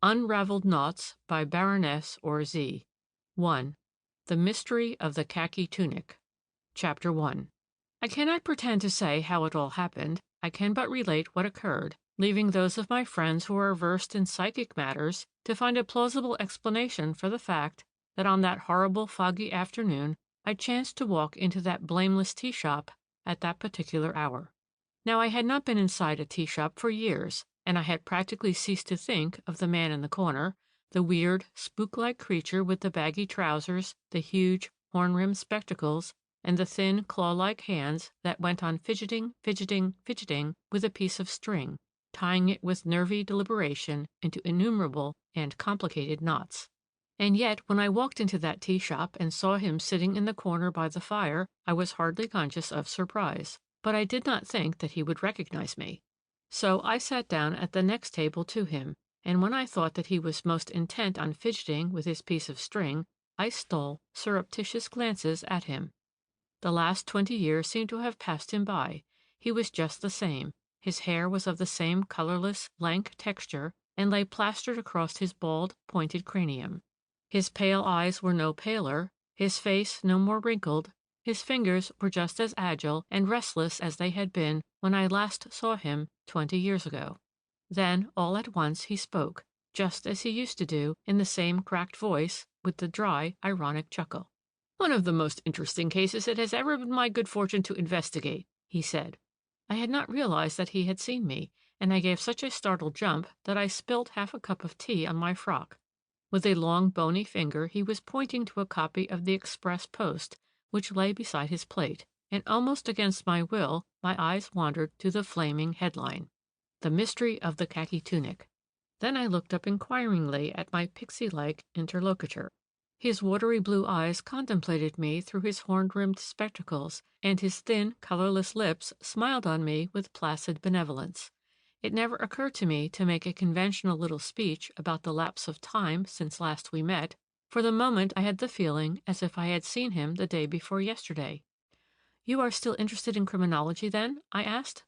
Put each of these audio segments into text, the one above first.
Unravelled Knots by Baroness Orczy. 1. The Mystery of the Khaki Tunic. Chapter 1. I cannot pretend to say how it all happened. I can but relate what occurred, leaving those of my friends who are versed in psychic matters to find a plausible explanation for the fact that on that horrible foggy afternoon I chanced to walk into that blameless tea shop at that particular hour. Now I had not been inside a tea shop for years, and I had practically ceased to think of the man in the corner, the weird, spook-like creature with the baggy trousers, the huge, horn-rimmed spectacles, and the thin, claw-like hands that went on fidgeting with a piece of string, tying it with nervy deliberation into innumerable and complicated knots. And yet, when I walked into that tea shop and saw him sitting in the corner by the fire, I was hardly conscious of surprise. But I did not think that he would recognize me. So I sat down at the next table to him, and when I thought that he was most intent on fidgeting with his piece of string, I stole surreptitious glances at him. The last 20 years seemed to have passed him by. He was just the same. His hair was of the same colorless, lank texture, and lay plastered across his bald, pointed cranium. His pale eyes were no paler, his face no more wrinkled. His fingers were just as agile and restless as they had been when I last saw him 20 years ago. Then, all at once, he spoke, just as he used to do, in the same cracked voice, with the dry, ironic chuckle. "One of the most interesting cases it has ever been my good fortune to investigate," he said. I had not realized that he had seen me, and I gave such a startled jump that I spilt half a cup of tea on my frock. With a long, bony finger he was pointing to a copy of the Express Post, which lay beside his plate, and almost against my will my eyes wandered to the flaming headline, "The Mystery of the Khaki Tunic." Then I looked up inquiringly at my pixie-like interlocutor. His watery blue eyes contemplated me through his horn-rimmed spectacles, and his thin, colorless lips smiled on me with placid benevolence. It never occurred to me to make a conventional little speech about the lapse of time since last we met. For the moment I had the feeling as if I had seen him the day before yesterday. "You are still interested in criminology, then?" I asked.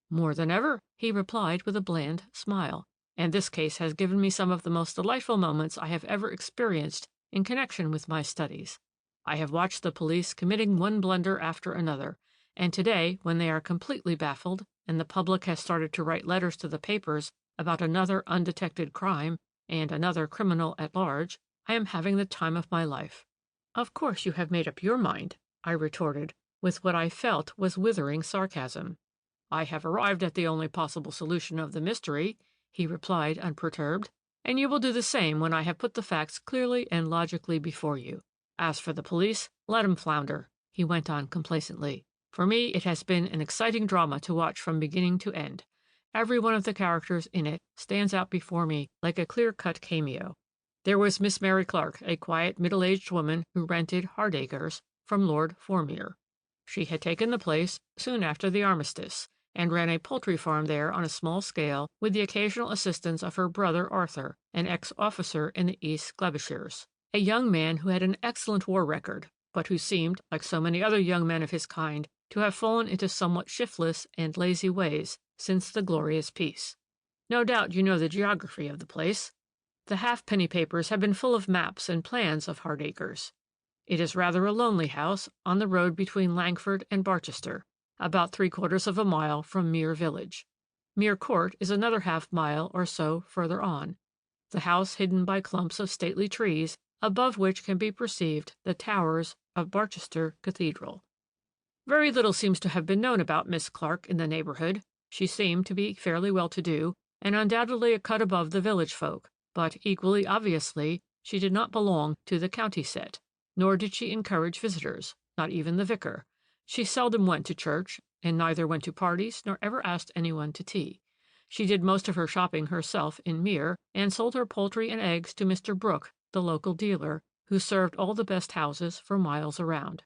"More than ever," he replied with a bland smile. "And this case has given me some of the most delightful moments I have ever experienced in connection with my studies. I have watched the police committing one blunder after another, and today, when they are completely baffled, and the public has started to write letters to the papers about another undetected crime and another criminal at large, I am having the time of my life." "Of course you have made up your mind," I retorted, with what I felt was withering sarcasm. "I have arrived at the only possible solution of the mystery," he replied unperturbed, "and you will do the same when I have put the facts clearly and logically before you. As for the police, let 'em flounder," he went on complacently. "For me it has been an exciting drama to watch from beginning to end. Every one of the characters in it stands out before me like a clear-cut cameo. There was Miss Mary Clark, a quiet, middle-aged woman who rented Hardacres from Lord Formere. She had taken the place soon after the armistice, and ran a poultry farm there on a small scale with the occasional assistance of her brother Arthur, an ex-officer in the East Gloucesters, a young man who had an excellent war record, but who seemed, like so many other young men of his kind, to have fallen into somewhat shiftless and lazy ways since the glorious peace. No doubt you know the geography of the place. The halfpenny papers have been full of maps and plans of Hardacres. It is rather a lonely house on the road between Langford and Barchester, about 3/4 of a mile from Mere village. Mere Court is another half-mile or so further on, the house hidden by clumps of stately trees, above which can be perceived the towers of Barchester Cathedral. Very little seems to have been known about Miss Clark in the neighborhood. She seemed to be fairly well-to-do, and undoubtedly a cut above the village folk. But, equally obviously, she did not belong to the county set, nor did she encourage visitors, not even the vicar. She seldom went to church, and neither went to parties nor ever asked anyone to tea. She did most of her shopping herself in Mere, and sold her poultry and eggs to Mr. Brooke, the local dealer, who served all the best houses for miles around.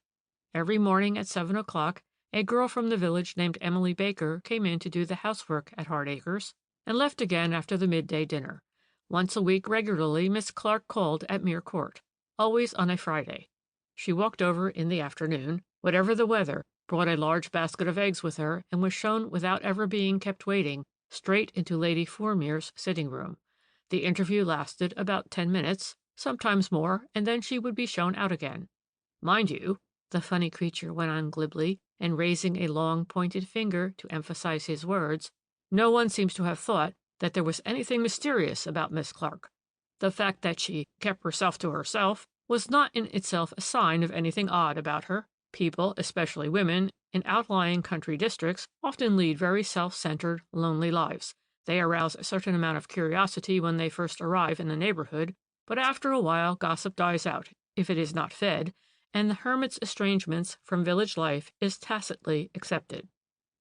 Every morning at 7 o'clock, a girl from the village named Emily Baker came in to do the housework at Hardacres, and left again after the midday dinner. Once a week regularly Miss Clark called at Mere Court, always on a Friday. She walked over in the afternoon, whatever the weather, brought a large basket of eggs with her, and was shown without ever being kept waiting straight into Lady Formere's sitting-room. The interview lasted about 10 minutes, sometimes more, and then she would be shown out again. Mind you, the funny creature went on glibly, and raising a long pointed finger to emphasize his words, no one seems to have thought that there was anything mysterious about Miss Clark. The fact that she kept herself to herself was not in itself a sign of anything odd about her. People, especially women, in outlying country districts often lead very self-centered, lonely lives. They arouse a certain amount of curiosity when they first arrive in the neighborhood, but after a while gossip dies out, if it is not fed, and the hermit's estrangements from village life is tacitly accepted.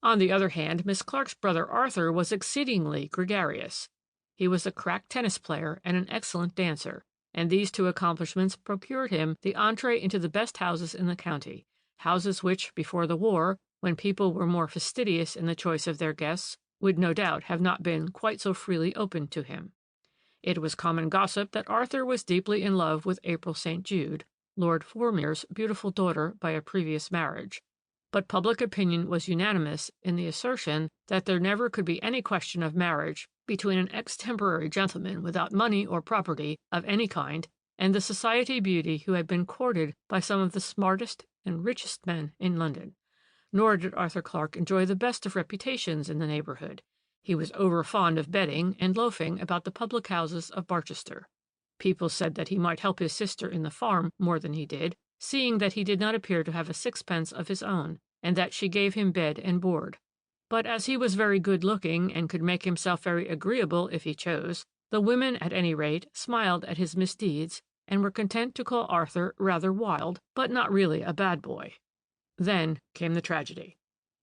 On the other hand, Miss Clark's brother Arthur was exceedingly gregarious. He was a crack tennis player and an excellent dancer, and these two accomplishments procured him the entree into the best houses in the county, houses which, before the war, when people were more fastidious in the choice of their guests, would no doubt have not been quite so freely opened to him. It was common gossip that Arthur was deeply in love with April St. Jude, Lord Formere's beautiful daughter by a previous marriage, but public opinion was unanimous in the assertion that there never could be any question of marriage between an extemporary gentleman without money or property of any kind and the society beauty who had been courted by some of the smartest and richest men in London. Nor did Arthur Clark enjoy the best of reputations in the neighborhood. He was over fond of betting and loafing about the public houses of Barchester. People said that he might help his sister in the farm more than he did, seeing that he did not appear to have a sixpence of his own, and that she gave him bed and board. But as he was very good-looking and could make himself very agreeable if he chose, the women, at any rate, smiled at his misdeeds and were content to call Arthur rather wild, but not really a bad boy. Then came the tragedy.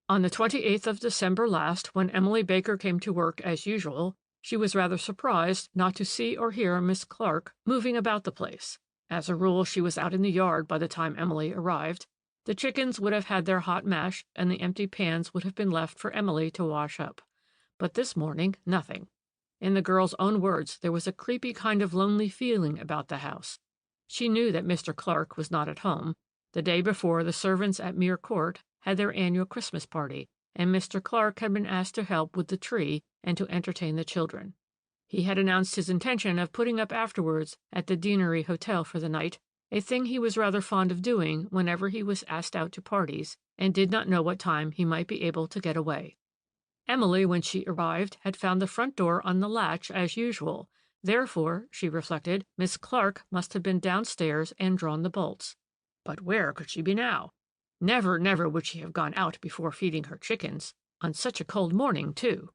On the 28th of December last, when Emily Baker came to work as usual, she was rather surprised not to see or hear Miss Clark moving about the place. As a rule, she was out in the yard by the time Emily arrived. The chickens would have had their hot mash, and the empty pans would have been left for Emily to wash up. But this morning, nothing. In the girl's own words, there was a creepy kind of lonely feeling about the house. She knew that Mr. Clark was not at home. The day before, the servants at Mere Court had their annual Christmas party, and Mr. Clark had been asked to help with the tree and to entertain the children. He had announced his intention of putting up afterwards at the Deanery Hotel for the night, a thing he was rather fond of doing whenever he was asked out to parties, and did not know what time he might be able to get away. Emily, when she arrived, had found the front door on the latch as usual. Therefore, she reflected, Miss Clark must have been downstairs and drawn the bolts. But where could she be now? Never, never would she have gone out before feeding her chickens. On such a cold morning, too.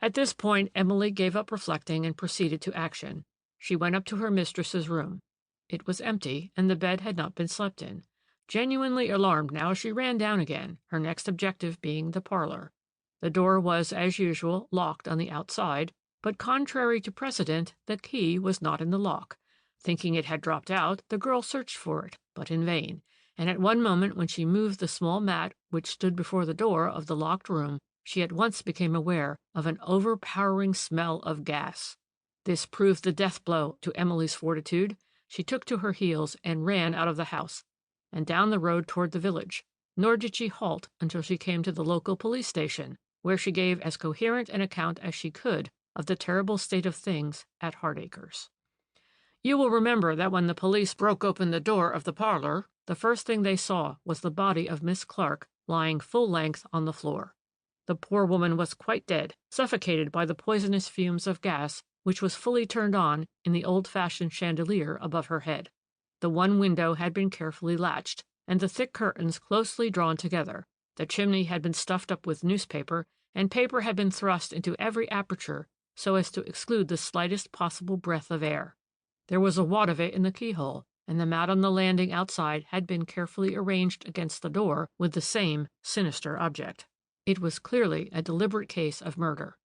At this point, Emily gave up reflecting and proceeded to action. She went up to her mistress's room. It was empty, and the bed had not been slept in. Genuinely alarmed now, she ran down again, her next objective being the parlor. The door was, as usual, locked on the outside, but contrary to precedent, the key was not in the lock. Thinking it had dropped out, the girl searched for it, but in vain, and at one moment when she moved the small mat which stood before the door of the locked room, she at once became aware of an overpowering smell of gas. This proved the death blow to Emily's fortitude. She took to her heels and ran out of the house, and down the road toward the village, nor did she halt until she came to the local police station, where she gave as coherent an account as she could of the terrible state of things at Hardacres. You will remember that when the police broke open the door of the parlor, the first thing they saw was the body of Miss Clark lying full length on the floor. The poor woman was quite dead, suffocated by the poisonous fumes of gas which was fully turned on in the old-fashioned chandelier above her head. The one window had been carefully latched, and the thick curtains closely drawn together. The chimney had been stuffed up with newspaper, and paper had been thrust into every aperture so as to exclude the slightest possible breath of air. There was a wad of it in the keyhole, and the mat on the landing outside had been carefully arranged against the door with the same sinister object. It was clearly a deliberate case of murder.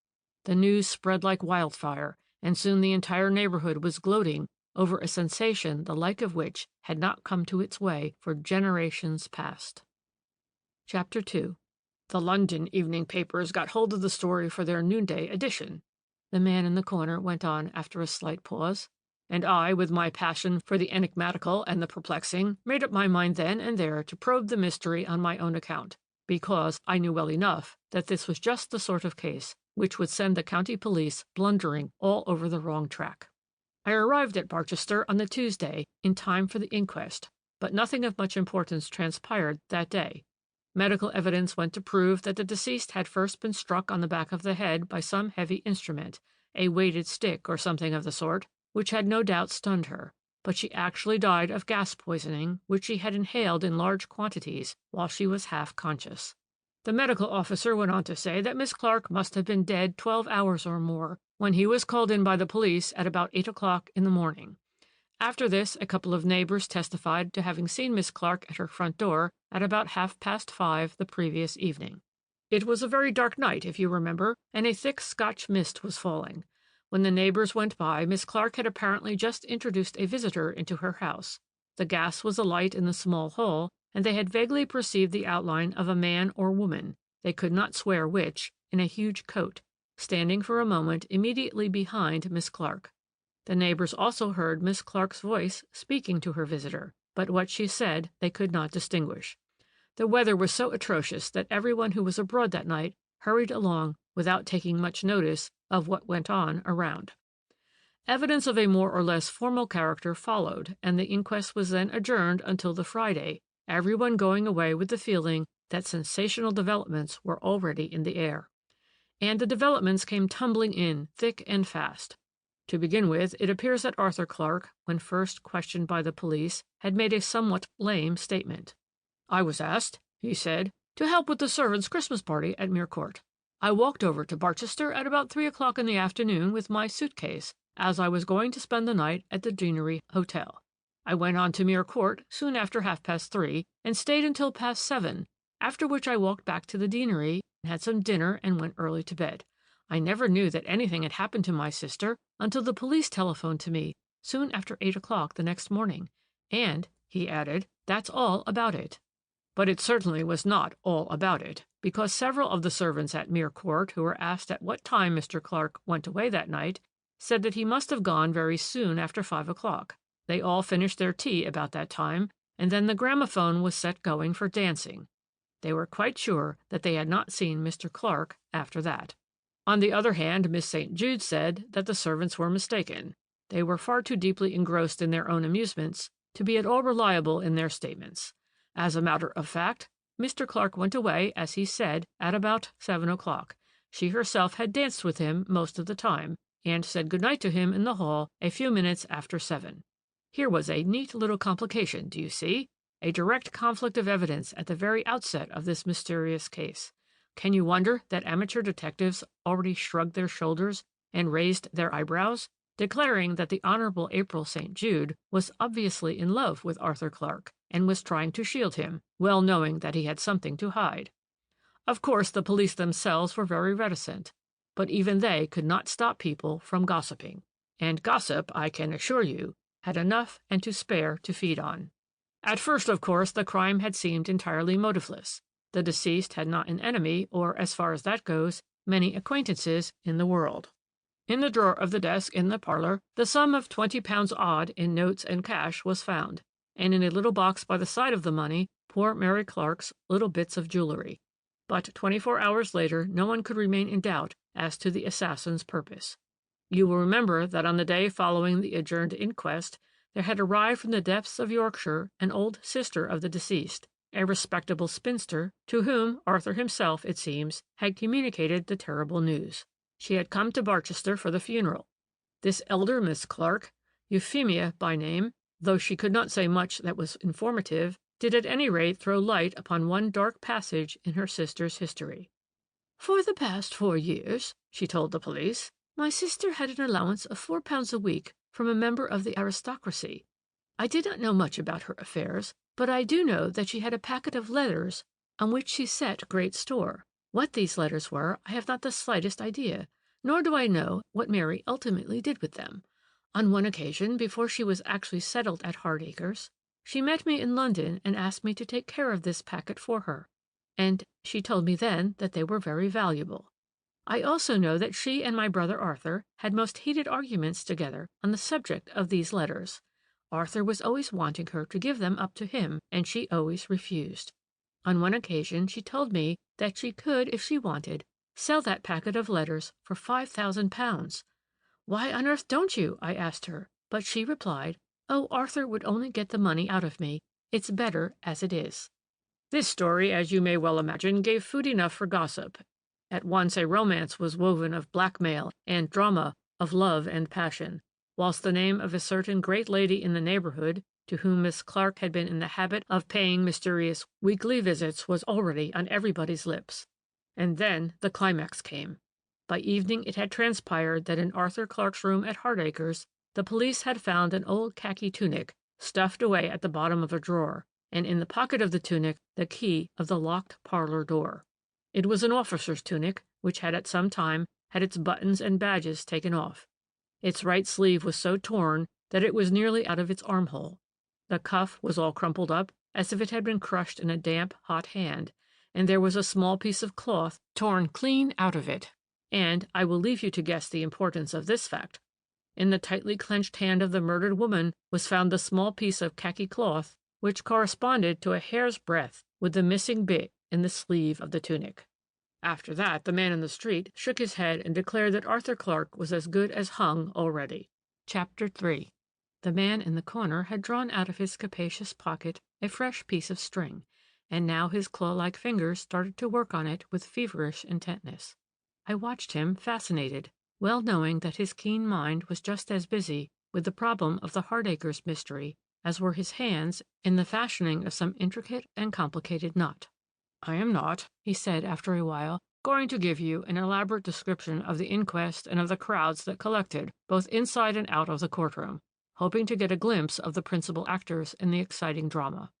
The news spread like wildfire, and soon the entire neighborhood was gloating over a sensation the like of which had not come to its way for generations past. Chapter 2. The London evening papers got hold of the story for their noonday edition, the man in the corner went on after a slight pause, and I, with my passion for the enigmatical and the perplexing, made up my mind then and there to probe the mystery on my own account. because I knew well enough that this was just the sort of case which would send the county police blundering all over the wrong track. I arrived at Barchester on the Tuesday in time for the inquest, but nothing of much importance transpired that day. Medical evidence went to prove that the deceased had first been struck on the back of the head by some heavy instrument, a weighted stick or something of the sort, which had no doubt stunned her, but she actually died of gas poisoning, which she had inhaled in large quantities while she was half conscious. The medical officer went on to say that Miss Clark must have been dead 12 hours or more when he was called in by the police at about 8 o'clock in the morning. After this, a couple of neighbors testified to having seen Miss Clark at her front door at about 5:30 the previous evening. It was a very dark night, if you remember, and a thick Scotch mist was falling. When the neighbors went by, Miss Clark had apparently just introduced a visitor into her house. The gas was alight in the small hall, and they had vaguely perceived the outline of a man or woman, they could not swear which, in a huge coat, standing for a moment immediately behind Miss Clark. The neighbors also heard Miss Clark's voice speaking to her visitor, but what she said they could not distinguish. The weather was so atrocious that everyone who was abroad that night hurried along without taking much notice of what went on around. Evidence of a more or less formal character followed, and the inquest was then adjourned until the Friday, everyone going away with the feeling that sensational developments were already in the air. And the developments came tumbling in, thick and fast. To begin with, it appears that Arthur Clark, when first questioned by the police, had made a somewhat lame statement. "I was asked," he said, "to help with the servants' Christmas party at Mere Court. I walked over to Barchester at about 3 o'clock in the afternoon with my suitcase, as I was going to spend the night at the Deanery Hotel. I went on to Mere Court soon after 3:30 and stayed until past 7, after which I walked back to the Deanery, had some dinner, and went early to bed. I never knew that anything had happened to my sister until the police telephoned to me soon after 8 o'clock the next morning. And," he added, "that's all about it." But it certainly was not all about it, because several of the servants at Mere Court who were asked at what time Mr. Clark went away that night said that he must have gone very soon after 5 o'clock. They all finished their tea about that time, and then the gramophone was set going for dancing. They were quite sure that they had not seen Mr. Clark after that. On the other hand, Miss St. Jude said that the servants were mistaken. They were far too deeply engrossed in their own amusements to be at all reliable in their statements. As a matter of fact, Mr. Clark went away, as he said, at about 7 o'clock. She herself had danced with him most of the time, and said good night to him in the hall a few minutes after 7. Here was a neat little complication, do you see? A direct conflict of evidence at the very outset of this mysterious case. Can you wonder that amateur detectives already shrugged their shoulders and raised their eyebrows, declaring that the Honorable April St. Jude was obviously in love with Arthur Clark and was trying to shield him, well knowing that he had something to hide? Of course, the police themselves were very reticent, but even they could not stop people from gossiping. And gossip, I can assure you, had enough and to spare to feed on. At first, of course, the crime had seemed entirely motiveless. The deceased had not an enemy, or, as far as that goes, many acquaintances in the world. In the drawer of the desk in the parlor, the sum of £20 odd in notes and cash was found, and in a little box by the side of the money, poor Mary Clark's little bits of jewelry. But 24 hours later, no one could remain in doubt as to the assassin's purpose. You will remember that on the day following the adjourned inquest, there had arrived from the depths of Yorkshire an old sister of the deceased, a respectable spinster, to whom Arthur himself, it seems, had communicated the terrible news. She had come to Barchester for the funeral. This elder Miss Clark, Euphemia by name, though she could not say much that was informative, did at any rate throw light upon one dark passage in her sister's history. "For the past 4 years," she told the police, "my sister had an allowance of £4 a week from a member of the aristocracy. I did not know much about her affairs, but I do know that she had a packet of letters on which she set great store. What these letters were, I have not the slightest idea, nor do I know what Mary ultimately did with them. On one occasion, before she was actually settled at Hardacres, she met me in London and asked me to take care of this packet for her, and she told me then that they were very valuable. I also know that she and my brother Arthur had most heated arguments together on the subject of these letters. Arthur was always wanting her to give them up to him, and she always refused. On one occasion she told me that she could, if she wanted, sell that packet of letters for £5,000. Why on earth don't you? I asked her, but she replied, oh, Arthur would only get the money out of me. It's better as it is. This story, as you may well imagine, gave food enough for gossip. At once a romance was woven of blackmail and drama of love and passion, whilst the name of a certain great lady in the neighbourhood, to whom Miss Clark had been in the habit of paying mysterious weekly visits, was already on everybody's lips. And then the climax came. By evening it had transpired that in Arthur Clark's room at Hardacres the police had found an old khaki tunic stuffed away at the bottom of a drawer, and in the pocket of the tunic the key of the locked parlour door. It was an officer's tunic, which had at some time had its buttons and badges taken off. Its right sleeve was so torn that it was nearly out of its armhole. The cuff was all crumpled up, as if it had been crushed in a damp, hot hand, and there was a small piece of cloth torn clean out of it. And I will leave you to guess the importance of this fact. In the tightly clenched hand of the murdered woman was found the small piece of khaki cloth which corresponded to a hair's breadth with the missing bit in the sleeve of the tunic. After that, the man in the street shook his head and declared that Arthur Clark was as good as hung already. Chapter 3. The man in the corner had drawn out of his capacious pocket a fresh piece of string, and now his claw-like fingers started to work on it with feverish intentness. I watched him, fascinated, well knowing that his keen mind was just as busy with the problem of the Hardacres mystery as were his hands in the fashioning of some intricate and complicated knot. I am not, he said after a while, going to give you an elaborate description of the inquest and of the crowds that collected, both inside and out of the courtroom, hoping to get a glimpse of the principal actors in the exciting drama.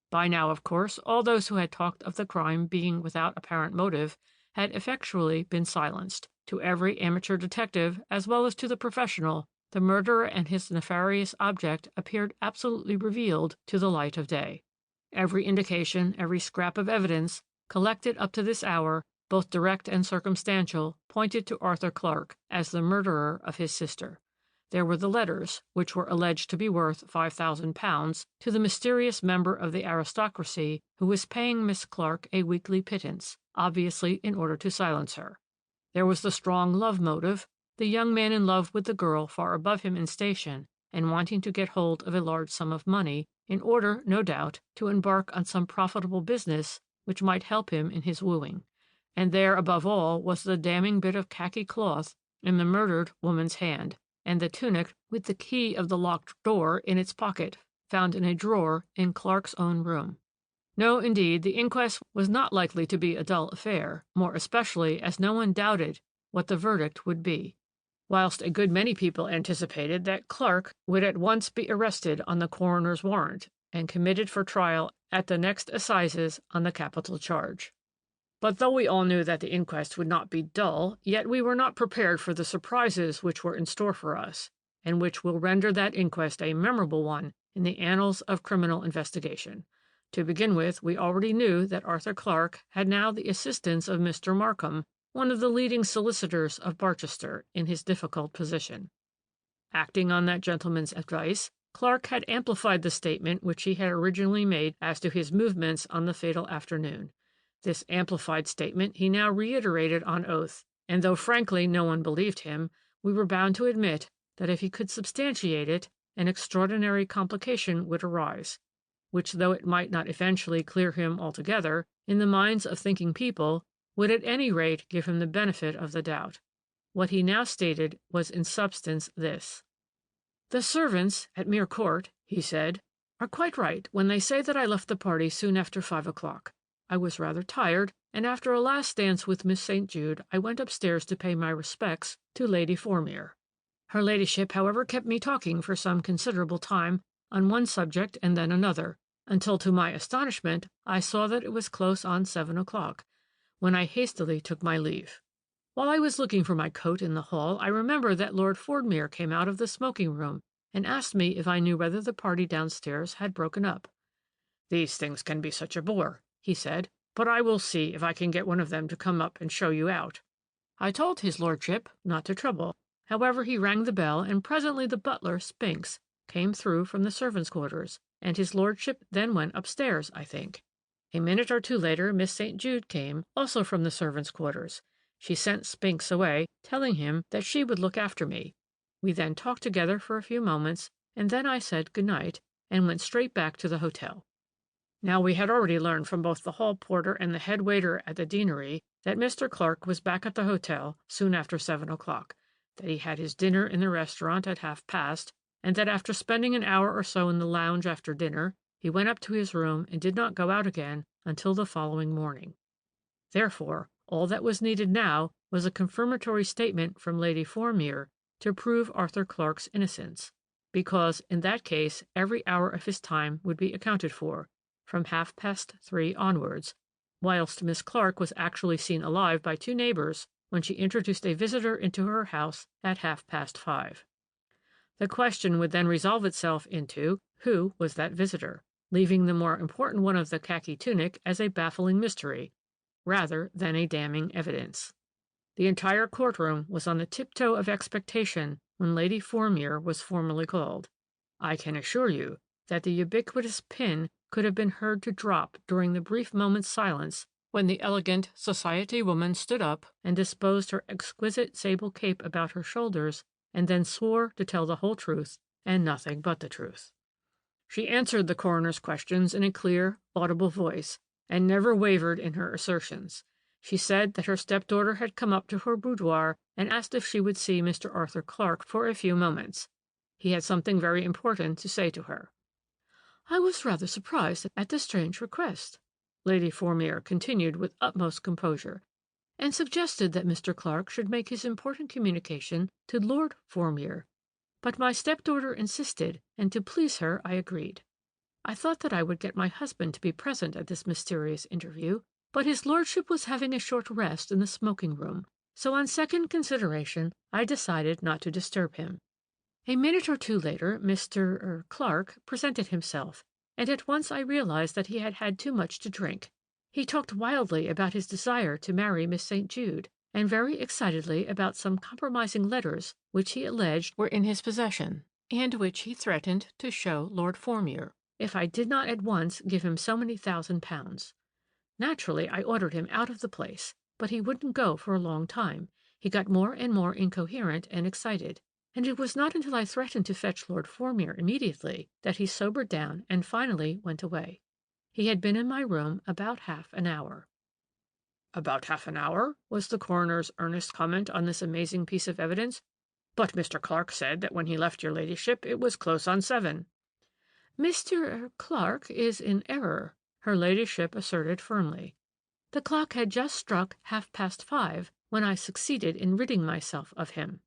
By now, of course, all those who had talked of the crime being without apparent motive had effectually been silenced. To every amateur detective, as well as to the professional, the murderer and his nefarious object appeared absolutely revealed to the light of day. Every indication, every scrap of evidence, collected up to this hour, both direct and circumstantial, pointed to Arthur Clark as the murderer of his sister. There were the letters, which were alleged to be worth £5,000, to the mysterious member of the aristocracy who was paying Miss Clark a weekly pittance, obviously in order to silence her. There was the strong love motive, the young man in love with the girl far above him in station and wanting to get hold of a large sum of money in order, no doubt, to embark on some profitable business which might help him in his wooing. And there, above all, was the damning bit of khaki cloth in the murdered woman's hand, and the tunic with the key of the locked door in its pocket, found in a drawer in Clark's own room. No, indeed, the inquest was not likely to be a dull affair, more especially as no one doubted what the verdict would be, whilst a good many people anticipated that Clark would at once be arrested on the coroner's warrant and committed for trial at the next assizes on the capital charge. But though we all knew that the inquest would not be dull, yet we were not prepared for the surprises which were in store for us, and which will render that inquest a memorable one in the annals of criminal investigation. To begin with, we already knew that Arthur Clark had now the assistance of Mr. Markham, one of the leading solicitors of Barchester, in his difficult position. Acting on that gentleman's advice, Clark had amplified the statement which he had originally made as to his movements on the fatal afternoon. This amplified statement he now reiterated on oath, and though frankly no one believed him, we were bound to admit that if he could substantiate it, an extraordinary complication would arise, which, though it might not eventually clear him altogether, in the minds of thinking people, would at any rate give him the benefit of the doubt. What he now stated was in substance this. "The servants at Mere Court," he said, "are quite right when they say that I left the party soon after 5 o'clock. I was rather tired, and after a last dance with Miss St. Jude, I went upstairs to pay my respects to Lady Formere. Her ladyship, however, kept me talking for some considerable time on one subject and then another, until to my astonishment I saw that it was close on 7 o'clock, when I hastily took my leave. While I was looking for my coat in the hall, I remembered that Lord Fordmere came out of the smoking-room and asked me if I knew whether the party downstairs had broken up. 'These things can be such a bore,' he said, 'but I will see if I can get one of them to come up and show you out.' I told his lordship not to trouble. However, he rang the bell, and presently the butler, Spinks, came through from the servants' quarters, and his lordship then went upstairs, I think. A minute or two later, Miss St. Jude came, also from the servants' quarters. She sent Spinks away, telling him that she would look after me. We then talked together for a few moments, and then I said good night, and went straight back to the hotel. Now, we had already learned from both the hall porter and the head waiter at the deanery that Mr. Clark was back at the hotel soon after 7 o'clock, that he had his dinner in the restaurant at 1:30, and that after spending an hour or so in the lounge after dinner, he went up to his room and did not go out again until the following morning. Therefore, all that was needed now was a confirmatory statement from Lady Formere to prove Arthur Clark's innocence, because in that case every hour of his time would be accounted for, from 3:30 onwards, whilst Miss Clark was actually seen alive by 2 neighbors when she introduced a visitor into her house at 5:30. The question would then resolve itself into who was that visitor, leaving the more important one of the khaki tunic as a baffling mystery, rather than a damning evidence. The entire courtroom was on the tiptoe of expectation when Lady Formere was formally called. I can assure you that the ubiquitous pin could have been heard to drop during the brief moment's silence when the elegant society woman stood up and disposed her exquisite sable cape about her shoulders, and then swore to tell the whole truth and nothing but the truth. She answered the coroner's questions in a clear, audible voice, and never wavered in her assertions. She said that her stepdaughter had come up to her boudoir and asked if she would see Mr. Arthur Clark for a few moments. He had something very important to say to her. "I was rather surprised at this strange request," Lady Formere continued with utmost composure, "and suggested that Mr. Clark should make his important communication to Lord Formere. But my stepdaughter insisted, and to please her I agreed. I thought that I would get my husband to be present at this mysterious interview, but his lordship was having a short rest in the smoking-room, so on second consideration I decided not to disturb him. A minute or two later Mr. Clark presented himself, and at once I realized that he had had too much to drink. He talked wildly about his desire to marry Miss St. Jude, and very excitedly about some compromising letters which he alleged were in his possession, and which he threatened to show Lord Formere, if I did not at once give him so many £1,000. Naturally, I ordered him out of the place, but he wouldn't go for a long time. He got more and more incoherent and excited, and it was not until I threatened to fetch Lord Formere immediately that he sobered down and finally went away. He had been in my room about half an hour." "About half an hour?" was the coroner's earnest comment on this amazing piece of evidence. "But Mr. Clark said that when he left your ladyship it was close on 7. "Mr. Clark is in error," her ladyship asserted firmly. "The clock had just struck 5:30 when I succeeded in ridding myself of him."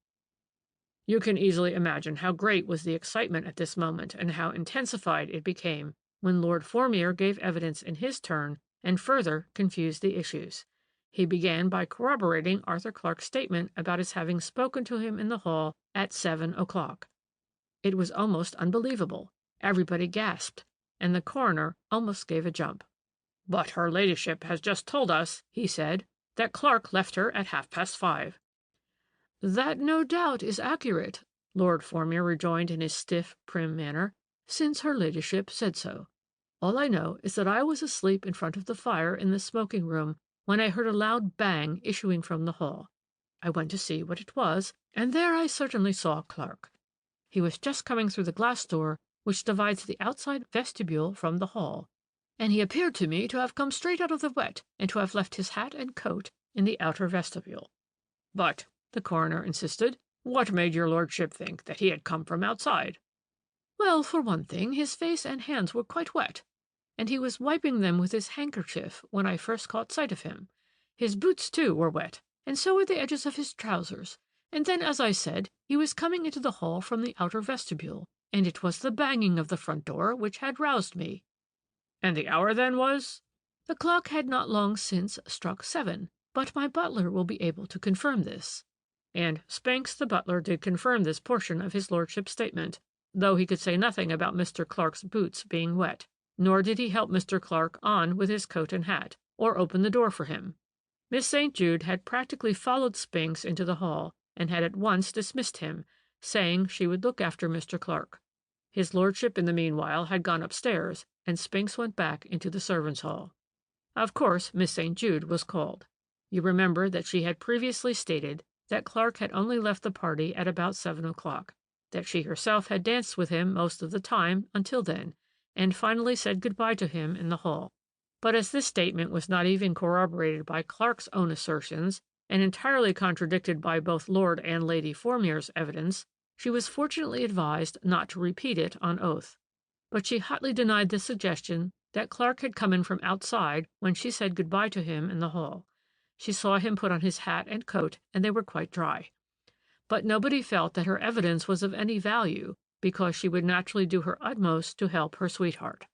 You can easily imagine how great was the excitement at this moment, and how intensified it became when Lord Formere gave evidence in his turn and further confused the issues. He began by corroborating Arthur Clark's statement about his having spoken to him in the hall at 7 o'clock. It was almost unbelievable. Everybody gasped, and the coroner almost gave a jump. "But her ladyship has just told us," he said, "that Clark left her at 5:30. "That no doubt is accurate," Lord Formere rejoined in his stiff, prim manner, "since her ladyship said so. All I know is that I was asleep in front of the fire in the smoking-room when I heard a loud bang issuing from the hall. I went to see what it was, and there I certainly saw Clark. He was just coming through the glass door which divides the outside vestibule from the hall, and he appeared to me to have come straight out of the wet and to have left his hat and coat in the outer vestibule." "But," the coroner insisted, "what made your lordship think that he had come from outside?" "Well, for one thing, his face and hands were quite wet, and he was wiping them with his handkerchief when I first caught sight of him. His boots, too, were wet, and so were the edges of his trousers, and then, as I said, he was coming into the hall from the outer vestibule, and it was the banging of the front door which had roused me." "And the hour then was?" "The clock had not long since struck 7, but my butler will be able to confirm this." And Spinks the butler did confirm this portion of his lordship's statement, though he could say nothing about Mr. Clark's boots being wet, nor did he help Mr. Clark on with his coat and hat, or open the door for him. Miss St. Jude had practically followed Spinks into the hall, and had at once dismissed him, saying she would look after Mr. Clark. His lordship in the meanwhile had gone upstairs, and Spinks went back into the servants' hall. Of course, Miss St. Jude was called. You remember that she had previously stated that Clark had only left the party at about 7 o'clock, that she herself had danced with him most of the time until then, and finally said good-bye to him in the hall. But as this statement was not even corroborated by Clark's own assertions, and entirely contradicted by both Lord and Lady Formere's evidence, she was fortunately advised not to repeat it on oath. But she hotly denied the suggestion that Clark had come in from outside when she said good-bye to him in the hall. She saw him put on his hat and coat, and they were quite dry. But nobody felt that her evidence was of any value, because she would naturally do her utmost to help her sweetheart.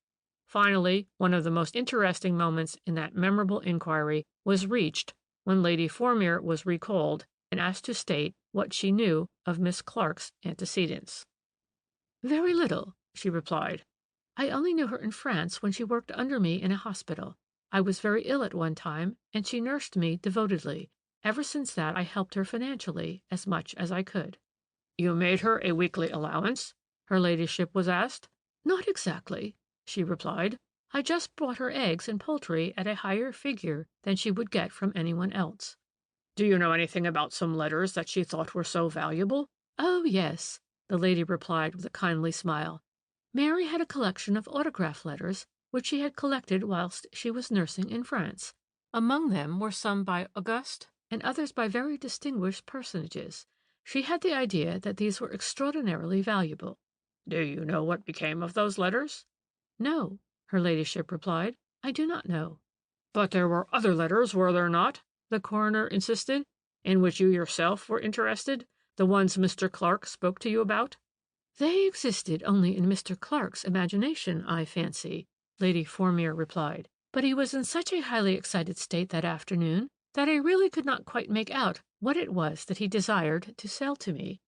Finally, one of the most interesting moments in that memorable inquiry was reached when Lady Formere was recalled and asked to state what she knew of Miss Clark's antecedents. "Very little," she replied. "I only knew her in France when she worked under me in a hospital. I was very ill at one time, and she nursed me devotedly. Ever since that I helped her financially as much as I could." "You made her a weekly allowance?" her ladyship was asked. "Not exactly," she replied. "I just bought her eggs and poultry at a higher figure than she would get from anyone else." "Do you know anything about some letters that she thought were so valuable?" "Oh, yes," the lady replied with a kindly smile. "Mary had a collection of autograph letters which she had collected whilst she was nursing in France. Among them were some by Auguste and others by very distinguished personages. She had the idea that these were extraordinarily valuable." "Do you know what became of those letters?" "No," her ladyship replied. "I do not know." "But there were other letters, were there not?" the coroner insisted, "in which you yourself were interested, the ones Mr. Clark spoke to you about?" "They existed only in Mr. Clark's imagination, I fancy," Lady Formere replied. "But he was in such a highly excited state that afternoon that I really could not quite make out what it was that he desired to sell to me."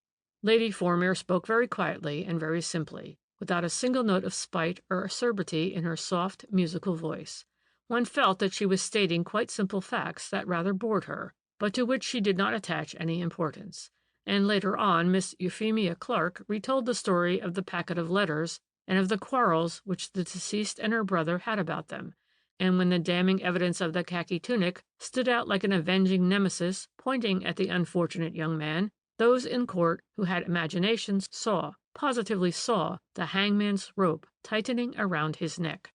Lady Formere spoke very quietly and very simply, without a single note of spite or acerbity in her soft, musical voice. One felt that she was stating quite simple facts that rather bored her, but to which she did not attach any importance. And later on Miss Euphemia Clark retold the story of the packet of letters and of the quarrels which the deceased and her brother had about them, and when the damning evidence of the khaki tunic stood out like an avenging nemesis pointing at the unfortunate young man, those in court who had imaginations saw, positively saw, the hangman's rope tightening around his neck.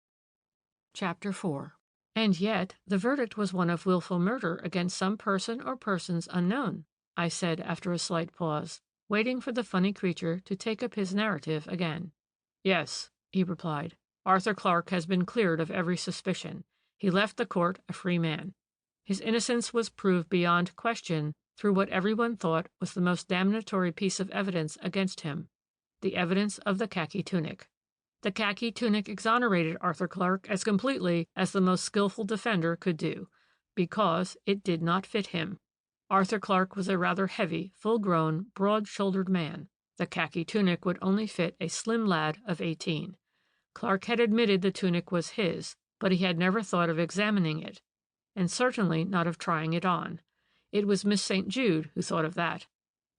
Chapter 4. "And yet the verdict was one of wilful murder against some person or persons unknown," I said after a slight pause, waiting for the funny creature to take up his narrative again. "Yes," he replied. "Arthur Clark has been cleared of every suspicion. He left the court a free man. His innocence was proved beyond question through what everyone thought was the most damnatory piece of evidence against him, the evidence of the khaki tunic. The khaki tunic exonerated Arthur Clark as completely as the most skillful defender could do, because it did not fit him. Arthur Clark was a rather heavy, full-grown, broad-shouldered man. The khaki tunic would only fit a slim lad of 18. Clark had admitted the tunic was his, but he had never thought of examining it, and certainly not of trying it on. It was Miss St. Jude who thought of that.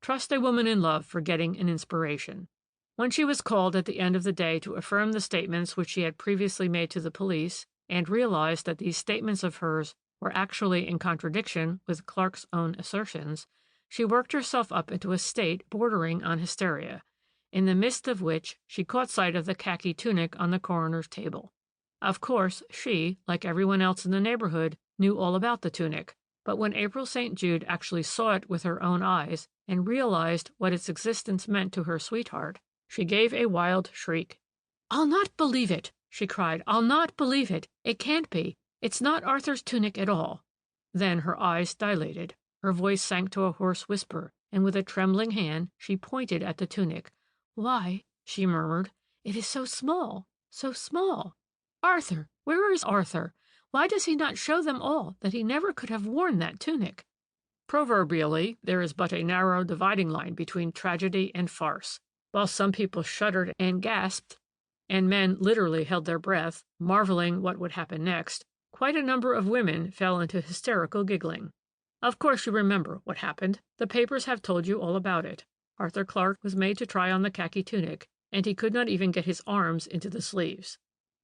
Trust a woman in love for getting an inspiration. When she was called at the end of the day to affirm the statements which she had previously made to the police, and realized that these statements of hers were actually in contradiction with Clark's own assertions, she worked herself up into a state bordering on hysteria, in the midst of which she caught sight of the khaki tunic on the coroner's table. Of course, she, like everyone else in the neighborhood, knew all about the tunic, but when April St. Jude actually saw it with her own eyes and realized what its existence meant to her sweetheart, she gave a wild shriek. "I'll not believe it!" she cried. "I'll not believe it! It can't be! It's not Arthur's tunic at all!" Then her eyes dilated, her voice sank to a hoarse whisper, and with a trembling hand she pointed at the tunic. "Why," she murmured, "it is so small, so small! Arthur! Where is Arthur? Why does he not show them all that he never could have worn that tunic?" Proverbially, there is but a narrow dividing line between tragedy and farce. While some people shuddered and gasped, and men literally held their breath, marveling what would happen next, quite a number of women fell into hysterical giggling. Of course you remember what happened. The papers have told you all about it. Arthur Clark was made to try on the khaki tunic, and he could not even get his arms into the sleeves.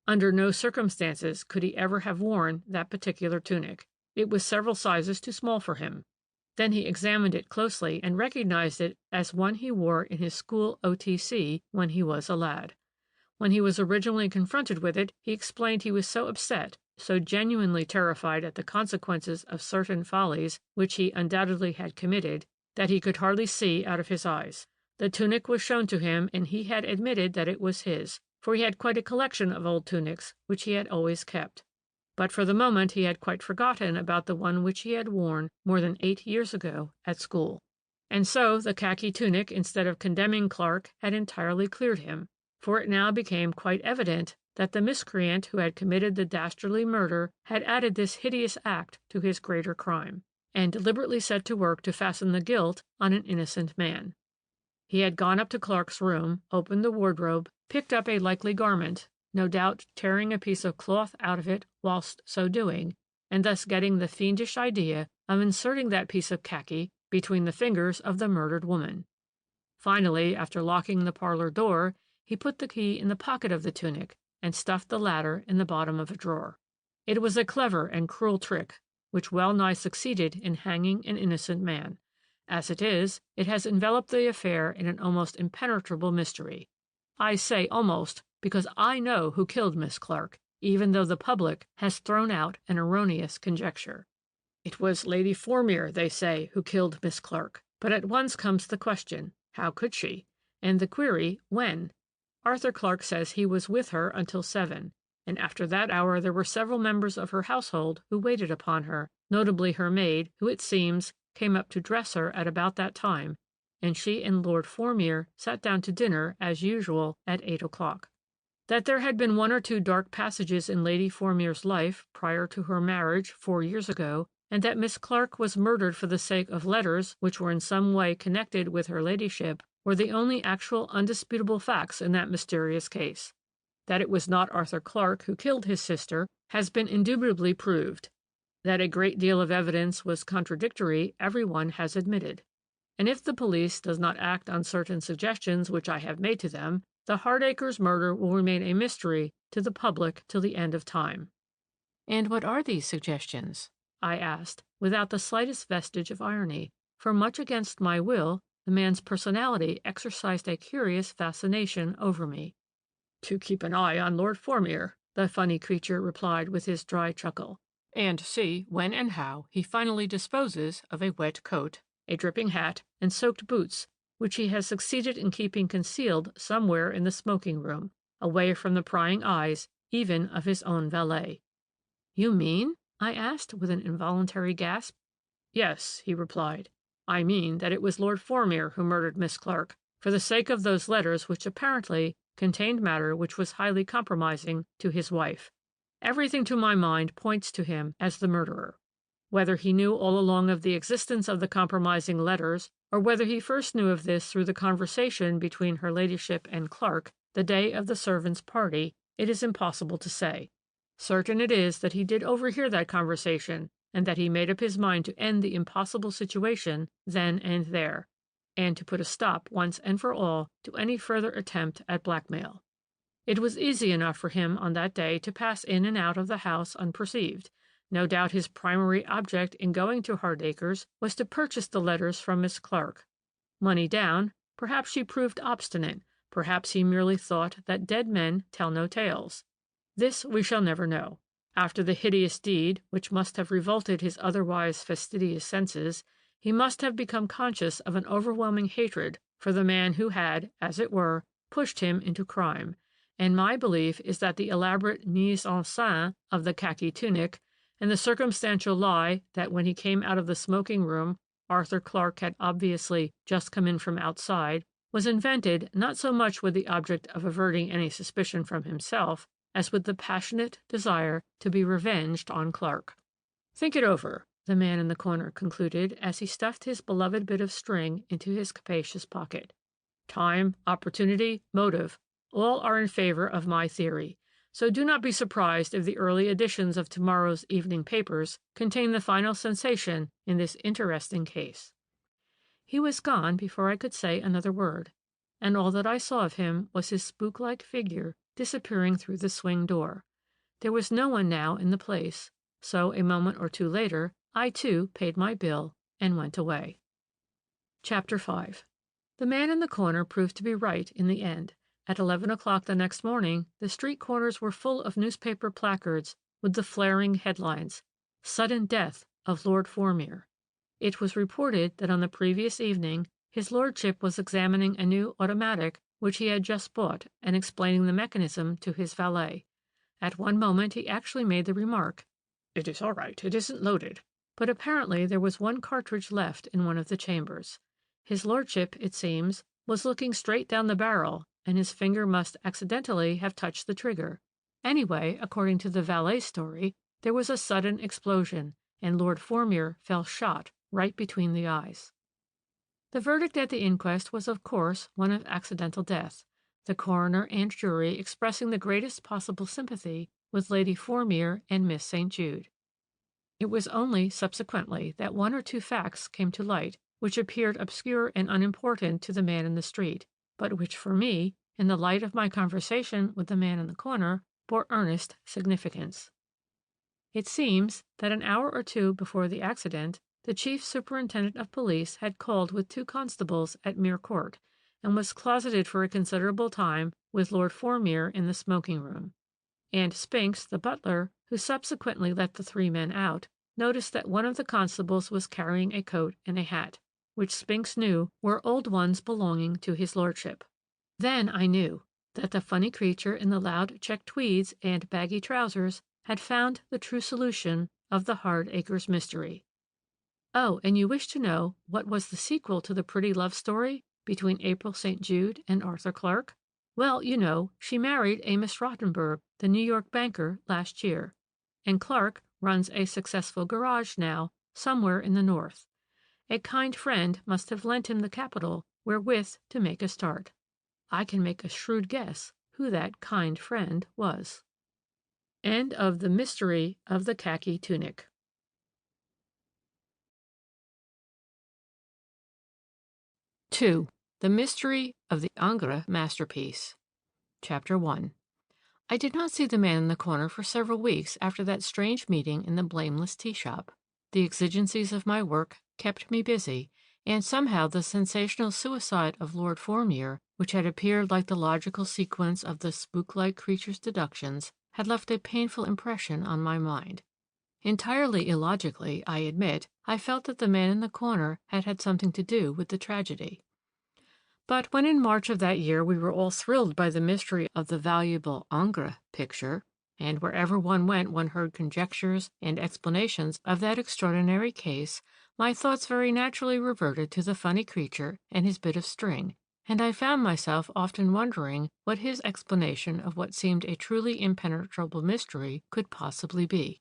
Under no circumstances could he ever have worn that particular tunic. It was several sizes too small for him. Then he examined it closely and recognized it as one he wore in his school OTC when he was a lad. When he was originally confronted with it, he explained he was so upset, so genuinely terrified at the consequences of certain follies which he undoubtedly had committed, that he could hardly see out of his eyes. The tunic was shown to him, and he had admitted that it was his, for he had quite a collection of old tunics, which he had always kept. But for the moment he had quite forgotten about the one which he had worn more than 8 years ago at school. And so the khaki tunic, instead of condemning Clark, had entirely cleared him, for it now became quite evident that the miscreant who had committed the dastardly murder had added this hideous act to his greater crime, and deliberately set to work to fasten the guilt on an innocent man. He had gone up to Clark's room, opened the wardrobe, picked up a likely garment, no doubt tearing a piece of cloth out of it whilst so doing, and thus getting the fiendish idea of inserting that piece of khaki between the fingers of the murdered woman. Finally, after locking the parlor door, he put the key in the pocket of the tunic and stuffed the latter in the bottom of a drawer. It was a clever and cruel trick, which well nigh succeeded in hanging an innocent man. As it is, it has enveloped the affair in an almost impenetrable mystery. I say almost, because I know who killed Miss Clark, even though the public has thrown out an erroneous conjecture. It was Lady Formere, they say, who killed Miss Clark. But at once comes the question, how could she? And the query, when? Arthur Clark says he was with her until 7, and after that hour there were several members of her household who waited upon her, notably her maid, who, it seems, came up to dress her at about that time, and she and Lord Formere sat down to dinner, as usual, at 8 o'clock. That there had been 1 or 2 dark passages in Lady Formere's life prior to her marriage 4 years ago, and that Miss Clark was murdered for the sake of letters which were in some way connected with her ladyship, were the only actual undisputable facts in that mysterious case. That it was not Arthur Clark who killed his sister has been indubitably proved. That a great deal of evidence was contradictory, everyone has admitted. And if the police does not act on certain suggestions which I have made to them, the Hardacres murder will remain a mystery to the public till the end of time. And what are these suggestions? I asked, without the slightest vestige of irony, for much against my will, the man's personality exercised a curious fascination over me. To keep an eye on Lord Formere, the funny creature replied with his dry chuckle, and see when and how he finally disposes of a wet coat, a dripping hat, and soaked boots, which he has succeeded in keeping concealed somewhere in the smoking-room, away from the prying eyes even of his own valet. You mean? I asked with an involuntary gasp. Yes, he replied. I mean that it was Lord Formere who murdered Miss Clark, for the sake of those letters which apparently contained matter which was highly compromising to his wife. Everything to my mind points to him as the murderer. Whether he knew all along of the existence of the compromising letters, or whether he first knew of this through the conversation between her ladyship and Clark the day of the servants' party, it is impossible to say. Certain it is that he did overhear that conversation, and that he made up his mind to end the impossible situation then and there, and to put a stop once and for all to any further attempt at blackmail. It was easy enough for him on that day to pass in and out of the house unperceived. No doubt his primary object in going to Hardacres was to purchase the letters from Miss Clark. Money down, perhaps she proved obstinate, perhaps he merely thought that dead men tell no tales. This we shall never know. After the hideous deed, which must have revolted his otherwise fastidious senses, he must have become conscious of an overwhelming hatred for the man who had, as it were, pushed him into crime, and my belief is that the elaborate mise en scène of the khaki tunic, and the circumstantial lie that when he came out of the smoking-room Arthur Clark had obviously just come in from outside, was invented not so much with the object of averting any suspicion from himself, as with the passionate desire to be revenged on Clark. Think it over, the man in the corner concluded as he stuffed his beloved bit of string into his capacious pocket. Time, opportunity, motive, all are in favor of my theory, so do not be surprised if the early editions of tomorrow's evening papers contain the final sensation in this interesting case. He was gone before I could say another word, and all that I saw of him was his spook-like figure disappearing through the swing door. There was no one now in the place, so a moment or two later, I too paid my bill and went away. Chapter 5. The man in the corner proved to be right in the end. At 11 o'clock the next morning, the street corners were full of newspaper placards with the flaring headlines, "Sudden Death of Lord Formere." It was reported that on the previous evening his lordship was examining a new automatic which he had just bought and explaining the mechanism to his valet. At one moment he actually made the remark, "It is all right, it isn't loaded." But apparently there was one cartridge left in one of the chambers. His lordship, it seems, was looking straight down the barrel, and his finger must accidentally have touched the trigger. Anyway, according to the valet's story, there was a sudden explosion, and Lord Formere fell shot right between the eyes. The verdict at the inquest was, of course, one of accidental death, the coroner and jury expressing the greatest possible sympathy with Lady Formere and Miss St. Jude. It was only subsequently that one or two facts came to light which appeared obscure and unimportant to the man in the street, but which for me, in the light of my conversation with the man in the corner, bore earnest significance. It seems that an hour or two before the accident, the chief superintendent of police had called with 2 constables at Mere Court, and was closeted for a considerable time with Lord Formere in the smoking room. And Spinks, the butler, who subsequently let the 3 men out, noticed that one of the constables was carrying a coat and a hat, which Spinks knew were old ones belonging to his lordship. Then I knew that the funny creature in the loud check tweeds and baggy trousers had found the true solution of the Hardacres mystery. Oh, and you wish to know what was the sequel to the pretty love story between April St. Jude and Arthur Clark? Well, you know, she married Amos Rottenberg, the New York banker, last year, and Clark runs a successful garage now somewhere in the north. A kind friend must have lent him the capital wherewith to make a start. I can make a shrewd guess who that kind friend was. End of The Mystery of the Khaki Tunic. Two. The Mystery of the Ingres Masterpiece. Chapter 1. I did not see the man in the corner for several weeks after that strange meeting in the blameless tea shop. The exigencies of my work kept me busy, and somehow the sensational suicide of Lord Formere, which had appeared like the logical sequence of the spook-like creature's deductions, had left a painful impression on my mind. Entirely illogically, I admit, I felt that the man in the corner had had something to do with the tragedy. But when in March of that year we were all thrilled by the mystery of the valuable Ingres picture, and wherever one went one heard conjectures and explanations of that extraordinary case, my thoughts very naturally reverted to the funny creature and his bit of string, and I found myself often wondering what his explanation of what seemed a truly impenetrable mystery could possibly be.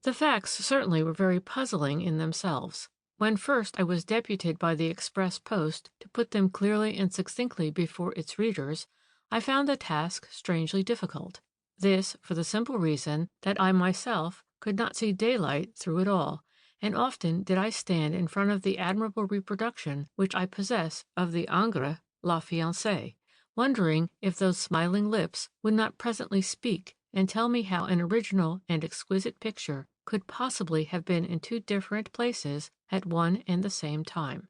The facts certainly were very puzzling in themselves. When first I was deputed by the express post to put them clearly and succinctly before its readers, I found the task strangely difficult. This for the simple reason that I myself could not see daylight through it all, and often did I stand in front of the admirable reproduction which I possess of the Ingres La Fiancée, wondering if those smiling lips would not presently speak and tell me how an original and exquisite picture could possibly have been in 2 different places at one and the same time.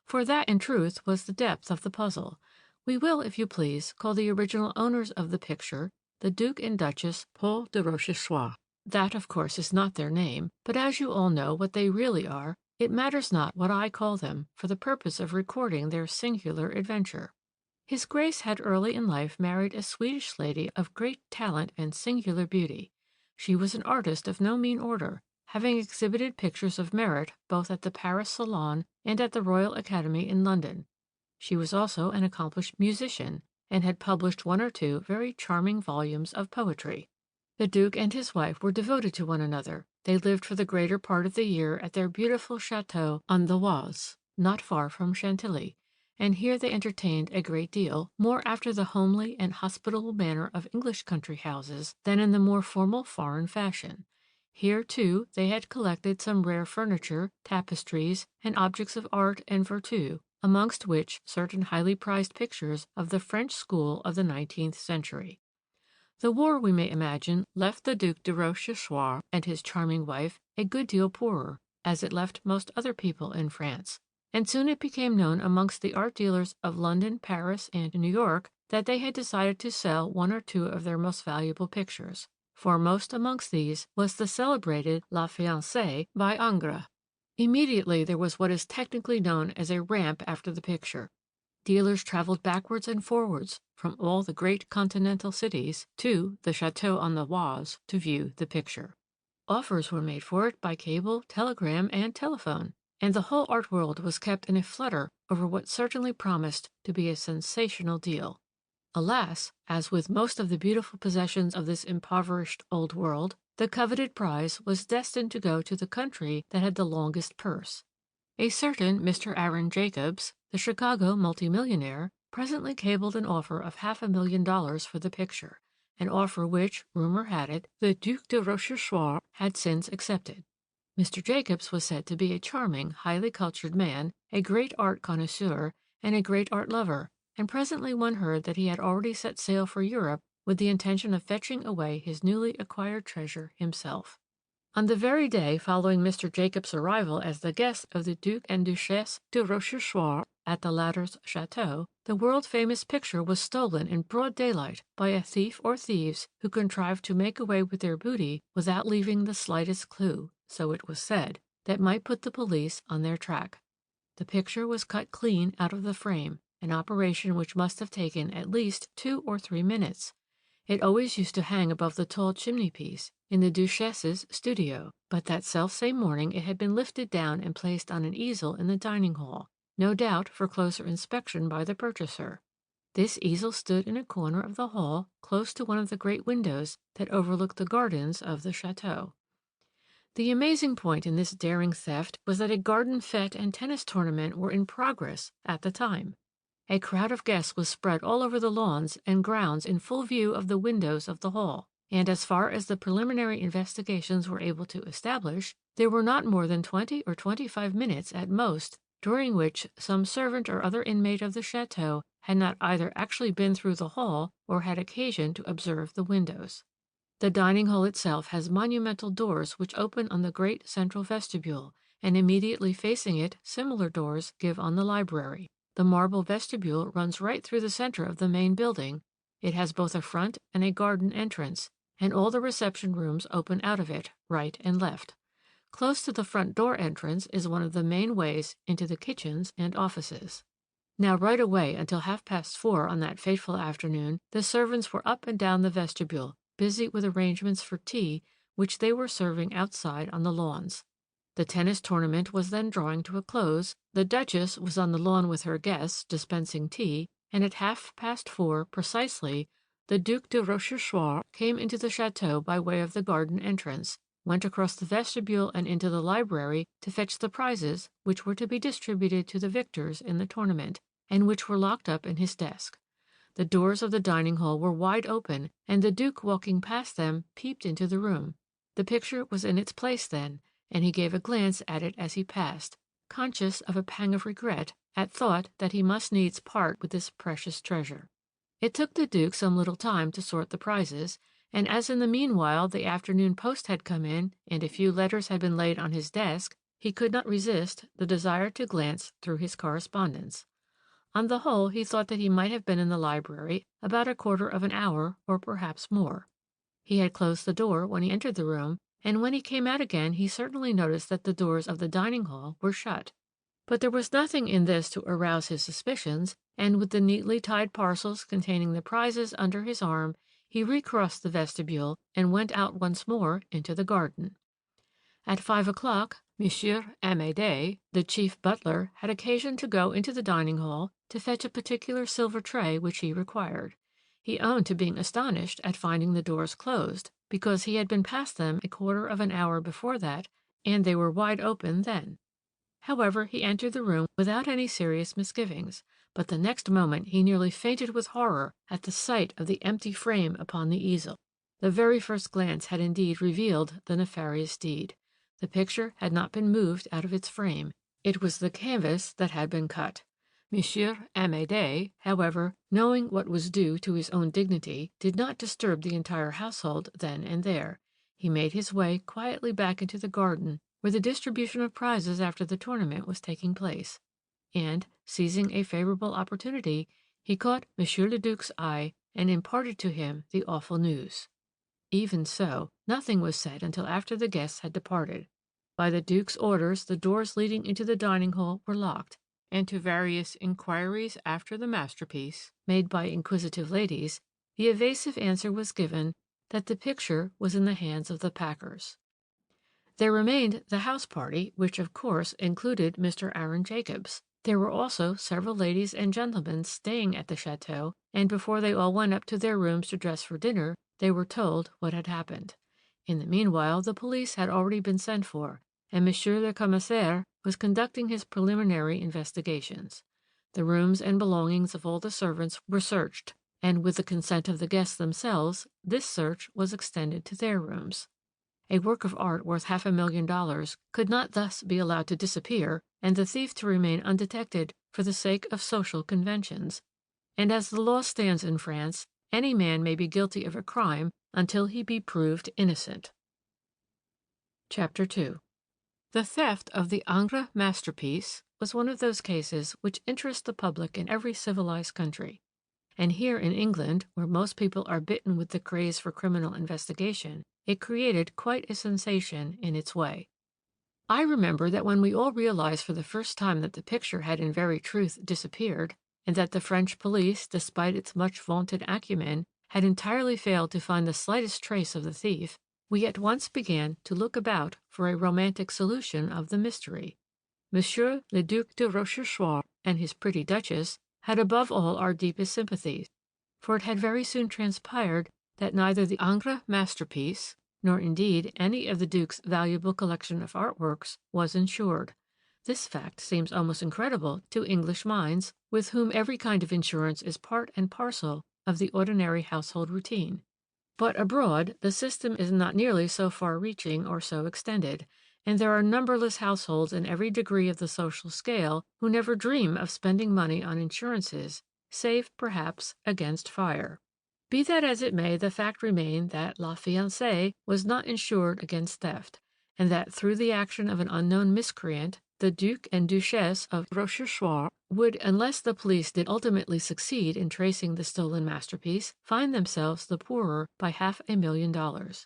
For that, in truth, was the depth of the puzzle. We will, if you please, call the original owners of the picture the Duke and Duchess Paul de Rochechouart. That, of course, is not their name, but as you all know what they really are, it matters not what I call them for the purpose of recording their singular adventure. His Grace had early in life married a Swedish lady of great talent and singular beauty. She was an artist of no mean order, having exhibited pictures of merit both at the Paris Salon and at the Royal Academy in London. She was also an accomplished musician, and had published 1 or 2 very charming volumes of poetry. The Duke and his wife were devoted to one another. They lived for the greater part of the year at their beautiful chateau on the Oise, not far from Chantilly, and here they entertained a great deal, more after the homely and hospitable manner of English country houses than in the more formal foreign fashion. Here, too, they had collected some rare furniture, tapestries, and objects of art and vertu, amongst which certain highly prized pictures of the French school of the 19th century. The war, we may imagine, left the Duc de Rochechouart and his charming wife a good deal poorer, as it left most other people in France, and soon it became known amongst the art dealers of London, Paris, and New York that they had decided to sell one or two of their most valuable pictures. Foremost amongst these was the celebrated La Fiancée by Ingres. Immediately there was what is technically known as a ramp after the picture. Dealers traveled backwards and forwards from all the great continental cities to the Château on the Oise to view the picture. Offers were made for it by cable, telegram, and telephone, and the whole art world was kept in a flutter over what certainly promised to be a sensational deal. Alas, as with most of the beautiful possessions of this impoverished old world, the coveted prize was destined to go to the country that had the longest purse. A certain Mr. Aaron Jacobs, the Chicago multimillionaire, presently cabled an offer of $500,000 for the picture, an offer which, rumor had it, the Duc de Rochechouart had since accepted. Mr. Jacobs was said to be a charming, highly cultured man, a great art connoisseur, and a great art lover, and presently one heard that he had already set sail for Europe with the intention of fetching away his newly acquired treasure himself. On the very day following Mr. Jacobs' arrival as the guest of the Duc and Duchesse de Rochechouart at the latter's chateau, the world-famous picture was stolen in broad daylight by a thief or thieves who contrived to make away with their booty without leaving the slightest clue, so it was said, that might put the police on their track. The picture was cut clean out of the frame, an operation which must have taken at least 2 or 3 minutes. It always used to hang above the tall chimney-piece in the Duchesse's studio, but that self-same morning it had been lifted down and placed on an easel in the dining hall, no doubt for closer inspection by the purchaser. This easel stood in a corner of the hall, close to one of the great windows that overlooked the gardens of the chateau. The amazing point in this daring theft was that a garden fête and tennis tournament were in progress at the time. A crowd of guests was spread all over the lawns and grounds in full view of the windows of the hall, and as far as the preliminary investigations were able to establish, there were not more than 20 or 25 minutes at most during which some servant or other inmate of the chateau had not either actually been through the hall or had occasion to observe the windows. The dining hall itself has monumental doors which open on the great central vestibule, and immediately facing it similar doors give on the library. The marble vestibule runs right through the center of the main building. It has both a front and a garden entrance, and all the reception rooms open out of it, right and left. Close to the front door entrance is one of the main ways into the kitchens and offices. Now right away until 4:30 on that fateful afternoon, the servants were up and down the vestibule, busy with arrangements for tea, which they were serving outside on the lawns. The tennis tournament was then drawing to a close, the Duchess was on the lawn with her guests, dispensing tea, and at 4:30 precisely, the Duc de Rochechouart came into the chateau by way of the garden entrance, went across the vestibule and into the library to fetch the prizes which were to be distributed to the victors in the tournament, and which were locked up in his desk. The doors of the dining hall were wide open, and the Duke, walking past them, peeped into the room. The picture was in its place then, and he gave a glance at it as he passed, conscious of a pang of regret at thought that he must needs part with this precious treasure. It took the Duke some little time to sort the prizes, and as in the meanwhile the afternoon post had come in and a few letters had been laid on his desk, he could not resist the desire to glance through his correspondence. On the whole, he thought that he might have been in the library about 1/4 of an hour, or perhaps more. He had closed the door when he entered the room, and when he came out again he certainly noticed that the doors of the dining hall were shut. But there was nothing in this to arouse his suspicions, and with the neatly tied parcels containing the prizes under his arm, he recrossed the vestibule and went out once more into the garden. At 5 o'clock, Monsieur Amédée, the chief butler, had occasion to go into the dining hall to fetch a particular silver tray which he required. He owned to being astonished at finding the doors closed, because he had been past them 1/4 of an hour before that, and they were wide open then. However, he entered the room without any serious misgivings, but the next moment he nearly fainted with horror at the sight of the empty frame upon the easel. The very first glance had indeed revealed the nefarious deed. The picture had not been moved out of its frame. It was the canvas that had been cut. Monsieur Amédée, however, knowing what was due to his own dignity, did not disturb the entire household then and there. He made his way quietly back into the garden where the distribution of prizes after the tournament was taking place, and, seizing a favorable opportunity, he caught Monsieur le Duc's eye and imparted to him the awful news. Even so, nothing was said until after the guests had departed. By the Duke's orders, the doors leading into the dining hall were locked, and to various inquiries after the masterpiece, made by inquisitive ladies, the evasive answer was given that the picture was in the hands of the packers. There remained the house party, which of course included Mr. Aaron Jacobs. There were also several ladies and gentlemen staying at the chateau, and before they all went up to their rooms to dress for dinner, they were told what had happened. In the meanwhile, the police had already been sent for, and Monsieur le Commissaire was conducting his preliminary investigations. The rooms and belongings of all the servants were searched, and with the consent of the guests themselves, this search was extended to their rooms. A work of art worth $500,000 could not thus be allowed to disappear and the thief to remain undetected for the sake of social conventions, and as the law stands in France, any man may be guilty of a crime until he be proved innocent. Chapter 2. The theft of the Ingres masterpiece was one of those cases which interest the public in every civilized country. And here in England, where most people are bitten with the craze for criminal investigation, it created quite a sensation in its way. I remember that when we all realized for the first time that the picture had in very truth disappeared, and that the French police, despite its much vaunted acumen, had entirely failed to find the slightest trace of the thief, we at once began to look about for a romantic solution of the mystery. Monsieur le Duc de Rochechouart and his pretty Duchess had above all our deepest sympathies, for it had very soon transpired that neither the Ingres masterpiece, nor indeed any of the Duke's valuable collection of artworks, was insured. This fact seems almost incredible to English minds, with whom every kind of insurance is part and parcel of the ordinary household routine. But abroad, the system is not nearly so far-reaching or so extended, and there are numberless households in every degree of the social scale who never dream of spending money on insurances, save, perhaps, against fire. Be that as it may, the fact remained that La Fiancée was not insured against theft, and that through the action of an unknown miscreant, the Duke and Duchess of Rochechouart would, unless the police did ultimately succeed in tracing the stolen masterpiece, find themselves the poorer by $500,000.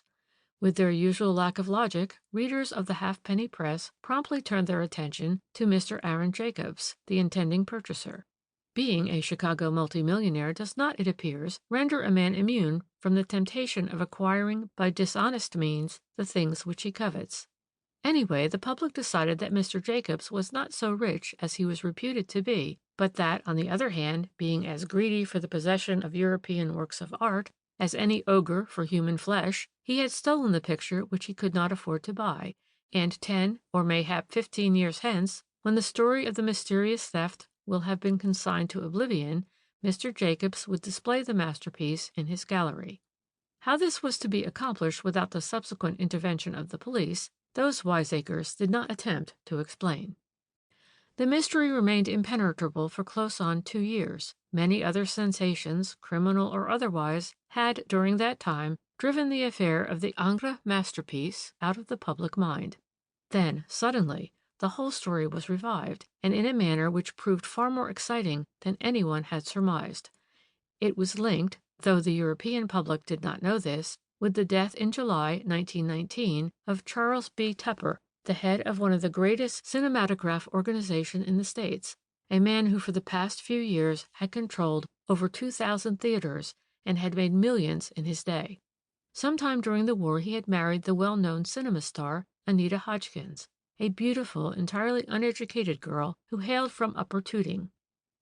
With their usual lack of logic, readers of the halfpenny press promptly turned their attention to Mr. Aaron Jacobs, the intending purchaser. Being a Chicago multimillionaire does not, it appears, render a man immune from the temptation of acquiring by dishonest means the things which he covets. Anyway, the public decided that Mr. Jacobs was not so rich as he was reputed to be, but that, on the other hand, being as greedy for the possession of European works of art as any ogre for human flesh, he had stolen the picture which he could not afford to buy, and 10, or mayhap 15 years hence, when the story of the mysterious theft will have been consigned to oblivion, Mr. Jacobs would display the masterpiece in his gallery. How this was to be accomplished without the subsequent intervention of the police, those wiseacres did not attempt to explain. The mystery remained impenetrable for close on 2 years. Many other sensations, criminal or otherwise, had, during that time, driven the affair of the Ingres masterpiece out of the public mind. Then, suddenly, the whole story was revived, and in a manner which proved far more exciting than anyone had surmised. It was linked, though the European public did not know this, with the death in July 1919 of Charles B. Tupper, the head of one of the greatest cinematograph organization in the States, a man who for the past few years had controlled over 2,000 theaters and had made millions in his day. Sometime during the war he had married the well-known cinema star Anita Hodgkins, a beautiful, entirely uneducated girl who hailed from Upper Tooting.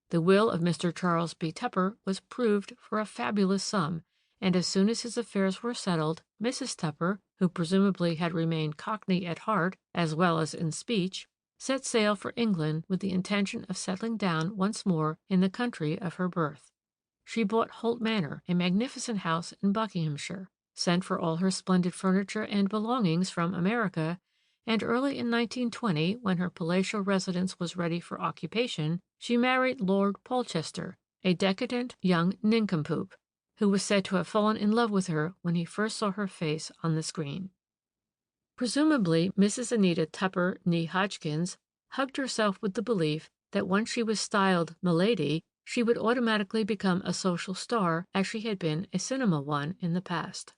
The will of Mr. Charles B. Tupper was proved for a fabulous sum, and as soon as his affairs were settled, Mrs. Tupper, who presumably had remained Cockney at heart as well as in speech, set sail for England with the intention of settling down once more in the country of her birth. She bought Holt Manor, a magnificent house in Buckinghamshire, sent for all her splendid furniture and belongings from America, and early in 1920, when her palatial residence was ready for occupation, she married Lord Polchester, a decadent young nincompoop, who was said to have fallen in love with her when he first saw her face on the screen. Presumably, Mrs. Anita Tupper nee Hodgkins hugged herself with the belief that once she was styled "Milady," she would automatically become a social star as she had been a cinema one in the past.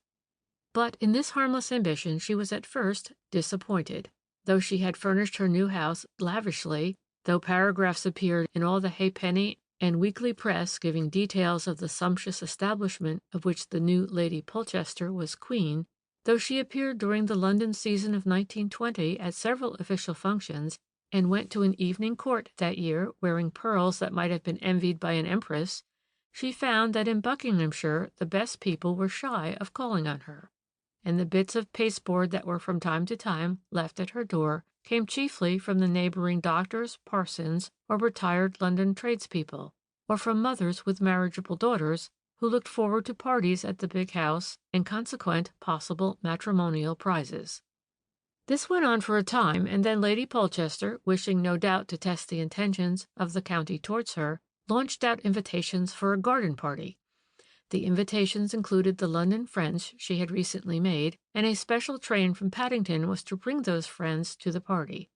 But in this harmless ambition she was at first disappointed. Though she had furnished her new house lavishly, though paragraphs appeared in all the halfpenny and weekly press giving details of the sumptuous establishment of which the new Lady Polchester was queen, though she appeared during the London season of 1920 at several official functions, and went to an evening court that year wearing pearls that might have been envied by an empress, she found that in Buckinghamshire the best people were shy of calling on her, and the bits of pasteboard that were from time to time left at her door came chiefly from the neighboring doctors, parsons, or retired London tradespeople, or from mothers with marriageable daughters who looked forward to parties at the big house and consequent possible matrimonial prizes. This went on for a time, and then Lady Polchester, wishing no doubt to test the intentions of the county towards her, launched out invitations for a garden party. The invitations included the London friends she had recently made, and a special train from Paddington was to bring those friends to the party.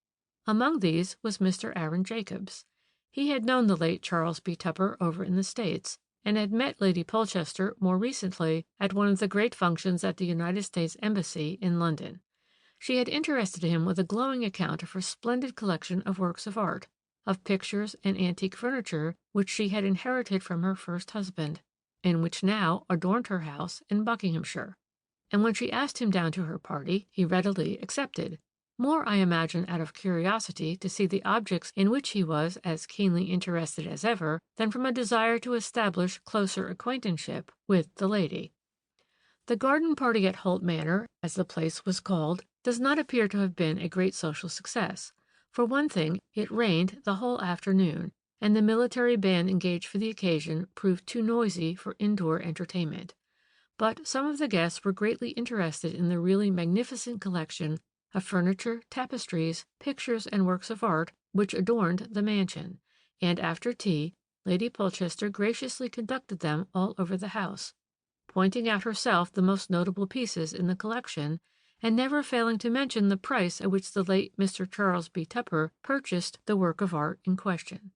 Among these was Mr. Aaron Jacobs. He had known the late Charles B. Tupper over in the States, and had met Lady Polchester more recently at one of the great functions at the United States Embassy in London. She had interested him with a glowing account of her splendid collection of works of art, of pictures and antique furniture which she had inherited from her first husband, and which now adorned her house in Buckinghamshire. And when she asked him down to her party, he readily accepted, more, I imagine, out of curiosity to see the objects in which he was as keenly interested as ever, than from a desire to establish closer acquaintanceship with the lady. The garden party at Holt Manor, as the place was called, does not appear to have been a great social success. For one thing, it rained the whole afternoon, and the military band engaged for the occasion proved too noisy for indoor entertainment. But some of the guests were greatly interested in the really magnificent collection of furniture, tapestries, pictures, and works of art which adorned the mansion, and after tea, Lady Polchester graciously conducted them all over the house, pointing out herself the most notable pieces in the collection, and never failing to mention the price at which the late Mr. Charles B. Tupper purchased the work of art in question.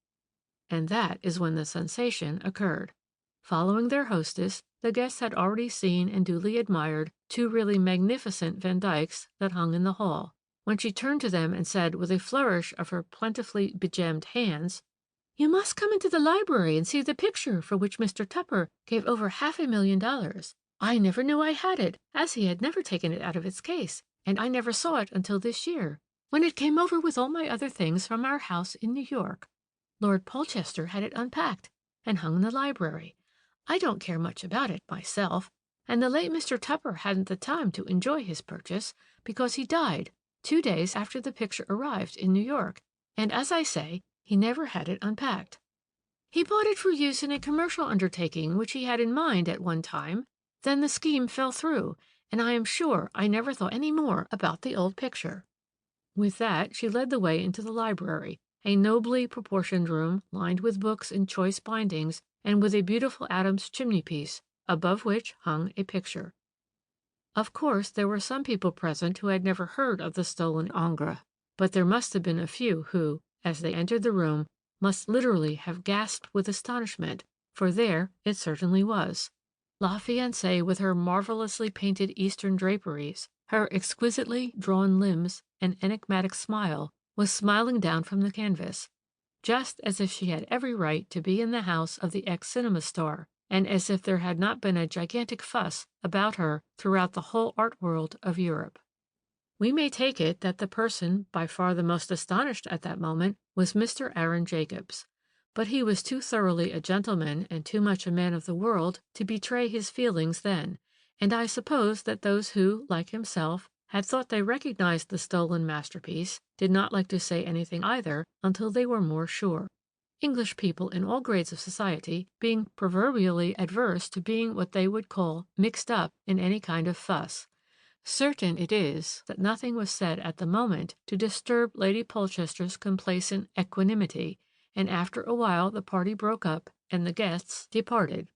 And that is when the sensation occurred. Following their hostess, the guests had already seen and duly admired two really magnificent Van Dycks that hung in the hall, when she turned to them and said, with a flourish of her plentifully begemmed hands, "You must come into the library and see the picture for which Mr. Tupper gave over $500,000. I never knew I had it, as he had never taken it out of its case, and I never saw it until this year, when it came over with all my other things from our house in New York. Lord Polchester had it unpacked and hung in the library. I don't care much about it myself, and the late Mr. Tupper hadn't the time to enjoy his purchase because he died 2 days after the picture arrived in New York, and as I say, he never had it unpacked. He bought it for use in a commercial undertaking which he had in mind at one time. Then the scheme fell through, and I am sure I never thought any more about the old picture." With that, she led the way into the library, a nobly proportioned room lined with books in choice bindings and with a beautiful Adams chimney-piece, above which hung a picture. Of course, there were some people present who had never heard of the stolen Ingres, but there must have been a few who, as they entered the room, must literally have gasped with astonishment, for there it certainly was. La Fiancée, with her marvelously painted Eastern draperies, her exquisitely drawn limbs, and enigmatic smile, was smiling down from the canvas, just as if she had every right to be in the house of the ex-cinema star, and as if there had not been a gigantic fuss about her throughout the whole art world of Europe. We may take it that the person by far the most astonished at that moment was Mr. Aaron Jacobs. But he was too thoroughly a gentleman and too much a man of the world to betray his feelings then, and I suppose that those who, like himself, had thought they recognized the stolen masterpiece did not like to say anything either until they were more sure. English people in all grades of society being proverbially adverse to being what they would call mixed up in any kind of fuss. Certain it is that nothing was said at the moment to disturb Lady Polchester's complacent equanimity, and after a while the party broke up and the guests departed.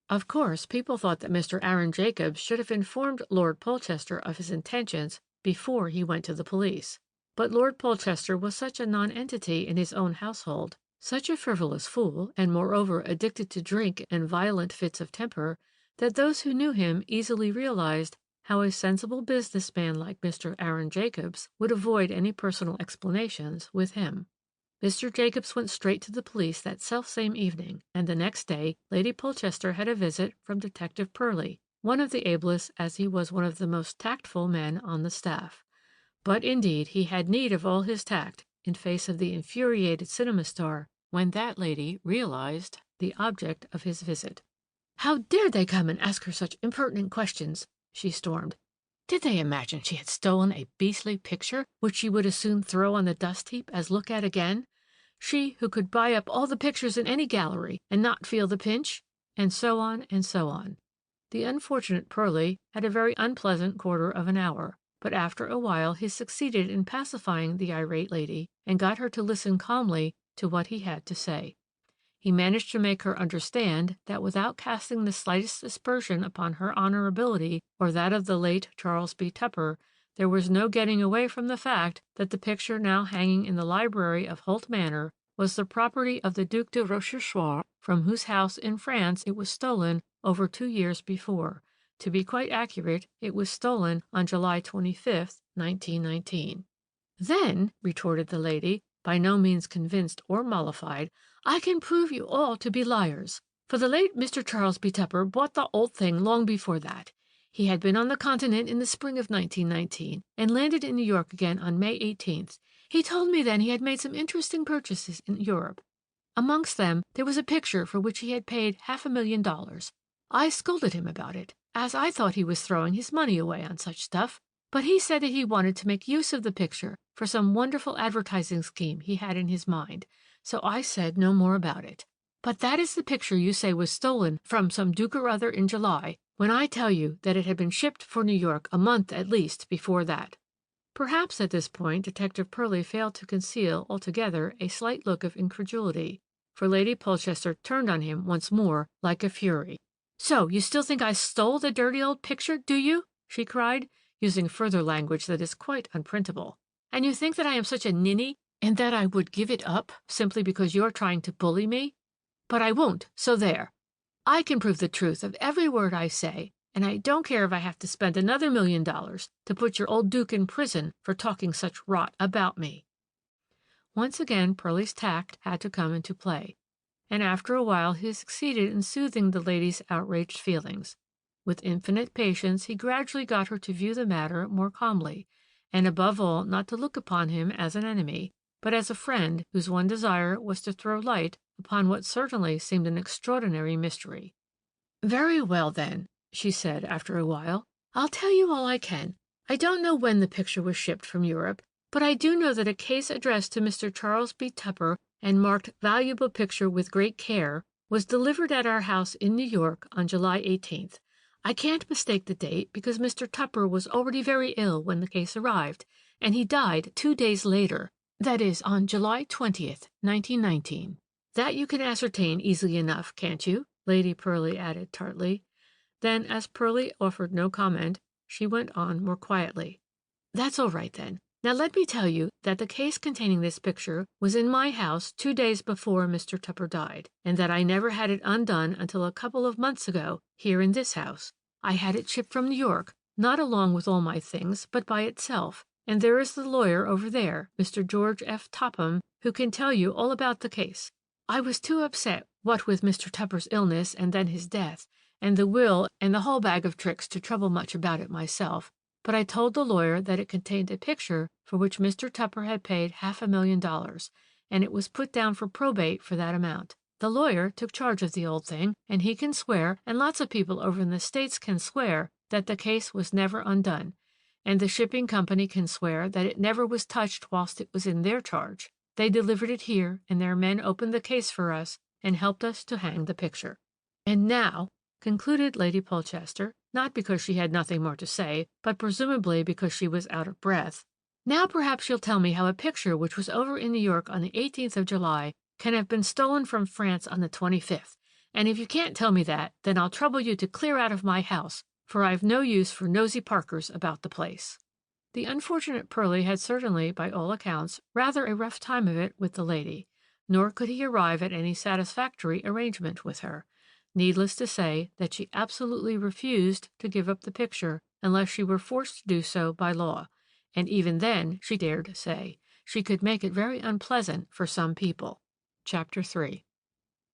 Of course, people thought that Mr. Aaron Jacobs should have informed Lord Polchester of his intentions before he went to the police. But Lord Polchester was such a nonentity in his own household, such a frivolous fool, and moreover addicted to drink and violent fits of temper, that those who knew him easily realized how a sensible business man like Mr. Aaron Jacobs would avoid any personal explanations with him. Mr. Jacobs went straight to the police that selfsame evening, and the next day Lady Polchester had a visit from Detective Purley, one of the ablest as he was one of the most tactful men on the staff. But indeed he had need of all his tact in face of the infuriated cinema star when that lady realized the object of his visit. "How dared they come and ask her such impertinent questions?" she stormed. "Did they imagine she had stolen a beastly picture which she would as soon throw on the dust heap as look at again? She who could buy up all the pictures in any gallery and not feel the pinch?" And so on and so on. The unfortunate Purley had a very unpleasant quarter of an hour, but after a while he succeeded in pacifying the irate lady and got her to listen calmly to what he had to say. He managed to make her understand that without casting the slightest aspersion upon her honorability or that of the late Charles B. Tupper, there was no getting away from the fact that the picture now hanging in the library of Holt Manor was the property of the Duc de Rochechouart, from whose house in France it was stolen over 2 years before. To be quite accurate, it was stolen on July 25th, 1919. "Then," retorted the lady, by no means convinced or mollified, "I can prove you all to be liars. For the late Mr. Charles B. Tupper bought the old thing long before that. He had been on the continent in the spring of 1919 and landed in New York again on May 18th. He told me then he had made some interesting purchases in Europe. Amongst them there was a picture for which he had paid $500,000. I scolded him about it, as I thought he was throwing his money away on such stuff. But he said that he wanted to make use of the picture for some wonderful advertising scheme he had in his mind, so I said no more about it. But that is the picture you say was stolen from some duke or other in July, when I tell you that it had been shipped for New York a month at least before that." Perhaps at this point Detective Purley failed to conceal altogether a slight look of incredulity, for Lady Polchester turned on him once more like a fury. "So you still think I stole the dirty old picture, do you?" she cried, using further language that is quite unprintable. "And you think that I am such a ninny, and that I would give it up simply because you're trying to bully me? But I won't, so there. I can prove the truth of every word I say, and I don't care if I have to spend another $1,000,000 to put your old duke in prison for talking such rot about me." Once again Purley's tact had to come into play, and after a while he succeeded in soothing the lady's outraged feelings. With infinite patience he gradually got her to view the matter more calmly, and above all not to look upon him as an enemy, but as a friend whose one desire was to throw light upon what certainly seemed an extraordinary mystery. "Very well, then," she said after a while, "I'll tell you all I can. I don't know when the picture was shipped from Europe, but I do know that a case addressed to Mr. Charles B. Tupper and marked valuable picture with great care was delivered at our house in New York on July 18th. I can't mistake the date because Mr. Tupper was already very ill when the case arrived, and he died 2 days later, that is, on July 20th, 1919. That you can ascertain easily enough, can't you?" Lady Purley added tartly. Then, as Purley offered no comment, she went on more quietly. "That's all right, then. Now let me tell you that the case containing this picture was in my house 2 days before Mr. Tupper died, and that I never had it undone until a couple of months ago here in this house. I had it shipped from New York, not along with all my things, but by itself, and there is the lawyer over there, Mr. George F. Topham, who can tell you all about the case. I was too upset, what with Mr. Tupper's illness and then his death, and the will and the whole bag of tricks to trouble much about it myself, but I told the lawyer that it contained a picture for which Mr. Tupper had paid $500,000, and it was put down for probate for that amount. The lawyer took charge of the old thing, and he can swear, and lots of people over in the States can swear, that the case was never undone, and the shipping company can swear that it never was touched whilst it was in their charge. They delivered it here, and their men opened the case for us and helped us to hang the picture. And now," concluded Lady Polchester, not because she had nothing more to say, but presumably because she was out of breath. "Now perhaps you'll tell me how a picture which was over in New York on the 18th of July can have been stolen from France on the 25th. And if you can't tell me that, then I'll trouble you to clear out of my house, for I've no use for nosy Parkers about the place." The unfortunate Pearlie had certainly, by all accounts, rather a rough time of it with the lady, nor could he arrive at any satisfactory arrangement with her. Needless to say that she absolutely refused to give up the picture unless she were forced to do so by law, and even then, she dared say, she could make it very unpleasant for some people. Chapter 3.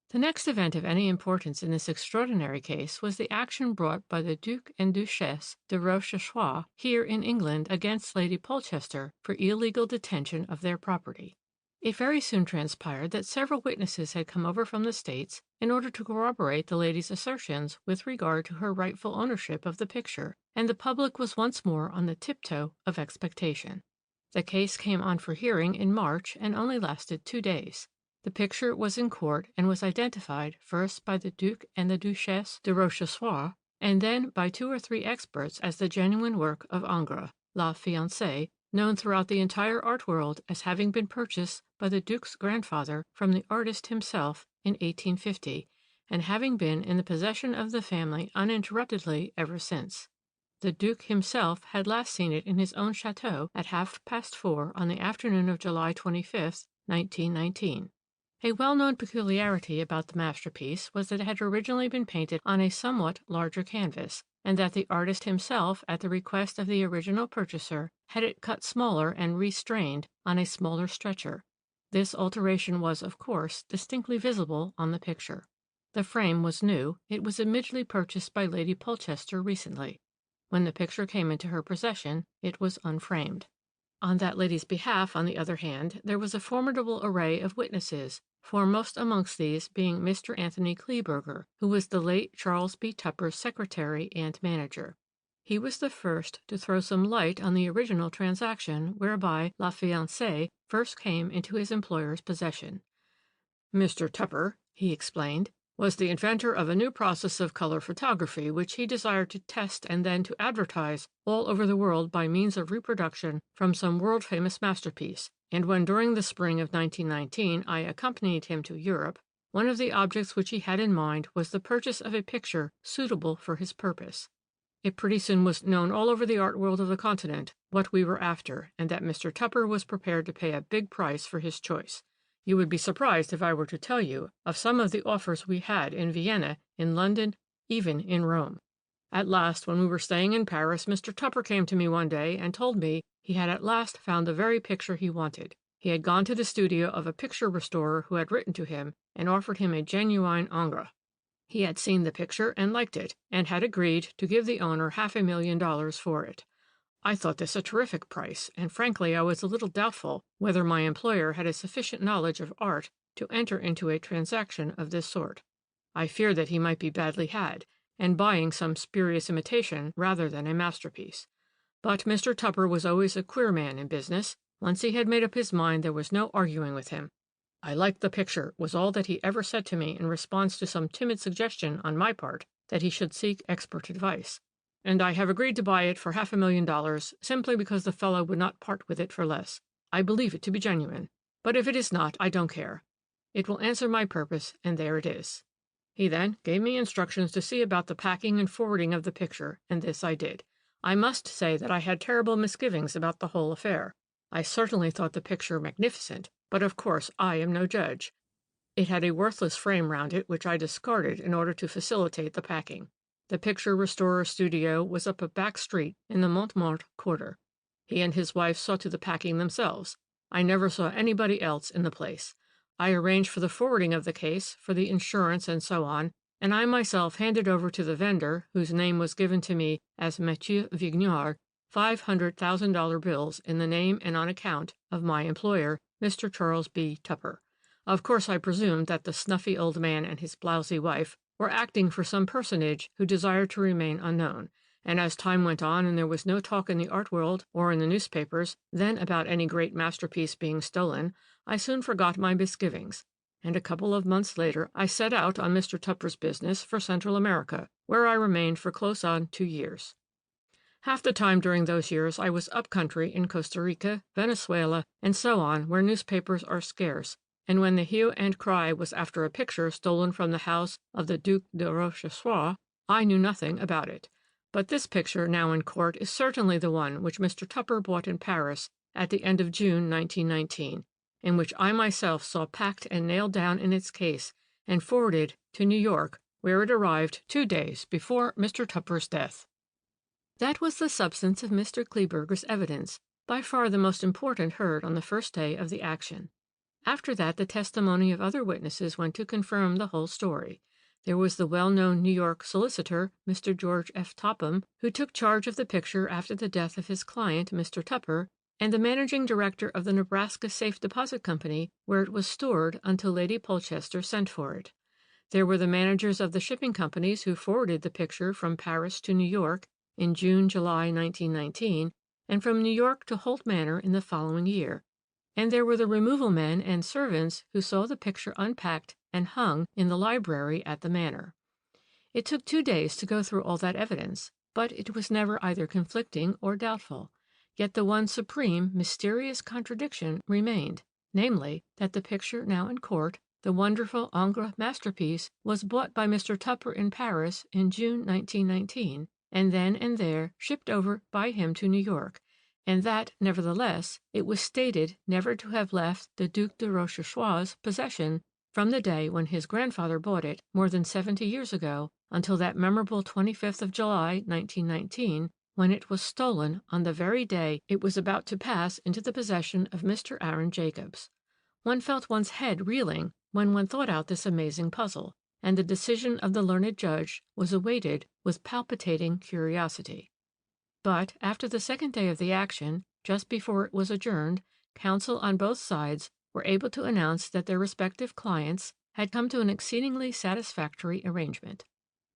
The next event of any importance in this extraordinary case was the action brought by the Duc and Duchesse de Rochechouart here in England against Lady Polchester for illegal detention of their property. It very soon transpired that several witnesses had come over from the States in order to corroborate the lady's assertions with regard to her rightful ownership of the picture, and the public was once more on the tiptoe of expectation. The case came on for hearing in March and only lasted 2 days. The picture was in court and was identified first by the Duc and the Duchesse de Rochechouart, and then by 2 or 3 experts as the genuine work of Ingres, la fiancée, known throughout the entire art world as having been purchased by the Duc's grandfather from the artist himself in 1850, and having been in the possession of the family uninterruptedly ever since. The Duc himself had last seen it in his own chateau at 4:30 on the afternoon of July 25th, 1919. A well-known peculiarity about the masterpiece was that it had originally been painted on a somewhat larger canvas, and that the artist himself, at the request of the original purchaser, had it cut smaller and restrained on a smaller stretcher. This alteration was, of course, distinctly visible on the picture. The frame was new; it was admittedly purchased by Lady Polchester recently. When the picture came into her possession, it was unframed. On that lady's behalf, on the other hand, there was a formidable array of witnesses, foremost amongst these being Mr. Anthony Kleeberger, who was the late Charles B. Tupper's secretary and manager. He was the first to throw some light on the original transaction whereby la fiancée first came into his employer's possession. "Mr. Tupper," he explained, "was the inventor of a new process of color photography which he desired to test and then to advertise all over the world by means of reproduction from some world-famous masterpiece, and when during the spring of 1919 I accompanied him to Europe, one of the objects which he had in mind was the purchase of a picture suitable for his purpose. It pretty soon was known all over the art world of the continent what we were after, and that Mr. Tupper was prepared to pay a big price for his choice. You would be surprised if I were to tell you of some of the offers we had in Vienna, in London, even in Rome. At last, when we were staying in Paris, Mr. Tupper came to me one day and told me he had at last found the very picture he wanted. He had gone to the studio of a picture restorer who had written to him and offered him a genuine Ingres. He had seen the picture and liked it, and had agreed to give the owner $500,000 for it. I thought this a terrific price, and frankly I was a little doubtful whether my employer had a sufficient knowledge of art to enter into a transaction of this sort. I feared that he might be badly had, and buying some spurious imitation rather than a masterpiece. But Mr. Tupper was always a queer man in business. Once he had made up his mind there was no arguing with him. "I like the picture," was all that he ever said to me in response to some timid suggestion on my part that he should seek expert advice. "And I have agreed to buy it for $500,000 simply because the fellow would not part with it for less. I believe it to be genuine. But if it is not, I don't care. It will answer my purpose, and there it is." He then gave me instructions to see about the packing and forwarding of the picture, and this I did. I must say that I had terrible misgivings about the whole affair. I certainly thought the picture magnificent, but of course I am no judge. It had a worthless frame round it, which I discarded in order to facilitate the packing. The picture restorer's studio was up a back street in the Montmartre quarter. He and his wife saw to the packing themselves. I never saw anybody else in the place. I arranged for the forwarding of the case, for the insurance and so on, and I myself handed over to the vendor, whose name was given to me as Mathieu Vignard, $500,000 bills in the name and on account of my employer, Mr. Charles B. Tupper. Of course I presumed that the snuffy old man and his blousy wife were acting for some personage who desired to remain unknown, and as time went on and there was no talk in the art world or in the newspapers then about any great masterpiece being stolen, I soon forgot my misgivings. and a couple of months later I set out on Mr. Tupper's business for Central America, where I remained for close on 2 years. Half the time during those years I was up country in Costa Rica, Venezuela, and so on, where newspapers are scarce, and when the hue and cry was after a picture stolen from the house of the Duc de Rochechouart, I knew nothing about it. But this picture now in court is certainly the one which Mr. Tupper bought in Paris at the end of June 1919, and which I myself saw packed and nailed down in its case and forwarded to New York, where it arrived 2 days before Mr. Tupper's death. That was the substance of Mr. Kleeberger's evidence, by far the most important heard on the first day of the action. After that, the testimony of other witnesses went to confirm the whole story. There was the well-known New York solicitor, Mr. George F. Topham, who took charge of the picture after the death of his client, Mr. Tupper, and the managing director of the Nebraska Safe Deposit Company, where it was stored until Lady Polchester sent for it. There were the managers of the shipping companies who forwarded the picture from Paris to New York in June-July 1919, and from New York to Holt Manor in the following year. And there were the removal men and servants who saw the picture unpacked and hung in the library at the manor. It took 2 days to go through all that evidence, but it was never either conflicting or doubtful. Yet the one supreme, mysterious contradiction remained, namely, that the picture now in court, the wonderful Ingres masterpiece, was bought by Mr. Tupper in Paris in June 1919, and then and there shipped over by him to New York, and that, nevertheless, it was stated never to have left the Duc de Rochechouart's possession from the day when his grandfather bought it more than 70 years ago until that memorable 25th of July, 1919, when it was stolen on the very day it was about to pass into the possession of Mr. Aaron Jacobs. One felt one's head reeling when one thought out this amazing puzzle, and the decision of the learned judge was awaited with palpitating curiosity. But after the second day of the action, just before it was adjourned, counsel on both sides were able to announce that their respective clients had come to an exceedingly satisfactory arrangement.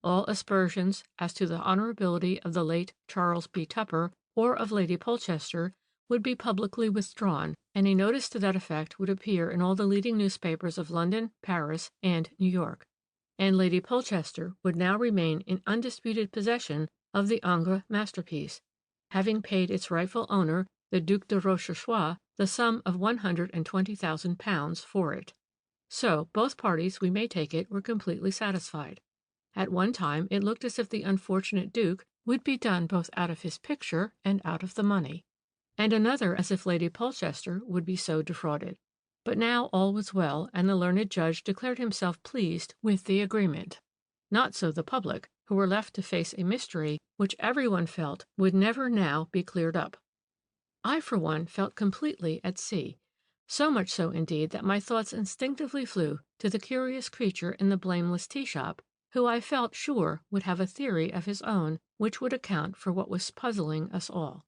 All aspersions as to the honorability of the late Charles B. Tupper or of Lady Polchester would be publicly withdrawn, and a notice to that effect would appear in all the leading newspapers of London, Paris, and New York. And Lady Polchester would now remain in undisputed possession of the Ingres masterpiece, having paid its rightful owner, the Duc de Rochechouart, the sum of £120,000 for it. So both parties, we may take it, were completely satisfied. At one time it looked as if the unfortunate Duke would be done both out of his picture and out of the money, and another as if Lady Polchester would be so defrauded. But now all was well, and the learned judge declared himself pleased with the agreement. Not so the public, who were left to face a mystery which everyone felt would never now be cleared up. I, for one, felt completely at sea, so much so indeed that my thoughts instinctively flew to the curious creature in the blameless tea-shop, who I felt sure would have a theory of his own which would account for what was puzzling us all.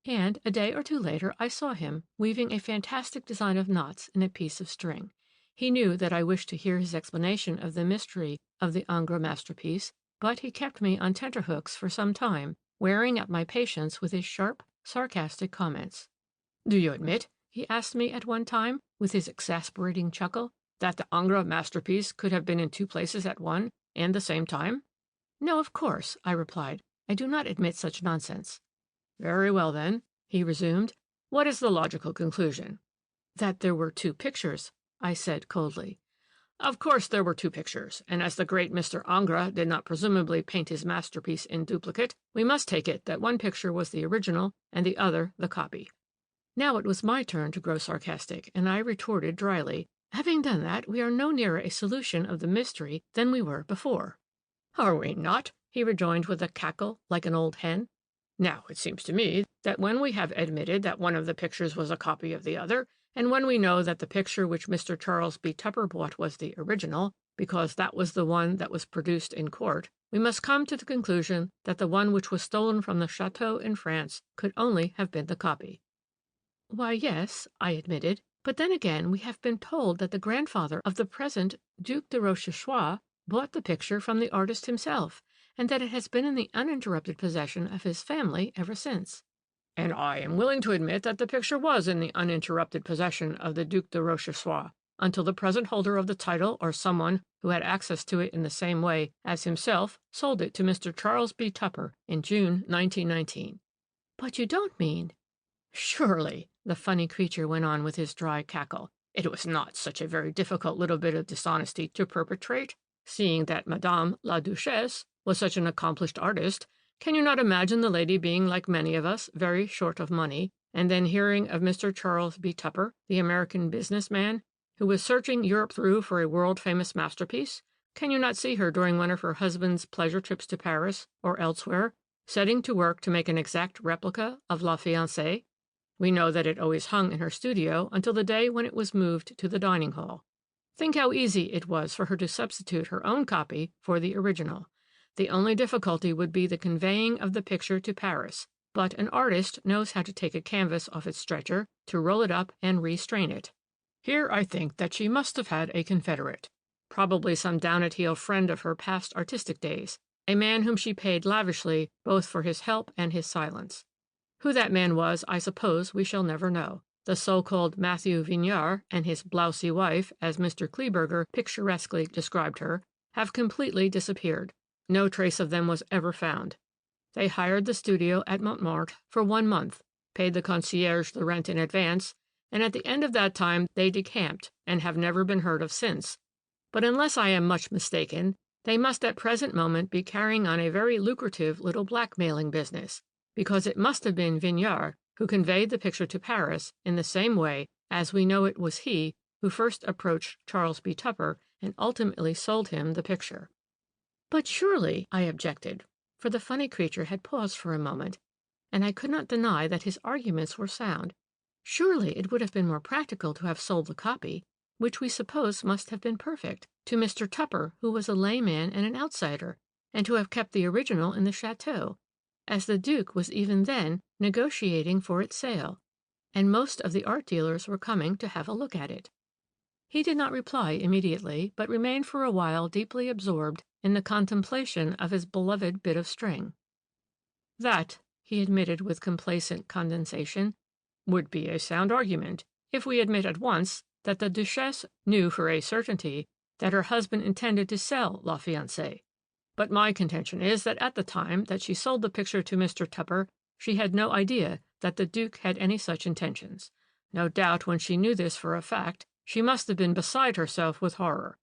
And a day or two later I saw him weaving a fantastic design of knots in a piece of string. He knew that I wished to hear his explanation of the mystery of the Ingres masterpiece, but he kept me on tenterhooks for some time, wearing out my patience with his sharp, sarcastic comments. "Do you admit," he asked me at one time, with his exasperating chuckle, "that the Ingres masterpiece could have been in 2 places at one and the same time?" "No, of course," I replied. "I do not admit such nonsense." "Very well, then," he resumed. "What is the logical conclusion?" "That there were 2 pictures," I said coldly. "Of course there were 2 pictures, and as the great Mr. Ingres did not presumably paint his masterpiece in duplicate, we must take it that one picture was the original and the other the copy." Now it was my turn to grow sarcastic, and I retorted dryly, "Having done that, we are no nearer a solution of the mystery than we were before." "Are we not?" he rejoined with a cackle like an old hen. "Now, it seems to me that when we have admitted that one of the pictures was a copy of the other, and when we know that the picture which Mr. Charles B. Tupper bought was the original, because that was the one that was produced in court, we must come to the conclusion that the one which was stolen from the chateau in France could only have been the copy." "Why, yes," I admitted, "but then again we have been told that the grandfather of the present Duc de Rochechouart bought the picture from the artist himself, and that it has been in the uninterrupted possession of his family ever since." "And I am willing to admit that the picture was in the uninterrupted possession of the Duc de Rochechouart until the present holder of the title or someone who had access to it in the same way as himself sold it to Mr. Charles B. Tupper in June 1919. But you don't mean— Surely, the funny creature went on with his dry cackle, it was not such a very difficult little bit of dishonesty to perpetrate, seeing that Madame la Duchesse was such an accomplished artist. Can you not imagine the lady being, like many of us, very short of money, and then hearing of Mr. Charles B. Tupper, the American businessman, who was searching Europe through for a world-famous masterpiece? Can you not see her during one of her husband's pleasure trips to Paris or elsewhere, setting to work to make an exact replica of La Fiancée? We know that it always hung in her studio until the day when it was moved to the dining hall. Think how easy it was for her to substitute her own copy for the original. The only difficulty would be the conveying of the picture to Paris, but an artist knows how to take a canvas off its stretcher, to roll it up and restrain it. Here I think that she must have had a confederate, probably some down-at-heel friend of her past artistic days, a man whom she paid lavishly both for his help and his silence. Who that man was, I suppose we shall never know. The so-called Matthew Vignard and his blousy wife, as Mr. Kleeberger picturesquely described her, have completely disappeared. No trace of them was ever found. They hired the studio at Montmartre for 1 month, paid the concierge the rent in advance, and at the end of that time they decamped and have never been heard of since. But unless I am much mistaken, they must at present moment be carrying on a very lucrative little blackmailing business, because it must have been Vignard who conveyed the picture to Paris in the same way as we know it was he who first approached Charles B. Tupper and ultimately sold him the picture. But surely, I objected, for the funny creature had paused for a moment, and I could not deny that his arguments were sound. Surely it would have been more practical to have sold the copy, which we suppose must have been perfect, to Mr. Tupper, who was a layman and an outsider, and to have kept the original in the chateau, as the Duke was even then negotiating for its sale, and most of the art dealers were coming to have a look at it. He did not reply immediately, but remained for a while deeply absorbed in the contemplation of his beloved bit of string. That, he admitted with complacent condescension, would be a sound argument, if we admit at once that the Duchesse knew for a certainty that her husband intended to sell La Fiancée. But my contention is that at the time that she sold the picture to Mr. Tupper, she had no idea that the Duke had any such intentions. No doubt when she knew this for a fact, she must have been beside herself with horror.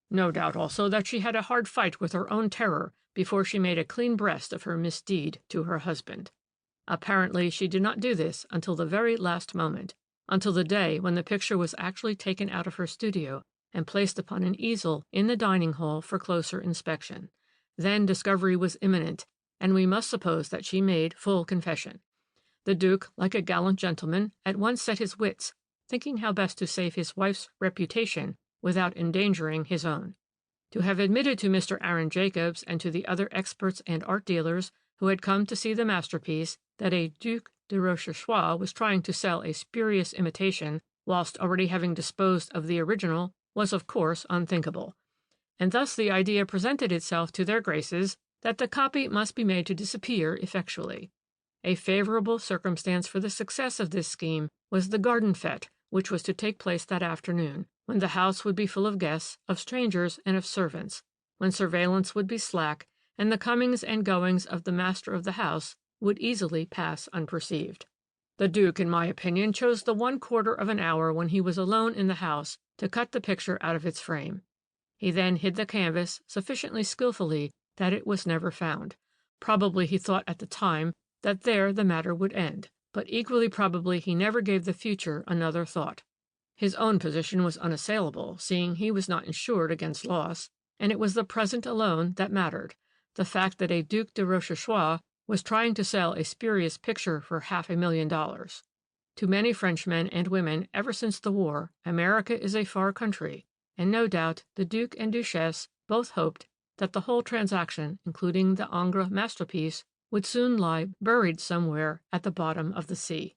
No doubt also that she had a hard fight with her own terror before she made a clean breast of her misdeed to her husband. Apparently she did not do this until the very last moment, until the day when the picture was actually taken out of her studio and placed upon an easel in the dining hall for closer inspection. Then discovery was imminent, and we must suppose that she made full confession. The Duke, like a gallant gentleman, at once set his wits, thinking how best to save his wife's reputation without endangering his own. To have admitted to Mr. Aaron Jacobs and to the other experts and art dealers who had come to see the masterpiece that a Duc de Rochechouart was trying to sell a spurious imitation whilst already having disposed of the original was of course unthinkable. And thus the idea presented itself to their graces that the copy must be made to disappear effectually. A favorable circumstance for the success of this scheme was the garden fête, which was to take place that afternoon, when the house would be full of guests, of strangers, and of servants, when surveillance would be slack, and the comings and goings of the master of the house would easily pass unperceived. The Duke, in my opinion, chose the 1/4 of an hour when he was alone in the house to cut the picture out of its frame. He then hid the canvas sufficiently skillfully that it was never found. Probably he thought at the time that there the matter would end, but equally probably he never gave the future another thought. His own position was unassailable, seeing he was not insured against loss, and it was the present alone that mattered, the fact that a Duc de Rochechouart was trying to sell a spurious picture for $500,000. To many Frenchmen and women ever since the war, America is a far country, and no doubt the Duke and Duchesse both hoped that the whole transaction, including the Ingres masterpiece, would soon lie buried somewhere at the bottom of the sea.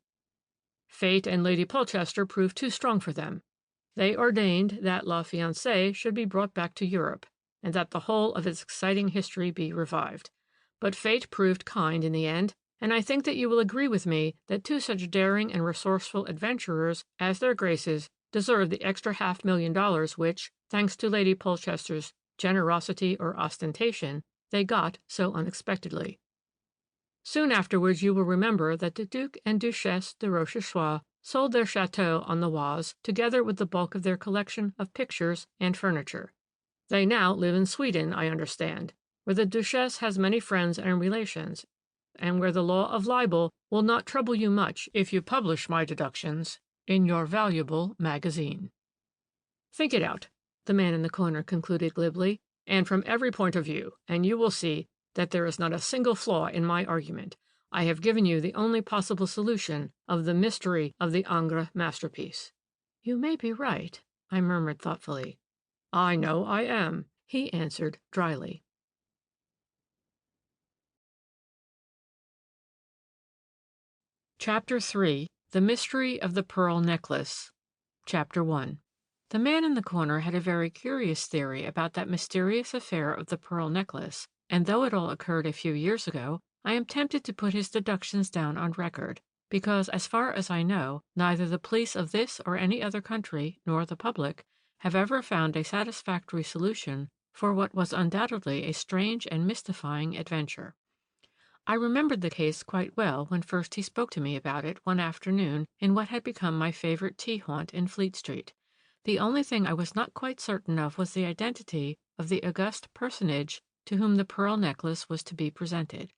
Fate and Lady Polchester proved too strong for them. They ordained that La Fiancée should be brought back to Europe, and that the whole of its exciting history be revived. But fate proved kind in the end, and I think that you will agree with me that two such daring and resourceful adventurers as their graces deserved the extra $500,000 which, thanks to Lady Polchester's generosity or ostentation, they got so unexpectedly. Soon afterwards you will remember that the Duc and Duchesse de Rochechouart sold their chateau on the Oise, together with the bulk of their collection of pictures and furniture. They now live in Sweden, I understand, where the Duchesse has many friends and relations, and where the law of libel will not trouble you much if you publish my deductions in your valuable magazine. Think it out, the man in the corner concluded glibly, and from every point of view, and you will see that there is not a single flaw in my argument. I have given you the only possible solution of the mystery of the Ingres masterpiece. You may be right, I murmured thoughtfully. I know I am, he answered dryly. Chapter 3. The Mystery of the Pearl Necklace. Chapter 1. The man in the corner had a very curious theory about that mysterious affair of the pearl necklace, and though it all occurred a few years ago, I am tempted to put his deductions down on record, because, as far as I know, neither the police of this or any other country, nor the public, have ever found a satisfactory solution for what was undoubtedly a strange and mystifying adventure. I remembered the case quite well when first he spoke to me about it one afternoon in what had become my favorite tea haunt in Fleet Street. The only thing I was not quite certain of was the identity of the august personage to whom the pearl necklace was to be presented.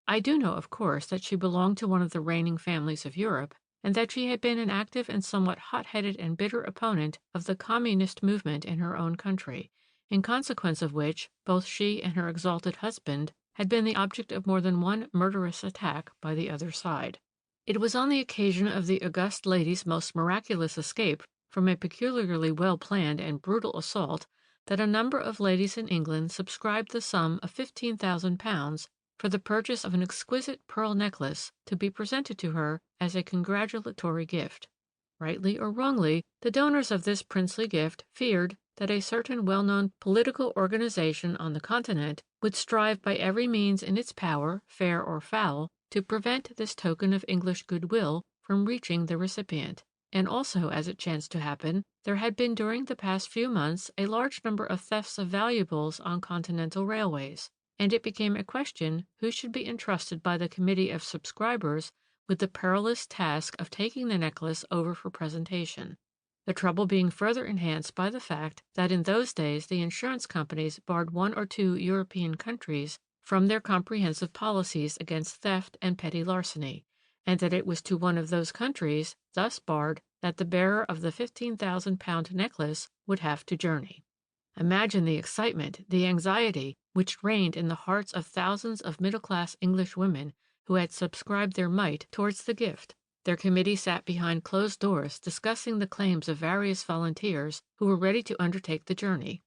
I do know, of course, that she belonged to one of the reigning families of Europe, and that she had been an active and somewhat hot-headed and bitter opponent of the communist movement in her own country, in consequence of which both she and her exalted husband had been the object of more than one murderous attack by the other side. It was on the occasion of the august lady's most miraculous escape from a peculiarly well-planned and brutal assault that a number of ladies in England subscribed the sum of £15,000 for the purchase of an exquisite pearl necklace to be presented to her as a congratulatory gift. Rightly or wrongly, the donors of this princely gift feared that a certain well-known political organization on the continent would strive by every means in its power, fair or foul, to prevent this token of English goodwill from reaching the recipient. And also, as it chanced to happen, there had been during the past few months a large number of thefts of valuables on continental railways, and it became a question who should be entrusted by the committee of subscribers with the perilous task of taking the necklace over for presentation. The trouble being further enhanced by the fact that in those days the insurance companies barred 1 or 2 European countries from their comprehensive policies against theft and petty larceny, and that it was to one of those countries, thus barred, that the bearer of the £15,000 necklace would have to journey. Imagine the excitement, the anxiety, which reigned in the hearts of thousands of middle-class English women who had subscribed their mite towards the gift. Their committee sat behind closed doors discussing the claims of various volunteers who were ready to undertake the journey.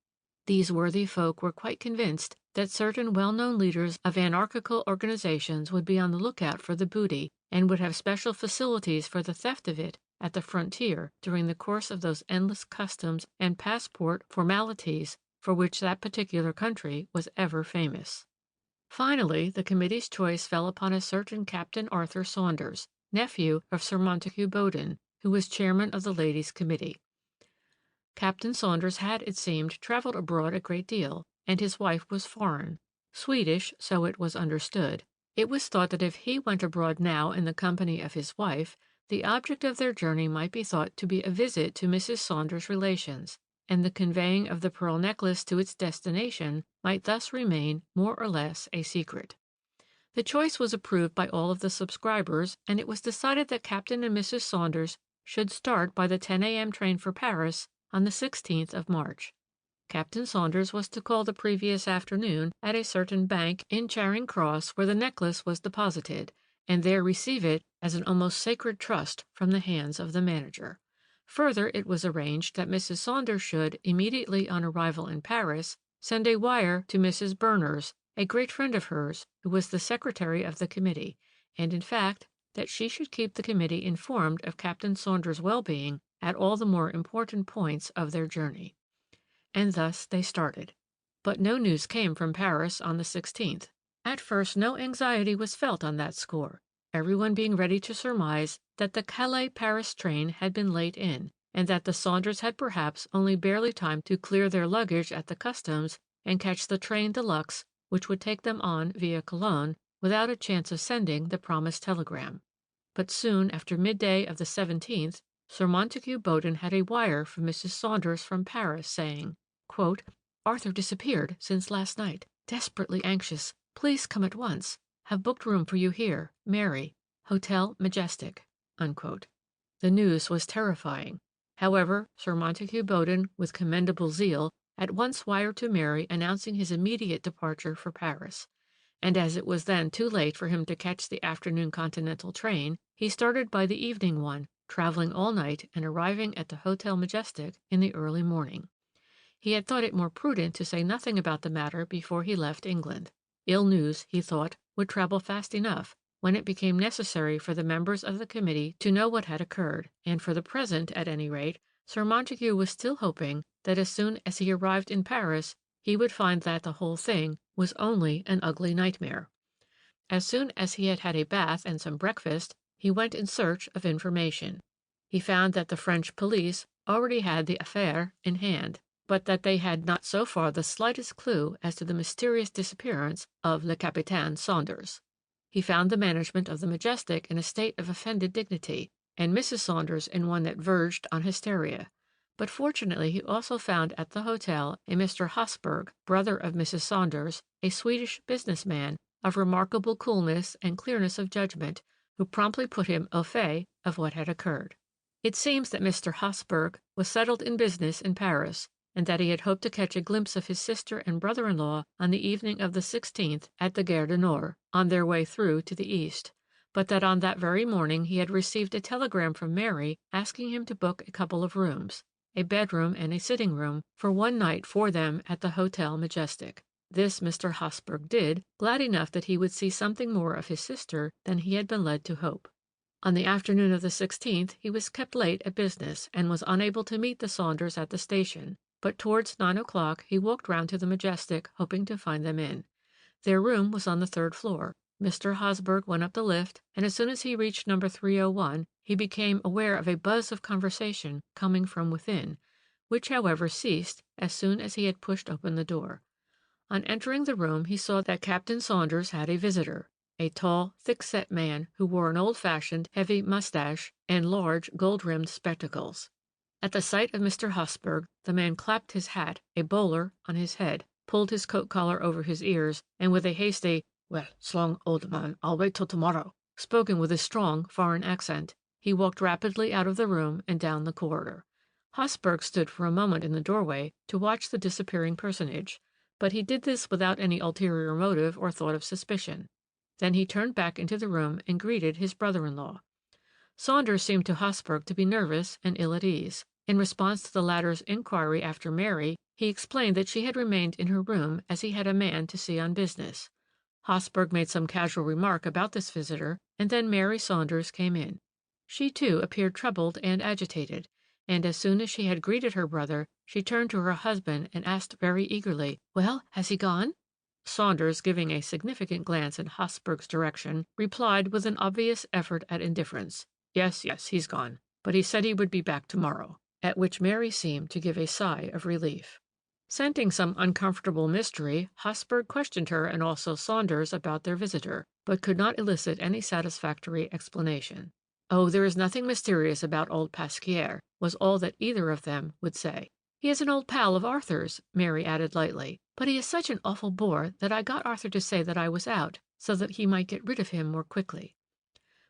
These worthy folk were quite convinced that certain well-known leaders of anarchical organizations would be on the lookout for the booty and would have special facilities for the theft of it at the frontier during the course of those endless customs and passport formalities for which that particular country was ever famous. Finally, the committee's choice fell upon a certain Captain Arthur Saunders, nephew of Sir Montague Bowden, who was chairman of the Ladies' Committee. Captain Saunders had, it seemed, travelled abroad a great deal, and his wife was foreign, Swedish, so it was understood. It was thought that if he went abroad now in the company of his wife, the object of their journey might be thought to be a visit to Mrs. Saunders' relations, and the conveying of the pearl necklace to its destination might thus remain more or less a secret. The choice was approved by all of the subscribers, and it was decided that Captain and Mrs. Saunders should start by the 10 a.m. train for Paris on the 16th of March. Captain Saunders was to call the previous afternoon at a certain bank in Charing Cross where the necklace was deposited, and there receive it as an almost sacred trust from the hands of the manager. Further, it was arranged that Mrs. Saunders should, immediately on arrival in Paris, send a wire to Mrs. Berners, a great friend of hers, who was the secretary of the committee, and in fact that she should keep the committee informed of Captain Saunders' well-being at all the more important points of their journey. And thus they started. But no news came from Paris on the 16th. At first no anxiety was felt on that score, everyone being ready to surmise that the Calais-Paris train had been late in, and that the Saunders had perhaps only barely time to clear their luggage at the customs and catch the train de luxe which would take them on via Cologne without a chance of sending the promised telegram. But soon after midday of the 17th, Sir Montague Bowden had a wire from Mrs. Saunders from Paris saying, quote, "Arthur disappeared since last night. Desperately anxious. Please come at once. Have booked room for you here. Mary. Hotel Majestic." Unquote. The news was terrifying. However, Sir Montague Bowden, with commendable zeal, at once wired to Mary announcing his immediate departure for Paris. And as it was then too late for him to catch the afternoon Continental train, he started by the evening one, traveling all night and arriving at the Hotel Majestic in the early morning. He had thought it more prudent to say nothing about the matter before he left England. Ill news, he thought, would travel fast enough when it became necessary for the members of the committee to know what had occurred, and for the present, at any rate, Sir Montague was still hoping that as soon as he arrived in Paris he would find that the whole thing was only an ugly nightmare. As soon as he had had a bath and some breakfast, he went in search of information. He found that the French police already had the affaire in hand, but that they had not so far the slightest clue as to the mysterious disappearance of Le Capitaine Saunders. He found the management of the Majestic in a state of offended dignity, and Mrs. Saunders in one that verged on hysteria. But fortunately he also found at the hotel a Mr. Hosberg, brother of Mrs. Saunders, a Swedish businessman of remarkable coolness and clearness of judgment, who promptly put him au fait of what had occurred. It seems that Mr. Hosberg was settled in business in Paris, and that he had hoped to catch a glimpse of his sister and brother-in-law on the evening of the 16th at the Gare du Nord, on their way through to the east, but that on that very morning he had received a telegram from Mary asking him to book a couple of rooms, a bedroom and a sitting-room, for one night for them at the Hotel Majestic. This Mr. Hosberg did, glad enough that he would see something more of his sister than he had been led to hope. On the afternoon of the 16th he was kept late at business and was unable to meet the Saunders at the station, but towards 9 o'clock he walked round to the Majestic, hoping to find them in. Their room was on the 3rd floor. Mr. Hosberg went up the lift, and as soon as he reached number 301 he became aware of a buzz of conversation coming from within, which, however, ceased as soon as he had pushed open the door. On entering the room he saw that Captain Saunders had a visitor, a tall, thick-set man who wore an old-fashioned, heavy moustache and large, gold-rimmed spectacles. At the sight of Mr. Hosberg, the man clapped his hat, a bowler, on his head, pulled his coat collar over his ears, and with a hasty, "Well, s'long, old man, I'll wait till tomorrow," spoken with a strong foreign accent, he walked rapidly out of the room and down the corridor. Hosberg stood for a moment in the doorway to watch the disappearing personage, but he did this without any ulterior motive or thought of suspicion. Then he turned back into the room and greeted his brother-in-law. Saunders seemed to Hosberg to be nervous and ill at ease. In response to the latter's inquiry after Mary, he explained that she had remained in her room as he had a man to see on business. Hosberg made some casual remark about this visitor, and then Mary Saunders came in. She, too, appeared troubled and agitated, and as soon as she had greeted her brother, she turned to her husband and asked very eagerly, "Well, has he gone?" Saunders, giving a significant glance in Hosberg's direction, replied with an obvious effort at indifference, Yes, he's gone, but he said he would be back tomorrow," at which Mary seemed to give a sigh of relief. Scenting some uncomfortable mystery, Hosberg questioned her and also Saunders about their visitor, but could not elicit any satisfactory explanation. "Oh, there is nothing mysterious about old Pasquier," was all that either of them would say. "He is an old pal of Arthur's," Mary added lightly, "but he is such an awful bore that I got Arthur to say that I was out, so that he might get rid of him more quickly."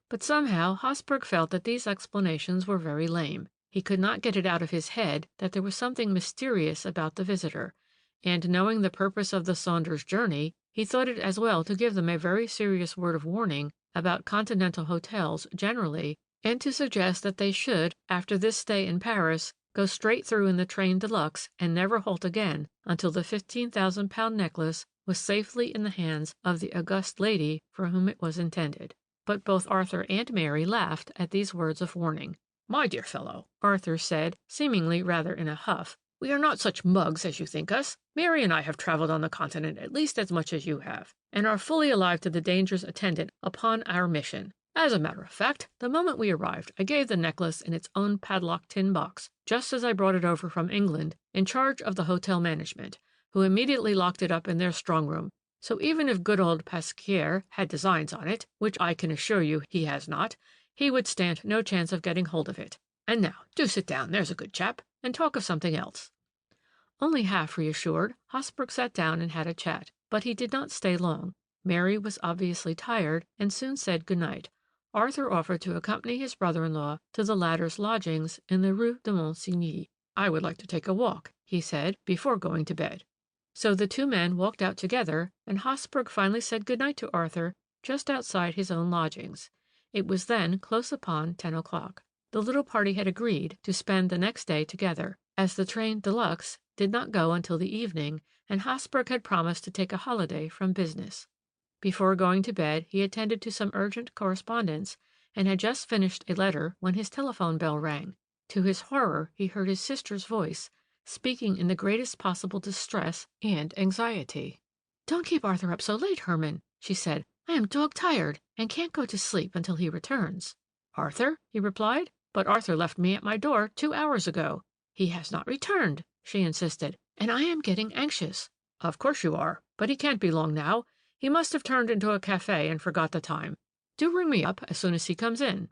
But somehow Hosberg felt that these explanations were very lame. He could not get it out of his head that there was something mysterious about the visitor, and knowing the purpose of the Saunders' journey, he thought it as well to give them a very serious word of warning about continental hotels generally, and to suggest that they should, after this stay in Paris, go straight through in the train de luxe and never halt again until the £15,000 necklace was safely in the hands of the august lady for whom it was intended. But both Arthur and Mary laughed at these words of warning. "My dear fellow," Arthur said, seemingly rather in a huff, "we are not such mugs as you think us. Mary and I have traveled on the continent at least as much as you have, and are fully alive to the dangers attendant upon our mission. As a matter of fact, the moment we arrived, I gave the necklace in its own padlocked tin box, just as I brought it over from England, in charge of the hotel management, who immediately locked it up in their strong room. So even if good old Pasquier had designs on it, which I can assure you he has not, he would stand no chance of getting hold of it. And now, do sit down, there's a good chap, and talk of something else." Only half reassured, Hosbrook sat down and had a chat, but he did not stay long. Mary was obviously tired, and soon said good night. Arthur offered to accompany his brother-in-law to the latter's lodgings in the Rue de Monsigny. "I would like to take a walk," he said, "before going to bed." So the two men walked out together, and Hosbrook finally said good night to Arthur just outside his own lodgings. It was then close upon 10 o'clock. The little party had agreed to spend the next day together, as the train de luxe did not go until the evening, and Hosbrook had promised to take a holiday from business. Before going to bed, he attended to some urgent correspondence, and had just finished a letter when his telephone bell rang. To his horror, he heard his sister's voice, speaking in the greatest possible distress and anxiety. "Don't keep Arthur up so late, Herman," she said. "I am dog-tired, and can't go to sleep until he returns." "Arthur?" he replied. "But Arthur left me at my door 2 hours ago." "He has not returned," she insisted, "and I am getting anxious." "Of course you are, but he can't be long now. He must have turned into a cafe and forgot the time. Do ring me up as soon as he comes in."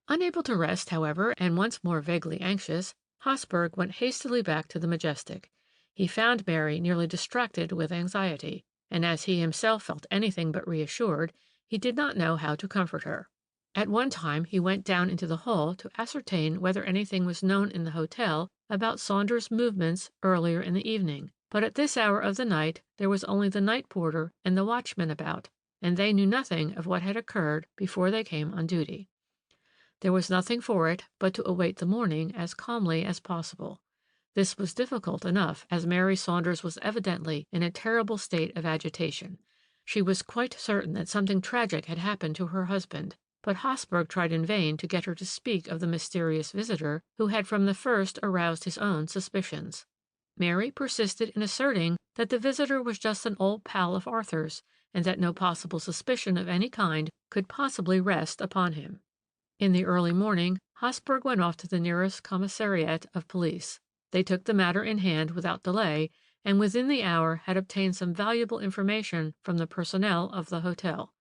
Unable to rest, however, and once more vaguely anxious, Hosbrook went hastily back to the Majestic. He found Mary nearly distracted with anxiety, and as he himself felt anything but reassured, he did not know how to comfort her. At one time he went down into the hall to ascertain whether anything was known in the hotel about Saunders' movements earlier in the evening, but at this hour of the night there was only the night porter and the watchman about, and they knew nothing of what had occurred before they came on duty. There was nothing for it but to await the morning as calmly as possible. This was difficult enough, as Mary Saunders was evidently in a terrible state of agitation. She was quite certain that something tragic had happened to her husband, but Hosbrook tried in vain to get her to speak of the mysterious visitor who had from the first aroused his own suspicions. Mary persisted in asserting that the visitor was just an old pal of Arthur's, and that no possible suspicion of any kind could possibly rest upon him. In the early morning, Hosbrook went off to the nearest commissariat of police. They took the matter in hand without delay, and within the hour had obtained some valuable information from the personnel of the hotel.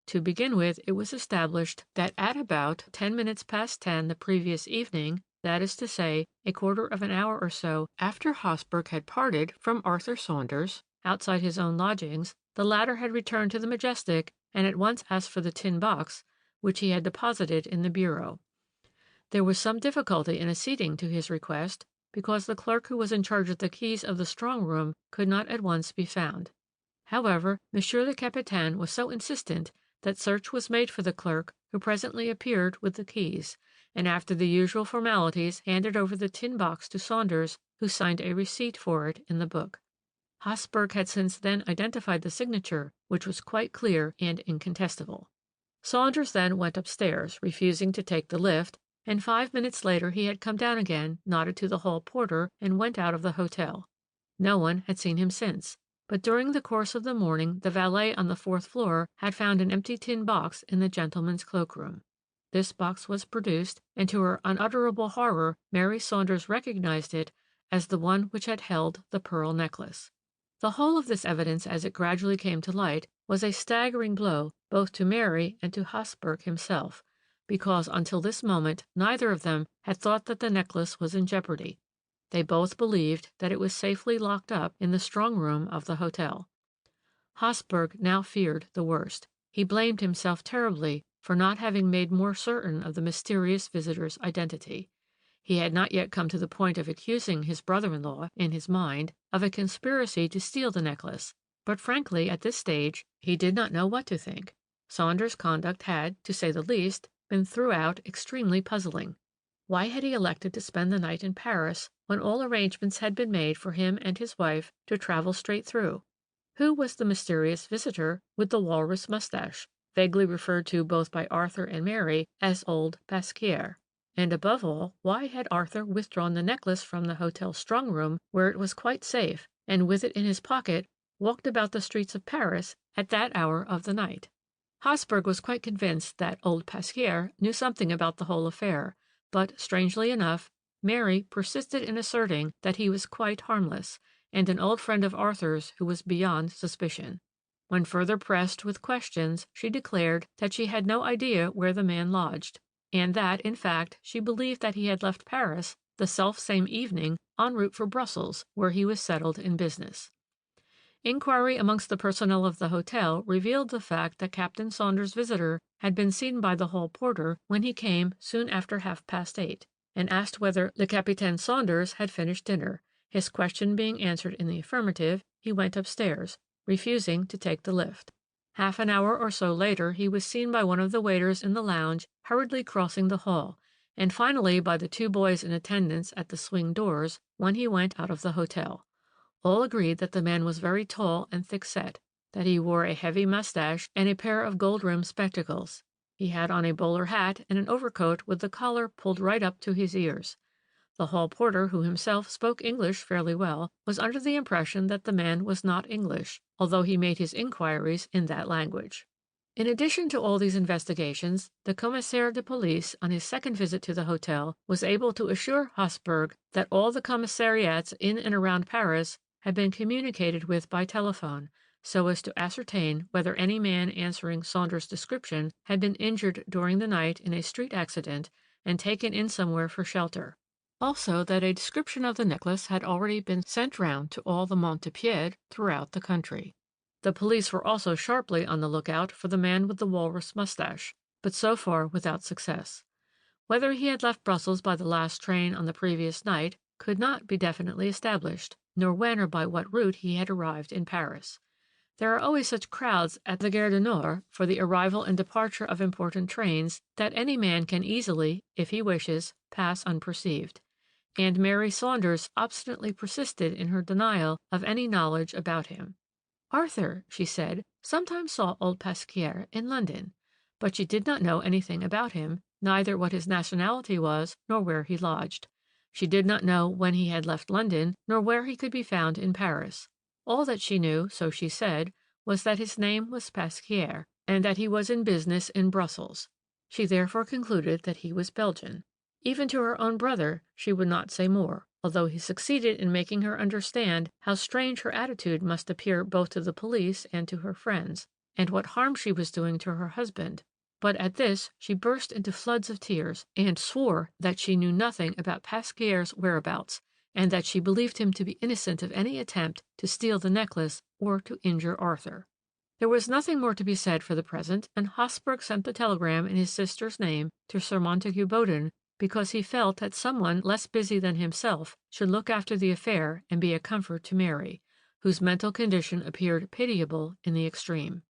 To begin with, it was established that at about 10 minutes past 10 the previous evening, that is to say, a quarter of an hour or so after Hosbrook had parted from Arthur Saunders outside his own lodgings, the latter had returned to the Majestic and at once asked for the tin box, which he had deposited in the bureau. There was some difficulty in acceding to his request, because the clerk who was in charge of the keys of the strong room could not at once be found. However, Monsieur le Capitaine was so insistent that search was made for the clerk, who presently appeared with the keys, and after the usual formalities handed over the tin box to Saunders, who signed a receipt for it in the book. Hosbrook had since then identified the signature, which was quite clear and incontestable. Saunders then went upstairs, refusing to take the lift, and 5 minutes later he had come down again, nodded to the hall porter, and went out of the hotel. No one had seen him since, but during the course of the morning the valet on the 4th floor had found an empty tin box in the gentleman's cloakroom. This box was produced, and to her unutterable horror Mary Saunders recognized it as the one which had held the pearl necklace. The whole of this evidence, as it gradually came to light, was a staggering blow both to Mary and to Hosbrook himself, because until this moment neither of them had thought that the necklace was in jeopardy. They both believed that it was safely locked up in the strong room of the hotel. Hosbrook now feared the worst. He blamed himself terribly for not having made more certain of the mysterious visitor's identity. He had not yet come to the point of accusing his brother-in-law, in his mind, of a conspiracy to steal the necklace, but frankly, at this stage, he did not know what to think. Saunders' conduct had, to say the least, been throughout extremely puzzling. Why had he elected to spend the night in Paris when all arrangements had been made for him and his wife to travel straight through? Who was the mysterious visitor with the walrus mustache, vaguely referred to both by Arthur and Mary as old Pasquier? And above all, why had Arthur withdrawn the necklace from the hotel strong room, where it was quite safe, and with it in his pocket walked about the streets of Paris at that hour of the night? Hosberg was quite convinced that old Pasquier knew something about the whole affair, but, strangely enough, Mary persisted in asserting that he was quite harmless, and an old friend of Arthur's who was beyond suspicion. When further pressed with questions, she declared that she had no idea where the man lodged, and that, in fact, she believed that he had left Paris the self-same evening en route for Brussels, where he was settled in business. Inquiry amongst the personnel of the hotel revealed the fact that Captain Saunders' visitor had been seen by the hall porter when he came soon after 8:30, and asked whether Le Capitaine Saunders had finished dinner. His question being answered in the affirmative, he went upstairs, refusing to take the lift. Half an hour or so later he was seen by one of the waiters in the lounge hurriedly crossing the hall, and finally by the 2 boys in attendance at the swing doors when he went out of the hotel. All agreed that the man was very tall and thick-set, that he wore a heavy mustache and a pair of gold-rimmed spectacles. He had on a bowler hat and an overcoat with the collar pulled right up to his ears. The hall porter, who himself spoke English fairly well, was under the impression that the man was not English, although he made his inquiries in that language. In addition to all these investigations, the commissaire de police, on his second visit to the hotel, was able to assure Hosberg that all the commissariats in and around Paris had been communicated with by telephone, so as to ascertain whether any man answering Saunders' description had been injured during the night in a street accident and taken in somewhere for shelter. Also that a description of the necklace had already been sent round to all the Montepieid throughout the country. The police were also sharply on the lookout for the man with the walrus mustache, but so far without success. Whether he had left Brussels by the last train on the previous night could not be definitely established, nor when or by what route he had arrived in Paris. There are always such crowds at the Gare du Nord for the arrival and departure of important trains that any man can easily, if he wishes, pass unperceived. And Mary Saunders obstinately persisted in her denial of any knowledge about him. Arthur, she said, sometimes saw old Pasquier in London, but she did not know anything about him, neither what his nationality was nor where he lodged. She did not know when he had left London, nor where he could be found in Paris. All that she knew, so she said, was that his name was Pasquier, and that he was in business in Brussels. She therefore concluded that he was Belgian. Even to her own brother she would not say more, although he succeeded in making her understand how strange her attitude must appear both to the police and to her friends, and what harm she was doing to her husband. But at this she burst into floods of tears, and swore that she knew nothing about Pasquier's whereabouts, and that she believed him to be innocent of any attempt to steal the necklace or to injure Arthur. There was nothing more to be said for the present, and Hosberg sent the telegram in his sister's name to Sir Montague Bowden, because he felt that someone less busy than himself should look after the affair and be a comfort to Mary, whose mental condition appeared pitiable in the extreme.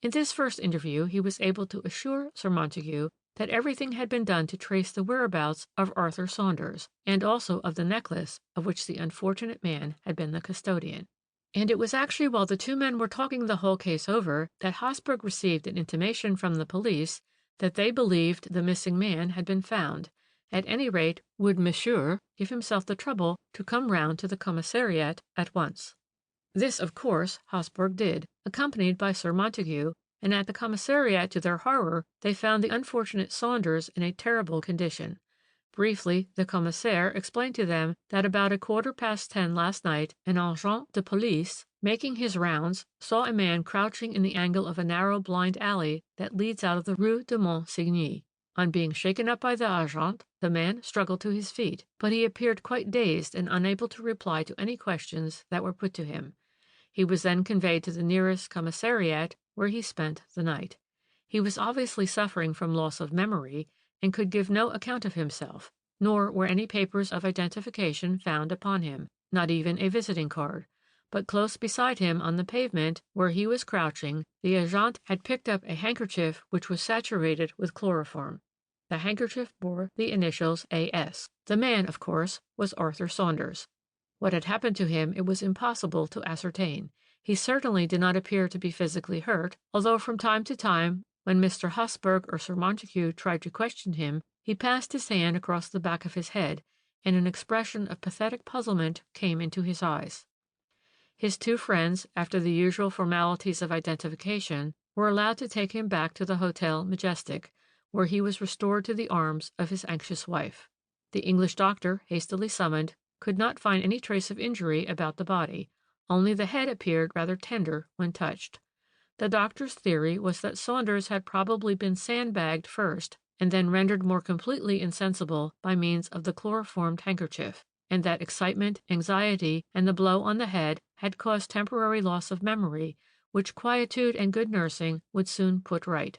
In this first interview he was able to assure Sir Montague that everything had been done to trace the whereabouts of Arthur Saunders, and also of the necklace of which the unfortunate man had been the custodian. And it was actually while the 2 men were talking the whole case over that Hosberg received an intimation from the police that they believed the missing man had been found. At any rate, would Monsieur give himself the trouble to come round to the commissariat at once. This, of course, Hosberg did, accompanied by Sir Montague, and at the commissariat, to their horror, they found the unfortunate Saunders in a terrible condition. Briefly, the commissaire explained to them that about 10:15 last night, an agent de police, making his rounds, saw a man crouching in the angle of a narrow blind alley that leads out of the Rue de Monsigny. On being shaken up by the agent, the man struggled to his feet, but he appeared quite dazed and unable to reply to any questions that were put to him. He was then conveyed to the nearest commissariat, where he spent the night. He was obviously suffering from loss of memory, and could give no account of himself, nor were any papers of identification found upon him, not even a visiting card. But close beside him on the pavement, where he was crouching, the agent had picked up a handkerchief which was saturated with chloroform. The handkerchief bore the initials A.S. The man, of course, was Arthur Saunders. What had happened to him it was impossible to ascertain. He certainly did not appear to be physically hurt, although from time to time, when Mr. Hosberg or Sir Montague tried to question him, he passed his hand across the back of his head, and an expression of pathetic puzzlement came into his eyes. His 2 friends, after the usual formalities of identification, were allowed to take him back to the Hotel Majestic, where he was restored to the arms of his anxious wife. The English doctor, hastily summoned, could not find any trace of injury about the body, only the head appeared rather tender when touched. The doctor's theory was that Saunders had probably been sandbagged first, and then rendered more completely insensible by means of the chloroformed handkerchief, and that excitement, anxiety, and the blow on the head had caused temporary loss of memory, which quietude and good nursing would soon put right.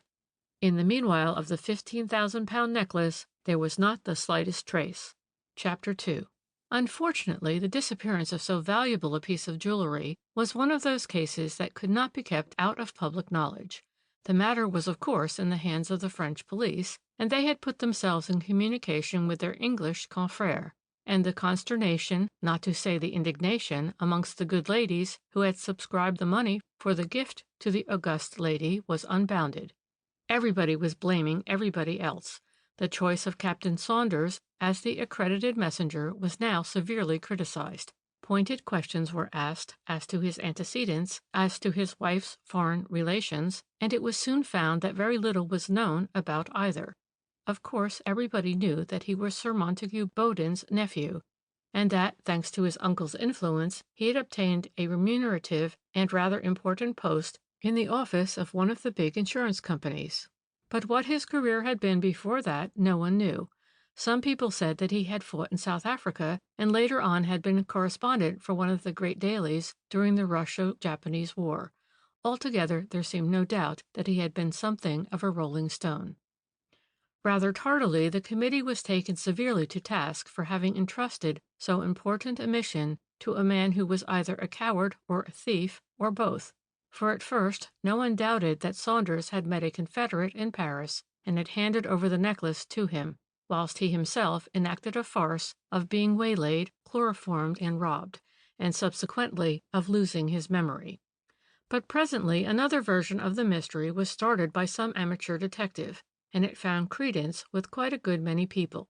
In the meanwhile of the £15,000 necklace there was not the slightest trace. Chapter 2. Unfortunately, the disappearance of so valuable a piece of jewelry was one of those cases that could not be kept out of public knowledge. The matter was, of course, in the hands of the French police, and they had put themselves in communication with their English confrères, and the consternation, not to say the indignation, amongst the good ladies who had subscribed the money for the gift to the august lady was unbounded. Everybody was blaming everybody else. The choice of Captain Saunders as the accredited messenger was now severely criticized. Pointed questions were asked as to his antecedents, as to his wife's foreign relations, and it was soon found that very little was known about either. Of course, everybody knew that he was Sir Montague Bowden's nephew, and that, thanks to his uncle's influence, he had obtained a remunerative and rather important post in the office of one of the big insurance companies. But what his career had been before that, no one knew. Some people said that he had fought in South Africa and later on had been a correspondent for one of the great dailies during the Russo-Japanese War. Altogether, there seemed no doubt that he had been something of a rolling stone. Rather tardily, the committee was taken severely to task for having entrusted so important a mission to a man who was either a coward or a thief, or both. For at first no one doubted that Saunders had met a confederate in Paris and had handed over the necklace to him, whilst he himself enacted a farce of being waylaid, chloroformed, and robbed, and subsequently of losing his memory. But presently another version of the mystery was started by some amateur detective, and it found credence with quite a good many people.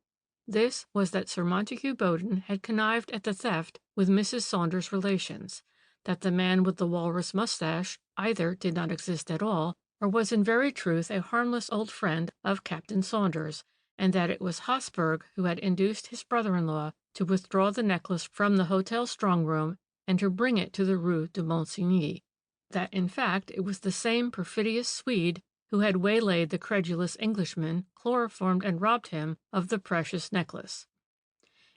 This was that Sir Montague Bowden had connived at the theft with Mrs. Saunders' relations, that the man with the walrus mustache either did not exist at all, or was in very truth a harmless old friend of Captain Saunders, and that it was Hosburg who had induced his brother-in-law to withdraw the necklace from the hotel strong-room and to bring it to the Rue de Monsigny, that in fact it was the same perfidious Swede who had waylaid the credulous Englishman, chloroformed and robbed him of the precious necklace.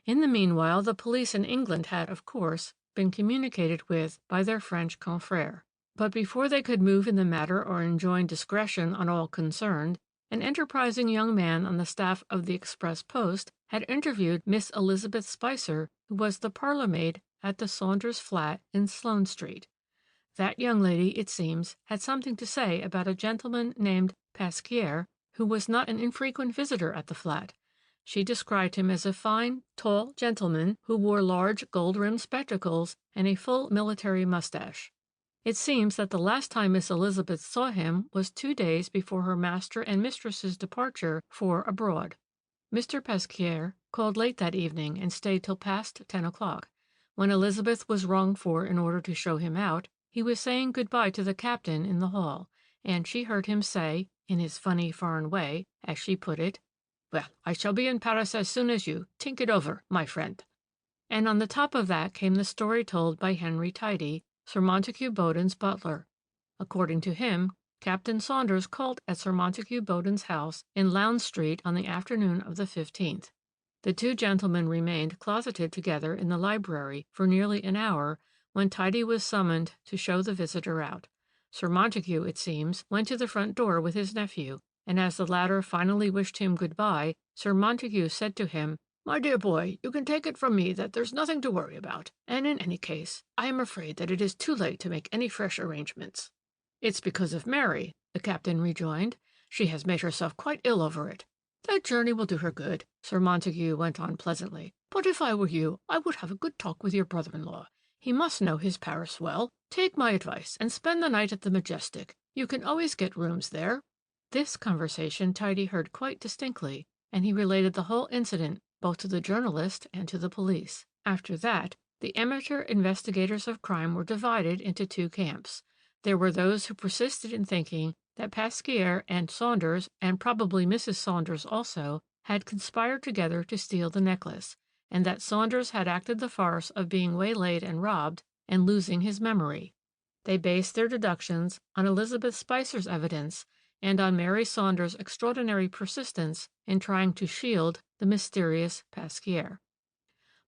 In the meanwhile the police in England had, of course, been communicated with by their French confrères. But before they could move in the matter or enjoin discretion on all concerned, an enterprising young man on the staff of the express post had interviewed Miss Elizabeth Spicer, who was the parlour-maid at the Saunders flat in Sloane Street. That young lady, it seems, had something to say about a gentleman named Pasquier, who was not an infrequent visitor at the flat. She described him as a fine, tall gentleman who wore large gold-rimmed spectacles and a full military mustache. It seems that the last time Miss Elizabeth saw him was 2 days before her master and mistress's departure for abroad. Mr. Pasquier called late that evening and stayed till past 10 o'clock. When Elizabeth was rung for in order to show him out, he was saying good-bye to the captain in the hall, and she heard him say, in his funny foreign way, as she put it, "Well, I shall be in Paris as soon as you. Think it over, my friend." And on the top of that came the story told by Henry Tidy, Sir Montague Bowden's butler. According to him, Captain Saunders called at Sir Montague Bowden's house in Lowndes Street on the afternoon of the 15th. The two gentlemen remained closeted together in the library for nearly an hour when Tidy was summoned to show the visitor out. Sir Montague, it seems, went to the front door with his nephew, and as the latter finally wished him good-bye, Sir Montague said to him, "My dear boy, you can take it from me that there's nothing to worry about, and in any case, I am afraid that it is too late to make any fresh arrangements." "It's because of Mary," the captain rejoined. "She has made herself quite ill over it." "The journey will do her good," Sir Montague went on pleasantly. "But if I were you, I would have a good talk with your brother-in-law. He must know his Paris well. Take my advice and spend the night at the Majestic. You can always get rooms there." This conversation Tidy heard quite distinctly, and he related the whole incident both to the journalist and to the police. After that, the amateur investigators of crime were divided into two camps. There were those who persisted in thinking that Pasquier and Saunders, and probably Mrs. Saunders also, had conspired together to steal the necklace, and that Saunders had acted the farce of being waylaid and robbed and losing his memory. They based their deductions on Elizabeth Spicer's evidence and on Mary Saunders' extraordinary persistence in trying to shield the mysterious Pasquier.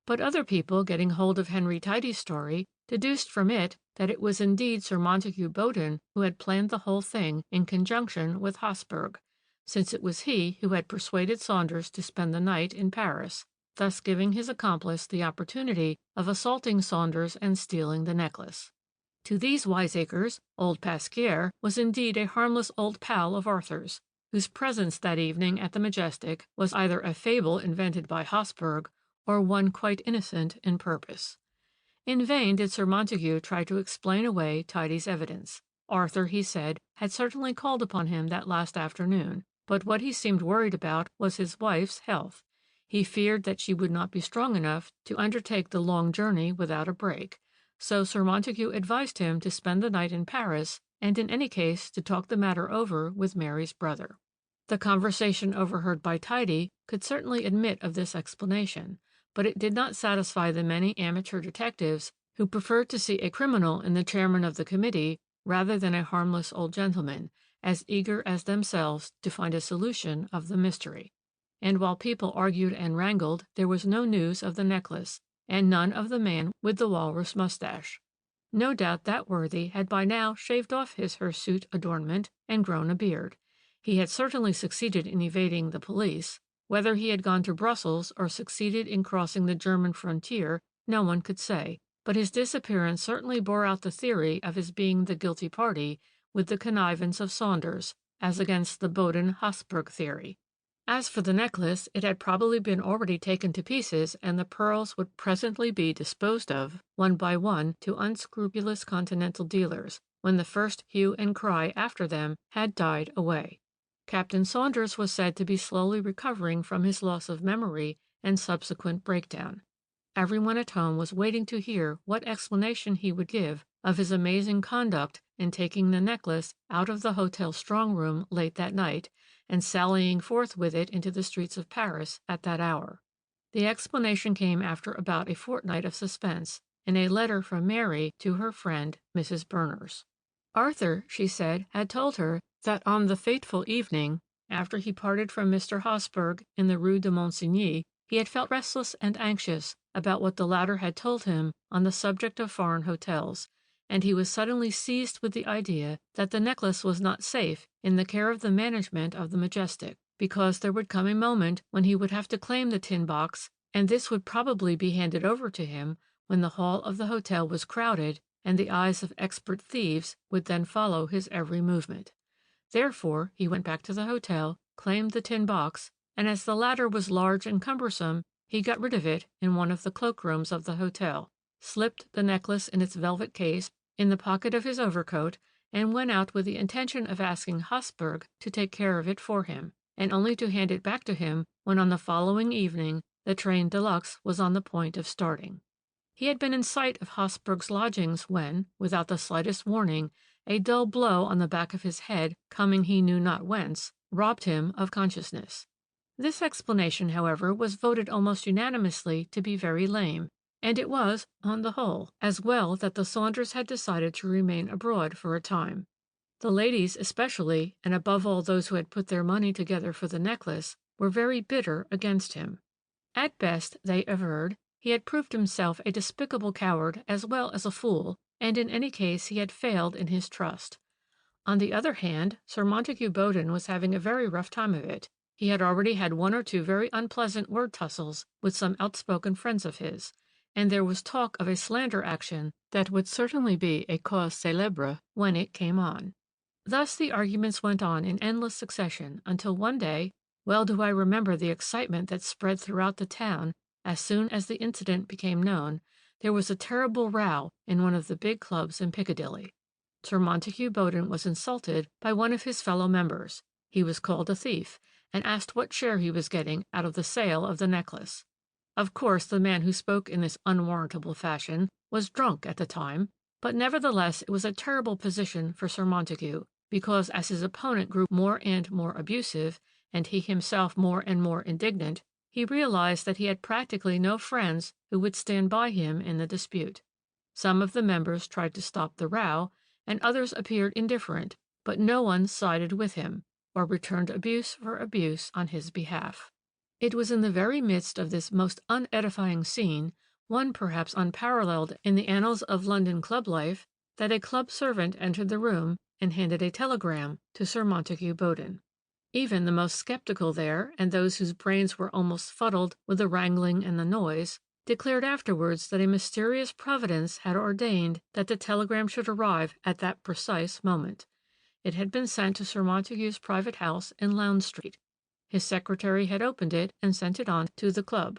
But other people, getting hold of Henry Tidy's story, deduced from it that it was indeed Sir Montague Bowden who had planned the whole thing in conjunction with Habsburg, since it was he who had persuaded Saunders to spend the night in Paris, thus giving his accomplice the opportunity of assaulting Saunders and stealing the necklace. To these wiseacres, old Pasquier was indeed a harmless old pal of Arthur's, whose presence that evening at the Majestic was either a fable invented by Habsburg or one quite innocent in purpose. In vain did Sir Montague try to explain away Tidy's evidence. Arthur, he said, had certainly called upon him that last afternoon, but what he seemed worried about was his wife's health. He feared that she would not be strong enough to undertake the long journey without a break, so Sir Montague advised him to spend the night in Paris, and in any case to talk the matter over with Mary's brother. The conversation overheard by Tidy could certainly admit of this explanation, but it did not satisfy the many amateur detectives who preferred to see a criminal in the chairman of the committee rather than a harmless old gentleman, as eager as themselves to find a solution of the mystery. And while people argued and wrangled, there was no news of the necklace, and none of the man with the walrus mustache. No doubt that worthy had by now shaved off his hirsute adornment and grown a beard. He had certainly succeeded in evading the police. Whether he had gone to Brussels or succeeded in crossing the German frontier, no one could say, but his disappearance certainly bore out the theory of his being the guilty party with the connivance of Saunders, as against the Bowden-Habsburg theory. As for the necklace, it had probably been already taken to pieces, and the pearls would presently be disposed of, one by one, to unscrupulous continental dealers, when the first hue and cry after them had died away. Captain Saunders was said to be slowly recovering from his loss of memory and subsequent breakdown. Everyone at home was waiting to hear what explanation he would give of his amazing conduct in taking the necklace out of the hotel strong-room late that night and sallying forth with it into the streets of Paris at that hour. The explanation came after about a fortnight of suspense, in a letter from Mary to her friend Mrs. Berners. Arthur, she said, had told her that on the fateful evening, after he parted from Mr. Habsburg in the Rue de Monsigny, he had felt restless and anxious about what the latter had told him on the subject of foreign hotels, and he was suddenly seized with the idea that the necklace was not safe in the care of the management of the Majestic, because there would come a moment when he would have to claim the tin box, and this would probably be handed over to him when the hall of the hotel was crowded, and the eyes of expert thieves would then follow his every movement. Therefore, he went back to the hotel, claimed the tin box, and as the latter was large and cumbersome, he got rid of it in one of the cloakrooms of the hotel, slipped the necklace in its velvet case in the pocket of his overcoat, and went out with the intention of asking Habsburg to take care of it for him, and only to hand it back to him when on the following evening the train de luxe was on the point of starting. He had been in sight of Habsburg's lodgings when, without the slightest warning, a dull blow on the back of his head, coming he knew not whence, robbed him of consciousness. This explanation, however, was voted almost unanimously to be very lame, and it was, on the whole, as well that the Saunders had decided to remain abroad for a time. The ladies especially, and above all those who had put their money together for the necklace, were very bitter against him. At best, they averred, he had proved himself a despicable coward as well as a fool, and in any case he had failed in his trust. On the other hand, Sir Montague Bowden was having a very rough time of it. He had already had one or two very unpleasant word tussles with some outspoken friends of his, and there was talk of a slander action that would certainly be a cause célèbre when it came on. Thus the arguments went on in endless succession until one day, well do I remember the excitement that spread throughout the town as soon as the incident became known, there was a terrible row in one of the big clubs in Piccadilly. Sir Montague Bowden was insulted by one of his fellow members. He was called a thief, and asked what share he was getting out of the sale of the necklace. Of course, the man who spoke in this unwarrantable fashion was drunk at the time, but nevertheless it was a terrible position for Sir Montague, because as his opponent grew more and more abusive, and he himself more and more indignant, he realized that he had practically no friends who would stand by him in the dispute. Some of the members tried to stop the row, and others appeared indifferent, but no one sided with him, or returned abuse for abuse on his behalf. It was in the very midst of this most unedifying scene, one perhaps unparalleled in the annals of London club life, that a club servant entered the room and handed a telegram to Sir Montague Bowden. Even the most skeptical there, and those whose brains were almost fuddled with the wrangling and the noise, declared afterwards that a mysterious providence had ordained that the telegram should arrive at that precise moment. It had been sent to Sir Montague's private house in Lowndes Street. His secretary had opened it and sent it on to the club.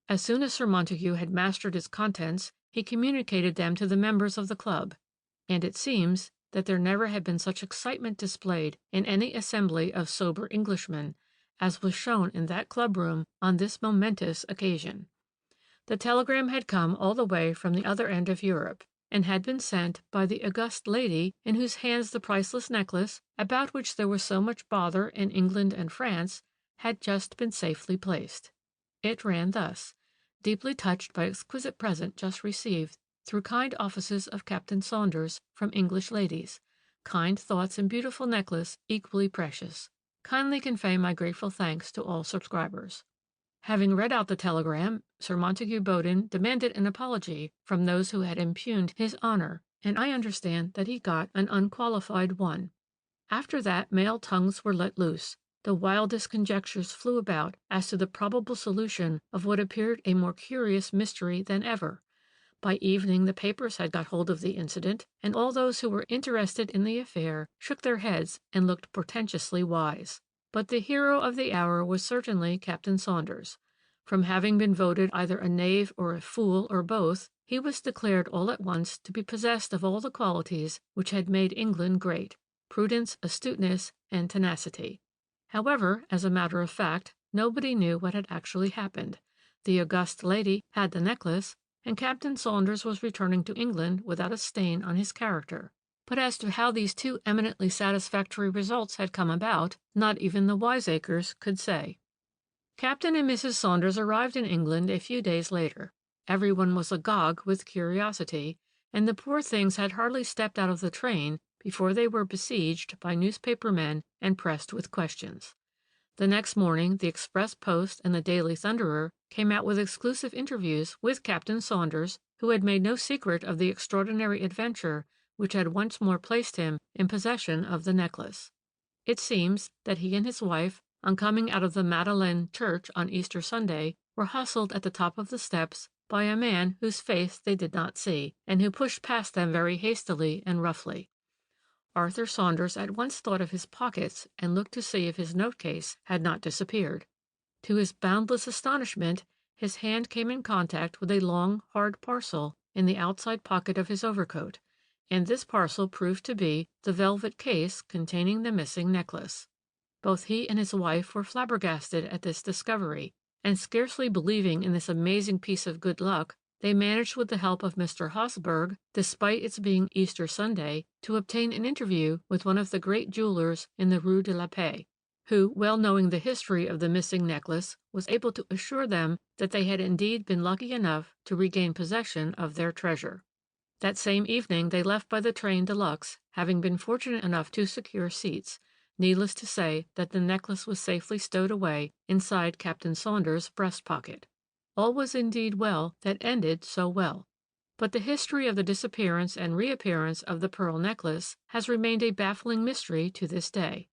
As soon as Sir Montague had mastered its contents, he communicated them to the members of the club, and it seems that there never had been such excitement displayed in any assembly of sober Englishmen as was shown in that club-room on this momentous occasion. The telegram had come all the way from the other end of Europe, and had been sent by the august lady in whose hands the priceless necklace, about which there was so much bother in England and France, had just been safely placed. It ran thus: deeply touched by exquisite present just received through kind offices of Captain Saunders from English ladies. Kind thoughts and beautiful necklace equally precious. Kindly convey my grateful thanks to all subscribers. Having read out the telegram, Sir Montague Bowden demanded an apology from those who had impugned his honor, and I understand that he got an unqualified one. After that, male tongues were let loose. The wildest conjectures flew about as to the probable solution of what appeared a more curious mystery than ever. By evening the papers had got hold of the incident, and all those who were interested in the affair shook their heads and looked portentously wise. But the hero of the hour was certainly Captain Saunders. From having been voted either a knave or a fool or both, he was declared all at once to be possessed of all the qualities which had made England great: prudence, astuteness, and tenacity. However, as a matter of fact, nobody knew what had actually happened. The august lady had the necklace, and Captain Saunders was returning to England without a stain on his character. But as to how these two eminently satisfactory results had come about, not even the wiseacres could say. Captain and Mrs. Saunders arrived in England a few days later. Everyone was agog with curiosity, and the poor things had hardly stepped out of the train before they were besieged by newspaper men and pressed with questions. The next morning the Express Post and the Daily Thunderer came out with exclusive interviews with Captain Saunders, who had made no secret of the extraordinary adventure which had once more placed him in possession of the necklace. It seems that he and his wife, on coming out of the Magdalena church on Easter Sunday, were hustled at the top of the steps by a man whose face they did not see, and who pushed past them very hastily and roughly. Arthur Saunders at once thought of his pockets and looked to see if his note-case had not disappeared. To his boundless astonishment, his hand came in contact with a long, hard parcel in the outside pocket of his overcoat, and this parcel proved to be the velvet case containing the missing necklace. Both he and his wife were flabbergasted at this discovery, and scarcely believing in this amazing piece of good luck, they managed with the help of Mr. Hosberg, despite its being Easter Sunday, to obtain an interview with one of the great jewelers in the Rue de la Paix, who, well knowing the history of the missing necklace, was able to assure them that they had indeed been lucky enough to regain possession of their treasure. That same evening they left by the train de luxe, having been fortunate enough to secure seats. Needless to say that the necklace was safely stowed away inside Captain Saunders' breast pocket. All was indeed well that ended so well. But the history of the disappearance and reappearance of the pearl necklace has remained a baffling mystery to this day.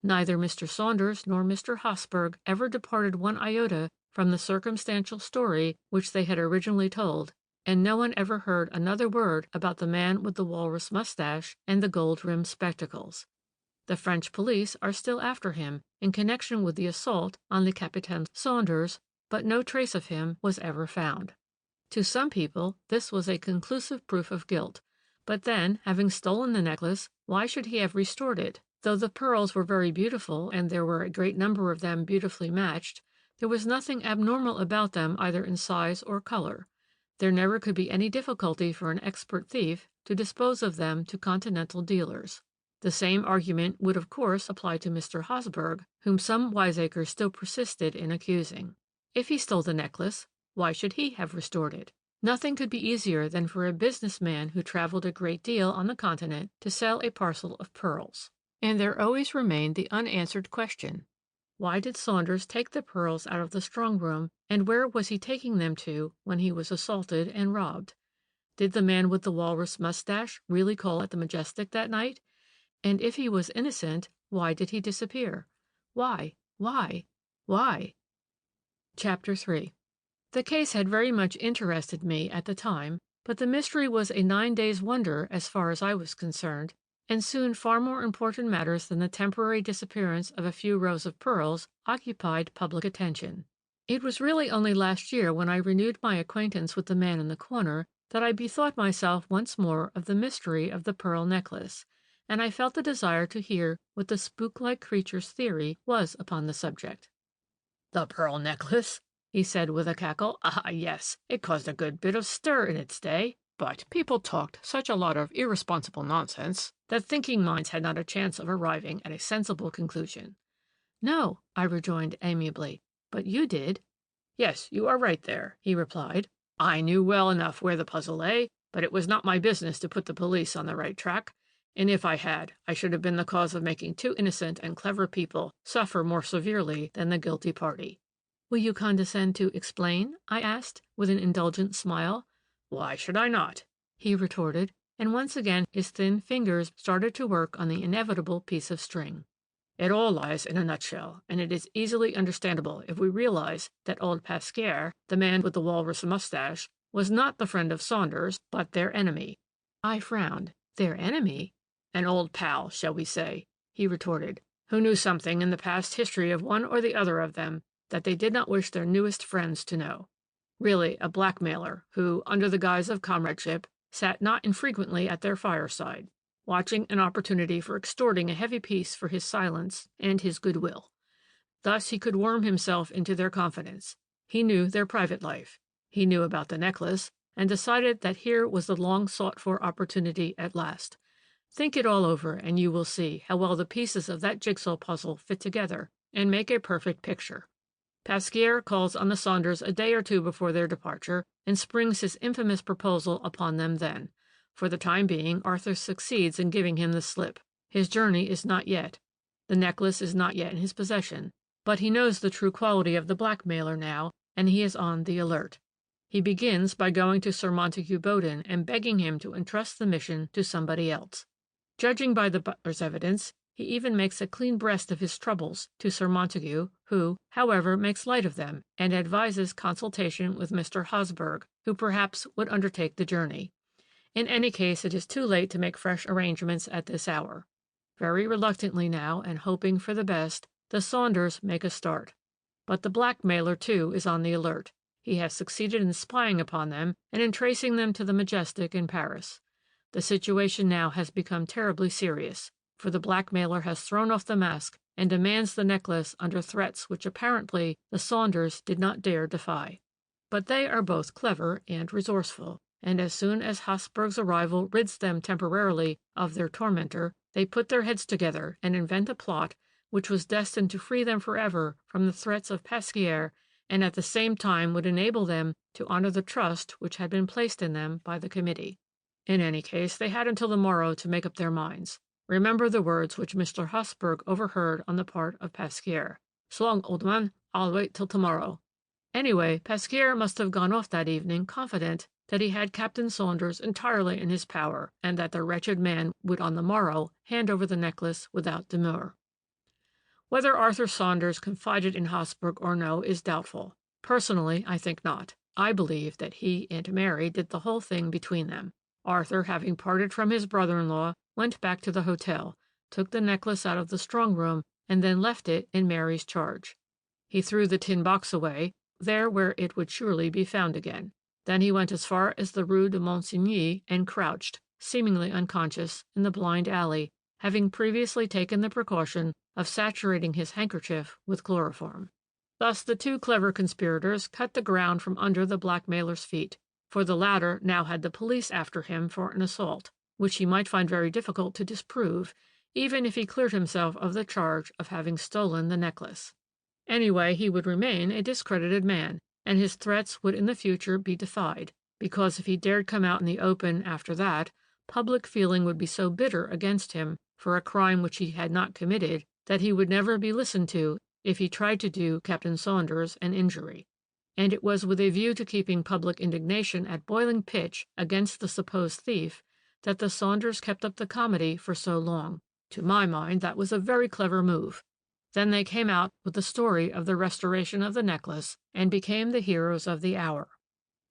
Neither Mr. Saunders nor Mr. Hosberg ever departed one iota from the circumstantial story which they had originally told, and no one ever heard another word about the man with the walrus mustache and the gold-rimmed spectacles. The French police are still after him in connection with the assault on the Capitaine Saunders, but no trace of him was ever found. To some people this was a conclusive proof of guilt, but then, having stolen the necklace, why should he have restored it? Though the pearls were very beautiful, and there were a great number of them beautifully matched, there was nothing abnormal about them either in size or color. There never could be any difficulty for an expert thief to dispose of them to continental dealers. The same argument would of course apply to Mr. Hosberg, whom some wiseacres still persisted in accusing. If he stole the necklace, why should he have restored it? Nothing could be easier than for a businessman who traveled a great deal on the continent to sell a parcel of pearls. And there always remained the unanswered question. Why did Saunders take the pearls out of the strong room, and where was he taking them to when he was assaulted and robbed? Did the man with the walrus mustache really call at the Majestic that night? And if he was innocent, why did he disappear? Why? Chapter 3. The case had very much interested me at the time, but the mystery was a 9 days' wonder as far as I was concerned, and soon far more important matters than the temporary disappearance of a few rows of pearls occupied public attention. It was really only last year, when I renewed my acquaintance with the man in the corner, that I bethought myself once more of the mystery of the pearl necklace, and I felt the desire to hear what the spook-like creature's theory was upon the subject. "The pearl necklace?" he said with a cackle. "Ah, yes, it caused a good bit of stir in its day, but people talked such a lot of irresponsible nonsense that thinking minds had not a chance of arriving at a sensible conclusion." "No," I rejoined amiably, "but you did." "Yes, you are right there," he replied. "I knew well enough where the puzzle lay, but it was not my business to put the police on the right track. And if I had, I should have been the cause of making 2 innocent and clever people suffer more severely than the guilty party." "Will you condescend to explain?" I asked, with an indulgent smile. "Why should I not?" he retorted, and once again his thin fingers started to work on the inevitable piece of string. "It all lies in a nutshell, and it is easily understandable if we realize that old Pasquier, the man with the walrus mustache, was not the friend of Saunders, but their enemy." I frowned. "Their enemy?" "An old pal, shall we say," he retorted, "who knew something in the past history of one or the other of them that they did not wish their newest friends to know. Really a blackmailer who, under the guise of comradeship, sat not infrequently at their fireside, watching an opportunity for extorting a heavy piece for his silence and his goodwill. Thus he could worm himself into their confidence. He knew their private life. He knew about the necklace, and decided that here was the long-sought-for opportunity at last. Think it all over, and you will see how well the pieces of that jigsaw puzzle fit together and make a perfect picture. Pasquier calls on the Saunders a day or 2 before their departure, and springs his infamous proposal upon them then. For the time being, Arthur succeeds in giving him the slip. His journey is not yet. The necklace is not yet in his possession, but he knows the true quality of the blackmailer now, and he is on the alert. He begins by going to Sir Montague Bowden and begging him to entrust the mission to somebody else. Judging by the butler's evidence, he even makes a clean breast of his troubles to Sir Montague, who, however, makes light of them, and advises consultation with Mr. Hosberg, who perhaps would undertake the journey. In any case, it is too late to make fresh arrangements at this hour. Very reluctantly now, and hoping for the best, the Saunders make a start. But the blackmailer, too, is on the alert. He has succeeded in spying upon them, and in tracing them to the Majestic in Paris. The situation now has become terribly serious, for the blackmailer has thrown off the mask and demands the necklace under threats which apparently the Saunders did not dare defy. But they are both clever and resourceful, and as soon as Hosberg's arrival rids them temporarily of their tormentor, they put their heads together and invent a plot which was destined to free them forever from the threats of Pasquier, and at the same time would enable them to honor the trust which had been placed in them by the committee. In any case, they had until the morrow to make up their minds. Remember the words which Mr. Hosberg overheard on the part of Pasquier. "So long, old man, I'll wait till tomorrow." Anyway, Pasquier must have gone off that evening confident that he had Captain Saunders entirely in his power, and that the wretched man would on the morrow hand over the necklace without demur. Whether Arthur Saunders confided in Hosberg or no is doubtful. Personally, I think not. I believe that he and Mary did the whole thing between them. Arthur, having parted from his brother-in-law, went back to the hotel, took the necklace out of the strong-room, and then left it in Mary's charge. He threw the tin box away, there where it would surely be found again. Then he went as far as the Rue de Monsigny and crouched, seemingly unconscious, in the blind alley, having previously taken the precaution of saturating his handkerchief with chloroform. Thus the 2 clever conspirators cut the ground from under the blackmailer's feet, for the latter now had the police after him for an assault, which he might find very difficult to disprove, even if he cleared himself of the charge of having stolen the necklace. Anyway, he would remain a discredited man, and his threats would in the future be defied, because if he dared come out in the open after that, public feeling would be so bitter against him for a crime which he had not committed that he would never be listened to if he tried to do Captain Saunders an injury. And it was with a view to keeping public indignation at boiling pitch against the supposed thief that the Saunders kept up the comedy for so long. To my mind, that was a very clever move. Then they came out with the story of the restoration of the necklace and became the heroes of the hour.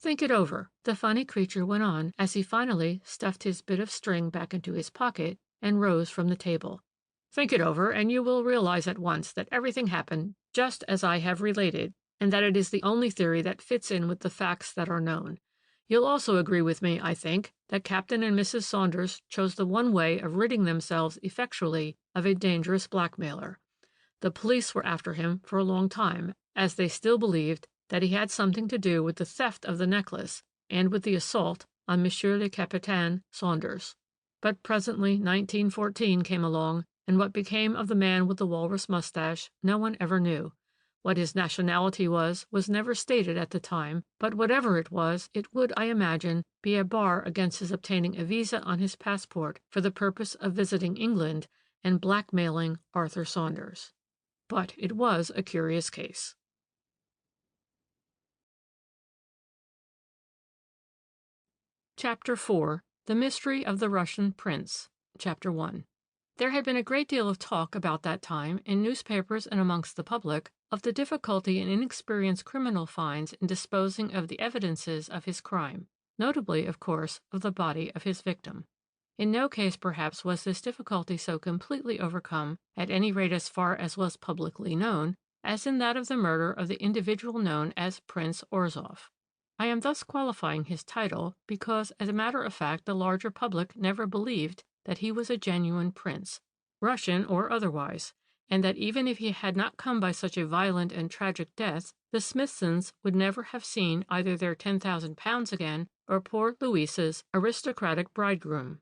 Think it over, the funny creature went on as he finally stuffed his bit of string back into his pocket and rose from the table. Think it over, and you will realize at once that everything happened just as I have related, and that it is the only theory that fits in with the facts that are known. You'll also agree with me, I think, that Captain and Mrs. Saunders chose the one way of ridding themselves effectually of a dangerous blackmailer. The police were after him for a long time, as they still believed that he had something to do with the theft of the necklace and with the assault on Monsieur le Capitaine Saunders. But presently 1914 came along, and what became of the man with the walrus mustache no one ever knew. What his nationality was never stated at the time, but whatever it was, it would, I imagine, be a bar against his obtaining a visa on his passport for the purpose of visiting England and blackmailing Arthur Saunders. But it was a curious case. Chapter 4. The Mystery of the Russian Prince. Chapter 1. There had been a great deal of talk about that time, in newspapers and amongst the public, of the difficulty an inexperienced criminal finds in disposing of the evidences of his crime, notably, of course, of the body of his victim. In no case, perhaps, was this difficulty so completely overcome, at any rate as far as was publicly known, as in that of the murder of the individual known as Prince Orzov. I am thus qualifying his title because, as a matter of fact, the larger public never believed that he was a genuine prince, Russian or otherwise, and that even if he had not come by such a violent and tragic death, the Smithsons would never have seen either their £10,000 again or poor Louisa's aristocratic bridegroom.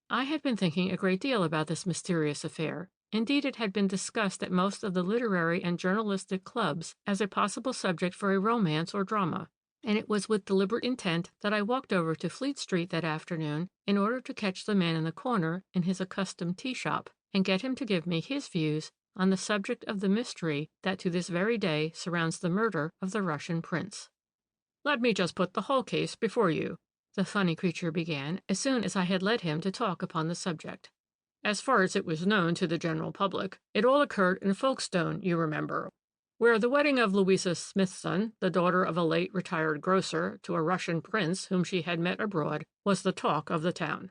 I had been thinking a great deal about this mysterious affair. Indeed, it had been discussed at most of the literary and journalistic clubs as a possible subject for a romance or drama, and it was with deliberate intent that I walked over to Fleet Street that afternoon in order to catch the man in the corner in his accustomed tea shop and get him to give me his views on the subject of the mystery that to this very day surrounds the murder of the Russian prince. "Let me just put the whole case before you," the funny creature began, as soon as I had led him to talk upon the subject. "As far as it was known to the general public, it all occurred in Folkestone, you remember, where the wedding of Louisa Smithson, the daughter of a late retired grocer, to a Russian prince whom she had met abroad, was the talk of the town.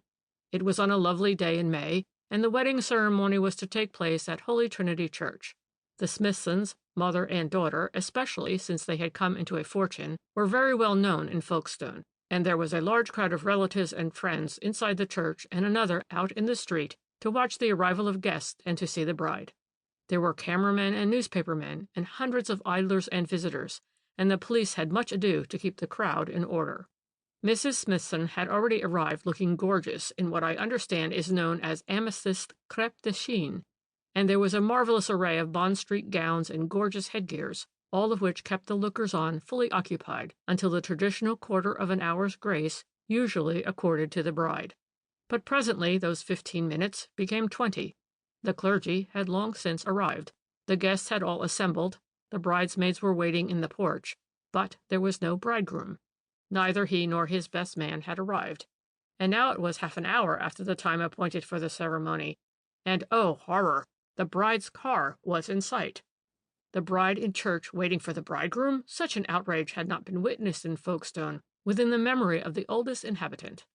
It was on a lovely day in May, and the wedding ceremony was to take place at Holy Trinity Church. The Smithsons, mother and daughter, especially since they had come into a fortune, were very well known in Folkestone, and there was a large crowd of relatives and friends inside the church and another out in the street to watch the arrival of guests and to see the bride. There were cameramen and newspapermen and hundreds of idlers and visitors, and the police had much ado to keep the crowd in order. Mrs. Smithson had already arrived looking gorgeous in what I understand is known as amethyst crêpe de chine, and there was a marvelous array of Bond Street gowns and gorgeous headgears, all of which kept the lookers-on fully occupied until the traditional quarter of an hour's grace usually accorded to the bride. But presently those 15 minutes became 20. The clergy had long since arrived. The guests had all assembled. The bridesmaids were waiting in the porch, but there was no bridegroom. Neither he nor his best man had arrived. And now it was half an hour after the time appointed for the ceremony, and oh, horror! The bride's car was in sight. The bride in church waiting for the bridegroom? Such an outrage had not been witnessed in Folkestone within the memory of the oldest inhabitant.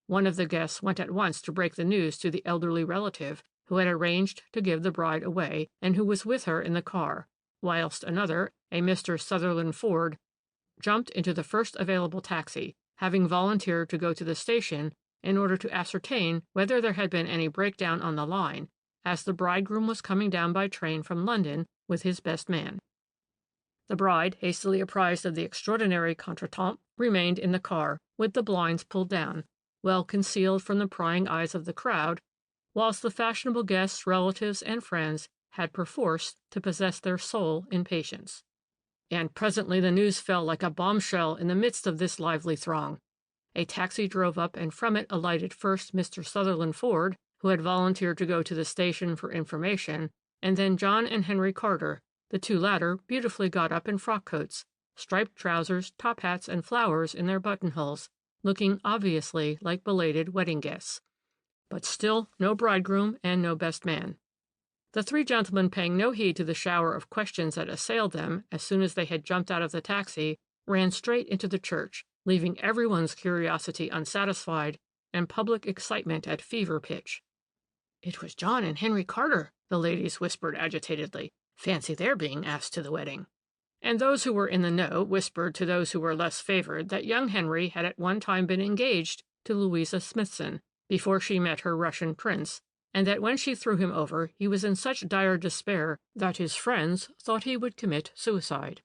One of the guests went at once to break the news to the elderly relative who had arranged to give the bride away and who was with her in the car, whilst another, a Mr. Sutherland Ford, jumped into the first available taxi, having volunteered to go to the station in order to ascertain whether there had been any breakdown on the line, as the bridegroom was coming down by train from London with his best man. The bride, hastily apprised of the extraordinary contretemps, remained in the car, with the blinds pulled down, well concealed from the prying eyes of the crowd, whilst the fashionable guests, relatives, and friends had perforce to possess their soul in patience. And presently the news fell like a bombshell in the midst of this lively throng. A taxi drove up, and from it alighted first Mr. Sutherland Ford, who had volunteered to go to the station for information, and then John and Henry Carter, the two latter beautifully got up in frock-coats, striped trousers, top hats, and flowers in their buttonholes, looking obviously like belated wedding guests. But still no bridegroom and no best man. The three gentlemen, paying no heed to the shower of questions that assailed them as soon as they had jumped out of the taxi, ran straight into the church, leaving everyone's curiosity unsatisfied and public excitement at fever pitch. "It was John and Henry Carter," the ladies whispered agitatedly. "Fancy their being asked to the wedding." And those who were in the know whispered to those who were less favored that young Henry had at one time been engaged to Louisa Smithson before she met her Russian prince, and that when she threw him over he was in such dire despair that his friends thought he would commit suicide.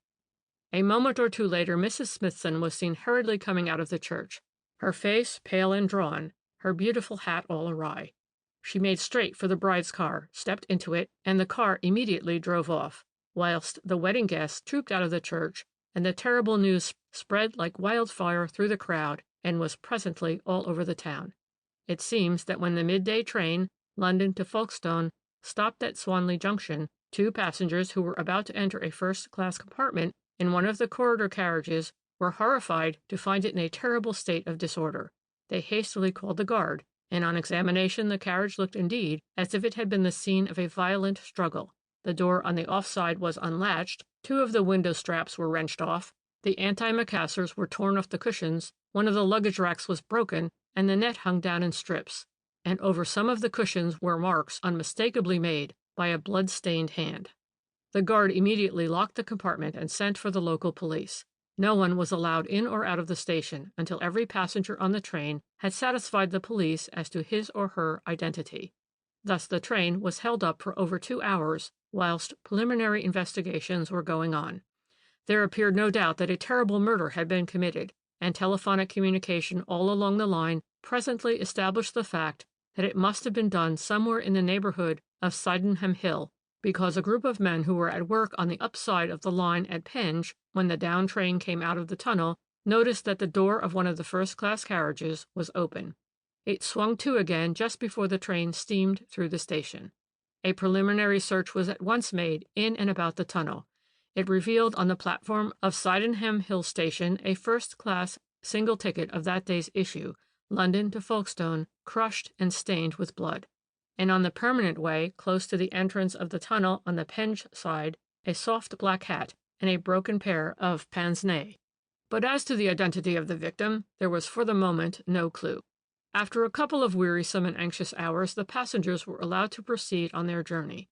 A moment or two later Mrs. Smithson was seen hurriedly coming out of the church, her face pale and drawn, her beautiful hat all awry. She made straight for the bride's car, stepped into it, and the car immediately drove off, whilst the wedding guests trooped out of the church, and the terrible news spread like wildfire through the crowd and was presently all over the town. It seems that when the midday train, London to Folkestone, stopped at Swanley Junction, two passengers who were about to enter a first-class compartment in one of the corridor carriages were horrified to find it in a terrible state of disorder. They hastily called the guard, and on examination the carriage looked indeed as if it had been the scene of a violent struggle. The door on the off side was unlatched, two of the window straps were wrenched off, the antimacassars were torn off the cushions, one of the luggage racks was broken, and the net hung down in strips, and over some of the cushions were marks unmistakably made by a blood-stained hand. The guard immediately locked the compartment and sent for the local police. No one was allowed in or out of the station until every passenger on the train had satisfied the police as to his or her identity. Thus the train was held up for over 2 hours, whilst preliminary investigations were going on. There appeared no doubt that a terrible murder had been committed, and telephonic communication all along the line presently established the fact that it must have been done somewhere in the neighbourhood of Sydenham Hill, because a group of men who were at work on the upside of the line at Penge, when the down train came out of the tunnel, noticed that the door of one of the first-class carriages was open. It swung to again just before the train steamed through the station. A preliminary search was at once made in and about the tunnel. It revealed on the platform of Sydenham Hill Station a first-class single ticket of that day's issue, London to Folkestone, crushed and stained with blood. And on the permanent way, close to the entrance of the tunnel on the Penge side, a soft black hat and a broken pair of pince-nez. But as to the identity of the victim, there was for the moment no clue. After a couple of wearisome and anxious hours, the passengers were allowed to proceed on their journey.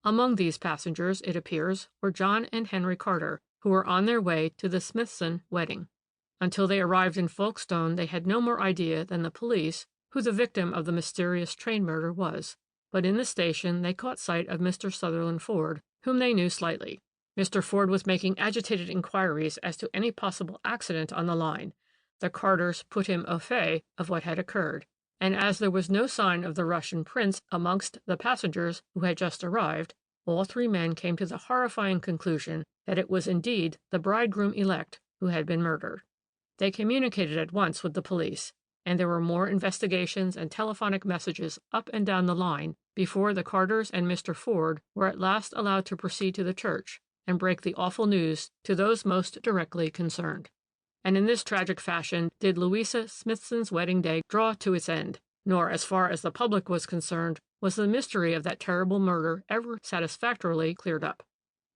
Among these passengers, it appears, were John and Henry Carter, who were on their way to the Smithson wedding. Until they arrived in Folkestone, they had no more idea than the police who the victim of the mysterious train murder was, but in the station they caught sight of Mr. Sutherland Ford, whom they knew slightly. Mr. Ford was making agitated inquiries as to any possible accident on the line. The Carters put him au fait of what had occurred, and as there was no sign of the Russian prince amongst the passengers who had just arrived, all three men came to the horrifying conclusion that it was indeed the bridegroom-elect who had been murdered. They communicated at once with the police, and there were more investigations and telephonic messages up and down the line before the Carters and Mr. Ford were at last allowed to proceed to the church and break the awful news to those most directly concerned. And in this tragic fashion did Louisa Smithson's wedding day draw to its end, nor, as far as the public was concerned, was the mystery of that terrible murder ever satisfactorily cleared up.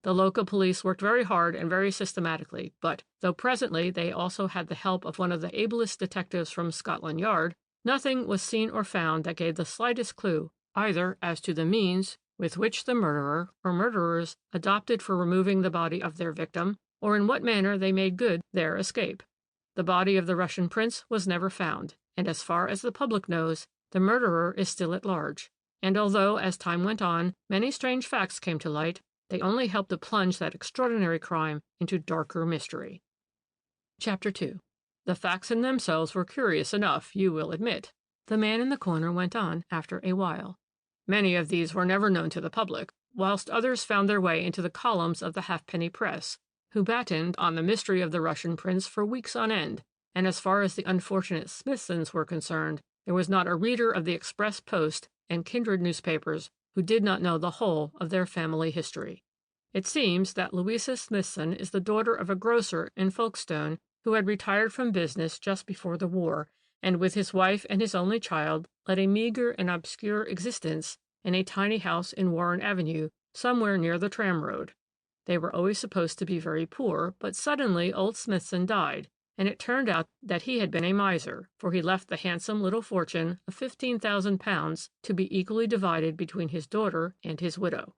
The local police worked very hard and very systematically, but, though presently they also had the help of one of the ablest detectives from Scotland Yard, nothing was seen or found that gave the slightest clue either as to the means with which the murderer or murderers adopted for removing the body of their victim, or in what manner they made good their escape. The body of the Russian prince was never found, and as far as the public knows, the murderer is still at large. And although, as time went on, many strange facts came to light, they only helped to plunge that extraordinary crime into darker mystery. Chapter 2. The facts in themselves were curious enough, you will admit. The man in the corner went on after a while. Many of these were never known to the public, whilst others found their way into the columns of the halfpenny press, who battened on the mystery of the Russian prince for weeks on end, and as far as the unfortunate Smithsons were concerned, there was not a reader of the Express Post and kindred newspapers who did not know the whole of their family history. It seems that Louisa Smithson is the daughter of a grocer in Folkestone who had retired from business just before the war, and with his wife and his only child led a meagre and obscure existence in a tiny house in Warren Avenue, somewhere near the tram road. They were always supposed to be very poor, but suddenly old Smithson died, and it turned out that he had been a miser, for he left the handsome little fortune of £15,000 to be equally divided between his daughter and his widow.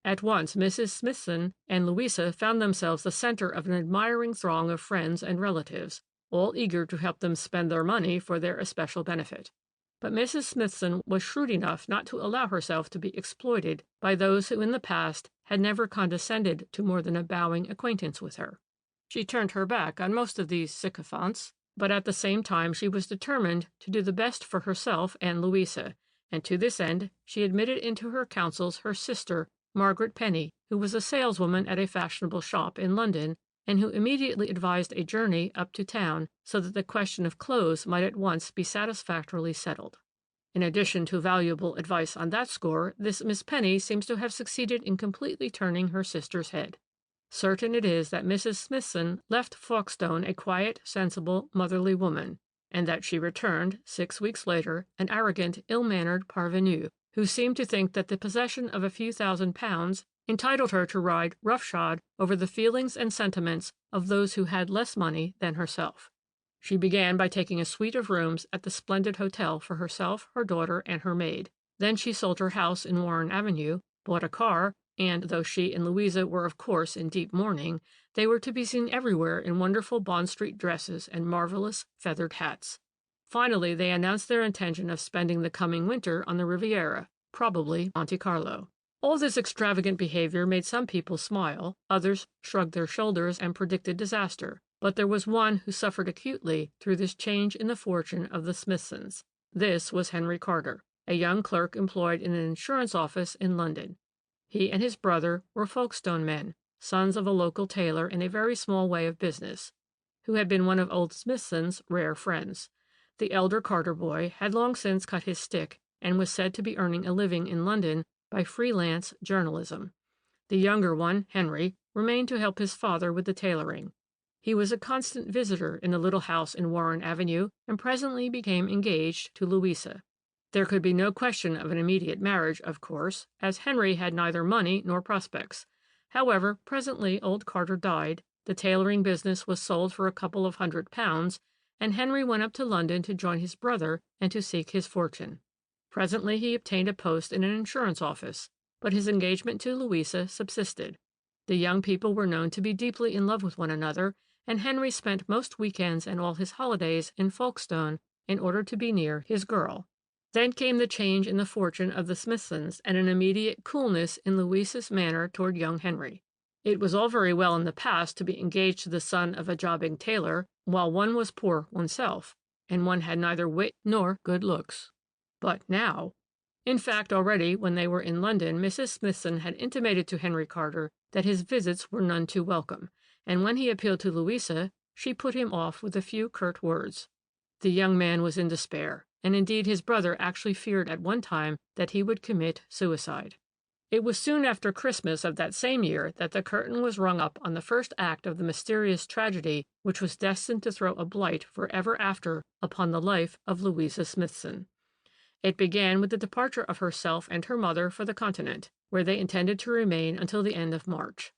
At once Mrs. Smithson and Louisa found themselves the center of an admiring throng of friends and relatives, all eager to help them spend their money for their especial benefit. But Mrs. Smithson was shrewd enough not to allow herself to be exploited by those who in the past had never condescended to more than a bowing acquaintance with her. She turned her back on most of these sycophants, but at the same time she was determined to do the best for herself and Louisa, and to this end she admitted into her counsels her sister, Margaret Penny, who was a saleswoman at a fashionable shop in London, and who immediately advised a journey up to town so that the question of clothes might at once be satisfactorily settled. In addition to valuable advice on that score, this Miss Penny seems to have succeeded in completely turning her sister's head. Certain it is that Mrs. Smithson left Folkestone a quiet, sensible, motherly woman, and that she returned, 6 weeks later, an arrogant, ill-mannered parvenue, who seemed to think that the possession of a few £1,000s entitled her to ride roughshod over the feelings and sentiments of those who had less money than herself. She began by taking a suite of rooms at the splendid hotel for herself, her daughter, and her maid. Then she sold her house in Warren Avenue, bought a car, and though she and Louisa were of course in deep mourning, they were to be seen everywhere in wonderful Bond Street dresses and marvelous feathered hats. Finally, they announced their intention of spending the coming winter on the Riviera, probably Monte Carlo. All this extravagant behavior made some people smile, others shrugged their shoulders and predicted disaster, but there was one who suffered acutely through this change in the fortune of the Smithsons. This was Henry Carter, a young clerk employed in an insurance office in London. He and his brother were Folkestone men, sons of a local tailor in a very small way of business, who had been one of old Smithson's rare friends. The elder Carter boy had long since cut his stick and was said to be earning a living in London by freelance journalism. The younger one, Henry, remained to help his father with the tailoring. He was a constant visitor in the little house in Warren Avenue and presently became engaged to Louisa. There could be no question of an immediate marriage, of course, as Henry had neither money nor prospects. However, presently old Carter died, the tailoring business was sold for a couple of £100, and Henry went up to London to join his brother and to seek his fortune. Presently he obtained a post in an insurance office, but his engagement to Louisa subsisted. The young people were known to be deeply in love with one another, and Henry spent most weekends and all his holidays in Folkestone in order to be near his girl. Then came the change in the fortune of the Smithsons and an immediate coolness in Louisa's manner toward young Henry. It was all very well in the past to be engaged to the son of a jobbing tailor, while one was poor oneself, and one had neither wit nor good looks. But now— In fact, already when they were in London, Mrs. Smithson had intimated to Henry Carter that his visits were none too welcome, and when he appealed to Louisa, she put him off with a few curt words. The young man was in despair, and indeed his brother actually feared at one time that he would commit suicide. It was soon after Christmas of that same year that the curtain was rung up on the first act of the mysterious tragedy which was destined to throw a blight forever after upon the life of Louisa Smithson. It began with the departure of herself and her mother for the Continent, where they intended to remain until the end of March.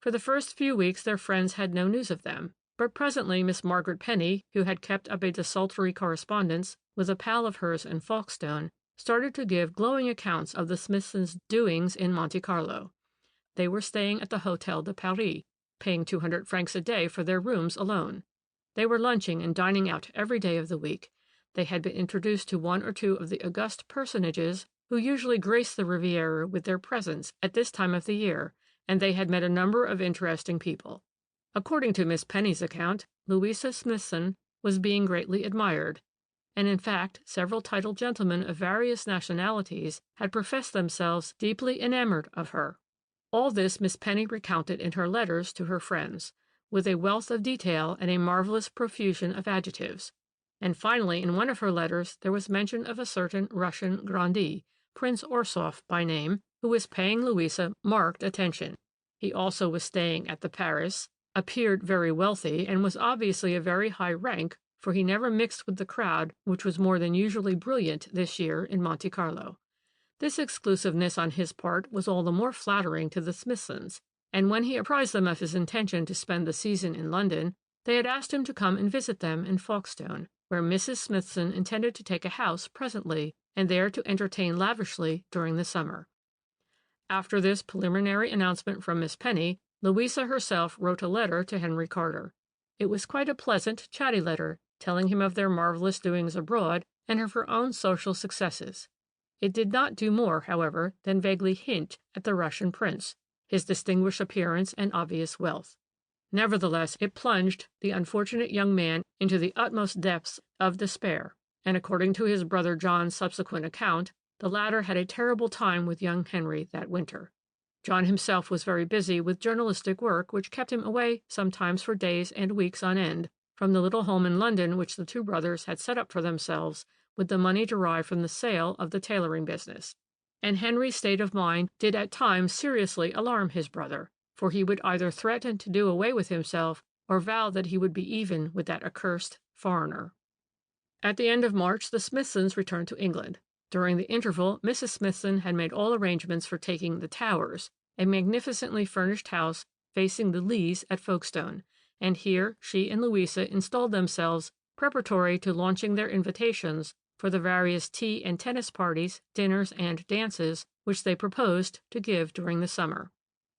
For the first few weeks their friends had no news of them, but presently Miss Margaret Penny, who had kept up a desultory correspondence with a pal of hers in Folkestone, started to give glowing accounts of the Smithsons' doings in Monte Carlo. They were staying at the Hôtel de Paris, paying 200 francs a day for their rooms alone. They were lunching and dining out every day of the week. They had been introduced to one or two of the august personages who usually grace the Riviera with their presence at this time of the year, and they had met a number of interesting people. According to Miss Penny's account, Louisa Smithson was being greatly admired. and in fact several titled gentlemen of various nationalities had professed themselves deeply enamored of her. All this Miss Penny recounted in her letters to her friends, with a wealth of detail and a marvelous profusion of adjectives. And finally, in one of her letters, there was mention of a certain Russian grandee, Prince Orsov by name, who was paying Louisa marked attention. He also was staying at the Paris, appeared very wealthy, and was obviously of very high rank, for he never mixed with the crowd, which was more than usually brilliant this year in Monte Carlo. This exclusiveness on his part was all the more flattering to the Smithsons, and when he apprised them of his intention to spend the season in London, they had asked him to come and visit them in Folkestone, where Mrs. Smithson intended to take a house presently, and there to entertain lavishly during the summer. After this preliminary announcement from Miss Penny, Louisa herself wrote a letter to Henry Carter. It was quite a pleasant, chatty letter, telling him of their marvelous doings abroad and of her own social successes. It did not do more, however, than vaguely hint at the Russian prince, his distinguished appearance and obvious wealth. Nevertheless, it plunged the unfortunate young man into the utmost depths of despair, and according to his brother John's subsequent account, the latter had a terrible time with young Henry that winter. John himself was very busy with journalistic work, which kept him away sometimes for days and weeks on end from the little home in London which the two brothers had set up for themselves with the money derived from the sale of the tailoring business. And Henry's state of mind did at times seriously alarm his brother, for he would either threaten to do away with himself or vow that he would be even with that accursed foreigner. At the end of March, the Smithsons returned to England. During the interval, Mrs. Smithson had made all arrangements for taking the Towers, a magnificently furnished house facing the Leas at Folkestone, and here she and Louisa installed themselves preparatory to launching their invitations for the various tea and tennis parties, dinners, and dances which they proposed to give during the summer.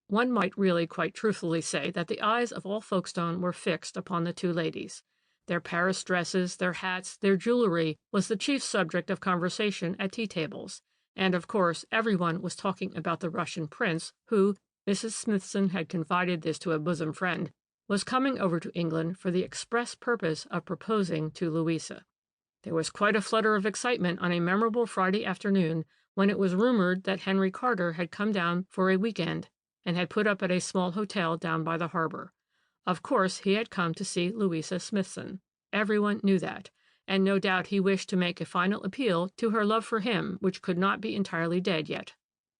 One might really quite truthfully say that the eyes of all Folkestone were fixed upon the two ladies. Their Paris dresses, their hats, their jewelry was the chief subject of conversation at tea-tables, and of course everyone was talking about the Russian prince who, Mrs. Smithson had confided this to a bosom friend, was coming over to England for the express purpose of proposing to Louisa. There was quite a flutter of excitement on a memorable Friday afternoon when it was rumored that Henry Carter had come down for a week-end and had put up at a small hotel down by the harbor. Of course, he had come to see Louisa Smithson. Everyone knew that, and no doubt he wished to make a final appeal to her love for him, which could not be entirely dead yet.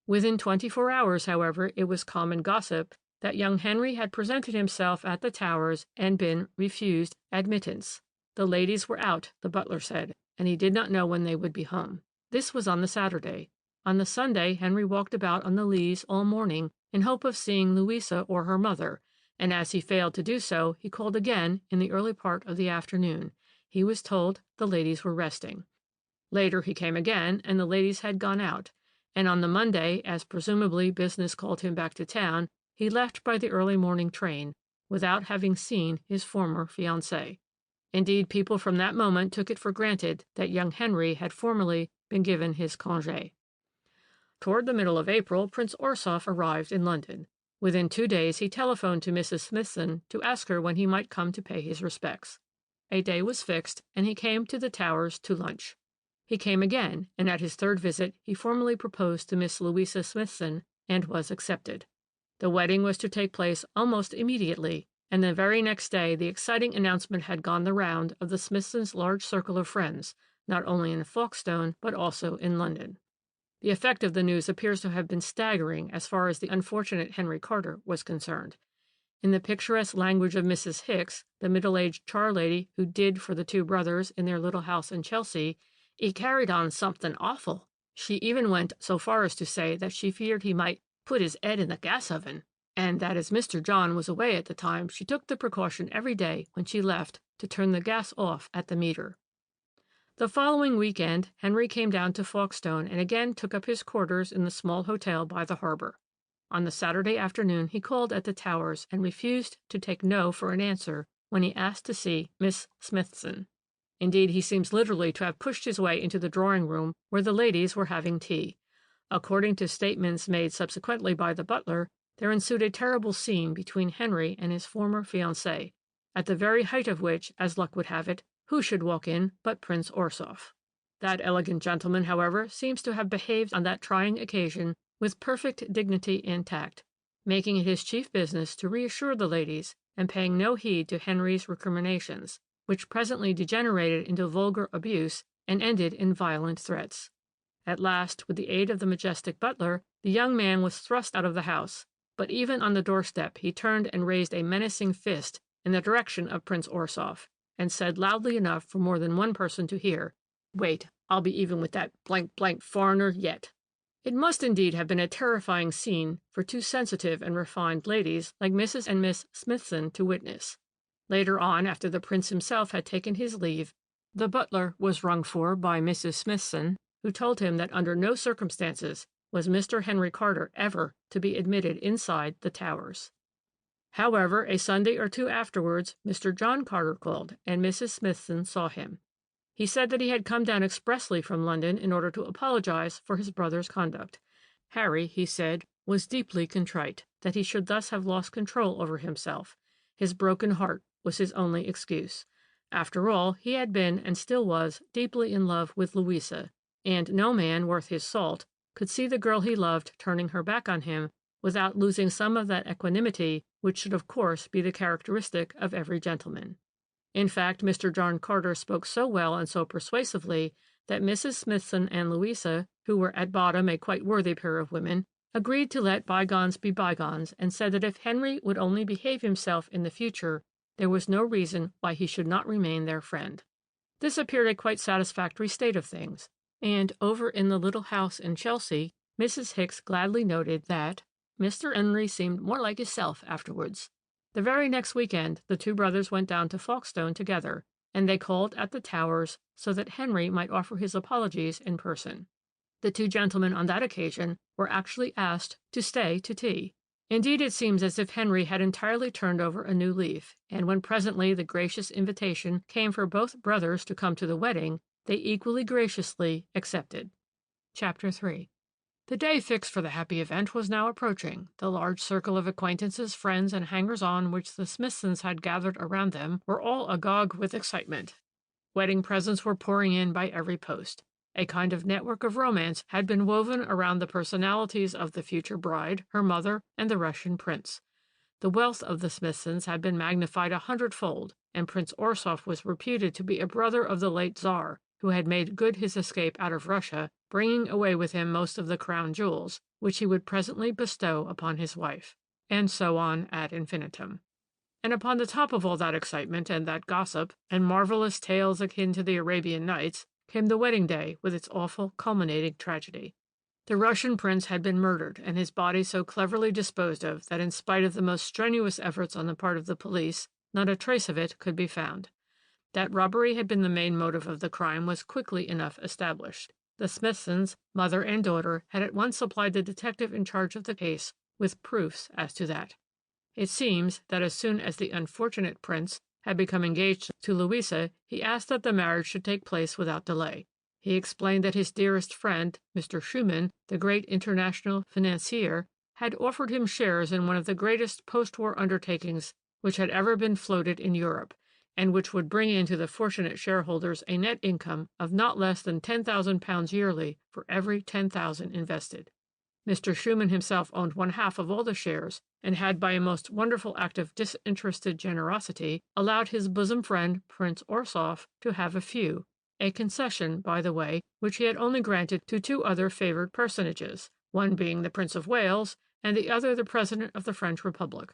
Within 24 hours, however, it was common gossip that young Henry had presented himself at the Towers and been refused admittance. The ladies were out, the butler said, and he did not know when they would be home. This was on the Saturday. On the Sunday, Henry walked about on the Leas all morning in hope of seeing Louisa or her mother, and as he failed to do so, he called again in the early part of the afternoon. He was told the ladies were resting. Later he came again, and the ladies had gone out, and on the Monday, as presumably business called him back to town, he left by the early morning train, without having seen his former fiancée. Indeed, people from that moment took it for granted that young Henry had formally been given his congé. Toward the middle of April, Prince Orsov arrived in London. Within 2 days he telephoned to Mrs. Smithson to ask her when he might come to pay his respects. A day was fixed, and he came to the Towers to lunch. He came again, and at his third visit he formally proposed to Miss Louisa Smithson, and was accepted. The wedding was to take place almost immediately, and the very next day the exciting announcement had gone the round of the Smithsons' large circle of friends, not only in Folkestone, but also in London. The effect of the news appears to have been staggering as far as the unfortunate Henry Carter was concerned. In the picturesque language of Mrs. Hicks, the middle-aged charlady who did for the two brothers in their little house in Chelsea, "he carried on something awful." She even went so far as to say that she feared he might put his head in the gas oven, and that as Mr. John was away at the time, she took the precaution every day when she left to turn the gas off at the meter. The following week-end, Henry came down to Folkestone and again took up his quarters in the small hotel by the harbor. On the Saturday afternoon he called at the Towers and refused to take no for an answer when he asked to see Miss Smithson. Indeed, he seems literally to have pushed his way into the drawing-room where the ladies were having tea. According to statements made subsequently by the butler, there ensued a terrible scene between Henry and his former fiancée, at the very height of which, as luck would have it, Who should walk in but Prince Orsoff? That elegant gentleman, however, seems to have behaved on that trying occasion with perfect dignity and tact, making it his chief business to reassure the ladies, and paying no heed to Henry's recriminations, which presently degenerated into vulgar abuse and ended in violent threats. At last, with the aid of the majestic butler, the young man was thrust out of the house, but even on the doorstep he turned and raised a menacing fist in the direction of Prince Orsoff, and said loudly enough for more than one person to hear, "Wait, I'll be even with that foreigner yet." It must indeed have been a terrifying scene for two sensitive and refined ladies like Mrs. and Miss Smithson to witness. Later on, after the prince himself had taken his leave, the butler was rung for by Mrs. Smithson, who told him that under no circumstances was Mr. Henry Carter ever to be admitted inside the Towers. However, a Sunday or two afterwards, Mr. John Carter called, and Mrs. Smithson saw him. He said that he had come down expressly from London in order to apologize for his brother's conduct. Harry, he said, was deeply contrite that he should thus have lost control over himself. His broken heart was his only excuse. After all, he had been, and still was, deeply in love with Louisa, and no man worth his salt could see the girl he loved turning her back on him without losing some of that equanimity which should of course be the characteristic of every gentleman. In fact, Mr. John Carter spoke so well and so persuasively that Mrs. Smithson and Louisa, who were at bottom a quite worthy pair of women, agreed to let bygones be bygones, and said that if Henry would only behave himself in the future, there was no reason why he should not remain their friend. This appeared a quite satisfactory state of things, and over in the little house in Chelsea, Mrs. Hicks gladly noted that Mr. Henry seemed more like himself afterwards. The very next week-end the two brothers went down to Folkestone together, and they called at the Towers so that Henry might offer his apologies in person. The two gentlemen on that occasion were actually asked to stay to tea. Indeed, it seems as if Henry had entirely turned over a new leaf, and when presently the gracious invitation came for both brothers to come to the wedding, they equally graciously accepted. Chapter 3. The day fixed for the happy event was now approaching. The large circle of acquaintances, friends, and hangers-on which the Smithsons had gathered around them were all agog with excitement. Wedding presents were pouring in by every post. A kind of network of romance had been woven around the personalities of the future bride, her mother, and the Russian prince. The wealth of the Smithsons had been magnified 100-fold, and Prince Orsoff was reputed to be a brother of the late Tsar, who had made good his escape out of Russia, bringing away with him most of the crown jewels, which he would presently bestow upon his wife, and so on ad infinitum. And upon the top of all that excitement and that gossip, and marvelous tales akin to the Arabian Nights, came the wedding day with its awful culminating tragedy. The Russian prince had been murdered, and his body so cleverly disposed of that in spite of the most strenuous efforts on the part of the police, not a trace of it could be found. That robbery had been the main motive of the crime was quickly enough established. The Smithsons, mother and daughter, had at once supplied the detective in charge of the case with proofs as to that. It seems that as soon as the unfortunate prince had become engaged to Louisa, he asked that the marriage should take place without delay. He explained that his dearest friend, Mr. Schumann, the great international financier, had offered him shares in one of the greatest post-war undertakings which had ever been floated in Europe, and which would bring in to the fortunate shareholders a net income of not less than £10,000 yearly for every 10,000 invested. Mr. Schumann himself owned one half of all the shares, and had, by a most wonderful act of disinterested generosity, allowed his bosom friend, Prince Orsoff, to have a few, a concession, by the way, which he had only granted to two other favoured personages, one being the Prince of Wales, and the other the President of the French Republic.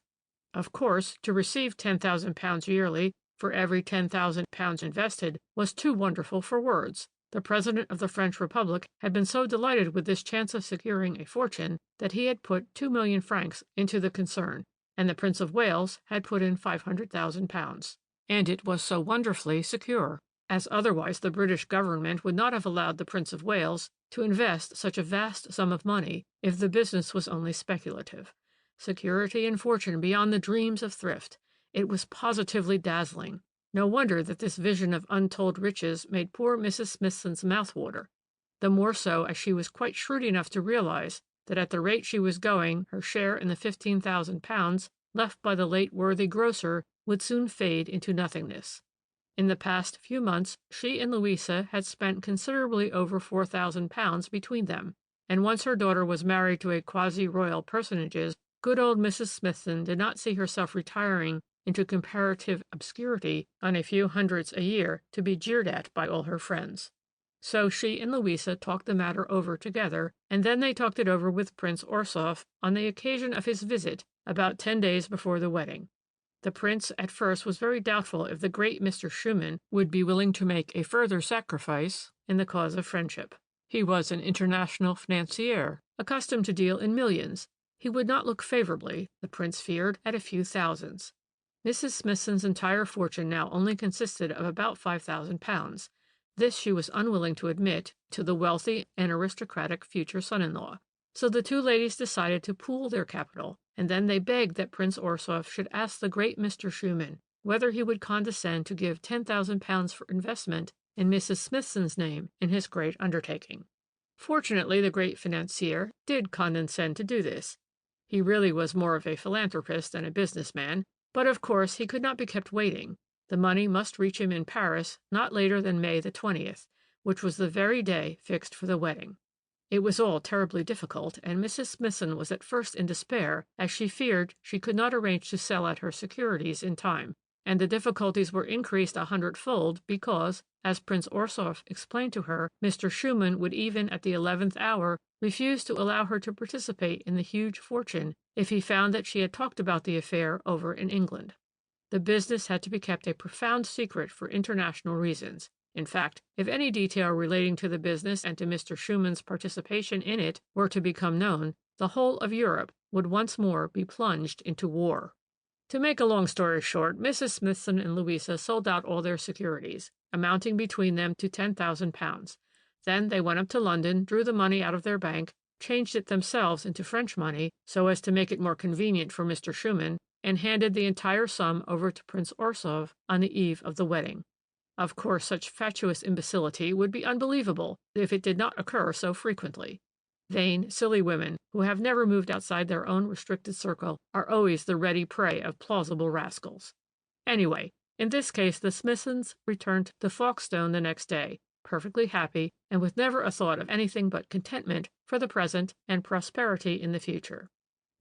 Of course, to receive £10,000 yearly for every £10,000 invested was too wonderful for words. The President of the French Republic had been so delighted with this chance of securing a fortune that he had put 2,000,000 francs into the concern, and the Prince of Wales had put in £500,000. And it was so wonderfully secure, as otherwise the British government would not have allowed the Prince of Wales to invest such a vast sum of money if the business was only speculative. Security and fortune beyond the dreams of thrift. It was positively dazzling. No wonder that this vision of untold riches made poor Mrs. Smithson's mouth water, the more so as she was quite shrewd enough to realize that at the rate she was going her share in the £15,000 left by the late worthy grocer would soon fade into nothingness. In the past few months, she and Louisa had spent considerably over £4,000 between them, and once her daughter was married to a quasi-royal personage, good old Mrs. Smithson did not see herself retiring into comparative obscurity on a few hundreds a year to be jeered at by all her friends. So she and Louisa talked the matter over together, and then they talked it over with Prince Orsoff on the occasion of his visit about 10 days before the wedding. The prince at first was very doubtful if the great Mr. Schumann would be willing to make a further sacrifice in the cause of friendship. He was an international financier, accustomed to deal in millions. He would not look favorably, the prince feared, at a few thousands. Mrs. Smithson's entire fortune now only consisted of about £5,000. This she was unwilling to admit to the wealthy and aristocratic future son-in-law. So the two ladies decided to pool their capital, and then they begged that Prince Orsoff should ask the great Mr. Schumann whether he would condescend to give £10,000 for investment in Mrs. Smithson's name in his great undertaking. Fortunately, the great financier did condescend to do this. He really was more of a philanthropist than a businessman, but of course he could not be kept waiting. The money must reach him in Paris not later than May the 20th, which was the very day fixed for the wedding. It was all terribly difficult, and Mrs. Smithson was at first in despair, as she feared she could not arrange to sell out her securities in time, and the difficulties were increased 100-fold because, as Prince Orsoff explained to her, Mr. Schumann would even at the 11th hour refuse to allow her to participate in the huge fortune if he found that she had talked about the affair over in England. The business had to be kept a profound secret for international reasons. In fact, if any detail relating to the business and to Mr. Schumann's participation in it were to become known, the whole of Europe would once more be plunged into war. To make a long story short, Mrs. Smithson and Louisa sold out all their securities, amounting between them to £10,000. Then they went up to London, drew the money out of their bank, changed it themselves into French money so as to make it more convenient for Mr. Schumann, and handed the entire sum over to Prince Orsoff on the eve of the wedding. Of course, such fatuous imbecility would be unbelievable if it did not occur so frequently. Vain, silly women who have never moved outside their own restricted circle are always the ready prey of plausible rascals. Anyway, in this case the Smithsons returned to Folkestone the next day, perfectly happy and with never a thought of anything but contentment for the present and prosperity in the future.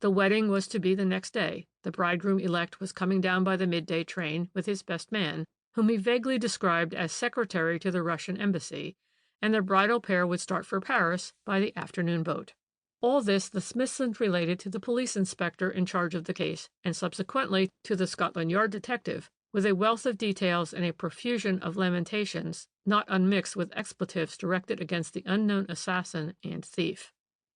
The wedding was to be the next day. The bridegroom-elect was coming down by the midday train with his best man, whom he vaguely described as secretary to the Russian embassy, and the bridal pair would start for Paris by the afternoon boat. All this the Smithsons related to the police inspector in charge of the case, and subsequently to the Scotland Yard detective, with a wealth of details and a profusion of lamentations, not unmixed with expletives directed against the unknown assassin and thief.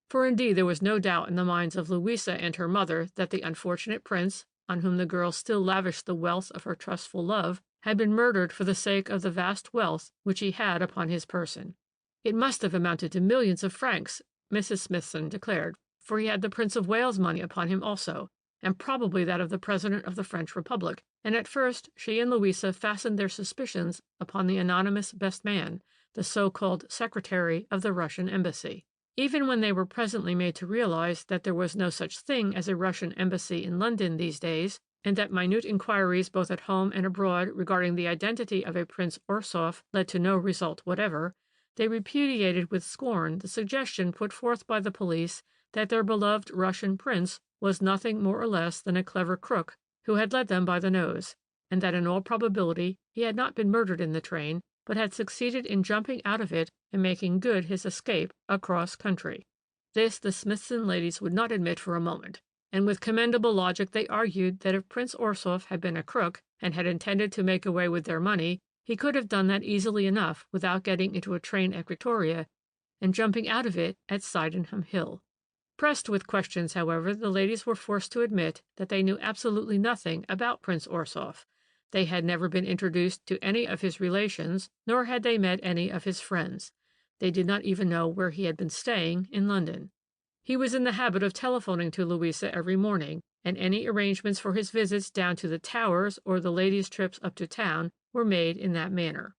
For indeed there was no doubt in the minds of Louisa and her mother that the unfortunate prince, on whom the girl still lavished the wealth of her trustful love, had been murdered for the sake of the vast wealth which he had upon his person. It must have amounted to millions of francs, Mrs. Smithson declared, for he had the Prince of Wales' money upon him also, and probably that of the President of the French Republic, and at first she and Louisa fastened their suspicions upon the anonymous best man, the so-called secretary of the Russian embassy. Even when they were presently made to realize that there was no such thing as a Russian embassy in London these days, and that minute inquiries both at home and abroad regarding the identity of a Prince Orsoff led to no result whatever, they repudiated with scorn the suggestion put forth by the police that their beloved Russian prince was nothing more or less than a clever crook who had led them by the nose, and that in all probability he had not been murdered in the train, but had succeeded in jumping out of it and making good his escape across country. This the Smithson ladies would not admit for a moment, and with commendable logic they argued that if Prince Orsoff had been a crook and had intended to make away with their money, he could have done that easily enough without getting into a train at Victoria and jumping out of it at Sydenham Hill. Pressed with questions, however, the ladies were forced to admit that they knew absolutely nothing about Prince Orsoff. They had never been introduced to any of his relations, nor had they met any of his friends. They did not even know where he had been staying in London. He was in the habit of telephoning to Louisa every morning, and any arrangements for his visits down to the Towers or the ladies' trips up to town were made in that manner.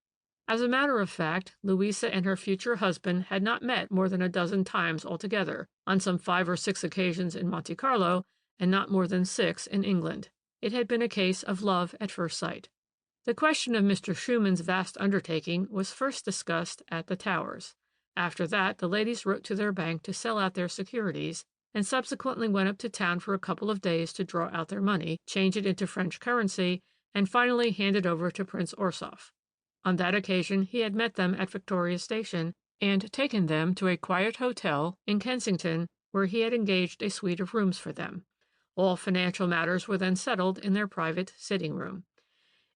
As a matter of fact, Louisa and her future husband had not met more than a dozen times altogether, on some 5 or 6 occasions in Monte Carlo, and not more than 6 in England. It had been a case of love at first sight. The question of Mr. Schumann's vast undertaking was first discussed at the Towers. After that, the ladies wrote to their bank to sell out their securities, and subsequently went up to town for a couple of days to draw out their money, change it into French currency, and finally hand it over to Prince Orsoff. On that occasion he had met them at Victoria Station and taken them to a quiet hotel in Kensington, where he had engaged a suite of rooms for them. All financial matters were then settled in their private sitting-room.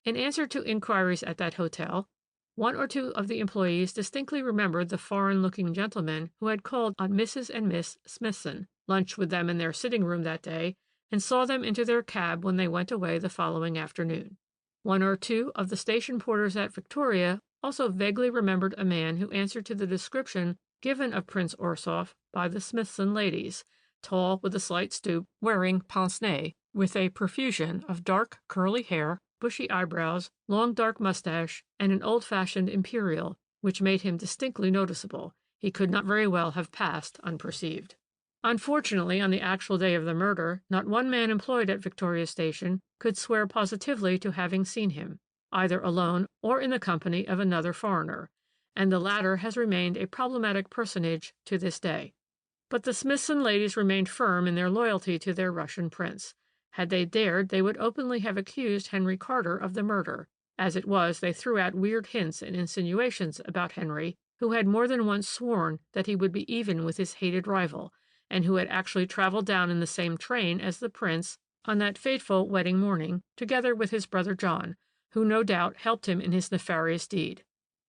In answer to inquiries at that hotel, one or two of the employees distinctly remembered the foreign-looking gentleman who had called on Mrs. and Miss Smithson, lunched with them in their sitting-room that day, and saw them into their cab when they went away the following afternoon. One or two of the station porters at Victoria also vaguely remembered a man who answered to the description given of Prince Orsoff by the Smithson ladies, tall, with a slight stoop, wearing pince-nez, with a profusion of dark curly hair, bushy eyebrows, long dark mustache, and an old-fashioned imperial, which made him distinctly noticeable. He could not very well have passed unperceived. Unfortunately, on the actual day of the murder, not one man employed at Victoria Station could swear positively to having seen him, either alone or in the company of another foreigner, and the latter has remained a problematic personage to this day. But the Smithson ladies remained firm in their loyalty to their Russian prince. Had they dared, they would openly have accused Henry Carter of the murder. As it was, they threw out weird hints and insinuations about Henry, who had more than once sworn that he would be even with his hated rival, and who had actually traveled down in the same train as the prince on that fateful wedding morning, together with his brother John, who no doubt helped him in his nefarious deed.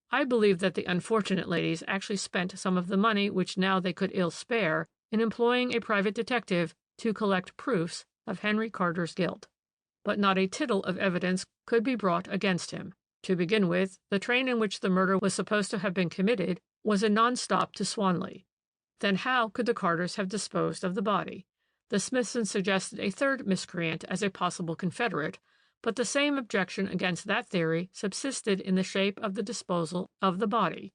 I believe that the unfortunate ladies actually spent some of the money which now they could ill spare in employing a private detective to collect proofs of Henry Carter's guilt. But not a tittle of evidence could be brought against him. To begin with, the train in which the murder was supposed to have been committed was a non-stop to Swanley. Then how could the Carters have disposed of the body? The Smithsons suggested a third miscreant as a possible confederate, but the same objection against that theory subsisted in the shape of the disposal of the body.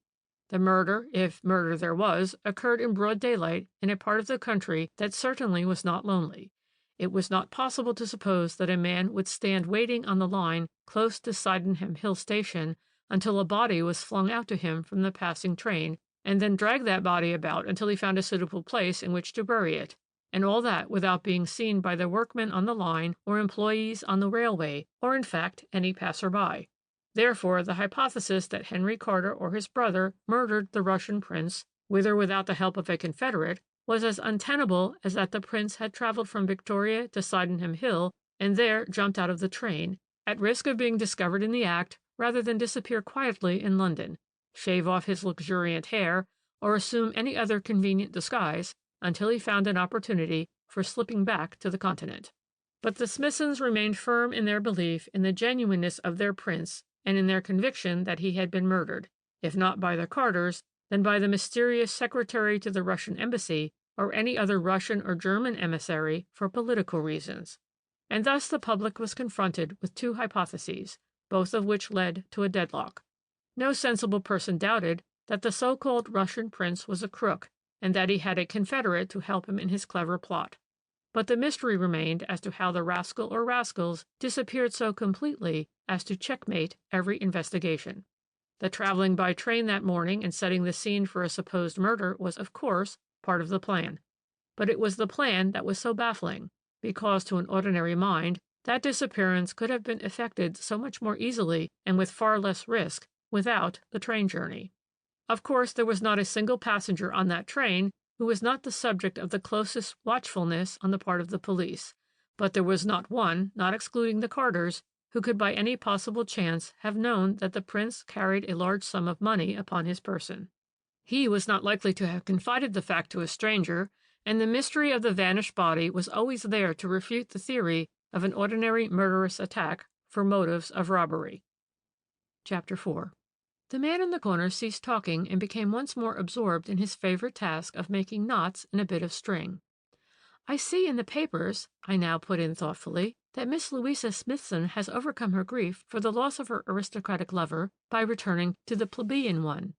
The murder, if murder there was, occurred in broad daylight in a part of the country that certainly was not lonely. It was not possible to suppose that a man would stand waiting on the line close to Sydenham Hill Station until a body was flung out to him from the passing train, and then drag that body about until he found a suitable place in which to bury it, and all that without being seen by the workmen on the line or employees on the railway, or in fact any passer-by. Therefore, the hypothesis that Henry Carter or his brother murdered the Russian prince, with or without the help of a confederate, was as untenable as that the prince had traveled from Victoria to Sydenham Hill and there jumped out of the train, at risk of being discovered in the act, rather than disappear quietly in London, shave off his luxuriant hair, or assume any other convenient disguise until he found an opportunity for slipping back to the continent. But the Smithsons remained firm in their belief in the genuineness of their prince and in their conviction that he had been murdered, if not by the Carters, then by the mysterious secretary to the Russian embassy or any other Russian or German emissary for political reasons. And thus the public was confronted with two hypotheses, both of which led to a deadlock. No sensible person doubted that the so-called Russian prince was a crook, and that he had a confederate to help him in his clever plot. But the mystery remained as to how the rascal or rascals disappeared so completely as to checkmate every investigation. The traveling by train that morning and setting the scene for a supposed murder was, of course, part of the plan. But it was the plan that was so baffling, because to an ordinary mind, that disappearance could have been effected so much more easily and with far less risk without the train journey. Of course, there was not a single passenger on that train who was not the subject of the closest watchfulness on the part of the police, but there was not one, not excluding the Carters, who could by any possible chance have known that the prince carried a large sum of money upon his person. He was not likely to have confided the fact to a stranger, and the mystery of the vanished body was always there to refute the theory of an ordinary murderous attack for motives of robbery. Chapter 4. The man in the corner ceased talking and became once more absorbed in his favorite task of making knots in a bit of string. "I see in the papers," I now put in thoughtfully, "that Miss Louisa Smithson has overcome her grief for the loss of her aristocratic lover by returning to the plebeian one."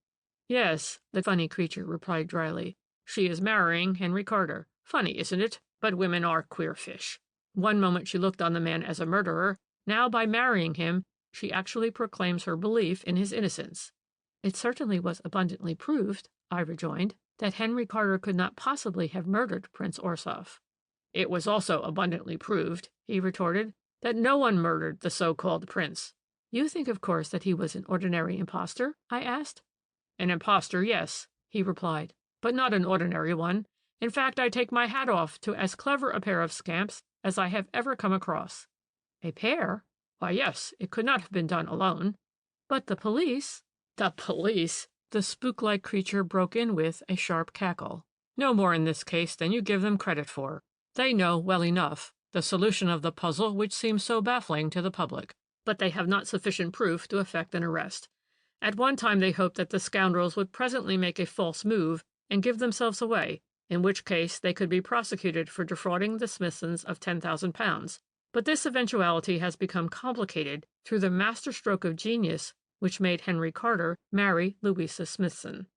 "Yes," the funny creature replied dryly. "She is marrying Henry Carter. Funny, isn't it? But women are queer fish. One moment she looked on the man as a murderer, now by marrying him she actually proclaims her belief in his innocence. It certainly was abundantly proved, I rejoined, that Henry Carter could not possibly have murdered Prince Orsoff. It was also abundantly proved, he retorted, that no one murdered the so-called prince. You think, of course, that he was an ordinary impostor? I asked. An impostor, yes, he replied, but not an ordinary one. In fact, I take my hat off to as clever a pair of scamps as I have ever come across. A pair? Why, yes, it could not have been done alone. But the police— The police! The spook-like creature broke in with a sharp cackle. No more in this case than you give them credit for. They know well enough the solution of the puzzle which seems so baffling to the public, but they have not sufficient proof to effect an arrest. At one time they hoped that the scoundrels would presently make a false move and give themselves away, in which case they could be prosecuted for defrauding the Smithsons of £10,000. But this eventuality has become complicated through the masterstroke of genius which made Henry Carter marry Louisa Smithson.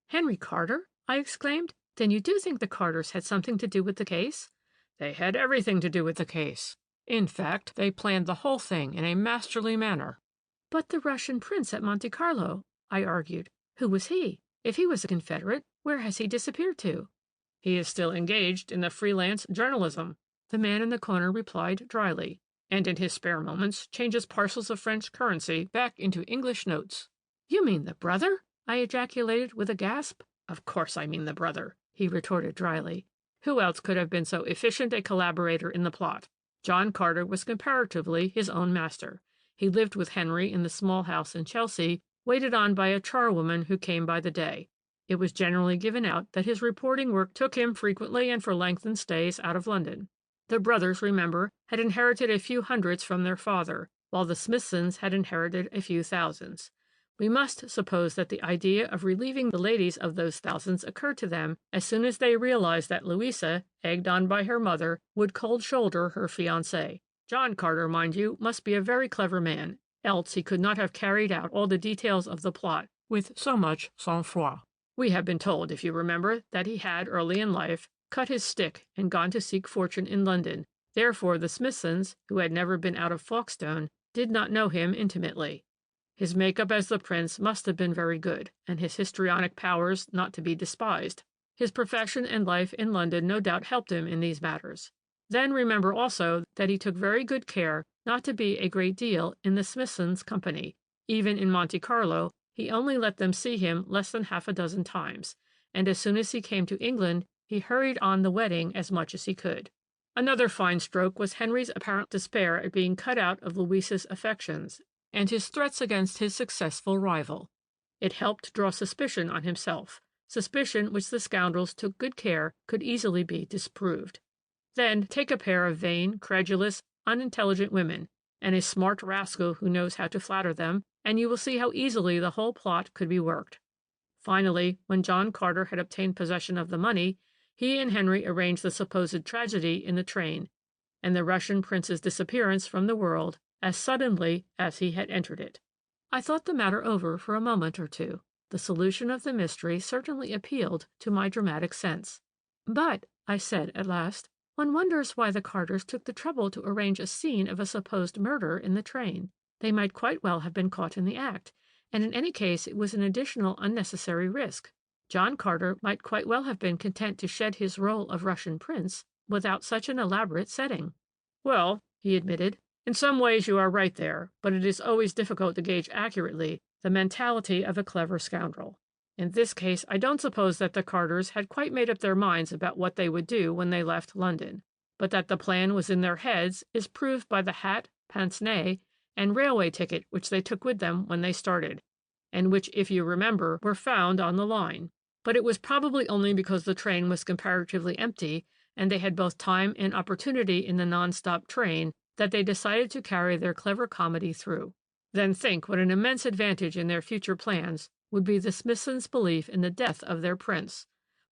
Henry Carter? I exclaimed. Then you do think the Carters had something to do with the case? They had everything to do with the case. In fact, they planned the whole thing in a masterly manner. But the Russian prince at Monte Carlo, I argued. Who was he? If he was a Confederate, where has he disappeared to? He is still engaged in the freelance journalism, the man in the corner replied dryly, and in his spare moments changes parcels of French currency back into English notes. You mean the brother? I ejaculated with a gasp. Of course I mean the brother, he retorted dryly. Who else could have been so efficient a collaborator in the plot? John Carter was comparatively his own master. He lived with Henry in the small house in Chelsea, waited on by a charwoman who came by the day. It was generally given out that his reporting work took him frequently and for lengthened stays out of London. The brothers, remember, had inherited a few hundreds from their father, while the Smithsons had inherited a few thousands. We must suppose that the idea of relieving the ladies of those thousands occurred to them as soon as they realized that Louisa, egged on by her mother, would cold-shoulder her fiancé. John Carter, mind you, must be a very clever man, else he could not have carried out all the details of the plot with so much sang-froid. We have been told, if you remember, that he had, early in life, cut his stick and gone to seek fortune in London. Therefore the Smithsons, who had never been out of Folkestone, did not know him intimately. His make-up as the prince must have been very good, and his histrionic powers not to be despised. His profession and life in London no doubt helped him in these matters. Then remember also that he took very good care not to be a great deal in the Smithsons' company. Even in Monte Carlo, he only let them see him less than half a dozen times, and as soon as he came to England, he hurried on the wedding as much as he could. Another fine stroke was Henry's apparent despair at being cut out of Louisa's affections, and his threats against his successful rival. It helped draw suspicion on himself, suspicion which the scoundrels took good care could easily be disproved. Then take a pair of vain, credulous, unintelligent women, and a smart rascal who knows how to flatter them, and you will see how easily the whole plot could be worked. Finally, when John Carter had obtained possession of the money, he and Henry arranged the supposed tragedy in the train, and the Russian prince's disappearance from the world as suddenly as he had entered it. I thought the matter over for a moment or two. The solution of the mystery certainly appealed to my dramatic sense. But, I said at last, one wonders why the Carters took the trouble to arrange a scene of a supposed murder in the train. They might quite well have been caught in the act, and in any case it was an additional unnecessary risk. John Carter might quite well have been content to shed his role of Russian prince without such an elaborate setting. Well, he admitted, in some ways you are right there, but it is always difficult to gauge accurately the mentality of a clever scoundrel. In this case, I don't suppose that the Carters had quite made up their minds about what they would do when they left London, but that the plan was in their heads is proved by the hat, pince-nez, and railway ticket which they took with them when they started, and which, if you remember, were found on the line. But it was probably only because the train was comparatively empty, and they had both time and opportunity in the non-stop train, that they decided to carry their clever comedy through. Then think what an immense advantage in their future plans would be the Smithsons' belief in the death of their prince.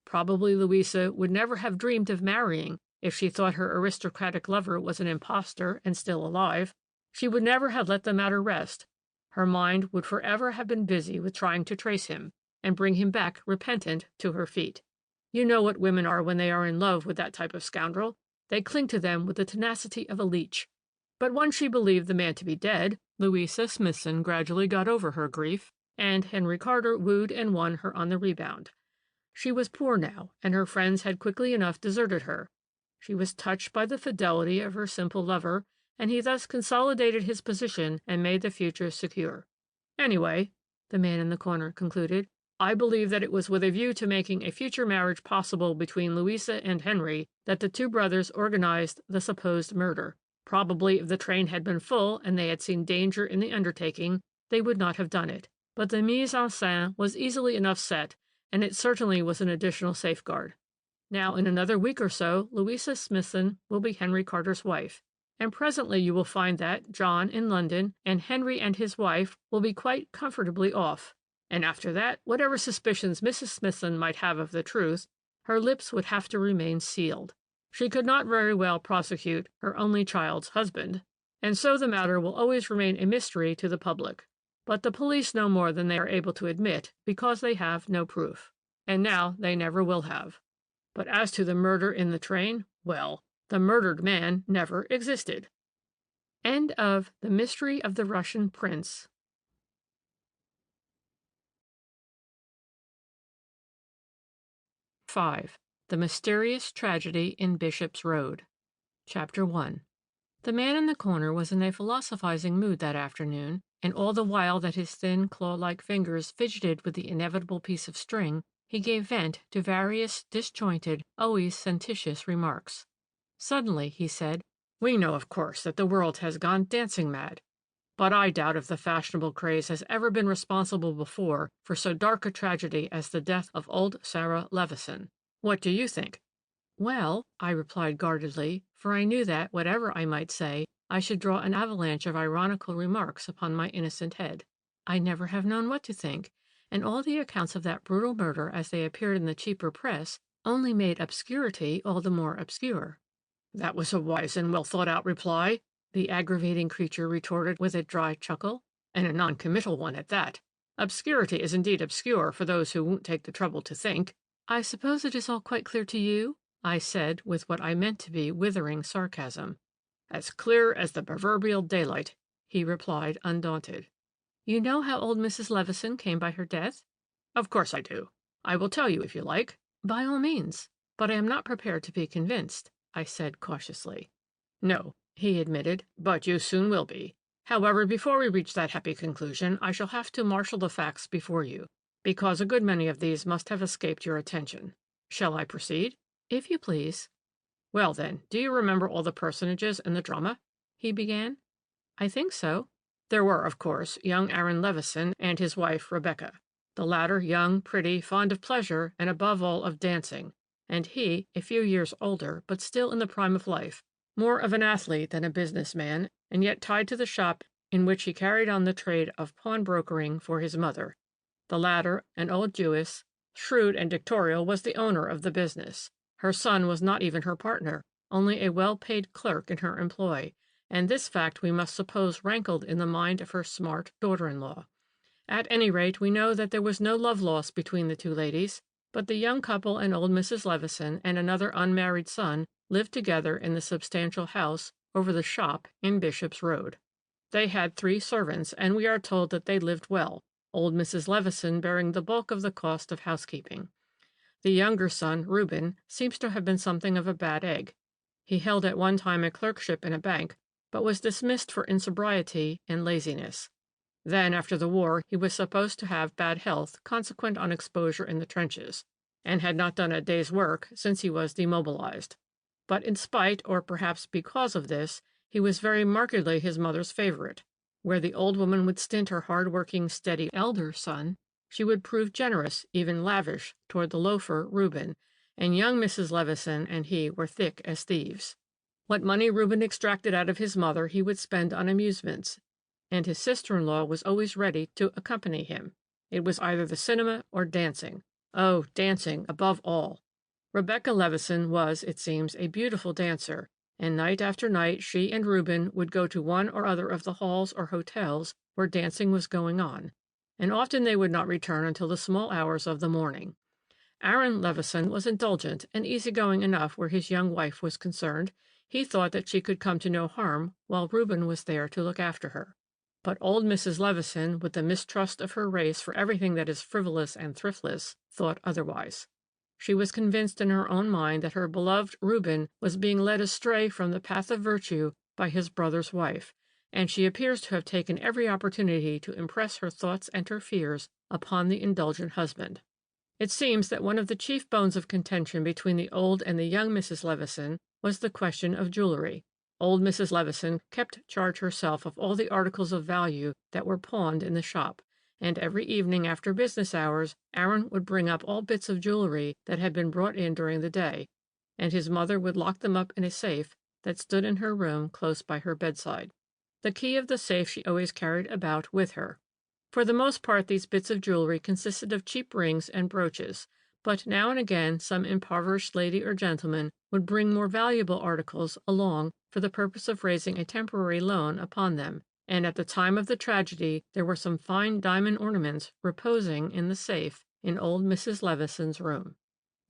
Probably Louisa would never have dreamed of marrying if she thought her aristocratic lover was an impostor and still alive. She would never have let the matter rest. Her mind would forever have been busy with trying to trace him and bring him back repentant to her feet. You know what women are when they are in love with that type of scoundrel. They cling to them with the tenacity of a leech. But once she believed the man to be dead, Louisa Smithson gradually got over her grief, and Henry Carter wooed and won her on the rebound. She was poor now, and her friends had quickly enough deserted her. She was touched by the fidelity of her simple lover, and he thus consolidated his position and made the future secure. Anyway, the man in the corner concluded, I believe that it was with a view to making a future marriage possible between Louisa and Henry that the two brothers organized the supposed murder. Probably if the train had been full and they had seen danger in the undertaking, they would not have done it. But the mise en scène was easily enough set, and it certainly was an additional safeguard. Now, in another week or so, Louisa Smithson will be Henry Carter's wife, and presently you will find that John in London and Henry and his wife will be quite comfortably off. And after that, whatever suspicions Mrs. Smithson might have of the truth, her lips would have to remain sealed. She could not very well prosecute her only child's husband, and so the matter will always remain a mystery to the public. But the police know more than they are able to admit because they have no proof. And now they never will have. But as to the murder in the train, well, the murdered man never existed. End of The Mystery of the Russian Prince. (5) The Mysterious Tragedy in Bishop's Road. Chapter 1. The man in the corner was in a philosophizing mood that afternoon, and all the while that his thin, claw-like fingers fidgeted with the inevitable piece of string, he gave vent to various disjointed, always sententious remarks. Suddenly, he said, We know, of course, that the world has gone dancing mad. But I doubt if the fashionable craze has ever been responsible before for so dark a tragedy as the death of old Sarah Levison. What do you think? Well, I replied guardedly, for I knew that, whatever I might say, I should draw an avalanche of ironical remarks upon my innocent head. I never have known what to think, and all the accounts of that brutal murder as they appeared in the cheaper press only made obscurity all the more obscure. That was a wise and well-thought-out reply, the aggravating creature retorted with a dry chuckle, and a non-committal one at that. Obscurity is indeed obscure for those who won't take the trouble to think. I suppose it is all quite clear to you? I said, with what I meant to be withering sarcasm. As clear as the proverbial daylight, he replied, undaunted. You know how old Mrs. Levison came by her death? Of course I do. I will tell you if you like. By all means. But I am not prepared to be convinced, I said cautiously. No, he admitted, but you soon will be. However, before we reach that happy conclusion, I shall have to marshal the facts before you, because a good many of these must have escaped your attention. Shall I proceed? If you please. Well, then, do you remember all the personages in the drama? He began. I think so. There were, of course, young Aaron Levison and his wife Rebecca, the latter young, pretty, fond of pleasure, and above all of dancing, and he, a few years older, but still in the prime of life, more of an athlete than a businessman, and yet tied to the shop in which he carried on the trade of pawnbrokering for his mother. The latter, an old Jewess, shrewd and dictatorial, was the owner of the business. Her son was not even her partner, only a well-paid clerk in her employ, and this fact we must suppose rankled in the mind of her smart daughter-in-law. At any rate, we know that there was no love lost between the two ladies, but the young couple and old Mrs. Levison and another unmarried son lived together in the substantial house over the shop in Bishop's Road. They had 3 servants, and we are told that they lived well, old Mrs. Levison bearing the bulk of the cost of housekeeping. The younger son, Reuben, seems to have been something of a bad egg. He held at one time a clerkship in a bank, but was dismissed for insobriety and laziness. Then, after the war, he was supposed to have bad health consequent on exposure in the trenches, and had not done a day's work since he was demobilized. But in spite, or perhaps because of this, he was very markedly his mother's favorite. Where the old woman would stint her hard-working, steady elder son, she would prove generous, even lavish, toward the loafer, Reuben, and young Mrs. Levison and he were thick as thieves. What money Reuben extracted out of his mother he would spend on amusements, and his sister-in-law was always ready to accompany him. It was either the cinema or dancing. Oh, dancing, above all. Rebecca Levison was, it seems, a beautiful dancer, and night after night she and Reuben would go to one or other of the halls or hotels where dancing was going on, and often they would not return until the small hours of the morning. Aaron Levison was indulgent and easygoing enough where his young wife was concerned. He thought that she could come to no harm while Reuben was there to look after her. But old Mrs. Levison, with the mistrust of her race for everything that is frivolous and thriftless, thought otherwise. She was convinced in her own mind that her beloved Reuben was being led astray from the path of virtue by his brother's wife, and she appears to have taken every opportunity to impress her thoughts and her fears upon the indulgent husband. It seems that one of the chief bones of contention between the old and the young Mrs. Levison was the question of jewelry. Old Mrs. Levison kept charge herself of all the articles of value that were pawned in the shop, and every evening after business hours Aaron would bring up all bits of jewelry that had been brought in during the day, and his mother would lock them up in a safe that stood in her room close by her bedside. The key of the safe she always carried about with her. For the most part these bits of jewelry consisted of cheap rings and brooches, but now and again some impoverished lady or gentleman would bring more valuable articles along for the purpose of raising a temporary loan upon them, and at the time of the tragedy there were some fine diamond ornaments reposing in the safe in old Mrs. Levison's room.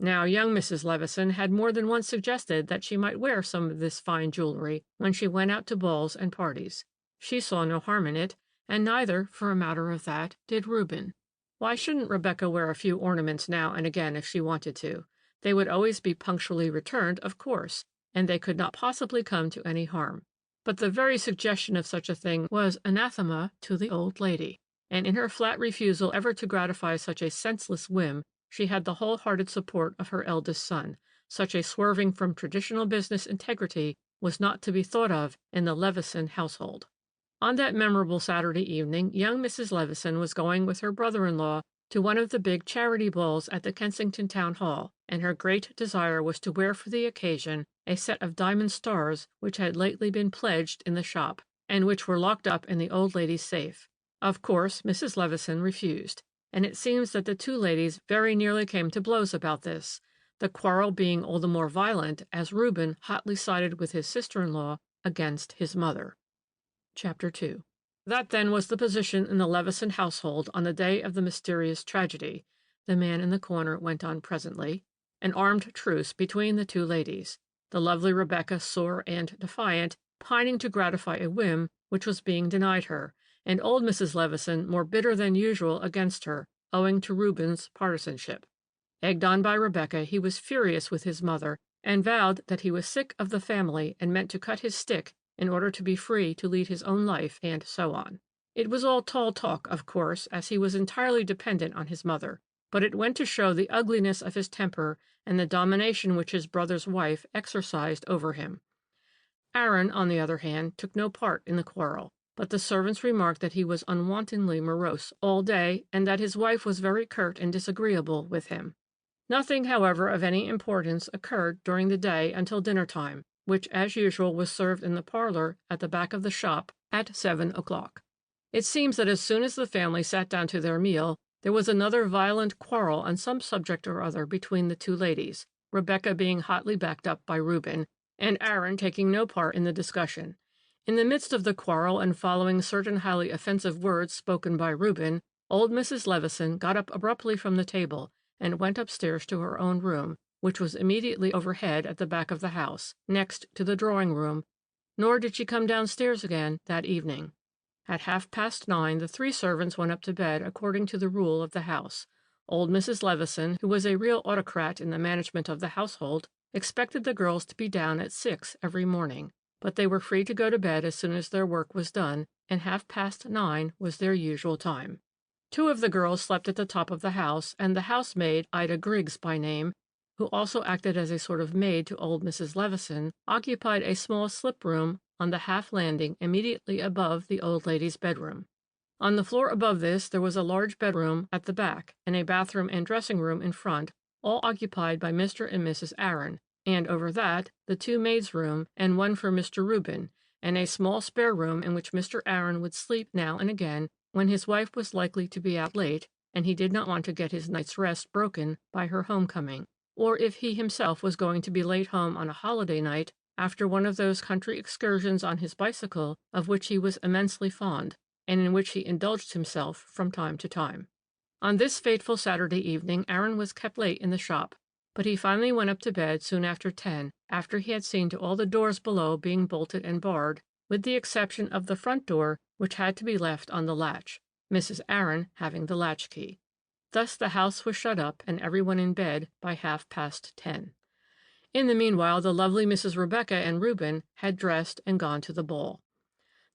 Now young Mrs. Levison had more than once suggested that she might wear some of this fine jewelry when she went out to balls and parties. She saw no harm in it, and neither, for a matter of that, did Reuben. Why shouldn't Rebecca wear a few ornaments now and again if she wanted to? They would always be punctually returned, of course, and they could not possibly come to any harm. But the very suggestion of such a thing was anathema to the old lady, and in her flat refusal ever to gratify such a senseless whim, she had the whole-hearted support of her eldest son. Such a swerving from traditional business integrity was not to be thought of in the Levison household. On that memorable Saturday evening, young Mrs. Levison was going with her brother-in-law to one of the big charity balls at the Kensington Town Hall, and her great desire was to wear for the occasion a set of diamond stars which had lately been pledged in the shop, and which were locked up in the old lady's safe. Of course, Mrs. Levison refused, and it seems that the two ladies very nearly came to blows about this, the quarrel being all the more violent as Reuben hotly sided with his sister-in-law against his mother. Chapter 2. That then was the position in the Levison household on the day of the mysterious tragedy, the man in the corner went on presently, an armed truce between the two ladies, the lovely Rebecca sore and defiant, pining to gratify a whim which was being denied her, and old Mrs. Levison more bitter than usual against her, owing to Reuben's partisanship. Egged on by Rebecca, he was furious with his mother, and vowed that he was sick of the family and meant to cut his stick in order to be free to lead his own life, and so on. It was all tall talk, of course, as he was entirely dependent on his mother, but it went to show the ugliness of his temper and the domination which his brother's wife exercised over him. Aaron, on the other hand, took no part in the quarrel, but the servants remarked that he was unwontedly morose all day, and that his wife was very curt and disagreeable with him. Nothing, however, of any importance occurred during the day until dinner-time, which, as usual, was served in the parlor at the back of the shop at 7 o'clock. It seems that as soon as the family sat down to their meal, there was another violent quarrel on some subject or other between the two ladies, Rebecca being hotly backed up by Reuben, and Aaron taking no part in the discussion. In the midst of the quarrel, and following certain highly offensive words spoken by Reuben, old Mrs. Levison got up abruptly from the table and went upstairs to her own room, which was immediately overhead at the back of the house, next to the drawing-room, nor did she come downstairs again that evening. At 9:30, the three servants went up to bed according to the rule of the house. Old Mrs. Levison, who was a real autocrat in the management of the household, expected the girls to be down at 6 every morning, but they were free to go to bed as soon as their work was done, and 9:30 was their usual time. Two of the girls slept at the top of the house, and the housemaid, Ida Griggs by name, who also acted as a sort of maid to old Mrs. Levison, occupied a small slip-room on the half-landing immediately above the old lady's bedroom. On the floor above this there was a large bedroom at the back, and a bathroom and dressing-room in front, all occupied by Mr. and Mrs. Aaron, and over that the two maids' room and one for Mr. Reuben, and a small spare room in which Mr. Aaron would sleep now and again when his wife was likely to be out late, and he did not want to get his night's rest broken by her homecoming, or if he himself was going to be late home on a holiday night after one of those country excursions on his bicycle of which he was immensely fond, and in which he indulged himself from time to time. On this fateful Saturday evening Aaron was kept late in the shop, but he finally went up to bed soon after 10, after he had seen to all the doors below being bolted and barred, with the exception of the front door, which had to be left on the latch, Mrs. Aaron having the latchkey. Thus the house was shut up and everyone in bed by 10:30. In the meanwhile, the lovely Mrs. Rebecca and Reuben had dressed and gone to the ball.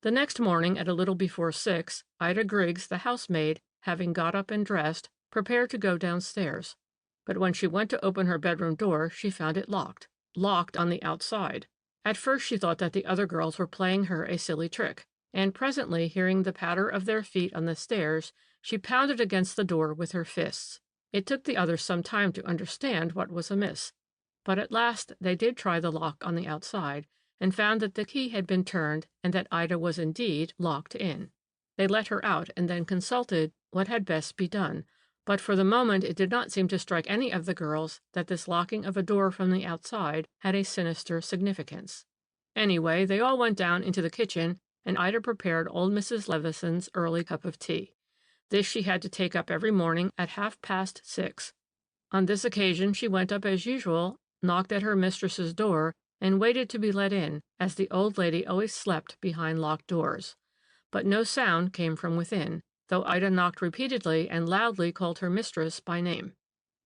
The next morning, at a little before 6, Ida Griggs, the housemaid, having got up and dressed, prepared to go downstairs. But when she went to open her bedroom door, she found it locked on the outside. At first she thought that the other girls were playing her a silly trick, and presently, hearing the patter of their feet on the stairs, she pounded against the door with her fists. It took the others some time to understand what was amiss, but at last they did try the lock on the outside, and found that the key had been turned and that Ida was indeed locked in. They let her out and then consulted what had best be done, but for the moment it did not seem to strike any of the girls that this locking of a door from the outside had a sinister significance. Anyway, they all went down into the kitchen, and Ida prepared old Mrs. Levison's early cup of tea. This she had to take up every morning at 6:30. On this occasion she went up as usual, knocked at her mistress's door, and waited to be let in, as the old lady always slept behind locked doors. But no sound came from within, though Ida knocked repeatedly and loudly called her mistress by name.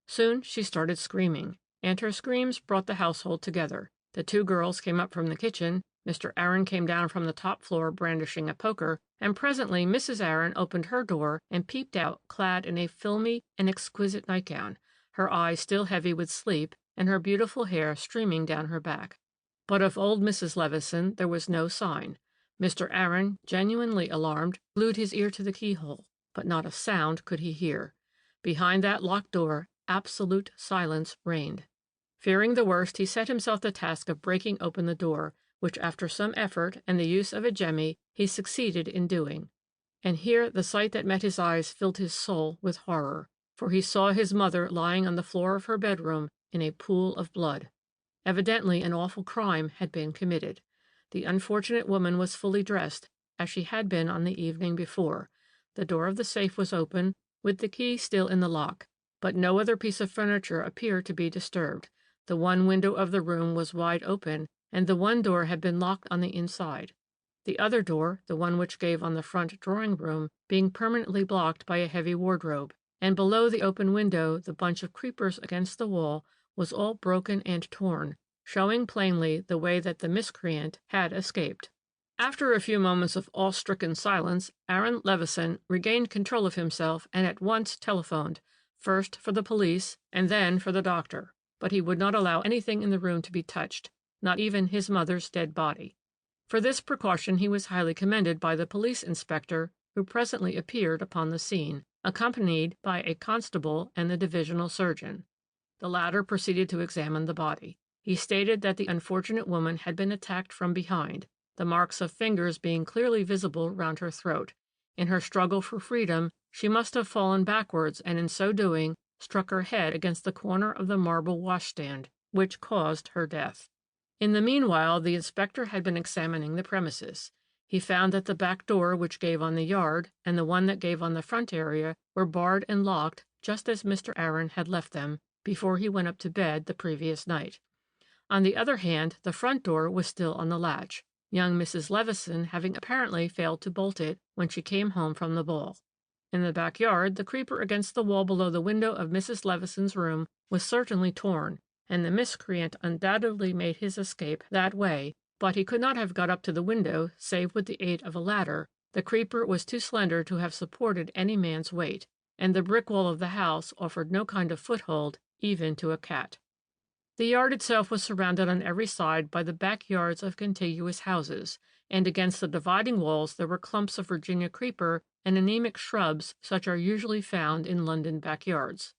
Soon she started screaming, and her screams brought the household together. The two girls came up from the kitchen, Mr. Aaron came down from the top floor brandishing a poker, and presently Mrs. Aaron opened her door and peeped out clad in a filmy and exquisite nightgown, her eyes still heavy with sleep, and her beautiful hair streaming down her back. But of old Mrs. Levison there was no sign. Mr. Aaron, genuinely alarmed, glued his ear to the keyhole, but not a sound could he hear. Behind that locked door, absolute silence reigned. Fearing the worst, he set himself the task of breaking open the door, which after some effort and the use of a jemmy he succeeded in doing. And here the sight that met his eyes filled his soul with horror, for he saw his mother lying on the floor of her bedroom in a pool of blood. Evidently an awful crime had been committed. The unfortunate woman was fully dressed, as she had been on the evening before. The door of the safe was open, with the key still in the lock, but no other piece of furniture appeared to be disturbed. The one window of the room was wide open, and the one door had been locked on the inside. The other door, the one which gave on the front drawing-room, being permanently blocked by a heavy wardrobe, and below the open window the bunch of creepers against the wall was all broken and torn, showing plainly the way that the miscreant had escaped. After a few moments of awe-stricken silence, Aaron Levison regained control of himself and at once telephoned, first for the police and then for the doctor, but he would not allow anything in the room to be touched, not even his mother's dead body. For this precaution he was highly commended by the police inspector, who presently appeared upon the scene, accompanied by a constable and the divisional surgeon. The latter proceeded to examine the body. He stated that the unfortunate woman had been attacked from behind, the marks of fingers being clearly visible round her throat. In her struggle for freedom, she must have fallen backwards and in so doing struck her head against the corner of the marble washstand, which caused her death. In the meanwhile, the inspector had been examining the premises. He found that the back door which gave on the yard and the one that gave on the front area were barred and locked just as Mr. Aaron had left them before he went up to bed the previous night. On the other hand, the front door was still on the latch, young Mrs. Levison having apparently failed to bolt it when she came home from the ball. In the backyard, the creeper against the wall below the window of Mrs. Levison's room was certainly torn, and the miscreant undoubtedly made his escape that way, but he could not have got up to the window save with the aid of a ladder. The creeper was too slender to have supported any man's weight, and the brick wall of the house offered no kind of foothold even to a cat. The yard itself was surrounded on every side by the backyards of contiguous houses, and against the dividing walls there were clumps of Virginia creeper and anemic shrubs such are usually found in London backyards.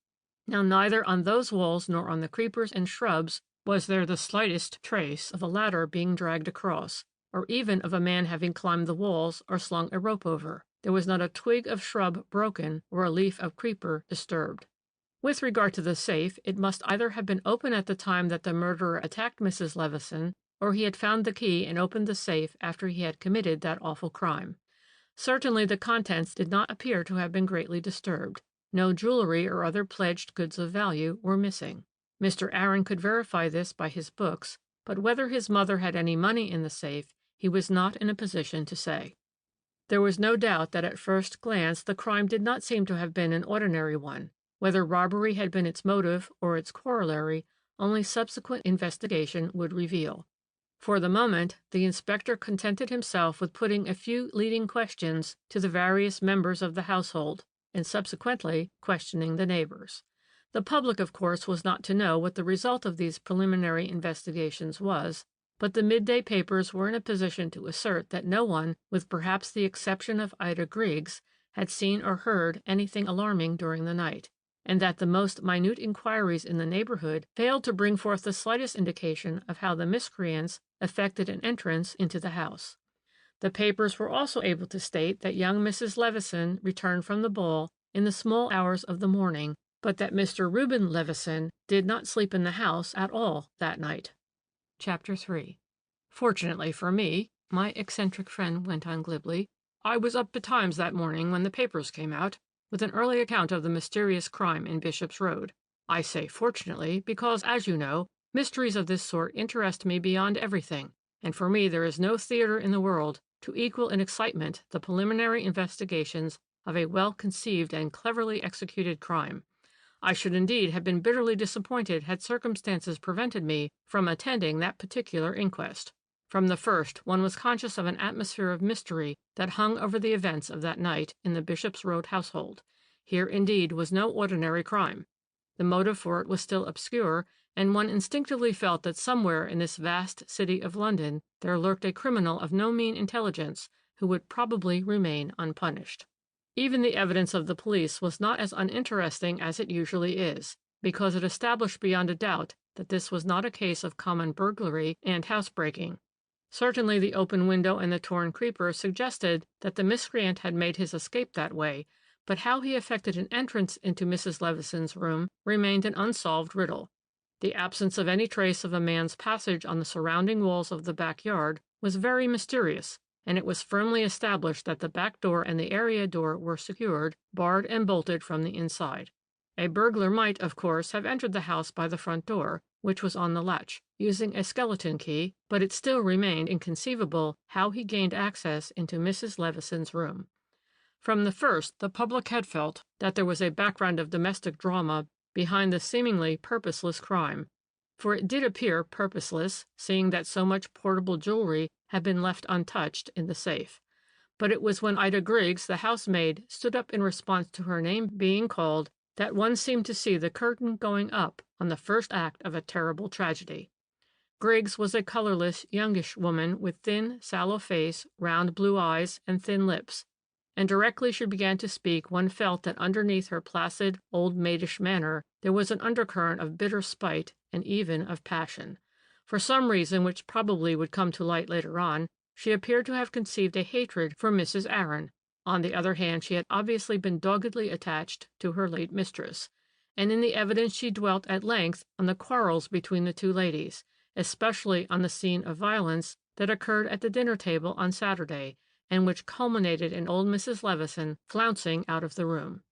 Now neither on those walls nor on the creepers and shrubs was there the slightest trace of a ladder being dragged across, or even of a man having climbed the walls or slung a rope over. There was not a twig of shrub broken or a leaf of creeper disturbed. With regard to the safe, it must either have been open at the time that the murderer attacked Mrs. Levison, or he had found the key and opened the safe after he had committed that awful crime. Certainly the contents did not appear to have been greatly disturbed. No jewelry or other pledged goods of value were missing. Mr. Aaron could verify this by his books, but whether his mother had any money in the safe, he was not in a position to say. There was no doubt that at first glance the crime did not seem to have been an ordinary one. Whether robbery had been its motive or its corollary, only subsequent investigation would reveal. For the moment, the inspector contented himself with putting a few leading questions to the various members of the household, and subsequently questioning the neighbors. The public, of course, was not to know what the result of these preliminary investigations was, but the midday papers were in a position to assert that no one, with perhaps the exception of Ida Griggs, had seen or heard anything alarming during the night, and that the most minute inquiries in the neighborhood failed to bring forth the slightest indication of how the miscreants effected an entrance into the house. The papers were also able to state that young Mrs. Levison returned from the ball in the small hours of the morning, but that Mr. Reuben Levison did not sleep in the house at all that night. Chapter 3. Fortunately for me, my eccentric friend went on glibly, I was up betimes that morning when the papers came out, with an early account of the mysterious crime in Bishop's Road. I say fortunately because, as you know, mysteries of this sort interest me beyond everything, and for me there is no theater in the world to equal in excitement the preliminary investigations of a well-conceived and cleverly executed crime. I should indeed have been bitterly disappointed had circumstances prevented me from attending that particular inquest. From the first, one was conscious of an atmosphere of mystery that hung over the events of that night in the Bishop's Road household. Here, indeed, was no ordinary crime. The motive for it was still obscure, and one instinctively felt that somewhere in this vast city of London there lurked a criminal of no mean intelligence who would probably remain unpunished. Even the evidence of the police was not as uninteresting as it usually is, because it established beyond a doubt that this was not a case of common burglary and housebreaking. Certainly the open window and the torn creeper suggested that the miscreant had made his escape that way, but how he effected an entrance into Mrs. Levison's room remained an unsolved riddle. The absence of any trace of a man's passage on the surrounding walls of the backyard was very mysterious, and it was firmly established that the back door and the area door were secured, barred and bolted from the inside. A burglar might, of course, have entered the house by the front door, which was on the latch, using a skeleton key, but it still remained inconceivable how he gained access into Mrs. Levison's room. From the first, the public had felt that there was a background of domestic drama behind the seemingly purposeless crime, for it did appear purposeless, seeing that so much portable jewelry had been left untouched in the safe. But it was when Ida Griggs, the housemaid, stood up in response to her name being called that one seemed to see the curtain going up on the first act of a terrible tragedy. Griggs was a colorless, youngish woman with thin, sallow face, round blue eyes, and thin lips, and directly she began to speak one felt that underneath her placid, old-maidish manner there was an undercurrent of bitter spite and even of passion. For some reason which probably would come to light later on, she appeared to have conceived a hatred for Mrs. Aaron. On the other hand, she had obviously been doggedly attached to her late mistress, and in the evidence she dwelt at length on the quarrels between the two ladies, especially on the scene of violence that occurred at the dinner-table on Saturday, and which culminated in old Mrs. Levison flouncing out of the room.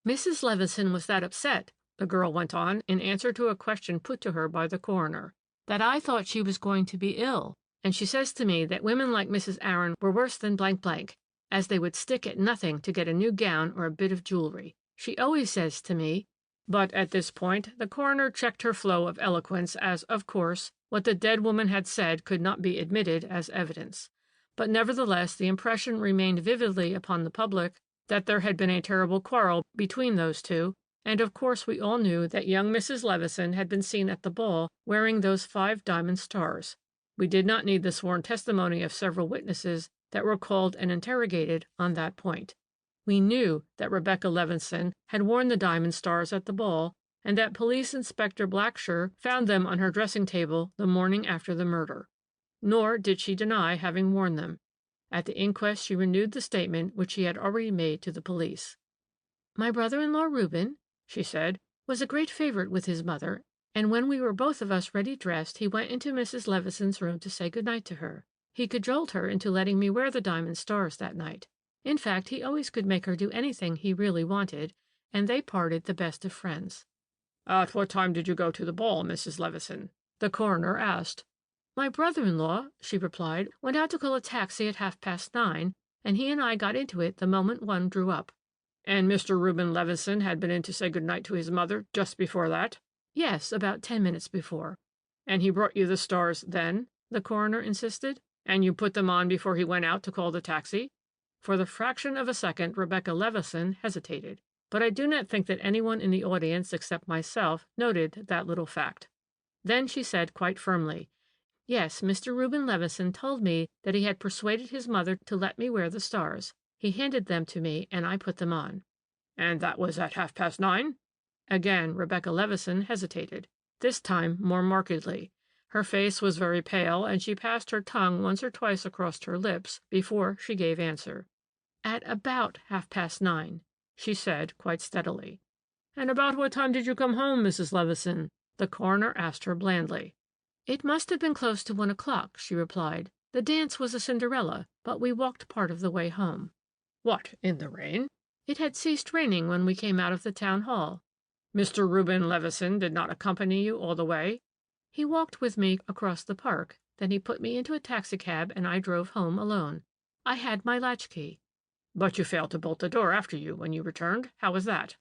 Mrs. Levison was that upset, the girl went on, in answer to a question put to her by the coroner, that I thought she was going to be ill, and she says to me that women like Mrs. Aaron were worse than blank blank, as they would stick at nothing to get a new gown or a bit of jewelry. She always says to me— But at this point the coroner checked her flow of eloquence, as, of course, what the dead woman had said could not be admitted as evidence. But nevertheless the impression remained vividly upon the public that there had been a terrible quarrel between those two, and of course we all knew that young Mrs. Levison had been seen at the ball wearing those 5 diamond stars. We did not need the sworn testimony of several witnesses that were called and interrogated on that point. We knew that Rebecca Levison had worn the diamond stars at the ball, and that Police Inspector Blacksher found them on her dressing table the morning after the murder. Nor did she deny having worn them. At the inquest she renewed the statement which she had already made to the police. My brother-in-law Reuben, she said, was a great favorite with his mother, and when we were both of us ready dressed he went into Mrs. Levison's room to say good night to her. He cajoled her into letting me wear the diamond stars that night. In fact, he always could make her do anything he really wanted, and they parted the best of friends. At what time did you go to the ball, Mrs. Levison? The coroner asked. My brother-in-law, she replied, went out to call a taxi at 9:30, and he and I got into it the moment one drew up." "And Mr. Reuben Levison had been in to say good night to his mother just before that?" "Yes, about 10 minutes before." "And he brought you the stars then?" the coroner insisted. "And you put them on before he went out to call the taxi?" For the fraction of a second Rebecca Levison hesitated, but I do not think that anyone in the audience except myself noted that little fact. Then she said quite firmly, "Yes, Mr. Reuben Levison told me that he had persuaded his mother to let me wear the stars. He handed them to me, and I put them on." "And that was at 9:30?" Again Rebecca Levison hesitated, this time more markedly. Her face was very pale, and she passed her tongue once or twice across her lips before she gave answer. "At about 9:30, she said quite steadily. "And about what time did you come home, Mrs. Levison?" the coroner asked her blandly. "It must have been close to 1 o'clock, she replied. "The dance was a Cinderella, but we walked part of the way home." "What, in the rain?" "It had ceased raining when we came out of the town hall." "Mr. Reuben Levison did not accompany you all the way?" "He walked with me across the park, then he put me into a taxicab and I drove home alone. I had my latchkey." "But you failed to bolt the door after you when you returned. How was that?"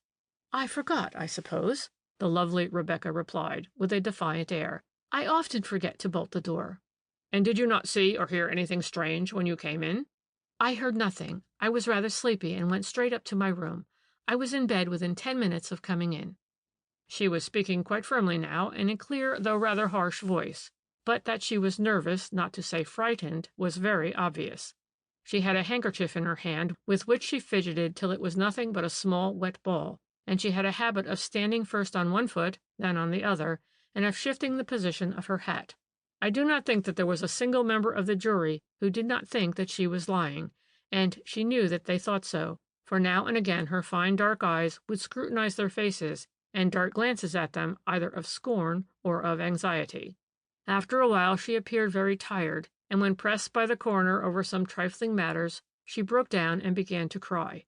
"I forgot, I suppose," the lovely Rebecca replied, with a defiant air. "I often forget to bolt the door." "And did you not see or hear anything strange when you came in?" "I heard nothing. I was rather sleepy and went straight up to my room. I was in bed within 10 minutes of coming in." She was speaking quite firmly now, in a clear though rather harsh voice, but that she was nervous, not to say frightened, was very obvious. She had a handkerchief in her hand with which she fidgeted till it was nothing but a small wet ball, and she had a habit of standing first on one foot, then on the other, and of shifting the position of her hat. I do not think that there was a single member of the jury who did not think that she was lying, and she knew that they thought so, for now and again her fine dark eyes would scrutinize their faces and dart glances at them either of scorn or of anxiety. After a while she appeared very tired, and when pressed by the coroner over some trifling matters, she broke down and began to cry,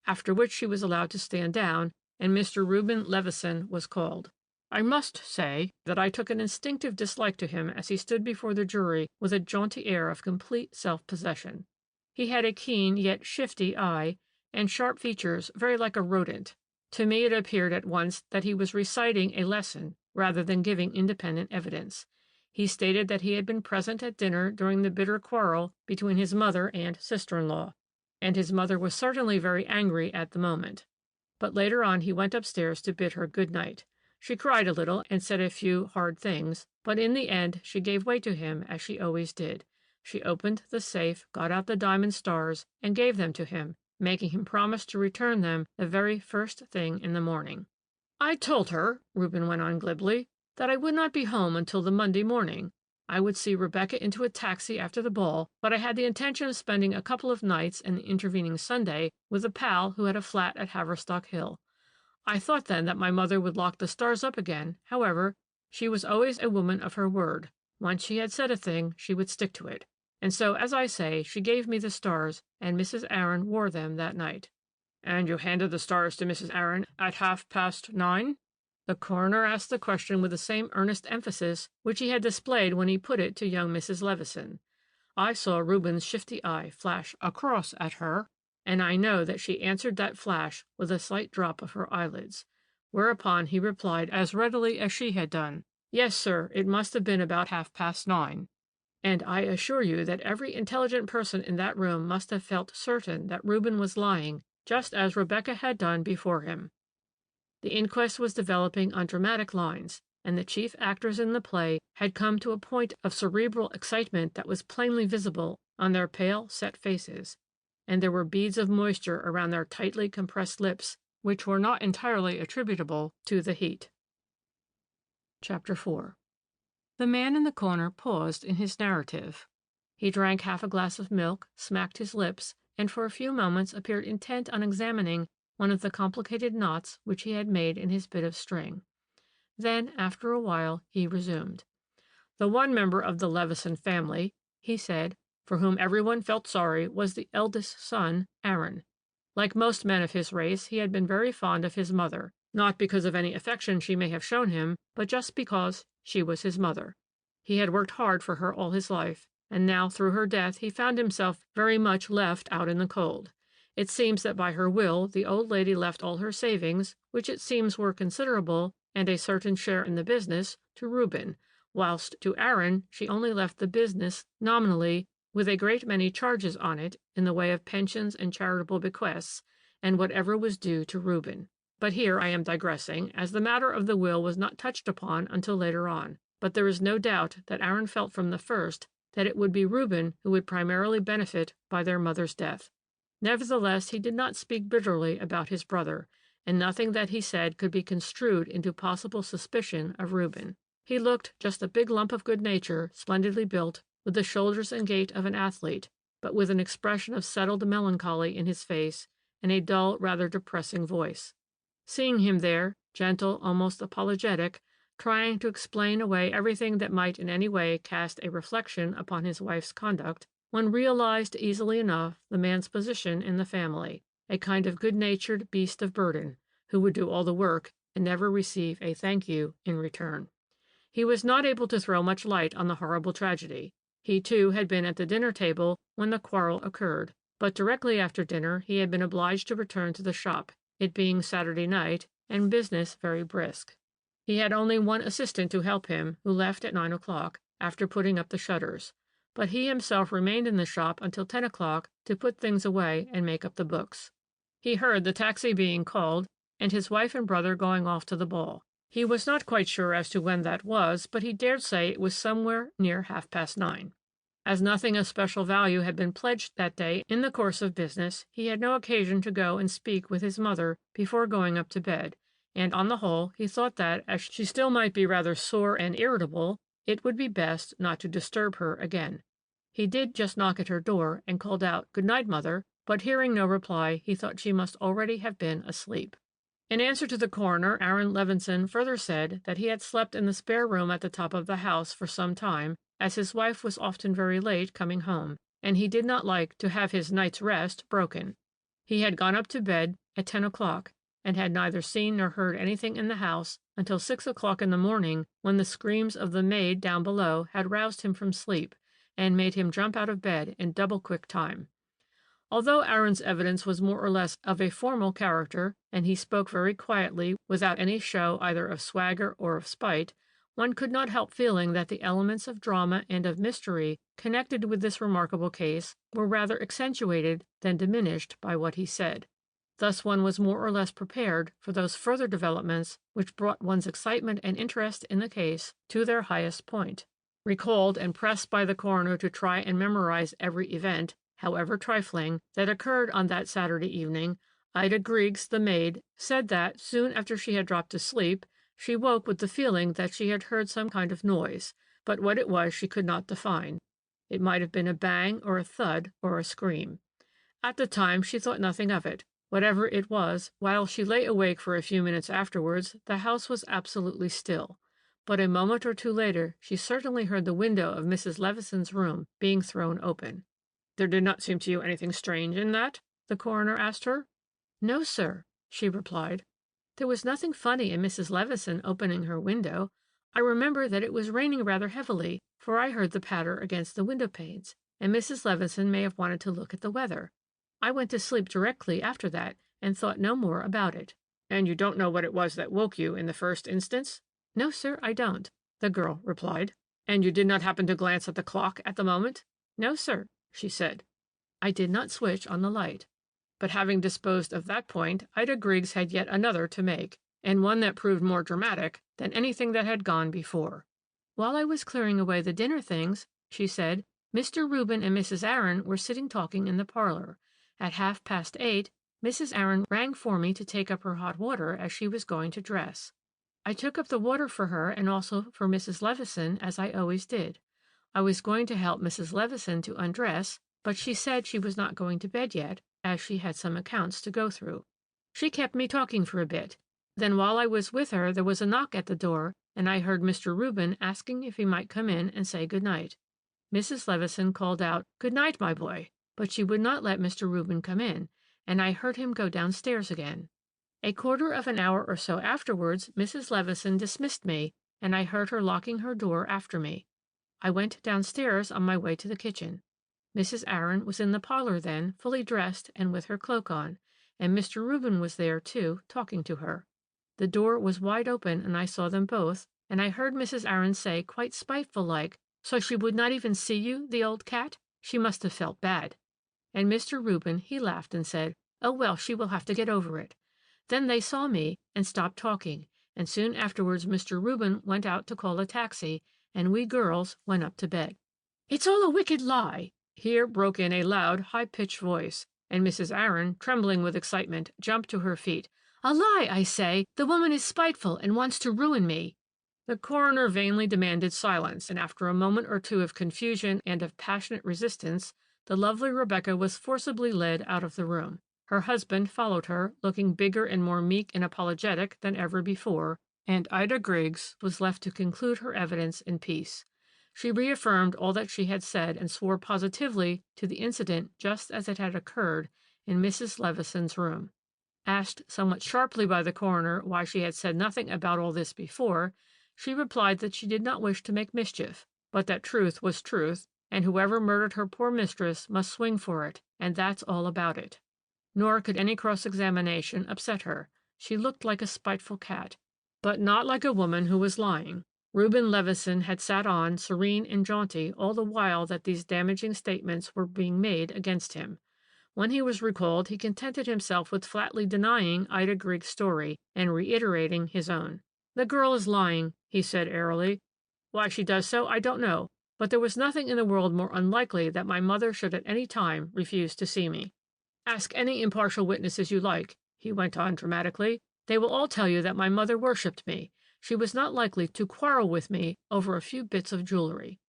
after which she was allowed to stand down, and Mr. Reuben Levison was called. I must say that I took an instinctive dislike to him as he stood before the jury with a jaunty air of complete self-possession. He had a keen yet shifty eye, and sharp features very like a rodent. To me it appeared at once that he was reciting a lesson rather than giving independent evidence. He stated that he had been present at dinner during the bitter quarrel between his mother and sister-in-law, and his mother was certainly very angry at the moment. But later on he went upstairs to bid her good night. She cried a little and said a few hard things, but in the end she gave way to him as she always did. She opened the safe, got out the diamond stars, and gave them to him, making him promise to return them the very first thing in the morning. "I told her," Reuben went on glibly, "that I would not be home until the Monday morning. I would see Rebecca into a taxi after the ball, but I had the intention of spending a couple of nights and the intervening Sunday with a pal who had a flat at Haverstock Hill. I thought then that my mother would lock the stars up again. However, she was always a woman of her word. Once she had said a thing, she would stick to it. And so, as I say, she gave me the stars, and Mrs. Aaron wore them that night." "And you handed the stars to Mrs. Aaron at 9:30? The coroner asked the question with the same earnest emphasis which he had displayed when he put it to young Mrs. Levison. I saw Reuben's shifty eye flash across at her, and I know that she answered that flash with a slight drop of her eyelids, whereupon he replied as readily as she had done, "Yes, sir, it must have been about 9:30. And I assure you that every intelligent person in that room must have felt certain that Reuben was lying, just as Rebecca had done before him. The inquest was developing on dramatic lines, and the chief actors in the play had come to a point of cerebral excitement that was plainly visible on their pale, set faces, and there were beads of moisture around their tightly compressed lips, which were not entirely attributable to the heat. Chapter 4. The man in the corner paused in his narrative. He drank half a glass of milk, smacked his lips, and for a few moments appeared intent on examining one of the complicated knots which he had made in his bit of string. Then, after a while, he resumed. "The one member of the Levison family," he said, "for whom everyone felt sorry was the eldest son, Aaron. Like most men of his race, he had been very fond of his mother, not because of any affection she may have shown him, but just because she was his mother. He had worked hard for her all his life, and now through her death he found himself very much left out in the cold. It seems that by her will the old lady left all her savings, which it seems were considerable, and a certain share in the business, to Reuben, whilst to Aaron she only left the business nominally, with a great many charges on it in the way of pensions and charitable bequests, and whatever was due to Reuben. But here I am digressing, as the matter of the will was not touched upon until later on, but there is no doubt that Aaron felt from the first that it would be Reuben who would primarily benefit by their mother's death. Nevertheless, he did not speak bitterly about his brother, and nothing that he said could be construed into possible suspicion of Reuben. He looked just a big lump of good nature, splendidly built, with the shoulders and gait of an athlete, but with an expression of settled melancholy in his face and a dull, rather depressing voice. Seeing him there, gentle, almost apologetic, trying to explain away everything that might in any way cast a reflection upon his wife's conduct, one realized easily enough the man's position in the family, a kind of good-natured beast of burden, who would do all the work and never receive a thank you in return. He was not able to throw much light on the horrible tragedy. He, too, had been at the dinner table when the quarrel occurred, but directly after dinner he had been obliged to return to the shop, it being Saturday night, and business very brisk. He had only one assistant to help him, who left at 9 o'clock, after putting up the shutters, but he himself remained in the shop until 10 o'clock to put things away and make up the books. He heard the taxi being called, and his wife and brother going off to the ball. He was not quite sure as to when that was, but he dared say it was somewhere near 9:30. As nothing of special value had been pledged that day in the course of business, he had no occasion to go and speak with his mother before going up to bed, and on the whole he thought that, as she still might be rather sore and irritable, it would be best not to disturb her again. He did just knock at her door and called out, "Good night, mother," but hearing no reply, he thought she must already have been asleep. In answer to the coroner, Aaron Levinson further said that he had slept in the spare room at the top of the house for some time, as his wife was often very late coming home, and he did not like to have his night's rest broken. He had gone up to bed at 10 o'clock, and had neither seen nor heard anything in the house until 6 o'clock in the morning, when the screams of the maid down below had roused him from sleep, and made him jump out of bed in double-quick time. Although Aaron's evidence was more or less of a formal character, and he spoke very quietly, without any show either of swagger or of spite, one could not help feeling that the elements of drama and of mystery connected with this remarkable case were rather accentuated than diminished by what he said. Thus one was more or less prepared for those further developments which brought one's excitement and interest in the case to their highest point. Recalled and pressed by the coroner to try and memorize every event, however trifling, that occurred on that Saturday evening, Ida Griggs, the maid, said that, soon after she had dropped to sleep, she woke with the feeling that she had heard some kind of noise, but what it was she could not define. It might have been a bang or a thud or a scream. At the time she thought nothing of it. Whatever it was, while she lay awake for a few minutes afterwards, the house was absolutely still. But a moment or two later she certainly heard the window of Mrs. Levison's room being thrown open. "There did not seem to you anything strange in that?" the coroner asked her. "No, sir," she replied. "There was nothing funny in Mrs. Levison opening her window. I remember that it was raining rather heavily, for I heard the patter against the window panes, and Mrs. Levison may have wanted to look at the weather. I went to sleep directly after that, and thought no more about it." "And you don't know what it was that woke you in the first instance?" "No, sir, I don't," the girl replied. "And you did not happen to glance at the clock at the moment?" "No, sir," she said. "I did not switch on the light." But having disposed of that point, Ida Griggs had yet another to make, and one that proved more dramatic than anything that had gone before. "While I was clearing away the dinner things," she said, "Mr. Reuben and Mrs. Aaron were sitting talking in the parlor. At 8:30, Mrs. Aaron rang for me to take up her hot water as she was going to dress. I took up the water for her and also for Mrs. Levison, as I always did. I was going to help Mrs. Levison to undress, but she said she was not going to bed yet, as she had some accounts to go through. She kept me talking for a bit. Then while I was with her there was a knock at the door, and I heard Mr. Reuben asking if he might come in and say good night. Mrs. Levison called out, 'Good night, my boy,' but she would not let Mr. Reuben come in, and I heard him go downstairs again. A quarter of an hour or so afterwards Mrs. Levison dismissed me, and I heard her locking her door after me. I went downstairs on my way to the kitchen. Mrs. Aaron was in the parlor then, fully dressed and with her cloak on, and Mr. Reuben was there, too, talking to her. The door was wide open, and I saw them both, and I heard Mrs. Aaron say, quite spiteful-like, 'So she would not even see you, the old cat? She must have felt bad.' And Mr. Reuben, he laughed and said, 'Oh, well, she will have to get over it.' Then they saw me and stopped talking, and soon afterwards Mr. Reuben went out to call a taxi, and we girls went up to bed." "It's all a wicked lie!" Here broke in a loud, high-pitched voice, and Mrs. Aaron, trembling with excitement, jumped to her feet. "A lie, I say! The woman is spiteful and wants to ruin me." The coroner vainly demanded silence, and after a moment or two of confusion and of passionate resistance, the lovely Rebecca was forcibly led out of the room. Her husband followed her, looking bigger and more meek and apologetic than ever before, and Ida Griggs was left to conclude her evidence in peace. She reaffirmed all that she had said and swore positively to the incident just as it had occurred in Mrs. Levison's room. Asked somewhat sharply by the coroner why she had said nothing about all this before, she replied that she did not wish to make mischief, but that truth was truth, and whoever murdered her poor mistress must swing for it, and that's all about it. Nor could any cross-examination upset her. She looked like a spiteful cat, but not like a woman who was lying. Reuben Levison had sat on, serene and jaunty, all the while that these damaging statements were being made against him. When he was recalled, he contented himself with flatly denying Ida Grigg's story and reiterating his own. "The girl is lying," he said airily. "Why she does so, I don't know, but there was nothing in the world more unlikely that my mother should at any time refuse to see me. Ask any impartial witnesses you like," he went on dramatically. "They will all tell you that my mother worshipped me. She was not likely to quarrel with me over a few bits of jewelry."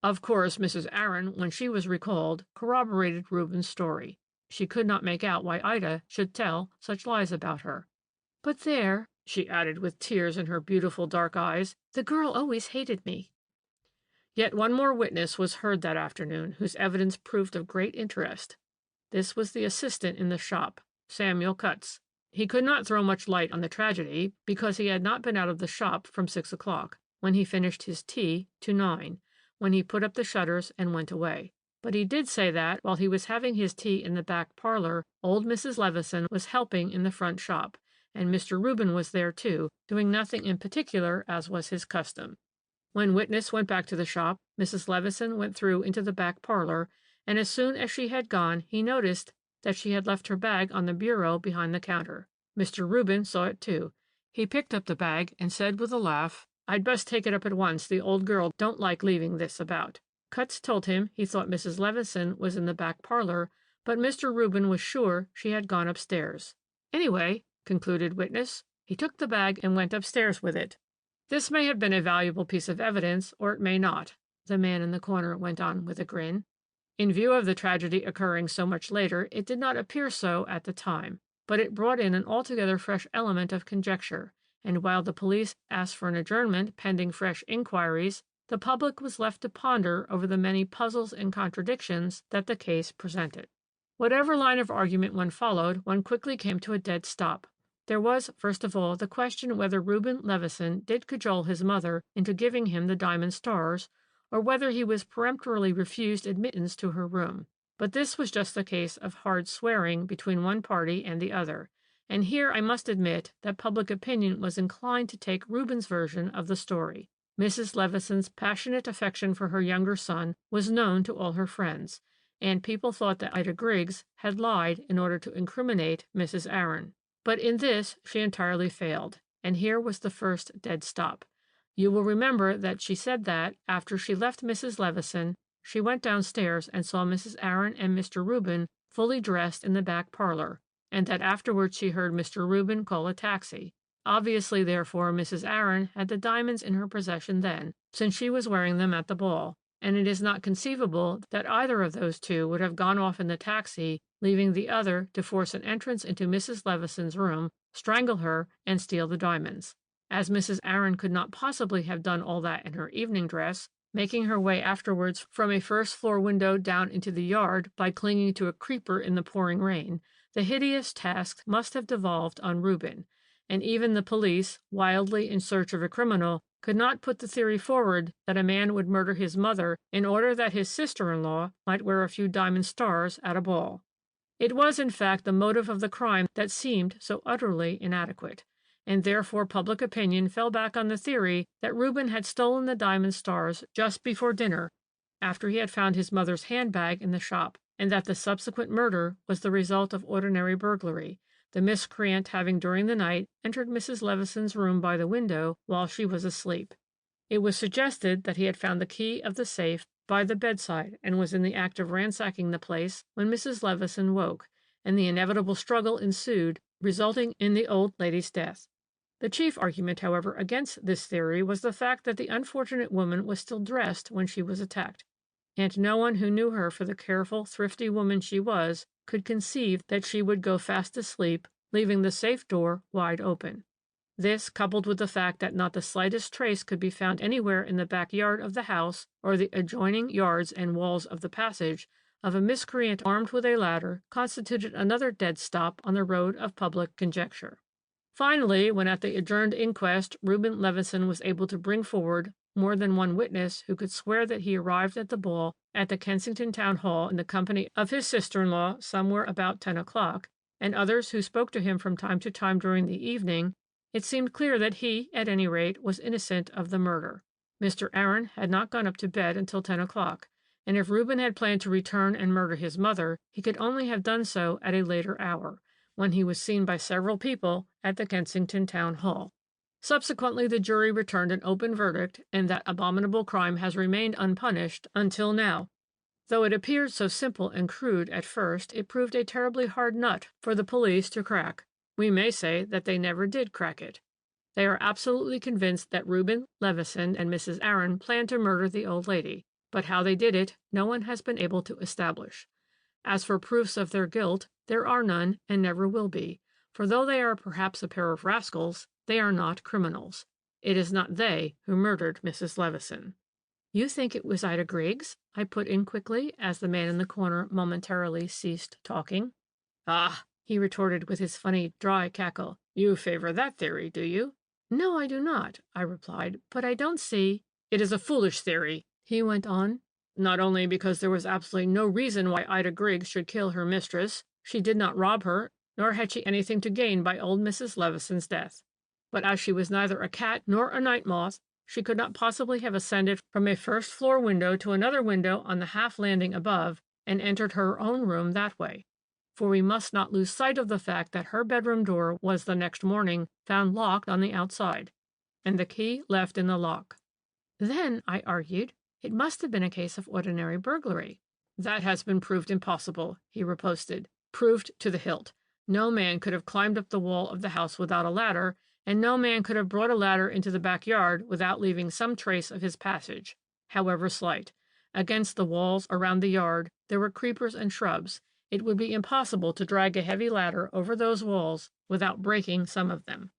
Of course, Mrs. Aaron, when she was recalled, corroborated Reuben's story. She could not make out why Ida should tell such lies about her. "But there," she added with tears in her beautiful dark eyes, "the girl always hated me." Yet one more witness was heard that afternoon, whose evidence proved of great interest. This was the assistant in the shop, Samuel Cutts. He could not throw much light on the tragedy, because he had not been out of the shop from 6 o'clock, when he finished his tea, to 9, when he put up the shutters and went away. But he did say that, while he was having his tea in the back parlor, old Mrs. Levison was helping in the front shop, and Mr. Reuben was there too, doing nothing in particular, as was his custom. When witness went back to the shop, Mrs. Levison went through into the back parlor, and as soon as she had gone, he noticed that she had left her bag on the bureau behind the counter. Mr. Reuben saw it too. He picked up the bag and said with a laugh, "I'd best take it up at once. The old girl don't like leaving this about." Cutts told him he thought Mrs. Levison was in the back parlor, but Mr. Reuben was sure she had gone upstairs. "Anyway," concluded witness, "he took the bag and went upstairs with it." "This may have been a valuable piece of evidence, or it may not," the man in the corner went on with a grin. In view of the tragedy occurring so much later, it did not appear so at the time, but it brought in an altogether fresh element of conjecture, and while the police asked for an adjournment pending fresh inquiries, the public was left to ponder over the many puzzles and contradictions that the case presented. Whatever line of argument one followed, one quickly came to a dead stop. There was, first of all, the question whether Reuben Levison did cajole his mother into giving him the diamond stars, or whether he was peremptorily refused admittance to her room. But this was just a case of hard swearing between one party and the other, and here I must admit that public opinion was inclined to take Reuben's version of the story. Mrs. Levison's passionate affection for her younger son was known to all her friends, and people thought that Ida Griggs had lied in order to incriminate Mrs. Aaron. But in this she entirely failed, and here was the first dead stop. You will remember that she said that, after she left Mrs. Levison, she went downstairs and saw Mrs. Aaron and Mr. Reuben fully dressed in the back parlor, and that afterwards she heard Mr. Reuben call a taxi. Obviously, therefore, Mrs. Aaron had the diamonds in her possession then, since she was wearing them at the ball, and it is not conceivable that either of those two would have gone off in the taxi, leaving the other to force an entrance into Mrs. Levison's room, strangle her, and steal the diamonds. As Mrs. Aaron could not possibly have done all that in her evening dress, making her way afterwards from a first-floor window down into the yard by clinging to a creeper in the pouring rain, the hideous task must have devolved on Reuben, and even the police, wildly in search of a criminal, could not put the theory forward that a man would murder his mother in order that his sister-in-law might wear a few diamond stars at a ball. It was, in fact, the motive of the crime that seemed so utterly inadequate, and therefore public opinion fell back on the theory that Reuben had stolen the diamond stars just before dinner, after he had found his mother's handbag in the shop, and that the subsequent murder was the result of ordinary burglary, the miscreant having during the night entered Mrs. Levison's room by the window while she was asleep. It was suggested that he had found the key of the safe by the bedside and was in the act of ransacking the place when Mrs. Levison woke, and the inevitable struggle ensued, resulting in the old lady's death. The chief argument, however, against this theory was the fact that the unfortunate woman was still dressed when she was attacked, and no one who knew her for the careful, thrifty woman she was could conceive that she would go fast asleep, leaving the safe door wide open. This, coupled with the fact that not the slightest trace could be found anywhere in the backyard of the house or the adjoining yards and walls of the passage of a miscreant armed with a ladder, constituted another dead stop on the road of public conjecture. Finally, when at the adjourned inquest Reuben Levison was able to bring forward more than one witness who could swear that he arrived at the ball at the Kensington Town Hall in the company of his sister-in-law somewhere about 10 o'clock, and others who spoke to him from time to time during the evening, it seemed clear that he, at any rate, was innocent of the murder. Mr. Aaron had not gone up to bed until 10 o'clock, and if Reuben had planned to return and murder his mother, he could only have done so at a later hour, when he was seen by several people at the Kensington Town Hall. Subsequently, the jury returned an open verdict, and that abominable crime has remained unpunished until now. Though it appeared so simple and crude at first, it proved a terribly hard nut for the police to crack. We may say that they never did crack it. They are absolutely convinced that Reuben Levison and Mrs. Aaron planned to murder the old lady, but how they did it, no one has been able to establish. As for proofs of their guilt, there are none and never will be, for though they are perhaps a pair of rascals, they are not criminals. It is not they who murdered Mrs. Levison. "You think it was Ida Griggs?" I put in quickly, as the man in the corner momentarily ceased talking. "Ah," he retorted with his funny, dry cackle, "you favor that theory, do you?" "No, I do not," I replied, "but I don't see—" "It is a foolish theory," he went on, "not only because there was absolutely no reason why Ida Griggs should kill her mistress. She did not rob her, nor had she anything to gain by old Mrs. Levison's death. But as she was neither a cat nor a night moth, she could not possibly have ascended from a first-floor window to another window on the half-landing above and entered her own room that way. For we must not lose sight of the fact that her bedroom door was the next morning found locked on the outside, and the key left in the lock. Then, I argued, it must have been a case of ordinary burglary. That has been proved impossible, he riposted. Proved to the hilt. No man could have climbed up the wall of the house without a ladder, and no man could have brought a ladder into the backyard without leaving some trace of his passage, however slight. Against the walls around the yard there were creepers and shrubs. It would be impossible to drag a heavy ladder over those walls without breaking some of them.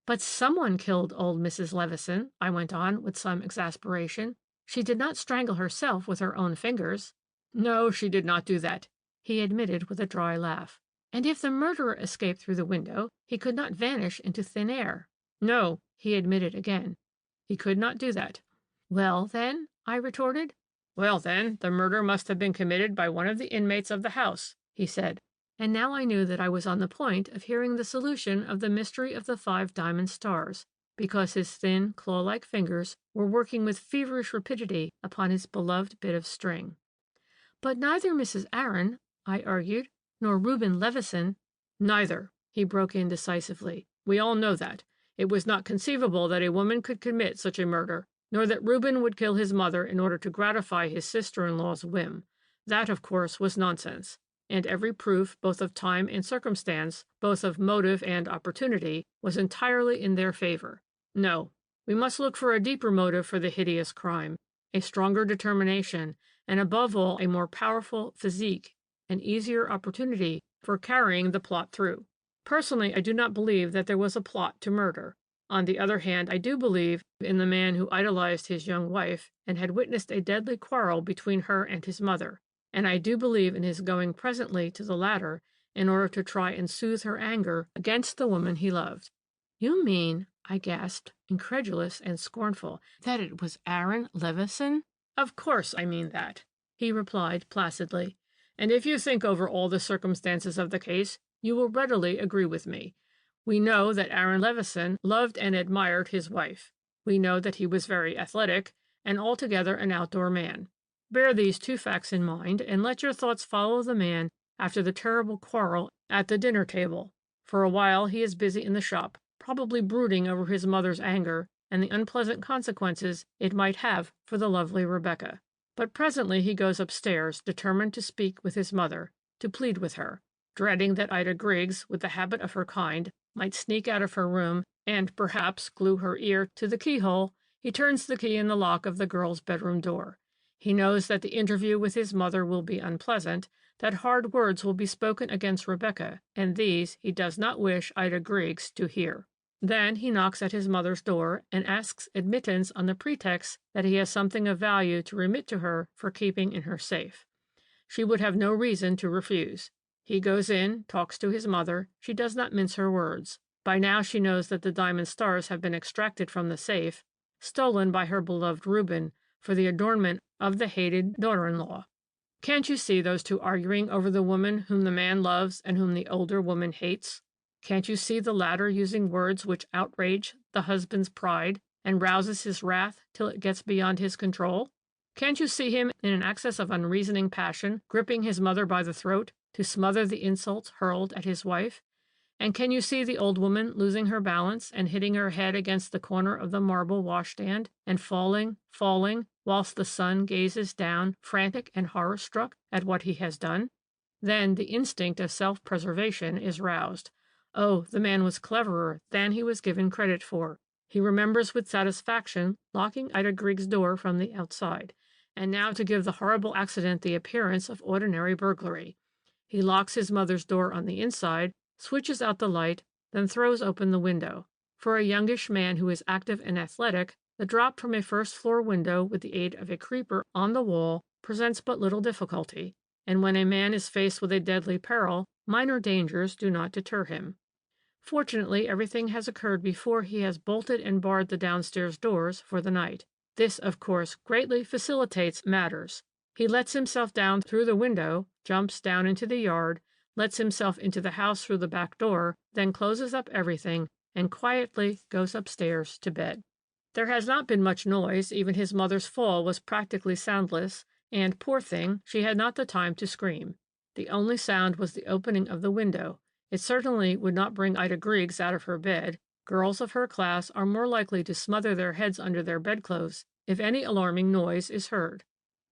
"But someone killed old Mrs. Levison," I went on with some exasperation. "She did not strangle herself with her own fingers." "No, she did not do that," he admitted with a dry laugh. "And if the murderer escaped through the window, he could not vanish into thin air." "No," he admitted again. "He could not do that." "Well, then?" I retorted. "Well, then, the murder must have been committed by one of the inmates of the house," he said. And now I knew that I was on the point of hearing the solution of the mystery of the 5 diamond stars, because his thin, claw-like fingers were working with feverish rapidity upon his beloved bit of string. "But neither Mrs. Aaron," I argued, "nor Reuben Levison—" "Neither," he broke in decisively. "We all know that. It was not conceivable that a woman could commit such a murder, nor that Reuben would kill his mother in order to gratify his sister-in-law's whim. That, of course, was nonsense, and every proof, both of time and circumstance, both of motive and opportunity, was entirely in their favor. No, we must look for a deeper motive for the hideous crime, a stronger determination, and above all a more powerful physique, an easier opportunity for carrying the plot through. Personally, I do not believe that there was a plot to murder. On the other hand, I do believe in the man who idolized his young wife and had witnessed a deadly quarrel between her and his mother, and I do believe in his going presently to the latter in order to try and soothe her anger against the woman he loved. You mean, I gasped, incredulous and scornful, that it was Aaron Levison? Of course I mean that, he replied placidly. And if you think over all the circumstances of the case, you will readily agree with me. We know that Aaron Levison loved and admired his wife. We know that he was very athletic and altogether an outdoor man. Bear these two facts in mind, and let your thoughts follow the man after the terrible quarrel at the dinner table. For a while he is busy in the shop, probably brooding over his mother's anger and the unpleasant consequences it might have for the lovely Rebecca. But presently he goes upstairs, determined to speak with his mother, to plead with her, dreading that Ida Griggs, with the habit of her kind, might sneak out of her room and perhaps glue her ear to the keyhole. He turns the key in the lock of the girl's bedroom door. He knows that the interview with his mother will be unpleasant, that hard words will be spoken against Rebecca, and these he does not wish Ida Griggs to hear. Then he knocks at his mother's door and asks admittance on the pretext that he has something of value to remit to her for keeping in her safe. She would have no reason to refuse. He goes in, talks to his mother. She does not mince her words. By now she knows that the diamond stars have been extracted from the safe, stolen by her beloved Reuben, for the adornment of the hated daughter-in-law. Can't you see those two arguing over the woman whom the man loves and whom the older woman hates? Can't you see the latter using words which outrage the husband's pride and rouses his wrath till it gets beyond his control? Can't you see him in an access of unreasoning passion, gripping his mother by the throat to smother the insults hurled at his wife? And can you see the old woman losing her balance and hitting her head against the corner of the marble washstand and falling, whilst the son gazes down, frantic and horror-struck, at what he has done? Then the instinct of self-preservation is roused. Oh, the man was cleverer than he was given credit for. He remembers with satisfaction locking Ida Griggs' door from the outside, and now to give the horrible accident the appearance of ordinary burglary. He locks his mother's door on the inside, switches out the light, then throws open the window. For a youngish man who is active and athletic, the drop from a first-floor window with the aid of a creeper on the wall presents but little difficulty, and when a man is faced with a deadly peril, minor dangers do not deter him. Fortunately, everything has occurred before he has bolted and barred the downstairs doors for the night. This, of course, greatly facilitates matters. He lets himself down through the window, jumps down into the yard, lets himself into the house through the back door, then closes up everything, and quietly goes upstairs to bed. There has not been much noise. Even his mother's fall was practically soundless, and, poor thing, she had not the time to scream. The only sound was the opening of the window. It certainly would not bring Ida Griggs out of her bed. Girls of her class are more likely to smother their heads under their bedclothes if any alarming noise is heard.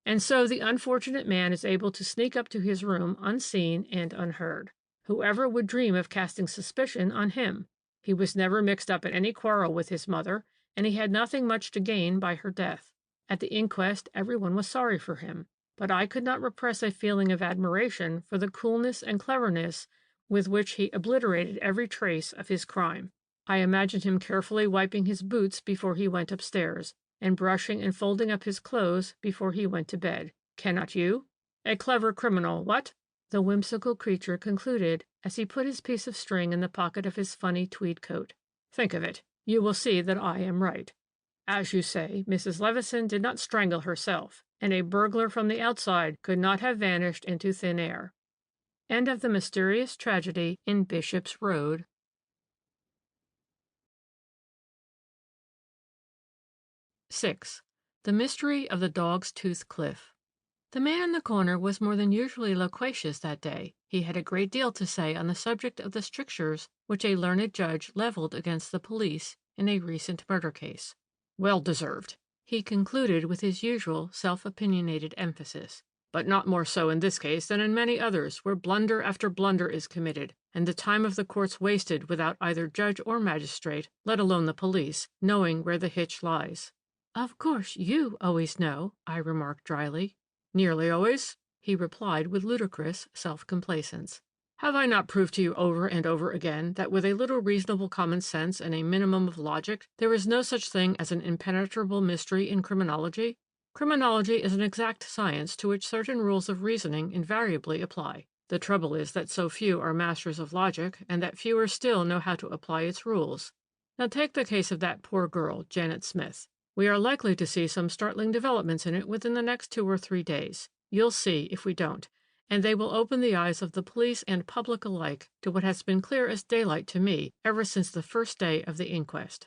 And so the unfortunate man is able to sneak up to his room unseen and unheard. Whoever would dream of casting suspicion on him? He was never mixed up in any quarrel with his mother, and he had nothing much to gain by her death. At the inquest, everyone was sorry for him, but I could not repress a feeling of admiration for the coolness and cleverness with which he obliterated every trace of his crime. I imagined him carefully wiping his boots before he went upstairs, and brushing and folding up his clothes before he went to bed. Cannot you? A clever criminal, what? The whimsical creature concluded as he put his piece of string in the pocket of his funny tweed coat. Think of it. You will see that I am right. As you say, Mrs. Levison did not strangle herself, and a burglar from the outside could not have vanished into thin air. End of the mysterious tragedy in Bishop's Road. 6. The Mystery of the Dog's Tooth Cliff. The man in the corner was more than usually loquacious that day. He had a great deal to say on the subject of the strictures which a learned judge leveled against the police in a recent murder case. Well deserved, he concluded with his usual self-opinionated emphasis, but not more so in this case than in many others where blunder after blunder is committed, and the time of the courts wasted without either judge or magistrate, let alone the police, knowing where the hitch lies. Of course you always know, I remarked dryly. Nearly always, he replied with ludicrous self-complacence. Have I not proved to you over and over again that with a little reasonable common sense and a minimum of logic, there is no such thing as an impenetrable mystery in criminology? Criminology is an exact science to which certain rules of reasoning invariably apply. The trouble is that so few are masters of logic, and that fewer still know how to apply its rules. Now take the case of that poor girl, Janet Smith. We are likely to see some startling developments in it within the next 2 or 3 days. You'll see if we don't, and they will open the eyes of the police and public alike to what has been clear as daylight to me ever since the first day of the inquest.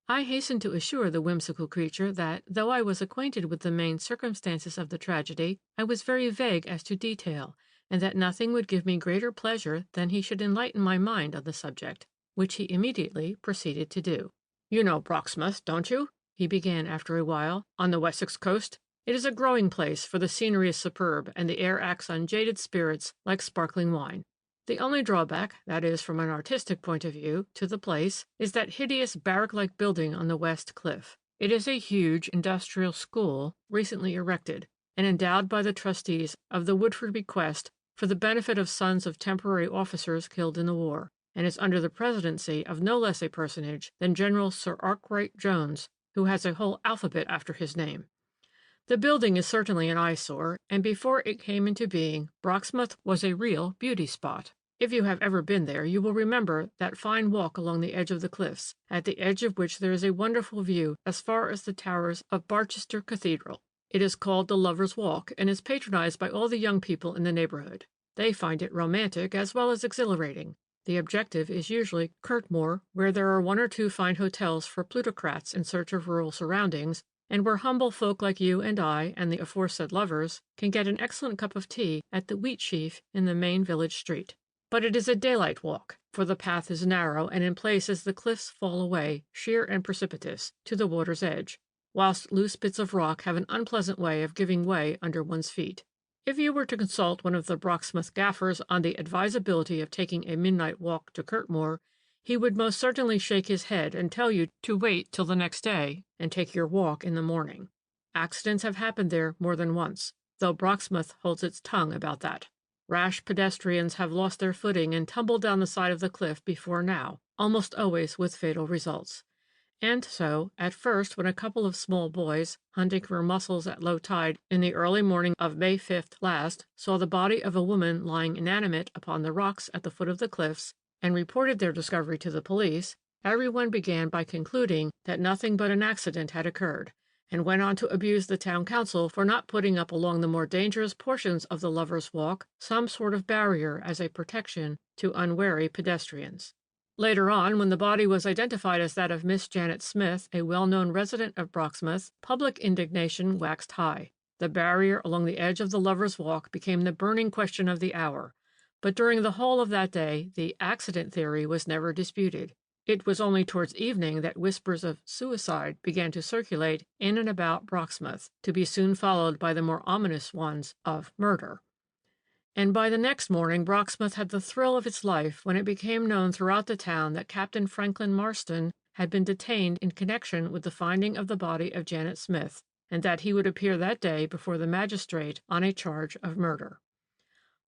I hastened to assure the whimsical creature that, though I was acquainted with the main circumstances of the tragedy, I was very vague as to detail, and that nothing would give me greater pleasure than he should enlighten my mind on the subject, which he immediately proceeded to do. "You know Broxmouth, don't you?" he began after a while, "on the Wessex coast. It is a growing place, for the scenery is superb, and the air acts on jaded spirits like sparkling wine. The only drawback, that is, from an artistic point of view, to the place, is that hideous barrack-like building on the west cliff. It is a huge industrial school, recently erected, and endowed by the trustees of the Woodford bequest for the benefit of sons of temporary officers killed in the war, and is under the presidency of no less a personage than General Sir Arkwright Jones, who has a whole alphabet after his name. The building is certainly an eyesore, and before it came into being, Broxmouth was a real beauty spot. If you have ever been there, you will remember that fine walk along the edge of the cliffs, at the edge of which there is a wonderful view as far as the towers of Barchester Cathedral. It is called the Lovers' Walk, and is patronized by all the young people in the neighborhood. They find it romantic as well as exhilarating. The objective is usually Curtmoor, where there are 1 or 2 fine hotels for plutocrats in search of rural surroundings, and where humble folk like you and I and the aforesaid lovers can get an excellent cup of tea at the Wheat Sheaf in the main village street. But it is a daylight walk, for the path is narrow, and in places the cliffs fall away, sheer and precipitous, to the water's edge, whilst loose bits of rock have an unpleasant way of giving way under one's feet. If you were to consult one of the Broxmouth gaffers on the advisability of taking a midnight walk to Curtmoor, he would most certainly shake his head and tell you to wait till the next day and take your walk in the morning. Accidents have happened there more than once, though Broxmouth holds its tongue about that. Rash pedestrians have lost their footing and tumbled down the side of the cliff before now, almost always with fatal results. And so, at first, when a couple of small boys, hunting for mussels at low tide in the early morning of May 5th last, saw the body of a woman lying inanimate upon the rocks at the foot of the cliffs, and reported their discovery to the police, everyone began by concluding that nothing but an accident had occurred, and went on to abuse the town council for not putting up along the more dangerous portions of the Lovers' Walk some sort of barrier as a protection to unwary pedestrians. Later on, when the body was identified as that of Miss Janet Smith, a well-known resident of Broxmouth, public indignation waxed high. The barrier along the edge of the Lovers' Walk became the burning question of the hour, but during the whole of that day the accident theory was never disputed. It was only towards evening that whispers of suicide began to circulate in and about Broxmouth, to be soon followed by the more ominous ones of murder. And by the next morning Broxmouth had the thrill of its life when it became known throughout the town that Captain Franklin Marston had been detained in connection with the finding of the body of Janet Smith, and that he would appear that day before the magistrate on a charge of murder.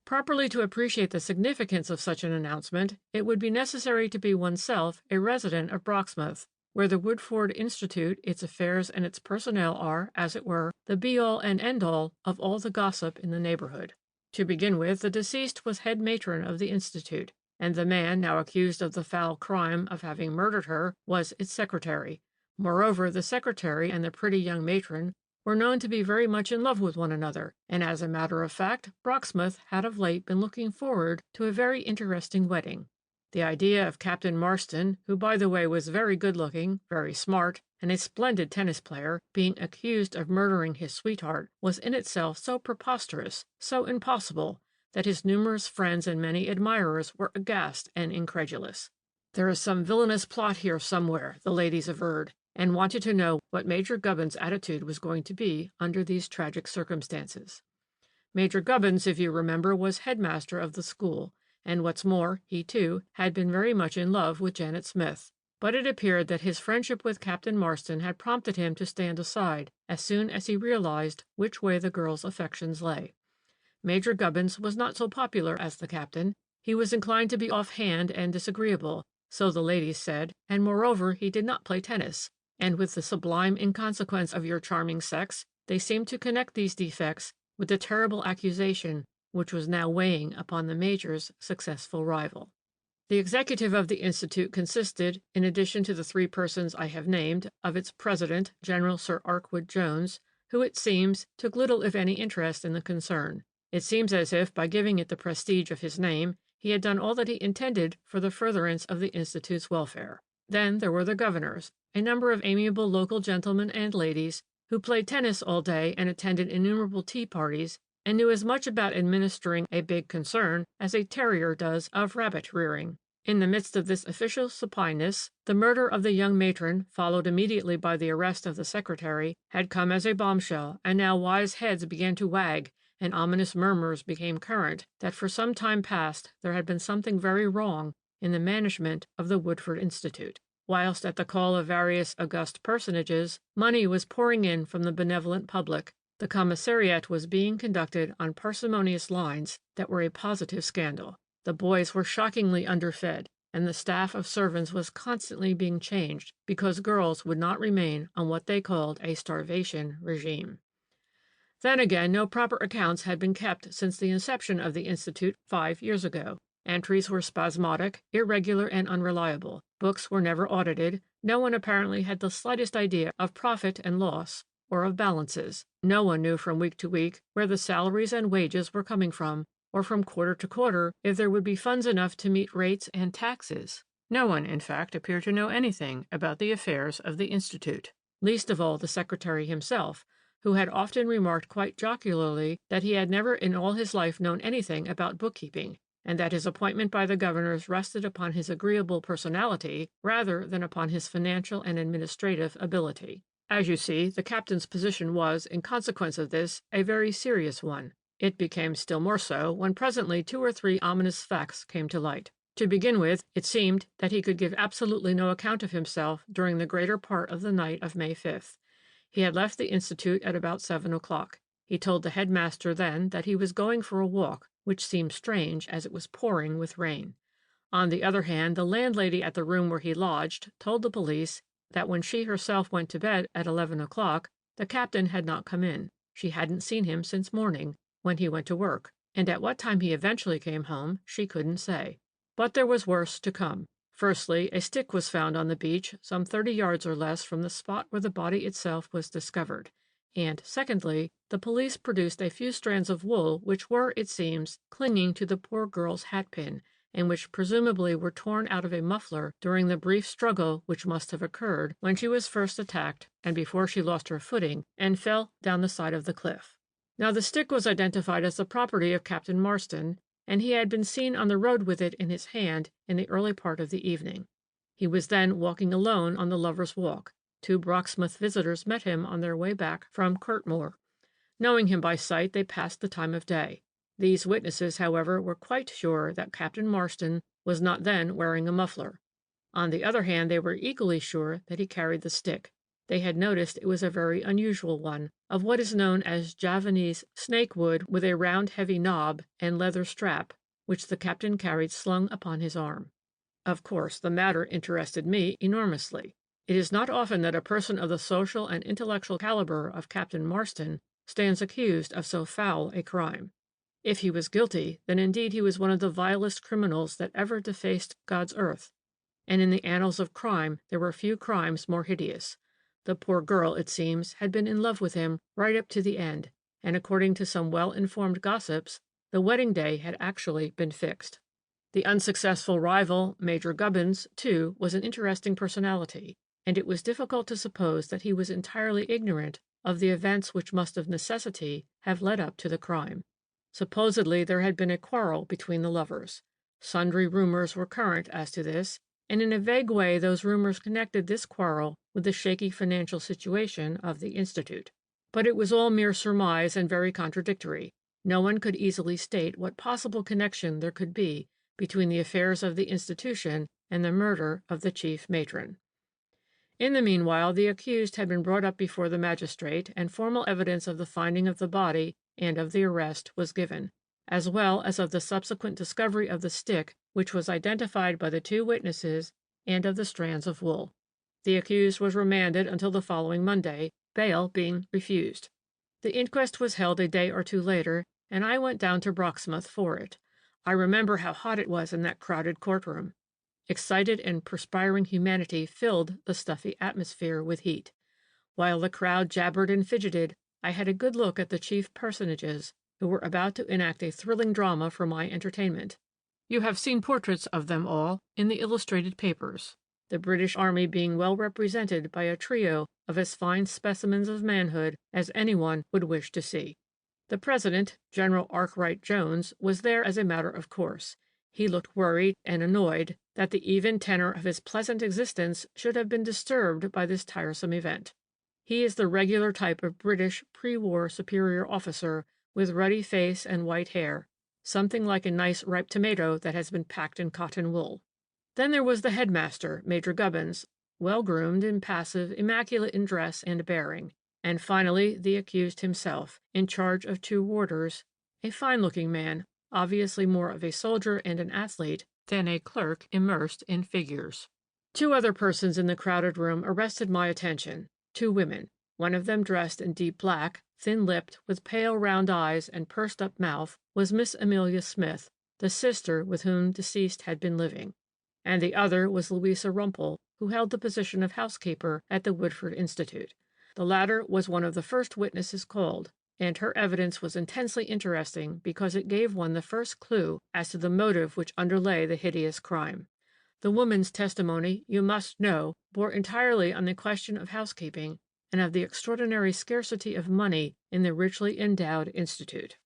Properly to appreciate the significance of such an announcement, it would be necessary to be oneself a resident of Broxmouth, where the Woodford Institute, its affairs and its personnel are, as it were, the be-all and end-all of all the gossip in the neighborhood. To begin with, the deceased was head matron of the Institute, and the man now accused of the foul crime of having murdered her was its secretary. Moreover, the secretary and the pretty young matron were known to be very much in love with one another, and as a matter of fact, Broxmouth had of late been looking forward to a very interesting wedding. The idea of Captain Marston, who by the way was very good-looking, very smart, and a splendid tennis player, being accused of murdering his sweetheart, was in itself so preposterous, so impossible, that his numerous friends and many admirers were aghast and incredulous. There is some villainous plot here somewhere, the ladies averred, and wanted to know what Major Gubbins' attitude was going to be under these tragic circumstances. Major Gubbins, if you remember, was headmaster of the school, and what's more, he, too, had been very much in love with Janet Smith. But it appeared that his friendship with Captain Marston had prompted him to stand aside as soon as he realized which way the girl's affections lay. Major Gubbins was not so popular as the captain. He was inclined to be off-hand and disagreeable, so the ladies said, and moreover he did not play tennis, and with the sublime inconsequence of your charming sex, they seemed to connect these defects with the terrible accusation which was now weighing upon the Major's successful rival. The executive of the Institute consisted, in addition to the 3 persons I have named, of its president, General Sir Arkwood Jones, who, it seems, took little if any interest in the concern. It seems as if, by giving it the prestige of his name, he had done all that he intended for the furtherance of the Institute's welfare. Then there were the governors, a number of amiable local gentlemen and ladies, who played tennis all day and attended innumerable tea parties, and knew as much about administering a big concern as a terrier does of rabbit-rearing. In the midst of this official supineness, the murder of the young matron, followed immediately by the arrest of the secretary, had come as a bombshell, and now wise heads began to wag, and ominous murmurs became current that for some time past there had been something very wrong in the management of the Woodford Institute. Whilst at the call of various august personages, money was pouring in from the benevolent public, the commissariat was being conducted on parsimonious lines that were a positive scandal. The boys were shockingly underfed, and the staff of servants was constantly being changed because girls would not remain on what they called a starvation regime. Then again, no proper accounts had been kept since the inception of the Institute 5 years ago. Entries were spasmodic, irregular, and unreliable. Books were never audited. No one apparently had the slightest idea of profit and loss, or of balances. No one knew from week to week where the salaries and wages were coming from, or from quarter to quarter if there would be funds enough to meet rates and taxes. No one, in fact, appeared to know anything about the affairs of the Institute, least of all the secretary himself, who had often remarked quite jocularly that he had never in all his life known anything about bookkeeping, and that his appointment by the governors rested upon his agreeable personality rather than upon his financial and administrative ability. As you see, the captain's position was, in consequence of this, a very serious one. It became still more so when presently 2 or 3 ominous facts came to light. To begin with, it seemed that he could give absolutely no account of himself during the greater part of the night of May 5th. He had left the Institute at about 7 o'clock. He told the headmaster then that he was going for a walk, which seemed strange as it was pouring with rain. On the other hand, the landlady at the room where he lodged told the police that when she herself went to bed at 11 o'clock, the captain had not come in. She hadn't seen him since morning, when he went to work, and at what time he eventually came home she couldn't say. But there was worse to come. Firstly, a stick was found on the beach some 30 yards or less from the spot where the body itself was discovered, and secondly, the police produced a few strands of wool which were, it seems, clinging to the poor girl's hatpin, and which presumably were torn out of a muffler during the brief struggle which must have occurred when she was first attacked and before she lost her footing and fell down the side of the cliff. Now the stick was identified as the property of Captain Marston, and he had been seen on the road with it in his hand in the early part of the evening. He was then walking alone on the Lovers' Walk. 2 Brocksmouth visitors met him on their way back from Courtmoor. Knowing him by sight, they passed the time of day. These witnesses, however, were quite sure that Captain Marston was not then wearing a muffler. On the other hand, they were equally sure that he carried the stick. They had noticed it was a very unusual one, of what is known as Javanese snakewood, with a round heavy knob and leather strap, which the captain carried slung upon his arm. Of course, the matter interested me enormously. It is not often that a person of the social and intellectual caliber of Captain Marston stands accused of so foul a crime. If he was guilty, then indeed he was one of the vilest criminals that ever defaced God's earth, and in the annals of crime there were few crimes more hideous. The poor girl, it seems, had been in love with him right up to the end, and according to some well-informed gossips, the wedding day had actually been fixed. The unsuccessful rival, Major Gubbins, too, was an interesting personality, and it was difficult to suppose that he was entirely ignorant of the events which must of necessity have led up to the crime. Supposedly there had been a quarrel between the lovers. Sundry rumors were current as to this, and in a vague way those rumors connected this quarrel with the shaky financial situation of the Institute. But it was all mere surmise and very contradictory. No one could easily state what possible connection there could be between the affairs of the institution and the murder of the chief matron. In the meanwhile, the accused had been brought up before the magistrate, and formal evidence of the finding of the body and of the arrest was given, as well as of the subsequent discovery of the stick, which was identified by the 2 witnesses, and of the strands of wool. The accused was remanded until the following Monday, bail being refused. The inquest was held a day or 2 later, and I went down to Brocksmouth for it. I remember how hot it was in that crowded courtroom. Excited and perspiring humanity filled the stuffy atmosphere with heat. While the crowd jabbered and fidgeted, I had a good look at the chief personages who were about to enact a thrilling drama for my entertainment. You have seen portraits of them all in the illustrated papers, the British Army being well represented by a trio of as fine specimens of manhood as anyone would wish to see. The President, General Arkwright Jones, was there as a matter of course. He looked worried and annoyed that the even tenor of his pleasant existence should have been disturbed by this tiresome event. He is the regular type of British pre-war superior officer with ruddy face and white hair, something like a nice ripe tomato that has been packed in cotton wool. Then there was the headmaster, Major Gubbins, well-groomed, impassive, immaculate in dress and bearing. And finally, the accused himself, in charge of 2 warders, a fine-looking man, obviously more of a soldier and an athlete than a clerk immersed in figures. 2 other persons in the crowded room arrested my attention, 2 women, one of them dressed in deep black, thin-lipped, with pale round eyes and pursed-up mouth, was Miss Amelia Smith, the sister with whom deceased had been living, and the other was Louisa Rumpel, who held the position of housekeeper at the Woodford Institute. The latter was one of the first witnesses called, and her evidence was intensely interesting because it gave one the first clue as to the motive which underlay the hideous crime. The woman's testimony, you must know, bore entirely on the question of housekeeping and of the extraordinary scarcity of money in the richly endowed institute.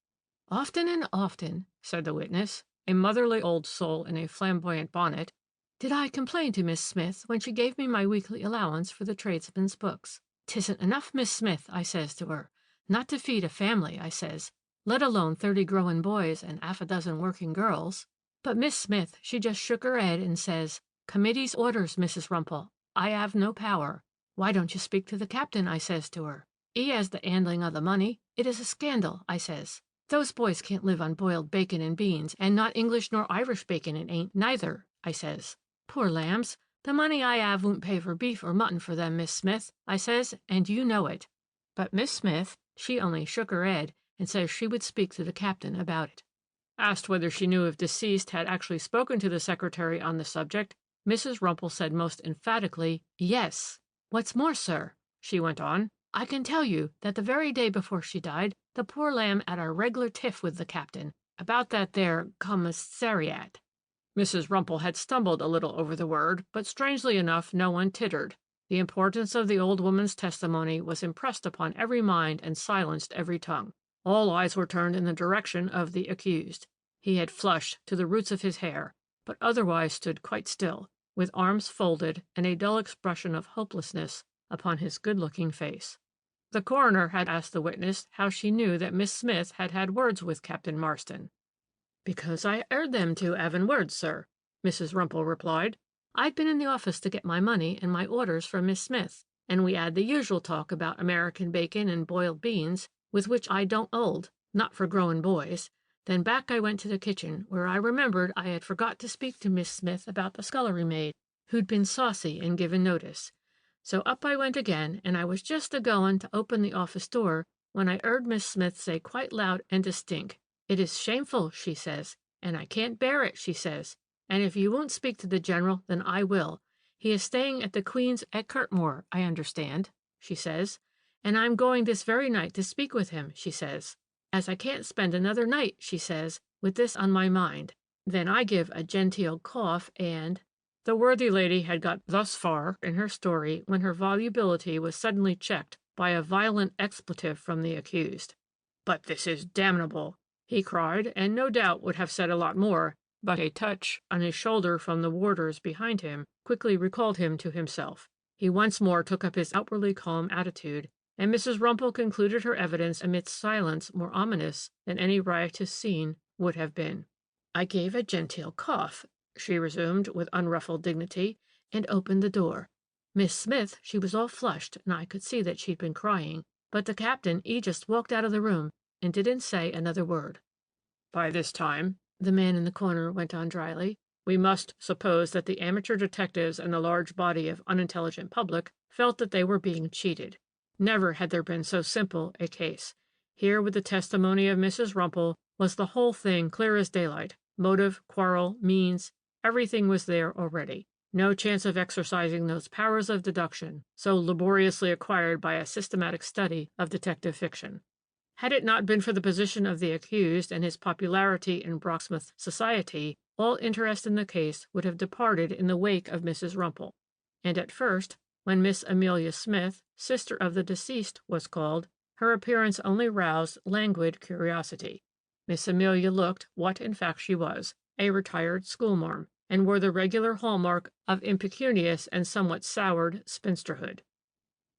Often and often, said the witness, a motherly old soul in a flamboyant bonnet, did I complain to Miss Smith when she gave me my weekly allowance for the tradesmen's books. "'Tisn't enough, Miss Smith," I says to her, "not to feed a family," I says, "let alone 30 growing boys and half a dozen working girls." But Miss Smith, she just shook her head and says, "Committee's orders, Mrs. Rumpel. I have no power." "Why don't you speak to the captain?" I says to her. "He has the handling of the money. It is a scandal," I says. "Those boys can't live on boiled bacon and beans, and not English nor Irish bacon it ain't neither," I says. "Poor lambs, the money I have won't pay for beef or mutton for them, Miss Smith," I says, "and you know it." But Miss Smith, she only shook her head and says she would speak to the captain about it. Asked whether she knew if deceased had actually spoken to the secretary on the subject, Mrs. Rumpel said most emphatically, "Yes. What's more, sir," she went on, "I can tell you that the very day before she died, the poor lamb had a reg'lar tiff with the captain about that there commissariat." Mrs. Rumpel had stumbled a little over the word, but strangely enough no one tittered. The importance of the old woman's testimony was impressed upon every mind and silenced every tongue. All eyes were turned in the direction of the accused. He had flushed to the roots of his hair, but otherwise stood quite still, with arms folded and a dull expression of hopelessness upon his good-looking face. The coroner had asked the witness how she knew that Miss Smith had had words with Captain Marston. "Because I heard them 2 having words, sir," Mrs. Rumpel replied. "I'd been in the office to get my money and my orders from Miss Smith, and we had the usual talk about American bacon and boiled beans, with which I don't hold, not for growing boys. Then back I went to the kitchen, where I remembered I had forgot to speak to Miss Smith about the scullery maid, who'd been saucy and given notice. So up I went again, and I was just a-going to open the office door when I heard Miss Smith say quite loud and distinct, 'It is shameful,' she says, 'and I can't bear it,' she says, 'and if you won't speak to the general, then I will. He is staying at the Queen's at Kirtmoor, I understand,' she says, 'and I'm going this very night to speak with him,' she says, 'as I can't spend another night,' she says, 'with this on my mind.' Then I give a genteel cough, and—" The worthy lady had got thus far in her story when her volubility was suddenly checked by a violent expletive from the accused. "But this is damnable!" he cried, and no doubt would have said a lot more, but a touch on his shoulder from the warders behind him quickly recalled him to himself. He once more took up his outwardly calm attitude, and Mrs. Rumpel concluded her evidence amidst silence more ominous than any riotous scene would have been. "I gave a genteel cough," she resumed with unruffled dignity, "and opened the door. Miss Smith, she was all flushed, and I could see that she'd been crying, but the captain, he just walked out of the room and didn't say another word." "By this time," the man in the corner went on dryly, "we must suppose that the amateur detectives and the large body of unintelligent public felt that they were being cheated. Never had there been so simple a case. Here, with the testimony of Mrs. Rumpel, was the whole thing clear as daylight. Motive, quarrel, means, everything was there already. No chance of exercising those powers of deduction so laboriously acquired by a systematic study of detective fiction. Had it not been for the position of the accused and his popularity in Brocksmith society, all interest in the case would have departed in the wake of Mrs. Rumpel. And at first, when Miss Amelia Smith, sister of the deceased, was called, her appearance only roused languid curiosity. Miss Amelia looked what in fact she was, a retired schoolmarm, and wore the regular hallmark of impecunious and somewhat soured spinsterhood.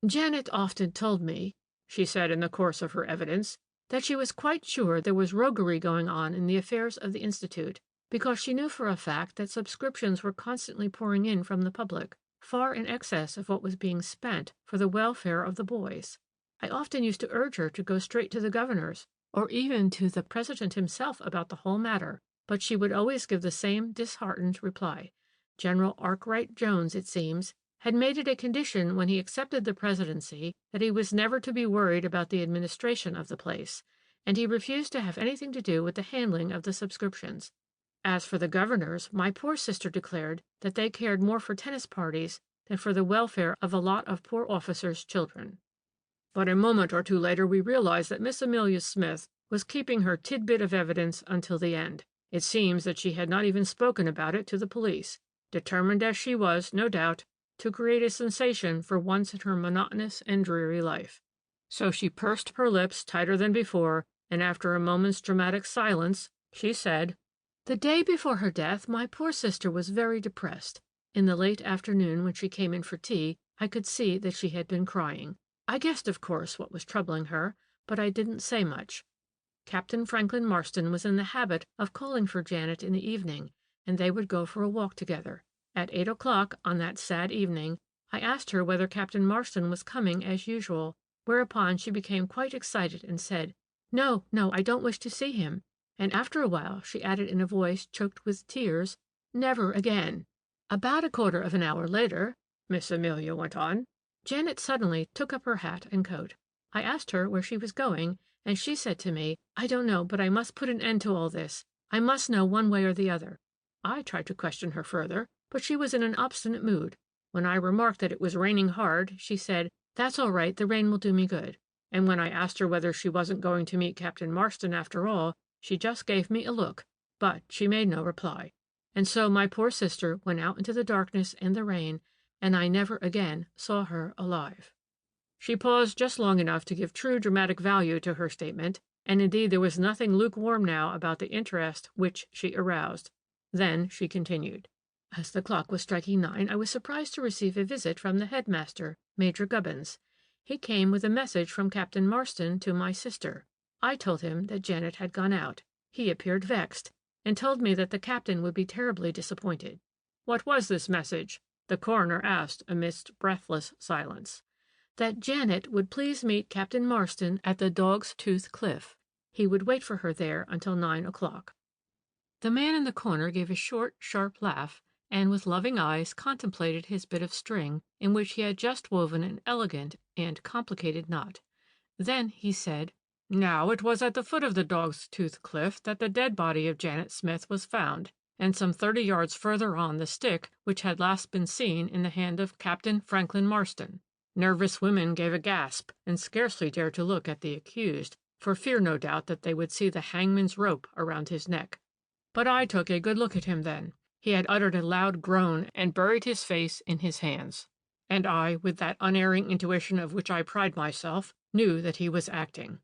"Janet often told me," she said in the course of her evidence, "that she was quite sure there was roguery going on in the affairs of the Institute, because she knew for a fact that subscriptions were constantly pouring in from the public, far in excess of what was being spent for the welfare of the boys. I often used to urge her to go straight to the governors, or even to the president himself about the whole matter, but she would always give the same disheartened reply. General Arkwright Jones, it seems, had made it a condition when he accepted the presidency that he was never to be worried about the administration of the place, and he refused to have anything to do with the handling of the subscriptions. As for the governors, my poor sister declared that they cared more for tennis parties than for the welfare of a lot of poor officers' children." But a moment or two later we realized that Miss Amelia Smith was keeping her tidbit of evidence until the end. It seems that she had not even spoken about it to the police, determined as she was, no doubt, to create a sensation for once in her monotonous and dreary life. So she pursed her lips tighter than before, and after a moment's dramatic silence, she said, "The day before her death my poor sister was very depressed. In the late afternoon, when she came in for tea, I could see that she had been crying. I guessed, of course, what was troubling her, but I didn't say much. Captain Franklin Marston was in the habit of calling for Janet in the evening, and they would go for a walk together. At 8 o'clock on that sad evening, I asked her whether Captain Marston was coming as usual, whereupon she became quite excited and said, 'No, no, I don't wish to see him,' and after a while she added in a voice choked with tears, 'Never again.' About a quarter of an hour later," Miss Amelia went on, "Janet suddenly took up her hat and coat. I asked her where she was going, and she said to me, 'I don't know, but I must put an end to all this. I must know one way or the other.' I tried to question her further, but she was in an obstinate mood. When I remarked that it was raining hard, she said, 'That's all right, the rain will do me good.' And when I asked her whether she wasn't going to meet Captain Marston after all, she just gave me a look, but she made no reply. And so my poor sister went out into the darkness and the rain, and I never again saw her alive." She paused just long enough to give true dramatic value to her statement, and indeed there was nothing lukewarm now about the interest which she aroused. Then she continued, "As the clock was striking 9, I was surprised to receive a visit from the headmaster, Major Gubbins. He came with a message from Captain Marston to my sister. I told him that Janet had gone out. He appeared vexed, and told me that the captain would be terribly disappointed." "What was this message?" the coroner asked amidst breathless silence. "That Janet would please meet Captain Marston at the Dog's Tooth Cliff. He would wait for her there until 9 o'clock. The man in the corner gave a short, sharp laugh, and with loving eyes contemplated his bit of string, in which he had just woven an elegant and complicated knot. Then he said, "Now, it was at the foot of the Dog's Tooth Cliff that the dead body of Janet Smith was found, and some 30 yards further on the stick which had last been seen in the hand of Captain Franklin Marston." Nervous women gave a gasp, and scarcely dared to look at the accused, for fear, no doubt, that they would see the hangman's rope around his neck. But I took a good look at him then. He had uttered a loud groan and buried his face in his hands. And I, with that unerring intuition of which I pride myself, knew that he was acting.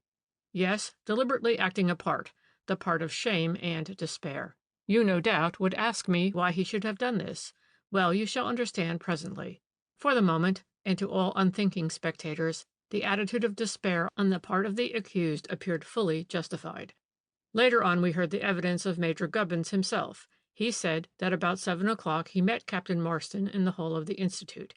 Yes, deliberately acting a part, the part of shame and despair. You, no doubt, would ask me why he should have done this. Well, you shall understand presently. For the moment, and to all unthinking spectators, the attitude of despair on the part of the accused appeared fully justified. Later on we heard the evidence of Major Gubbins himself. He said that about 7 o'clock he met Captain Marston in the hall of the Institute.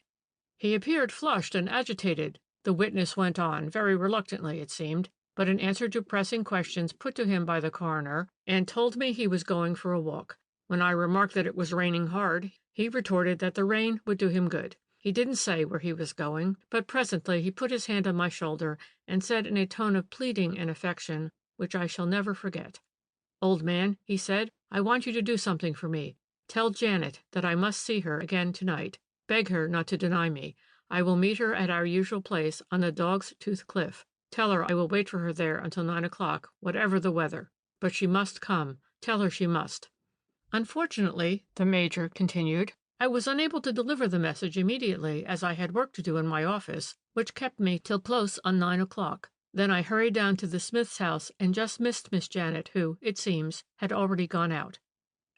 "He appeared flushed and agitated," the witness went on, very reluctantly it seemed, but in answer to pressing questions put to him by the coroner, and told me he was going for a walk. When I remarked that it was raining hard, he retorted that the rain would do him good. He didn't say where he was going, but presently he put his hand on my shoulder and said in a tone of pleading and affection, which I shall never forget, "Old man," he said, "I want you to do something for me. Tell Janet that I must see her again tonight. Beg her not to deny me. I will meet her at our usual place on the Dog's Tooth Cliff. Tell her I will wait for her there until 9 o'clock, whatever the weather. But she must come. Tell her she must." Unfortunately, the Major continued, I was unable to deliver the message immediately, as I had work to do in my office, which kept me till close on 9 o'clock. Then I hurried down to the Smith's house and just missed Miss Janet, who, it seems, had already gone out.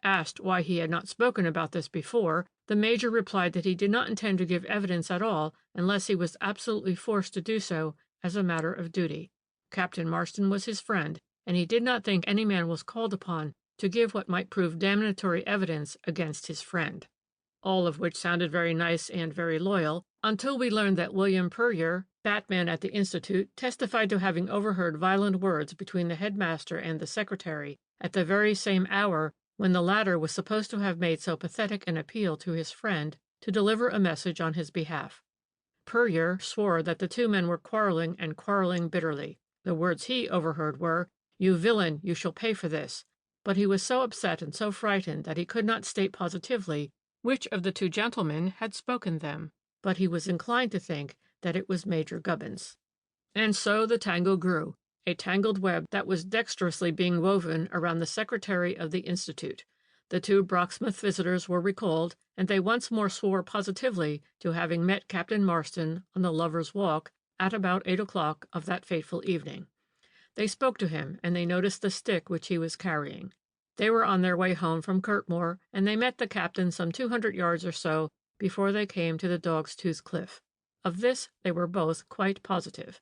Asked why he had not spoken about this before, the Major replied that he did not intend to give evidence at all unless he was absolutely forced to do so as a matter of duty. Captain Marston was his friend, and he did not think any man was called upon to give what might prove damnatory evidence against his friend. All of which sounded very nice and very loyal, until we learned that William Puryear, batman at the Institute, testified to having overheard violent words between the headmaster and the secretary at the very same hour when the latter was supposed to have made so pathetic an appeal to his friend to deliver a message on his behalf. Puryear swore that the two men were quarreling and quarreling bitterly. The words he overheard were, "You villain, you shall pay for this," but he was so upset and so frightened that he could not state positively which of the two gentlemen had spoken them, but he was inclined to think that it was Major Gubbins. And so the tangle grew, a tangled web that was dexterously being woven around the secretary of the Institute. The two Brocksmith visitors were recalled, and they once more swore positively to having met Captain Marston on the Lovers' Walk at about 8 o'clock of that fateful evening. They spoke to him, and they noticed the stick which he was carrying. They were on their way home from Kirtmoor, and they met the captain some 200 yards or so before they came to the Dog's Tooth Cliff. Of this they were both quite positive.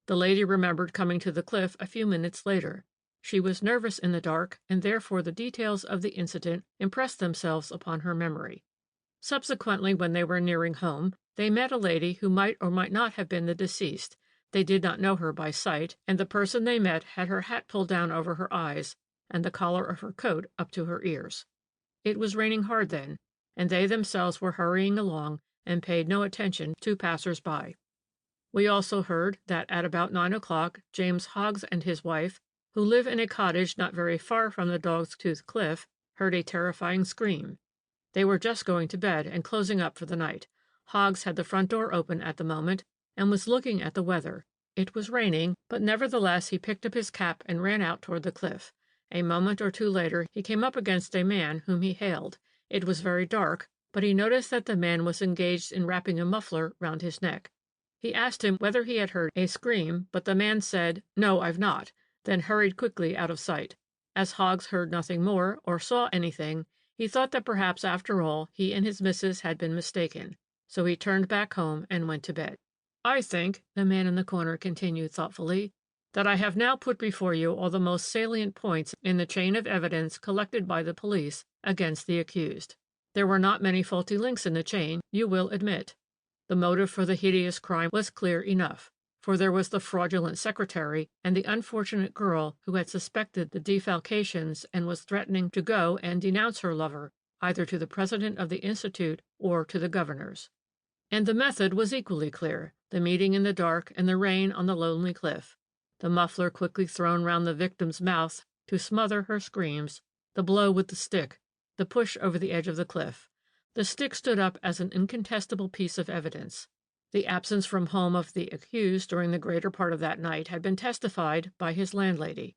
The lady remembered coming to the cliff a few minutes later. She was nervous in the dark, and therefore the details of the incident impressed themselves upon her memory. Subsequently, when they were nearing home, they met a lady who might or might not have been the deceased. They did not know her by sight, and the person they met had her hat pulled down over her eyes, and the collar of her coat up to her ears. It was raining hard then, and they themselves were hurrying along and paid no attention to passers-by. We also heard that at about 9 o'clock James Hoggs and his wife, who live in a cottage not very far from the Dog's Tooth Cliff, heard a terrifying scream. They were just going to bed and closing up for the night. Hoggs had the front door open at the moment and was looking at the weather. It was raining, but nevertheless he picked up his cap and ran out toward the cliff. A moment or two later he came up against a man whom he hailed. It was very dark, but he noticed that the man was engaged in wrapping a muffler round his neck. He asked him whether he had heard a scream, but the man said, "No, I've not," then hurried quickly out of sight. As Hoggs heard nothing more, or saw anything, he thought that perhaps after all he and his missus had been mistaken, so he turned back home and went to bed. "I think," the man in the corner continued thoughtfully, "that I have now put before you all the most salient points in the chain of evidence collected by the police against the accused. There were not many faulty links in the chain, you will admit. The motive for the hideous crime was clear enough, for there was the fraudulent secretary and the unfortunate girl who had suspected the defalcations and was threatening to go and denounce her lover either to the president of the Institute or to the governors. And the method was equally clear, the meeting in the dark and the rain on the lonely cliff, the muffler quickly thrown round the victim's mouth to smother her screams, the blow with the stick, the push over the edge of the cliff. The stick stood up as an incontestable piece of evidence. The absence from home of the accused during the greater part of that night had been testified by his landlady,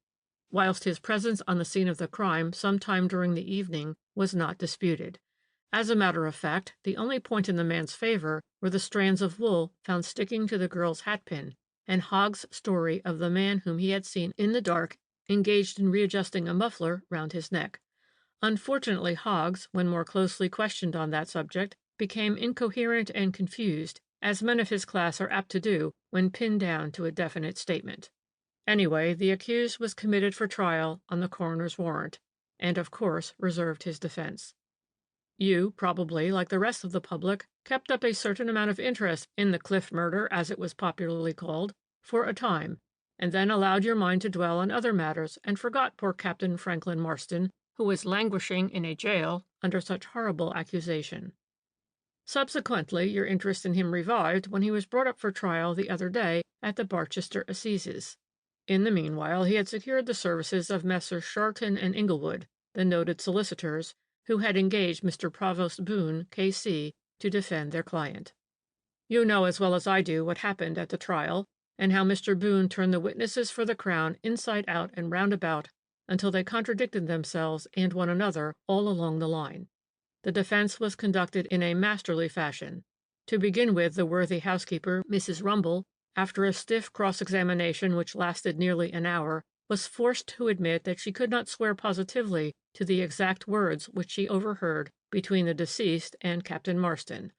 whilst his presence on the scene of the crime some time during the evening was not disputed. As a matter of fact, the only point in the man's favor were the strands of wool found sticking to the girl's hatpin, and Hoggs' story of the man whom he had seen in the dark engaged in readjusting a muffler round his neck. Unfortunately, Hoggs, when more closely questioned on that subject, became incoherent and confused, as men of his class are apt to do when pinned down to a definite statement. Anyway, the accused was committed for trial on the coroner's warrant, and of course reserved his defense. You, probably, like the rest of the public, kept up a certain amount of interest in the Cliff murder, as it was popularly called, for a time, and then allowed your mind to dwell on other matters and forgot poor Captain Franklin Marston, who was languishing in a jail under such horrible accusation. Subsequently, your interest in him revived when he was brought up for trial the other day at the Barchester Assizes. In the meanwhile, he had secured the services of Messrs. Sharton and Inglewood, the noted solicitors, who had engaged Mr. Provost Boone, K.C., to defend their client. You know as well as I do what happened at the trial, and how Mr. Boone turned the witnesses for the Crown inside out and round about until they contradicted themselves and one another all along the line. The defense was conducted in a masterly fashion. To begin with, the worthy housekeeper, Mrs. Rumble, after a stiff cross-examination which lasted nearly an hour, was forced to admit that she could not swear positively to the exact words which she overheard between the deceased and Captain Marston.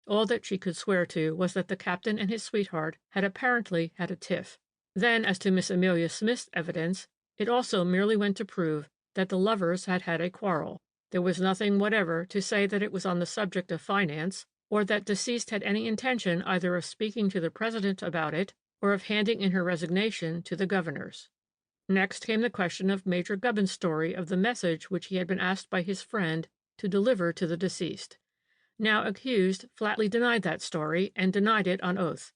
All that she could swear to was that the captain and his sweetheart had apparently had a tiff. Then, as to Miss Amelia Smith's evidence, it also merely went to prove that the lovers had had a quarrel. There was nothing whatever to say that it was on the subject of finance, or that deceased had any intention either of speaking to the president about it, or of handing in her resignation to the governors. Next came the question of Major Gubbin's story of the message which he had been asked by his friend to deliver to the deceased. Now accused flatly denied that story, and denied it on oath.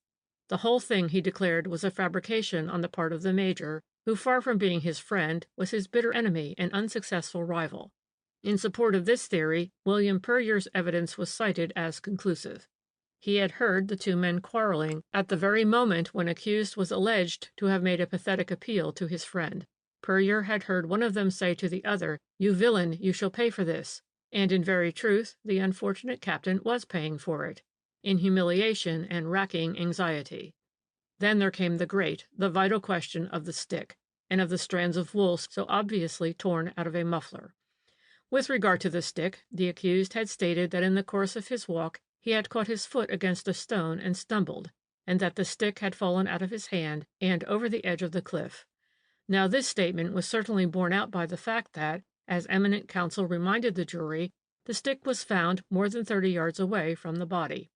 The whole thing, he declared, was a fabrication on the part of the Major, who, far from being his friend, was his bitter enemy and unsuccessful rival. In support of this theory, William Puryear's evidence was cited as conclusive. He had heard the two men quarreling at the very moment when accused was alleged to have made a pathetic appeal to his friend. Puryear had heard one of them say to the other, "You villain, you shall pay for this." And in very truth, the unfortunate captain was paying for it, in humiliation and racking anxiety. Then there came the great, the vital question of the stick, and of the strands of wool so obviously torn out of a muffler. With regard to the stick, the accused had stated that in the course of his walk he had caught his foot against a stone and stumbled, and that the stick had fallen out of his hand and over the edge of the cliff. Now this statement was certainly borne out by the fact that, as eminent counsel reminded the jury, the stick was found more than 30 yards away from the body.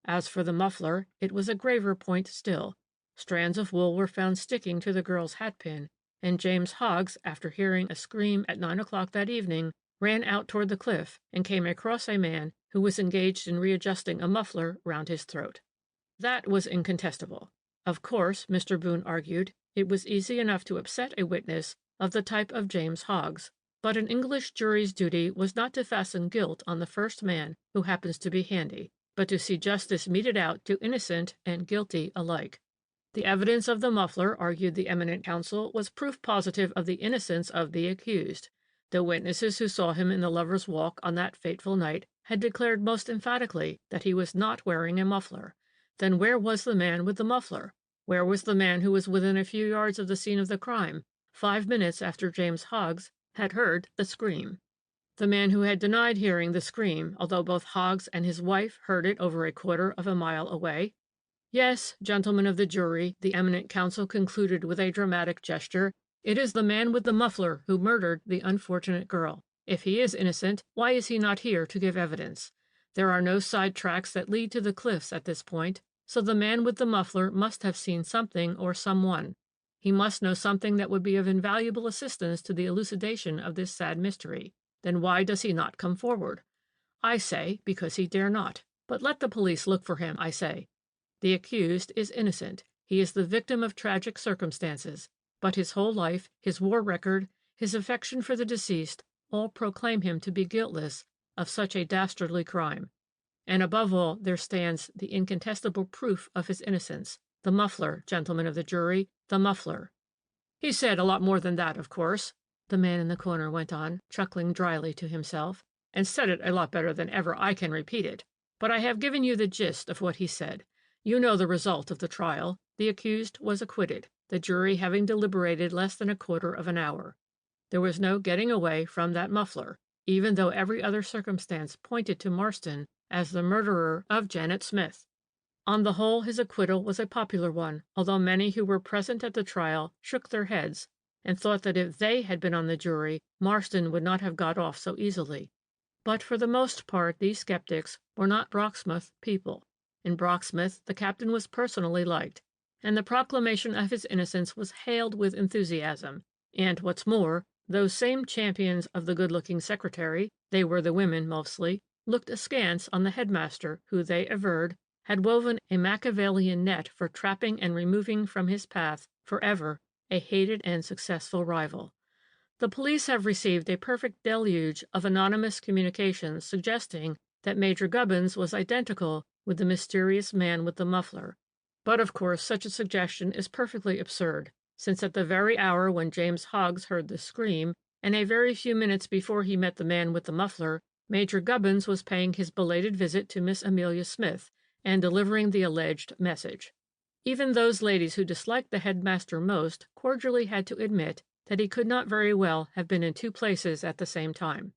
As for the muffler, it was a graver point still. Strands of wool were found sticking to the girl's hatpin, and James Hoggs, after hearing a scream at 9 o'clock that evening, ran out toward the cliff and came across a man who was engaged in readjusting a muffler round his throat. That was incontestable. Of course, Mr. Boone argued, it was easy enough to upset a witness of the type of James Hoggs, but an English jury's duty was not to fasten guilt on the first man who happens to be handy, but to see justice meted out to innocent and guilty alike. The evidence of the muffler, argued the eminent counsel, was proof positive of the innocence of the accused. The witnesses who saw him in the Lovers' Walk on that fateful night had declared most emphatically that he was not wearing a muffler. Then where was the man with the muffler? Where was the man who was within a few yards of the scene of the crime, 5 minutes after James Hoggs had heard the scream? The man who had denied hearing the scream, although both Hoggs and his wife heard it over a quarter of a mile away? Yes, gentlemen of the jury, the eminent counsel concluded with a dramatic gesture, it is the man with the muffler who murdered the unfortunate girl. If he is innocent, why is he not here to give evidence? There are no side tracks that lead to the cliffs at this point, so the man with the muffler must have seen something or someone. He must know something that would be of invaluable assistance to the elucidation of this sad mystery. Then why does he not come forward? I say, because he dare not. But let the police look for him, I say. The accused is innocent. He is the victim of tragic circumstances. But his whole life, his war record, his affection for the deceased, all proclaim him to be guiltless of such a dastardly crime. And above all, there stands the incontestable proof of his innocence, the muffler, gentlemen of the jury, the muffler. He said a lot more than that, of course, the man in the corner went on, chuckling dryly to himself, and said it a lot better than ever I can repeat it. But I have given you the gist of what he said. You know the result of the trial. The accused was acquitted, the jury having deliberated less than a quarter of an hour. There was no getting away from that muffler, even though every other circumstance pointed to Marston as the murderer of Janet Smith. On the whole, his acquittal was a popular one, although many who were present at the trial shook their heads and thought that if they had been on the jury, Marston would not have got off so easily. But for the most part these skeptics were not Brocksmouth people. In Brocksmouth the captain was personally liked, and the proclamation of his innocence was hailed with enthusiasm, and what's more, those same champions of the good-looking secretary, they were the women mostly, looked askance on the headmaster, who, they averred, had woven a Machiavellian net for trapping and removing from his path forever a hated and successful rival. The police have received a perfect deluge of anonymous communications suggesting that Major Gubbins was identical with the mysterious man with the muffler. But of course such a suggestion is perfectly absurd, since at the very hour when James Hoggs heard the scream, and a very few minutes before he met the man with the muffler, Major Gubbins was paying his belated visit to Miss Amelia Smith and delivering the alleged message. Even those ladies who disliked the headmaster most cordially had to admit that he could not very well have been in two places at the same time.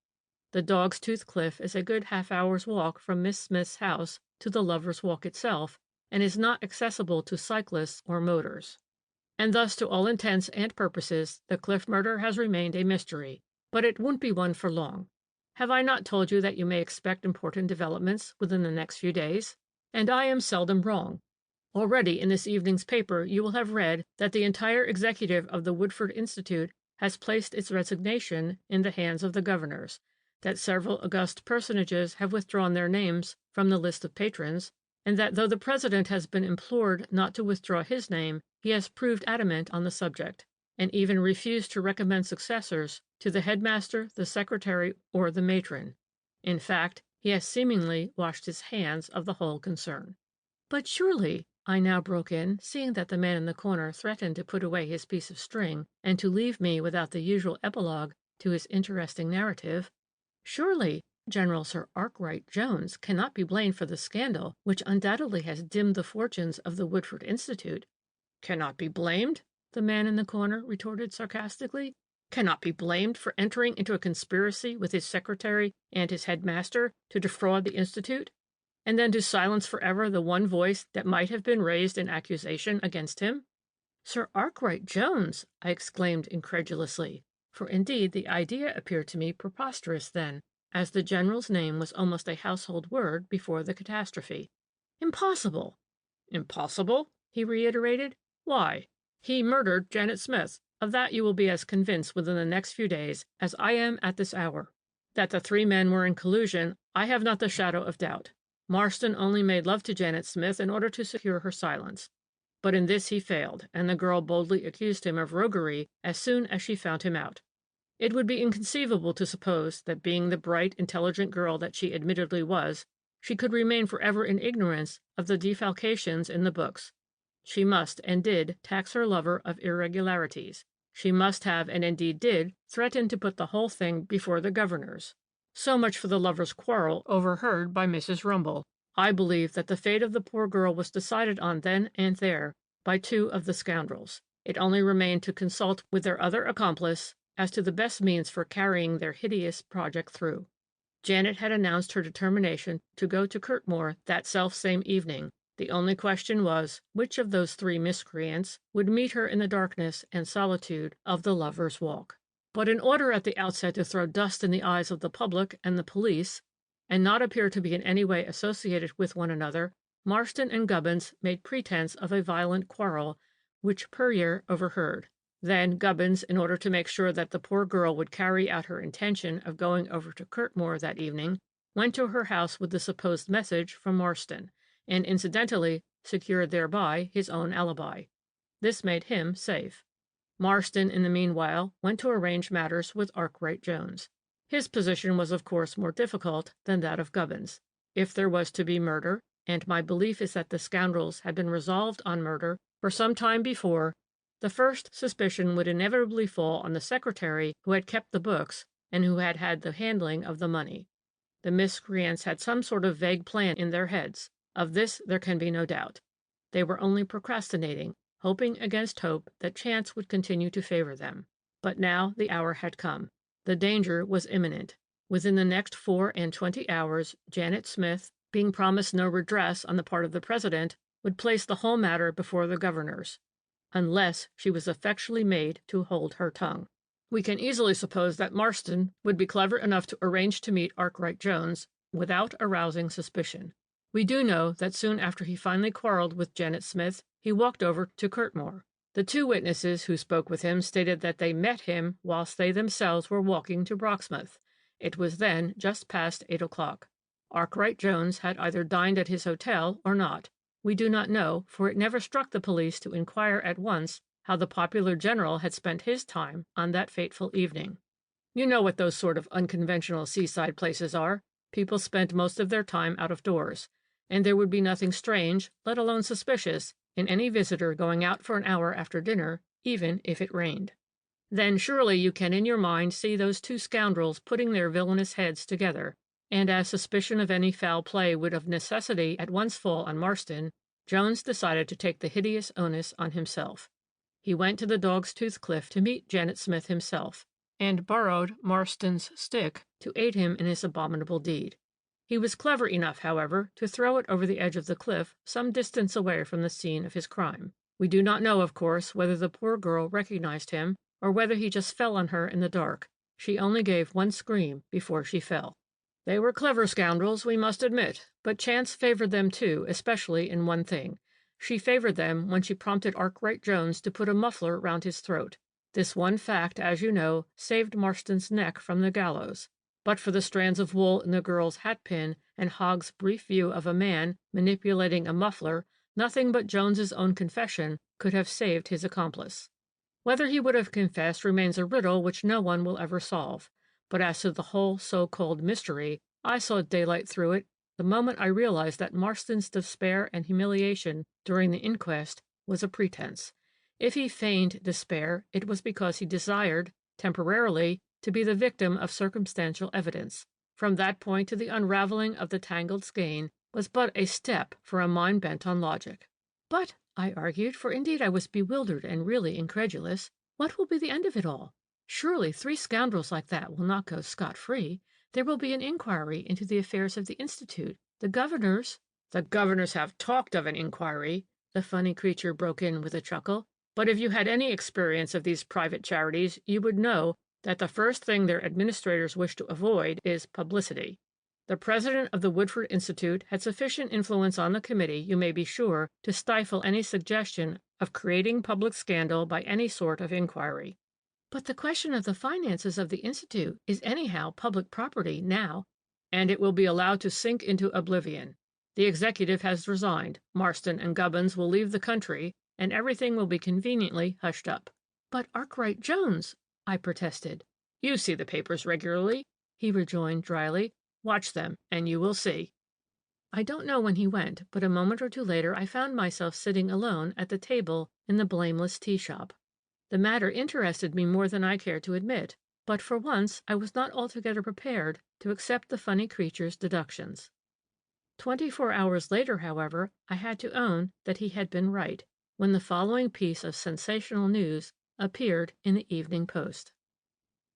The Dog's Tooth Cliff is a good half-hour's walk from Miss Smith's house to the Lovers' Walk itself, and is not accessible to cyclists or motors. And thus, to all intents and purposes, the Cliff murder has remained a mystery, but it won't be one for long. Have I not told you that you may expect important developments within the next few days? And I am seldom wrong. Already in this evening's paper you will have read that the entire executive of the Woodford Institute has placed its resignation in the hands of the governors, that several august personages have withdrawn their names from the list of patrons, and that though the president has been implored not to withdraw his name, he has proved adamant on the subject, and even refused to recommend successors to the headmaster, the secretary, or the matron. In fact, he has seemingly washed his hands of the whole concern. But surely, I now broke in, seeing that the man in the corner threatened to put away his piece of string and to leave me without the usual epilogue to his interesting narrative, surely General Sir Arkwright Jones cannot be blamed for the scandal which undoubtedly has dimmed the fortunes of the Woodford Institute. Cannot be blamed? The man in the corner retorted sarcastically. Cannot be blamed for entering into a conspiracy with his secretary and his headmaster to defraud the Institute, and then to silence forever the one voice that might have been raised in accusation against him? Sir Arkwright Jones! I exclaimed incredulously, for indeed the idea appeared to me preposterous then, as the general's name was almost a household word before the catastrophe. Impossible! Impossible? He reiterated. Why? He murdered Janet Smith. Of that you will be as convinced within the next few days as I am at this hour. That the three men were in collusion, I have not the shadow of doubt. Marston only made love to Janet Smith in order to secure her silence. But in this he failed, and the girl boldly accused him of roguery as soon as she found him out. It would be inconceivable to suppose that, being the bright, intelligent girl that she admittedly was, she could remain forever in ignorance of the defalcations in the books. She must, and did, tax her lover of irregularities. She must have, and indeed did, threaten to put the whole thing before the governors. So much for the lovers' quarrel overheard by Mrs. Rumble. I believe that the fate of the poor girl was decided on then and there by two of the scoundrels. It only remained to consult with their other accomplice as to the best means for carrying their hideous project through. Janet had announced her determination to go to Kirtmoor that self-same evening. The only question was, which of those three miscreants would meet her in the darkness and solitude of the Lovers' Walk. But in order at the outset to throw dust in the eyes of the public and the police, and not appear to be in any way associated with one another, Marston and Gubbins made pretense of a violent quarrel, which Puryear overheard. Then Gubbins, in order to make sure that the poor girl would carry out her intention of going over to Kirtmoor that evening, went to her house with the supposed message from Marston, and incidentally secured thereby his own alibi. This made him safe. Marston, in the meanwhile, went to arrange matters with Arkwright Jones. His position was of course more difficult than that of Gubbins. If there was to be murder, and my belief is that the scoundrels had been resolved on murder for some time before, the first suspicion would inevitably fall on the secretary who had kept the books and who had had the handling of the money. The miscreants had some sort of vague plan in their heads. Of this there can be no doubt. They were only procrastinating, hoping against hope that chance would continue to favor them. But now the hour had come. The danger was imminent. Within the next 24 hours, Janet Smith, being promised no redress on the part of the president, would place the whole matter before the governors, unless she was effectually made to hold her tongue. We can easily suppose that Marston would be clever enough to arrange to meet Arkwright Jones without arousing suspicion. We do know that soon after he finally quarreled with Janet Smith, he walked over to Kirtmoor. The two witnesses who spoke with him stated that they met him whilst they themselves were walking to Broxmouth. It was then just past 8 o'clock. Arkwright Jones had either dined at his hotel or not. We do not know, for it never struck the police to inquire at once how the popular general had spent his time on that fateful evening. You know what those sort of unconventional seaside places are. People spend most of their time out of doors, and there would be nothing strange, let alone suspicious, in any visitor going out for an hour after dinner, even if it rained. Then surely you can in your mind see those two scoundrels putting their villainous heads together, and as suspicion of any foul play would of necessity at once fall on Marston, Jones decided to take the hideous onus on himself. He went to the Dog's Tooth Cliff to meet Janet Smith himself, and borrowed Marston's stick to aid him in his abominable deed. He was clever enough, however, to throw it over the edge of the cliff some distance away from the scene of his crime. We do not know, of course, whether the poor girl recognized him, or whether he just fell on her in the dark. She only gave one scream before she fell. They were clever scoundrels, we must admit, but chance favored them too, especially in one thing. She favored them when she prompted Arkwright Jones to put a muffler round his throat. This one fact, as you know, saved Marston's neck from the gallows. But for the strands of wool in the girl's hatpin and Hogg's brief view of a man manipulating a muffler, nothing but Jones's own confession could have saved his accomplice. Whether he would have confessed remains a riddle which no one will ever solve. But as to the whole so-called mystery, I saw daylight through it the moment I realized that Marston's despair and humiliation during the inquest was a pretense. If he feigned despair, it was because he desired, temporarily, to be the victim of circumstantial evidence. From that point to the unraveling of the tangled skein was but a step for a mind bent on logic. But, I argued, for indeed I was bewildered and really incredulous, what will be the end of it all? Surely 3 scoundrels like that will not go scot-free. There will be an inquiry into the affairs of the Institute. The governors have talked of an inquiry, the funny creature broke in with a chuckle. But if you had any experience of these private charities, you would know that the first thing their administrators wish to avoid is publicity. The president of the Woodford Institute had sufficient influence on the committee, you may be sure, to stifle any suggestion of creating public scandal by any sort of inquiry. But the question of the finances of the Institute is anyhow public property now, and it will be allowed to sink into oblivion. The executive has resigned, Marston and Gubbins will leave the country, and everything will be conveniently hushed up. But Arkwright Jones, I protested. You see the papers regularly, he rejoined dryly. Watch them, and you will see. I don't know when he went, but a moment or two later I found myself sitting alone at the table in the blameless tea shop. The matter interested me more than I cared to admit, but for once I was not altogether prepared to accept the funny creature's deductions. 24 hours later, however, I had to own that he had been right, when the following piece of sensational news appeared in the Evening Post.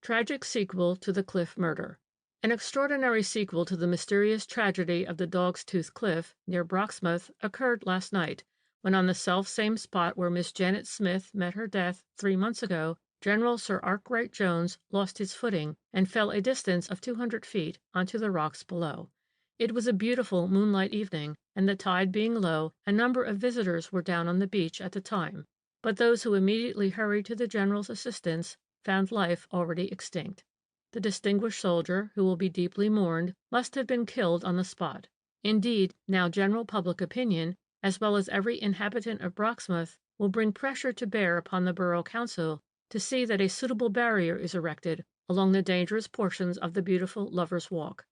Tragic sequel to the Cliff murder. An extraordinary sequel to the mysterious tragedy of the Dog's Tooth Cliff, near Broxmouth, occurred last night, when on the self-same spot where Miss Janet Smith met her death 3 months ago, General Sir Arkwright Jones lost his footing and fell a distance of 200 feet onto the rocks below. It was a beautiful moonlight evening, and the tide being low, a number of visitors were down on the beach at the time, but those who immediately hurried to the General's assistance found life already extinct. The distinguished soldier, who will be deeply mourned, must have been killed on the spot. Indeed, now general public opinion, as well as every inhabitant of Broxmouth, will bring pressure to bear upon the Borough Council to see that a suitable barrier is erected along the dangerous portions of the beautiful Lovers' Walk.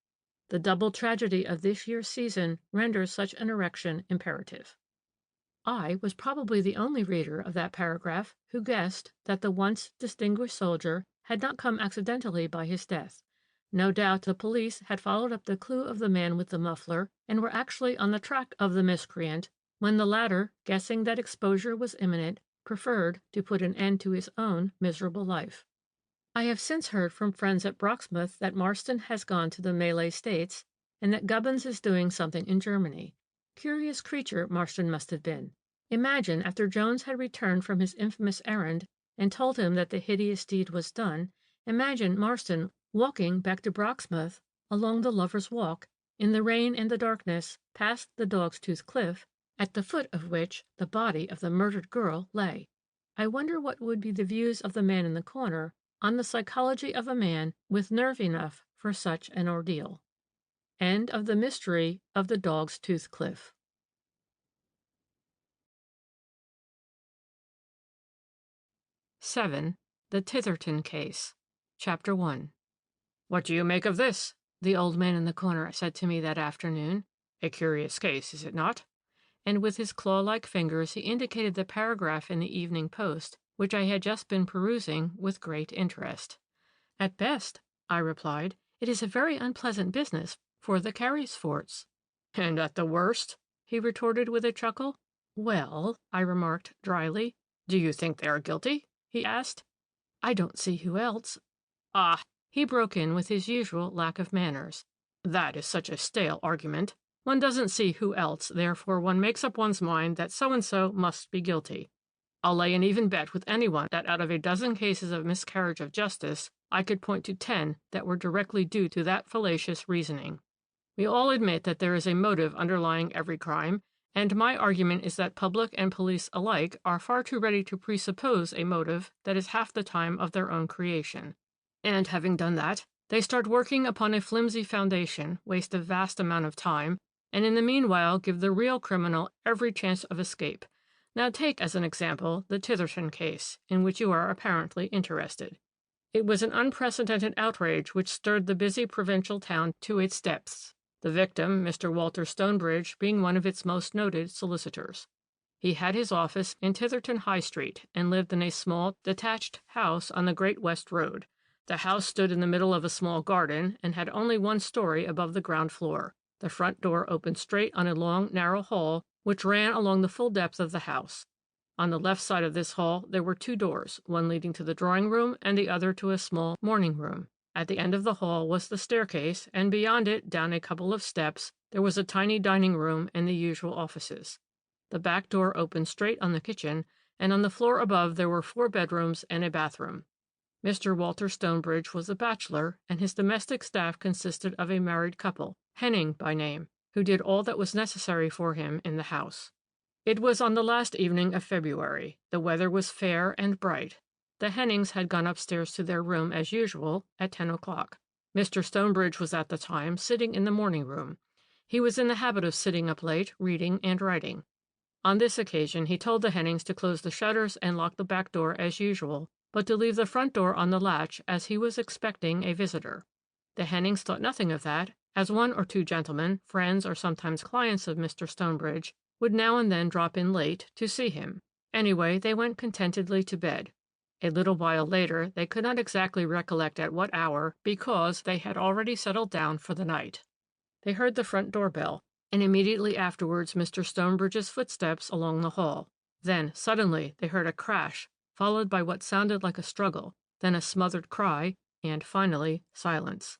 The double tragedy of this year's season renders such an erection imperative. I was probably the only reader of that paragraph who guessed that the once distinguished soldier had not come accidentally by his death. No doubt the police had followed up the clue of the man with the muffler and were actually on the track of the miscreant when the latter, guessing that exposure was imminent, preferred to put an end to his own miserable life. I have since heard from friends at Broxmouth that Marston has gone to the Malay States and that Gubbins is doing something in Germany. Curious creature Marston must have been. Imagine, after Jones had returned from his infamous errand and told him that the hideous deed was done, imagine Marston walking back to Broxmouth along the Lovers' Walk, in the rain and the darkness, past the Dog's Tooth Cliff, at the foot of which the body of the murdered girl lay. I wonder what would be the views of the man in the corner on the psychology of a man with nerve enough for such an ordeal. End of the mystery of the Dog's Tooth Cliff. 7. The Titherton Case. Chapter 1. "What do you make of this?" the old man in the corner said to me that afternoon. "A curious case, is it not?" And with his claw-like fingers he indicated the paragraph in the Evening Post, which I had just been perusing with great interest. "At best," I replied, "it is a very unpleasant business for the Carysforts." "And at the worst?" he retorted with a chuckle. "Well," I remarked dryly. "Do you think they are guilty?" he asked. "I don't see who else—" "Ah!" he broke in with his usual lack of manners. "That is such a stale argument. One doesn't see who else, therefore one makes up one's mind that so-and-so must be guilty. I'll lay an even bet with anyone that out of a dozen cases of miscarriage of justice, I could point to 10 that were directly due to that fallacious reasoning. We all admit that there is a motive underlying every crime, and my argument is that public and police alike are far too ready to presuppose a motive that is half the time of their own creation. And having done that, they start working upon a flimsy foundation, waste a vast amount of time, and in the meanwhile give the real criminal every chance of escape. Now take as an example the Titherton case, in which you are apparently interested. It was an unprecedented outrage which stirred the busy provincial town to its depths, the victim, Mr. Walter Stonebridge, being one of its most noted solicitors. He had his office in Titherton High Street and lived in a small, detached house on the Great West Road. The house stood in the middle of a small garden and had only one story above the ground floor. The front door opened straight on a long, narrow hall which ran along the full depth of the house. On the left side of this hall there were 2 doors, one leading to the drawing room and the other to a small morning room. At the end of the hall was the staircase, and beyond it, down a couple of steps, there was a tiny dining room and the usual offices. The back door opened straight on the kitchen, and on the floor above there were 4 bedrooms and a bathroom. Mr. Walter Stonebridge was a bachelor, and his domestic staff consisted of a married couple, Henning by name, who did all that was necessary for him in the house. It was on the last evening of February. The weather was fair and bright. The Hennings had gone upstairs to their room as usual at 10 o'clock. Mr. Stonebridge was at the time sitting in the morning room. He was in the habit of sitting up late, reading and writing. On this occasion he told the Hennings to close the shutters and lock the back door as usual, but to leave the front door on the latch as he was expecting a visitor. The Hennings thought nothing of that, as 1 or 2 gentlemen, friends or sometimes clients of Mr. Stonebridge, would now and then drop in late to see him. Anyway, they went contentedly to bed. A little while later they could not exactly recollect at what hour, because they had already settled down for the night. They heard the front door bell, and immediately afterwards Mr. Stonebridge's footsteps along the hall. Then, suddenly, they heard a crash, followed by what sounded like a struggle, then a smothered cry, and, finally, silence.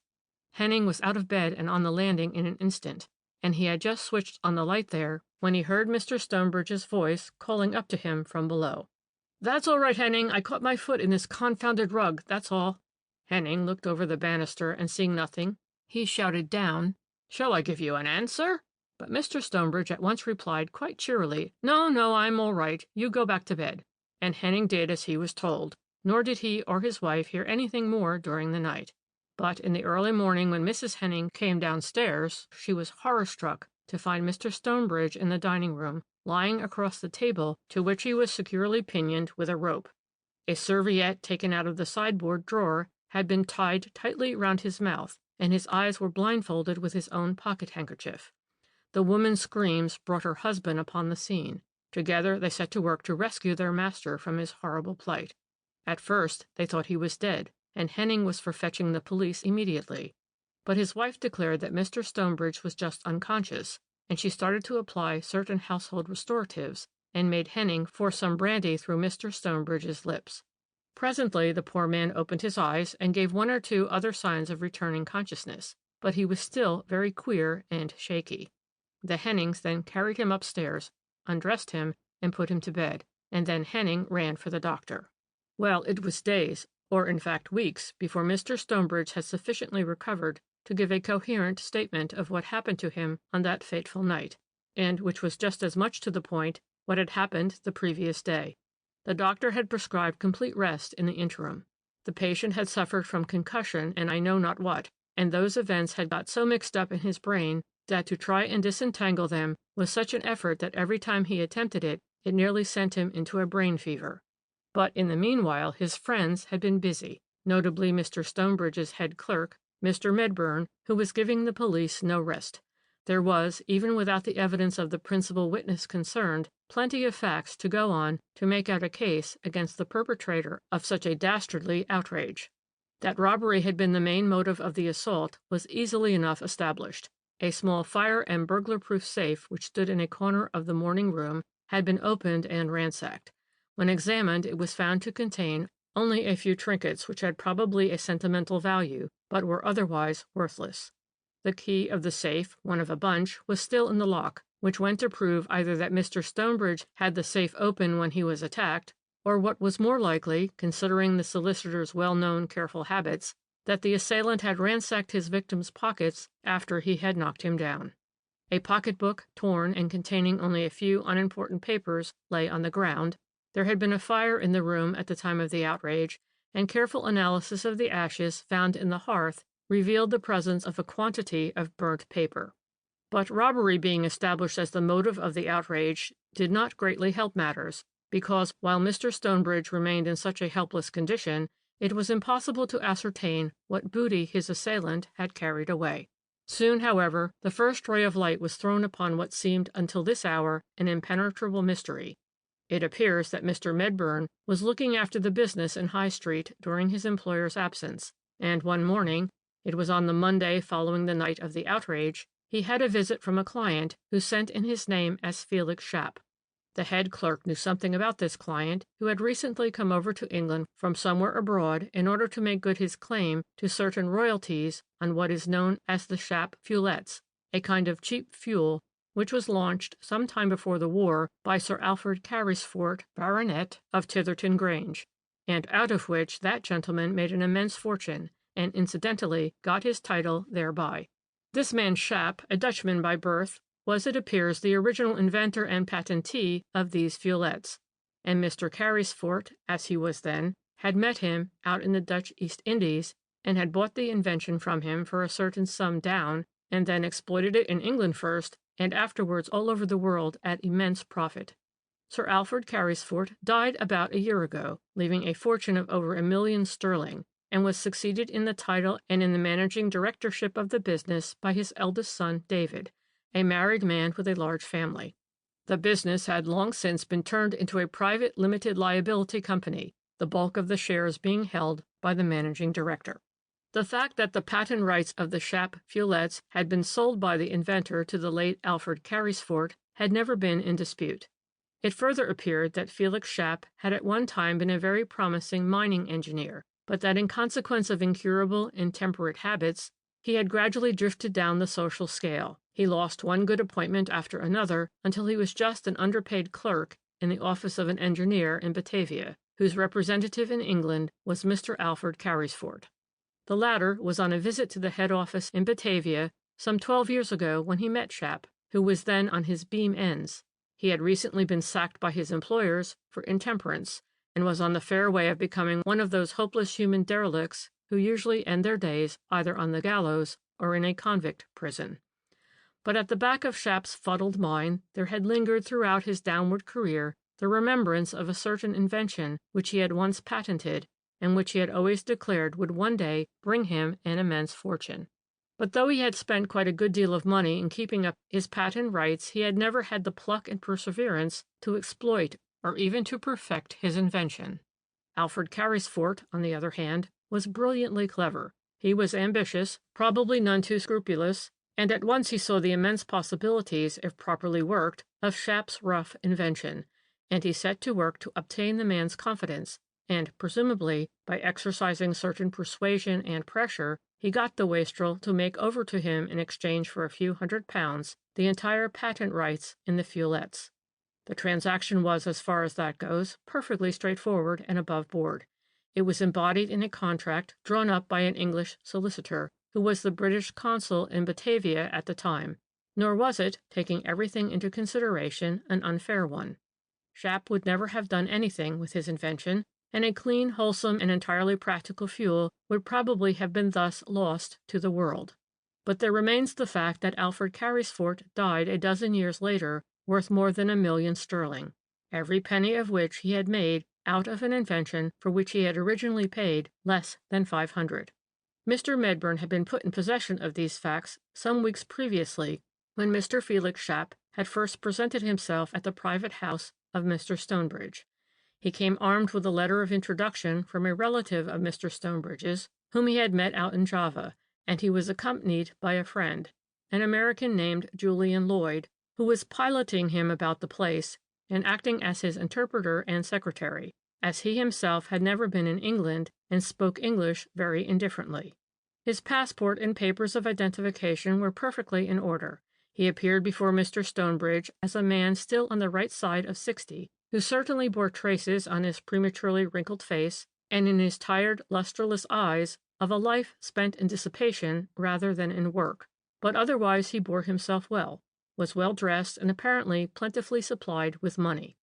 Henning was out of bed and on the landing in an instant, and he had just switched on the light there when he heard Mr. Stonebridge's voice calling up to him from below. "That's all right, Henning. I caught my foot in this confounded rug, that's all." Henning looked over the banister, and seeing nothing, he shouted down, "Shall I give you an answer?" But Mr. Stonebridge at once replied quite cheerily, "No, no, I'm all right. You go back to bed." And Henning did as he was told, nor did he or his wife hear anything more during the night. But in the early morning when Mrs. Henning came downstairs, she was horror-struck to find Mr. Stonebridge in the dining room, lying across the table to which he was securely pinioned with a rope. A serviette taken out of the sideboard drawer had been tied tightly round his mouth, and his eyes were blindfolded with his own pocket-handkerchief. The woman's screams brought her husband upon the scene. Together they set to work to rescue their master from his horrible plight. At first they thought he was dead, and Henning was for fetching the police immediately. But his wife declared that Mr. Stonebridge was just unconscious, and she started to apply certain household restoratives, and made Henning force some brandy through Mr. Stonebridge's lips. Presently the poor man opened his eyes and gave 1 or 2 other signs of returning consciousness, but he was still very queer and shaky. The Hennings then carried him upstairs, undressed him, and put him to bed, and then Henning ran for the doctor. Well, it was days, or in fact weeks, before Mr. Stonebridge had sufficiently recovered to give a coherent statement of what happened to him on that fateful night, and which was just as much to the point what had happened the previous day. The doctor had prescribed complete rest in the interim. The patient had suffered from concussion and I know not what, and those events had got so mixed up in his brain that to try and disentangle them was such an effort that every time he attempted it, it nearly sent him into a brain fever. But in the meanwhile his friends had been busy, notably Mr. Stonebridge's head clerk, Mr. Medbourne, who was giving the police no rest. There was, even without the evidence of the principal witness concerned, plenty of facts to go on to make out a case against the perpetrator of such a dastardly outrage. That robbery had been the main motive of the assault was easily enough established. A small fire and burglar-proof safe which stood in a corner of the morning room had been opened and ransacked. When examined, it was found to contain only a few trinkets which had probably a sentimental value, but were otherwise worthless. The key of the safe, one of a bunch, was still in the lock, which went to prove either that Mr. Stonebridge had the safe open when he was attacked, or what was more likely, considering the solicitor's well-known careful habits, that the assailant had ransacked his victim's pockets after he had knocked him down. A pocketbook, torn and containing only a few unimportant papers, lay on the ground. There had been a fire in the room at the time of the outrage, and careful analysis of the ashes found in the hearth revealed the presence of a quantity of burnt paper. But robbery being established as the motive of the outrage did not greatly help matters, because while Mr. Stonebridge remained in such a helpless condition, it was impossible to ascertain what booty his assailant had carried away. Soon, however, the first ray of light was thrown upon what seemed until this hour an impenetrable mystery. It appears that Mr. Medbourne was looking after the business in High Street during his employer's absence, and one morning, it was on the Monday following the night of the outrage, he had a visit from a client who sent in his name as Felix Schapp. The head clerk knew something about this client, who had recently come over to England from somewhere abroad in order to make good his claim to certain royalties on what is known as the Schapp fulettes, a kind of cheap fuel which was launched some time before the war by Sir Alfred Carysfort, Baronet, of Titherton Grange, and out of which that gentleman made an immense fortune, and incidentally got his title thereby. This man Schapp, a Dutchman by birth, was, it appears, the original inventor and patentee of these fulettes, and Mr. Carysfort, as he was then, had met him out in the Dutch East Indies, and had bought the invention from him for a certain sum down, and then exploited it in England first, and afterwards all over the world at immense profit. Sir Alfred Carysfort died about a year ago, leaving a fortune of over £1,000,000 sterling, and was succeeded in the title and in the managing directorship of the business by his eldest son, David, a married man with a large family. The business had long since been turned into a private limited liability company, the bulk of the shares being held by the managing director. The fact that the patent rights of the Schapp fulettes had been sold by the inventor to the late Alfred Carysfort had never been in dispute. It further appeared that Felix Schapp had at one time been a very promising mining engineer, but that in consequence of incurable intemperate habits, he had gradually drifted down the social scale. He lost one good appointment after another until he was just an underpaid clerk in the office of an engineer in Batavia, whose representative in England was Mr. Alfred Carysfort. The latter was on a visit to the head office in Batavia some 12 years ago when he met Schapp, who was then on his beam ends. He had recently been sacked by his employers for intemperance, and was on the fair way of becoming one of those hopeless human derelicts who usually end their days either on the gallows or in a convict prison. But at the back of Schapp's fuddled mind there had lingered throughout his downward career the remembrance of a certain invention which he had once patented, and which he had always declared would one day bring him an immense fortune. But though he had spent quite a good deal of money in keeping up his patent rights, he had never had the pluck and perseverance to exploit or even to perfect his invention. Alfred Carysfort, on the other hand, was brilliantly clever. He was ambitious, probably none too scrupulous, and at once he saw the immense possibilities, if properly worked, of Schapp's rough invention, and he set to work to obtain the man's confidence, and, presumably, by exercising certain persuasion and pressure, he got the wastrel to make over to him in exchange for a few £100 the entire patent rights in the fulettes. The transaction was, as far as that goes, perfectly straightforward and above board. It was embodied in a contract drawn up by an English solicitor, who was the British consul in Batavia at the time, nor was it, taking everything into consideration, an unfair one. Schapp would never have done anything with his invention, and a clean, wholesome, and entirely practical fuel would probably have been thus lost to the world. But there remains the fact that Alfred Carysfort died a dozen years later, worth more than £1,000,000 sterling, every penny of which he had made out of an invention for which he had originally paid less than $500. Mr. Medburn had been put in possession of these facts some weeks previously, when Mr. Felix Schapp had first presented himself at the private house of Mr. Stonebridge. He came armed with a letter of introduction from a relative of Mr. Stonebridge's, whom he had met out in Java, and he was accompanied by a friend, an American named Julian Lloyd, who was piloting him about the place and acting as his interpreter and secretary, as he himself had never been in England and spoke English very indifferently. His passport and papers of identification were perfectly in order. He appeared before Mr. Stonebridge as a man still on the right side of 60, who certainly bore traces on his prematurely wrinkled face and in his tired, lustreless eyes of a life spent in dissipation rather than in work, but otherwise he bore himself well, was well dressed, and apparently plentifully supplied with money.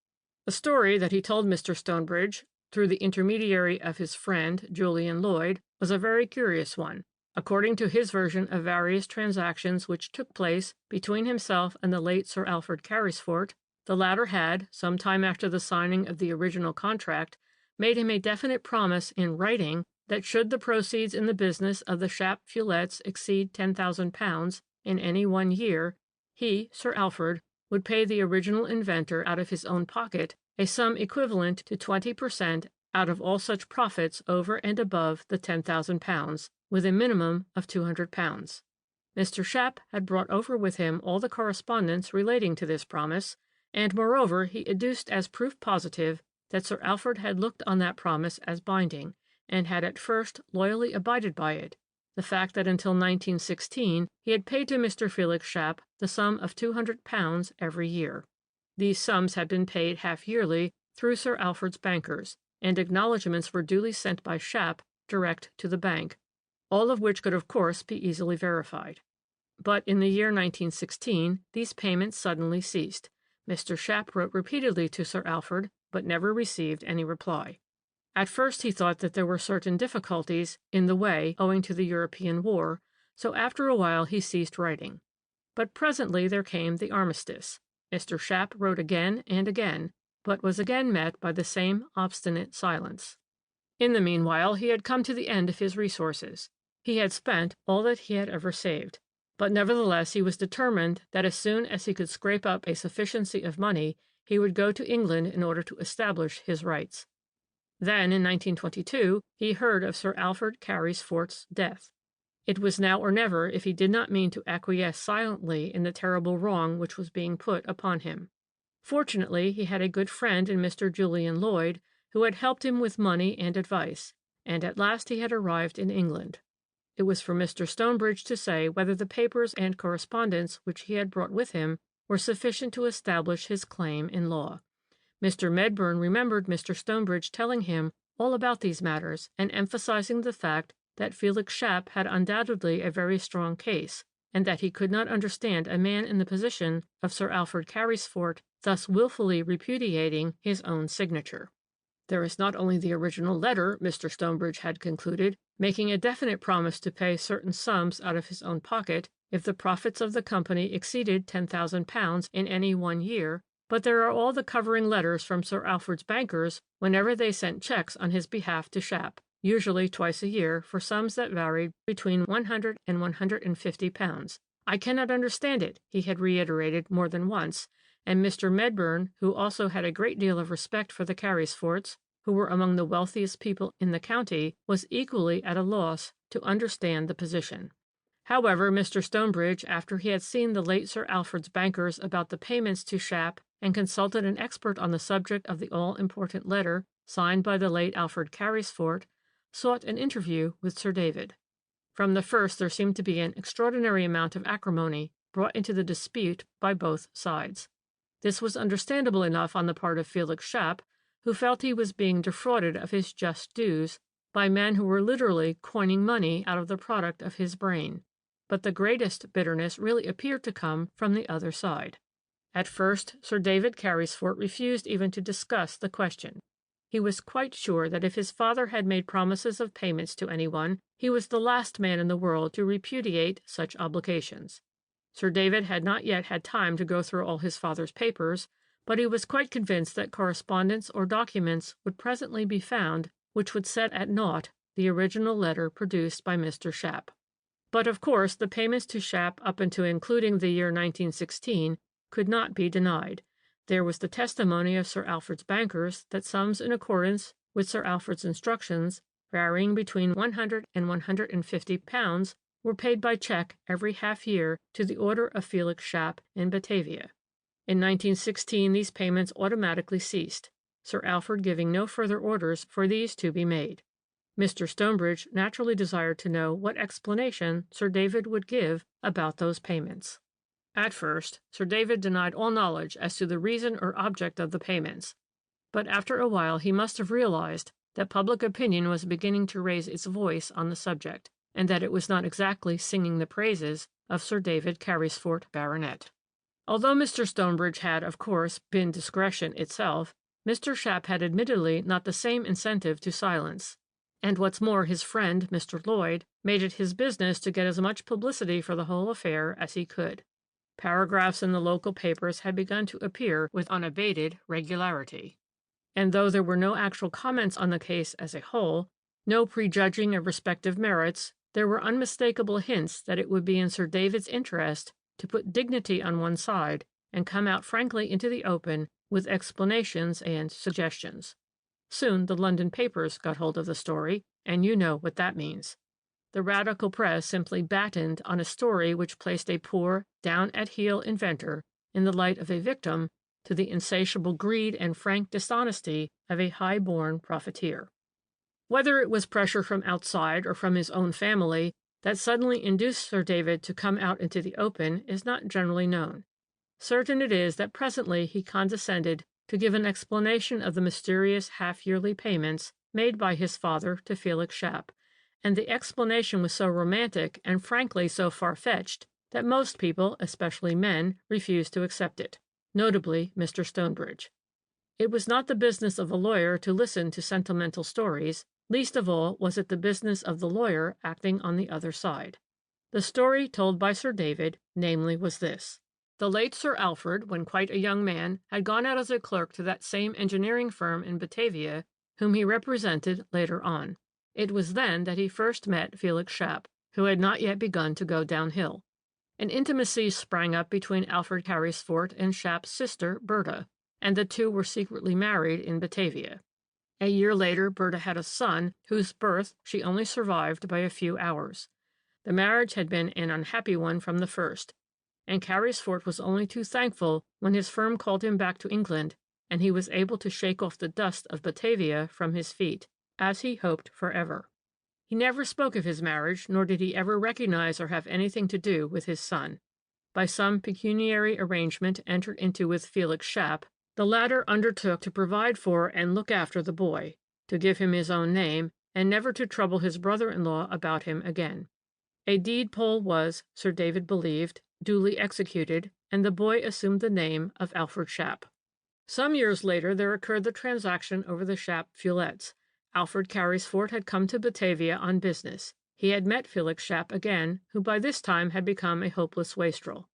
The story that he told Mr. Stonebridge, through the intermediary of his friend, Julian Lloyd, was a very curious one. According to his version of various transactions which took place between himself and the late Sir Alfred Carysfort, the latter had, some time after the signing of the original contract, made him a definite promise in writing that should the proceeds in the business of the Schapp Fulettes exceed £10,000 in any 1 year, he, Sir Alfred, would pay the original inventor out of his own pocket a sum equivalent to 20% out of all such profits over and above the £10,000, with a minimum of £200. Mr. Schapp had brought over with him all the correspondence relating to this promise, and moreover he adduced as proof positive that Sir Alfred had looked on that promise as binding, and had at first loyally abided by it, the fact that until 1916 he had paid to Mr. Felix Schapp the sum of £200 every year. These sums had been paid half-yearly through Sir Alfred's bankers, and acknowledgments were duly sent by Schapp direct to the bank, all of which could of course be easily verified. But in the year 1916 these payments suddenly ceased. Mr. Schapp wrote repeatedly to Sir Alfred, but never received any reply. At first he thought that there were certain difficulties in the way owing to the European war, so after a while he ceased writing. But presently there came the armistice. Mr. Schapp wrote again and again, but was again met by the same obstinate silence. In the meanwhile he had come to the end of his resources. He had spent all that he had ever saved, but nevertheless he was determined that as soon as he could scrape up a sufficiency of money, he would go to England in order to establish his rights. Then, in 1922, he heard of Sir Alfred Carysfort's death. It was now or never if he did not mean to acquiesce silently in the terrible wrong which was being put upon him. Fortunately, he had a good friend in Mr. Julian Lloyd, who had helped him with money and advice, and at last he had arrived in England. It was for Mr. Stonebridge to say whether the papers and correspondence which he had brought with him were sufficient to establish his claim in law. Mr. Medburn remembered Mr. Stonebridge telling him all about these matters and emphasizing the fact that Felix Schapp had undoubtedly a very strong case, and that he could not understand a man in the position of Sir Alfred Carysfort thus wilfully repudiating his own signature. There is not only the original letter, Mr. Stonebridge had concluded, making a definite promise to pay certain sums out of his own pocket if the profits of the company exceeded £10,000 in any 1 year, but there are all the covering letters from Sir Alfred's bankers whenever they sent checks on his behalf to Schapp, usually twice a year, for sums that varied between £100 and £150. I cannot understand it, he had reiterated more than once, and Mr. Medburn, who also had a great deal of respect for the Carysforts, who were among the wealthiest people in the county, was equally at a loss to understand the position. However, Mr. Stonebridge, after he had seen the late Sir Alfred's bankers about the payments to Schapp and consulted an expert on the subject of the all-important letter signed by the late Alfred Carysfort, sought an interview with Sir David. From the first there seemed to be an extraordinary amount of acrimony brought into the dispute by both sides. This was understandable enough on the part of Felix Schapp, who felt he was being defrauded of his just dues by men who were literally coining money out of the product of his brain. But the greatest bitterness really appeared to come from the other side. At first, Sir David Carysfort refused even to discuss the question. He was quite sure that if his father had made promises of payments to anyone, he was the last man in the world to repudiate such obligations. Sir David had not yet had time to go through all his father's papers, but he was quite convinced that correspondence or documents would presently be found which would set at naught the original letter produced by Mr. Shapp. But of course the payments to Shapp up until including the year 1916 could not be denied. There was the testimony of Sir Alfred's bankers that sums in accordance with Sir Alfred's instructions, varying between £100 and £150, were paid by cheque every half year to the order of Felix Shapp in Batavia. In 1916 these payments automatically ceased, Sir Alfred giving no further orders for these to be made. Mr. Stonebridge naturally desired to know what explanation Sir David would give about those payments. At first, Sir David denied all knowledge as to the reason or object of the payments, but after a while he must have realized that public opinion was beginning to raise its voice on the subject, and that it was not exactly singing the praises of Sir David Carysfort, Baronet. Although Mr. Stonebridge had, of course, been discretion itself, Mr. Shapp had admittedly not the same incentive to silence. And what's more, his friend, Mr. Lloyd, made it his business to get as much publicity for the whole affair as he could. Paragraphs in the local papers had begun to appear with unabated regularity. And though there were no actual comments on the case as a whole, no prejudging of respective merits, there were unmistakable hints that it would be in Sir David's interest to put dignity on one side and come out frankly into the open with explanations and suggestions. Soon the London papers got hold of the story, and you know what that means. The radical press simply battened on a story which placed a poor, down-at-heel inventor in the light of a victim to the insatiable greed and frank dishonesty of a high-born profiteer. Whether it was pressure from outside or from his own family that suddenly induced Sir David to come out into the open is not generally known. Certain it is that presently he condescended to give an explanation of the mysterious half-yearly payments made by his father to Felix Shapp, and the explanation was so romantic and frankly so far-fetched that most people, especially men, refused to accept it, notably Mr. Stonebridge. It was not the business of a lawyer to listen to sentimental stories, least of all was it the business of the lawyer acting on the other side. The story told by Sir David, namely, was this. The late Sir Alfred, when quite a young man, had gone out as a clerk to that same engineering firm in Batavia, whom he represented later on. It was then that he first met Felix Shapp, who had not yet begun to go downhill. An intimacy sprang up between Alfred Carysfort and Shapp's sister, Berta, and the two were secretly married in Batavia. A year later, Berta had a son, whose birth she only survived by a few hours. The marriage had been an unhappy one from the first, and Carysfort was only too thankful when his firm called him back to England, and he was able to shake off the dust of Batavia from his feet, as he hoped forever. He never spoke of his marriage, nor did he ever recognize or have anything to do with his son. By some pecuniary arrangement entered into with Felix Shapp, the latter undertook to provide for and look after the boy, to give him his own name, and never to trouble his brother-in-law about him again. A deed poll was, Sir David believed, duly executed, and the boy assumed the name of Alfred Shapp. Some years later there occurred the transaction over the Shapp feuillettes. Alfred Carysfort had come to Batavia on business. He had met Felix Shapp again, who by this time had become a hopeless wastrel.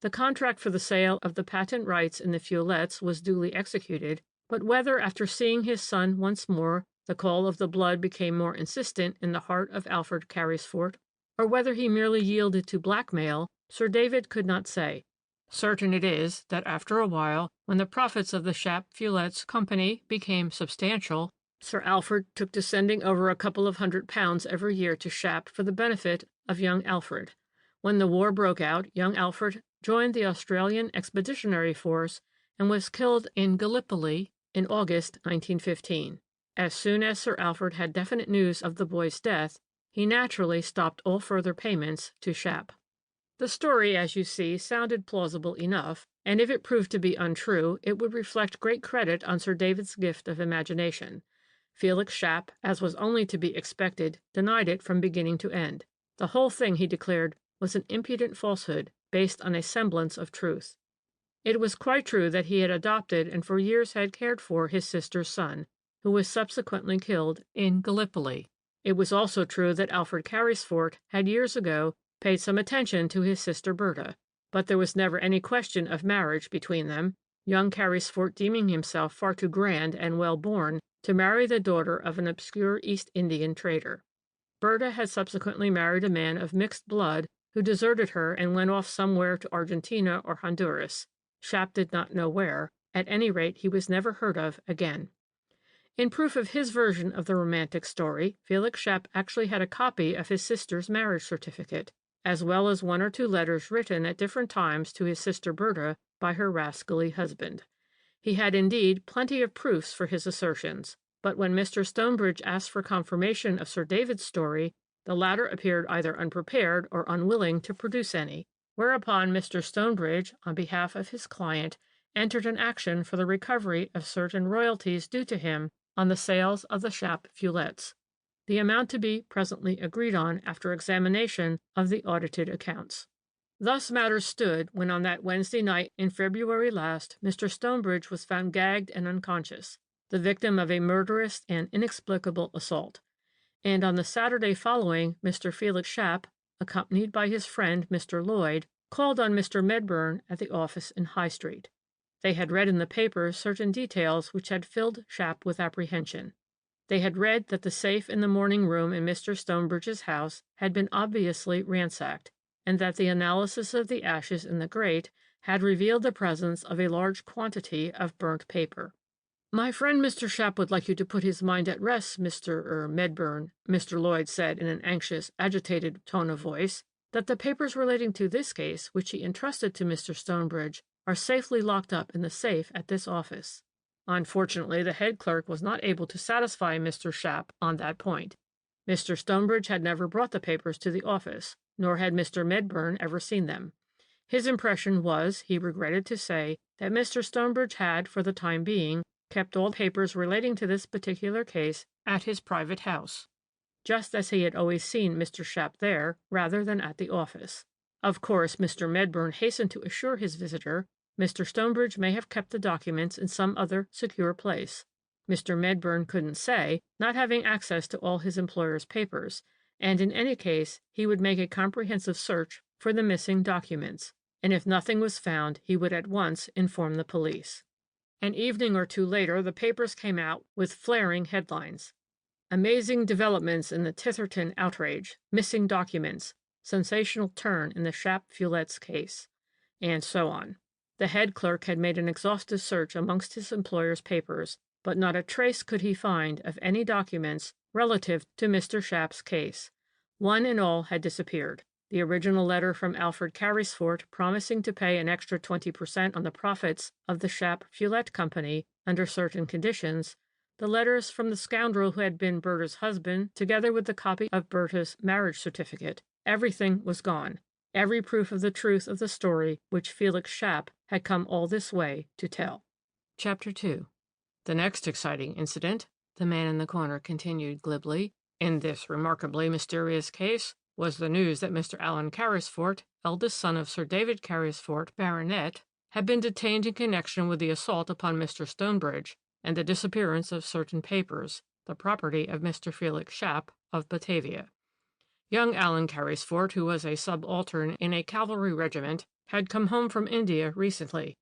The contract for the sale of the patent rights in the feuillettes was duly executed, but whether after seeing his son once more the call of the blood became more insistent in the heart of Alfred Carysfort, or whether he merely yielded to blackmail, Sir David could not say. Certain it is that after a while, when the profits of the Shapp Feuillettes Company became substantial, Sir Alfred took to sending over a couple of £100 every year to Shapp for the benefit of young Alfred. When the war broke out, young Alfred joined the Australian Expeditionary Force and was killed in Gallipoli in August 1915. As soon as Sir Alfred had definite news of the boy's death, he naturally stopped all further payments to Shapp. The story, as you see, sounded plausible enough, and if it proved to be untrue, it would reflect great credit on Sir David's gift of imagination. Felix Shapp, as was only to be expected, denied it from beginning to end. The whole thing, he declared, was an impudent falsehood, based on a semblance of truth. It was quite true that he had adopted and for years had cared for his sister's son, who was subsequently killed in Gallipoli. It was also true that Alfred Carysfort had years ago paid some attention to his sister Berta, but there was never any question of marriage between them, young Carysfort deeming himself far too grand and well-born to marry the daughter of an obscure East Indian trader. Berta had subsequently married a man of mixed blood who deserted her and went off somewhere to Argentina or Honduras. Shap did not know where. At any rate, he was never heard of again. In proof of his version of the romantic story, Felix Shap actually had a copy of his sister's marriage certificate, as well as 1 or 2 letters written at different times to his sister Berta by her rascally husband. He had indeed plenty of proofs for his assertions, but when Mr. Stonebridge asked for confirmation of Sir David's story, the latter appeared either unprepared or unwilling to produce any, whereupon Mr. Stonebridge, on behalf of his client, entered an action for the recovery of certain royalties due to him on the sales of the Shap Fulettes, the amount to be presently agreed on after examination of the audited accounts. Thus matters stood when on that Wednesday night in February last, Mr. Stonebridge was found gagged and unconscious, the victim of a murderous and inexplicable assault. And on the Saturday following, Mr. Felix Shap, accompanied by his friend Mr. Lloyd, called on Mr. Medburn at the office in High Street. They had read in the papers certain details which had filled Shap with apprehension. They had read that the safe in the morning room in Mr. Stonebridge's house had been obviously ransacked, and that the analysis of the ashes in the grate had revealed the presence of a large quantity of burnt paper. "My friend Mr. Shap would like you to put his mind at rest, Mr. Medburn," Mr. Lloyd said in an anxious, agitated tone of voice, "that the papers relating to this case, which he entrusted to Mr. Stonebridge, are safely locked up in the safe at this office." Unfortunately, the head clerk was not able to satisfy Mr. Shap on that point. Mr. Stonebridge had never brought the papers to the office, nor had Mr. Medburn ever seen them. His impression was, he regretted to say, that Mr. Stonebridge had, for the time being, kept all papers relating to this particular case at his private house, just as he had always seen Mr. Shap there, rather than at the office. Of course, Mr. Medburn hastened to assure his visitor Mr. Stonebridge may have kept the documents in some other secure place. Mr. Medburn couldn't say, not having access to all his employer's papers, and in any case he would make a comprehensive search for the missing documents, and if nothing was found he would at once inform the police. An evening or 2 later the papers came out with flaring headlines. "Amazing developments in the Titherton outrage. Missing documents. Sensational turn in the Shap Fulettes case," and so on. The head clerk had made an exhaustive search amongst his employer's papers, but not a trace could he find of any documents relative to Mr. Shap's case. One and all had disappeared. The original letter from Alfred Carysfort promising to pay an extra 20% on the profits of the Shap Fulette Company under certain conditions, the letters from the scoundrel who had been Berta's husband, together with the copy of Berta's marriage certificate, everything was gone. Every proof of the truth of the story which Felix Shap had come all this way to tell. Chapter 2. "The next exciting incident," the man in the corner continued glibly, "in this remarkably mysterious case was the news that Mr. Alan Carysfort, eldest son of Sir David Carysfort, Baronet, had been detained in connection with the assault upon Mr. Stonebridge and the disappearance of certain papers, the property of Mr. Felix Shap of Batavia. Young Alan Carysfort, who was a subaltern in a cavalry regiment, had come home from India recently,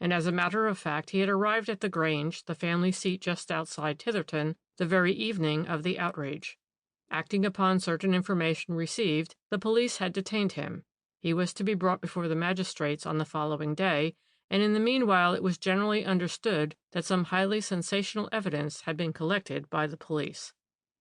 and as a matter of fact he had arrived at the Grange, the family seat just outside Titherton, the very evening of the outrage. Acting upon certain information received, the police had detained him. He was to be brought before the magistrates on the following day, and in the meanwhile it was generally understood that some highly sensational evidence had been collected by the police.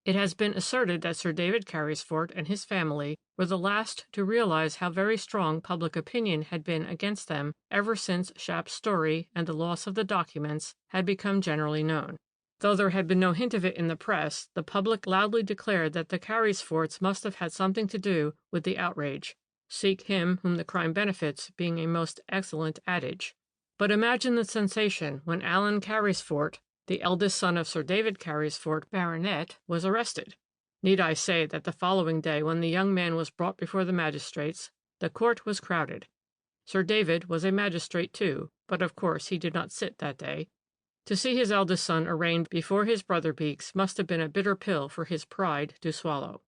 It has been asserted that Sir David Carysfort and his family were the last to realize how very strong public opinion had been against them ever since Shap's story and the loss of the documents had become generally known. Though there had been no hint of it in the press, the public loudly declared that the Carysforts must have had something to do with the outrage. Seek him whom the crime benefits being a most excellent adage. But imagine the sensation when Alan Carysfort, the eldest son of Sir David Carysfort, Baronet, was arrested. Need I say that the following day, when the young man was brought before the magistrates, the court was crowded. Sir David was a magistrate too, but of course he did not sit that day. To see his eldest son arraigned before his brother Beeks must have been a bitter pill for his pride to swallow.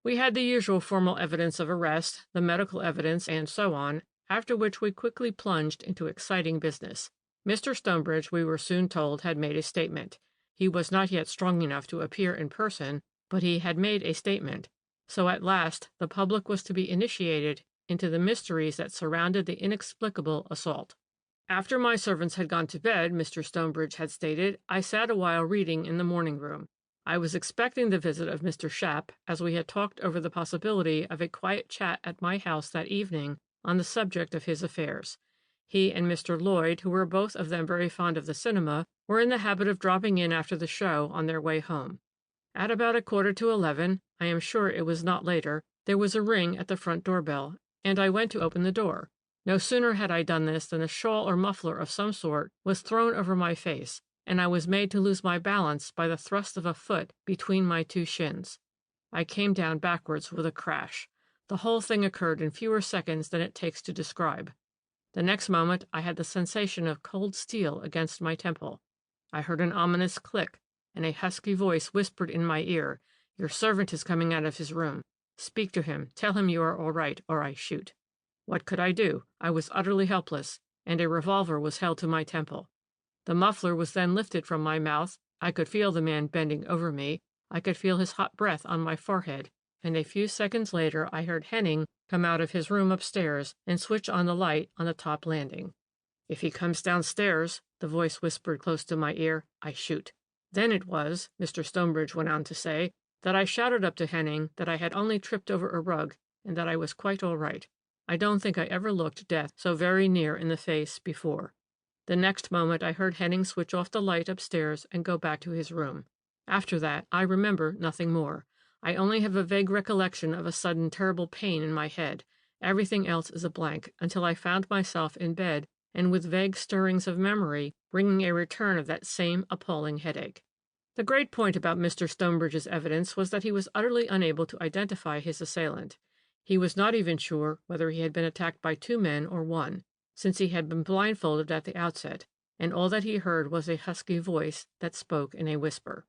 We had the usual formal evidence of arrest, the medical evidence, and so on, after which we quickly plunged into exciting business. Mr. Stonebridge, we were soon told, had made a statement. He was not yet strong enough to appear in person, but he had made a statement. So at last the public was to be initiated into the mysteries that surrounded the inexplicable assault. After my servants had gone to bed, Mr. Stonebridge had stated, I sat a while reading in the morning room. I was expecting the visit of Mr. Shapp, as we had talked over the possibility of a quiet chat at my house that evening on the subject of his affairs. He and Mr. Lloyd, who were both of them very fond of the cinema, were in the habit of dropping in after the show on their way home. At about 11:15, I am sure it was not later, there was a ring at the front doorbell, and I went to open the door. No sooner had I done this than a shawl or muffler of some sort was thrown over my face, and I was made to lose my balance by the thrust of a foot between my two shins. I came down backwards with a crash. The whole thing occurred in fewer seconds than it takes to describe. The next moment I had the sensation of cold steel against my temple. I heard an ominous click, and a husky voice whispered in my ear, Your servant is coming out of his room. Speak to him, tell him you are all right, or I shoot. What could I do? I was utterly helpless, and a revolver was held to my temple. The muffler was then lifted from my mouth. I could feel the man bending over me. I could feel his hot breath on my forehead, and a few seconds later I heard Henning come out of his room upstairs and switch on the light on the top landing. If he comes downstairs, the voice whispered close to my ear, I shoot. Then it was, Mr. Stonebridge went on to say, that I shouted up to Henning that I had only tripped over a rug and that I was quite all right. I don't think I ever looked death so very near in the face before. The next moment I heard Henning switch off the light upstairs and go back to his room. After that, I remember nothing more. I only have a vague recollection of a sudden terrible pain in my head. Everything else is a blank, until I found myself in bed and with vague stirrings of memory, bringing a return of that same appalling headache. The great point about Mr. Stonebridge's evidence was that he was utterly unable to identify his assailant. He was not even sure whether he had been attacked by two men or one, since he had been blindfolded at the outset, and all that he heard was a husky voice that spoke in a whisper.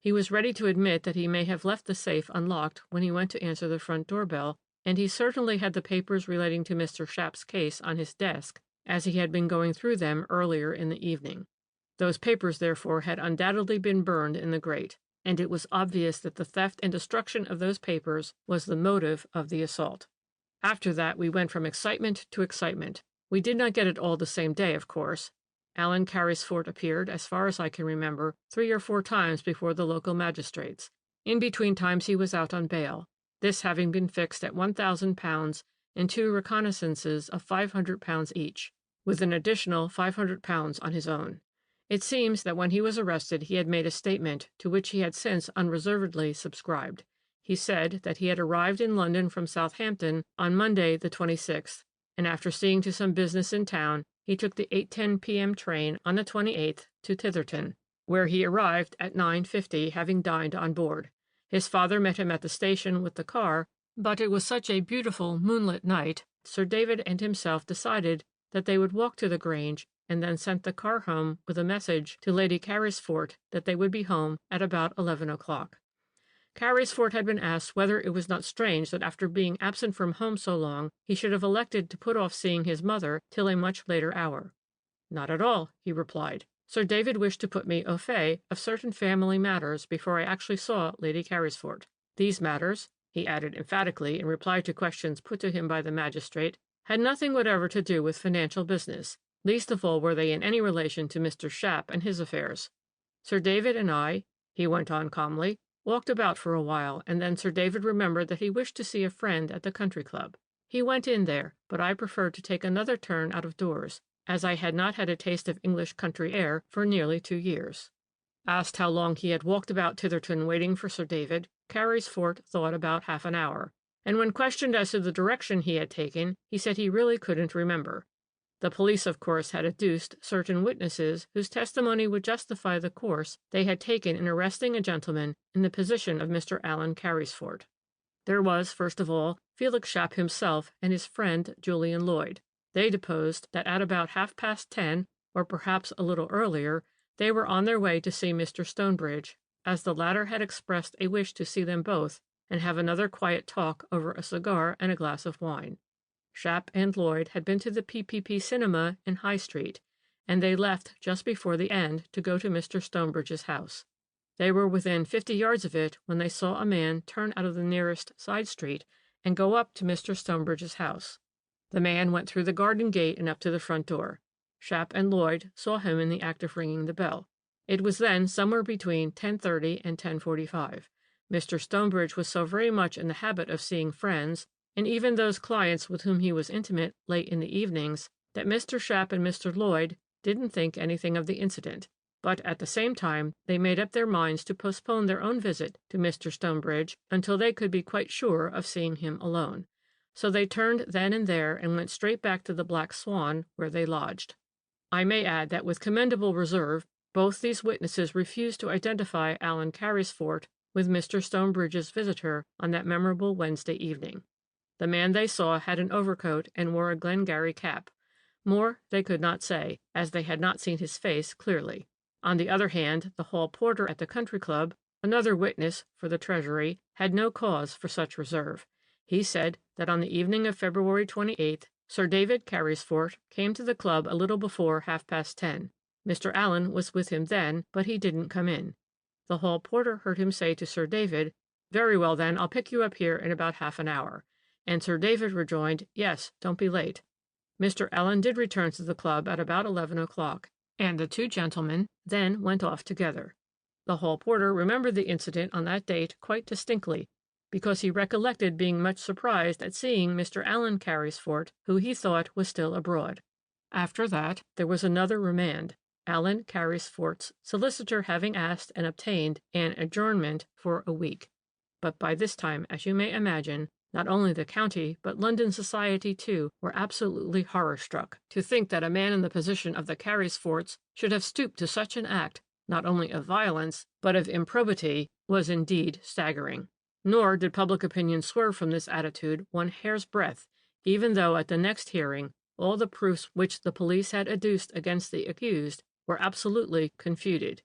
He was ready to admit that he may have left the safe unlocked when he went to answer the front doorbell, and he certainly had the papers relating to Mr. Shapp's case on his desk, as he had been going through them earlier in the evening. Those papers, therefore, had undoubtedly been burned in the grate, and it was obvious that the theft and destruction of those papers was the motive of the assault. After that, we went from excitement to excitement. We did not get it all the same day, of course. Alan Carrisford appeared, as far as I can remember, 3 or 4 times before the local magistrates. In between times he was out on bail, this having been fixed at £1,000 and 2 reconnaissances of £500 each, with an additional £500 on his own. It seems that when he was arrested he had made a statement to which he had since unreservedly subscribed. He said that he had arrived in London from Southampton on Monday the 26th, and after seeing to some business in town, he took the 8:10 p.m. train on the 28th to Titherton, where he arrived at 9:50, having dined on board. His father met him at the station with the car, but it was such a beautiful moonlit night, Sir David and himself decided that they would walk to the Grange, and then sent the car home with a message to Lady Carrisford that they would be home at about 11 o'clock. Carrisford had been asked whether it was not strange that after being absent from home so long, he should have elected to put off seeing his mother till a much later hour. Not at all, he replied. Sir David wished to put me au fait of certain family matters before I actually saw Lady Carrisford. These matters, he added emphatically in reply to questions put to him by the magistrate, had nothing whatever to do with financial business, least of all were they in any relation to Mr. Shapp and his affairs. Sir David and I, he went on calmly, walked about for a while, and then Sir David remembered that he wished to see a friend at the country club. He went in there, but I preferred to take another turn out of doors, as I had not had a taste of English country air for nearly 2 years. Asked how long he had walked about Titherton waiting for Sir David, Carrisford thought about half an hour, and when questioned as to the direction he had taken, he said he really couldn't remember. The police, of course, had adduced certain witnesses whose testimony would justify the course they had taken in arresting a gentleman in the position of Mr. Alan Carrisford. There was, first of all, Felix Shapp himself and his friend Julian Lloyd. They deposed that at about 10:30, or perhaps a little earlier, they were on their way to see Mr. Stonebridge, as the latter had expressed a wish to see them both and have another quiet talk over a cigar and a glass of wine. Shapp and Lloyd had been to the PPP cinema in High Street, and they left just before the end to go to Mr. Stonebridge's house. They were within 50 yards of it when they saw a man turn out of the nearest side street and go up to Mr. Stonebridge's house. The man went through the garden gate and up to the front door. Shapp and Lloyd saw him in the act of ringing the bell. It was then somewhere between 10:30 and 10:45. Mr. Stonebridge was so very much in the habit of seeing friends, and even those clients with whom he was intimate late in the evenings, that Mr. Shapp and Mr. Lloyd didn't think anything of the incident. But at the same time they made up their minds to postpone their own visit to Mr. Stonebridge until they could be quite sure of seeing him alone. So they turned then and there and went straight back to the Black Swan, where they lodged. I may add that with commendable reserve, both these witnesses refused to identify Alan Carrisford with Mr. Stonebridge's visitor on that memorable Wednesday evening. The man they saw had an overcoat and wore a Glengarry cap. More they could not say, as they had not seen his face clearly. On the other hand, the hall porter at the country club, another witness for the Treasury, had no cause for such reserve. He said that on the evening of February 28th, Sir David Carrisford came to the club a little before 10:30. Mr. Allen was with him then, but he didn't come in. The hall porter heard him say to Sir David, "Very well, then, I'll pick you up here in about half an hour." And Sir David rejoined, "Yes, don't be late." Mr. Allen did return to the club at about 11 o'clock, and the two gentlemen then went off together. The hall porter remembered the incident on that date quite distinctly, because he recollected being much surprised at seeing Mr. Alan Carrisford, who he thought was still abroad. After that, there was another remand, Alan Carrisford's solicitor having asked and obtained an adjournment for a week. But by this time, as you may imagine, not only the county, but London society, too, were absolutely horror-struck. To think that a man in the position of the Carrisfords should have stooped to such an act, not only of violence, but of improbity, was indeed staggering. Nor did public opinion swerve from this attitude one hair's breadth, even though at the next hearing all the proofs which the police had adduced against the accused were absolutely confuted.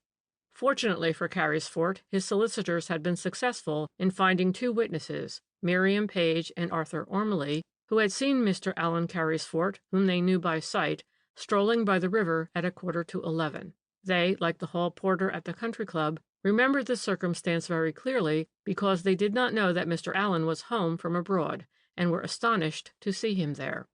Fortunately for Carrisford, his solicitors had been successful in finding two witnesses, Miriam Page and Arthur Ormley, who had seen Mr. Alan Carrisford, whom they knew by sight, strolling by the river at 10:45. They, like the hall porter at the country club, remembered the circumstance very clearly because they did not know that Mr. Allen was home from abroad, and were astonished to see him there.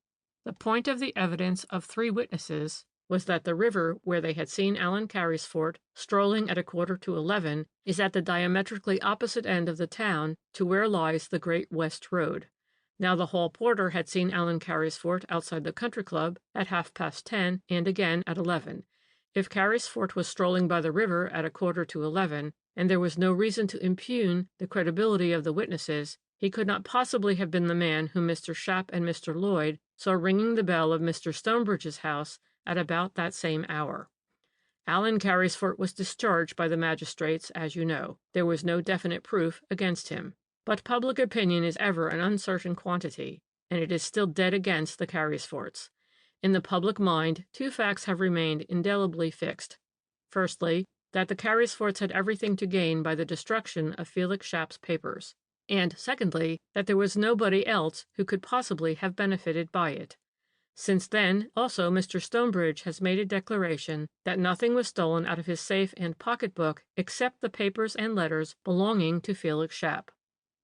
The point of the evidence of three witnesses was that the river where they had seen Alan Carrisford strolling at 10:45 is at the diametrically opposite end of the town to where lies the Great West Road. Now the hall porter had seen Alan Carrisford outside the country club at 10:30 and again at 11. If Carrisford was strolling by the river at 10:45, and there was no reason to impugn the credibility of the witnesses, he could not possibly have been the man whom Mr. Shapp and Mr. Lloyd saw ringing the bell of Mr. Stonebridge's house at about that same hour. Alan Carrisford was discharged by the magistrates, as you know. There was no definite proof against him. But public opinion is ever an uncertain quantity, and it is still dead against the Carrisfords. In the public mind, two facts have remained indelibly fixed. Firstly, that the Carrisfords had everything to gain by the destruction of Felix Shapp's papers, and secondly, that there was nobody else who could possibly have benefited by it. Since then, also, Mr. Stonebridge has made a declaration that nothing was stolen out of his safe and pocketbook except the papers and letters belonging to Felix Shapp.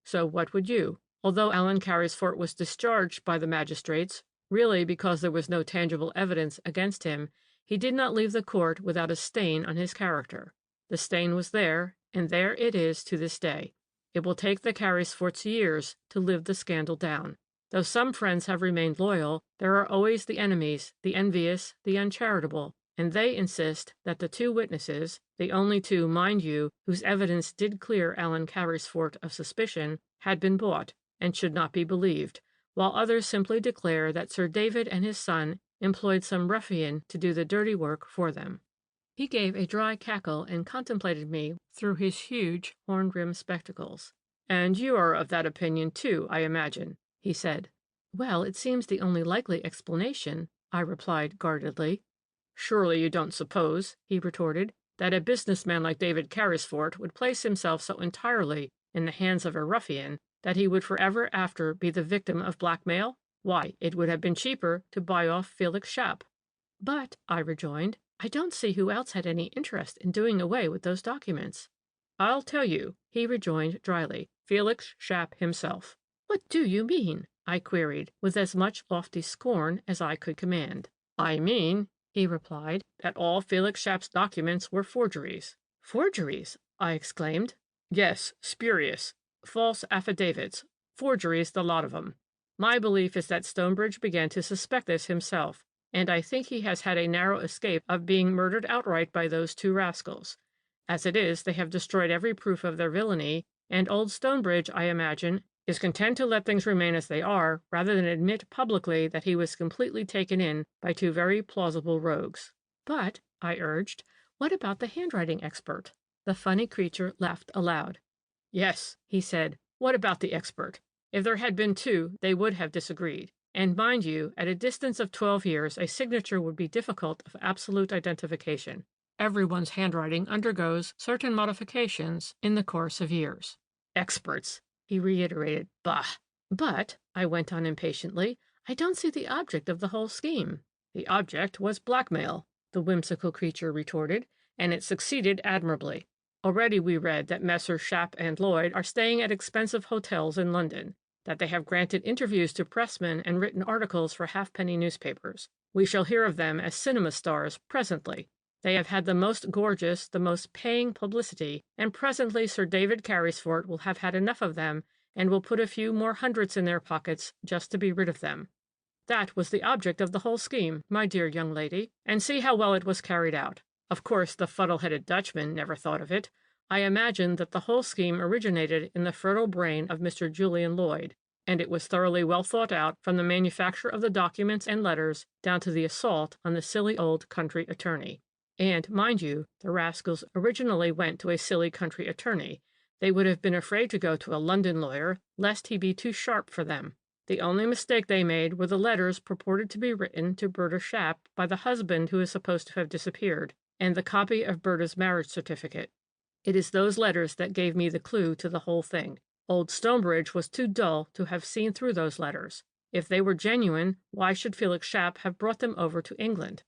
So what would you? Although Alan Carrisford was discharged by the magistrates, really because there was no tangible evidence against him, he did not leave the court without a stain on his character. The stain was there, and there it is to this day. It will take the Carrisfords years to live the scandal down. Though some friends have remained loyal, there are always the enemies, the envious, the uncharitable, and they insist that the two witnesses, the only two, mind you, whose evidence did clear Alan Carrisford of suspicion, had been bought, and should not be believed, while others simply declare that Sir David and his son employed some ruffian to do the dirty work for them. He gave a dry cackle and contemplated me through his huge horn-rimmed spectacles. "And you are of that opinion, too, I imagine," he said. "Well, it seems the only likely explanation," I replied guardedly. "Surely you don't suppose," he retorted, "that a businessman like David Carrisford would place himself so entirely in the hands of a ruffian that he would forever after be the victim of blackmail? Why, it would have been cheaper to buy off Felix Shapp." But, I rejoined, I don't see who else had any interest in doing away with those documents. I'll tell you, he rejoined dryly, Felix Schapp himself. What do you mean? I queried, with as much lofty scorn as I could command. I mean, he replied, that all Felix Schapp's documents were forgeries. Forgeries? I exclaimed. Yes, spurious. False affidavits. Forgeries, the lot of 'em. My belief is that Stonebridge began to suspect this himself, and I think he has had a narrow escape of being murdered outright by those two rascals. As it is, they have destroyed every proof of their villainy, and old Stonebridge, I imagine, is content to let things remain as they are, rather than admit publicly that he was completely taken in by two very plausible rogues. But, I urged, what about the handwriting expert? The funny creature laughed aloud. Yes, he said, what about the expert? If there had been two, they would have disagreed. And mind you, at a distance of 12 years, a signature would be difficult of absolute identification. Everyone's handwriting undergoes certain modifications in the course of years. Experts, he reiterated. Bah! But, I went on impatiently, I don't see the object of the whole scheme. The object was blackmail, the whimsical creature retorted, and it succeeded admirably. Already we read that Messrs. Schapp and Lloyd are staying at expensive hotels in London, that they have granted interviews to pressmen and written articles for halfpenny newspapers. We shall hear of them as cinema stars presently. They have had the most gorgeous, the most paying publicity, and presently Sir David Carysfort will have had enough of them and will put a few more hundreds in their pockets just to be rid of them. That was the object of the whole scheme, my dear young lady, and see how well it was carried out. Of course, the fuddle-headed Dutchman never thought of it. I imagine that the whole scheme originated in the fertile brain of Mr. Julian Lloyd, and it was thoroughly well thought out from the manufacture of the documents and letters down to the assault on the silly old country attorney. And, mind you, the rascals originally went to a silly country attorney. They would have been afraid to go to a London lawyer, lest he be too sharp for them. The only mistake they made were the letters purported to be written to Berta Schapp by the husband who is supposed to have disappeared, and the copy of Berta's marriage certificate. It is those letters that gave me the clue to the whole thing. Old Stonebridge was too dull to have seen through those letters. If they were genuine, why should Felix Schapp have brought them over to England?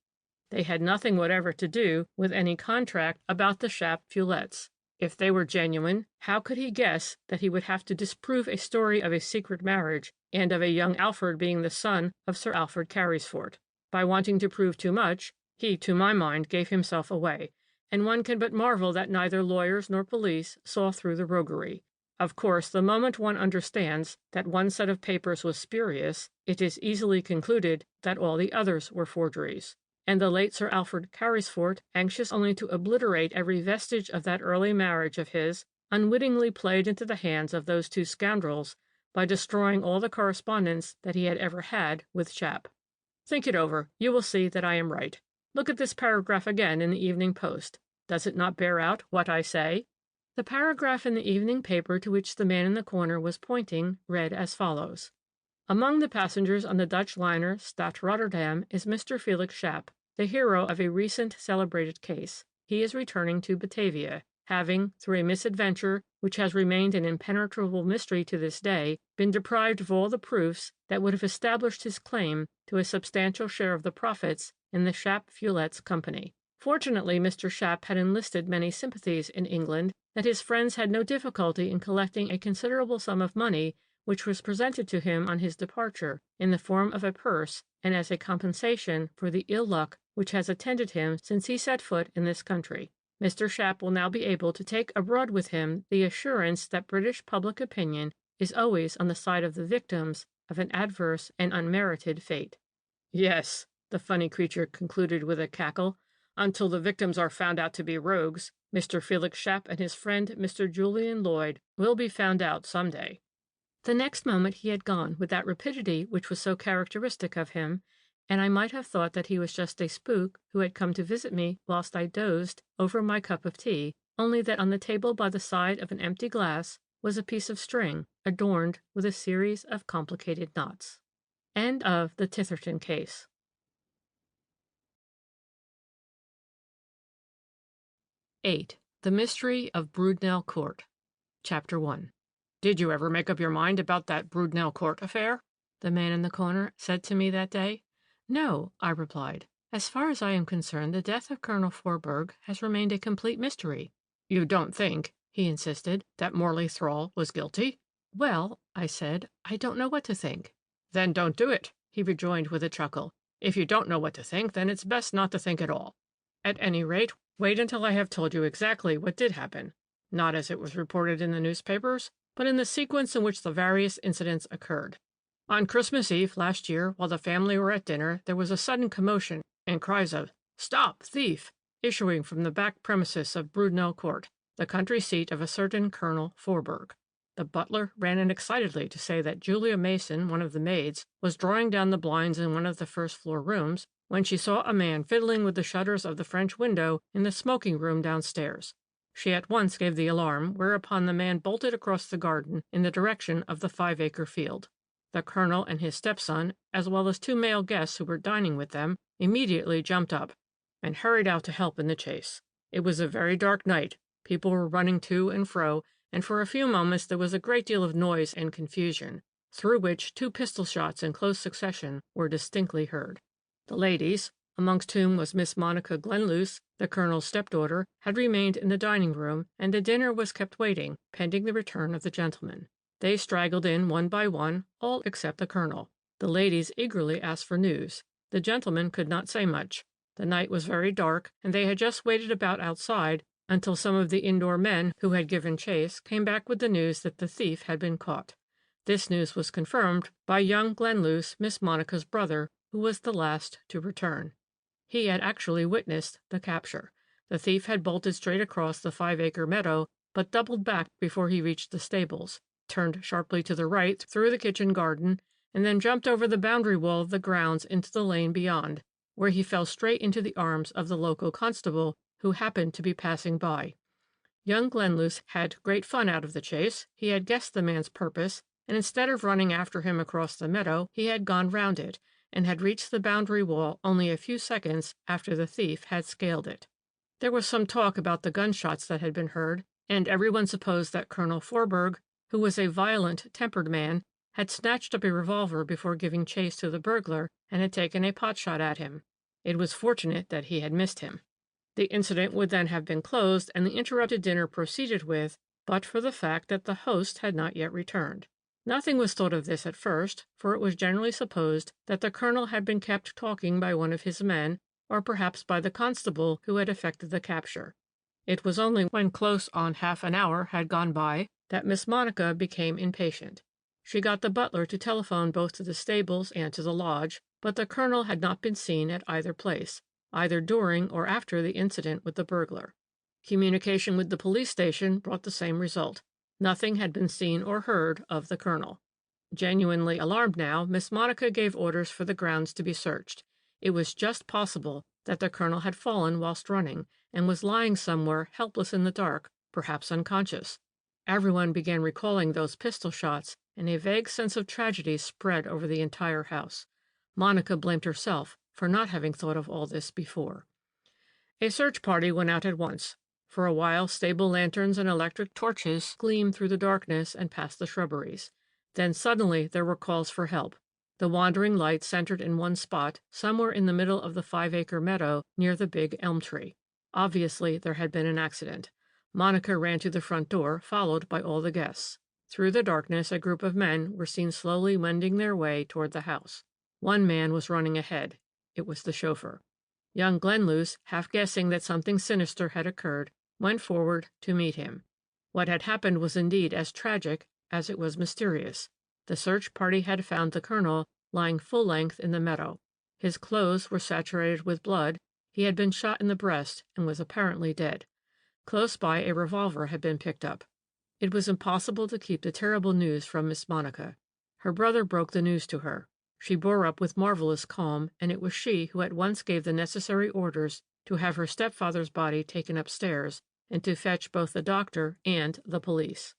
They had nothing whatever to do with any contract about the Schapp Fulettes. If they were genuine, how could he guess that he would have to disprove a story of a secret marriage and of a young Alfred being the son of Sir Alfred Carysfort? By wanting to prove too much, he, to my mind, gave himself away, and one can but marvel that neither lawyers nor police saw through the roguery. Of course, the moment one understands that one set of papers was spurious, it is easily concluded that all the others were forgeries. And the late Sir Alfred Carysfort, anxious only to obliterate every vestige of that early marriage of his, unwittingly played into the hands of those two scoundrels by destroying all the correspondence that he had ever had with Schapp. Think it over. You will see that I am right. Look at this paragraph again in the Evening Post. Does it not bear out what I say? The paragraph in the evening paper to which the man in the corner was pointing read as follows. Among the passengers on the Dutch liner Stad Rotterdam is Mr. Felix Schapp, the hero of a recent celebrated case. He is returning to Batavia, having, through a misadventure which has remained an impenetrable mystery to this day, been deprived of all the proofs that would have established his claim to a substantial share of the profits in the Schapp Fulettes Company. Fortunately, Mr. Schapp had enlisted many sympathies in England, that his friends had no difficulty in collecting a considerable sum of money which was presented to him on his departure in the form of a purse and as a compensation for the ill luck which has attended him since he set foot in this country. Mr. Schapp will now be able to take abroad with him the assurance that British public opinion is always on the side of the victims of an adverse and unmerited fate. Yes, the funny creature concluded with a cackle, until the victims are found out to be rogues, Mr. Felix Schapp and his friend Mr. Julian Lloyd will be found out some day. The next moment he had gone with that rapidity which was so characteristic of him, and I might have thought that he was just a spook who had come to visit me whilst I dozed over my cup of tea, only that on the table by the side of an empty glass was a piece of string adorned with a series of complicated knots. End of the Titherton case. 8. The Mystery of Broodnell Court. Chapter 1. Did you ever make up your mind about that Broodnell Court affair? The man in the corner said to me that day. No, I replied. As far as I am concerned, the death of Colonel Forberg has remained a complete mystery. You don't think, he insisted, that Morley Thrall was guilty? Well, I said, I don't know what to think. Then don't do it, he rejoined with a chuckle. If you don't know what to think, then it's best not to think at all. At any rate, wait until I have told you exactly what did happen. Not as it was reported in the newspapers, but in the sequence in which the various incidents occurred. On Christmas Eve last year, while the family were at dinner, there was a sudden commotion and cries of, "Stop, thief!" issuing from the back premises of Brudnell Court, the country seat of a certain Colonel Forberg. The butler ran in excitedly to say that Julia Mason, one of the maids, was drawing down the blinds in one of the first-floor rooms when she saw a man fiddling with the shutters of the French window in the smoking room downstairs. She at once gave the alarm, whereupon the man bolted across the garden in the direction of the 5-acre field. The colonel and his stepson, as well as 2 male guests who were dining with them, immediately jumped up and hurried out to help in the chase. It was a very dark night. People were running to and fro, and for a few moments there was a great deal of noise and confusion, through which 2 pistol shots in close succession were distinctly heard. The ladies, amongst whom was Miss Monica Glenluce, the colonel's stepdaughter, had remained in the dining room, and the dinner was kept waiting, pending the return of the gentlemen. They straggled in one by one, all except the colonel. The ladies eagerly asked for news. The gentlemen could not say much. The night was very dark, and they had just waited about outside until some of the indoor men who had given chase came back with the news that the thief had been caught. This news was confirmed by young Glenluce, Miss Monica's brother, who was the last to return. He had actually witnessed the capture. The thief had bolted straight across the 5-acre meadow, but doubled back before he reached the stables, turned sharply to the right through the kitchen garden, and then jumped over the boundary wall of the grounds into the lane beyond, where he fell straight into the arms of the local constable, who happened to be passing by. Young Glenluce had great fun out of the chase. He had guessed the man's purpose, and instead of running after him across the meadow, he had gone round it, and had reached the boundary wall only a few seconds after the thief had scaled it. There was some talk about the gunshots that had been heard, and everyone supposed that Colonel Forberg, who was a violent-tempered man, had snatched up a revolver before giving chase to the burglar and had taken a pot-shot at him. It was fortunate that he had missed him. The incident would then have been closed and the interrupted dinner proceeded with, but for the fact that the host had not yet returned. Nothing was thought of this at first, for it was generally supposed that the colonel had been kept talking by one of his men, or perhaps by the constable who had effected the capture. It was only when close on half an hour had gone by that Miss Monica became impatient. She got the butler to telephone both to the stables and to the lodge, but the colonel had not been seen at either place, either during or after the incident with the burglar. Communication with the police station brought the same result. Nothing had been seen or heard of the colonel. Genuinely alarmed now, Miss Monica gave orders for the grounds to be searched. It was just possible that the colonel had fallen whilst running, and was lying somewhere helpless in the dark, perhaps unconscious. Everyone began recalling those pistol shots, and a vague sense of tragedy spread over the entire house. Monica blamed herself for not having thought of all this before. A search party went out at once. For a while, stable lanterns and electric torches gleamed through the darkness and past the shrubberies. Then suddenly there were calls for help. The wandering light centered in one spot, somewhere in the middle of the 5-acre meadow near the big elm tree. Obviously, there had been an accident. Monica ran to the front door, followed by all the guests. Through the darkness, a group of men were seen slowly wending their way toward the house. One man was running ahead. It was the chauffeur. Young Glenluce, half guessing that something sinister had occurred, went forward to meet him. What had happened was indeed as tragic as it was mysterious. The search party had found the colonel lying full length in the meadow. His clothes were saturated with blood. He had been shot in the breast and was apparently dead. Close by, a revolver had been picked up. It was impossible to keep the terrible news from Miss Monica. Her brother broke the news to her. She bore up with marvelous calm, and it was she who at once gave the necessary orders to have her stepfather's body taken upstairs and to fetch both the doctor and the police.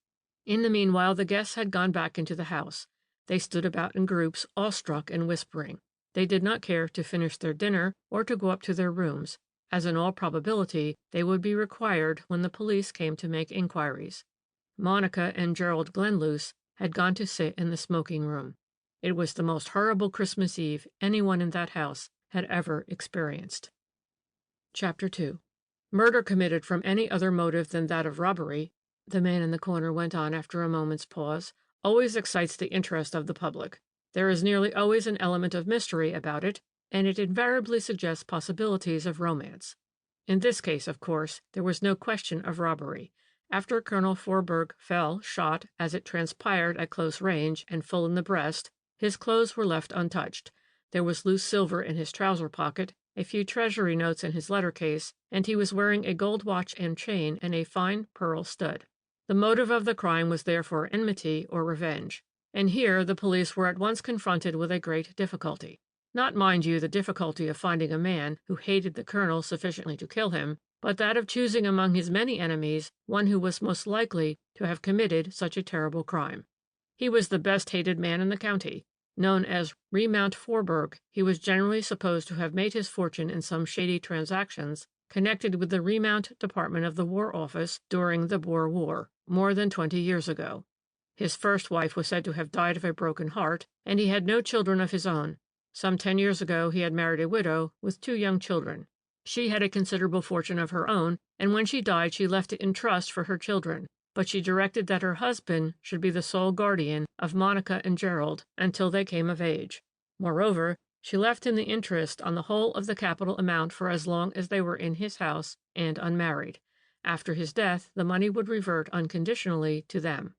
In the meanwhile, the guests had gone back into the house. They stood about in groups, awestruck and whispering. They did not care to finish their dinner or to go up to their rooms, as in all probability they would be required when the police came to make inquiries. Monica and Gerald Glenluce had gone to sit in the smoking room. It was the most horrible Christmas Eve anyone in that house had ever experienced. Chapter 2. Murder committed from any other motive than that of robbery, the man in the corner went on after a moment's pause, always excites the interest of the public. There is nearly always an element of mystery about it, and it invariably suggests possibilities of romance. In this case, of course, there was no question of robbery. After Colonel Forberg fell, shot, as it transpired at close range and full in the breast, his clothes were left untouched. There was loose silver in his trouser pocket, a few treasury notes in his letter case, and he was wearing a gold watch and chain and a fine pearl stud. The motive of the crime was therefore enmity or revenge. And here the police were at once confronted with a great difficulty. Not, mind you, the difficulty of finding a man who hated the colonel sufficiently to kill him, but that of choosing among his many enemies one who was most likely to have committed such a terrible crime. He was the best hated man in the county. Known as Remount Forberg, he was generally supposed to have made his fortune in some shady transactions connected with the Remount Department of the War Office during the Boer War, more than 20 years ago. His first wife was said to have died of a broken heart, and he had no children of his own. Some 10 years ago he had married a widow with 2 young children. She had a considerable fortune of her own, and when she died she left it in trust for her children, but she directed that her husband should be the sole guardian of Monica and Gerald until they came of age. Moreover, she left him the interest on the whole of the capital amount for as long as they were in his house and unmarried. After his death, the money would revert unconditionally to them.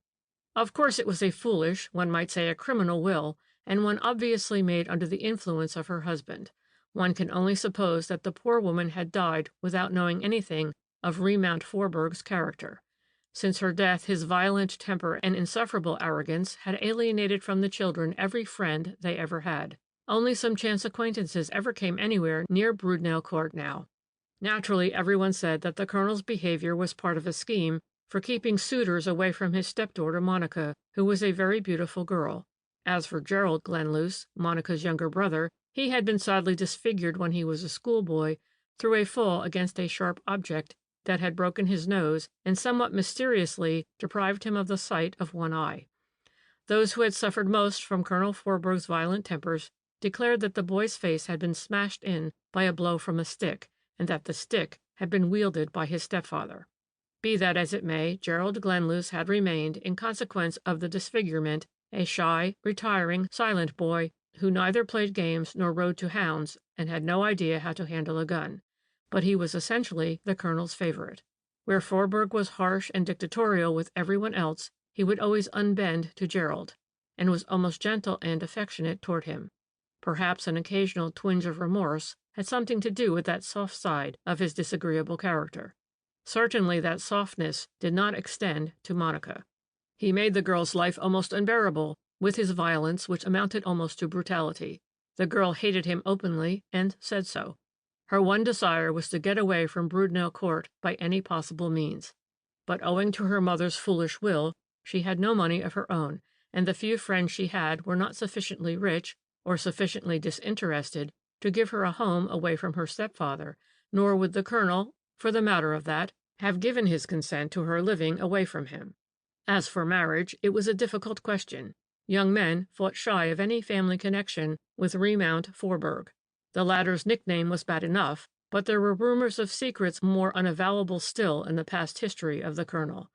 Of course it was a foolish, one might say a criminal will, and one obviously made under the influence of her husband. One can only suppose that the poor woman had died without knowing anything of Remount Forberg's character. Since her death, his violent temper and insufferable arrogance had alienated from the children every friend they ever had. Only some chance acquaintances ever came anywhere near Brudnell Court now. Naturally, everyone said that the colonel's behavior was part of a scheme for keeping suitors away from his stepdaughter Monica, who was a very beautiful girl. As for Gerald Glenluce, Monica's younger brother, he had been sadly disfigured when he was a schoolboy through a fall against a sharp object that had broken his nose and somewhat mysteriously deprived him of the sight of one eye. Those who had suffered most from Colonel Forberg's violent tempers declared that the boy's face had been smashed in by a blow from a stick, and that the stick had been wielded by his stepfather. Be that as it may, Gerald Glenluce had remained, in consequence of the disfigurement, a shy, retiring, silent boy who neither played games nor rode to hounds and had no idea how to handle a gun. But he was essentially the colonel's favorite. Where Forberg was harsh and dictatorial with everyone else, he would always unbend to Gerald, and was almost gentle and affectionate toward him. Perhaps an occasional twinge of remorse had something to do with that soft side of his disagreeable character. Certainly that softness did not extend to Monica. He made the girl's life almost unbearable with his violence, which amounted almost to brutality. The girl hated him openly and said so. Her one desire was to get away from Brudnell Court by any possible means. But owing to her mother's foolish will, she had no money of her own, and the few friends she had were not sufficiently rich or sufficiently disinterested to give her a home away from her stepfather, nor would the colonel, for the matter of that, have given his consent to her living away from him. As for marriage, it was a difficult question. Young men fought shy of any family connection with Remount Forberg. The latter's nickname was bad enough, but there were rumors of secrets more unavowable still in the past history of the colonel.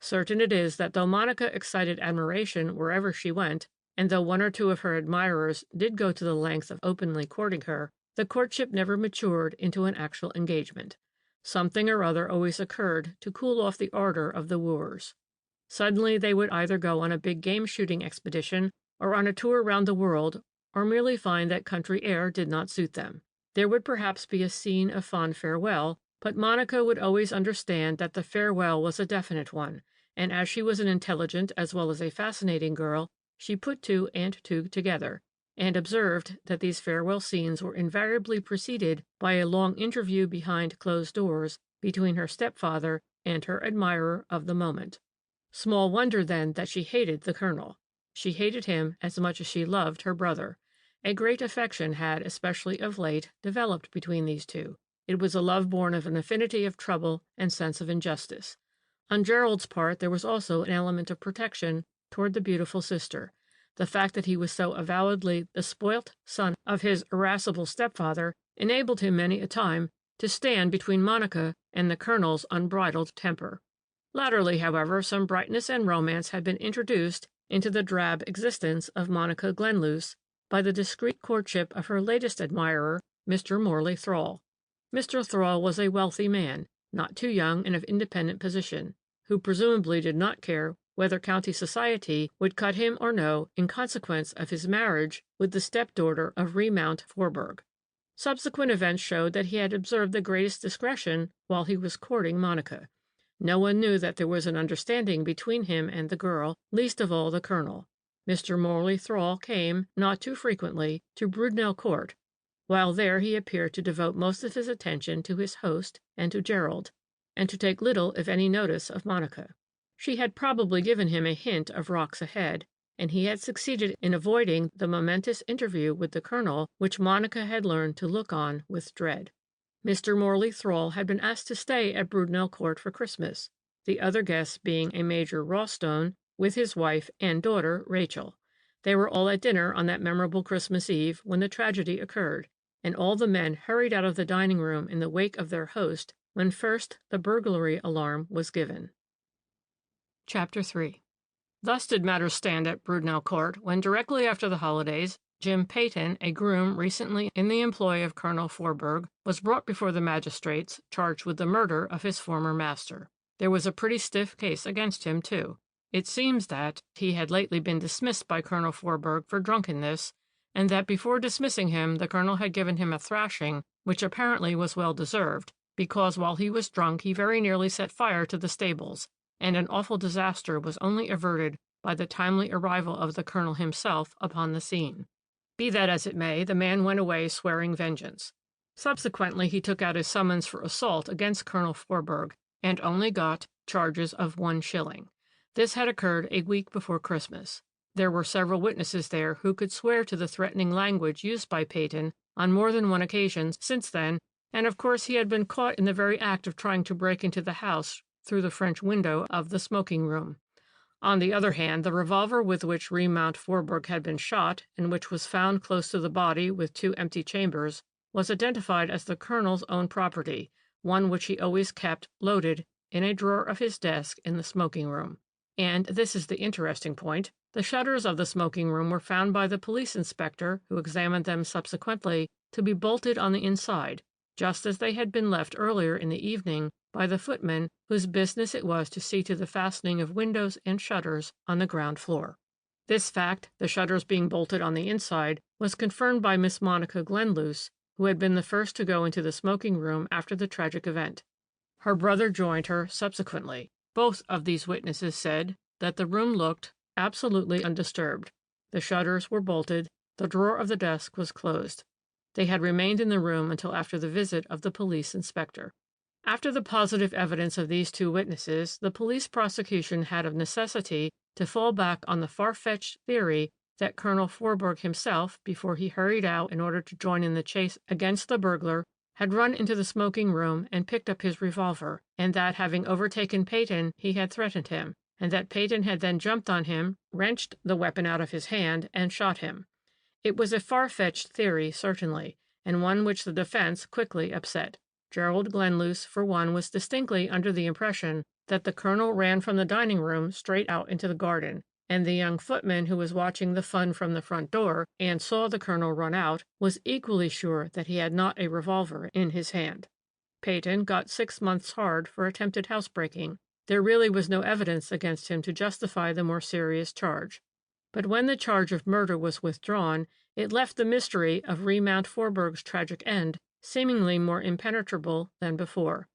Certain it is that though Monica excited admiration wherever she went, and though one or two of her admirers did go to the length of openly courting her, the courtship never matured into an actual engagement. Something or other always occurred to cool off the ardor of the wooers. Suddenly they would either go on a big game-shooting expedition, or on a tour round the world, or merely find that country air did not suit them. There would perhaps be a scene of fond farewell, but Monica would always understand that the farewell was a definite one, and as she was an intelligent as well as a fascinating girl, she put 2 and 2 together, and observed that these farewell scenes were invariably preceded by a long interview behind closed doors between her stepfather and her admirer of the moment. Small wonder, then, that she hated the colonel. She hated him as much as she loved her brother. A great affection had, especially of late, developed between these two. It was a love born of an affinity of trouble and sense of injustice. On Gerald's part there was also an element of protection toward the beautiful sister. The fact that he was so avowedly the spoilt son of his irascible stepfather enabled him many a time to stand between Monica and the Colonel's unbridled temper. Latterly, however, some brightness and romance had been introduced into the drab existence of Monica Glenluce by the discreet courtship of her latest admirer, Mr. Morley Thrall. Mr. Thrall was a wealthy man, not too young and of independent position, who presumably did not care whether county society would cut him or no in consequence of his marriage with the stepdaughter of Remount Forburg. Subsequent events showed that he had observed the greatest discretion while he was courting Monica. No one knew that there was an understanding between him and the girl, least of all the Colonel. Mr. Morley Thrall came, not too frequently, to Brudnell Court. While there he appeared to devote most of his attention to his host and to Gerald, and to take little if any notice of Monica. She had probably given him a hint of rocks ahead, and he had succeeded in avoiding the momentous interview with the Colonel which Monica had learned to look on with dread. Mr. Morley Thrall had been asked to stay at Brudnell Court for Christmas, the other guests being a Major Rawstone with his wife and daughter Rachel. They were all at dinner on that memorable Christmas Eve when the tragedy occurred, and all the men hurried out of the dining room in the wake of their host when first the burglary alarm was given. Chapter 3. Thus did matters stand at Brudnell Court when, directly after the holidays, Jim Peyton, a groom recently in the employ of Colonel Forburg, was brought before the magistrates, charged with the murder of his former master. There was a pretty stiff case against him, too. It seems that he had lately been dismissed by Colonel Forburg for drunkenness, and that before dismissing him the Colonel had given him a thrashing, which apparently was well deserved, because while he was drunk he very nearly set fire to the stables, and an awful disaster was only averted by the timely arrival of the Colonel himself upon the scene. Be that as it may, the man went away swearing vengeance. Subsequently he took out his summons for assault against Colonel Forburg, and only got charges of 1 shilling. This had occurred a week before Christmas. There were several witnesses there who could swear to the threatening language used by Peyton on more than one occasion since then, and of course he had been caught in the very act of trying to break into the house through the French window of the smoking room. On the other hand, the revolver with which Remount Forburg had been shot, and which was found close to the body with 2 empty chambers, was identified as the Colonel's own property, one which he always kept loaded in a drawer of his desk in the smoking room. And this is the interesting point. The shutters of the smoking room were found by the police inspector, who examined them subsequently, to be bolted on the inside, just as they had been left earlier in the evening by the footman whose business it was to see to the fastening of windows and shutters on the ground floor. This fact, the shutters being bolted on the inside, was confirmed by Miss Monica Glenluce, who had been the first to go into the smoking room after the tragic event. Her brother joined her subsequently. Both of these witnesses said that the room looked absolutely undisturbed. The shutters were bolted, the drawer of the desk was closed. They had remained in the room until after the visit of the police inspector. After the positive evidence of these 2 witnesses, the police prosecution had of necessity to fall back on the far-fetched theory that Colonel Forburg himself, before he hurried out in order to join in the chase against the burglar, had run into the smoking room and picked up his revolver, and that, having overtaken Peyton, he had threatened him, and that Peyton had then jumped on him, wrenched the weapon out of his hand, and shot him. It was a far-fetched theory, certainly, and one which the defense quickly upset. Gerald Glenluce, for one, was distinctly under the impression that the Colonel ran from the dining room straight out into the garden, and the young footman who was watching the fun from the front door and saw the Colonel run out was equally sure that he had not a revolver in his hand. Peyton got 6 months hard for attempted housebreaking. There really was no evidence against him to justify the more serious charge. But when the charge of murder was withdrawn, it left the mystery of Remount Forburg's tragic end seemingly more impenetrable than before.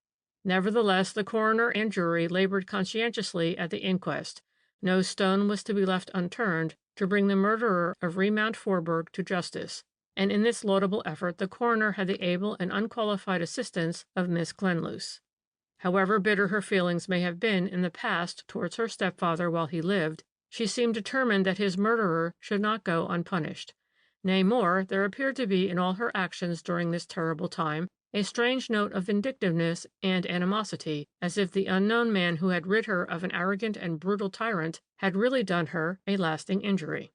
Nevertheless, the coroner and jury labored conscientiously at the inquest. No stone was to be left unturned to bring the murderer of Remount Forburg to justice, and in this laudable effort the coroner had the able and unqualified assistance of Miss Glenluce. However bitter her feelings may have been in the past towards her stepfather while he lived, she seemed determined that his murderer should not go unpunished. Nay, more, there appeared to be in all her actions during this terrible time a strange note of vindictiveness and animosity, as if the unknown man who had rid her of an arrogant and brutal tyrant had really done her a lasting injury.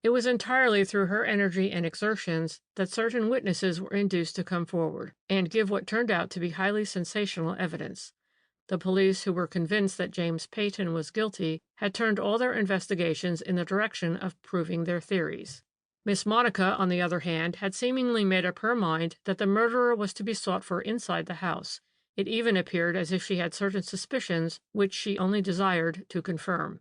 It was entirely through her energy and exertions that certain witnesses were induced to come forward and give what turned out to be highly sensational evidence. The police, who were convinced that James Peyton was guilty, had turned all their investigations in the direction of proving their theories. Miss Monica, on the other hand, had seemingly made up her mind that the murderer was to be sought for inside the house. It even appeared as if she had certain suspicions which she only desired to confirm.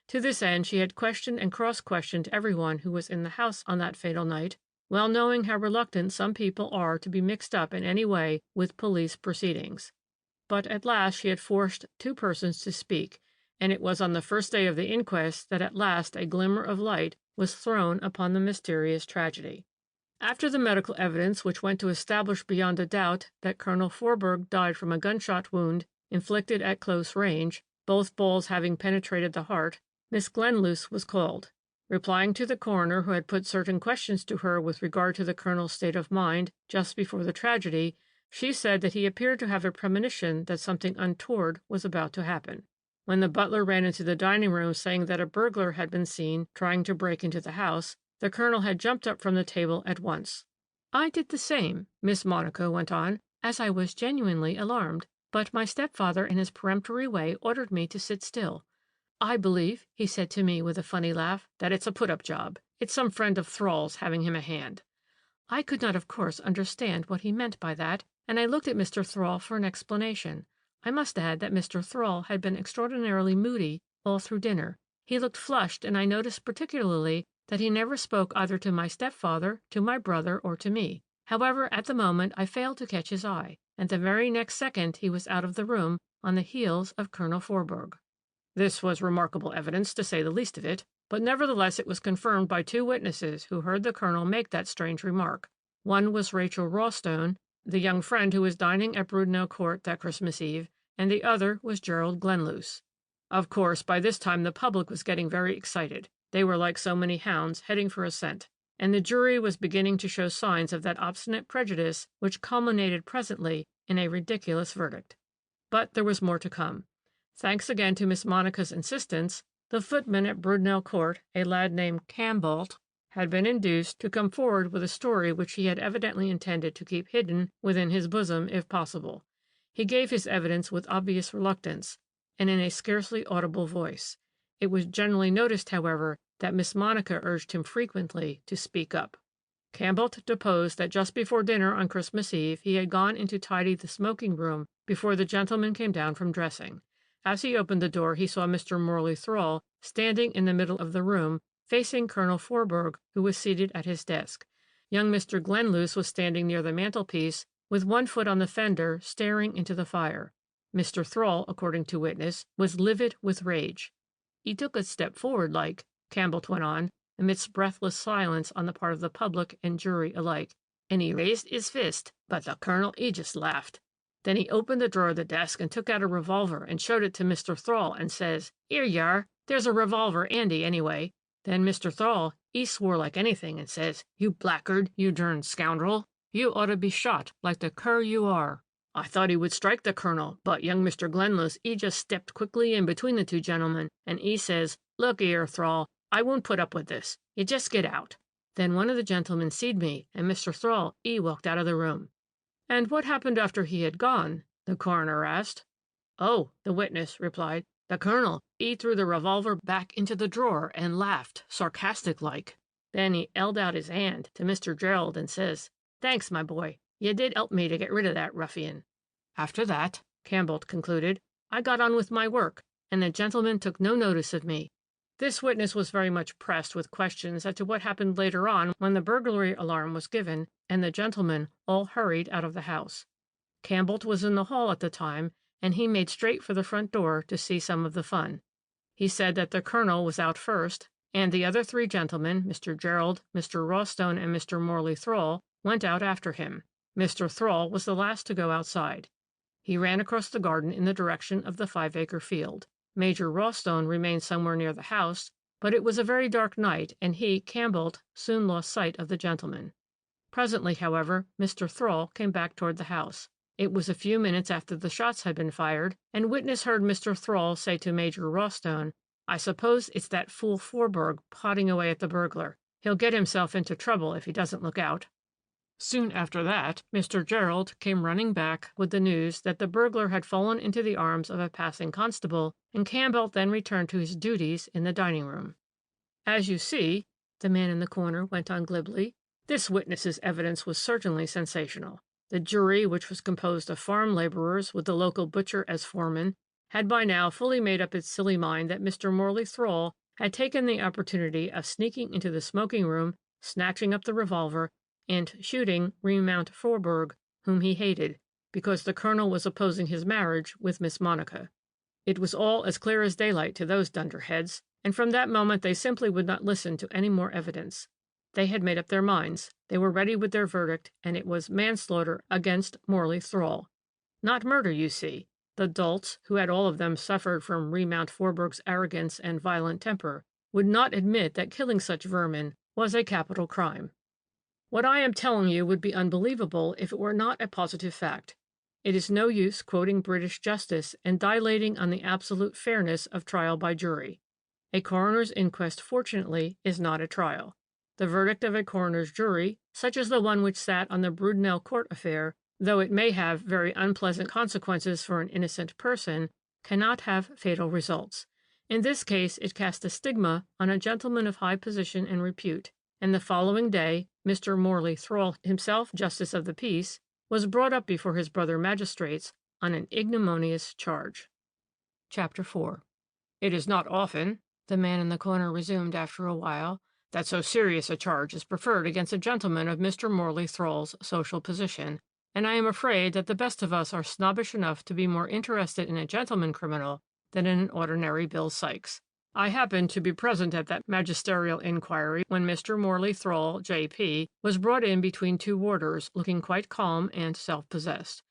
To this end she had questioned and cross-questioned everyone who was in the house on that fatal night, well knowing how reluctant some people are to be mixed up in any way with police proceedings. But at last she had forced two persons to speak, and it was on the first day of the inquest that at last a glimmer of light was thrown upon the mysterious tragedy. After the medical evidence which went to establish beyond a doubt that Colonel Forberg died from a gunshot wound inflicted at close range, both balls having penetrated the heart, Miss Glenluce was called. Replying to the coroner, who had put certain questions to her with regard to the colonel's state of mind just before the tragedy, she said that he appeared to have a premonition that something untoward was about to happen. When the butler ran into the dining room saying that a burglar had been seen trying to break into the house, the colonel had jumped up from the table at once. "I did the same," Miss Monica went on, "as I was genuinely alarmed, but my stepfather in his peremptory way ordered me to sit still. 'I believe,' he said to me with a funny laugh, 'that it's a put-up job. It's some friend of Thrall's having him a hand.' I could not, of course, understand what he meant by that, and I looked at Mr. Thrall for an explanation. I must add that Mr. Thrall had been extraordinarily moody all through dinner. He looked flushed, and I noticed particularly that he never spoke either to my stepfather, to my brother, or to me. However, at the moment I failed to catch his eye, and the very next second he was out of the room on the heels of Colonel Forberg." This was remarkable evidence, to say the least of it, but nevertheless it was confirmed by two witnesses who heard the colonel make that strange remark. One was Rachel Rawstone, the young friend who was dining at Brudenell Court that Christmas Eve, and the other was Gerald Glenluce. Of course, by this time the public was getting very excited. They were like so many hounds heading for a scent, and the jury was beginning to show signs of that obstinate prejudice which culminated presently in a ridiculous verdict. But there was more to come. Thanks again to Miss Monica's insistence, the footman at Brudenell Court, a lad named Cambolt, had been induced to come forward with a story which he had evidently intended to keep hidden within his bosom if possible. He gave his evidence with obvious reluctance, and in a scarcely audible voice. It was generally noticed, however, that Miss Monica urged him frequently to speak up. Cambolt deposed that just before dinner on Christmas Eve he had gone in to tidy the smoking room before the gentleman came down from dressing. As he opened the door he saw Mr. Morley Thrall standing in the middle of the room, facing Colonel Forberg, who was seated at his desk. Young Mr. Glenluce was standing near the mantelpiece, with one foot on the fender, staring into the fire. Mr. Thrall, according to witness, was livid with rage. "He took a step forward like," Cambolt went on, amidst breathless silence on the part of the public and jury alike, "and he raised his fist, but the colonel, he just laughed. Then he opened the drawer of the desk and took out a revolver and showed it to Mr. Thrall and says, 'Here you are, there's a revolver 'andy anyway.' Then Mr. Thrall, he swore like anything and says, 'You blackguard, you derned scoundrel, you ought to be shot like the cur you are.' I thought he would strike the colonel, but young Mr. Glenluce, he just stepped quickly in between the two gentlemen, and he says, 'Look here, Thrall, I won't put up with this. You just get out.' Then one of the gentlemen seed me, and Mr. Thrall, he walked out of the room." "And what happened after he had gone?" the coroner asked. "Oh," the witness replied, "the colonel, he threw the revolver back into the drawer and laughed, sarcastic-like. Then he held out his hand to Mr. Gerald and says, 'Thanks, my boy. You did help me to get rid of that ruffian.' After that," Cambolt concluded, "I got on with my work, and the gentleman took no notice of me." This witness was very much pressed with questions as to what happened later on when the burglary alarm was given, and the gentlemen all hurried out of the house. Cambolt was in the hall at the time, and he made straight for the front door to see some of the fun. He said that the colonel was out first, and the other three gentlemen, Mr. Gerald, Mr. Rawstone, and Mr. Morley Thrall, went out after him. Mr. Thrall was the last to go outside. He ran across the garden in the direction of the 5-acre field. Major Rawstone remained somewhere near the house, but it was a very dark night, and he, Cambolt, soon lost sight of the gentleman. Presently, however, Mr. Thrall came back toward the house. It was a few minutes after the shots had been fired, and witness heard Mr. Thrall say to Major Rawstone, I suppose it's that fool Forberg potting away at the burglar. He'll get himself into trouble if he doesn't look out." Soon after that, Mr. Gerald came running back with the news that the burglar had fallen into the arms of a passing constable, and Campbell then returned to his duties in the dining room. "As you see," the man in the corner went on glibly, "this witness's evidence was certainly sensational. The jury, which was composed of farm laborers with the local butcher as foreman, had by now fully made up its silly mind that Mr. Morley Thrall had taken the opportunity of sneaking into the smoking room, snatching up the revolver, and shooting Remount Forberg, whom he hated, because the colonel was opposing his marriage with Miss Monica. It was all as clear as daylight to those dunderheads, and from that moment they simply would not listen to any more evidence. They had made up their minds, they were ready with their verdict, and it was manslaughter against Morley Thrall. Not murder, you see. The dolts, who had all of them suffered from Remount Forberg's arrogance and violent temper, would not admit that killing such vermin was a capital crime. What I am telling you would be unbelievable if it were not a positive fact. It is no use quoting British justice and dilating on the absolute fairness of trial by jury. A coroner's inquest, fortunately, is not a trial. The verdict of a coroner's jury, such as the one which sat on the Brudenell Court affair, though it may have very unpleasant consequences for an innocent person, cannot have fatal results. In this case it cast a stigma on a gentleman of high position and repute, and the following day Mr. Morley Thrall, himself Justice of the Peace, was brought up before his brother magistrates on an ignominious charge. Chapter 4. "It is not often," the man in the corner resumed after a while, "that so serious a charge is preferred against a gentleman of Mr. Morley Thrall's social position, and I am afraid that the best of us are snobbish enough to be more interested in a gentleman criminal than in an ordinary Bill Sikes. I happened to be present at that magisterial inquiry when Mr. Morley Thrall, J.P., was brought in between two warders, looking quite calm and self-possessed.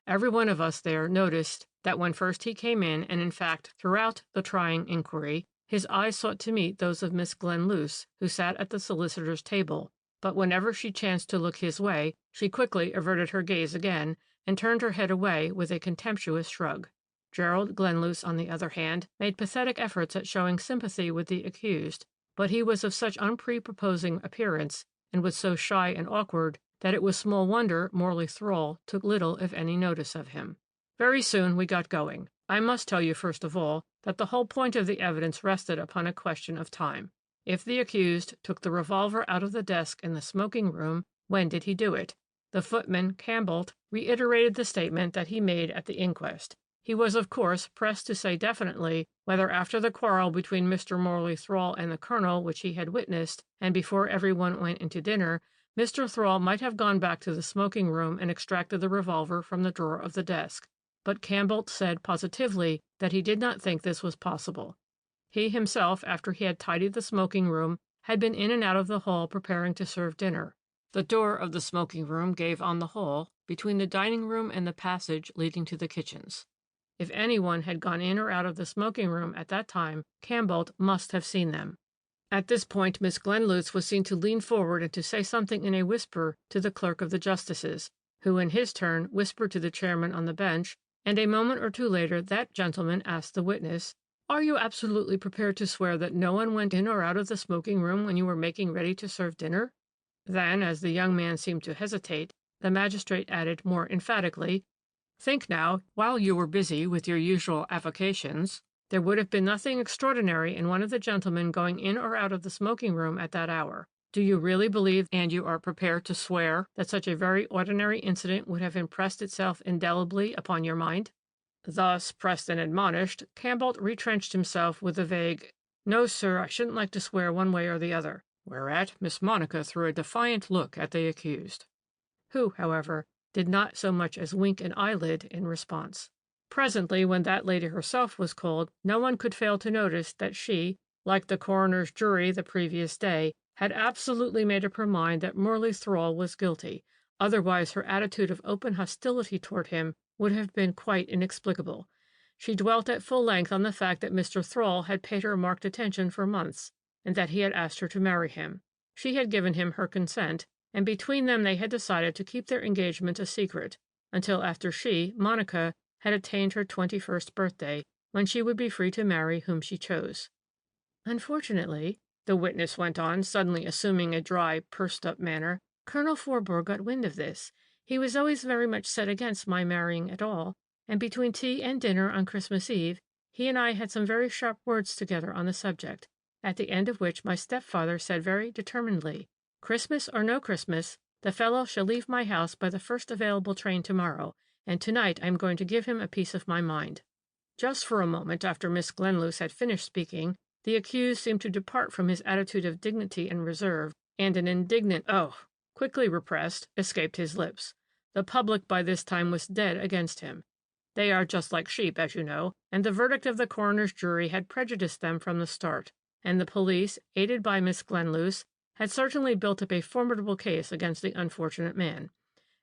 Every one of us there noticed that when first he came in, and in fact throughout the trying inquiry, his eyes sought to meet those of Miss Glenluce, who sat at the solicitor's table, but whenever she chanced to look his way, she quickly averted her gaze again, and turned her head away with a contemptuous shrug. Gerald Glenluce, on the other hand, made pathetic efforts at showing sympathy with the accused, but he was of such unprepossessing appearance, and was so shy and awkward, that it was small wonder Morley Thrall took little if any notice of him. Very soon we got going. I must tell you first of all that the whole point of the evidence rested upon a question of time. If the accused took the revolver out of the desk in the smoking room, when did he do it? The footman, Campbell, reiterated the statement that he made at the inquest. He was, of course, pressed to say definitely whether after the quarrel between Mr. Morley Thrall and the colonel, which he had witnessed, and before everyone went into dinner, Mr. Thrall might have gone back to the smoking room and extracted the revolver from the drawer of the desk. But Campbell said positively that he did not think this was possible. He himself, after he had tidied the smoking room, had been in and out of the hall preparing to serve dinner. The door of the smoking room gave on the hall, between the dining room and the passage leading to the kitchens. If anyone had gone in or out of the smoking room at that time, Campbell must have seen them. At this point Miss Glenluce was seen to lean forward and to say something in a whisper to the clerk of the justices, who in his turn whispered to the chairman on the bench, and a moment or two later that gentleman asked the witness, "Are you absolutely prepared to swear that no one went in or out of the smoking room when you were making ready to serve dinner?" Then, as the young man seemed to hesitate, the magistrate added more emphatically, "Think now, while you were busy with your usual avocations, there would have been nothing extraordinary in one of the gentlemen going in or out of the smoking room at that hour. Do you really believe, and you are prepared to swear, that such a very ordinary incident would have impressed itself indelibly upon your mind?" Thus pressed and admonished, Campbell retrenched himself with a vague, "No, sir, I shouldn't like to swear one way or the other," whereat Miss Monica threw a defiant look at the accused, who, however, did not so much as wink an eyelid in response. Presently, when that lady herself was called, no one could fail to notice that she, like the coroner's jury the previous day, had absolutely made up her mind that Morley Thrall was guilty, otherwise her attitude of open hostility toward him would have been quite inexplicable. She dwelt at full length on the fact that Mr. Thrall had paid her marked attention for months, and that he had asked her to marry him. She had given him her consent, and between them they had decided to keep their engagement a secret, until after she, Monica, had attained her 21st birthday, when she would be free to marry whom she chose. Unfortunately, the witness went on, suddenly assuming a dry, pursed-up manner, Colonel Forbourg got wind of this. He was always very much set against my marrying at all, and between tea and dinner on Christmas Eve, he and I had some very sharp words together on the subject, at the end of which my stepfather said very determinedly, Christmas or no Christmas, the fellow shall leave my house by the first available train tomorrow, and tonight I am going to give him a piece of my mind. Just for a moment after Miss Glenluce had finished speaking, the accused seemed to depart from his attitude of dignity and reserve, and an indignant "Oh!" quickly repressed, escaped his lips. The public by this time was dead against him. They are just like sheep, as you know, and the verdict of the coroner's jury had prejudiced them from the start, and the police, aided by Miss Glenluce, had certainly built up a formidable case against the unfortunate man.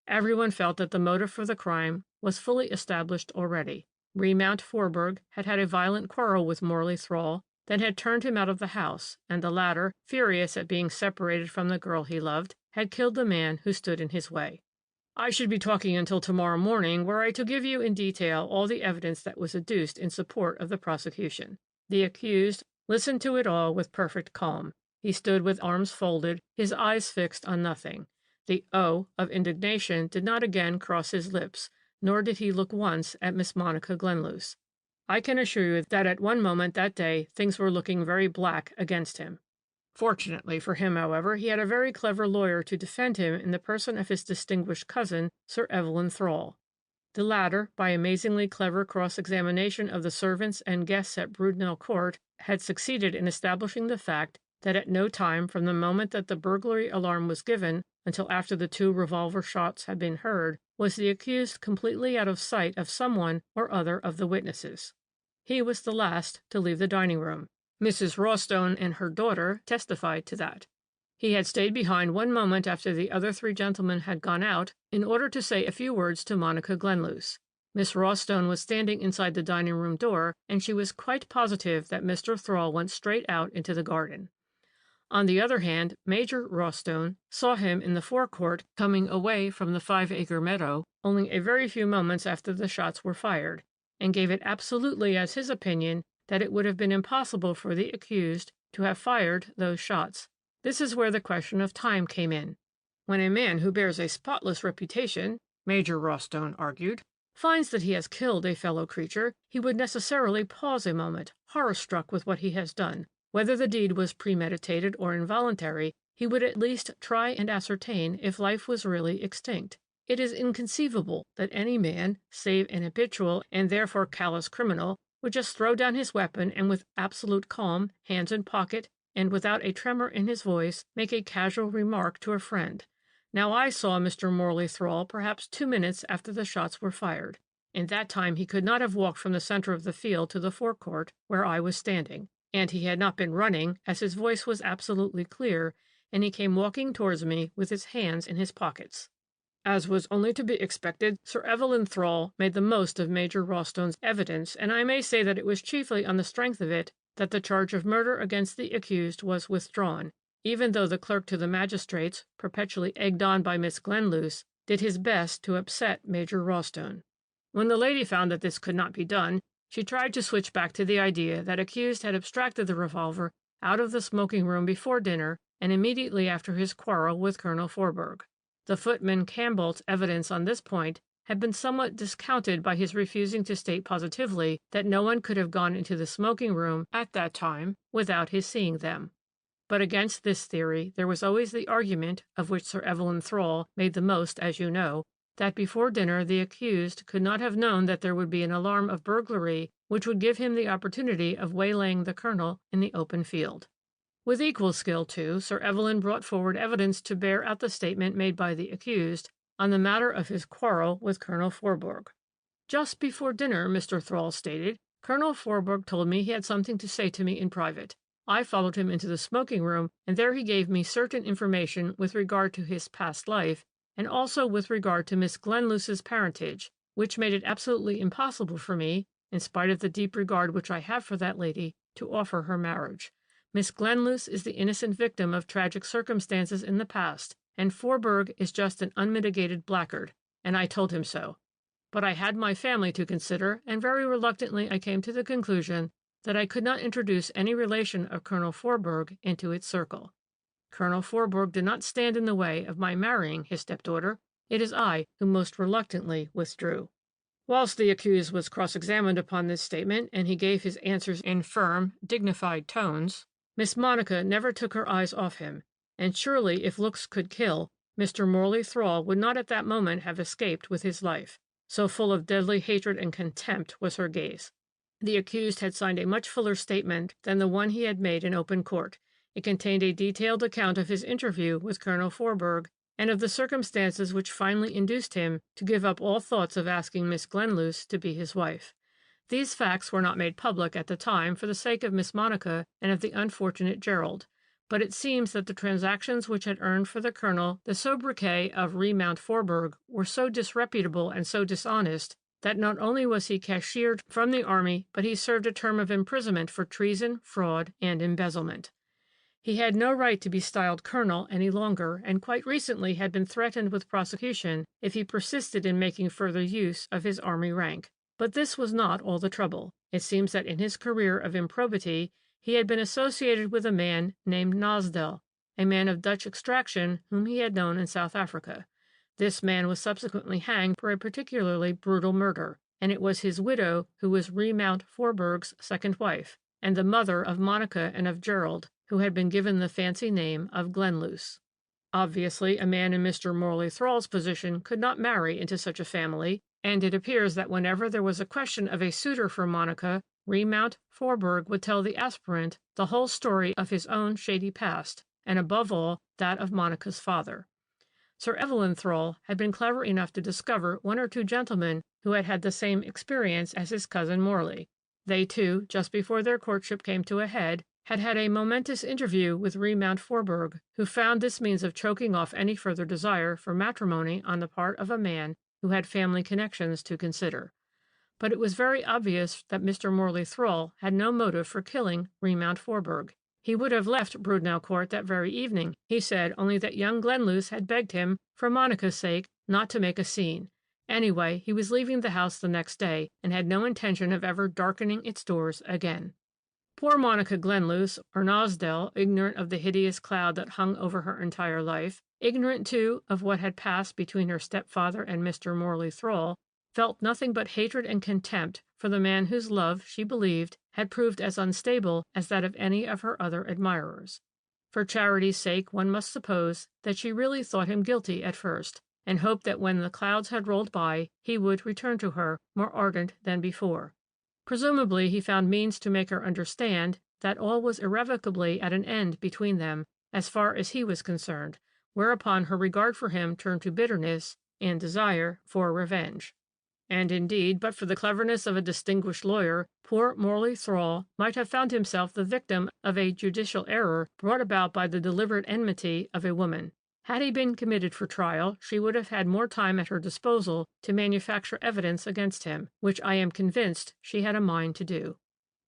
Everyone felt that the motive for the crime was fully established already. Remount Forbourg had had a violent quarrel with Morley Thrall, then had turned him out of the house, and the latter, furious at being separated from the girl he loved, had killed the man who stood in his way. I should be talking until tomorrow morning were I to give you in detail all the evidence that was adduced in support of the prosecution. The accused listened to it all with perfect calm. He stood with arms folded, his eyes fixed on nothing. The "O" of indignation did not again cross his lips, nor did he look once at Miss Monica Glenluce. I can assure you that at one moment that day things were looking very black against him. Fortunately for him, however, he had a very clever lawyer to defend him in the person of his distinguished cousin, Sir Evelyn Thrall. The latter, by amazingly clever cross-examination of the servants and guests at Broodnell Court, had succeeded in establishing the fact that at no time from the moment that the burglary alarm was given until after the 2 revolver shots had been heard was the accused completely out of sight of someone or other of the witnesses. He was the last to leave the dining room. Mrs. Rawstone and her daughter testified to that. He had stayed behind one moment after the other 3 gentlemen had gone out in order to say a few words to Monica Glenluce. Miss Rawstone was standing inside the dining room door, and she was quite positive that Mr. Thrall went straight out into the garden. On the other hand, Major Rawstone saw him in the forecourt coming away from the 5-acre meadow only a very few moments after the shots were fired, and gave it absolutely as his opinion that it would have been impossible for the accused to have fired those shots. This is where the question of time came in. When a man who bears a spotless reputation, Major Rawstone argued, finds that he has killed a fellow creature, he would necessarily pause a moment, horror-struck with what he has done. Whether the deed was premeditated or involuntary, he would at least try and ascertain if life was really extinct. It is inconceivable that any man, save an habitual and therefore callous criminal, would just throw down his weapon and with absolute calm, hands in pocket, and without a tremor in his voice, make a casual remark to a friend. Now I saw Mr. Morley Thrall perhaps 2 minutes after the shots were fired. In that time he could not have walked from the center of the field to the forecourt where I was standing, and he had not been running, as his voice was absolutely clear, and he came walking towards me with his hands in his pockets. As was only to be expected, Sir Evelyn Thrall made the most of Major Rawstone's evidence, and I may say that it was chiefly on the strength of it that the charge of murder against the accused was withdrawn, even though the clerk to the magistrates, perpetually egged on by Miss Glenluce, did his best to upset Major Rawstone. When the lady found that this could not be done, she tried to switch back to the idea that accused had abstracted the revolver out of the smoking room before dinner and immediately after his quarrel with Colonel Forbourg. The footman Campbell's evidence on this point had been somewhat discounted by his refusing to state positively that no one could have gone into the smoking room at that time without his seeing them. But against this theory there was always the argument, of which Sir Evelyn Thrall made the most, as you know, that before dinner the accused could not have known that there would be an alarm of burglary which would give him the opportunity of waylaying the colonel in the open field. With equal skill, too, Sir Evelyn brought forward evidence to bear out the statement made by the accused on the matter of his quarrel with Colonel Forbourg. Just before dinner, Mr. Thrall stated, Colonel Forbourg told me he had something to say to me in private. I followed him into the smoking room, and there he gave me certain information with regard to his past life, and also with regard to Miss Glenluce's parentage, which made it absolutely impossible for me, in spite of the deep regard which I have for that lady, to offer her marriage. Miss Glenluce is the innocent victim of tragic circumstances in the past, and Forbourg is just an unmitigated blackguard, and I told him so. But I had my family to consider, and very reluctantly I came to the conclusion that I could not introduce any relation of Colonel Forburg into its circle. Colonel Forburg did not stand in the way of my marrying his stepdaughter. It is I who most reluctantly withdrew. Whilst the accused was cross-examined upon this statement, and he gave his answers in firm, dignified tones, Miss Monica never took her eyes off him, and surely if looks could kill, Mr. Morley Thrall would not at that moment have escaped with his life, so full of deadly hatred and contempt was her gaze. The accused had signed a much fuller statement than the one he had made in open court. It contained a detailed account of his interview with Colonel Forburg, and of the circumstances which finally induced him to give up all thoughts of asking Miss Glenluce to be his wife. These facts were not made public at the time for the sake of Miss Monica and of the unfortunate Gerald, but it seems that the transactions which had earned for the colonel the sobriquet of Remount Forburg were so disreputable and so dishonest that not only was he cashiered from the army, but he served a term of imprisonment for treason, fraud, and embezzlement. He had no right to be styled colonel any longer, and quite recently had been threatened with prosecution if he persisted in making further use of his army rank. But this was not all the trouble. It seems that in his career of improbity he had been associated with a man named Nosdell, a man of Dutch extraction whom he had known in South Africa. This man was subsequently hanged for a particularly brutal murder, and it was his widow who was Remount Forburg's second wife, and the mother of Monica and of Gerald, who had been given the fancy name of Glenluce. Obviously, a man in Mr. Morley Thrall's position could not marry into such a family, and it appears that whenever there was a question of a suitor for Monica, Remount Forburg would tell the aspirant the whole story of his own shady past, and above all, that of Monica's father. Sir Evelyn Thrall had been clever enough to discover one or two gentlemen who had had the same experience as his cousin Morley. They, too, just before their courtship came to a head, had had a momentous interview with Remount Forburg, who found this means of choking off any further desire for matrimony on the part of a man who had family connections to consider. But it was very obvious that Mr. Morley Thrall had no motive for killing Remount Forburg. He would have left Broodnell Court that very evening, he said, only that young Glenluce had begged him, for Monica's sake, not to make a scene. Anyway, he was leaving the house the next day, and had no intention of ever darkening its doors again. Poor Monica Glenluce, or Nosdell, ignorant of the hideous cloud that hung over her entire life, ignorant, too, of what had passed between her stepfather and Mr. Morley Thrall, felt nothing but hatred and contempt for the man whose love, she believed, had proved as unstable as that of any of her other admirers. For charity's sake, one must suppose that she really thought him guilty at first, and hoped that when the clouds had rolled by, he would return to her more ardent than before. Presumably he found means to make her understand that all was irrevocably at an end between them, as far as he was concerned, whereupon her regard for him turned to bitterness and desire for revenge. And indeed, but for the cleverness of a distinguished lawyer, poor Morley Thrall might have found himself the victim of a judicial error brought about by the deliberate enmity of a woman. Had he been committed for trial, she would have had more time at her disposal to manufacture evidence against him, which I am convinced she had a mind to do.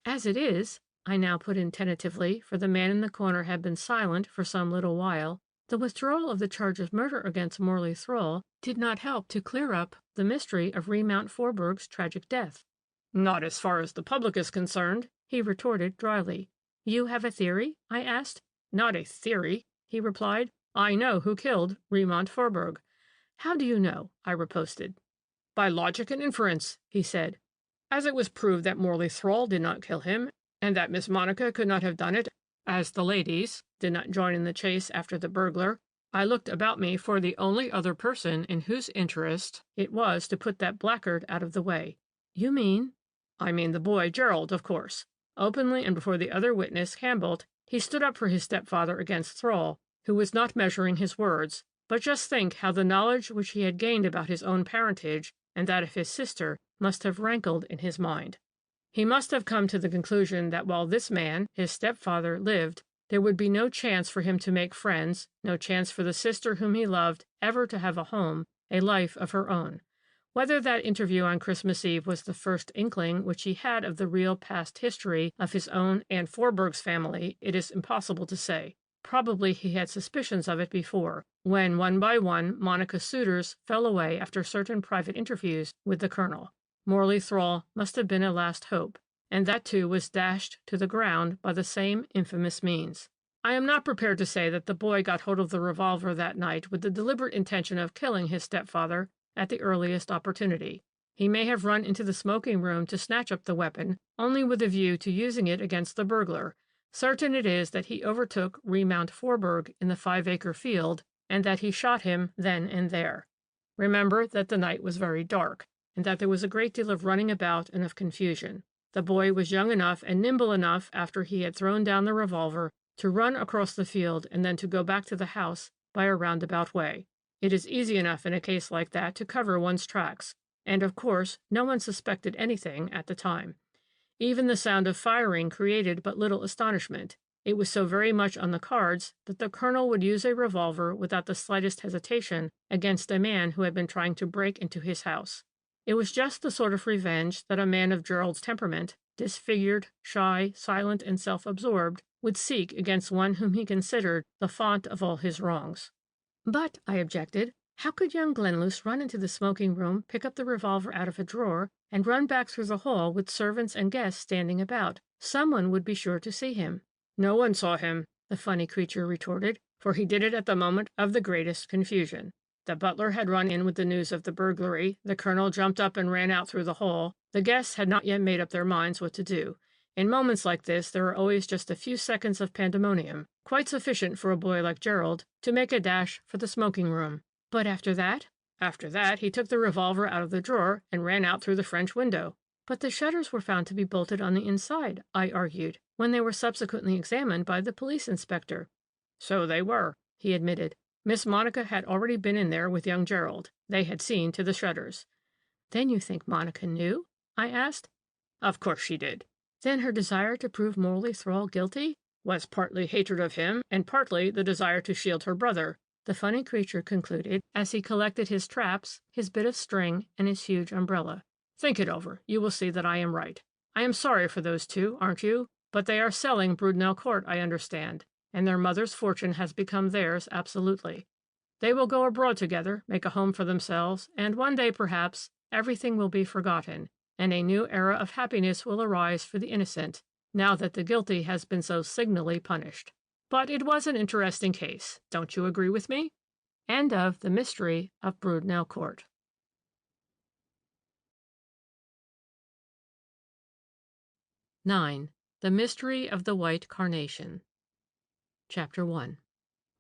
As it is, I now put in tentatively, for the man in the corner had been silent for some little while, the withdrawal of the charge of murder against Morley Thrall did not help to clear up the mystery of Remount Forburg's tragic death. "Not as far as the public is concerned," he retorted dryly. "You have a theory?" I asked. "Not a theory," he replied. "I know who killed Remount Forburg." "How do you know?" I riposted. "By logic and inference," he said. "As it was proved that Morley Thrall did not kill him, and that Miss Monica could not have done it, as the ladies did not join in the chase after the burglar, I looked about me for the only other person in whose interest it was to put that blackguard out of the way." "You mean—" "I mean the boy Gerald, of course." Openly and before the other witness, Hambelt, he stood up for his stepfather against Thrall, who was not measuring his words. But just think how the knowledge which he had gained about his own parentage and that of his sister must have rankled in his mind. He must have come to the conclusion that while this man, his stepfather, lived, there would be no chance for him to make friends, no chance for the sister whom he loved ever to have a home, a life of her own. Whether that interview on Christmas Eve was the first inkling which he had of the real past history of his own and Forburg's family, it is impossible to say. Probably he had suspicions of it before, when one by one Monica's suitors fell away after certain private interviews with the colonel. Morley Thrall must have been a last hope, and that too was dashed to the ground by the same infamous means. I am not prepared to say that the boy got hold of the revolver that night with the deliberate intention of killing his stepfather at the earliest opportunity. He may have run into the smoking room to snatch up the weapon, only with a view to using it against the burglar. Certain it is that he overtook Remount Forberg in the 5-acre field, and that he shot him then and there. Remember that the night was very dark, and that there was a great deal of running about and of confusion. The boy was young enough and nimble enough after he had thrown down the revolver to run across the field and then to go back to the house by a roundabout way. It is easy enough in a case like that to cover one's tracks, and of course no one suspected anything at the time. Even the sound of firing created but little astonishment. It was so very much on the cards that the colonel would use a revolver without the slightest hesitation against a man who had been trying to break into his house. It was just the sort of revenge that a man of Gerald's temperament, disfigured, shy, silent, and self-absorbed, would seek against one whom he considered the font of all his wrongs. But, I objected, how could young Glenluce run into the smoking room, pick up the revolver out of a drawer, and run back through the hall with servants and guests standing about? Someone would be sure to see him. No one saw him, the funny creature retorted, for he did it at the moment of the greatest confusion. The butler had run in with the news of the burglary, the colonel jumped up and ran out through the hall, the guests had not yet made up their minds what to do. In moments like this there are always just a few seconds of pandemonium, quite sufficient for a boy like Gerald to make a dash for the smoking room. But after that? After that he took the revolver out of the drawer and ran out through the French window. But the shutters were found to be bolted on the inside, I argued, when they were subsequently examined by the police inspector. So they were, he admitted. Miss Monica had already been in there with young Gerald. They had seen to the shutters. Then you think Monica knew? I asked. Of course she did. Then her desire to prove Morley Thrall guilty was partly hatred of him and partly the desire to shield her brother, the funny creature concluded as he collected his traps, his bit of string, and his huge umbrella. Think it over. You will see that I am right. I am sorry for those two, aren't you? But they are selling Brudnell Court, I understand, and their mother's fortune has become theirs absolutely. They will go abroad together, make a home for themselves, and one day, perhaps, everything will be forgotten, and a new era of happiness will arise for the innocent, now that the guilty has been so signally punished. But it was an interesting case. Don't you agree with me? End of The Mystery of Brudnell Court. 9. The Mystery of the White Carnation. Chapter 1.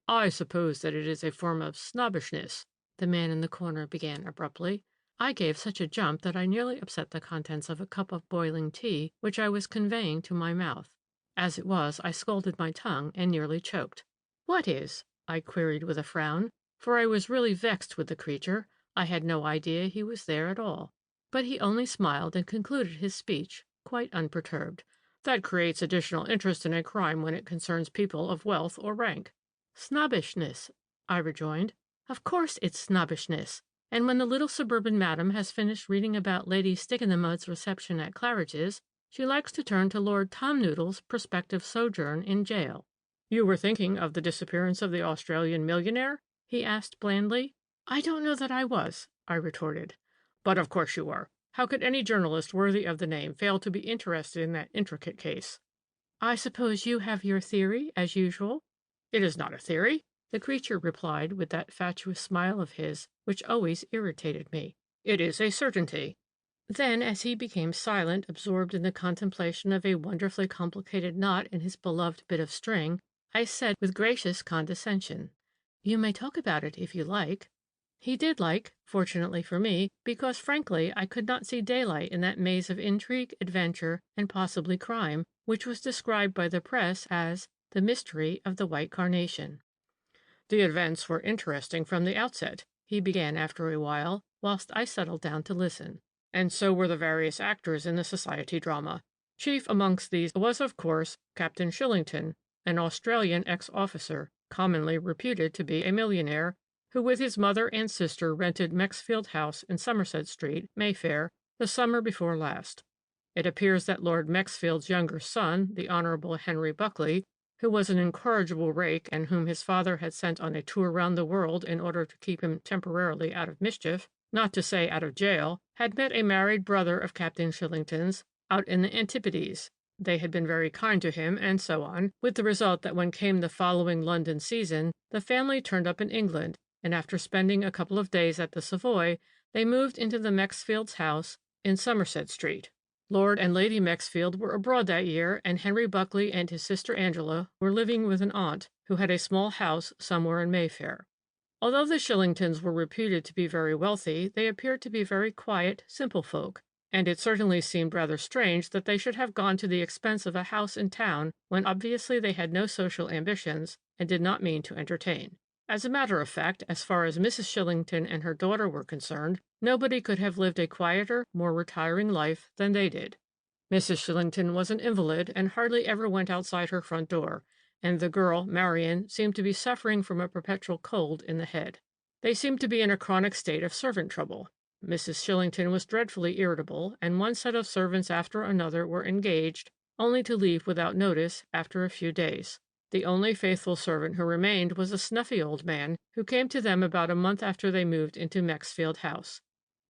I suppose that it is a form of snobbishness, the man in the corner began abruptly. I gave such a jump that I nearly upset the contents of a cup of boiling tea which I was conveying to my mouth. As it was, I scalded my tongue and nearly choked. What is? I queried with a frown, for I was really vexed with the creature. I had no idea he was there at all. But he only smiled and concluded his speech quite unperturbed. That creates additional interest in a crime when it concerns people of wealth or rank. Snobbishness, I rejoined. Of course it's snobbishness. And when the little suburban madam has finished reading about Lady Stick-in-the-Mud's reception at Claridge's, she likes to turn to Lord Tom Noodle's prospective sojourn in jail. You were thinking of the disappearance of the Australian millionaire? He asked blandly. I don't know that I was, I retorted. But of course you were. How could any journalist worthy of the name fail to be interested in that intricate case? I suppose you have your theory, as usual? It is not a theory, the creature replied with that fatuous smile of his, which always irritated me. It is a certainty. Then, as he became silent, absorbed in the contemplation of a wonderfully complicated knot in his beloved bit of string, I said with gracious condescension, You may talk about it if you like. He did like, fortunately for me, because frankly I could not see daylight in that maze of intrigue, adventure, and possibly crime, which was described by the press as the mystery of the White Carnation. The events were interesting from the outset, he began after a whilst I settled down to listen. And so were the various actors in the society drama. Chief amongst these was, of course, Captain Shillington, an Australian ex-officer, commonly reputed to be a millionaire, who with his mother and sister rented Mexfield House in Somerset Street, Mayfair, the summer before last. It appears that Lord Mexfield's younger son, the Honourable Henry Buckley, who was an incorrigible rake and whom his father had sent on a tour round the world in order to keep him temporarily out of mischief, not to say out of jail, had met a married brother of Captain Shillington's, out in the Antipodes. They had been very kind to him, and so on, with the result that when came the following London season, the family turned up in England, and after spending a couple of days at the Savoy, they moved into the Mexfields' house in Somerset Street. Lord and Lady Mexfield were abroad that year, and Henry Buckley and his sister Angela were living with an aunt who had a small house somewhere in Mayfair. Although the Shillingtons were reputed to be very wealthy, they appeared to be very quiet, simple folk, and it certainly seemed rather strange that they should have gone to the expense of a house in town when obviously they had no social ambitions and did not mean to entertain. As a matter of fact, as far as Mrs. Shillington and her daughter were concerned, nobody could have lived a quieter, more retiring life than they did. Mrs. Shillington was an invalid and hardly ever went outside her front door, and the girl, Marian, seemed to be suffering from a perpetual cold in the head. They seemed to be in a chronic state of servant trouble. Mrs. Shillington was dreadfully irritable, and one set of servants after another were engaged, only to leave without notice after a few days. The only faithful servant who remained was a snuffy old man who came to them about a month after they moved into Mexfield House.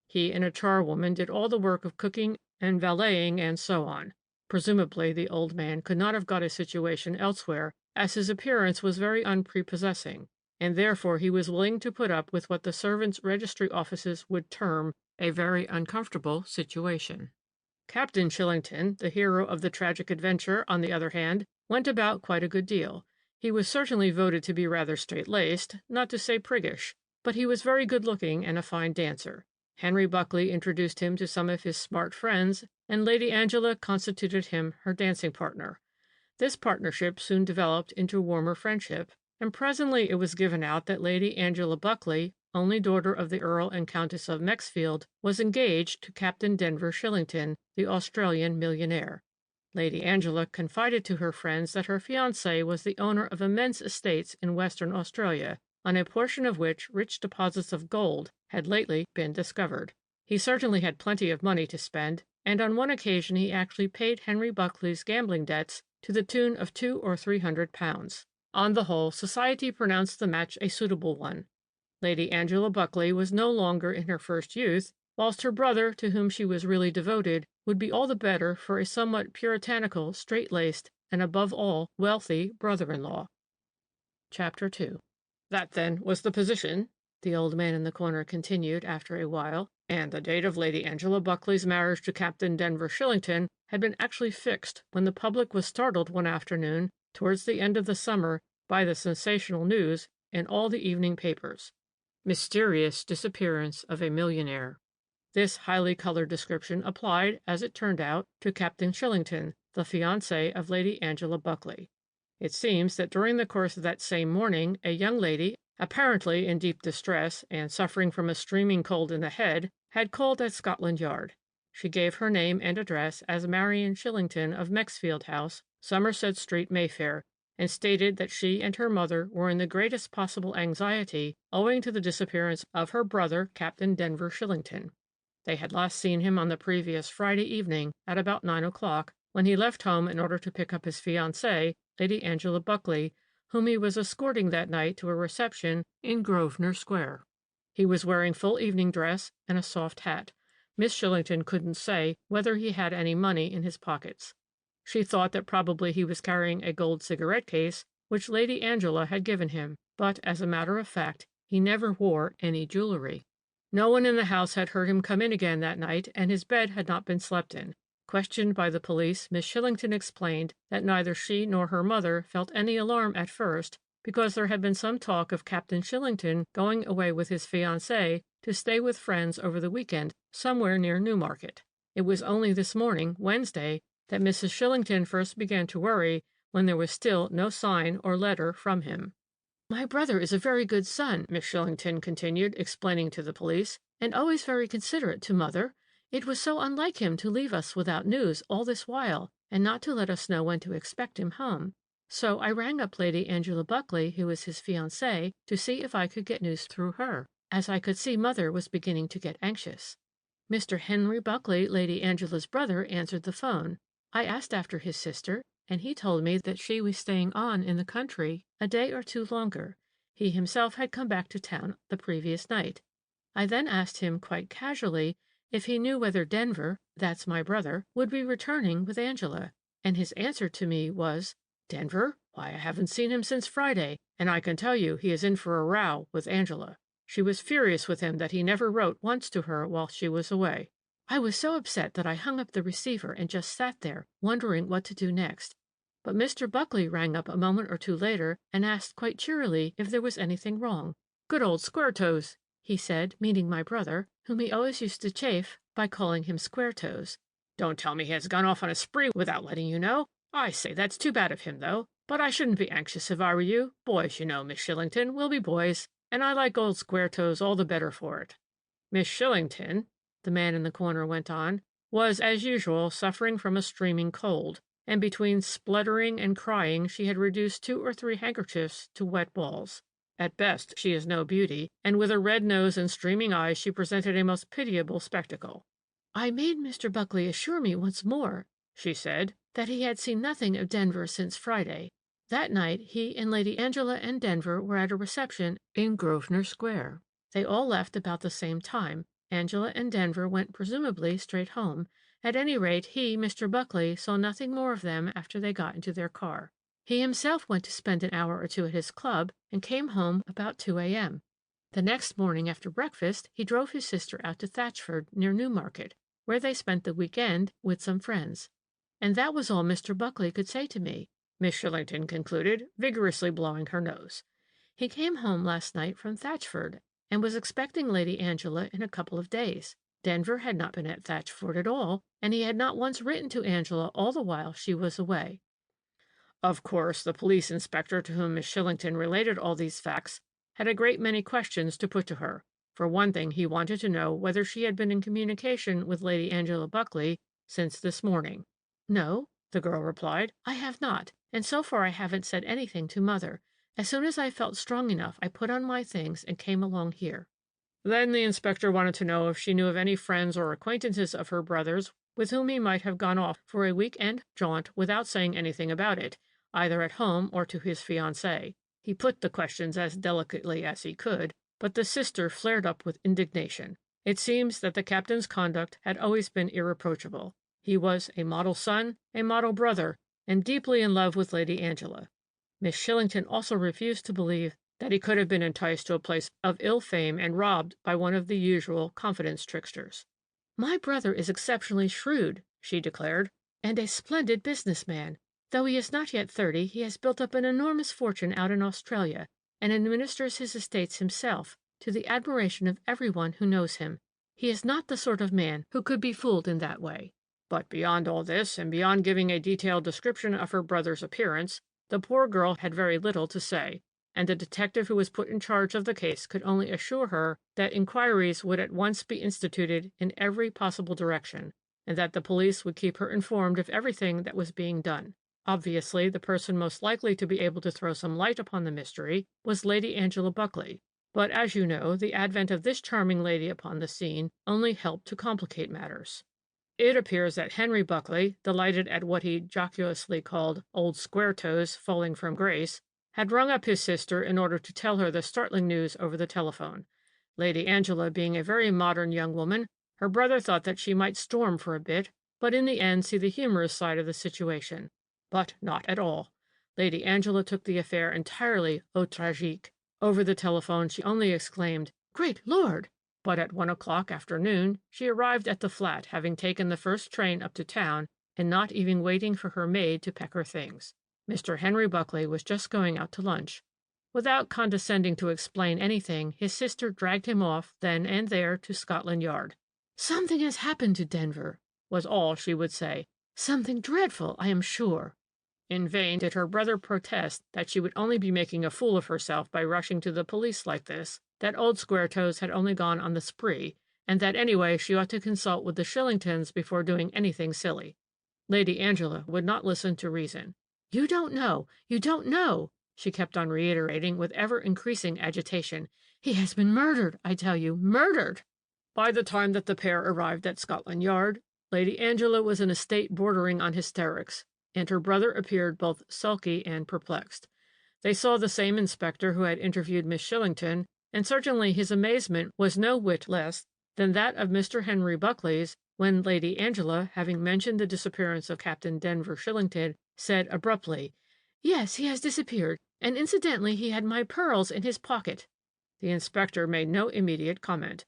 He and a charwoman did all the work of cooking and valeting and so on. Presumably the old man could not have got a situation elsewhere, as his appearance was very unprepossessing, and therefore he was willing to put up with what the servants' registry offices would term a very uncomfortable situation. Captain Shillington, the hero of the tragic adventure, on the other hand, went about quite a good deal. He was certainly voted to be rather straight-laced, not to say priggish, but he was very good-looking and a fine dancer. Henry Buckley introduced him to some of his smart friends, and Lady Angela constituted him her dancing partner. This partnership soon developed into warmer friendship, and presently it was given out that Lady Angela Buckley, only daughter of the Earl and Countess of Mexfield, was engaged to Captain Denver Shillington, the Australian millionaire. Lady Angela confided to her friends that her fiancé was the owner of immense estates in Western Australia, on a portion of which rich deposits of gold had lately been discovered. He certainly had plenty of money to spend, and on one occasion he actually paid Henry Buckley's gambling debts to the tune of £200 or £300. On the whole, society pronounced the match a suitable one. Lady Angela Buckley was no longer in her first youth, whilst her brother, to whom she was really devoted, would be all the better for a somewhat puritanical, straight-laced, and above all, wealthy brother-in-law. Chapter 2. That, then, was the position, the old man in the corner continued after a while, and the date of Lady Angela Buckley's marriage to Captain Denver Shillington had been actually fixed when the public was startled one afternoon, towards the end of the summer, by the sensational news in all the evening papers. Mysterious disappearance of a millionaire. This highly colored description applied, as it turned out, to Captain Shillington, the fiancé of Lady Angela Buckley. It seems that during the course of that same morning, a young lady, apparently in deep distress and suffering from a streaming cold in the head, had called at Scotland Yard. She gave her name and address as Marian Shillington of Mexfield House, Somerset Street, Mayfair, and stated that she and her mother were in the greatest possible anxiety owing to the disappearance of her brother, Captain Denver Shillington. They had last seen him on the previous Friday evening at about 9 o'clock, when he left home in order to pick up his fiancée, Lady Angela Buckley, whom he was escorting that night to a reception in Grosvenor Square. He was wearing full evening dress and a soft hat. Miss Shillington couldn't say whether he had any money in his pockets. She thought that probably he was carrying a gold cigarette case, which Lady Angela had given him, but, as a matter of fact, he never wore any jewelry. No one in the house had heard him come in again that night, and his bed had not been slept in. Questioned by the police, Miss Shillington explained that neither she nor her mother felt any alarm at first, because there had been some talk of Captain Shillington going away with his fiancée to stay with friends over the weekend somewhere near Newmarket. It was only this morning, Wednesday, that Mrs. Shillington first began to worry, when there was still no sign or letter from him. "My brother is a very good son," Miss Shillington continued, explaining to the police, "and always very considerate to mother. It was so unlike him to leave us without news all this while, and not to let us know when to expect him home. So I rang up Lady Angela Buckley, who is his fiancée, to see if I could get news through her, as I could see mother was beginning to get anxious. Mr. Henry Buckley, Lady Angela's brother, answered the phone. I asked after his sister, and he told me that she was staying on in the country a day or two longer. He himself had come back to town the previous night. I then asked him quite casually if he knew whether Denver, that's my brother, would be returning with Angela, and his answer to me was, Denver? Why, I haven't seen him since Friday, and I can tell you he is in for a row with Angela. She was furious with him that he never wrote once to her while she was away. I was so upset that I hung up the receiver and just sat there, wondering what to do next. But Mr. Buckley rang up a moment or two later and asked quite cheerily if there was anything wrong. Good old Square-Toes, he said, meaning my brother, whom he always used to chaff by calling him Square-Toes. Don't tell me he has gone off on a spree without letting you know. I say, that's too bad of him, though. But I shouldn't be anxious if I were you. Boys, you know, Miss Shillington, will be boys, and I like old Square-Toes all the better for it. Miss Shillington, the man in the corner went on, was, as usual, suffering from a streaming cold, and between spluttering and crying she had reduced 2 or 3 handkerchiefs to wet balls. At best she is no beauty, and with a red nose and streaming eyes she presented a most pitiable spectacle. I made Mr. Buckley assure me once more, she said, that he had seen nothing of Denver since Friday. That night he and Lady Angela and Denver were at a reception in Grosvenor Square. They all left about the same time. Angela and Denver went presumably straight home. At any rate, he, Mr. Buckley, saw nothing more of them after they got into their car. He himself went to spend an hour or two at his club and came home about 2 a.m. The next morning after breakfast, he drove his sister out to Thatchford, near Newmarket, where they spent the week-end with some friends. And that was all Mr. Buckley could say to me, Miss Shillington concluded, vigorously blowing her nose. He came home last night from Thatchford, and was expecting Lady Angela in a couple of days. Denver had not been at Thatchford at all, and he had not once written to Angela all the while she was away. Of course, the police inspector to whom Miss Shillington related all these facts had a great many questions to put to her. For one thing, he wanted to know whether she had been in communication with Lady Angela Buckley since this morning. No, the girl replied, I have not, and so far I haven't said anything to Mother. As soon as I felt strong enough, I put on my things and came along here. Then the inspector wanted to know if she knew of any friends or acquaintances of her brother's with whom he might have gone off for a week-end jaunt without saying anything about it, either at home or to his fiancée. He put the questions as delicately as he could, but the sister flared up with indignation. It seems that the captain's conduct had always been irreproachable. He was a model son, a model brother, and deeply in love with Lady Angela. Miss Shillington also refused to believe that he could have been enticed to a place of ill fame and robbed by one of the usual confidence tricksters. My brother is exceptionally shrewd, she declared, and a splendid businessman. Though he is not yet 30, he has built up an enormous fortune out in Australia, and administers his estates himself, to the admiration of everyone who knows him. He is not the sort of man who could be fooled in that way. But beyond all this, and beyond giving a detailed description of her brother's appearance, the poor girl had very little to say, and the detective who was put in charge of the case could only assure her that inquiries would at once be instituted in every possible direction, and that the police would keep her informed of everything that was being done. Obviously, the person most likely to be able to throw some light upon the mystery was Lady Angela Buckley, but as you know, the advent of this charming lady upon the scene only helped to complicate matters. It appears that Henry Buckley, delighted at what he jocosely called old Square-Toes falling from grace, had rung up his sister in order to tell her the startling news over the telephone. Lady Angela being a very modern young woman, her brother thought that she might storm for a bit, but in the end see the humorous side of the situation. But not at all. Lady Angela took the affair entirely au tragique. Over the telephone she only exclaimed, "Great Lord!" But at 1 o'clock afternoon she arrived at the flat, having taken the first train up to town, and not even waiting for her maid to pack her things. Mr. Henry Buckley was just going out to lunch. Without condescending to explain anything, his sister dragged him off then and there to Scotland Yard. "Something has happened to Denver," was all she would say. "Something dreadful, I am sure." In vain did her brother protest that she would only be making a fool of herself by rushing to the police like this, that old Square-Toes had only gone on the spree, and that anyway she ought to consult with the Shillingtons before doing anything silly. Lady Angela would not listen to reason. "You don't know, she kept on reiterating with ever-increasing agitation. "He has been murdered, I tell you, murdered!" By the time that the pair arrived at Scotland Yard, Lady Angela was in a state bordering on hysterics, and her brother appeared both sulky and perplexed. They saw the same inspector who had interviewed Miss Shillington, and certainly his amazement was no whit less than that of Mr. Henry Buckley's, when Lady Angela, having mentioned the disappearance of Captain Denver Shillington, said abruptly, "Yes, he has disappeared, and incidentally he had my pearls in his pocket." The inspector made no immediate comment.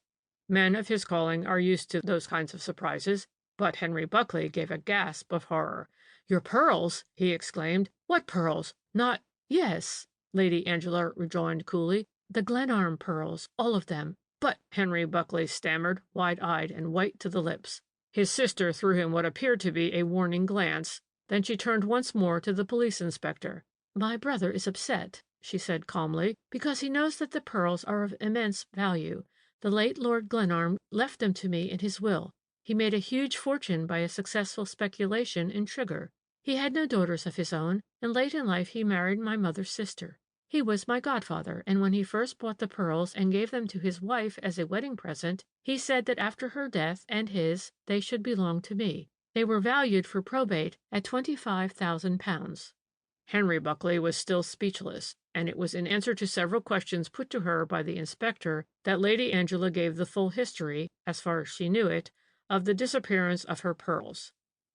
Men of his calling are used to those kinds of surprises, but Henry Buckley gave a gasp of horror. "Your pearls!" he exclaimed. "What pearls? Not—" "Yes," Lady Angela rejoined coolly, "the Glenarm pearls, all of them. But—" Henry Buckley stammered, wide-eyed and white to the lips. His sister threw him what appeared to be a warning glance. Then she turned once more to the police inspector. "My brother is upset," she said calmly, "because he knows that the pearls are of immense value. The late Lord Glenarm left them to me in his will. He made a huge fortune by a successful speculation in sugar. He had no daughters of his own, and late in life he married my mother's sister. He was my godfather, and when he first bought the pearls and gave them to his wife as a wedding present, he said that after her death and his, they should belong to me. They were valued for probate at £25,000. Henry Buckley was still speechless, and it was in answer to several questions put to her by the inspector that Lady Angela gave the full history, as far as she knew it, of the disappearance of her pearls.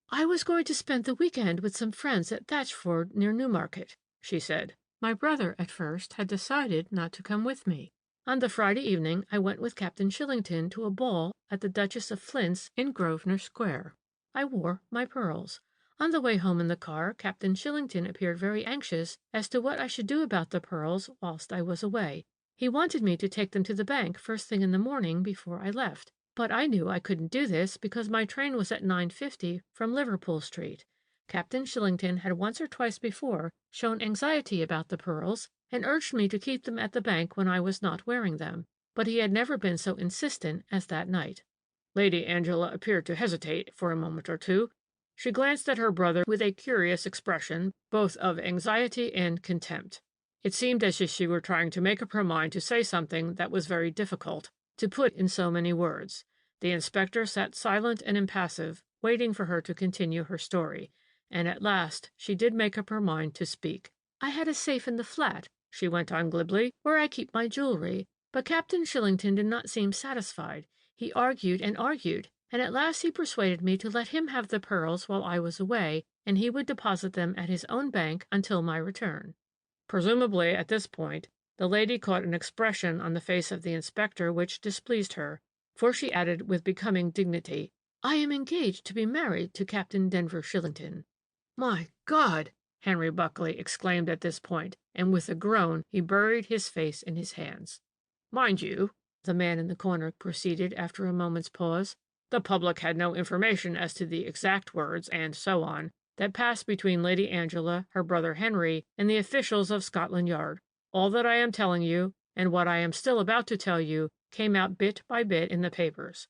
"I was going to spend the week-end with some friends at Thatchford, near Newmarket," she said. "My brother, at first, had decided not to come with me. On the Friday evening I went with Captain Shillington to a ball at the Duchess of Flint's in Grosvenor Square. I wore my pearls. On the way home in the car, Captain Shillington appeared very anxious as to what I should do about the pearls whilst I was away. He wanted me to take them to the bank first thing in the morning before I left. But I knew I couldn't do this because my train was at 9:50 from Liverpool Street. Captain Shillington had once or twice before shown anxiety about the pearls and urged me to keep them at the bank when I was not wearing them, but he had never been so insistent as that night." Lady Angela appeared to hesitate for a moment or two. She glanced at her brother with a curious expression, both of anxiety and contempt. It seemed as if she were trying to make up her mind to say something that was very difficult to put in so many words. The inspector sat silent and impassive, waiting for her to continue her story, and at last she did make up her mind to speak. "I had a safe in the flat," she went on glibly, "where I keep my jewelry, but Captain Shillington did not seem satisfied. He argued and argued, and at last he persuaded me to let him have the pearls while I was away, and he would deposit them at his own bank until my return." Presumably, at this point, the lady caught an expression on the face of the inspector which displeased her, for she added with becoming dignity, "I am engaged to be married to Captain Denver Shillington." "My God!" Henry Buckley exclaimed at this point, and with a groan he buried his face in his hands. "Mind you," the man in the corner proceeded after a moment's pause, "the public had no information as to the exact words, and so on, that passed between Lady Angela, her brother Henry, and the officials of Scotland Yard. All that I am telling you, and what I am still about to tell you, came out bit by bit in the papers.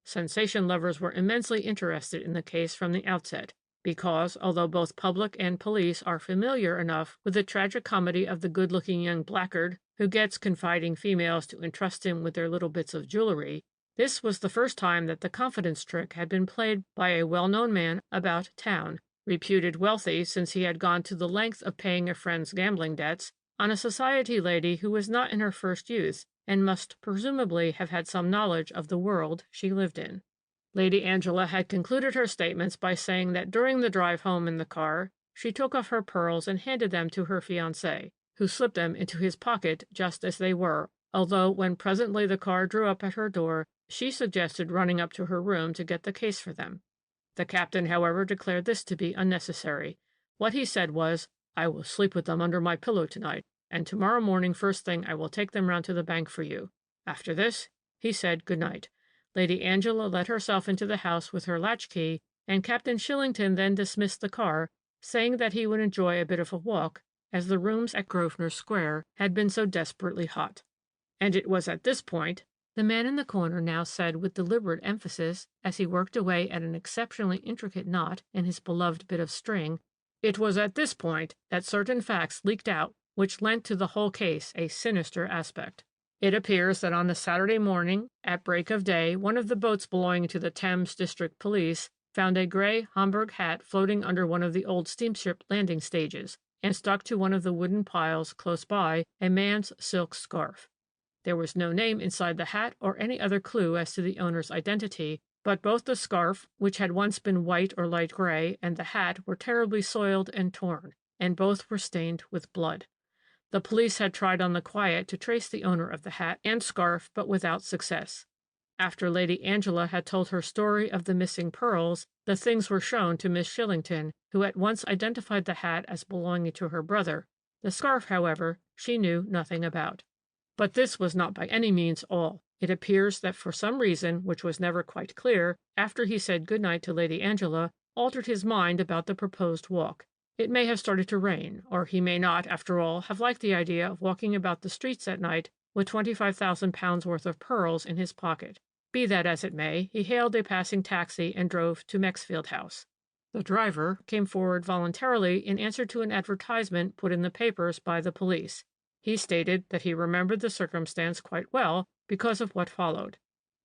Sensation lovers were immensely interested in the case from the outset, because, although both public and police are familiar enough with the tragic comedy of the good-looking young blackguard who gets confiding females to entrust him with their little bits of jewelry, this was the first time that the confidence trick had been played by a well-known man about town, reputed wealthy since he had gone to the length of paying a friend's gambling debts, on a society lady who was not in her first youth, and must presumably have had some knowledge of the world she lived in. Lady Angela had concluded her statements by saying that during the drive home in the car, she took off her pearls and handed them to her fiancé, who slipped them into his pocket just as they were, although when presently the car drew up at her door, she suggested running up to her room to get the case for them. The captain, however, declared this to be unnecessary. What he said was, "I will sleep with them under my pillow tonight, and tomorrow morning first thing I will take them round to the bank for you." After this, he said good night. Lady Angela let herself into the house with her latchkey, and Captain Shillington then dismissed the car, saying that he would enjoy a bit of a walk, as the rooms at Grosvenor Square had been so desperately hot. And it was at this point, the man in the corner now said with deliberate emphasis, as he worked away at an exceptionally intricate knot in his beloved bit of string, it was at this point that certain facts leaked out which lent to the whole case a sinister aspect. It appears that on the Saturday morning, at break of day, one of the boats belonging to the Thames District Police found a gray Homburg hat floating under one of the old steamship landing stages, and stuck to one of the wooden piles close by a man's silk scarf. There was no name inside the hat or any other clue as to the owner's identity, but both the scarf, which had once been white or light gray, and the hat were terribly soiled and torn, and both were stained with blood. The police had tried on the quiet to trace the owner of the hat and scarf, but without success. After Lady Angela had told her story of the missing pearls, the things were shown to Miss Shillington, who at once identified the hat as belonging to her brother. The scarf, however, she knew nothing about. But this was not by any means all. It appears that for some reason, which was never quite clear, after he said good night to Lady Angela, altered his mind about the proposed walk. It may have started to rain, or he may not, after all, have liked the idea of walking about the streets at night with £25,000 worth of pearls in his pocket. Be that as it may, he hailed a passing taxi and drove to Mexfield House. The driver came forward voluntarily in answer to an advertisement put in the papers by the police. He stated that he remembered the circumstance quite well because of what followed.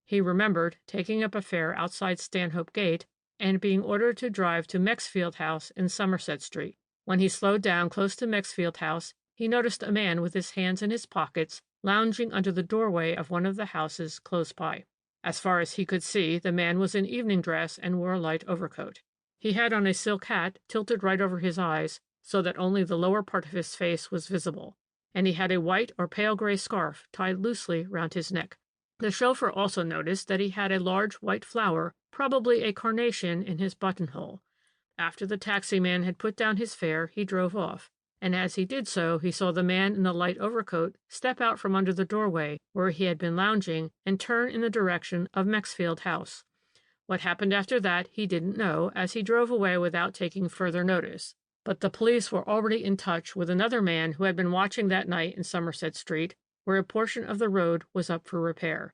He remembered taking up a fare outside Stanhope Gate and being ordered to drive to Mexfield House in Somerset Street. When he slowed down close to Mexfield House, he noticed a man with his hands in his pockets lounging under the doorway of one of the houses close by. As far as he could see, the man was in evening dress and wore a light overcoat. He had on a silk hat tilted right over his eyes, so that only the lower part of his face was visible, and he had a white or pale gray scarf tied loosely round his neck. The chauffeur also noticed that he had a large white flower, probably a carnation, in his buttonhole. After the taxi-man had put down his fare, he drove off, and as he did so, he saw the man in the light overcoat step out from under the doorway where he had been lounging and turn in the direction of Mexfield House. What happened after that he didn't know, as he drove away without taking further notice. But the police were already in touch with another man who had been watching that night in Somerset Street, where a portion of the road was up for repair.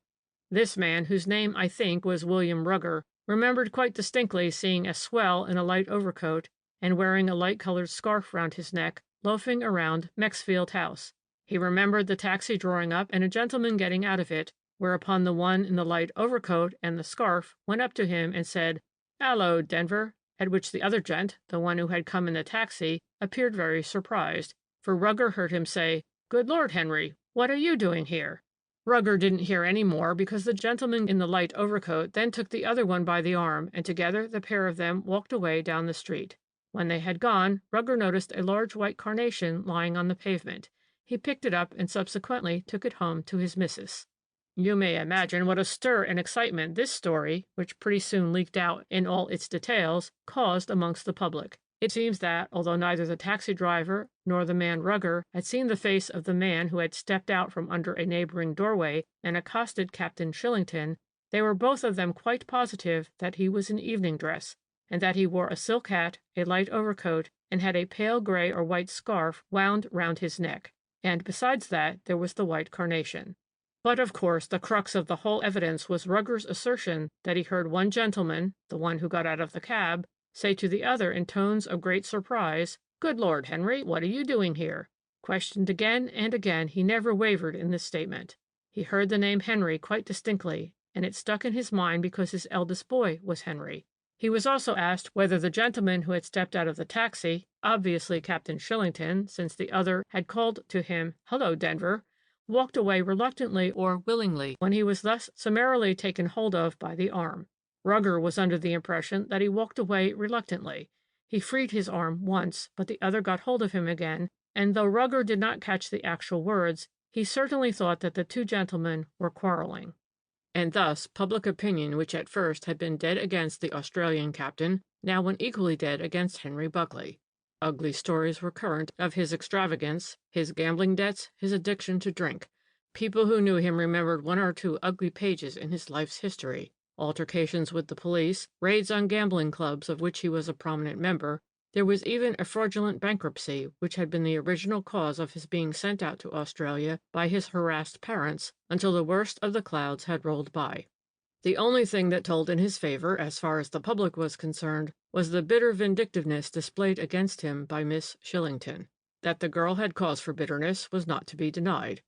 This man, whose name I think was William Rugger, remembered quite distinctly seeing a swell in a light overcoat and wearing a light-colored scarf round his neck, loafing around Mexfield House. He remembered the taxi drawing up and a gentleman getting out of it, whereupon the one in the light overcoat and the scarf went up to him and said, "Hallo, Denver," at which the other gent, the one who had come in the taxi, appeared very surprised, for Rugger heard him say, "Good Lord, Henry, what are you doing here?" Rugger didn't hear any more because the gentleman in the light overcoat then took the other one by the arm, and together the pair of them walked away down the street. When they had gone, Rugger noticed a large white carnation lying on the pavement. He picked it up and subsequently took it home to his missus. You may imagine what a stir and excitement this story, which pretty soon leaked out in all its details, caused amongst the public. It seems that, although neither the taxi driver nor the man Rugger had seen the face of the man who had stepped out from under a neighboring doorway and accosted Captain Shillington, they were both of them quite positive that he was in evening dress, and that he wore a silk hat, a light overcoat, and had a pale gray or white scarf wound round his neck. And besides that, there was the white carnation. But, of course, the crux of the whole evidence was Rugger's assertion that he heard one gentleman, the one who got out of the cab, say to the other in tones of great surprise, "Good Lord, Henry, what are you doing here?" Questioned again and again, he never wavered in this statement. He heard the name Henry quite distinctly, and it stuck in his mind because his eldest boy was Henry. He was also asked whether the gentleman who had stepped out of the taxi, obviously Captain Shillington, since the other had called to him, "Hello, Denver," walked away reluctantly or willingly when he was thus summarily taken hold of by the arm. Rugger was under the impression that he walked away reluctantly. He freed his arm once, but the other got hold of him again, and though Rugger did not catch the actual words, he certainly thought that the two gentlemen were quarreling. And thus public opinion, which at first had been dead against the Australian captain, now went equally dead against Henry Buckley. Ugly stories were current of his extravagance, his gambling debts, his addiction to drink. People who knew him remembered one or two ugly pages in his life's history, altercations with the police, raids on gambling clubs of which he was a prominent member. There was even a fraudulent bankruptcy, which had been the original cause of his being sent out to Australia by his harassed parents until the worst of the clouds had rolled by. The only thing that told in his favor, as far as the public was concerned, was the bitter vindictiveness displayed against him by Miss Shillington. That the girl had cause for bitterness was not to be denied.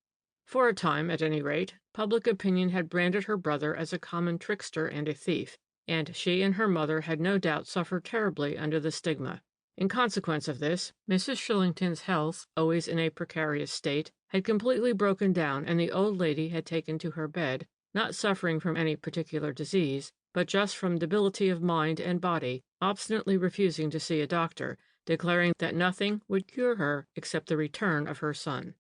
For a time, at any rate, public opinion had branded her brother as a common trickster and a thief, and she and her mother had no doubt suffered terribly under the stigma. In consequence of this, Mrs. Shillington's health, always in a precarious state, had completely broken down, and the old lady had taken to her bed, not suffering from any particular disease, but just from debility of mind and body, obstinately refusing to see a doctor, declaring that nothing would cure her except the return of her son.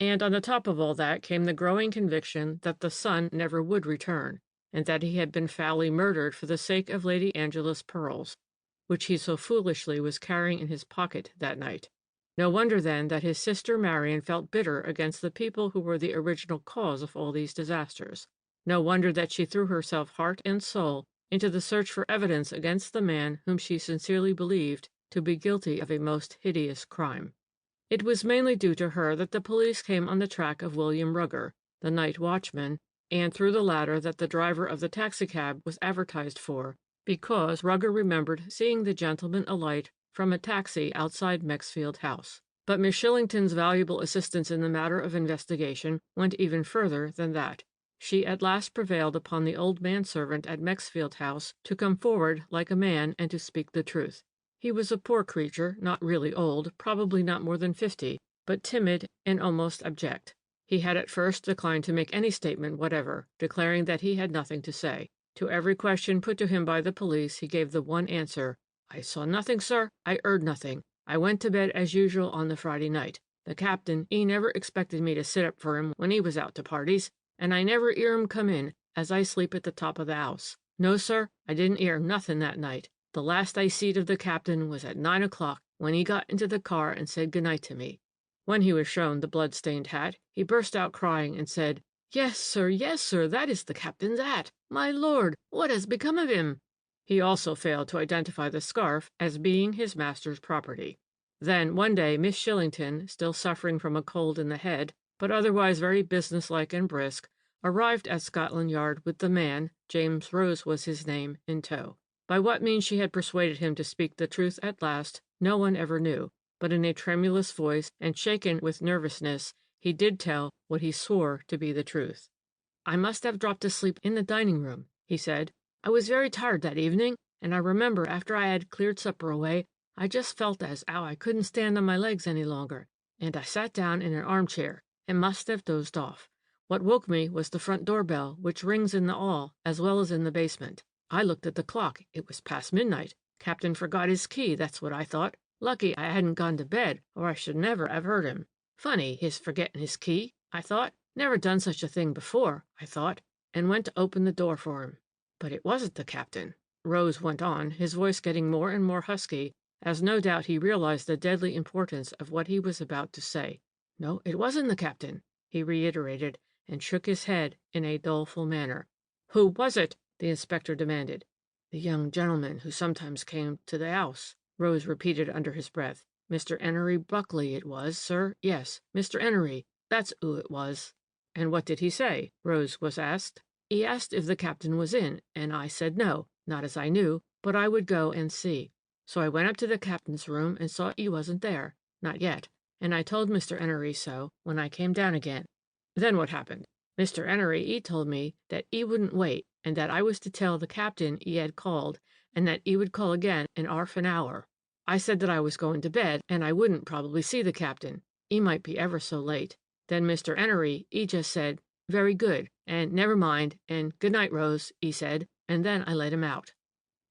And on the top of all that came the growing conviction that the son never would return, and that he had been foully murdered for the sake of Lady Angela's pearls, which he so foolishly was carrying in his pocket that night. No wonder, then, that his sister Marian felt bitter against the people who were the original cause of all these disasters. No wonder that she threw herself heart and soul into the search for evidence against the man whom she sincerely believed to be guilty of a most hideous crime. It was mainly due to her that the police came on the track of William Rugger, the night watchman, and through the latter that the driver of the taxicab was advertised for, because Rugger remembered seeing the gentleman alight from a taxi outside Mexfield House. But Miss Shillington's valuable assistance in the matter of investigation went even further than that. She at last prevailed upon the old manservant at Mexfield House to come forward like a man and to speak the truth. He was a poor creature, not really old, probably not more than 50, but timid and almost abject. He had at first declined to make any statement whatever, declaring that he had nothing to say. To every question put to him by the police he gave the one answer, "I saw nothing, sir. I heard nothing. I went to bed as usual on the Friday night. The captain, he never expected me to sit up for him when he was out to parties, and I never 'ear him come in, as I sleep at the top of the house. No, sir, I didn't 'ear nothing that night. The last I seed of the captain was at 9 o'clock, when he got into the car and said good night to me." When he was shown the blood-stained hat, he burst out crying and said, yes, sir, that is the captain's hat. My lord, what has become of him?" He also failed to identify the scarf as being his master's property. Then, one day, Miss Shillington, still suffering from a cold in the head, but otherwise very businesslike and brisk, arrived at Scotland Yard with the man, James Rose was his name, in tow. By what means she had persuaded him to speak the truth at last, no one ever knew, but in a tremulous voice, and shaken with nervousness, he did tell what he swore to be the truth. "I must have dropped asleep in the dining-room," he said. "I was very tired that evening, and I remember after I had cleared supper away, I just felt as how I couldn't stand on my legs any longer, and I sat down in an armchair, and must have dozed off. What woke me was the front door-bell, which rings in the hall as well as in the basement. I looked at the clock. It was past midnight. Captain forgot his key, that's what I thought. Lucky I hadn't gone to bed, or I should never have heard him. Funny, his forgetting his key, I thought. Never done such a thing before, I thought, and went to open the door for him. But it wasn't the captain," Rose went on, his voice getting more and more husky, as no doubt he realized the deadly importance of what he was about to say. "No, it wasn't the captain," he reiterated, and shook his head in a doleful manner. "Who was it?" the inspector demanded. "The young gentleman who sometimes came to the house," Rose repeated under his breath. "Mr. 'Enery Buckley it was, sir. Yes, Mr. 'Enery. That's who it was." "And what did he say?" Rose was asked. "He asked if the captain was in, and I said no, not as I knew, but I would go and see. So I went up to the captain's room and saw he wasn't there, not yet, and I told Mr. 'Enery so when I came down again." "Then what happened?" "Mr. 'Enery, he told me that he wouldn't wait, and that I was to tell the captain he had called, and that he would call again in 'arf an hour. I said that I was going to bed, and I wouldn't probably see the captain. He might be ever so late. Then Mr. 'Enery, he just said, 'Very good,' and 'Never mind,' and 'Good night, Rose,' he said, and then I let him out."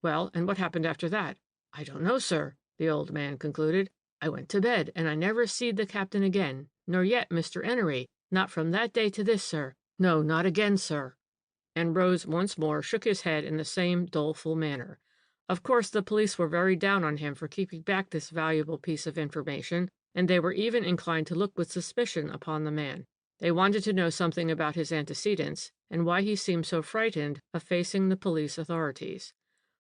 "Well, and what happened after that?" "I don't know, sir," the old man concluded. "I went to bed, and I never seed the captain again, nor yet Mr. 'Enery, not from that day to this, sir. No, not again, sir." And Rose once more shook his head in the same doleful manner. Of course, the police were very down on him for keeping back this valuable piece of information, and they were even inclined to look with suspicion upon the man. They wanted to know something about his antecedents, and why he seemed so frightened of facing the police authorities.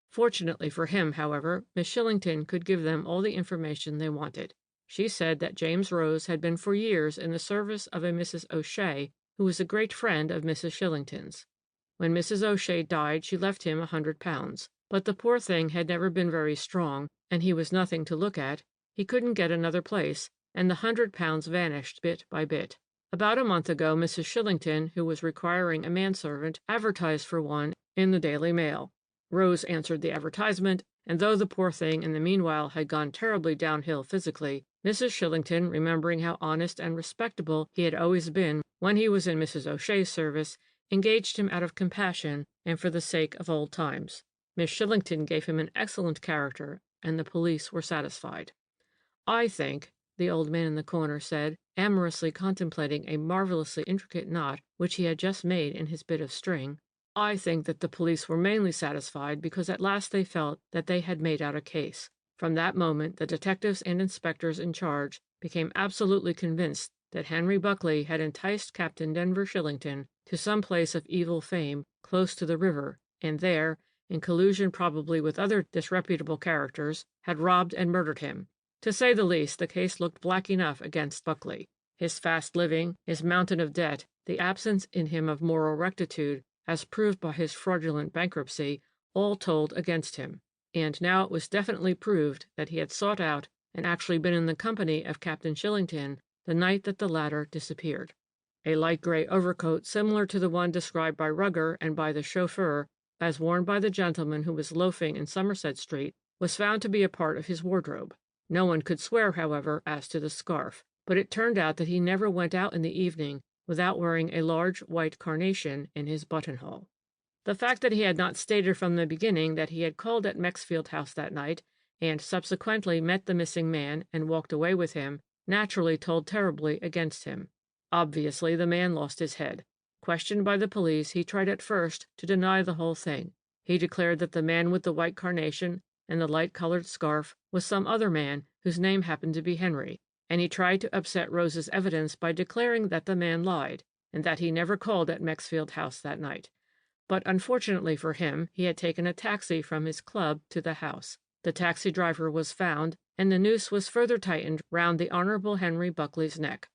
Fortunately for him, however, Miss Shillington could give them all the information they wanted. She said that James Rose had been for years in the service of a Mrs. O'Shea, who was a great friend of Mrs. Shillington's. When Mrs. O'Shea died, she left him £100, but the poor thing had never been very strong, and he was nothing to look at. He couldn't get another place, and the £100 vanished bit by bit. About a month ago, Mrs. Shillington, who was requiring a manservant, advertised for one in the Daily Mail. Rose answered the advertisement, and though the poor thing in the meanwhile had gone terribly downhill physically, Mrs. Shillington, remembering how honest and respectable he had always been when he was in Mrs. O'Shea's service, engaged him out of compassion and for the sake of old times. Miss Shillington gave him an excellent character, and the police were satisfied. I think, the old man in the corner said, amorously contemplating a marvelously intricate knot which he had just made in his bit of string, I think that the police were mainly satisfied because at last they felt that they had made out a case. From that moment, the detectives and inspectors in charge became absolutely convinced that Henry Buckley had enticed Captain Denver Shillington to some place of evil fame close to the river, and there, in collusion probably with other disreputable characters, had robbed and murdered him. To say the least, the case looked black enough against Buckley. His fast living, his mountain of debt, the absence in him of moral rectitude, as proved by his fraudulent bankruptcy, all told against him. And now it was definitely proved that he had sought out and actually been in the company of Captain Shillington the night that the latter disappeared. A light gray overcoat similar to the one described by Rugger and by the chauffeur as worn by the gentleman who was loafing in Somerset Street was found to be a part of his wardrobe. No one could swear, however, as to the scarf, but it turned out that he never went out in the evening without wearing a large white carnation in his buttonhole. The fact that he had not stated from the beginning that he had called at Mexfield House that night, and subsequently met the missing man and walked away with him, naturally told terribly against him. Obviously, the man lost his head. Questioned by the police, he tried at first to deny the whole thing. He declared that the man with the white carnation and the light-colored scarf was some other man whose name happened to be Henry, and he tried to upset Rose's evidence by declaring that the man lied, and that he never called at Mexfield House that night. But unfortunately for him, he had taken a taxi from his club to the house. The taxi driver was found, and the noose was further tightened round the Honorable Henry Buckley's neck.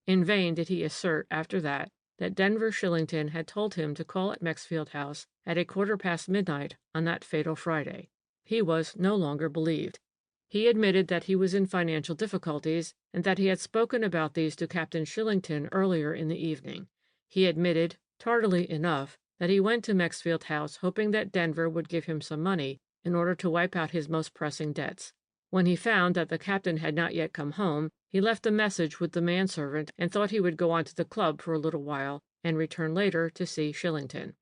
In vain did he assert, after that Denver Shillington had told him to call at Mexfield House at midnight on that fatal Friday. He was no longer believed. He admitted that he was in financial difficulties, and that he had spoken about these to Captain Shillington earlier in the evening. He admitted, tardily enough, that he went to Mexfield House hoping that Denver would give him some money in order to wipe out his most pressing debts. When he found that the captain had not yet come home, he left a message with the manservant and thought he would go on to the club for a little while and return later to see Shillington.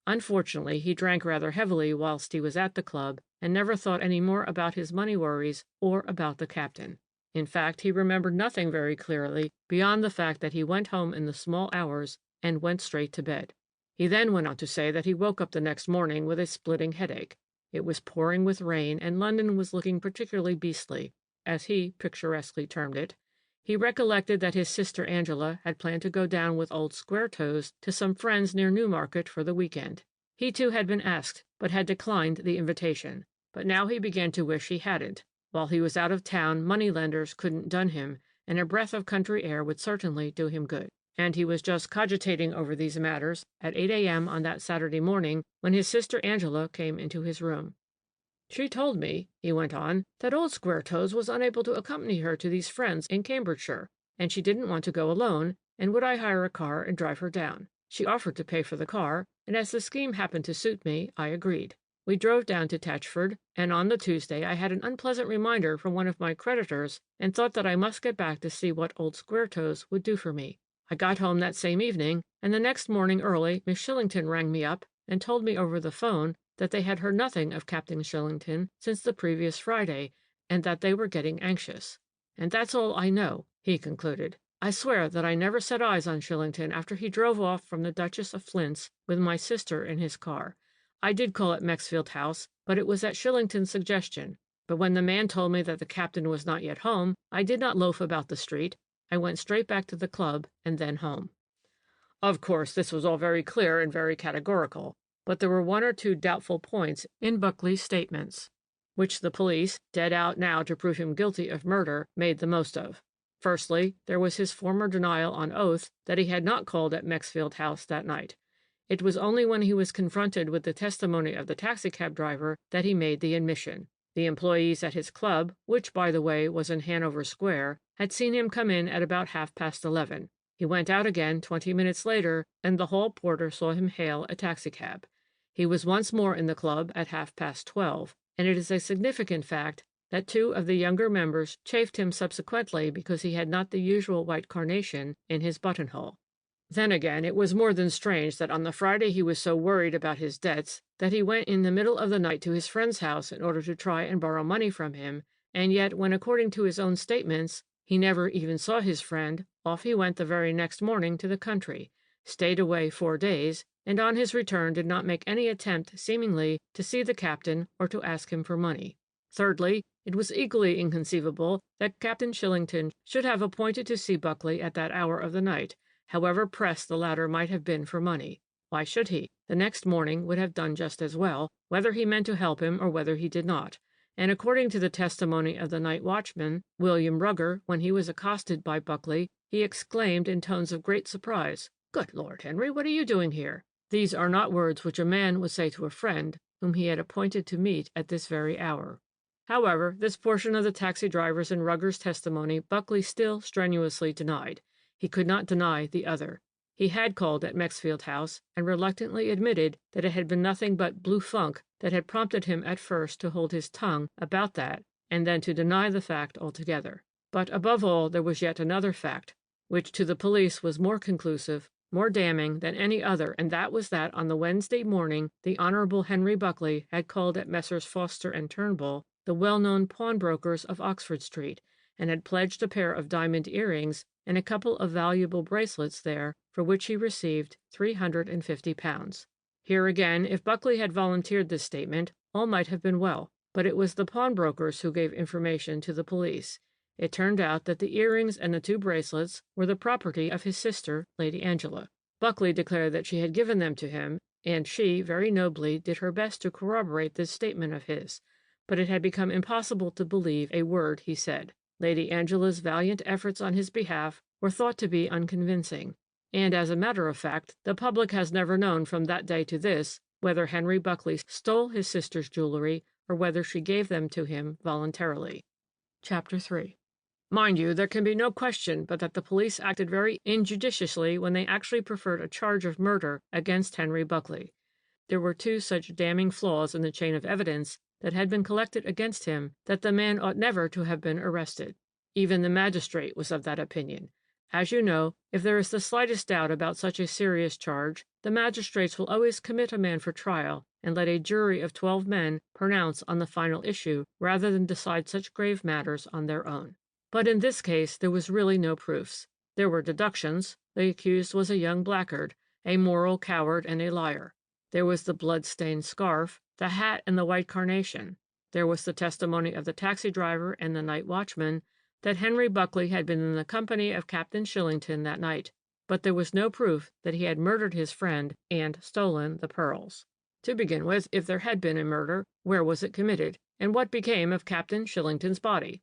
Unfortunately, he drank rather heavily whilst he was at the club and never thought any more about his money worries or about the captain. In fact, he remembered nothing very clearly beyond the fact that he went home in the small hours and went straight to bed. He then went on to say that he woke up the next morning with a splitting headache. It was pouring with rain, and London was looking particularly beastly, as he picturesquely termed it. He recollected that his sister Angela had planned to go down with old Squaretoes to some friends near Newmarket for the week-end. He too had been asked, but had declined the invitation. But now he began to wish he hadn't. While he was out of town, money-lenders couldn't dun him, and a breath of country air would certainly do him good. And he was just cogitating over these matters at 8 a.m. on that Saturday morning when his sister Angela came into his room. She told me, he went on, that old Squaretoes was unable to accompany her to these friends in Cambridgeshire, and she didn't want to go alone, and would I hire a car and drive her down. She offered to pay for the car, and as the scheme happened to suit me, I agreed. We drove down to Tetchford, and on the Tuesday I had an unpleasant reminder from one of my creditors and thought that I must get back to see what old Squaretoes would do for me. I got home that same evening, and the next morning early Miss Shillington rang me up and told me over the phone that they had heard nothing of Captain Shillington since the previous Friday, and that they were getting anxious. And that's all I know, he concluded. I swear that I never set eyes on Shillington after he drove off from the Duchess of Flint's with my sister in his car. I did call at Mexfield House, but it was at Shillington's suggestion. But when the man told me that the captain was not yet home, I did not loaf about the street. I went straight back to the club and then home. Of course, this was all very clear and very categorical, but there were one or two doubtful points in Buckley's statements, which the police, dead out now to prove him guilty of murder, made the most of. Firstly, there was his former denial on oath that he had not called at Mexfield House that night. It was only when he was confronted with the testimony of the taxicab driver that he made the admission. The employees at his club, which, by the way, was in Hanover Square, had seen him come in at about 11:30. He went out again 20 minutes later, and the hall porter saw him hail a taxicab. He was once more in the club at 12:30, and it is a significant fact that 2 of the younger members chaffed him subsequently because he had not the usual white carnation in his buttonhole. Then again, it was more than strange that on the Friday he was so worried about his debts that he went in the middle of the night to his friend's house in order to try and borrow money from him, and yet when, according to his own statements, he never even saw his friend, off he went the very next morning to the country, stayed away 4 days, and on his return did not make any attempt, seemingly, to see the captain or to ask him for money. Thirdly, it was equally inconceivable that Captain Shillington should have appointed to see Buckley at that hour of the night, however pressed the latter might have been for money. Why should he? The next morning would have done just as well, whether he meant to help him or whether he did not. And according to the testimony of the night watchman, William Rugger, when he was accosted by Buckley, he exclaimed in tones of great surprise, "Good Lord, Henry, what are you doing here?" These are not words which a man would say to a friend whom he had appointed to meet at this very hour. However, this portion of the taxi driver's and Rugger's testimony Buckley still strenuously denied. He could not deny the other. He had called at Mexfield House, and reluctantly admitted that it had been nothing but blue funk that had prompted him at first to hold his tongue about that, and then to deny the fact altogether. But above all, there was yet another fact, which to the police was more conclusive, more damning than any other, and that was that on the Wednesday morning the Honourable Henry Buckley had called at Messrs. Foster and Turnbull, the well-known pawnbrokers of Oxford Street, and had pledged a pair of diamond earrings and a couple of valuable bracelets there, for which he received £350. Here again, if Buckley had volunteered this statement, all might have been well, but it was the pawnbrokers who gave information to the police. It turned out that the earrings and the 2 bracelets were the property of his sister, Lady Angela. Buckley declared that she had given them to him, and she, very nobly, did her best to corroborate this statement of his, but it had become impossible to believe a word he said. Lady Angela's valiant efforts on his behalf were thought to be unconvincing, and as a matter of fact, the public has never known from that day to this whether Henry Buckley stole his sister's jewelry or whether she gave them to him voluntarily. Chapter 3. Mind you, there can be no question but that the police acted very injudiciously when they actually preferred a charge of murder against Henry Buckley. There were 2 such damning flaws in the chain of evidence that had been collected against him that the man ought never to have been arrested. Even the magistrate was of that opinion. As you know, if there is the slightest doubt about such a serious charge, the magistrates will always commit a man for trial and let a jury of 12 men pronounce on the final issue rather than decide such grave matters on their own. But in this case there was really no proofs. There were deductions. The accused was a young blackguard, a moral coward and a liar. There was the blood-stained scarf, the hat and the white carnation. There was the testimony of the taxi driver and the night watchman that Henry Buckley had been in the company of Captain Shillington that night, but there was no proof that he had murdered his friend and stolen the pearls. To begin with, if there had been a murder, where was it committed, and what became of Captain Shillington's body?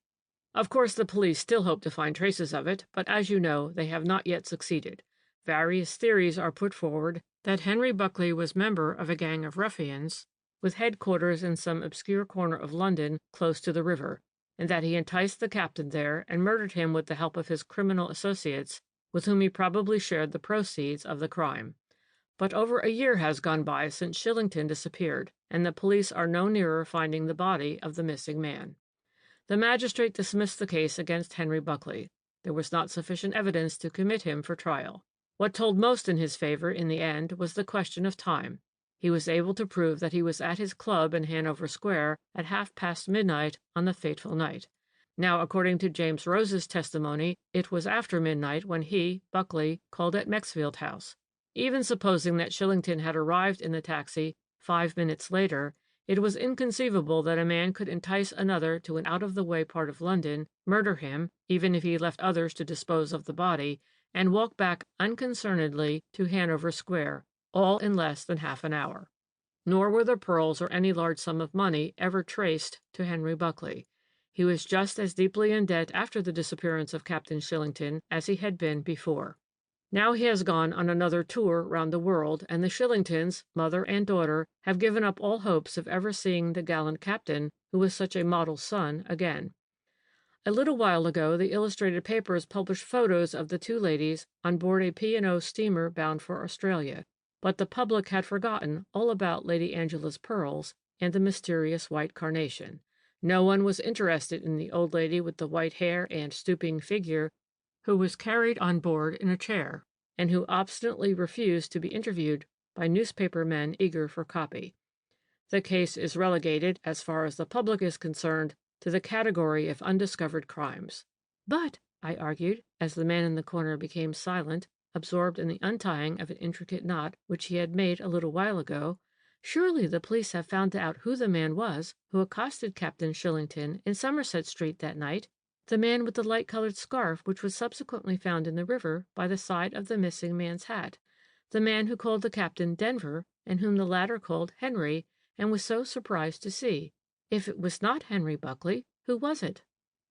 Of course, the police still hope to find traces of it, but as you know, they have not yet succeeded. Various theories are put forward that Henry Buckley was member of a gang of ruffians with headquarters in some obscure corner of London close to the river, and that he enticed the captain there and murdered him with the help of his criminal associates, with whom he probably shared the proceeds of the crime. But over a year has gone by since Shillington disappeared, and the police are no nearer finding the body of the missing man. The magistrate dismissed the case against Henry Buckley. There was not sufficient evidence to commit him for trial. What told most in his favor in the end was the question of time. He was able to prove that he was at his club in Hanover Square at midnight midnight on the fateful night. Now, according to James Rose's testimony, it was after midnight when he, Buckley, called at Mexfield House. Even supposing that Shillington had arrived in the taxi 5 minutes later, it was inconceivable that a man could entice another to an out-of-the-way part of London, murder him, even if he left others to dispose of the body, and walk back unconcernedly to Hanover Square, all in less than half an hour. Nor were the pearls or any large sum of money ever traced to Henry Buckley. He was just as deeply in debt after the disappearance of Captain Shillington as he had been before. Now he has gone on another tour round the world, and the Shillingtons, mother and daughter, have given up all hopes of ever seeing the gallant captain, who was such a model son, again. A little while ago the illustrated papers published photos of the 2 ladies on board a P&O steamer bound for Australia, but the public had forgotten all about Lady Angela's pearls and the mysterious white carnation. No one was interested in the old lady with the white hair and stooping figure who was carried on board in a chair, and who obstinately refused to be interviewed by newspaper men eager for copy. The case is relegated, as far as the public is concerned, to the category of undiscovered crimes. But, I argued, as the man in the corner became silent, absorbed in the untying of an intricate knot which he had made a little while ago, surely the police have found out who the man was who accosted Captain Shillington in Somerset Street that night, the man with the light-colored scarf which was subsequently found in the river by the side of the missing man's hat, the man who called the captain Denver and whom the latter called Henry and was so surprised to see. If it was not Henry Buckley, who was it?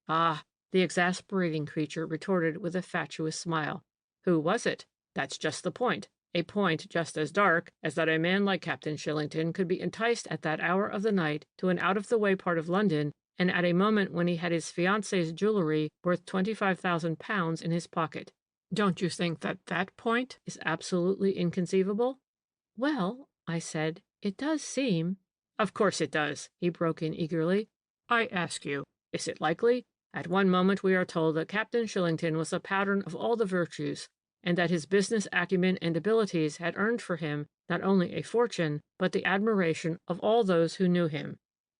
Ah, the exasperating creature retorted with a fatuous smile. Who was it? That's just the point. A point just as dark as that a man like Captain Shillington could be enticed at that hour of the night to an out-of-the-way part of London, and at a moment when he had his fiancée's jewelry worth £25,000 in his pocket. Don't you think that that point is absolutely inconceivable? Well, I said, it does seem— Of course it does, he broke in eagerly. I ask you, is it likely? At one moment we are told that Captain Shillington was a pattern of all the virtues, and that his business acumen and abilities had earned for him not only a fortune, but the admiration of all those who knew him.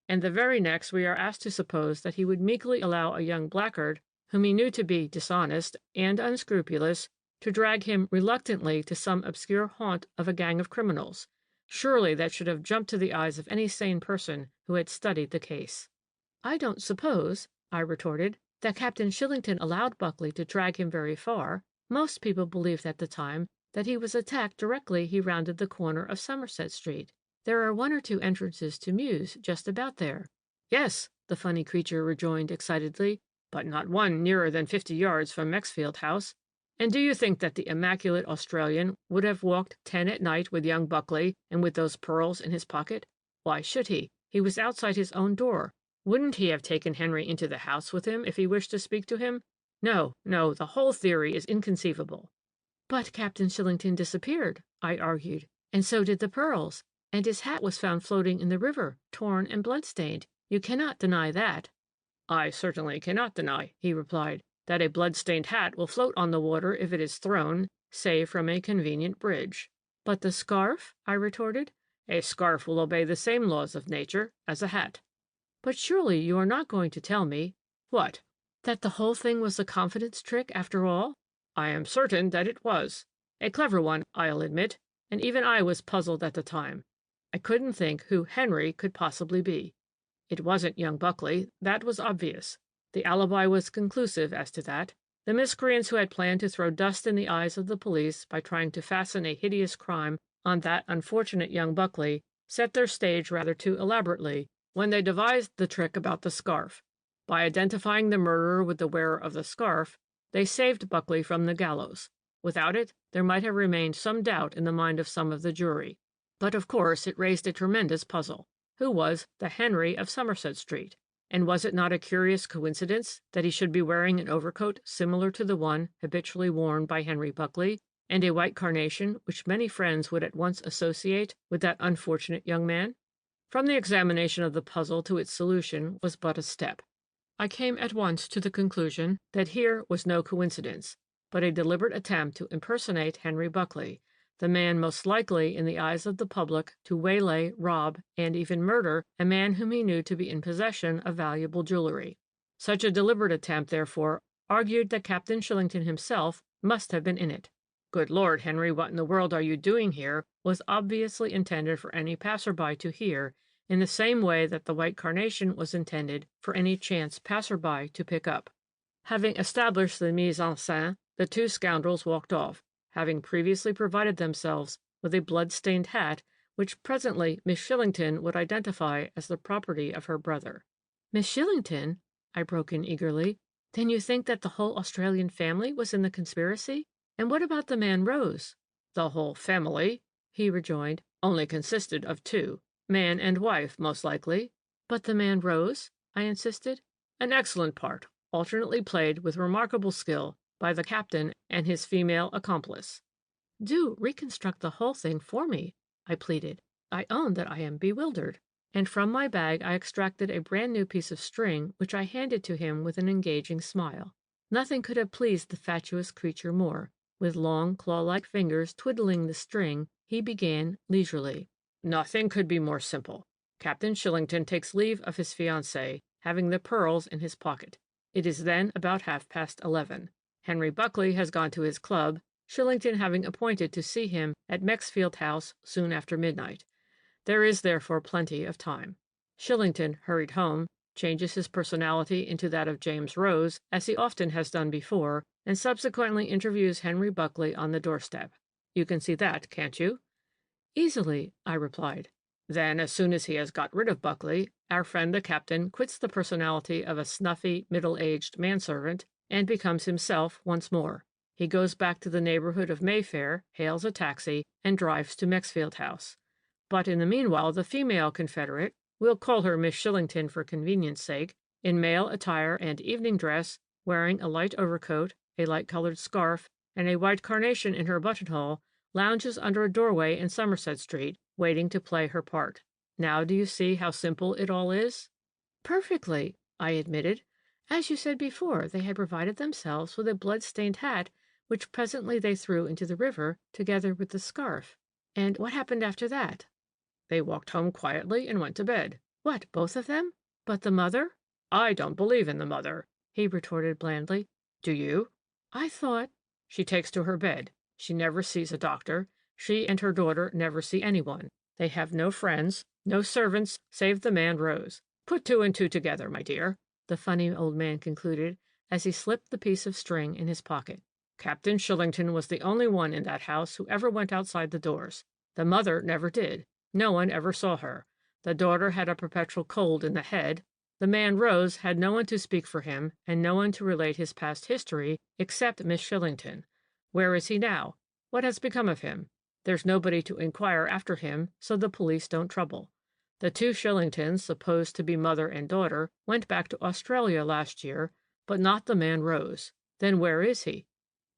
And the very next we are asked to suppose that he would meekly allow a young blackguard, whom he knew to be dishonest and unscrupulous, to drag him reluctantly to some obscure haunt of a gang of criminals. Surely that should have jumped to the eyes of any sane person who had studied the case. I don't suppose, I retorted, that Captain Shillington allowed Buckley to drag him very far. Most people believed at the time that he was attacked directly he rounded the corner of Somerset Street. There are one or two entrances to Mews just about there. Yes, the funny creature rejoined excitedly, but not one nearer than 50 yards from Mexfield House. And do you think that the immaculate Australian would have walked 10 at night with young Buckley and with those pearls in his pocket? Why should he? He was outside his own door. Wouldn't he have taken Henry into the house with him if he wished to speak to him? No, no, the whole theory is inconceivable. But Captain Shillington disappeared, I argued, and so did the pearls, and his hat was found floating in the river, torn and blood-stained. You cannot deny that. I certainly cannot deny, he replied, that a blood-stained hat will float on the water if it is thrown, say, from a convenient bridge. But the scarf? I retorted. A scarf will obey the same laws of nature as a hat. But surely you are not going to tell me— What? That the whole thing was a confidence trick after all? I am certain that it was. A clever one, I'll admit, and even I was puzzled at the time. I couldn't think who Henry could possibly be. It wasn't young Buckley, that was obvious. The alibi was conclusive as to that. The miscreants who had planned to throw dust in the eyes of the police by trying to fasten a hideous crime on that unfortunate young Buckley set their stage rather too elaborately when they devised the trick about the scarf. By identifying the murderer with the wearer of the scarf, they saved Buckley from the gallows. Without it, there might have remained some doubt in the mind of some of the jury. But of course it raised a tremendous puzzle. Who was the Henry of Somerset Street? And was it not a curious coincidence that he should be wearing an overcoat similar to the one habitually worn by Henry Buckley, and a white carnation which many friends would at once associate with that unfortunate young man? From the examination of the puzzle to its solution was but a step. I came at once to the conclusion that here was no coincidence, but a deliberate attempt to impersonate Henry Buckley, the man most likely in the eyes of the public to waylay, rob, and even murder a man whom he knew to be in possession of valuable jewelry. Such a deliberate attempt, therefore, argued that Captain Shillington himself must have been in it. Good Lord, Henry, what in the world are you doing here? Was obviously intended for any passer-by to hear, in the same way that the white carnation was intended for any chance passer-by to pick up. Having established the mise en scène, the two scoundrels walked off, having previously provided themselves with a blood-stained hat, which presently Miss Shillington would identify as the property of her brother. Miss Shillington? I broke in eagerly. Then you think that the whole Australian family was in the conspiracy? And what about the man Rose? The whole family, he rejoined, only consisted of two. Man and wife, most likely. But the man Rose? I insisted. An excellent part, alternately played with remarkable skill by the captain and his female accomplice. Do reconstruct the whole thing for me, I pleaded. I own that I am bewildered. and from my bag I extracted a brand new piece of string which I handed to him with an engaging smile. Nothing could have pleased the fatuous creature more. With long, claw-like fingers twiddling the string, he began leisurely. Nothing could be more simple. Captain Shillington takes leave of his fiancée, having the pearls in his pocket. It is then about 11:30. Henry Buckley has gone to his club, Shillington having appointed to see him at Mexfield House soon after midnight. There is therefore plenty of time. Shillington hurried home, changes his personality into that of James Rose, as he often has done before, and subsequently interviews Henry Buckley on the doorstep. You can see that, can't you? Easily, I replied. Then, as soon as he has got rid of Buckley, our friend the captain quits the personality of a snuffy, middle-aged manservant and becomes himself once more. He goes back to the neighborhood of Mayfair, hails a taxi, and drives to Mexfield House. But in the meanwhile the female confederate, we'll call her Miss Shillington for convenience sake, in male attire and evening dress, wearing a light overcoat, a light-colored scarf, and a white carnation in her buttonhole, lounges under a doorway in Somerset Street, waiting to play her part. Now do you see how simple it all is? Perfectly, I admitted. As you said before, they had provided themselves with a blood-stained hat, which presently they threw into the river, together with the scarf. And what happened after that? They walked home quietly and went to bed. What, both of them? But the mother? I don't believe in the mother, he retorted blandly. Do you? I thought... She takes to her bed. She never sees a doctor. She and her daughter never see anyone. They have no friends, no servants, save the man Rose. Put two and two together, my dear, the funny old man concluded, as he slipped the piece of string in his pocket. Captain Shillington was the only one in that house who ever went outside the doors. The mother never did. No one ever saw her. The daughter had a perpetual cold in the head. The man Rose had no one to speak for him, and no one to relate his past history, except Miss Shillington. Where is he now? What has become of him? There's nobody to inquire after him, so the police don't trouble. The two Shillingtons, supposed to be mother and daughter, went back to Australia last year, but not the man Rose. Then where is he?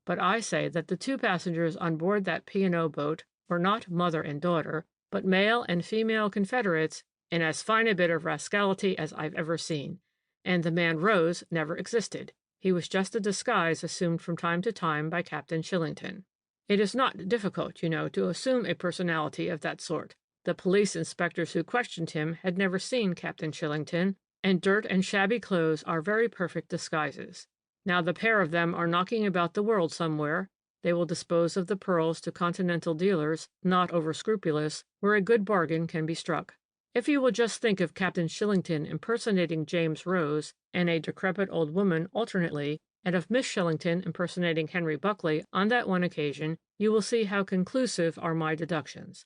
But I say that the two passengers on board that P&O boat were not mother and daughter, but male and female confederates in as fine a bit of rascality as I've ever seen. And the man Rose never existed. He was just a disguise assumed from time to time by Captain Shillington. It is not difficult, you know, to assume a personality of that sort. The police inspectors who questioned him had never seen Captain Shillington, and dirt and shabby clothes are very perfect disguises. Now the pair of them are knocking about the world somewhere. They will dispose of the pearls to continental dealers, not over-scrupulous, where a good bargain can be struck. If you will just think of Captain Shillington impersonating James Rose and a decrepit old woman alternately, and of Miss Shillington impersonating Henry Buckley on that one occasion, you will see how conclusive are my deductions.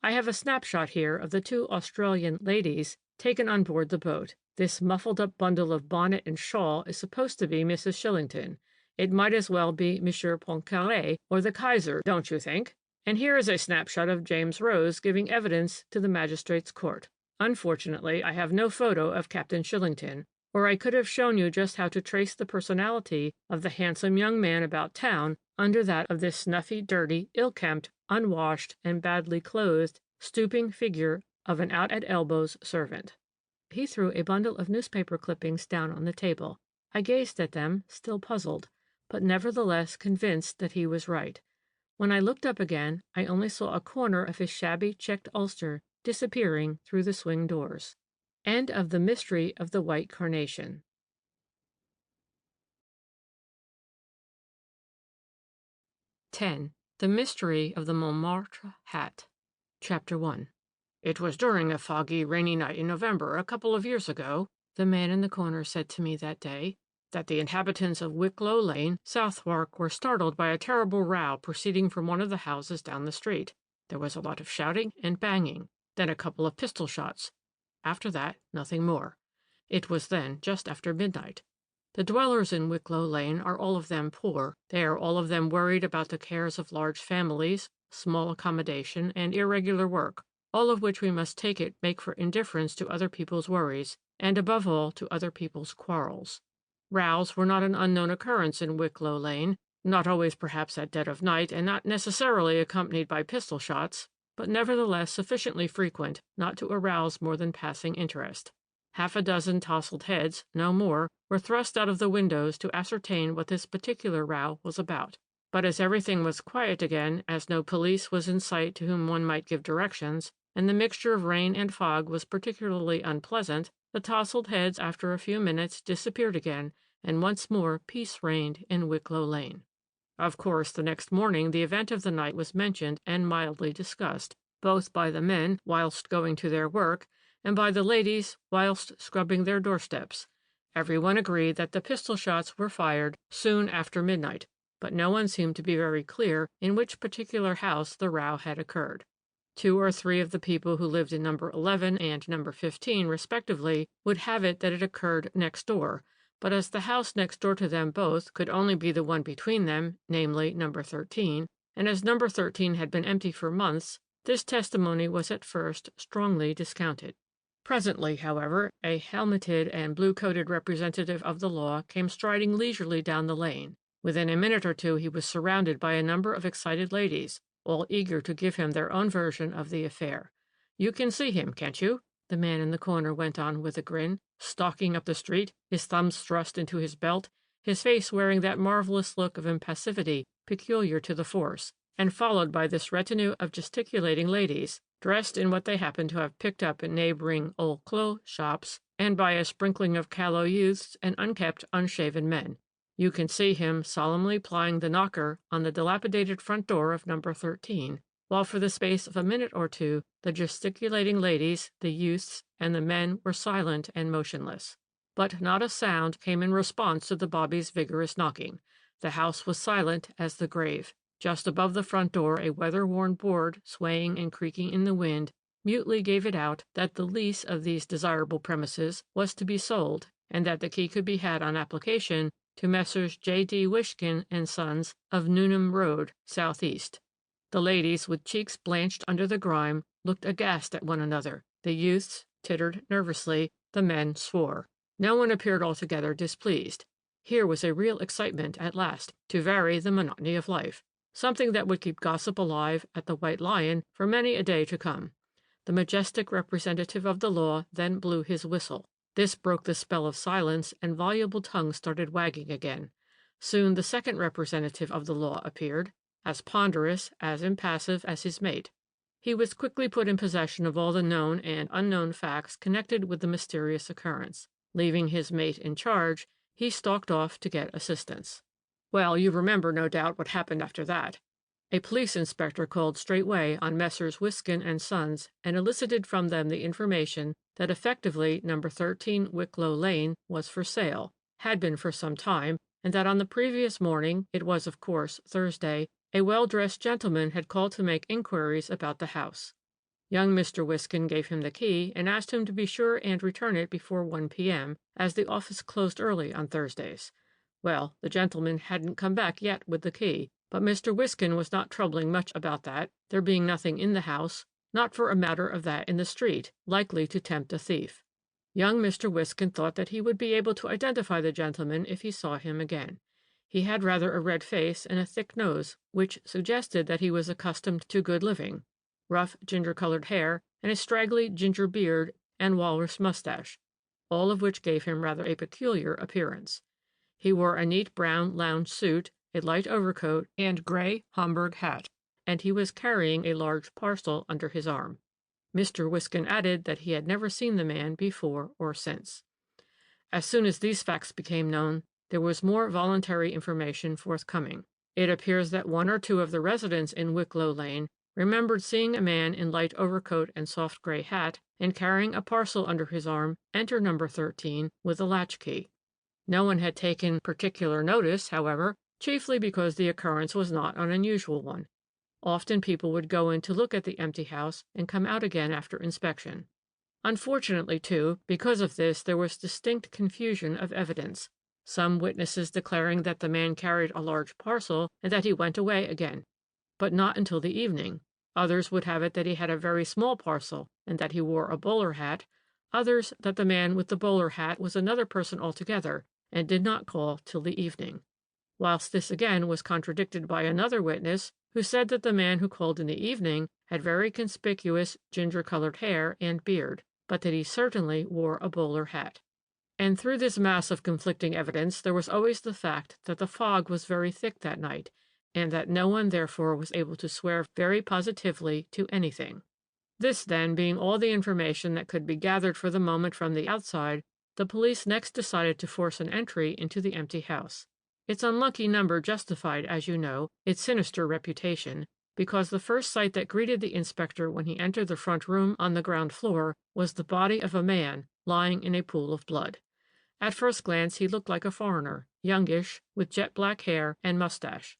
I have a snapshot here of the two Australian ladies taken on board the boat. This muffled-up bundle of bonnet and shawl is supposed to be Mrs. Shillington. It might as well be Monsieur Poincaré or the Kaiser, don't you think? And here is a snapshot of James Rose giving evidence to the magistrate's court. Unfortunately, I have no photo of Captain Shillington, or I could have shown you just how to trace the personality of the handsome young man about town under that of this snuffy, dirty, ill-kempt, unwashed, and badly clothed, stooping figure of an out-at-elbows servant. He threw a bundle of newspaper clippings down on the table. I gazed at them, still puzzled, but nevertheless convinced that he was right. When I looked up again, I only saw a corner of his shabby checked ulster disappearing through the swing doors. End of The Mystery of the White Carnation. 10. The Mystery of the Montmartre Hat. Chapter 1. It was during a foggy, rainy night in November a couple of years ago, the man in the corner said to me that day, that the inhabitants of Wicklow Lane, Southwark, were startled by a terrible row proceeding from one of the houses down the street. There was a lot of shouting and banging, then a couple of pistol shots. After that, nothing more. It was then just after midnight. The dwellers in Wicklow Lane are all of them poor. They are all of them worried about the cares of large families, small accommodation, and irregular work, all of which we must take it make for indifference to other people's worries, and above all to other people's quarrels. Rows were not an unknown occurrence in Wicklow Lane, not always perhaps at dead of night, and not necessarily accompanied by pistol shots, but nevertheless sufficiently frequent not to arouse more than passing interest. Half a dozen tousled heads, no more, were thrust out of the windows to ascertain what this particular row was about. But as everything was quiet again, as no police was in sight to whom one might give directions, and the mixture of rain and fog was particularly unpleasant, the tousled heads after a few minutes disappeared again, and once more peace reigned in Wicklow Lane. Of course, the next morning the event of the night was mentioned and mildly discussed, both by the men whilst going to their work, and by the ladies whilst scrubbing their doorsteps. Every one agreed that the pistol shots were fired soon after midnight, but no one seemed to be very clear in which particular house the row had occurred. 2 or 3 of the people who lived in number 11 and number 15, respectively, would have it that it occurred next door, but as the house next door to them both could only be the one between them, namely number 13, and as number 13 had been empty for months, this testimony was at first strongly discounted. Presently, however, a helmeted and blue-coated representative of the law came striding leisurely down the lane. Within a minute or two he was surrounded by a number of excited ladies, all eager to give him their own version of the affair. "You can see him, can't you?" the man in the corner went on with a grin, stalking up the street, his thumbs thrust into his belt, his face wearing that marvelous look of impassivity peculiar to the force, and followed by this retinue of gesticulating ladies, dressed in what they happened to have picked up in neighboring old clothes shops, and by a sprinkling of callow youths and unkempt, unshaven men. You can see him solemnly plying the knocker on the dilapidated front door of number 13, while for the space of a minute or two the gesticulating ladies, the youths, and the men were silent and motionless. But not a sound came in response to the bobby's vigorous knocking. The house was silent as the grave. Just above the front door a weather-worn board, swaying and creaking in the wind, mutely gave it out that the lease of these desirable premises was to be sold, and that the key could be had on application to Messrs. J. D. Wishkin and Sons of Newnham Road, southeast. The ladies, with cheeks blanched under the grime, looked aghast at one another. The youths tittered nervously. The men swore. No one appeared altogether displeased. Here was a real excitement at last, to vary the monotony of life. Something that would keep gossip alive at the White Lion for many a day to come. The majestic representative of the law then blew his whistle. This broke the spell of silence, and voluble tongues started wagging again. Soon the second representative of the law appeared, as ponderous, as impassive as his mate. He was quickly put in possession of all the known and unknown facts connected with the mysterious occurrence. Leaving his mate in charge, he stalked off to get assistance. Well, you remember, no doubt, what happened after that. A police inspector called straightway on Messrs. Wishkin and Sons and elicited from them the information that effectively number 13 Wicklow Lane was for sale, had been for some time, and that on the previous morning, it was of course Thursday, a well-dressed gentleman had called to make inquiries about the house. Young Mr. Wishkin gave him the key and asked him to be sure and return it before 1 p.m., as the office closed early on Thursdays. Well, the gentleman hadn't come back yet with the key, but Mr. Wishkin was not troubling much about that, there being nothing in the house, not for a matter of that in the street, likely to tempt a thief. Young Mr. Wishkin thought that he would be able to identify the gentleman if he saw him again. He had rather a red face and a thick nose, which suggested that he was accustomed to good living, rough ginger-colored hair, and a straggly ginger beard and walrus mustache, all of which gave him rather a peculiar appearance. He wore a neat brown lounge suit, a light overcoat, and gray Homburg hat, and he was carrying a large parcel under his arm. Mr. Wishkin added that he had never seen the man before or since. As soon as these facts became known, there was more voluntary information forthcoming. It appears that 1 or 2 of the residents in Wicklow Lane remembered seeing a man in light overcoat and soft gray hat, and carrying a parcel under his arm, enter number 13 with a latchkey. No one had taken particular notice, however, chiefly because the occurrence was not an unusual one. Often people would go in to look at the empty house and come out again after inspection. Unfortunately, too, because of this there was distinct confusion of evidence, some witnesses declaring that the man carried a large parcel and that he went away again, but not until the evening. Others would have it that he had a very small parcel and that he wore a bowler hat, others that the man with the bowler hat was another person altogether and did not call till the evening. whilst this again was contradicted by another witness who said that the man who called in the evening had very conspicuous ginger-colored hair and beard, but that he certainly wore a bowler hat. And through this mass of conflicting evidence there was always the fact that the fog was very thick that night, and that no one therefore was able to swear very positively to anything. This, then, being all the information that could be gathered for the moment from the outside, the police next decided to force an entry into the empty house. Its unlucky number justified, as you know, its sinister reputation, because the first sight that greeted the inspector when he entered the front room on the ground floor was the body of a man lying in a pool of blood. At first glance he looked like a foreigner, youngish, with jet-black hair and mustache.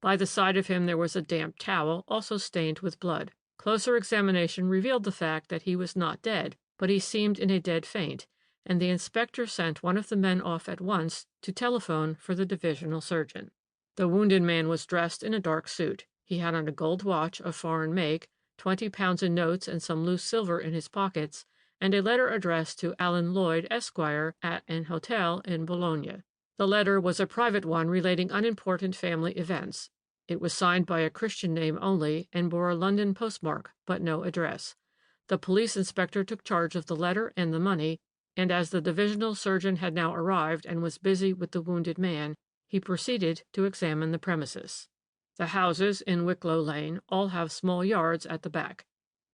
By the side of him there was a damp towel, also stained with blood. Closer examination revealed the fact that he was not dead, but he seemed in a dead faint, and the inspector sent one of the men off at once to telephone for the divisional surgeon. The wounded man was dressed in a dark suit. He had on a gold watch of foreign make, 20 pounds in notes and some loose silver in his pockets, and a letter addressed to Alan Lloyd, Esquire, at an hotel in Bologna. The letter was a private one relating unimportant family events. It was signed by a Christian name only, and bore a London postmark, but no address. The police inspector took charge of the letter and the money, and as the divisional surgeon had now arrived and was busy with the wounded man, he proceeded to examine the premises. The houses in Wicklow Lane all have small yards at the back.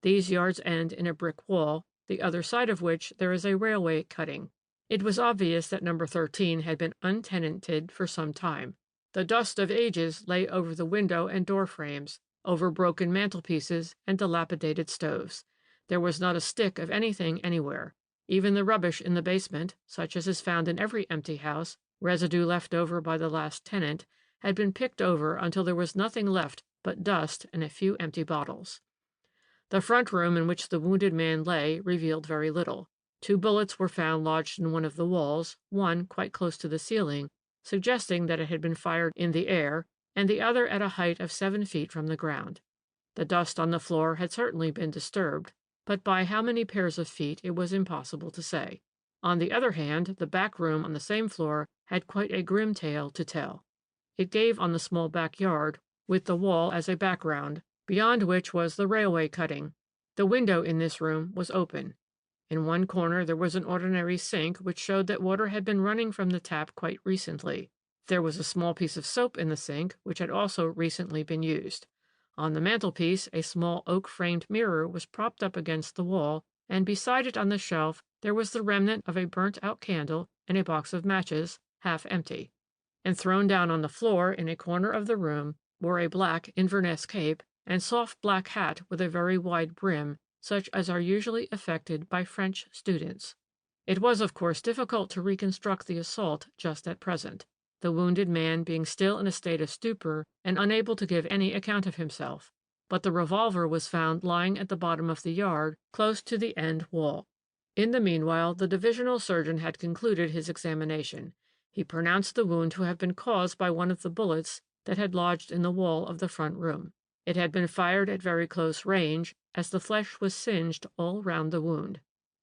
These yards end in a brick wall, the other side of which there is a railway cutting. It was obvious that number 13 had been untenanted for some time. The dust of ages lay over the window and door frames, over broken mantelpieces and dilapidated stoves. There was not a stick of anything anywhere. Even the rubbish in the basement, such as is found in every empty house, residue left over by the last tenant, had been picked over until there was nothing left but dust and a few empty bottles. The front room in which the wounded man lay revealed very little. 2 bullets were found lodged in one of the walls, one quite close to the ceiling, suggesting that it had been fired in the air, and the other at a height of 7 feet from the ground. The dust on the floor had certainly been disturbed, but by how many pairs of feet it was impossible to say. On the other hand, the back room on the same floor had quite a grim tale to tell. It gave on the small backyard, with the wall as a background, beyond which was the railway cutting. The window in this room was open. In one corner there was an ordinary sink which showed that water had been running from the tap quite recently. There was a small piece of soap in the sink which had also recently been used. On the mantelpiece a small oak-framed mirror was propped up against the wall, and beside it on the shelf there was the remnant of a burnt-out candle and a box of matches, half empty. And thrown down on the floor in a corner of the room were a black Inverness cape and soft black hat with a very wide brim, such as are usually affected by French students. It was, of course, difficult to reconstruct the assault just at present, the wounded man being still in a state of stupor and unable to give any account of himself, but the revolver was found lying at the bottom of the yard, close to the end wall. In the meanwhile, the divisional surgeon had concluded his examination. He pronounced the wound to have been caused by one of the bullets that had lodged in the wall of the front room. It had been fired at very close range, as the flesh was singed all round the wound.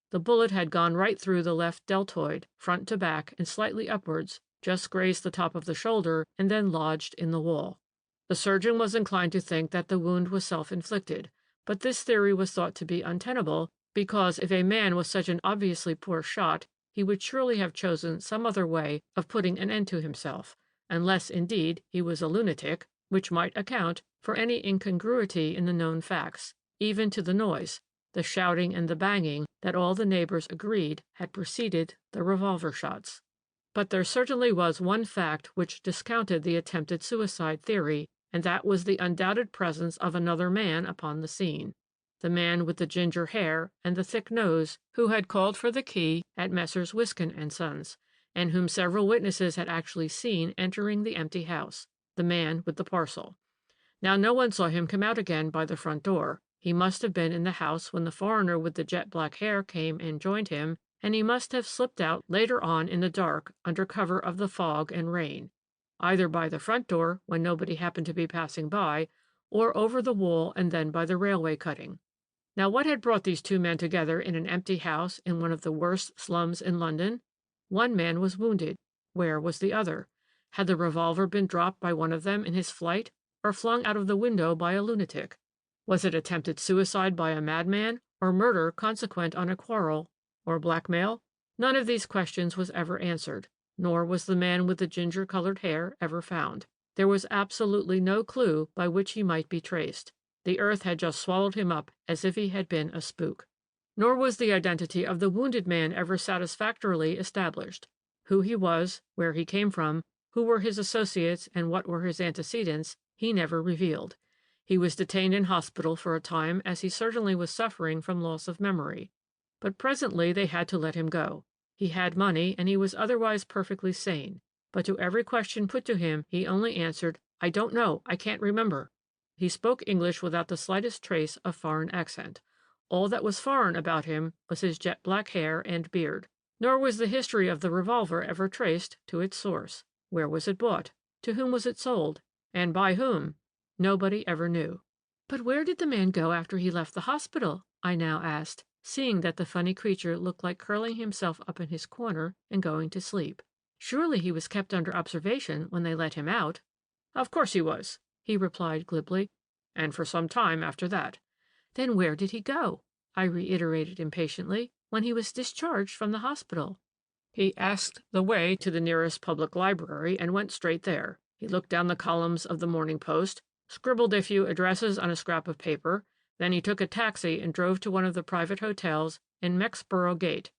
The bullet had gone right through the left deltoid, front to back and slightly upwards, just grazed the top of the shoulder, and then lodged in the wall. The surgeon was inclined to think that the wound was self-inflicted, but this theory was thought to be untenable, because if a man was such an obviously poor shot, he would surely have chosen some other way of putting an end to himself, unless, indeed, he was a lunatic, which might account for any incongruity in the known facts, even to the noise, the shouting and the banging that all the neighbors agreed had preceded the revolver shots. But there certainly was one fact which discounted the attempted suicide theory, and that was the undoubted presence of another man upon the scene, the man with the ginger hair and the thick nose who had called for the key at Messrs. Wiskin and Sons, and whom several witnesses had actually seen entering the empty house, the man with the parcel. Now no one saw him come out again by the front door. He must have been in the house when the foreigner with the jet-black hair came and joined him, and he must have slipped out later on in the dark under cover of the fog and rain, either by the front door when nobody happened to be passing by, or over the wall and then by the railway cutting. Now what had brought these 2 men together in an empty house in one of the worst slums in London? One man was wounded. Where was the other? Had the revolver been dropped by one of them in his flight, or flung out of the window by a lunatic? Was it attempted suicide by a madman, or murder consequent on a quarrel, or blackmail? None of these questions was ever answered, nor was the man with the ginger-colored hair ever found. There was absolutely no clue by which he might be traced. The earth had just swallowed him up as if he had been a spook. Nor was the identity of the wounded man ever satisfactorily established. Who he was, where he came from, who were his associates, and what were his antecedents, he never revealed. He was detained in hospital for a time, as he certainly was suffering from loss of memory. But presently they had to let him go. He had money, and he was otherwise perfectly sane. But to every question put to him, he only answered, "I don't know, I can't remember." He spoke English without the slightest trace of foreign accent. All that was foreign about him was his jet-black hair and beard. Nor was the history of the revolver ever traced to its source. Where was it bought? To whom was it sold? And by whom? Nobody ever knew. "But where did the man go after he left the hospital?" I now asked, seeing that the funny creature looked like curling himself up in his corner and going to sleep. "Surely he was kept under observation when they let him out." "Of course he was," he replied glibly, "and for some time after that." "Then where did he go?" I reiterated impatiently, "when he was discharged from the hospital?" "He asked the way to the nearest public library and went straight there. He looked down the columns of the Morning Post, scribbled a few addresses on a scrap of paper, then he took a taxi and drove to one of the private hotels in Mexborough Gate,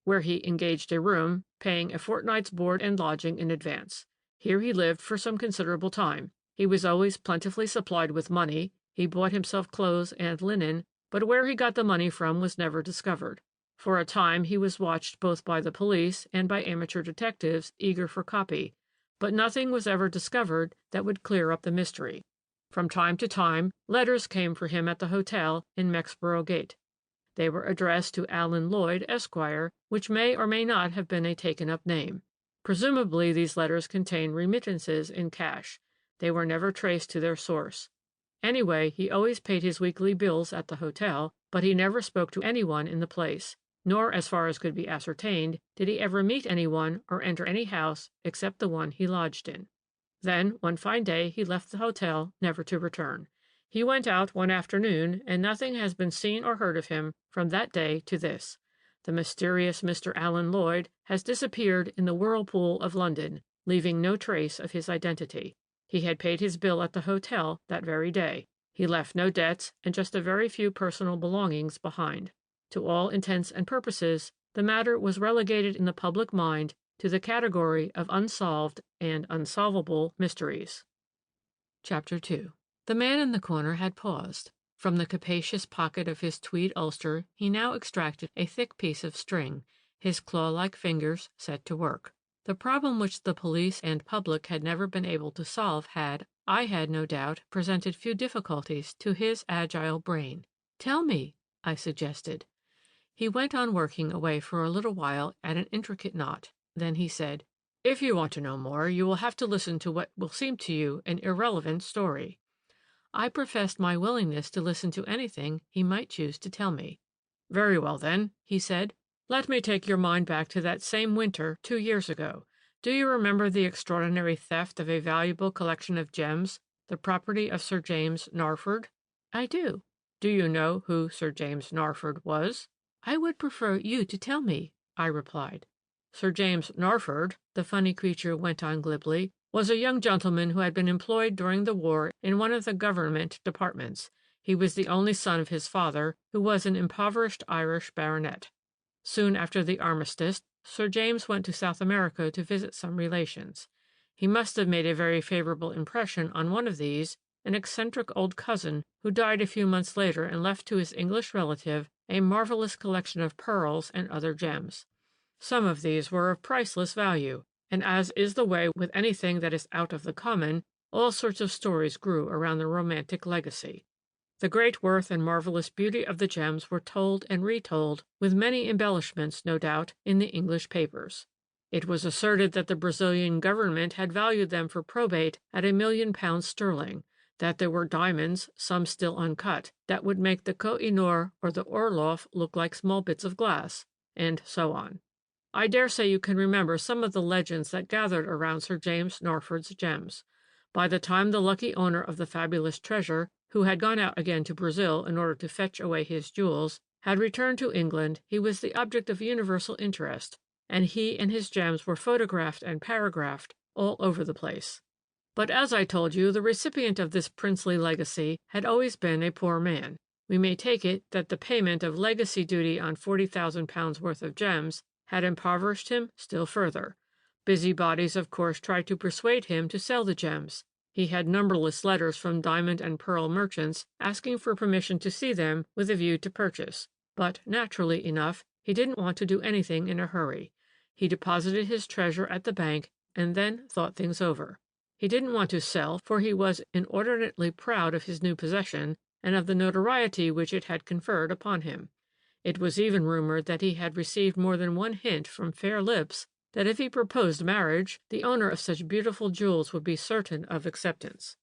where he engaged a room, paying a fortnight's board and lodging in advance. Here he lived for some considerable time. He was always plentifully supplied with money. He bought himself clothes and linen, but where he got the money from was never discovered. For a time he was watched both by the police and by amateur detectives eager for copy, but nothing was ever discovered that would clear up the mystery. From time to time, letters came for him at the hotel in Mexborough Gate. They were addressed to Allen Lloyd, Esquire, which may or may not have been a taken-up name. Presumably these letters contained remittances in cash. They were never traced to their source. Anyway, he always paid his weekly bills at the hotel, but he never spoke to anyone in the place, nor, as far as could be ascertained, did he ever meet anyone or enter any house except the one he lodged in. Then, one fine day, he left the hotel, never to return. He went out one afternoon, and nothing has been seen or heard of him from that day to this. The mysterious Mr. Allen Lloyd has disappeared in the whirlpool of London, leaving no trace of his identity. He had paid his bill at the hotel that very day. He left no debts and just a very few personal belongings behind. To all intents and purposes, the matter was relegated in the public mind to the category of unsolved and unsolvable mysteries. Chapter 2. The man in the corner had paused. From the capacious pocket of his tweed ulster he now extracted a thick piece of string, his claw-like fingers set to work. The problem which the police and public had never been able to solve had, I had no doubt, presented few difficulties to his agile brain. "Tell me," I suggested. He went on working away for a little while at an intricate knot. Then he said, "If you want to know more, you will have to listen to what will seem to you an irrelevant story." I professed my willingness to listen to anything he might choose to tell me. "Very well, then," he said. "Let me take your mind back to that same winter 2 years ago. Do you remember the extraordinary theft of a valuable collection of gems, the property of Sir James Narford?" "I do." "Do you know who Sir James Narford was?" "I would prefer you to tell me," I replied. "Sir James Narford," the funny creature went on glibly, "was a young gentleman who had been employed during the war in one of the government departments. He was the only son of his father, who was an impoverished Irish baronet. Soon after the armistice, Sir James went to South America to visit some relations. He must have made a very favorable impression on one of these, an eccentric old cousin who died a few months later and left to his English relative a marvelous collection of pearls and other gems. Some of these were of priceless value, and as is the way with anything that is out of the common, all sorts of stories grew around the romantic legacy. The great worth and marvelous beauty of the gems were told and retold, with many embellishments, no doubt, in the English papers. It was asserted that the Brazilian government had valued them for probate at £1,000,000 sterling, that there were diamonds, some still uncut, that would make the Koh-i-Noor or the Orloff look like small bits of glass, and so on. I dare say you can remember some of the legends that gathered around Sir James Norford's gems. By the time the lucky owner of the fabulous treasure, who had gone out again to Brazil in order to fetch away his jewels, had returned to England, he was the object of universal interest, and he and his gems were photographed and paragraphed all over the place. But as I told you, the recipient of this princely legacy had always been a poor man. We may take it that the payment of legacy duty on £40,000 worth of gems had impoverished him still further. Busybodies, of course, tried to persuade him to sell the gems. He had numberless letters from diamond and pearl merchants asking for permission to see them with a view to purchase, but, naturally enough, he didn't want to do anything in a hurry. He deposited his treasure at the bank and then thought things over. He didn't want to sell, for he was inordinately proud of his new possession and of the notoriety which it had conferred upon him. It was even rumored that he had received more than one hint from fair lips that if he proposed marriage, the owner of such beautiful jewels would be certain of acceptance.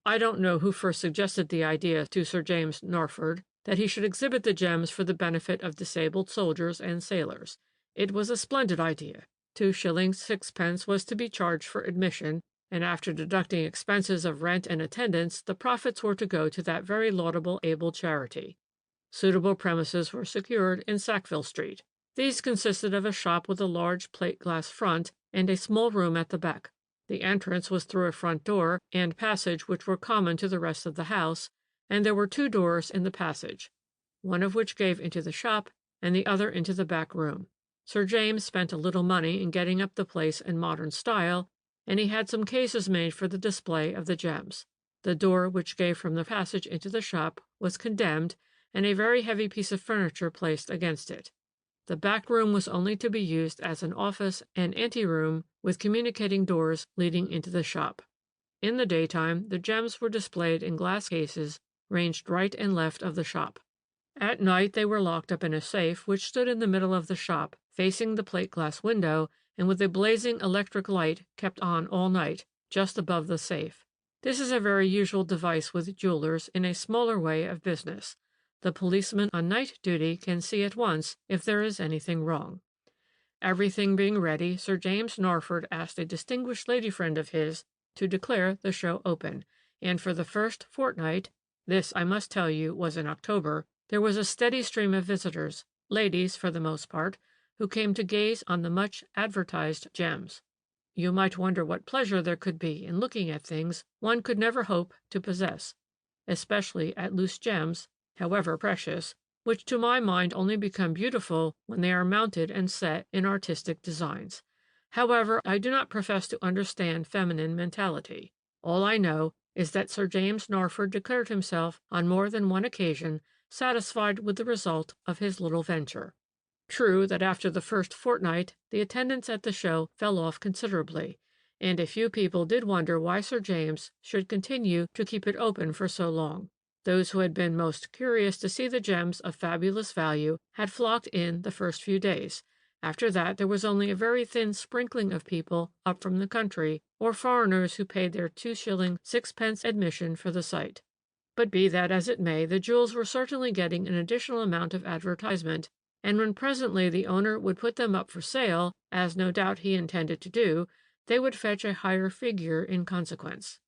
I don't know who first suggested the idea to Sir James Norford that he should exhibit the gems for the benefit of disabled soldiers and sailors. It was a splendid idea. 2s. 6d. was to be charged for admission, and after deducting expenses of rent and attendance, the profits were to go to that very laudable able charity. Suitable premises were secured in Sackville Street. These consisted of a shop with a large plate-glass front and a small room at the back. The entrance was through a front door and passage which were common to the rest of the house, and there were 2 doors in the passage, one of which gave into the shop and the other into the back room. Sir James spent a little money in getting up the place in modern style, and he had some cases made for the display of the gems. The door which gave from the passage into the shop was condemned, and a very heavy piece of furniture placed against it. The back room was only to be used as an office and anteroom with communicating doors leading into the shop. In the daytime, the gems were displayed in glass cases ranged right and left of the shop. At night they were locked up in a safe which stood in the middle of the shop, facing the plate-glass window, and with a blazing electric light kept on all night, just above the safe. This is a very usual device with jewelers in a smaller way of business. The policeman on night duty can see at once if there is anything wrong. Everything being ready, Sir James Norford asked a distinguished lady friend of his to declare the show open, and for the first fortnight, this, I must tell you, was in October, there was a steady stream of visitors, ladies for the most part, who came to gaze on the much advertised gems. You might wonder what pleasure there could be in looking at things one could never hope to possess, especially at loose gems, however precious, which to my mind only become beautiful when they are mounted and set in artistic designs. However, I do not profess to understand feminine mentality. All I know is that Sir James Norford declared himself on more than one occasion satisfied with the result of his little venture. True that after the first fortnight the attendance at the show fell off considerably, and a few people did wonder why Sir James should continue to keep it open for so long. Those who had been most curious to see the gems of fabulous value had flocked in the first few days. After that there was only a very thin sprinkling of people up from the country, or foreigners who paid their 2s. 6d. admission for the sight. But be that as it may, the jewels were certainly getting an additional amount of advertisement, and when presently the owner would put them up for sale, as no doubt he intended to do, they would fetch a higher figure in consequence.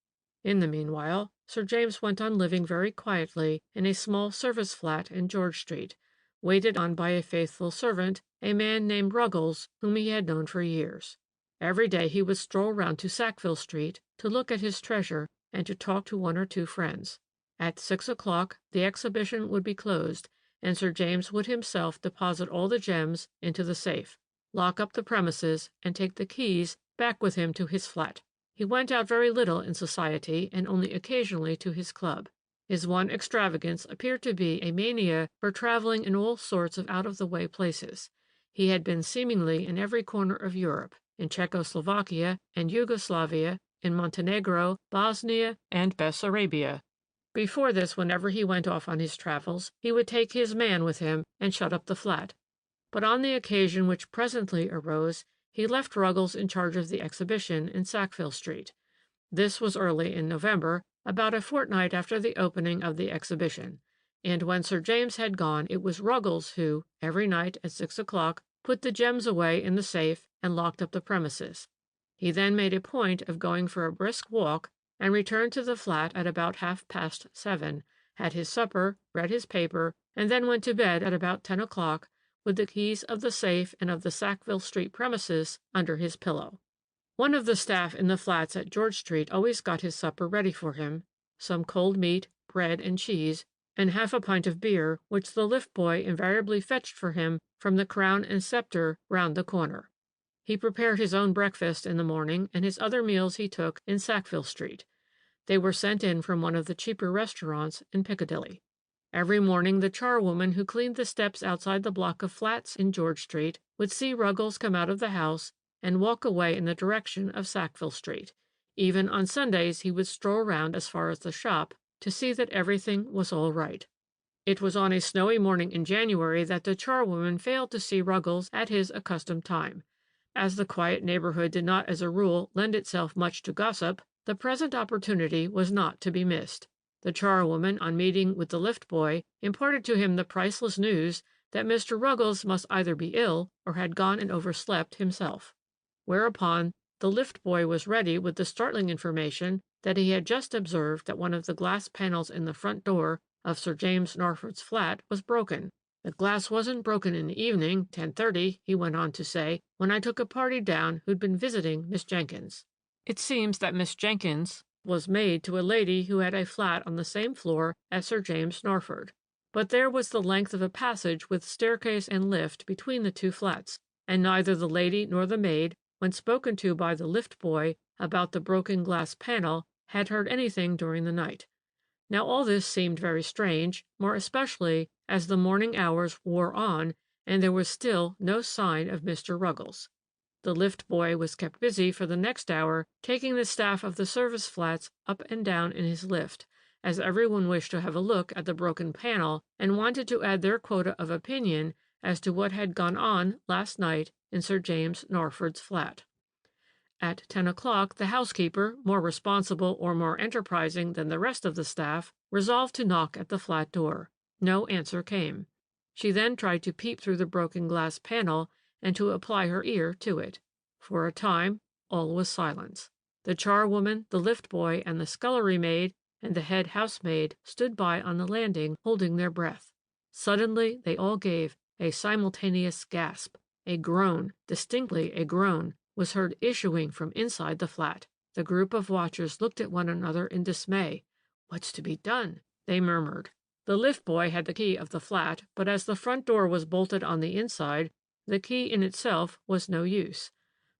In the meanwhile, Sir James went on living very quietly in a small service flat in George Street, waited on by a faithful servant, a man named Ruggles, whom he had known for years. Every day he would stroll round to Sackville Street to look at his treasure and to talk to 1 or 2 friends. At 6 o'clock the exhibition would be closed, and Sir James would himself deposit all the gems into the safe, lock up the premises, and take the keys back with him to his flat. He went out very little in society, and only occasionally to his club. His one extravagance appeared to be a mania for traveling in all sorts of out-of-the-way places. He had been seemingly in every corner of Europe, in Czechoslovakia and Yugoslavia, in Montenegro, Bosnia, and Bessarabia. Before this, whenever he went off on his travels, he would take his man with him and shut up the flat. But on the occasion which presently arose, he left Ruggles in charge of the exhibition in Sackville Street. This was early in November, about a fortnight after the opening of the exhibition, and when Sir James had gone it was Ruggles who, every night at 6 o'clock, put the gems away in the safe, and locked up the premises. He then made a point of going for a brisk walk and returned to the flat at about 7:30, had his supper, read his paper, and then went to bed at about 10 o'clock with the keys of the safe and of the Sackville Street premises under his pillow. One of the staff in the flats at George Street always got his supper ready for him, some cold meat, bread and cheese, and half a pint of beer, which the lift boy invariably fetched for him from the Crown and Sceptre round the corner. He prepared his own breakfast in the morning, and his other meals he took in Sackville Street. They were sent in from one of the cheaper restaurants in Piccadilly. Every morning the charwoman who cleaned the steps outside the block of flats in George Street would see Ruggles come out of the house and walk away in the direction of Sackville Street. Even on Sundays he would stroll round as far as the shop to see that everything was all right. It was on a snowy morning in January that the charwoman failed to see Ruggles at his accustomed time. As the quiet neighborhood did not as a rule lend itself much to gossip, the present opportunity was not to be missed. The charwoman, on meeting with the lift boy, imparted to him the priceless news that Mr. Ruggles must either be ill or had gone and overslept himself. Whereupon the lift boy was ready with the startling information that he had just observed that one of the glass panels in the front door of Sir James Narford's flat was broken. The glass wasn't broken in the evening, 10:30, he went on to say, when I took a party down who'd been visiting Miss Jenkins. It seems that Miss Jenkins was maid to a lady who had a flat on the same floor as Sir James Narford. But there was the length of a passage with staircase and lift between the two flats, and neither the lady nor the maid, when spoken to by the lift boy about the broken glass panel, had heard anything during the night. Now all this seemed very strange, more especially as the morning hours wore on and there was still no sign of Mr. Ruggles. The lift boy was kept busy for the next hour taking the staff of the service flats up and down in his lift, as everyone wished to have a look at the broken panel and wanted to add their quota of opinion as to what had gone on last night in Sir James Narford's flat. At 10 o'clock, the housekeeper, more responsible or more enterprising than the rest of the staff, resolved to knock at the flat door. No answer came. She then tried to peep through the broken glass panel and to apply her ear to it. For a time, all was silence. The charwoman, the lift boy, and the scullery maid, and the head housemaid stood by on the landing, holding their breath. Suddenly, they all gave a simultaneous gasp. A groan, distinctly a groan, was heard issuing from inside the flat. The group of watchers looked at one another in dismay. "What's to be done?" they murmured. The lift boy had the key of the flat, but as the front door was bolted on the inside, the key in itself was no use.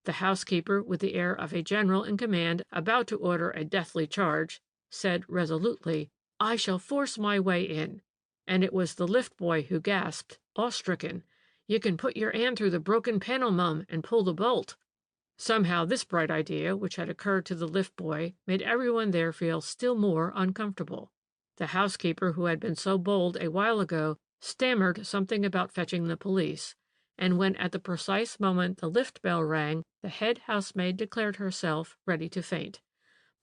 The housekeeper, with the air of a general in command about to order a deathly charge, said resolutely, "I shall force my way in." And it was the lift boy who gasped, awe-stricken, "You can put your hand through the broken panel, mum, and pull the bolt." Somehow this bright idea, which had occurred to the lift boy, made everyone there feel still more uncomfortable. The housekeeper, who had been so bold a while ago, stammered something about fetching the police, and when at the precise moment the lift bell rang, the head housemaid declared herself ready to faint.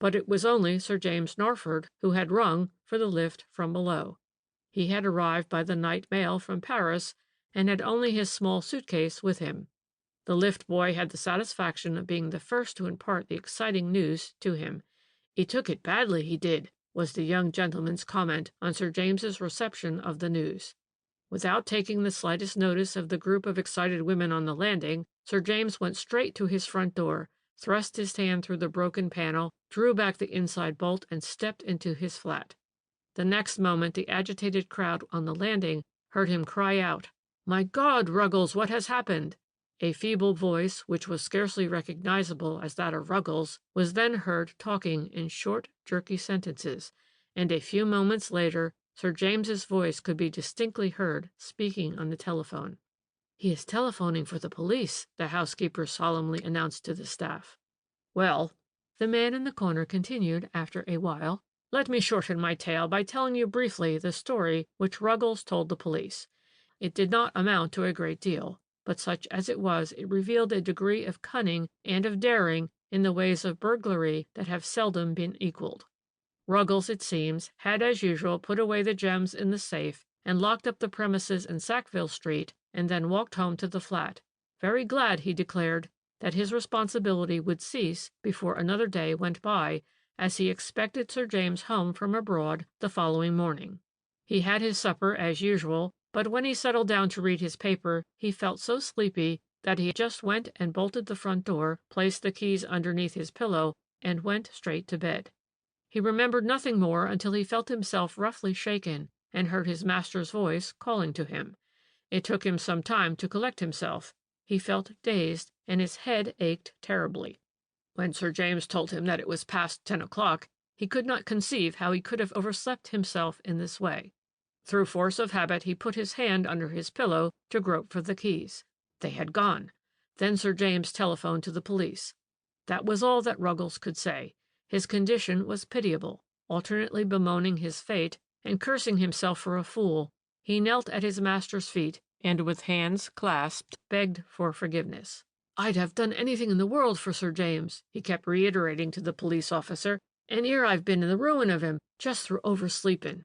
But it was only Sir James Narford who had rung for the lift from below. He had arrived by the night mail from Paris and had only his small suitcase with him. The lift boy had the satisfaction of being the first to impart the exciting news to him. "He took it badly, he did," was the young gentleman's comment on Sir James's reception of the news. Without taking the slightest notice of the group of excited women on the landing, Sir James went straight to his front door, thrust his hand through the broken panel, drew back the inside bolt, and stepped into his flat. The next moment the agitated crowd on the landing heard him cry out, "My God, Ruggles, what has happened?" A feeble voice, which was scarcely recognizable as that of Ruggles, was then heard talking in short, jerky sentences, and a few moments later Sir James's voice could be distinctly heard speaking on the telephone. "He is telephoning for the police," the housekeeper solemnly announced to the staff. "Well," the man in the corner continued after a while, "let me shorten my tale by telling you briefly the story which Ruggles told the police. It did not amount to a great deal, but such as it was, it revealed a degree of cunning and of daring in the ways of burglary that have seldom been equaled. Ruggles, it seems, had as usual put away the gems in the safe and locked up the premises in Sackville Street, and then walked home to the flat, very glad, he declared, that his responsibility would cease before another day went by, as he expected Sir James home from abroad the following morning. He had his supper as usual, but when he settled down to read his paper, he felt so sleepy that he just went and bolted the front door, placed the keys underneath his pillow, and went straight to bed. He remembered nothing more until he felt himself roughly shaken and heard his master's voice calling to him. It took him some time to collect himself. He felt dazed, and his head ached terribly. When Sir James told him that it was past 10 o'clock, he could not conceive how he could have overslept himself in this way. Through force of habit, he put his hand under his pillow to grope for the keys. They had gone. Then Sir James telephoned to the police. That was all that Ruggles could say. His condition was pitiable. Alternately bemoaning his fate and cursing himself for a fool, he knelt at his master's feet and, with hands clasped, begged for forgiveness. "I'd have done anything in the world for Sir James," he kept reiterating to the police officer, "and 'ere I've been in the ruin of him, just through oversleeping."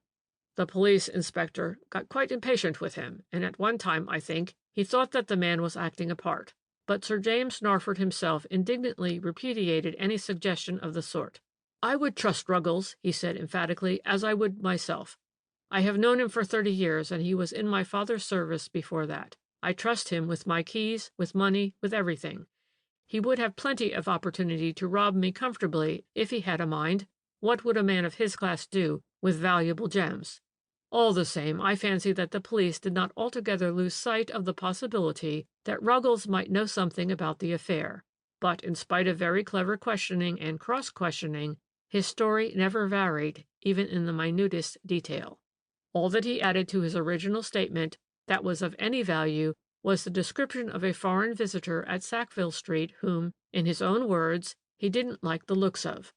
The police inspector got quite impatient with him, and at one time, I think, he thought that the man was acting a part. But Sir James Narford himself indignantly repudiated any suggestion of the sort. "I would trust Ruggles," he said emphatically, "as I would myself. I have known him for 30 years, and he was in my father's service before that. I trust him with my keys, with money, with everything. He would have plenty of opportunity to rob me comfortably if he had a mind. What would a man of his class do with valuable gems? All the same, I fancy that the police did not altogether lose sight of the possibility that Ruggles might know something about the affair, but in spite of very clever questioning and cross-questioning, his story never varied, even in the minutest detail. All that he added to his original statement that was of any value was the description of a foreign visitor at Sackville Street whom, in his own words, he didn't like the looks of.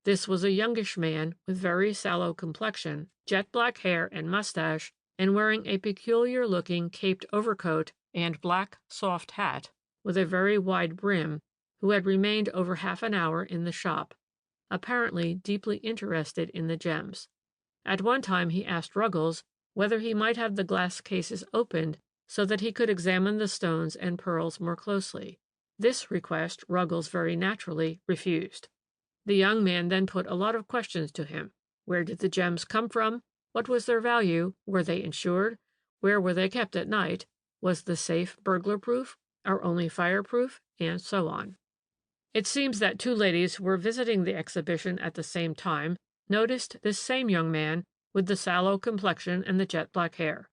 This was a youngish man with very sallow complexion, jet-black hair and mustache, and wearing a peculiar-looking caped overcoat and black soft hat with a very wide brim, who had remained over half an hour in the shop, apparently deeply interested in the gems. At one time he asked Ruggles whether he might have the glass cases opened so that he could examine the stones and pearls more closely. This request Ruggles very naturally refused. The young man then put a lot of questions to him. Where did the gems come from? What was their value? Were they insured? Where were they kept at night? Was the safe burglar-proof, or only fireproof? And so on. It seems that two ladies who were visiting the exhibition at the same time noticed this same young man with the sallow complexion and the jet-black hair.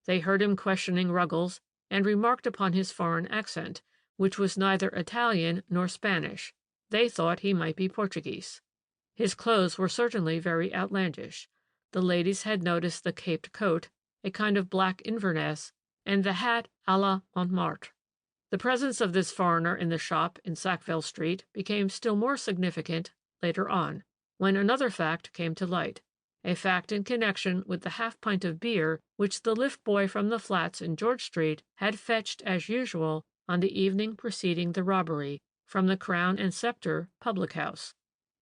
They heard him questioning Ruggles and remarked upon his foreign accent, which was neither Italian nor Spanish. They thought he might be Portuguese. His clothes were certainly very outlandish. The ladies had noticed the caped coat, a kind of black Inverness, and the hat à la Montmartre. The presence of this foreigner in the shop in Sackville Street became still more significant later on, when another fact came to light, a fact in connection with the half-pint of beer which the lift-boy from the flats in George Street had fetched as usual on the evening preceding the robbery from the Crown and Sceptre public-house.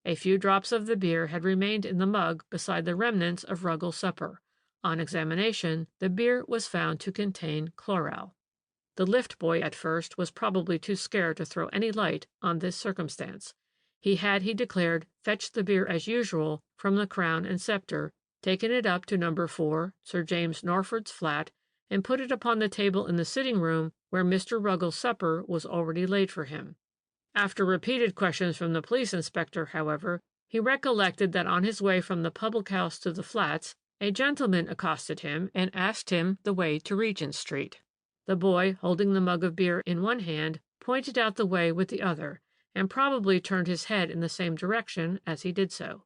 A few drops of the beer had remained in the mug beside the remnants of Ruggles' supper. On examination, the beer was found to contain chloral. The lift-boy at first was probably too scared to throw any light on this circumstance. He declared, fetched the beer as usual from the Crown and Sceptre, taken it up to No. 4, Sir James Narford's flat, and put it upon the table in the sitting-room where Mr. Ruggles' supper was already laid for him. After repeated questions from the police inspector, however, he recollected that on his way from the public-house to the flats, a gentleman accosted him and asked him the way to Regent Street. The boy, holding the mug of beer in one hand, pointed out the way with the other, and probably turned his head in the same direction as he did so.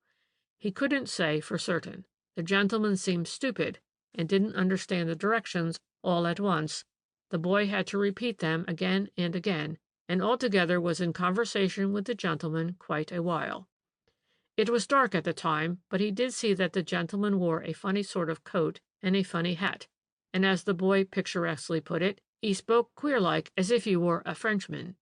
He couldn't say for certain. The gentleman seemed stupid, and didn't understand the directions all at once. The boy had to repeat them again and again, and altogether was in conversation with the gentleman quite a while. It was dark at the time, but he did see that the gentleman wore a funny sort of coat and a funny hat, and as the boy picturesquely put it, he spoke queer-like as if he were a Frenchman.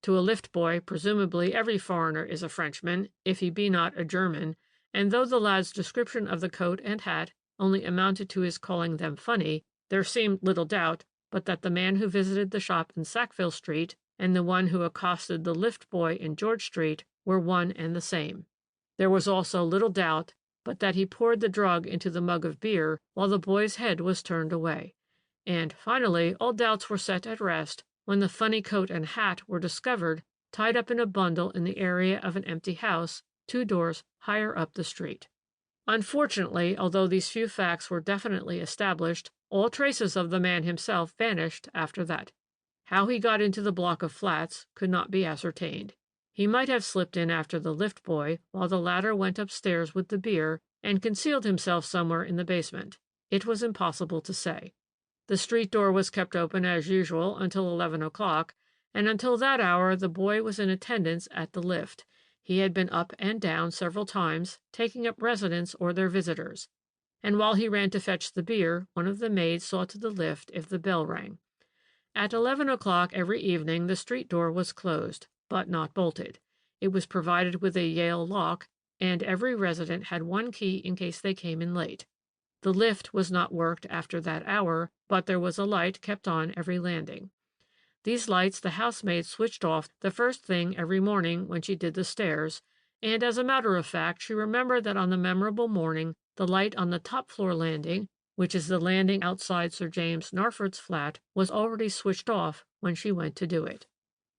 To a lift-boy, presumably every foreigner is a Frenchman, if he be not a German, and though the lad's description of the coat and hat only amounted to his calling them funny, there seemed little doubt but that the man who visited the shop in Sackville Street and the one who accosted the lift boy in George Street were one and the same. There was also little doubt but that he poured the drug into the mug of beer while the boy's head was turned away. And, finally, all doubts were set at rest when the funny coat and hat were discovered tied up in a bundle in the area of an empty house 2 doors higher up the street. Unfortunately, although these few facts were definitely established, all traces of the man himself vanished after that. How he got into the block of flats could not be ascertained. He might have slipped in after the lift boy while the latter went upstairs with the beer and concealed himself somewhere in the basement. It was impossible to say. The street door was kept open as usual until 11 o'clock, and until that hour the boy was in attendance at the lift. He had been up and down several times, taking up residents or their visitors. And while he ran to fetch the beer, one of the maids saw to the lift if the bell rang. At 11 o'clock every evening the street door was closed, but not bolted. It was provided with a Yale lock, and every resident had one key in case they came in late. The lift was not worked after that hour, but there was a light kept on every landing. These lights the housemaid switched off the first thing every morning when she did the stairs, and as a matter of fact she remembered that on the memorable morning the light on the top-floor landing, which is the landing outside Sir James Narford's flat, was already switched off when she went to do it.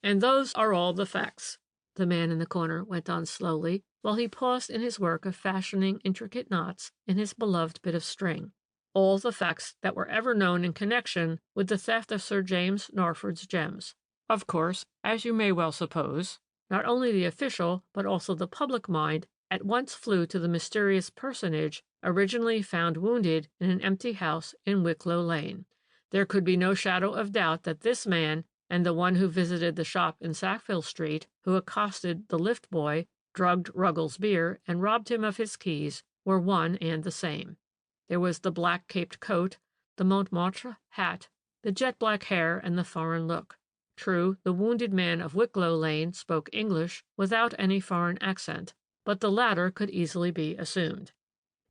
And those are all the facts, the man in the corner went on slowly, while he paused in his work of fashioning intricate knots in his beloved bit of string. All the facts that were ever known in connection with the theft of Sir James Narford's gems. Of course, as you may well suppose, not only the official but also the public mind at once flew to the mysterious personage originally found wounded in an empty house in Wicklow Lane. There could be no shadow of doubt that this man and the one who visited the shop in Sackville Street, who accosted the lift boy, drugged Ruggles' beer, and robbed him of his keys, were one and the same. There was the black-caped coat, the Montmartre hat, the jet-black hair, and the foreign look. True, the wounded man of Wicklow Lane spoke English without any foreign accent, but the latter could easily be assumed.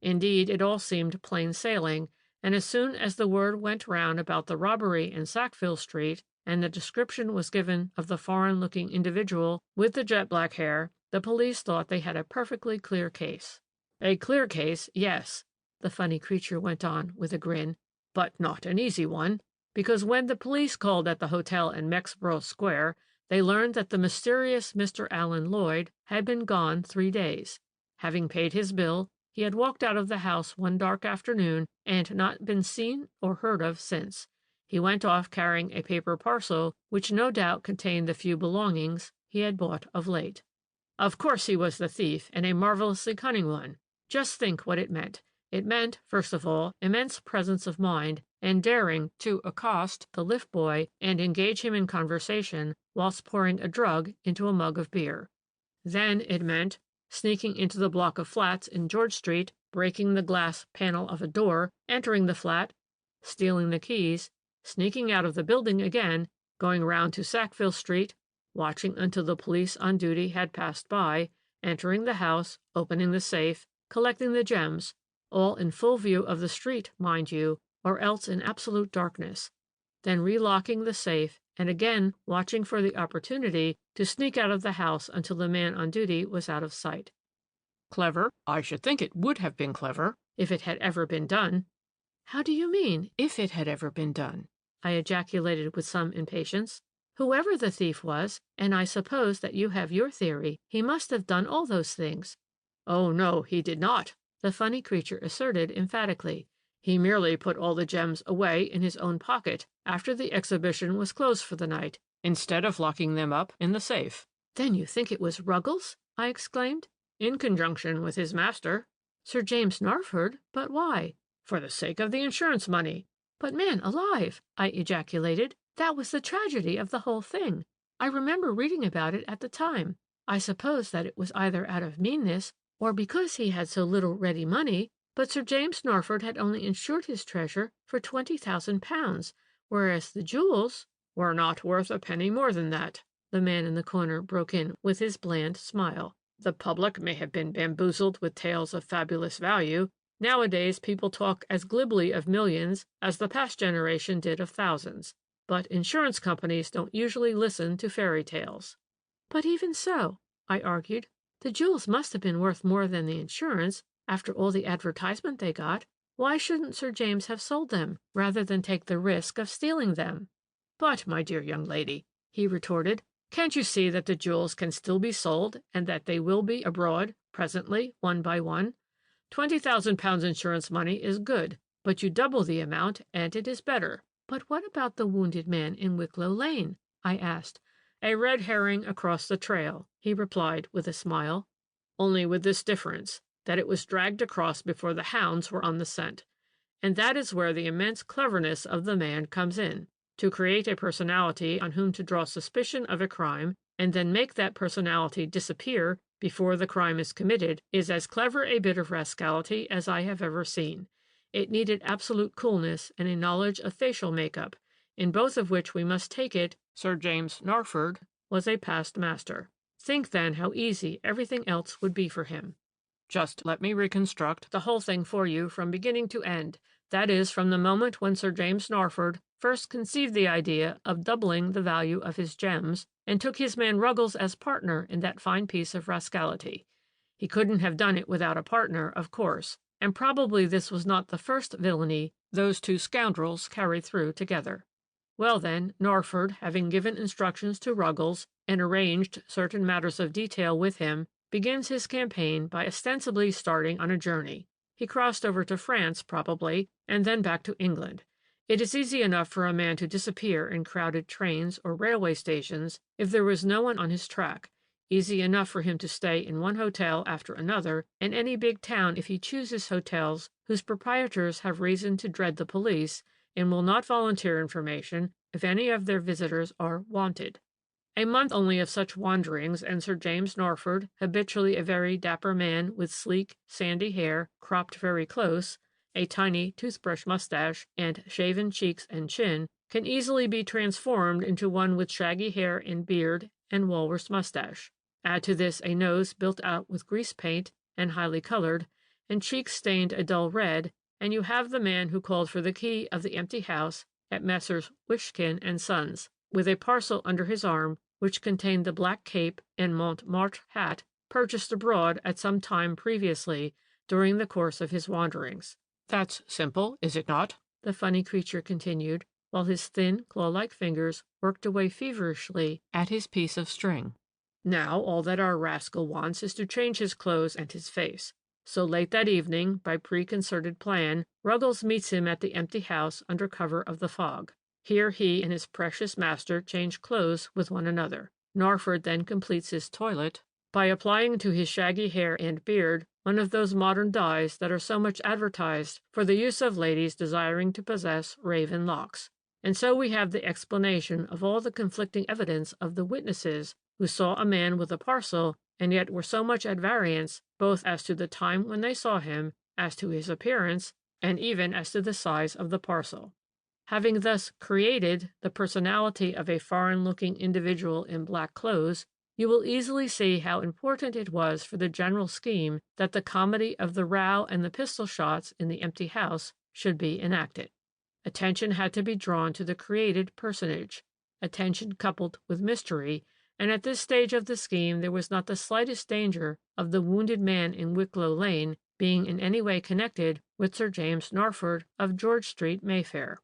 Indeed, it all seemed plain sailing, and as soon as the word went round about the robbery in Sackville Street, and the description was given of the foreign-looking individual with the jet-black hair, the police thought they had a perfectly clear case. A clear case, yes, the funny creature went on with a grin, but not an easy one, because when the police called at the hotel in Mexborough Square, they learned that the mysterious Mr. Allen Lloyd had been gone 3 days. Having paid his bill, he had walked out of the house one dark afternoon and not been seen or heard of since. He went off carrying a paper parcel which no doubt contained the few belongings he had bought of late. Of course he was the thief, and a marvelously cunning one. Just think what it meant. It meant, first of all, immense presence of mind and daring to accost the lift boy and engage him in conversation whilst pouring a drug into a mug of beer. Then it meant sneaking into the block of flats in George Street, breaking the glass panel of a door, entering the flat, stealing the keys, sneaking out of the building again, going round to Sackville Street, watching until the police on duty had passed by, entering the house, opening the safe, collecting the gems, all in full view of the street, mind you, or else in absolute darkness, then relocking the safe and again watching for the opportunity to sneak out of the house until the man on duty was out of sight. Clever? I should think it would have been clever, if it had ever been done. How do you mean, if it had ever been done? I ejaculated with some impatience. Whoever the thief was, and I suppose that you have your theory, he must have done all those things. Oh, no, he did not, the funny creature asserted emphatically. He merely put all the gems away in his own pocket after the exhibition was closed for the night, instead of locking them up in the safe. Then you think it was Ruggles? I exclaimed. In conjunction with his master. Sir James Narford? But why? For the sake of the insurance money. But man alive, I ejaculated. That was the tragedy of the whole thing. I remember reading about it at the time. I suppose that it was either out of meanness or because he had so little ready money, but Sir James Narford had only insured his treasure for £20,000, whereas the jewels were not worth a penny more than that, the man in the corner broke in with his bland smile. The public may have been bamboozled with tales of fabulous value, Nowadays, people talk as glibly of millions as the past generation did of thousands. But insurance companies don't usually listen to fairy tales. But even so, I argued, the jewels must have been worth more than the insurance after all the advertisement they got. Why shouldn't Sir James have sold them rather than take the risk of stealing them? But, my dear young lady, he retorted, can't you see that the jewels can still be sold and that they will be abroad presently, one by one? £20,000 insurance money is good, but you double the amount and it is better. But what about the wounded man in Wicklow Lane? I asked. A red herring across the trail, he replied with a smile. Only with this difference, that it was dragged across before the hounds were on the scent. And that is where the immense cleverness of the man comes in. To create a personality on whom to draw suspicion of a crime, and then make that personality disappear before the crime is committed, is as clever a bit of rascality as I have ever seen. It needed absolute coolness and a knowledge of facial makeup, in both of which we must take it Sir James Narford was a past master. Think then how easy everything else would be for him. Just let me reconstruct the whole thing for you from beginning to end, that is, from the moment when Sir James Narford first conceived the idea of doubling the value of his gems, and took his man Ruggles as partner in that fine piece of rascality. He couldn't have done it without a partner, of course, and probably this was not the first villainy those two scoundrels carried through together. Well then, Narford, having given instructions to Ruggles, and arranged certain matters of detail with him, begins his campaign by ostensibly starting on a journey. He crossed over to France, probably, and then back to England. It is easy enough for a man to disappear in crowded trains or railway stations if there is no one on his track, easy enough for him to stay in one hotel after another in any big town if he chooses hotels whose proprietors have reason to dread the police and will not volunteer information if any of their visitors are wanted. A month only of such wanderings, and Sir James Narford, habitually a very dapper man with sleek, sandy hair, cropped very close, a tiny toothbrush mustache, and shaven cheeks and chin, can easily be transformed into one with shaggy hair and beard and walrus mustache. Add to this a nose built out with grease paint and highly colored, and cheeks stained a dull red, and you have the man who called for the key of the empty house at Messrs. Wishkin and Sons, with a parcel under his arm which contained the black cape and Montmartre hat purchased abroad at some time previously during the course of his wanderings. That's simple, is it not? The funny creature continued, while his thin, claw-like fingers worked away feverishly at his piece of string. Now all that our rascal wants is to change his clothes and his face. So late that evening, by preconcerted plan, Ruggles meets him at the empty house under cover of the fog. Here he and his precious master change clothes with one another. Narford then completes his toilet by applying to his shaggy hair and beard one of those modern dyes that are so much advertised for the use of ladies desiring to possess raven locks. And so we have the explanation of all the conflicting evidence of the witnesses who saw a man with a parcel and yet were so much at variance both as to the time when they saw him, as to his appearance, and even as to the size of the parcel. Having thus created the personality of a foreign-looking individual in black clothes, you will easily see how important it was for the general scheme that the comedy of the row and the pistol shots in the empty house should be enacted. Attention had to be drawn to the created personage, attention coupled with mystery, and at this stage of the scheme there was not the slightest danger of the wounded man in Wicklow Lane being in any way connected with Sir James Narford of George Street, Mayfair.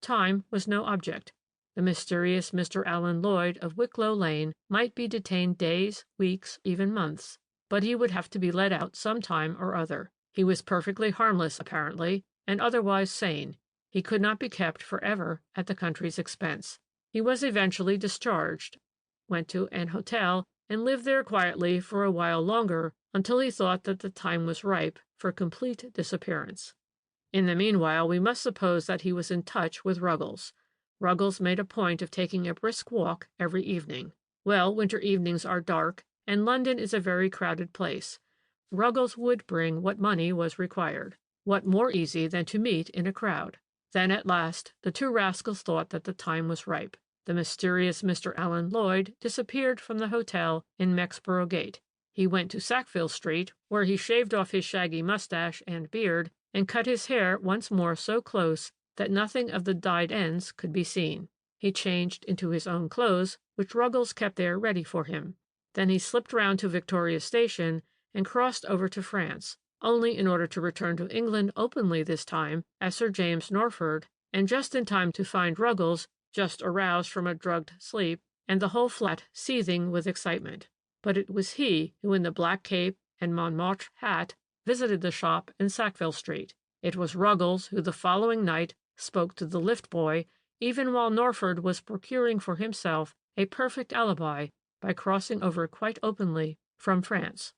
Time was no object. The mysterious Mr. Allen Lloyd of Wicklow Lane might be detained days, weeks, even months, but he would have to be let out some time or other. He was perfectly harmless, apparently, and otherwise sane. He could not be kept forever at the country's expense. He was eventually discharged, went to an hotel, and lived there quietly for a while longer until he thought that the time was ripe for complete disappearance. In the meanwhile, we must suppose that he was in touch with Ruggles. Ruggles made a point of taking a brisk walk every evening. Well, winter evenings are dark, and London is a very crowded place. Ruggles would bring what money was required. What more easy than to meet in a crowd? Then at last the two rascals thought that the time was ripe. The mysterious Mr. Allen Lloyd disappeared from the hotel in Mexborough Gate. He went to Sackville Street, where he shaved off his shaggy mustache and beard and cut his hair once more so close that nothing of the dyed ends could be seen. He changed into his own clothes, which Ruggles kept there ready for him. Then he slipped round to Victoria Station and crossed over to France, only in order to return to England openly this time as Sir James Norford, and just in time to find Ruggles just aroused from a drugged sleep, and the whole flat seething with excitement. But it was he who, in the black cape and Montmartre hat, visited the shop in Sackville Street. It was Ruggles who the following night spoke to the lift boy, even while Norford was procuring for himself a perfect alibi by crossing over quite openly from France.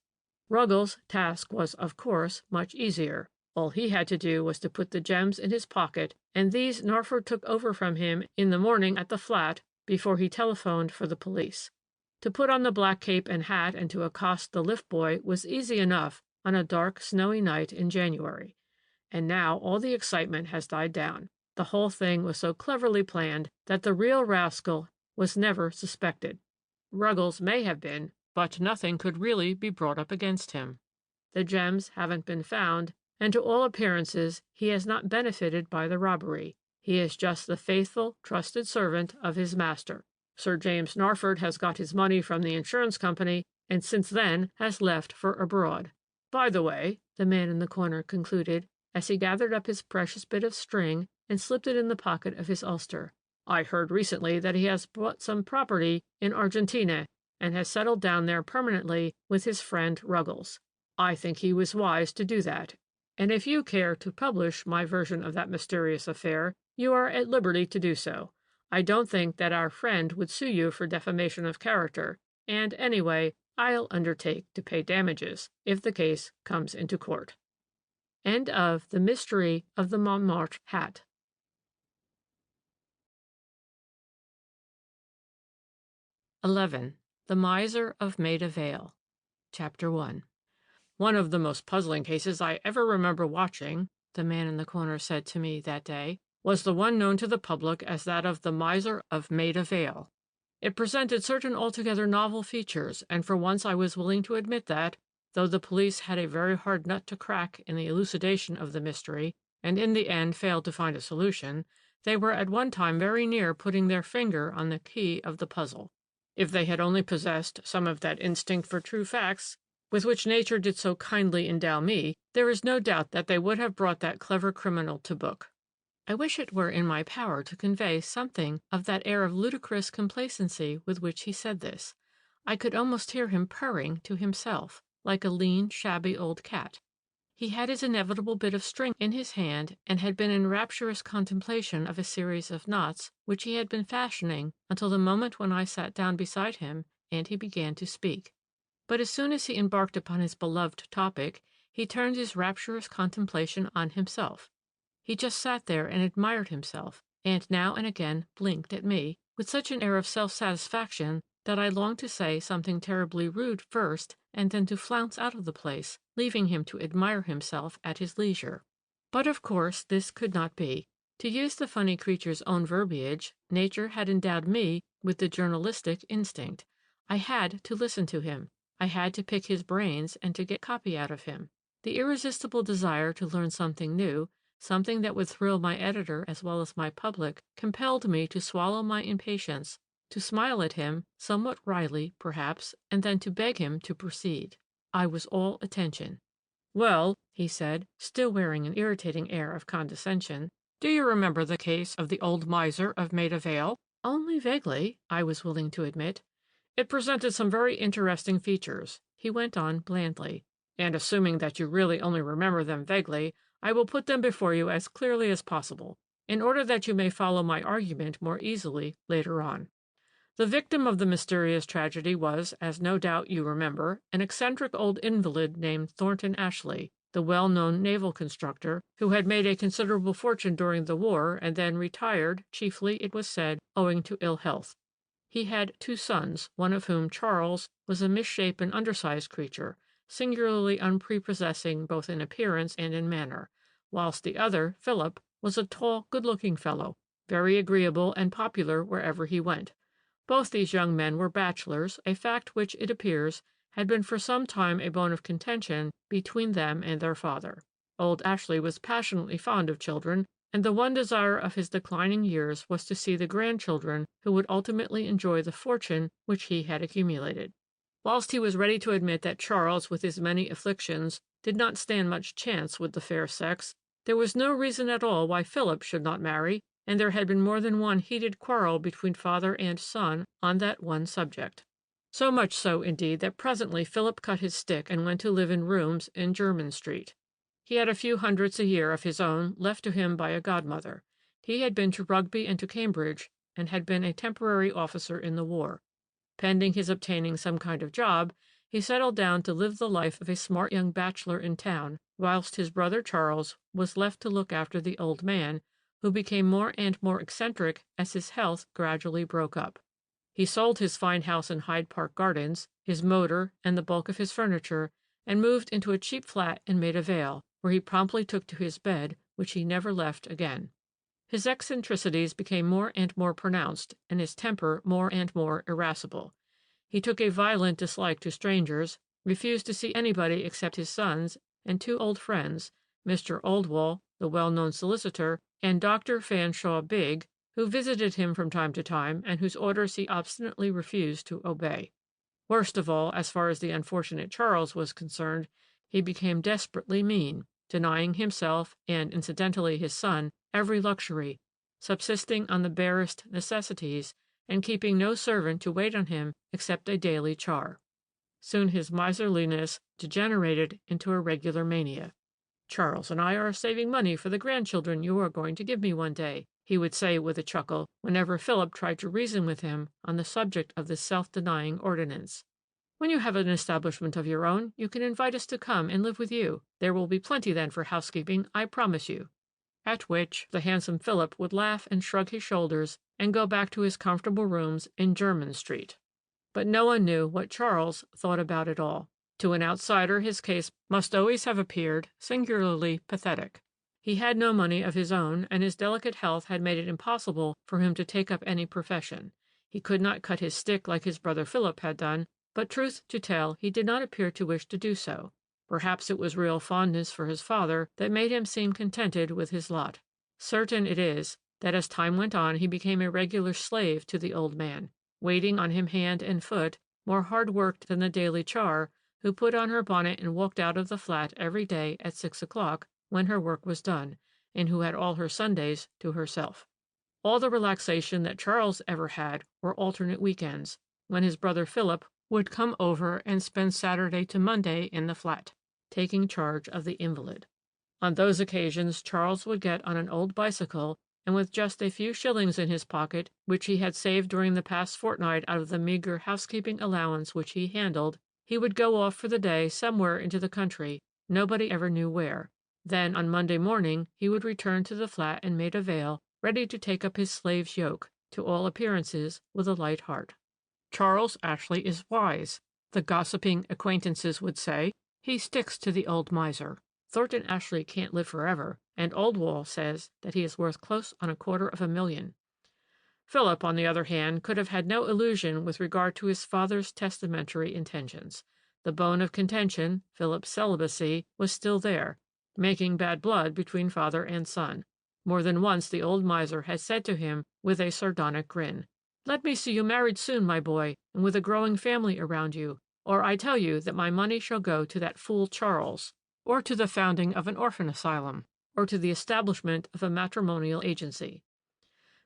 Ruggles' task was, of course, much easier. All he had to do was to put the gems in his pocket, and these Norford took over from him in the morning at the flat before he telephoned for the police. To put on the black cape and hat and to accost the lift boy was easy enough on a dark, snowy night in January. And now all the excitement has died down. The whole thing was so cleverly planned that the real rascal was never suspected. Ruggles may have been, but nothing could really be brought up against him. The gems haven't been found, and to all appearances he has not benefited by the robbery. He is just the faithful, trusted servant of his master. Sir James Norford has got his money from the insurance company, and since then has left for abroad. By the way, the man in the corner concluded, as he gathered up his precious bit of string and slipped it in the pocket of his ulster, I heard recently that he has bought some property in Argentina and has settled down there permanently with his friend Ruggles. I think he was wise to do that, and if you care to publish my version of that mysterious affair, you are at liberty to do so. I don't think that our friend would sue you for defamation of character, and anyway, I'll undertake to pay damages if the case comes into court. End of The Mystery of the Montmartre Hat. 11. The Miser of Maida Vale. Chapter 1. One of the most puzzling cases I ever remember watching, the man in the corner said to me that day, was the one known to the public as that of the Miser of Maida Vale. It presented certain altogether novel features, and for once I was willing to admit that, though the police had a very hard nut to crack in the elucidation of the mystery, and in the end failed to find a solution, they were at one time very near putting their finger on the key of the puzzle. If they had only possessed some of that instinct for true facts, with which nature did so kindly endow me, there is no doubt that they would have brought that clever criminal to book. I wish it were in my power to convey something of that air of ludicrous complacency with which he said this. I could almost hear him purring to himself, like a lean, shabby old cat. He had his inevitable bit of string in his hand, and had been in rapturous contemplation of a series of knots which he had been fashioning until the moment when I sat down beside him and he began to speak. But as soon as he embarked upon his beloved topic, he turned his rapturous contemplation on himself. He just sat there and admired himself, and now and again blinked at me, with such an air of self-satisfaction that I longed to say something terribly rude first, and then to flounce out of the place, leaving him to admire himself at his leisure. But of course this could not be. To use the funny creature's own verbiage, nature had endowed me with the journalistic instinct. I had to listen to him. I had to pick his brains and to get copy out of him. The irresistible desire to learn something new, something that would thrill my editor as well as my public, compelled me to swallow my impatience, to smile at him, somewhat wryly, perhaps, and then to beg him to proceed. I was all attention. "Well," he said, still wearing an irritating air of condescension, "do you remember the case of the old miser of Maida Vale?" "Only vaguely," I was willing to admit. "It presented some very interesting features," he went on blandly, "and assuming that you really only remember them vaguely, I will put them before you as clearly as possible, in order that you may follow my argument more easily later on. The victim of the mysterious tragedy was, as no doubt you remember, an eccentric old invalid named Thornton Ashley, the well-known naval constructor, who had made a considerable fortune during the war and then retired, chiefly, it was said, owing to ill health. He had 2 sons, one of whom, Charles, was a misshapen, undersized creature, singularly unprepossessing both in appearance and in manner, whilst the other, Philip, was a tall, good-looking fellow, very agreeable and popular wherever he went. Both these young men were bachelors, a fact which, it appears, had been for some time a bone of contention between them and their father. Old Ashley was passionately fond of children, and the one desire of his declining years was to see the grandchildren who would ultimately enjoy the fortune which he had accumulated. Whilst he was ready to admit that Charles, with his many afflictions, did not stand much chance with the fair sex, there was no reason at all why Philip should not marry, and there had been more than one heated quarrel between father and son on that one subject. So much so, indeed, that presently Philip cut his stick and went to live in rooms in Jermyn Street. He had a few hundreds a year of his own left to him by a godmother. He had been to Rugby and to Cambridge, and had been a temporary officer in the war. Pending his obtaining some kind of job, he settled down to live the life of a smart young bachelor in town, whilst his brother Charles was left to look after the old man, who became more and more eccentric as his health gradually broke up. He sold his fine house in Hyde Park Gardens, his motor, and the bulk of his furniture, and moved into a cheap flat in Maida Vale, where he promptly took to his bed, which he never left again. His eccentricities became more and more pronounced, and his temper more and more irascible. He took a violent dislike to strangers, refused to see anybody except his sons and two old friends, Mr. Oldwall, the well-known solicitor, and Dr. Fanshawe Bigg, who visited him from time to time, and whose orders he obstinately refused to obey. Worst of all, as far as the unfortunate Charles was concerned, he became desperately mean, denying himself, and incidentally his son, every luxury, subsisting on the barest necessities, and keeping no servant to wait on him except a daily char. Soon his miserliness degenerated into a regular mania. "Charles and I are saving money for the grandchildren you are going to give me one day," he would say with a chuckle whenever Philip tried to reason with him on the subject of this self-denying ordinance. "When you have an establishment of your own, you can invite us to come and live with you. There will be plenty then for housekeeping, I promise you." At which the handsome Philip would laugh and shrug his shoulders and go back to his comfortable rooms in Jermyn Street. But no one knew what Charles thought about it all. To an outsider his case must always have appeared singularly pathetic. He had no money of his own, and his delicate health had made it impossible for him to take up any profession. He could not cut his stick like his brother Philip had done, but truth to tell, he did not appear to wish to do so. Perhaps it was real fondness for his father that made him seem contented with his lot. Certain it is that as time went on he became a regular slave to the old man, waiting on him hand and foot, more hard-worked than the daily char, who put on her bonnet and walked out of the flat every day at 6 o'clock, when her work was done, and who had all her Sundays to herself. All the relaxation that Charles ever had were alternate weekends, when his brother Philip would come over and spend Saturday to Monday in the flat, taking charge of the invalid. On those occasions Charles would get on an old bicycle, and with just a few shillings in his pocket, which he had saved during the past fortnight out of the meagre housekeeping allowance which he handled, he would go off for the day somewhere into the country, nobody ever knew where. Then on Monday morning he would return to the flat in Maida Vale, ready to take up his slave's yoke, to all appearances with a light heart. "Charles Ashley is wise," the gossiping acquaintances would say. "He sticks to the old miser. Thornton Ashley can't live forever, and Oldwall says that he is worth close on $250,000. Philip, on the other hand, could have had no illusion with regard to his father's testamentary intentions. The bone of contention, Philip's celibacy, was still there, making bad blood between father and son. More than once the old miser had said to him with a sardonic grin, "Let me see you married soon, my boy, and with a growing family around you, or I tell you that my money shall go to that fool Charles, or to the founding of an orphan asylum, or to the establishment of a matrimonial agency."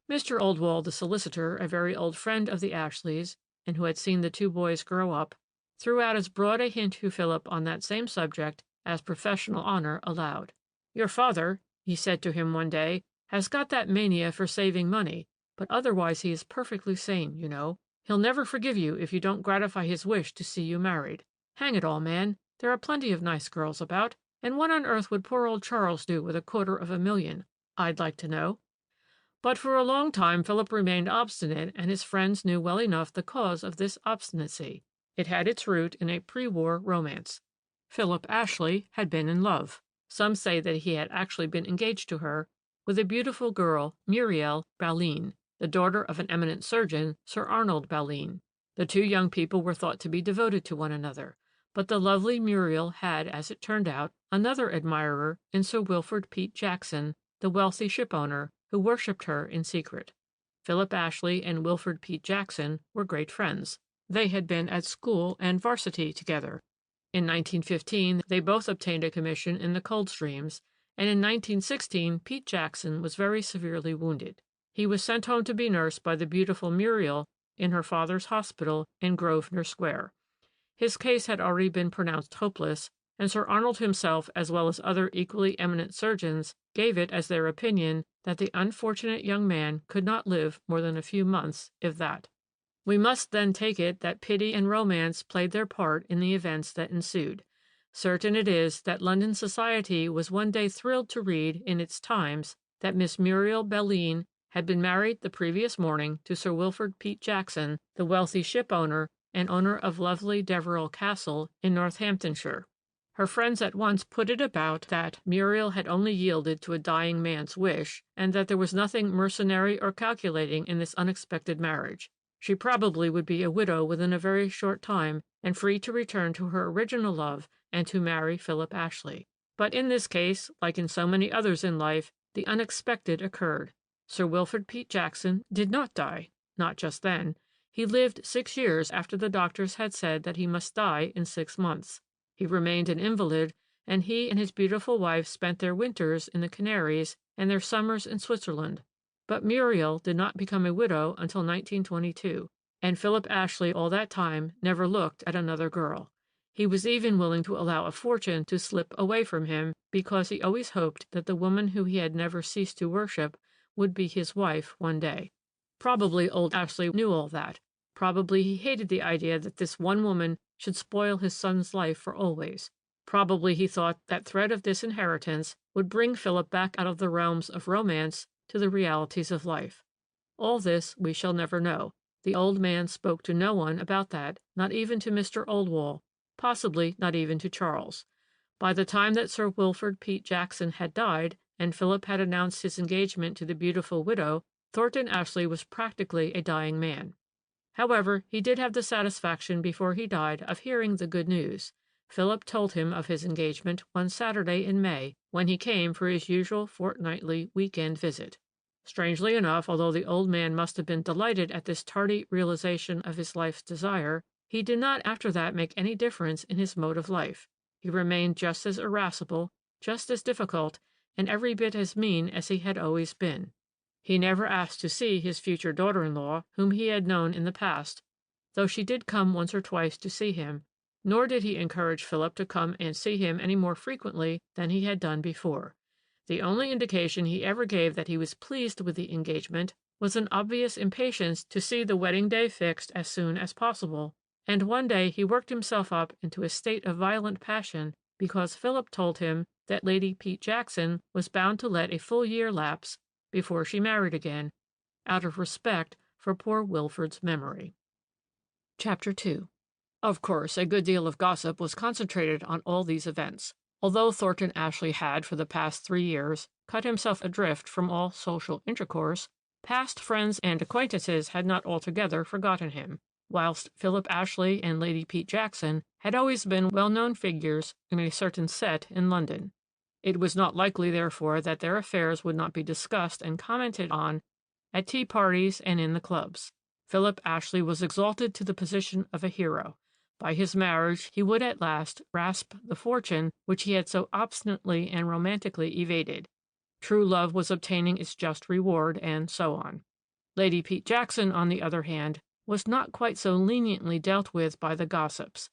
Mr. Oldwall, the solicitor, a very old friend of the Ashleys, and who had seen the two boys grow up, threw out as broad a hint to Philip on that same subject as professional honor allowed. "Your father," he said to him one day, "has got that mania for saving money, but otherwise he is perfectly sane, you know. He'll never forgive you if you don't gratify his wish to see you married. Hang it all, man, there are plenty of nice girls about, and what on earth would poor old Charles do with $250,000, I'd like to know?" But for a long time Philip remained obstinate, and his friends knew well enough the cause of this obstinacy. It had its root in a pre-war romance. Philip Ashley had been in love. Some say that he had actually been engaged to her, with a beautiful girl, Muriel Balin, the daughter of an eminent surgeon, Sir Arnold Balin. The two young people were thought to be devoted to one another. But the lovely Muriel had, as it turned out, another admirer in Sir Wilfrid Pete Jackson, the wealthy shipowner, who worshipped her in secret. Philip Ashley and Wilfrid Pete Jackson were great friends. They had been at school and varsity together. In 1915, they both obtained a commission in the Coldstreams, and in 1916, Pete Jackson was very severely wounded. He was sent home to be nursed by the beautiful Muriel in her father's hospital in Grosvenor Square. His case had already been pronounced hopeless, and Sir Arnold himself, as well as other equally eminent surgeons, gave it as their opinion that the unfortunate young man could not live more than a few months, if that. We must then take it that pity and romance played their part in the events that ensued. Certain it is that London society was one day thrilled to read in its Times that Miss Muriel Belline had been married the previous morning to Sir Wilfrid Pete Jackson, the wealthy shipowner and owner of lovely Deverell Castle in Northamptonshire. Her friends at once put it about that Muriel had only yielded to a dying man's wish, and that there was nothing mercenary or calculating in this unexpected marriage. She probably would be a widow within a very short time, and free to return to her original love and to marry Philip Ashley. But in this case, like in so many others in life, the unexpected occurred. Sir Wilfrid Pete Jackson did not die, not just then. He lived 6 years after the doctors had said that he must die in 6 months. He remained an invalid, and he and his beautiful wife spent their winters in the Canaries and their summers in Switzerland. But Muriel did not become a widow until 1922, and Philip Ashley all that time never looked at another girl. He was even willing to allow a fortune to slip away from him, because he always hoped that the woman who he had never ceased to worship would be his wife one day. Probably old Ashley knew all that. Probably he hated the idea that this one woman should spoil his son's life for always. Probably he thought that threat of disinheritance would bring Philip back out of the realms of romance to the realities of life. All this we shall never know. The old man spoke to no one about that, not even to Mr. Oldwall, possibly not even to Charles. By the time that Sir Wilfrid Pete Jackson had died, and Philip had announced his engagement to the beautiful widow, Thornton Ashley was practically a dying man. However, he did have the satisfaction before he died of hearing the good news. Philip told him of his engagement one Saturday in May, when he came for his usual fortnightly week-end visit. Strangely enough, although the old man must have been delighted at this tardy realization of his life's desire, he did not after that make any difference in his mode of life. He remained just as irascible, just as difficult, and every bit as mean as he had always been. He never asked to see his future daughter-in-law, whom he had known in the past, though she did come once or twice to see him, nor did he encourage Philip to come and see him any more frequently than he had done before. The only indication he ever gave that he was pleased with the engagement was an obvious impatience to see the wedding day fixed as soon as possible, and one day he worked himself up into a state of violent passion because Philip told him that Lady Pete Jackson was bound to let a full year lapse before she married again, out of respect for poor Wilfrid's memory. Chapter 2. Of course, a good deal of gossip was concentrated on all these events. Although Thornton Ashley had, for the past 3 years, cut himself adrift from all social intercourse, past friends and acquaintances had not altogether forgotten him, whilst Philip Ashley and Lady Pete Jackson had always been well-known figures in a certain set in London. It was not likely, therefore, that their affairs would not be discussed and commented on at tea parties and in the clubs. Philip Ashley was exalted to the position of a hero. By his marriage he would at last grasp the fortune which he had so obstinately and romantically evaded. True love was obtaining its just reward, and so on. Lady Pete Jackson, on the other hand, was not quite so leniently dealt with by the gossips.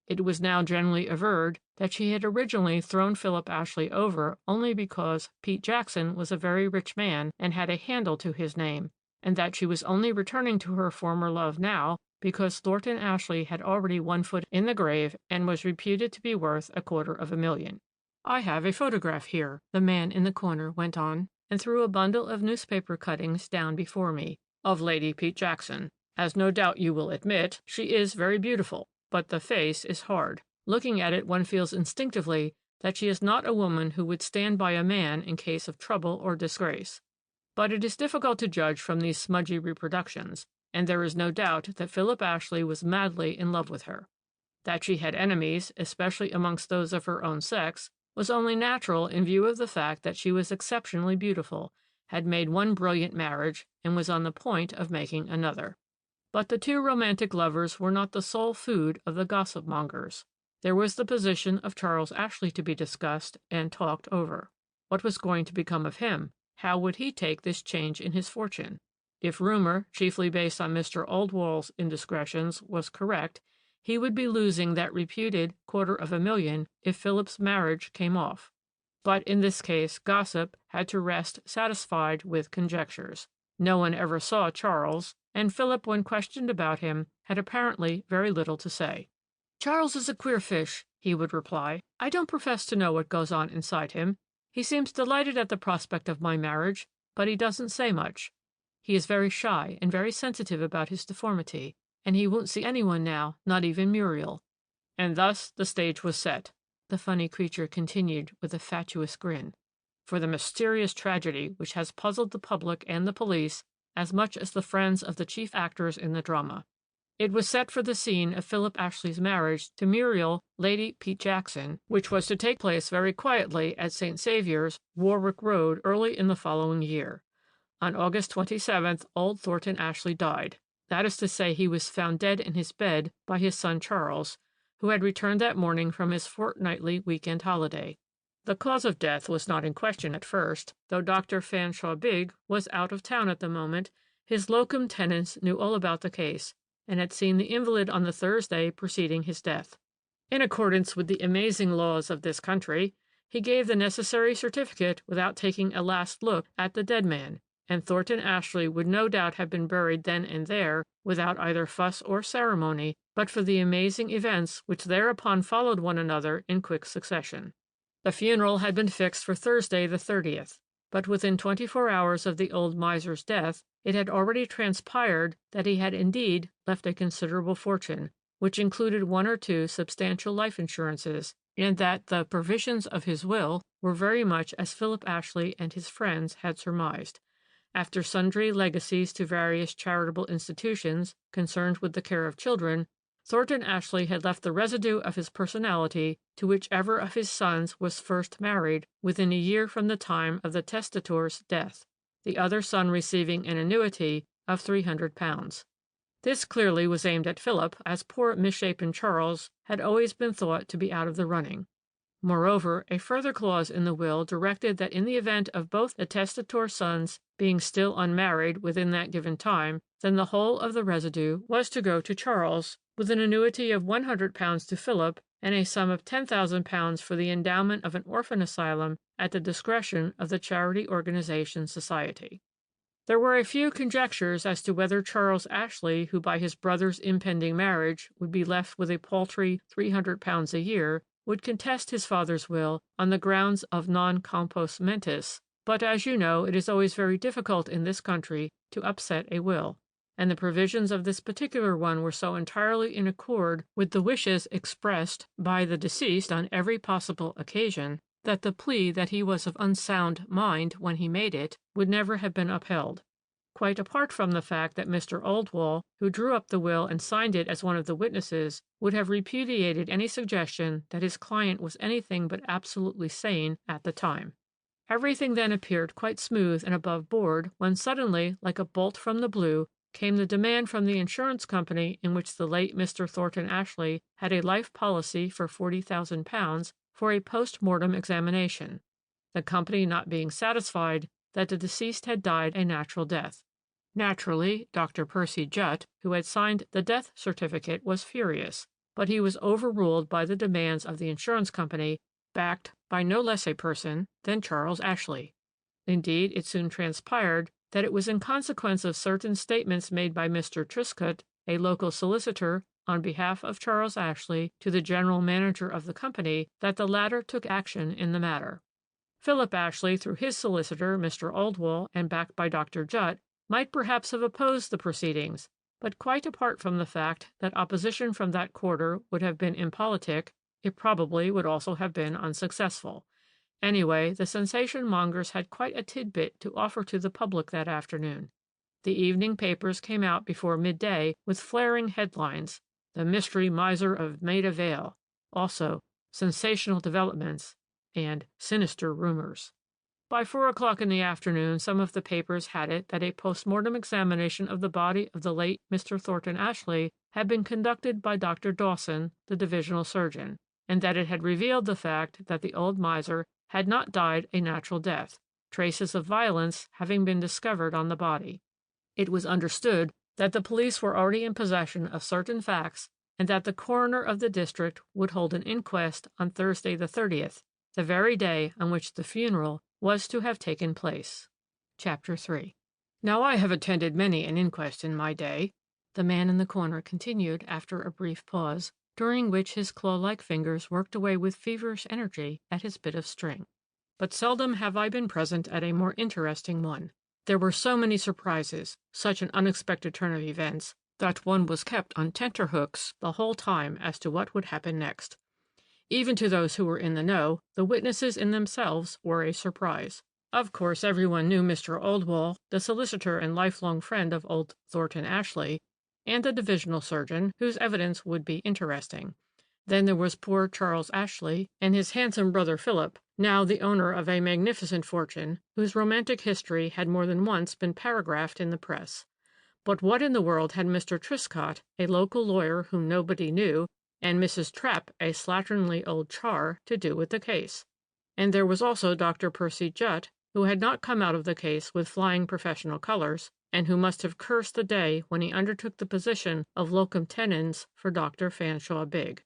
It was now generally averred that she had originally thrown Philip Ashley over only because Pete Jackson was a very rich man and had a handle to his name, and that she was only returning to her former love now because Thornton Ashley had already one foot in the grave and was reputed to be worth $250,000. "I have a photograph here," the man in the corner went on, and threw a bundle of newspaper cuttings down before me, "of Lady Pete Jackson. As no doubt you will admit, she is very beautiful. But the face is hard. Looking at it, one feels instinctively that she is not a woman who would stand by a man in case of trouble or disgrace. But it is difficult to judge from these smudgy reproductions, and there is no doubt that Philip Ashley was madly in love with her. That she had enemies, especially amongst those of her own sex, was only natural in view of the fact that she was exceptionally beautiful, had made one brilliant marriage, and was on the point of making another. But the two romantic lovers were not the sole food of the gossip mongers. There was the position of Charles Ashley to be discussed and talked over. What was going to become of him? How would he take this change in his fortune? If rumor, chiefly based on Mr. Oldwall's indiscretions, was correct, he would be losing that reputed $250,000 if Philip's marriage came off. But in this case, gossip had to rest satisfied with conjectures. No one ever saw Charles, and Philip, when questioned about him, had apparently very little to say. "Charles is a queer fish," he would reply. "I don't profess to know what goes on inside him. He seems delighted at the prospect of my marriage, but he doesn't say much. He is very shy and very sensitive about his deformity, and he won't see anyone now, not even Muriel." And thus the stage was set, the funny creature continued with a fatuous grin, for the mysterious tragedy which has puzzled the public and the police as much as the friends of the chief actors in the drama. It was set for the scene of Philip Ashley's marriage to Muriel, Lady Pete Jackson, which was to take place very quietly at St. Saviour's, Warwick Road, early in the following year. On August 27th, old Thornton Ashley died. That is to say, he was found dead in his bed by his son Charles, who had returned that morning from his fortnightly weekend holiday. The cause of death was not in question at first, though Dr. Fanshawe Bigg was out of town at the moment. His locum tenens knew all about the case, and had seen the invalid on the Thursday preceding his death. In accordance with the amazing laws of this country, he gave the necessary certificate without taking a last look at the dead man, and Thornton Ashley would no doubt have been buried then and there, without either fuss or ceremony, but for the amazing events which thereupon followed one another in quick succession. The funeral had been fixed for Thursday the 30th, but within 24 hours of the old miser's death, it had already transpired that he had indeed left a considerable fortune, which included 1 or 2 substantial life insurances, and that the provisions of his will were very much as Philip Ashley and his friends had surmised. After sundry legacies to various charitable institutions concerned with the care of children, Thornton Ashley had left the residue of his personality to whichever of his sons was first married within a year from the time of the testator's death, the other son receiving an annuity of £300. This clearly was aimed at Philip, as poor misshapen Charles had always been thought to be out of the running. Moreover, a further clause in the will directed that in the event of both the testator's sons being still unmarried within that given time, then the whole of the residue was to go to Charles, with an annuity of £100 to Philip, and a sum of £10,000 for the endowment of an orphan asylum at the discretion of the Charity Organization Society. There were a few conjectures as to whether Charles Ashley, who by his brother's impending marriage would be left with a paltry £300 a year, would contest his father's will on the grounds of non compos mentis, but as you know, it is always very difficult in this country to upset a will, and the provisions of this particular one were so entirely in accord with the wishes expressed by the deceased on every possible occasion, that the plea that he was of unsound mind when he made it would never have been upheld. Quite apart from the fact that Mr. Oldwall, who drew up the will and signed it as one of the witnesses, would have repudiated any suggestion that his client was anything but absolutely sane at the time. Everything then appeared quite smooth and above board, when suddenly, like a bolt from the blue, came the demand from the insurance company in which the late Mr. Thornton Ashley had a life policy for £40,000 for a post-mortem examination, the company not being satisfied that the deceased had died a natural death. Naturally, Dr. Percy Jutt, who had signed the death certificate, was furious, but he was overruled by the demands of the insurance company, backed by no less a person than Charles Ashley. Indeed, it soon transpired that it was in consequence of certain statements made by Mr. Triscott, a local solicitor, on behalf of Charles Ashley to the general manager of the company, that the latter took action in the matter. Philip Ashley, through his solicitor, Mr. Oldwall, and backed by Dr. Jutt, might perhaps have opposed the proceedings, but quite apart from the fact that opposition from that quarter would have been impolitic, it probably would also have been unsuccessful. Anyway, the sensation mongers had quite a tidbit to offer to the public that afternoon. The evening papers came out before midday with flaring headlines. The mystery miser of Maida Vale. Also, sensational developments and sinister rumors. By 4 o'clock in the afternoon, some of the papers had it that a post-mortem examination of the body of the late Mr. Thornton Ashley had been conducted by Dr. Dawson, the divisional surgeon, and that it had revealed the fact that the old miser had not died a natural death, traces of violence having been discovered on the body. It was understood that the police were already in possession of certain facts and that the coroner of the district would hold an inquest on Thursday the 30th, the very day on which the funeral was to have taken place. Chapter 3. Now I have attended many an inquest in my day, the man in the corner continued after a brief pause, during which his claw-like fingers worked away with feverish energy at his bit of string. But seldom have I been present at a more interesting one. There were so many surprises, such an unexpected turn of events, that one was kept on tenterhooks the whole time as to what would happen next. Even to those who were in the know, the witnesses in themselves were a surprise. Of course, everyone knew Mr. Oldwall, the solicitor and lifelong friend of old Thornton Ashley, and the divisional surgeon, whose evidence would be interesting. Then there was poor Charles Ashley and his handsome brother Philip, now the owner of a magnificent fortune, whose romantic history had more than once been paragraphed in the press. But what in the world had Mr. Triscott, a local lawyer whom nobody knew, and Mrs. Trapp, a slatternly old char, to do with the case? And there was also Dr. Percy Jutt, who had not come out of the case with flying professional colors, and who must have cursed the day when he undertook the position of locum tenens for Dr. Fanshawe Bigg.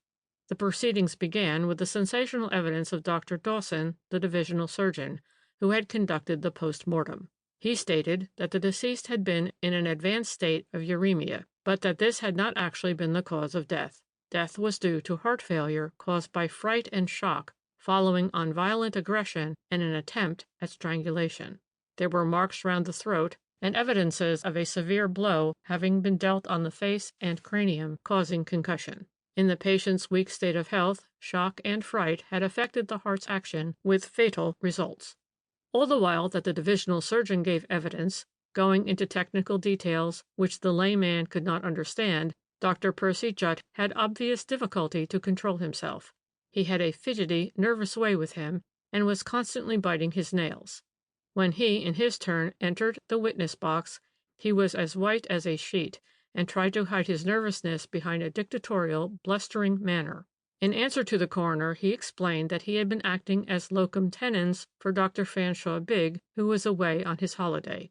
The proceedings began with the sensational evidence of Dr. Dawson, the divisional surgeon, who had conducted the post-mortem. He stated that the deceased had been in an advanced state of uremia, but that this had not actually been the cause of death. Death was due to heart failure caused by fright and shock following on violent aggression and an attempt at strangulation. There were marks round the throat and evidences of a severe blow having been dealt on the face and cranium, causing concussion. In the patient's weak state of health, shock and fright had affected the heart's action with fatal results. All the while that the divisional surgeon gave evidence, going into technical details which the layman could not understand, Dr. Percy Jutt had obvious difficulty to control himself. He had a fidgety, nervous way with him, and was constantly biting his nails. When he, in his turn, entered the witness box, he was as white as a sheet, and tried to hide his nervousness behind a dictatorial, blustering manner. In answer to the coroner, he explained that he had been acting as locum tenens for Dr. Fanshawe Bigg, who was away on his holiday.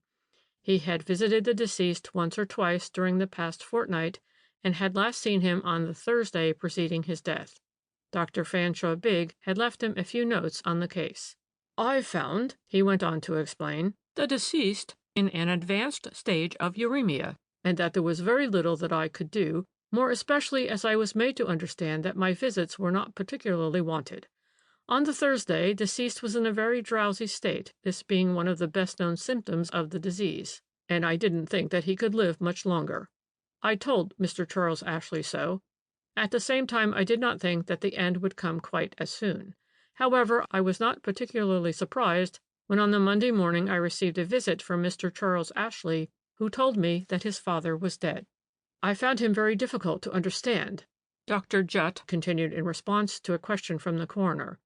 He had visited the deceased once or twice during the past fortnight, and had last seen him on the Thursday preceding his death. Dr. Fanshawe Bigg had left him a few notes on the case. "I found," he went on to explain, "the deceased in an advanced stage of uremia, and that there was very little that I could do, more especially as I was made to understand that my visits were not particularly wanted. On the Thursday, deceased was in a very drowsy state, this being one of the best-known symptoms of the disease, and I didn't think that he could live much longer. I told Mr. Charles Ashley so. At the same time, I did not think that the end would come quite as soon. However, I was not particularly surprised when on the Monday morning I received a visit from Mr. Charles Ashley, who told me that his father was dead. I found him very difficult to understand," Dr. Jutt continued in response to a question from the coroner.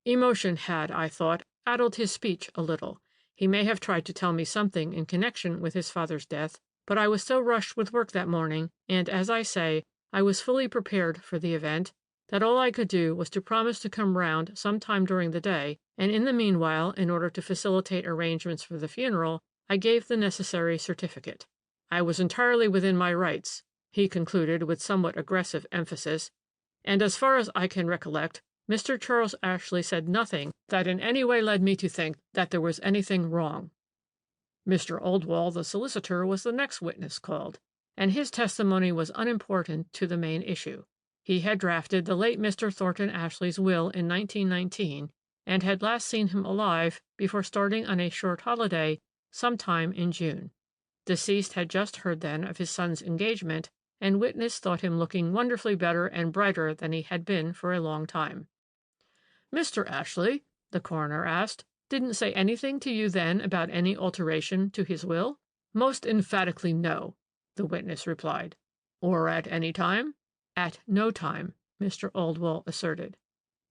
"Emotion had, I thought, addled his speech a little. He may have tried to tell me something in connection with his father's death, but I was so rushed with work that morning, and, as I say, I was fully prepared for the event, that all I could do was to promise to come round some time during the day, and in the meanwhile, in order to facilitate arrangements for the funeral, I gave the necessary certificate. I was entirely within my rights," he concluded with somewhat aggressive emphasis, "and as far as I can recollect, Mr. Charles Ashley said nothing that in any way led me to think that there was anything wrong." Mr. Oldwall, the solicitor, was the next witness called, and his testimony was unimportant to the main issue. He had drafted the late Mr. Thornton Ashley's will in 1919, and had last seen him alive before starting on a short holiday sometime in June. Deceased had just heard then of his son's engagement, and witness thought him looking wonderfully better and brighter than he had been for a long time. "Mr. Ashley," the coroner asked, "didn't say anything to you then about any alteration to his will?" "Most emphatically no," the witness replied. "Or at any time?" At no time, Mr. Oldwell asserted.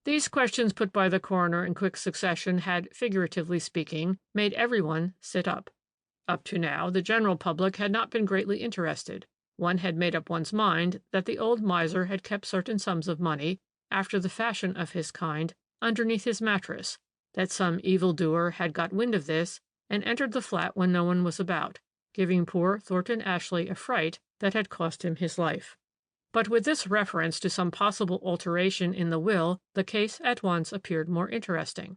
These questions put by the coroner in quick succession had, figuratively speaking, made everyone sit up. Up to now, the general public had not been greatly interested. One had made up one's mind that the old miser had kept certain sums of money, after the fashion of his kind, underneath his mattress, that some evildoer had got wind of this and entered the flat when no one was about, giving poor Thornton Ashley a fright that had cost him his life. But with this reference to some possible alteration in the will, the case at once appeared more interesting.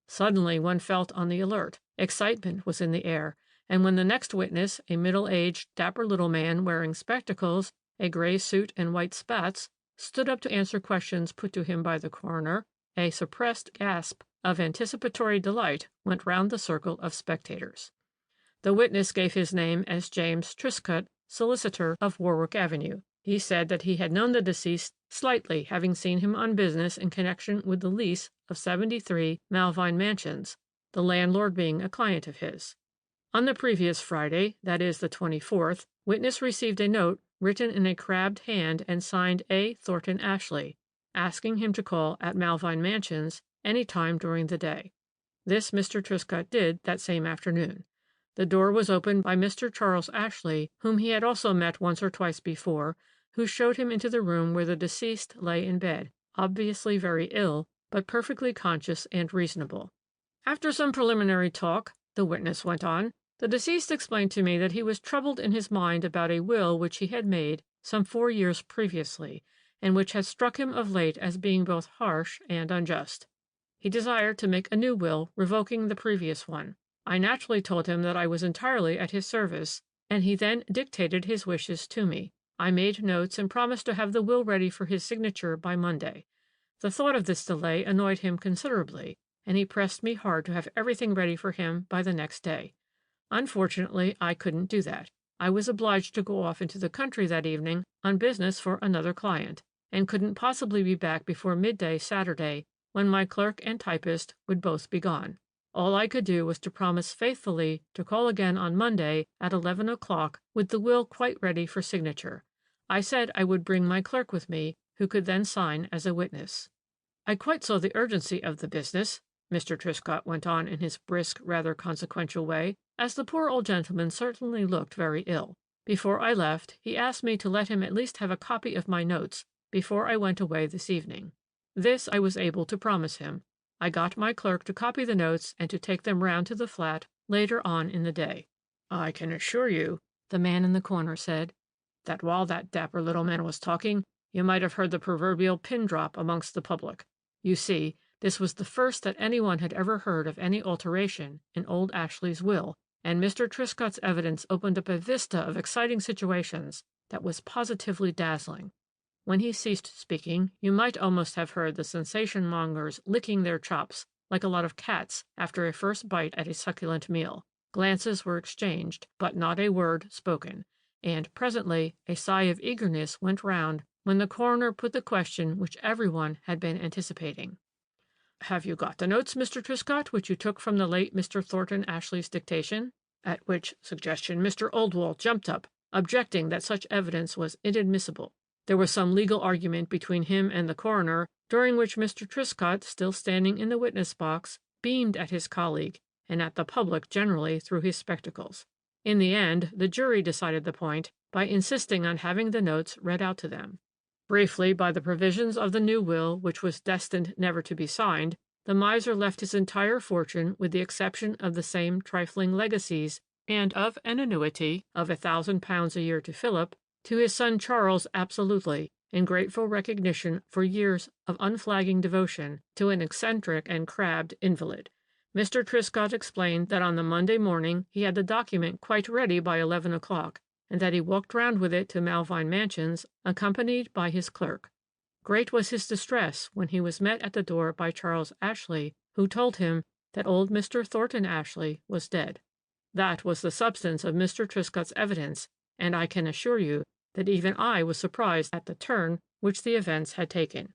Suddenly one felt on the alert. Excitement was in the air, and when the next witness, a middle-aged, dapper little man wearing spectacles, a gray suit and white spats, stood up to answer questions put to him by the coroner, a suppressed gasp of anticipatory delight went round the circle of spectators. The witness gave his name as James Truscott, solicitor of Warwick Avenue. He said that he had known the deceased slightly, having seen him on business in connection with the lease of 73 Malvine Mansions, the landlord being a client of his. On the previous Friday, that is the 24th, witness received a note written in a crabbed hand and signed A. Thornton Ashley, asking him to call at Malvine Mansions any time during the day. This Mr. Truscott did that same afternoon. The door was opened by Mr. Charles Ashley, whom he had also met once or twice before, who showed him into the room where the deceased lay in bed, obviously very ill, but perfectly conscious and reasonable. After some preliminary talk, the witness went on, the deceased explained to me that he was troubled in his mind about a will which he had made some 4 years previously, and which had struck him of late as being both harsh and unjust. He desired to make a new will revoking the previous one. I naturally told him that I was entirely at his service, and he then dictated his wishes to me. I made notes and promised to have the will ready for his signature by Monday. The thought of this delay annoyed him considerably, and he pressed me hard to have everything ready for him by the next day. Unfortunately, I couldn't do that. I was obliged to go off into the country that evening on business for another client, and couldn't possibly be back before midday Saturday, when my clerk and typist would both be gone. All I could do was to promise faithfully to call again on Monday at 11 o'clock with the will quite ready for signature. I said I would bring my clerk with me, who could then sign as a witness. I quite saw the urgency of the business, Mr. Truscott went on in his brisk, rather consequential way, as the poor old gentleman certainly looked very ill. Before I left, he asked me to let him at least have a copy of my notes before I went away this evening. This I was able to promise him. I got my clerk to copy the notes and to take them round to the flat later on in the day. I can assure you, the man in the corner said, that while that dapper little man was talking, you might have heard the proverbial pin drop amongst the public. You see, this was the first that anyone had ever heard of any alteration in old Ashley's will, and Mr. Truscott's evidence opened up a vista of exciting situations that was positively dazzling. When he ceased speaking, you might almost have heard the sensation-mongers licking their chops like a lot of cats after a first bite at a succulent meal. Glances were exchanged, but not a word spoken, and presently a sigh of eagerness went round when the coroner put the question which everyone had been anticipating. "Have you got the notes, Mr. Truscott, which you took from the late Mr. Thornton Ashley's dictation?" At which suggestion Mr. Oldwell jumped up, objecting that such evidence was inadmissible. There was some legal argument between him and the coroner, during which Mr. Truscott, still standing in the witness box, beamed at his colleague and at the public generally through his spectacles. In the end, the jury decided the point by insisting on having the notes read out to them. Briefly, by the provisions of the new will, which was destined never to be signed, the miser left his entire fortune with the exception of the same trifling legacies and of an annuity of £1,000 a year to Philip, to his son Charles absolutely, in grateful recognition for years of unflagging devotion to an eccentric and crabbed invalid. Mr. Truscott explained that on the Monday morning he had the document quite ready by 11 o'clock, and that he walked round with it to Malvine Mansions, accompanied by his clerk. Great was his distress when he was met at the door by Charles Ashley, who told him that old Mr. Thornton Ashley was dead. That was the substance of Mr. Truscott's evidence, and I can assure you that even I was surprised at the turn which the events had taken.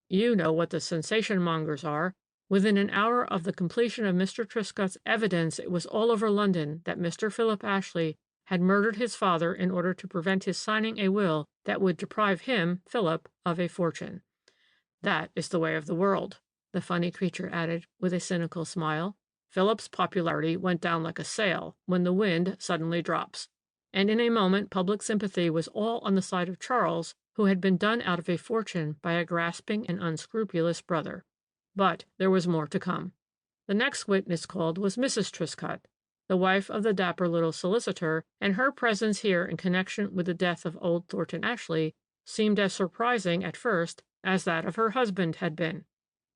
You know what the sensation-mongers are. Within an hour of the completion of Mr. Truscott's evidence, it was all over London that Mr. Philip Ashley had murdered his father in order to prevent his signing a will that would deprive him, Philip, of a fortune. That is the way of the world, the funny creature added with a cynical smile. Philip's popularity went down like a sail when the wind suddenly drops, and in a moment public sympathy was all on the side of Charles, who had been done out of a fortune by a grasping and unscrupulous brother. But there was more to come. The next witness called was Mrs. Truscott, the wife of the dapper little solicitor, and her presence here in connection with the death of old Thornton Ashley seemed as surprising at first as that of her husband had been.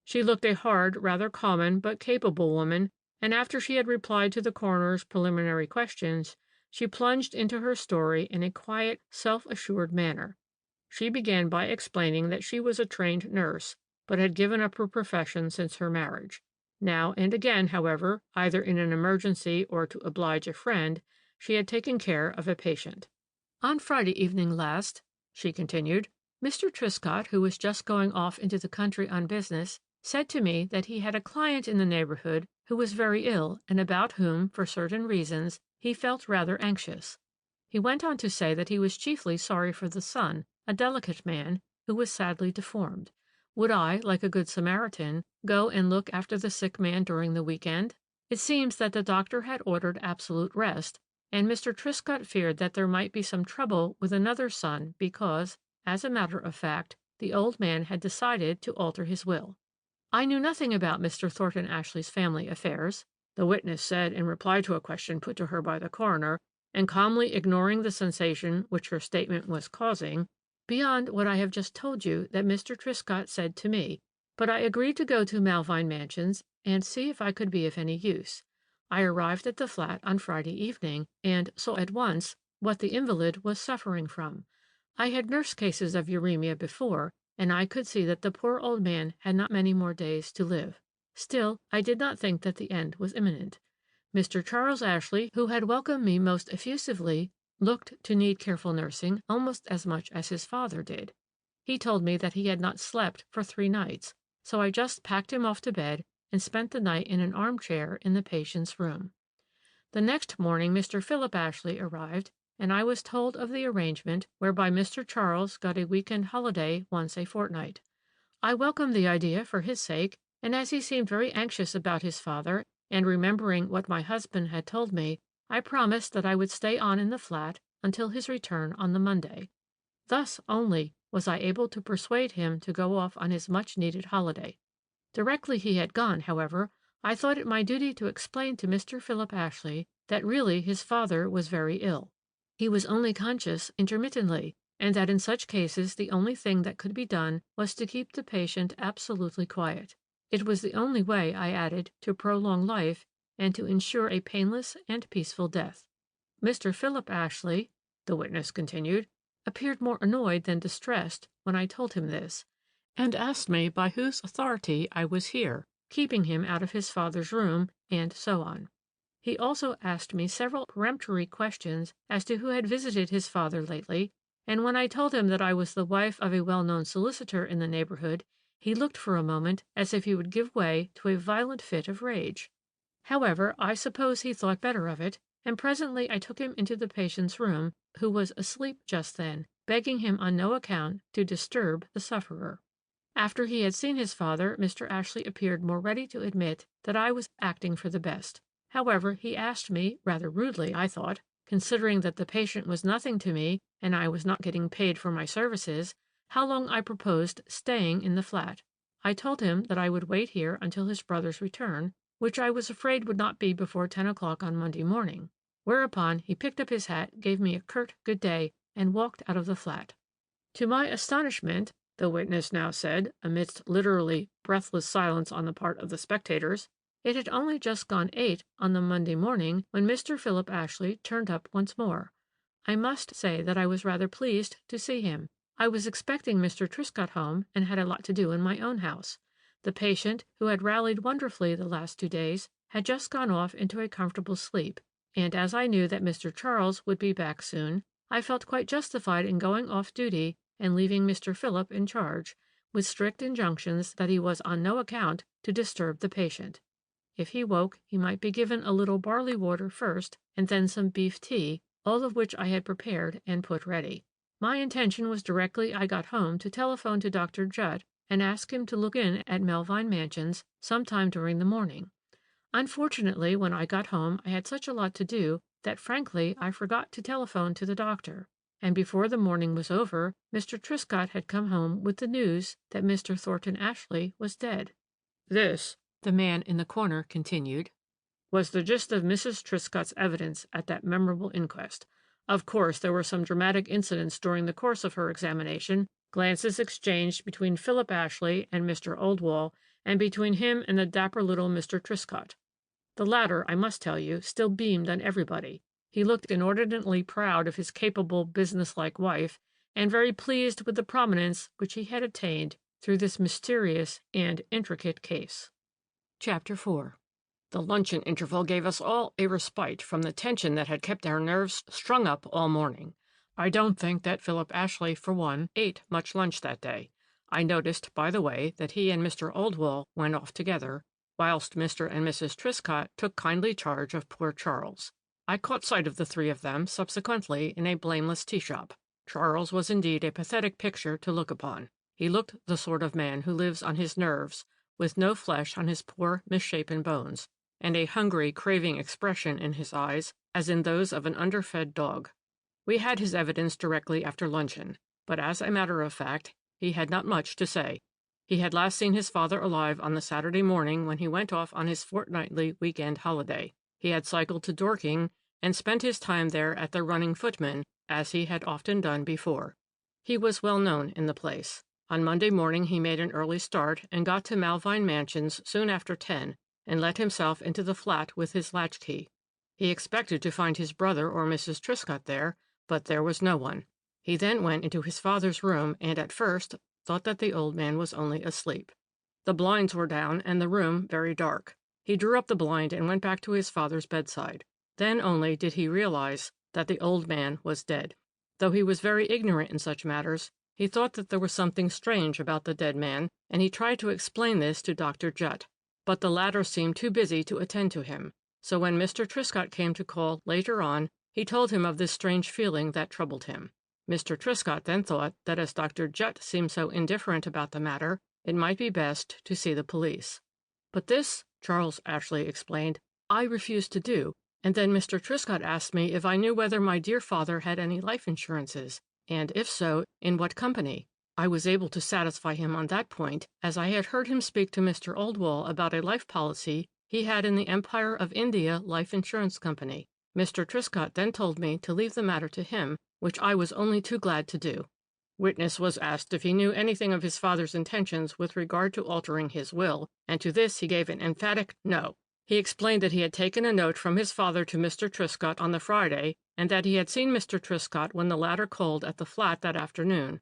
She looked a hard, rather common but capable woman, and after she had replied to the coroner's preliminary questions, she plunged into her story in a quiet, self-assured manner. She began by explaining that she was a trained nurse, but had given up her profession since her marriage. Now and again, however, either in an emergency or to oblige a friend, she had taken care of a patient. On Friday evening last, she continued, Mr. Truscott, who was just going off into the country on business, said to me that he had a client in the neighborhood who was very ill and about whom, for certain reasons, he felt rather anxious. He went on to say that he was chiefly sorry for the son, a delicate man, who was sadly deformed. Would I, like a good Samaritan, go and look after the sick man during the weekend? It seems that the doctor had ordered absolute rest, and Mr. Truscott feared that there might be some trouble with another son because, as a matter of fact, the old man had decided to alter his will. I knew nothing about Mr. Thornton Ashley's family affairs, the witness said in reply to a question put to her by the coroner, and calmly ignoring the sensation which her statement was causing, beyond what I have just told you that Mr. Truscott said to me, but I agreed to go to Malvine Mansions and see if I could be of any use. I arrived at the flat on Friday evening and saw at once what the invalid was suffering from. I had nursed cases of uremia before, and I could see that the poor old man had not many more days to live. Still, I did not think that the end was imminent. Mr. Charles Ashley, who had welcomed me most effusively, looked to need careful nursing almost as much as his father did. He told me that he had not slept for 3 nights, so I just packed him off to bed and spent the night in an armchair in the patient's room. The next morning Mr. Philip Ashley arrived, and I was told of the arrangement whereby Mr. Charles got a weekend holiday once a fortnight. I welcomed the idea for his sake, and as he seemed very anxious about his father, and remembering what my husband had told me, I promised that I would stay on in the flat until his return on the Monday. Thus only was I able to persuade him to go off on his much-needed holiday. Directly he had gone, however, I thought it my duty to explain to Mr. Philip Ashley that really his father was very ill. He was only conscious intermittently, and that in such cases the only thing that could be done was to keep the patient absolutely quiet. It was the only way, I added, to prolong life and to ensure a painless and peaceful death. Mr. Philip Ashley, the witness continued, appeared more annoyed than distressed when I told him this, and asked me by whose authority I was here, keeping him out of his father's room, and so on. He also asked me several peremptory questions as to who had visited his father lately, and when I told him that I was the wife of a well-known solicitor in the neighborhood, he looked for a moment as if he would give way to a violent fit of rage. However, I suppose he thought better of it, and presently I took him into the patient's room, who was asleep just then, begging him on no account to disturb the sufferer. After he had seen his father, Mr. Ashley appeared more ready to admit that I was acting for the best. However, he asked me, rather rudely, I thought, considering that the patient was nothing to me and I was not getting paid for my services, how long I proposed staying in the flat. I told him that I would wait here until his brother's return, which I was afraid would not be before 10 o'clock on Monday morning, whereupon he picked up his hat, gave me a curt good day, and walked out of the flat. To my astonishment, the witness now said, amidst literally breathless silence on the part of the spectators, it had only just gone 8 on the Monday morning when Mr. Philip Ashley turned up once more. I must say that I was rather pleased to see him. I was expecting Mr. Truscott home and had a lot to do in my own house. The patient, who had rallied wonderfully the last 2 days, had just gone off into a comfortable sleep, and as I knew that Mr. Charles would be back soon, I felt quite justified in going off duty and leaving Mr. Philip in charge, with strict injunctions that he was on no account to disturb the patient. If he woke, he might be given a little barley water first, and then some beef tea, all of which I had prepared and put ready. My intention was directly I got home to telephone to Dr. Judd and ask him to look in at Melvine Mansions sometime during the morning. Unfortunately, when I got home, I had such a lot to do that frankly I forgot to telephone to the doctor, and before the morning was over, Mr. Truscott had come home with the news that Mr. Thornton Ashley was dead. This, the man in the corner continued, was the gist of Mrs. Truscott's evidence at that memorable inquest. Of course, there were some dramatic incidents during the course of her examination, glances exchanged between Philip Ashley and Mr. Oldwall, and between him and the dapper little Mr. Truscott. The latter, I must tell you, still beamed on everybody. He looked inordinately proud of his capable, businesslike wife, and very pleased with the prominence which he had attained through this mysterious and intricate case. Chapter 4. The luncheon interval gave us all a respite from the tension that had kept our nerves strung up all morning. I don't think that Philip Ashley, for one, ate much lunch that day. I noticed, by the way, that he and Mr. Oldwall went off together, whilst Mr. and Mrs. Truscott took kindly charge of poor Charles. I caught sight of the three of them subsequently in a blameless tea-shop. Charles was indeed a pathetic picture to look upon. He looked the sort of man who lives on his nerves, with no flesh on his poor misshapen bones, and a hungry, craving expression in his eyes, as in those of an underfed dog. We had his evidence directly after luncheon, but as a matter of fact, he had not much to say. He had last seen his father alive on the Saturday morning when he went off on his fortnightly week-end holiday. He had cycled to Dorking and spent his time there at the Running Footman, as he had often done before. He was well known in the place. On Monday morning he made an early start and got to Melvine Mansions soon after 10 and let himself into the flat with his latchkey. He expected to find his brother or Mrs. Truscott there, but there was no one. He then went into his father's room and at first thought that the old man was only asleep. The blinds were down and the room very dark. He drew up the blind and went back to his father's bedside. Then only did he realize that the old man was dead. Though he was very ignorant in such matters, he thought that there was something strange about the dead man, and he tried to explain this to Dr. Judd. But the latter seemed too busy to attend to him, so when Mr. Truscott came to call later on, he told him of this strange feeling that troubled him. Mr. Truscott then thought that as Dr. Judd seemed so indifferent about the matter, it might be best to see the police. But this, Charles Ashley explained, I refused to do, and then Mr. Truscott asked me if I knew whether my dear father had any life insurances, and if so, in what company. I was able to satisfy him on that point, as I had heard him speak to Mr. Oldwall about a life policy he had in the Empire of India Life Insurance Company. Mr. Truscott then told me to leave the matter to him, which I was only too glad to do. Witness was asked if he knew anything of his father's intentions with regard to altering his will, and to this he gave an emphatic no. He explained that he had taken a note from his father to Mr. Truscott on the Friday, and that he had seen Mr. Truscott when the latter called at the flat that afternoon.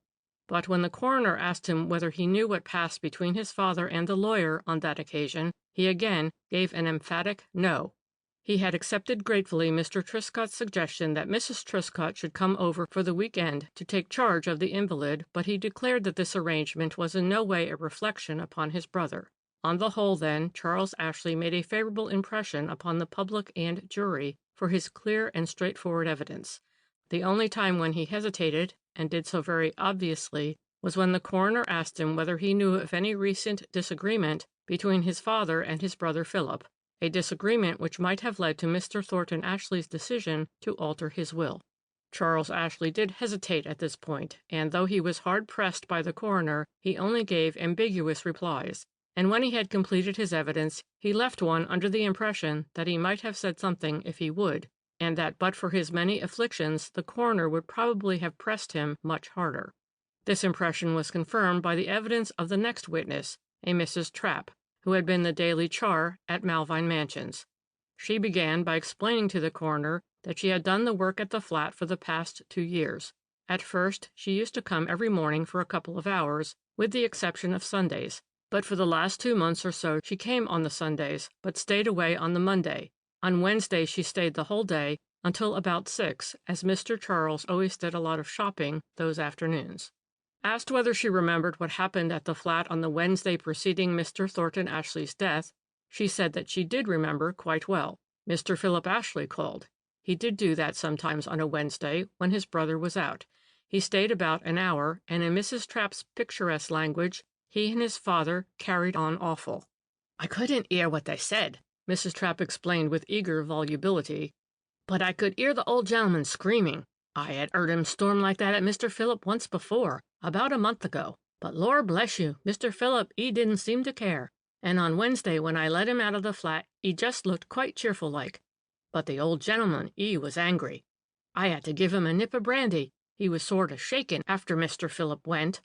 But when the coroner asked him whether he knew what passed between his father and the lawyer on that occasion, he again gave an emphatic no. He had accepted gratefully Mr. Truscott's suggestion that Mrs. Truscott should come over for the week-end to take charge of the invalid, but he declared that this arrangement was in no way a reflection upon his brother. On the whole, then, Charles Ashley made a favorable impression upon the public and jury for his clear and straightforward evidence. The only time when he hesitated, and did so very obviously, was when the coroner asked him whether he knew of any recent disagreement between his father and his brother Philip, a disagreement which might have led to Mr. Thornton Ashley's decision to alter his will. Charles Ashley did hesitate at this point, and though he was hard-pressed by the coroner, he only gave ambiguous replies, and when he had completed his evidence, he left one under the impression that he might have said something if he would, and that but for his many afflictions the coroner would probably have pressed him much harder. This impression was confirmed by the evidence of the next witness, a Mrs. Trapp, who had been the daily char at Melvine Mansions. She began by explaining to the coroner that she had done the work at the flat for the past 2 years. At first, she used to come every morning for a couple of hours, with the exception of Sundays, but for the last 2 months or so she came on the Sundays, but stayed away on the Monday. On Wednesday she stayed the whole day, until about 6, as Mr. Charles always did a lot of shopping those afternoons. Asked whether she remembered what happened at the flat on the Wednesday preceding Mr. Thornton Ashley's death, she said that she did remember quite well. Mr. Philip Ashley called. He did do that sometimes on a Wednesday when his brother was out. He stayed about an hour, and in Mrs. Trapp's picturesque language, he and his father carried on awful. I couldn't hear what they said, Mrs. Trapp explained with eager volubility, but I could hear the old gentleman screaming. I had heard him storm like that at Mr. Philip once before, about a month ago. But Lord bless you, Mr. Philip, he didn't seem to care. And on Wednesday, when I let him out of the flat, he just looked quite cheerful like. But the old gentleman, he was angry. I had to give him a nip of brandy. He was sort of shaken after Mr. Philip went.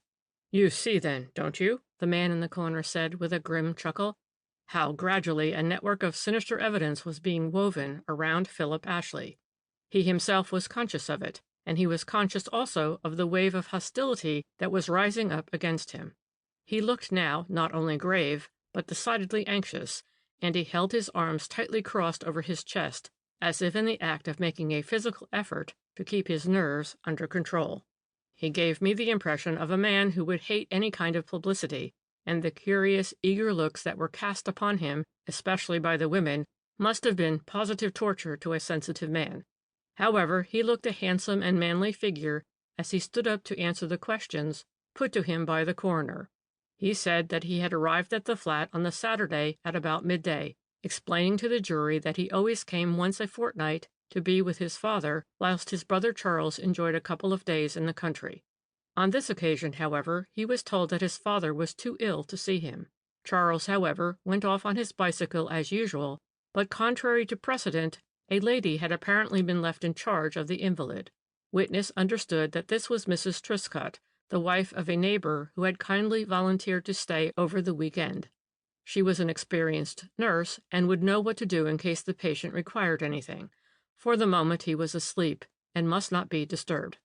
You see then, don't you? The man in the corner said with a grim chuckle, how gradually a network of sinister evidence was being woven around Philip Ashley. He himself was conscious of it, and he was conscious also of the wave of hostility that was rising up against him. He looked now not only grave, but decidedly anxious, and he held his arms tightly crossed over his chest, as if in the act of making a physical effort to keep his nerves under control. He gave me the impression of a man who would hate any kind of publicity, and the curious, eager looks that were cast upon him, especially by the women, must have been positive torture to a sensitive man. However, he looked a handsome and manly figure as he stood up to answer the questions put to him by the coroner. He said that he had arrived at the flat on the Saturday at about midday, explaining to the jury that he always came once a fortnight to be with his father, whilst his brother Charles enjoyed a couple of days in the country. On this occasion, however, he was told that his father was too ill to see him. Charles, however, went off on his bicycle as usual, but contrary to precedent, a lady had apparently been left in charge of the invalid. Witness understood that this was Mrs. Truscott, the wife of a neighbor who had kindly volunteered to stay over the week-end. She was an experienced nurse and would know what to do in case the patient required anything. For the moment he was asleep and must not be disturbed.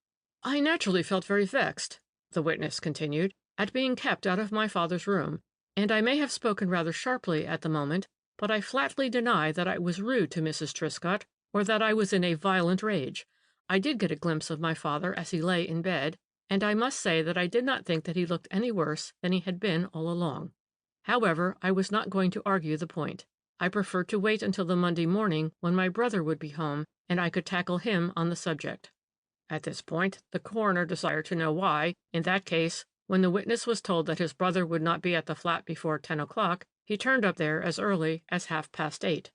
I naturally felt very vexed, the witness continued, at being kept out of my father's room, and I may have spoken rather sharply at the moment, but I flatly deny that I was rude to Mrs. Truscott, or that I was in a violent rage. I did get a glimpse of my father as he lay in bed, and I must say that I did not think that he looked any worse than he had been all along. However, I was not going to argue the point. I preferred to wait until the Monday morning when my brother would be home, and I could tackle him on the subject. At this point, the coroner desired to know why, in that case, when the witness was told that his brother would not be at the flat before 10 o'clock, he turned up there as early as 8:30.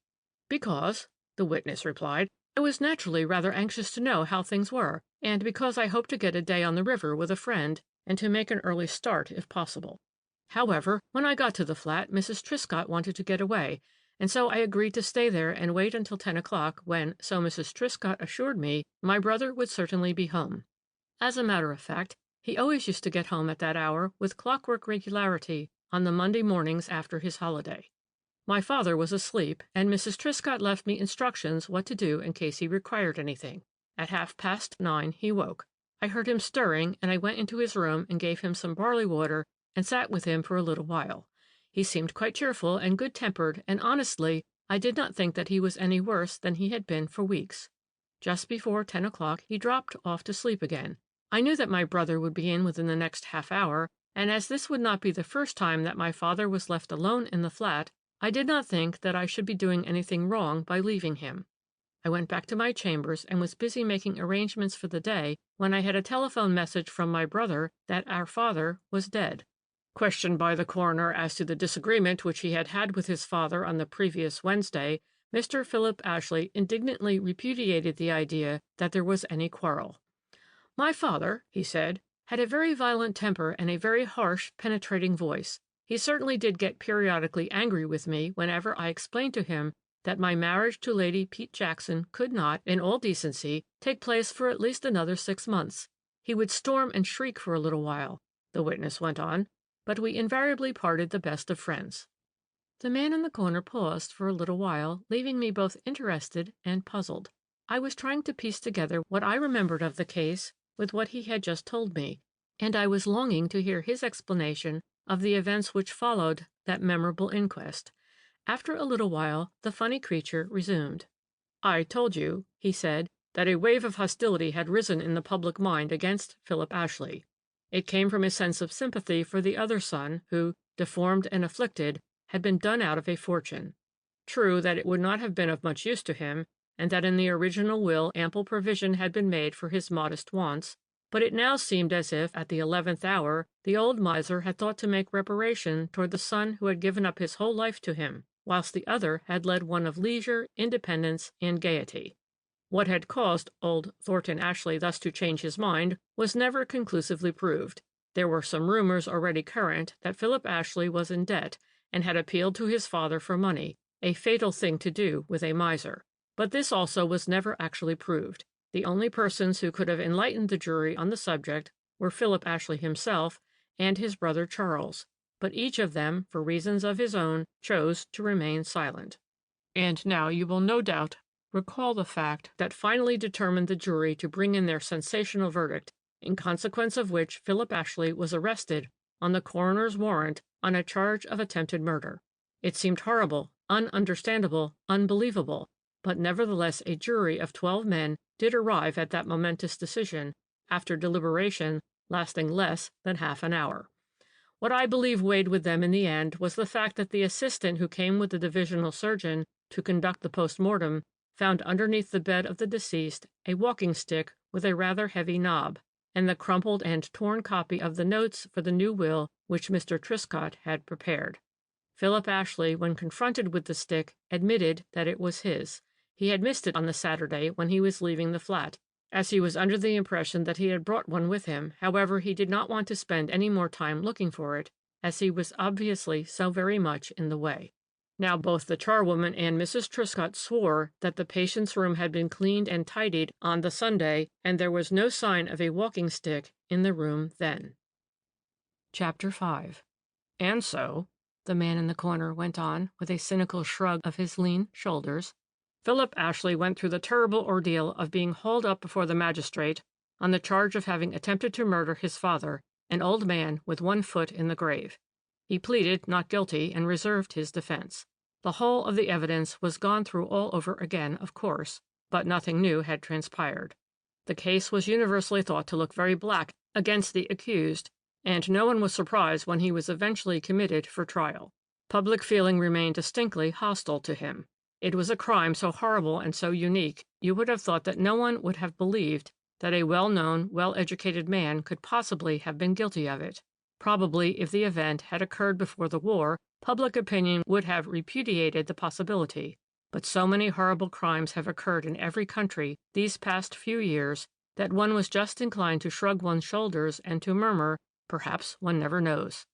Because, the witness replied, I was naturally rather anxious to know how things were, and because I hoped to get a day on the river with a friend, and to make an early start if possible. However, when I got to the flat, Mrs. Truscott wanted to get away, and so I agreed to stay there and wait until 10 o'clock, when, so Mrs. Truscott assured me, my brother would certainly be home. As a matter of fact, he always used to get home at that hour with clockwork regularity on the Monday mornings after his holiday. My father was asleep, and Mrs. Truscott left me instructions what to do in case he required anything. At 9:30 he woke. I heard him stirring, and I went into his room and gave him some barley water and sat with him for a little while. He seemed quite cheerful and good-tempered, and honestly, I did not think that he was any worse than he had been for weeks. Just before 10 o'clock he dropped off to sleep again. I knew that my brother would be in within the next half hour, and as this would not be the first time that my father was left alone in the flat, I did not think that I should be doing anything wrong by leaving him. I went back to my chambers and was busy making arrangements for the day when I had a telephone message from my brother that our father was dead. Questioned by the coroner as to the disagreement which he had had with his father on the previous Wednesday, Mr. Philip Ashley indignantly repudiated the idea that there was any quarrel. My father, he said, had a very violent temper and a very harsh, penetrating voice. He certainly did get periodically angry with me whenever I explained to him that my marriage to Lady Pete Jackson could not, in all decency, take place for at least another 6 months. He would storm and shriek for a little while, the witness went on, but we invariably parted the best of friends. The man in the corner paused for a little while, leaving me both interested and puzzled. I was trying to piece together what I remembered of the case with what he had just told me, and I was longing to hear his explanation of the events which followed that memorable inquest. After a little while, the funny creature resumed. I told you, he said, that a wave of hostility had risen in the public mind against Philip Ashley. It came from a sense of sympathy for the other son, who, deformed and afflicted, had been done out of a fortune. True that it would not have been of much use to him, and that in the original will ample provision had been made for his modest wants, but it now seemed as if, at the 11th hour, the old miser had thought to make reparation toward the son who had given up his whole life to him, whilst the other had led one of leisure, independence, and gaiety. What had caused old Thornton Ashley thus to change his mind was never conclusively proved. There were some rumors already current that Philip Ashley was in debt and had appealed to his father for money, a fatal thing to do with a miser. But this also was never actually proved. The only persons who could have enlightened the jury on the subject were Philip Ashley himself and his brother Charles, but each of them, for reasons of his own, chose to remain silent. And now you will no doubt recall the fact that finally determined the jury to bring in their sensational verdict, in consequence of which Philip Ashley was arrested on the coroner's warrant on a charge of attempted murder. It seemed horrible, ununderstandable, unbelievable, but nevertheless a jury of 12 men did arrive at that momentous decision, after deliberation lasting less than half an hour. What I believe weighed with them in the end was the fact that the assistant who came with the divisional surgeon to conduct the post-mortem found underneath the bed of the deceased a walking stick with a rather heavy knob, and the crumpled and torn copy of the notes for the new will which Mr. Truscott had prepared. Philip Ashley, when confronted with the stick, admitted that it was his. He had missed it on the Saturday when he was leaving the flat, as he was under the impression that he had brought one with him. However, he did not want to spend any more time looking for it, as he was obviously so very much in the way. Now both the charwoman and Mrs. Truscott swore that the patient's room had been cleaned and tidied on the Sunday, and there was no sign of a walking stick in the room then. Chapter 5. And so, the man in the corner went on, with a cynical shrug of his lean shoulders, Philip Ashley went through the terrible ordeal of being hauled up before the magistrate on the charge of having attempted to murder his father, an old man with one foot in the grave. He pleaded not guilty and reserved his defense. The whole of the evidence was gone through all over again, of course, but nothing new had transpired. The case was universally thought to look very black against the accused, and no one was surprised when he was eventually committed for trial. Public feeling remained distinctly hostile to him. It was a crime so horrible and so unique, you would have thought that no one would have believed that a well-known, well-educated man could possibly have been guilty of it. Probably, if the event had occurred before the war, public opinion would have repudiated the possibility. But so many horrible crimes have occurred in every country these past few years that one was just inclined to shrug one's shoulders and to murmur, perhaps one never knows.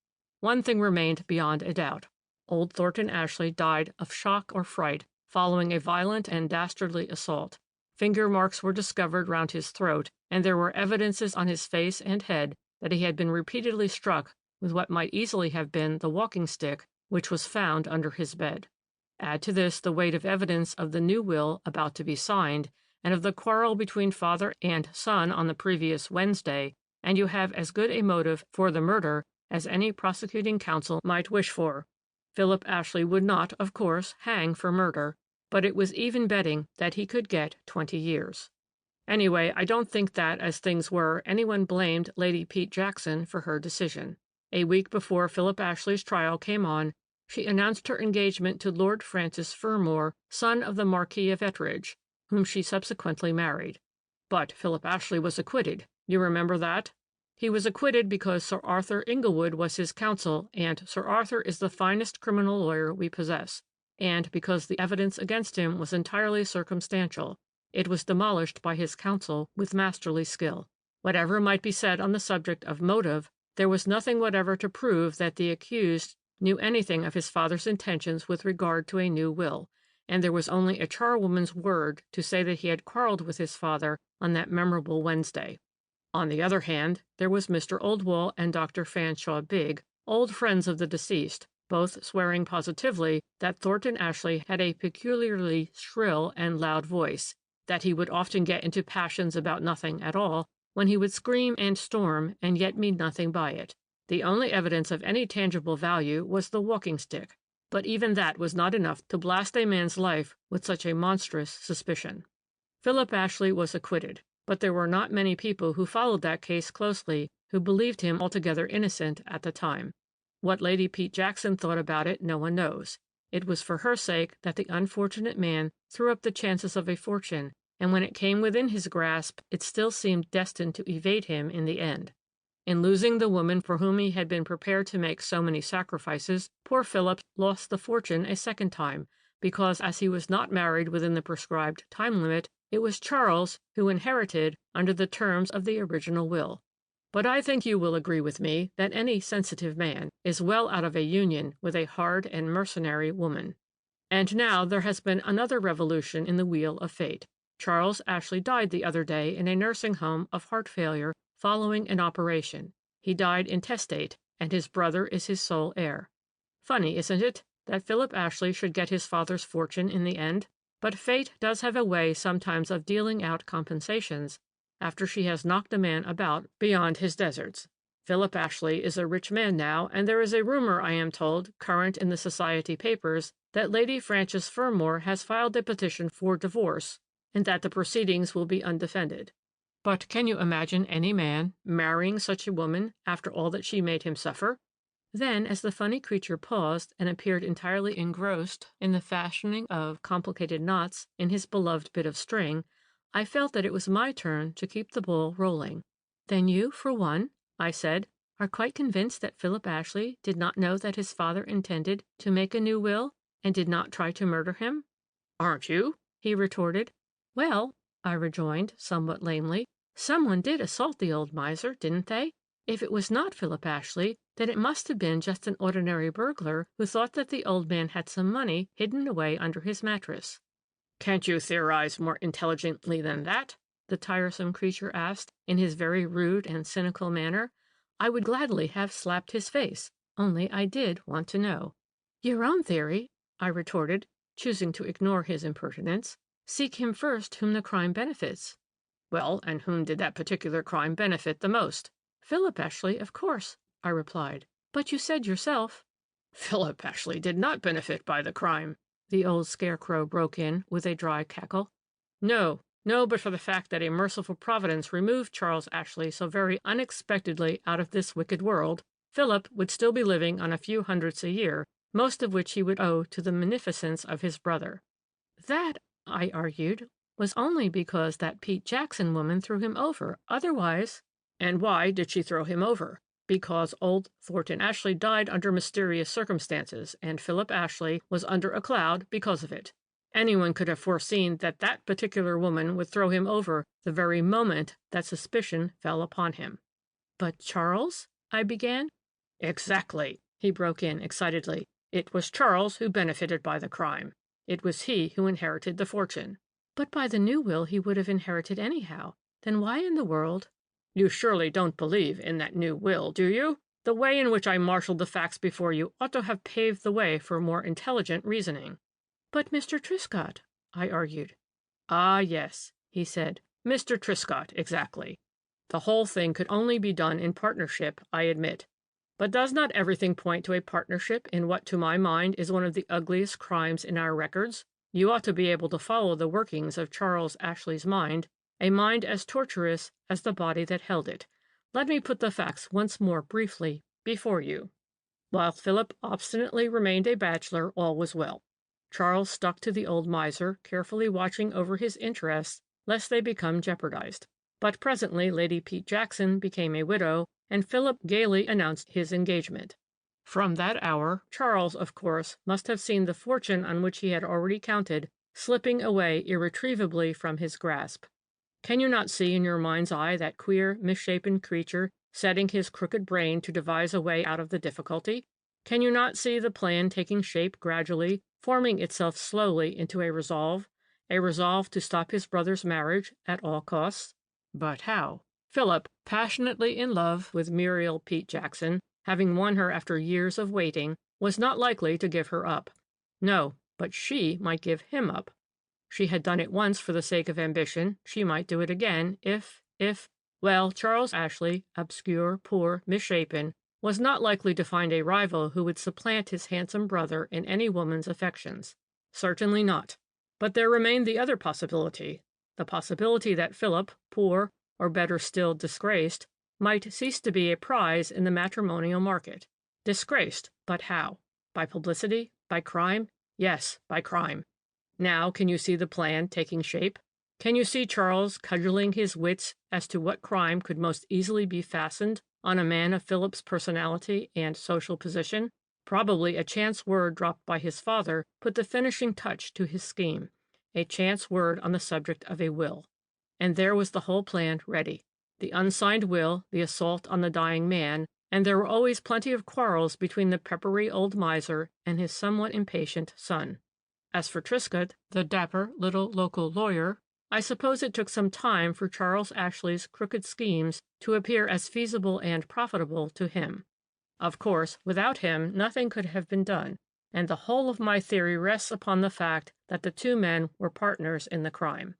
One thing remained beyond a doubt. Old Thornton Ashley died of shock or fright following a violent and dastardly assault. Finger marks were discovered round his throat, and there were evidences on his face and head that he had been repeatedly struck with what might easily have been the walking stick which was found under his bed. Add to this the weight of evidence of the new will about to be signed, and of the quarrel between father and son on the previous Wednesday, and you have as good a motive for the murder as any prosecuting counsel might wish for. Philip Ashley would not, of course, hang for murder, but it was even betting that he could get 20 years. Anyway, I don't think that, as things were, anyone blamed Lady Pete Jackson for her decision. A week before Philip Ashley's trial came on, she announced her engagement to Lord Francis Fermor, son of the Marquis of Ettridge, whom she subsequently married. But Philip Ashley was acquitted. You remember that? He was acquitted because Sir Arthur Inglewood was his counsel, and Sir Arthur is the finest criminal lawyer we possess, and because the evidence against him was entirely circumstantial. It was demolished by his counsel with masterly skill. Whatever might be said on the subject of motive, there was nothing whatever to prove that the accused knew anything of his father's intentions with regard to a new will, and there was only a charwoman's word to say that he had quarrelled with his father on that memorable Wednesday. On the other hand, there was Mr. Oldwall and Dr. Fanshawe Bigg, old friends of the deceased, both swearing positively that Thornton Ashley had a peculiarly shrill and loud voice, that he would often get into passions about nothing at all, when he would scream and storm and yet mean nothing by it. The only evidence of any tangible value was the walking stick, but even that was not enough to blast a man's life with such a monstrous suspicion. Philip Ashley was acquitted, but there were not many people who followed that case closely who believed him altogether innocent at the time. What Lady Pete Jackson thought about it no one knows. It was for her sake that the unfortunate man threw up the chances of a fortune, and when it came within his grasp, it still seemed destined to evade him in the end. In losing the woman for whom he had been prepared to make so many sacrifices, poor Philip lost the fortune a second time, because as he was not married within the prescribed time limit, it was Charles who inherited under the terms of the original will. But I think you will agree with me that any sensitive man is well out of a union with a hard and mercenary woman. And now there has been another revolution in the wheel of fate. Charles Ashley died the other day in a nursing home of heart failure following an operation. He died intestate, and his brother is his sole heir. Funny, isn't it, that Philip Ashley should get his father's fortune in the end? But fate does have a way sometimes of dealing out compensations after she has knocked a man about beyond his deserts. Philip Ashley is a rich man now, and there is a rumor, I am told, current in the society papers, that Lady Frances Fermor has filed a petition for divorce, and that the proceedings will be undefended. But can you imagine any man marrying such a woman after all that she made him suffer? Then, as the funny creature paused and appeared entirely engrossed in the fashioning of complicated knots in his beloved bit of string, I felt that it was my turn to keep the ball rolling. "Then you, for one," I said, "are quite convinced that Philip Ashley did not know that his father intended to make a new will, and did not try to murder him?" "Aren't you?" he retorted. "Well," I rejoined, somewhat lamely, "someone did assault the old miser, didn't they? If it was not Philip Ashley, then it must have been just an ordinary burglar who thought that the old man had some money hidden away under his mattress." "Can't you theorize more intelligently than that?" the tiresome creature asked, in his very rude and cynical manner. I would gladly have slapped his face, only I did want to know. "Your own theory," I retorted, choosing to ignore his impertinence. "Seek him first whom the crime benefits." "Well, and whom did that particular crime benefit the most?" "Philip Ashley, of course," I replied. "But you said yourself—" "Philip Ashley did not benefit by the crime," the old scarecrow broke in with a dry cackle. No, but for the fact that a merciful Providence removed Charles Ashley so very unexpectedly out of this wicked world, Philip would still be living on a few hundreds a year, most of which he would owe to the munificence of his brother. That, I argued, was only because that Pete Jackson woman threw him over. Otherwise— "And why did she throw him over? Because old Thornton Ashley died under mysterious circumstances, and Philip Ashley was under a cloud because of it. Anyone could have foreseen that that particular woman would throw him over the very moment that suspicion fell upon him." "But Charles—" I began. "Exactly," he broke in excitedly. "It was Charles who benefited by the crime. It was he who inherited the fortune." "But by the new will he would have inherited anyhow. Then why in the world—" "You surely don't believe in that new will, do you? The way in which I marshaled the facts before you ought to have paved the way for more intelligent reasoning." "But Mr. Truscott," I argued. "Ah, yes," he said. "Mr. Truscott, exactly. The whole thing could only be done in partnership, I admit. But does not everything point to a partnership in what to my mind is one of the ugliest crimes in our records? You ought to be able to follow the workings of Charles Ashley's mind, a mind as tortuous as the body that held it. Let me put the facts once more briefly before you. While Philip obstinately remained a bachelor, all was well. Charles stuck to the old miser, carefully watching over his interests lest they become jeopardized. But presently Lady Pete Jackson became a widow, and Philip gaily announced his engagement. From that hour, Charles, of course, must have seen the fortune on which he had already counted slipping away irretrievably from his grasp. Can you not see in your mind's eye that queer, misshapen creature setting his crooked brain to devise a way out of the difficulty? Can you not see the plan taking shape gradually, forming itself slowly into a resolve to stop his brother's marriage at all costs? But how? Philip, passionately in love with Muriel Pete Jackson, having won her after years of waiting, was not likely to give her up. No, but she might give him up. She had done it once for the sake of ambition. She might do it again well, Charles Ashley, obscure, poor, misshapen, was not likely to find a rival who would supplant his handsome brother in any woman's affections. Certainly not. But there remained the other possibility, the possibility that Philip, poor, or better still disgraced, might cease to be a prize in the matrimonial market. Disgraced, but how? By publicity? By crime? Yes, by crime. Now, can you see the plan taking shape? Can you see Charles cudgeling his wits as to what crime could most easily be fastened on a man of Philip's personality and social position? Probably a chance word dropped by his father put the finishing touch to his scheme, a chance word on the subject of a will. And there was the whole plan ready. The unsigned will, the assault on the dying man, and there were always plenty of quarrels between the peppery old miser and his somewhat impatient son. As for Truscott, the dapper little local lawyer, I suppose it took some time for Charles Ashley's crooked schemes to appear as feasible and profitable to him. Of course, without him nothing could have been done, and the whole of my theory rests upon the fact that the two men were partners in the crime.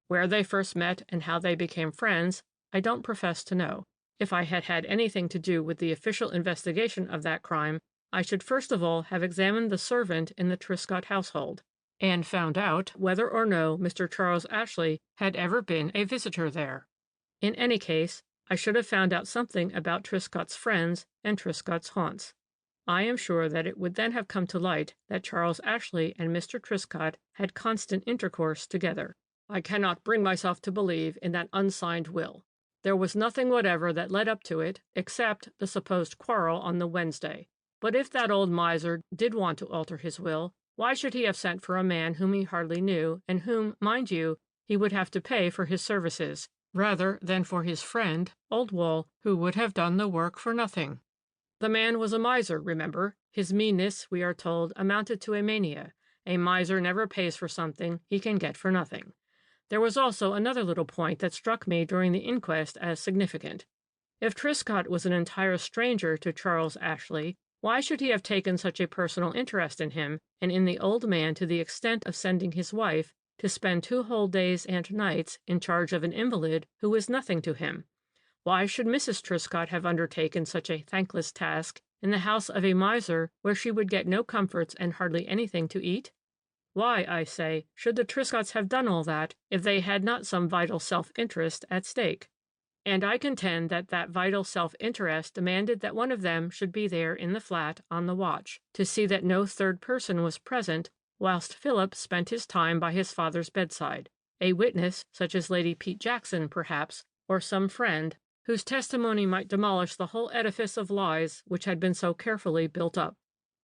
Where they first met and how they became friends, I don't profess to know. If I had had anything to do with the official investigation of that crime, I should first of all have examined the servant in the Truscott household, and found out whether or no Mr. Charles Ashley had ever been a visitor there. In any case, I should have found out something about Truscott's friends and Truscott's haunts. I am sure that it would then have come to light that Charles Ashley and Mr. Truscott had constant intercourse together. I cannot bring myself to believe in that unsigned will. There was nothing whatever that led up to it, except the supposed quarrel on the Wednesday. But if that old miser did want to alter his will, why should he have sent for a man whom he hardly knew, and whom, mind you, he would have to pay for his services, rather than for his friend, Old Wall, who would have done the work for nothing? The man was a miser, remember. His meanness, we are told, amounted to a mania. A miser never pays for something he can get for nothing. There was also another little point that struck me during the inquest as significant. If Truscott was an entire stranger to Charles Ashley, why should he have taken such a personal interest in him and in the old man to the extent of sending his wife to spend 2 whole days and nights in charge of an invalid who was nothing to him? Why should Mrs. Truscott have undertaken such a thankless task in the house of a miser where she would get no comforts and hardly anything to eat? Why, I say, should the Truscotts have done all that if they had not some vital self-interest at stake? And I contend that that vital self-interest demanded that one of them should be there in the flat on the watch, to see that no third person was present whilst Philip spent his time by his father's bedside, a witness such as Lady Pete Jackson, perhaps, or some friend, whose testimony might demolish the whole edifice of lies which had been so carefully built up.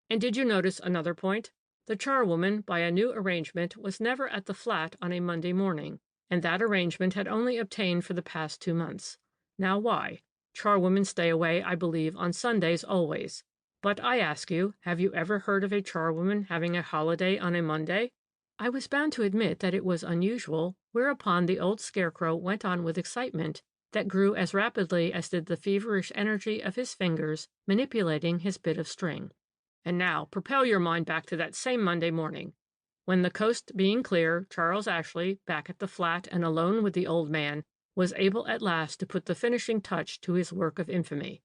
And did you notice another point? The charwoman, by a new arrangement, was never at the flat on a Monday morning, and that arrangement had only obtained for the past 2 months. Now why? Charwomen stay away, I believe, on Sundays always. But I ask you, have you ever heard of a charwoman having a holiday on a Monday? I was bound to admit that it was unusual, whereupon the old scarecrow went on with excitement that grew as rapidly as did the feverish energy of his fingers manipulating his bit of string. And now, propel your mind back to that same Monday morning. When the coast being clear, Charles Ashley, back at the flat and alone with the old man, was able at last to put the finishing touch to his work of infamy.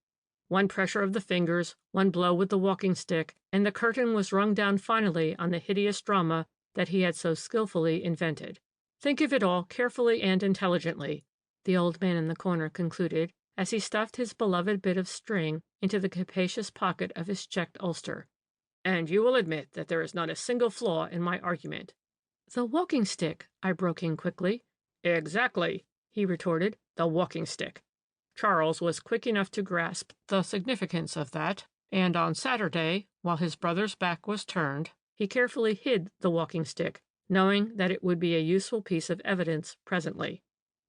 One pressure of the fingers, one blow with the walking-stick, and the curtain was rung down finally on the hideous drama that he had so skillfully invented. Think of it all carefully and intelligently, the old man in the corner concluded, as he stuffed his beloved bit of string into the capacious pocket of his checked ulster. And you will admit that there is not a single flaw in my argument. The walking-stick, I broke in quickly. Exactly, he retorted, the walking-stick. Charles was quick enough to grasp the significance of that, and on Saturday, while his brother's back was turned, he carefully hid the walking-stick, knowing that it would be a useful piece of evidence presently.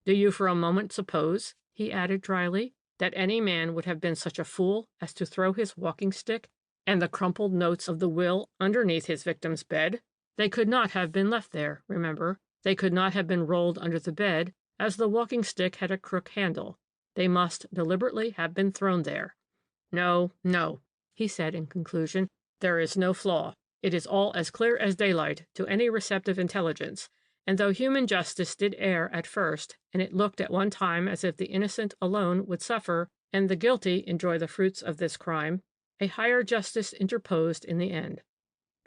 Do you for a moment suppose, he added dryly, that any man would have been such a fool as to throw his walking-stick and the crumpled notes of the will underneath his victim's bed? They could not have been left there, remember. They could not have been rolled under the bed, as the walking-stick had a crook handle. They must deliberately have been thrown there. No, no, he said in conclusion, there is no flaw. It is all as clear as daylight to any receptive intelligence, and though human justice did err at first, and it looked at one time as if the innocent alone would suffer, and the guilty enjoy the fruits of this crime, a higher justice interposed in the end.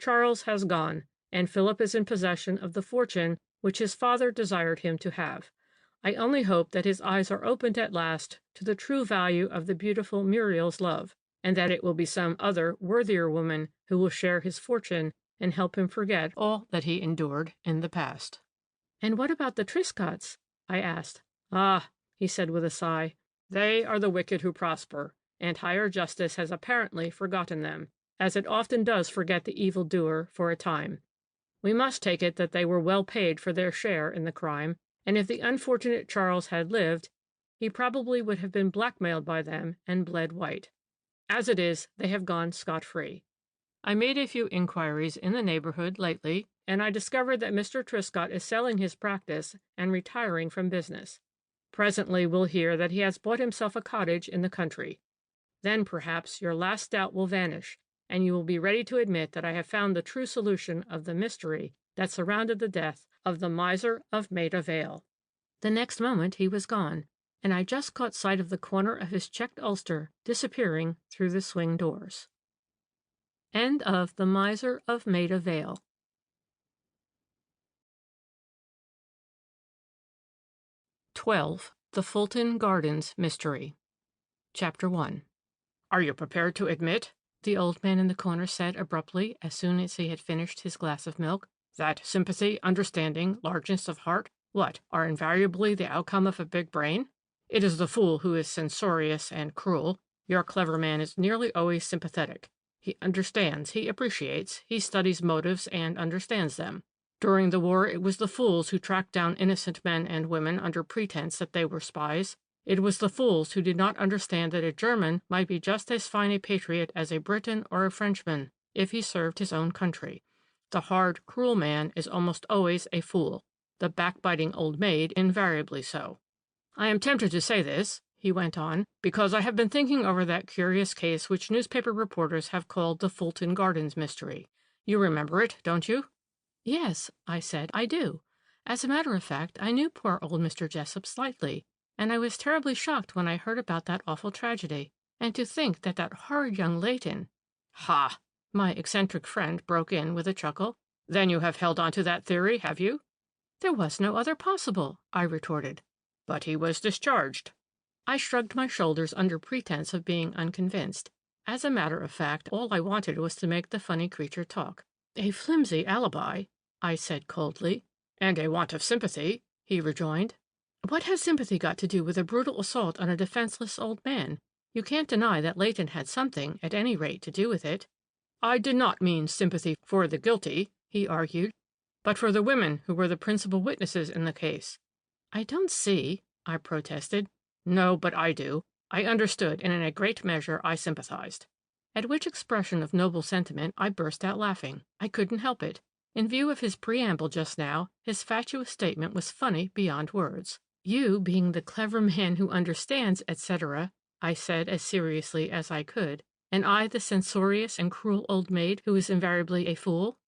Charles has gone, and Philip is in possession of the fortune which his father desired him to have. I only hope that his eyes are opened at last to the true value of the beautiful Muriel's love, and that it will be some other, worthier woman who will share his fortune and help him forget all that he endured in the past. "And what about the Triscotts?" I asked. "Ah," he said with a sigh, "they are the wicked who prosper, and higher justice has apparently forgotten them, as it often does forget the evildoer for a time. We must take it that they were well paid for their share in the crime, and if the unfortunate Charles had lived, he probably would have been blackmailed by them and bled white. As it is, they have gone scot-free. I made a few inquiries in the neighborhood lately, and I discovered that Mr. Triscott is selling his practice and retiring from business. Presently we'll hear that he has bought himself a cottage in the country. Then perhaps your last doubt will vanish, and you will be ready to admit that I have found the true solution of the mystery that surrounded the death of the miser of Maida Vale." The next moment he was gone, and I just caught sight of the corner of his checked ulster disappearing through the swing doors. End of The Miser of Maida Vale. 12. The Fulton Gardens Mystery. Chapter 1. "Are you prepared to admit," the old man in the corner said abruptly as soon as he had finished his glass of milk, "that sympathy, understanding, largeness of heart, are invariably the outcome of a big brain? It is the fool who is censorious and cruel. Your clever man is nearly always sympathetic. He understands, he appreciates, he studies motives and understands them. During the war it was the fools who tracked down innocent men and women under pretense that they were spies. It was the fools who did not understand that a German might be just as fine a patriot as a Briton or a Frenchman, if he served his own country. The hard, cruel man is almost always a fool, the backbiting old maid invariably so. I am tempted to say this," he went on, "because I have been thinking over that curious case which newspaper reporters have called the Fulton Gardens mystery. You remember it, don't you?" "Yes," I said, "I do. As a matter of fact, I knew poor old Mr. Jessup slightly, and I was terribly shocked when I heard about that awful tragedy. And to think that that horrid young Leighton—" "Ha!" my eccentric friend broke in with a chuckle. "Then you have held on to that theory, have you?" "There was no other possible," I retorted. "But he was discharged." I shrugged my shoulders under pretense of being unconvinced. As a matter of fact, all I wanted was to make the funny creature talk. "A flimsy alibi," I said coldly. "And a want of sympathy," he rejoined. "What has sympathy got to do with a brutal assault on a defenseless old man? You can't deny that Leighton had something, at any rate, to do with it." "I did not mean sympathy for the guilty," he argued, "but for the women who were the principal witnesses in the case." "I don't see," I protested. "No, but I do. I understood, and in a great measure I sympathized." At which expression of noble sentiment I burst out laughing. I couldn't help it. In view of his preamble just now, his fatuous statement was funny beyond words. "You being the clever man who understands, etc.," I said as seriously as I could, "and I the censorious and cruel old maid who is invariably a fool."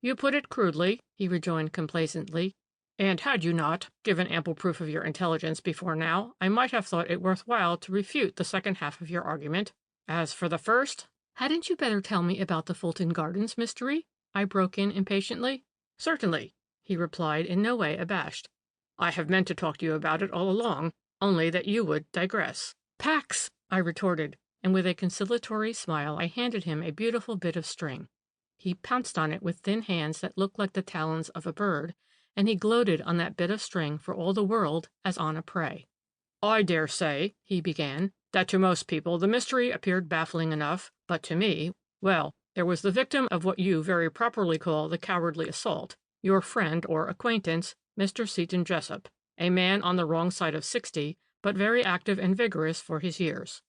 "You put it crudely," he rejoined complacently, "and had you not given ample proof of your intelligence before now, I might have thought it worth while to refute the second half of your argument. As for the first—" "Hadn't you better tell me about the Fulton Gardens mystery?" I broke in impatiently. "Certainly," he replied, in no way abashed. "I have meant to talk to you about it all along, only that you would digress." "Pax!" I retorted, and with a conciliatory smile I handed him a beautiful bit of string. He pounced on it with thin hands that looked like the talons of a bird, and he gloated on that bit of string for all the world as on a prey. "I dare say," he began, "that to most people the mystery appeared baffling enough, but to me, well, there was the victim of what you very properly call the cowardly assault, your friend or acquaintance, Mr. Seton Jessup, a man on the wrong side of 60, but very active and vigorous for his years.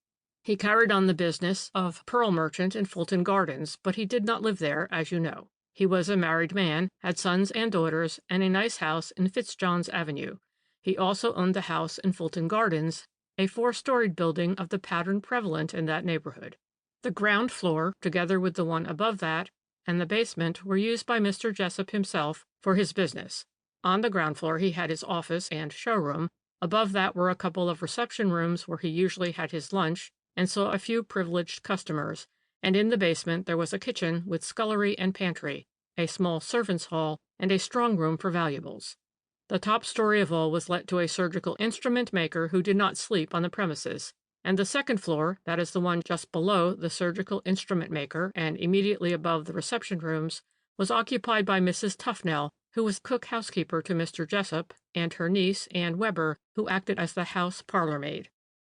He carried on the business of pearl merchant in Fulton Gardens, but he did not live there, as you know. He was a married man, had sons and daughters, and a nice house in Fitzjohn's Avenue. He also owned the house in Fulton Gardens, a 4-storied building of the pattern prevalent in that neighborhood. The ground floor, together with the one above that, and the basement were used by Mr. Jessup himself for his business. On the ground floor he had his office and showroom. Above that were a couple of reception rooms where he usually had his lunch and saw a few privileged customers, and in the basement there was a kitchen with scullery and pantry, a small servants' hall, and a strong room for valuables. The top story of all was let to a surgical instrument maker who did not sleep on the premises, and the second floor, that is the one just below the surgical instrument maker and immediately above the reception rooms, was occupied by Mrs. Tuffnell, who was cook-housekeeper to Mr. Jessup, and her niece, Anne Weber, who acted as the house parlour-maid.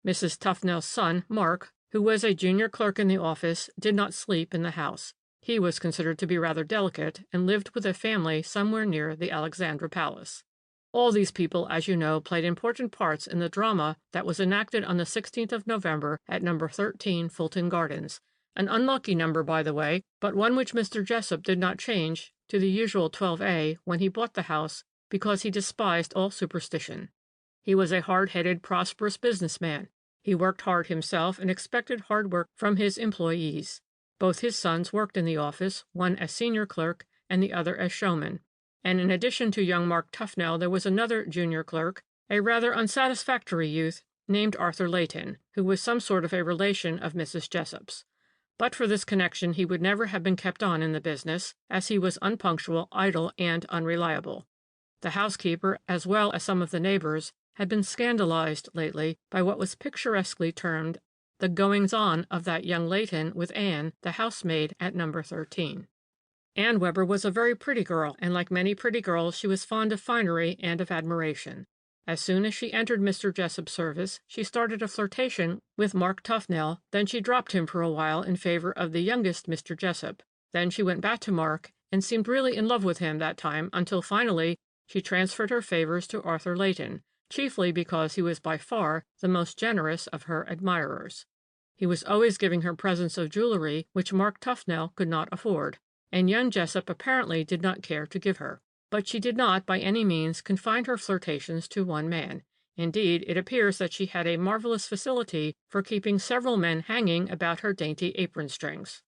Mrs. Tuffnell's son, Mark, who was a junior clerk in the office, did not sleep in the house. He was considered to be rather delicate, and lived with a family somewhere near the Alexandra Palace. All these people, as you know, played important parts in the drama that was enacted on the 16th of November at No. 13 Fulton Gardens, an unlucky number, by the way, but one which Mr. Jessup did not change to the usual 12A when he bought the house, because he despised all superstition. He was a hard-headed, prosperous businessman. He worked hard himself and expected hard work from his employees. Both his sons worked in the office, one as senior clerk and the other as showman. And in addition to young Mark Tuffnell, there was another junior clerk, a rather unsatisfactory youth named Arthur Layton, who was some sort of a relation of Mrs. Jessup's. But for this connection he would never have been kept on in the business, as he was unpunctual, idle, and unreliable. The housekeeper, as well as some of the neighbors, had been scandalized lately by what was picturesquely termed the goings-on of that young Layton with Anne, the housemaid at No. 13. Anne Weber was a very pretty girl, and like many pretty girls she was fond of finery and of admiration. As soon as she entered Mr. Jessup's service, she started a flirtation with Mark Tuffnell, then she dropped him for a while in favor of the youngest Mr. Jessup. Then she went back to Mark, and seemed really in love with him that time, until finally she transferred her favors to Arthur Layton, chiefly because he was by far the most generous of her admirers. He was always giving her presents of jewelry which Mark Tuffnell could not afford, and young Jessup apparently did not care to give her. But she did not by any means confine her flirtations to one man. Indeed, it appears that she had a marvelous facility for keeping several men hanging about her dainty apron strings.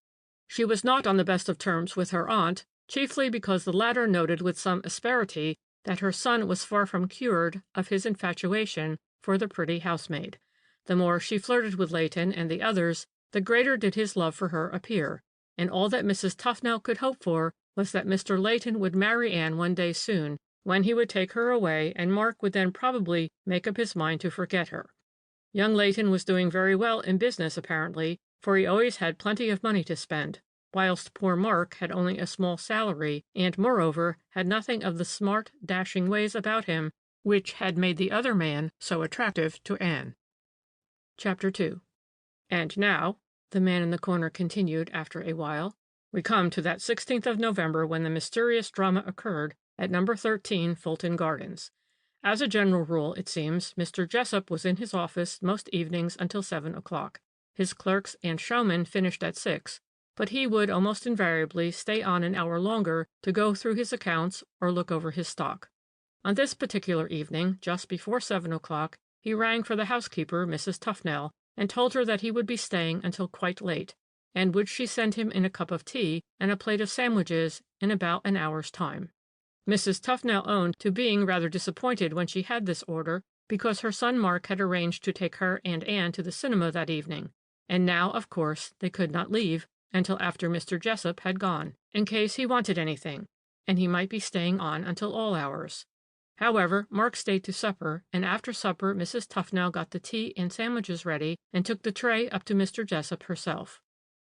She was not on the best of terms with her aunt, chiefly because the latter noted with some asperity that her son was far from cured of his infatuation for the pretty housemaid. The more she flirted with Layton and the others, the greater did his love for her appear, and all that Mrs. Tuffnell could hope for was that Mr. Layton would marry Anne one day soon, when he would take her away, and Mark would then probably make up his mind to forget her. Young Layton was doing very well in business, apparently, for he always had plenty of money to spend, whilst poor Mark had only a small salary, and, moreover, had nothing of the smart, dashing ways about him which had made the other man so attractive to Anne. Chapter 2. And now, the man in the corner continued after a while, we come to that 16th of November when the mysterious drama occurred at No. 13 Fulton Gardens. As a general rule, it seems, Mr. Jessup was in his office most evenings until 7 o'clock. His clerks and showmen finished at 6, but he would almost invariably stay on an hour longer to go through his accounts or look over his stock. On this particular evening, just before 7 o'clock, he rang for the housekeeper, Mrs. Tuffnell, and told her that he would be staying until quite late, and would she send him in a cup of tea and a plate of sandwiches in about an hour's time. Mrs. Tuffnell owned to being rather disappointed when she had this order, because her son Mark had arranged to take her and Anne to the cinema that evening, and now, of course, they could not leave until after Mr. Jessup had gone, in case he wanted anything, and he might be staying on until all hours. However, Mark stayed to supper, and after supper Mrs. Tuffnell got the tea and sandwiches ready and took the tray up to Mr. Jessup herself.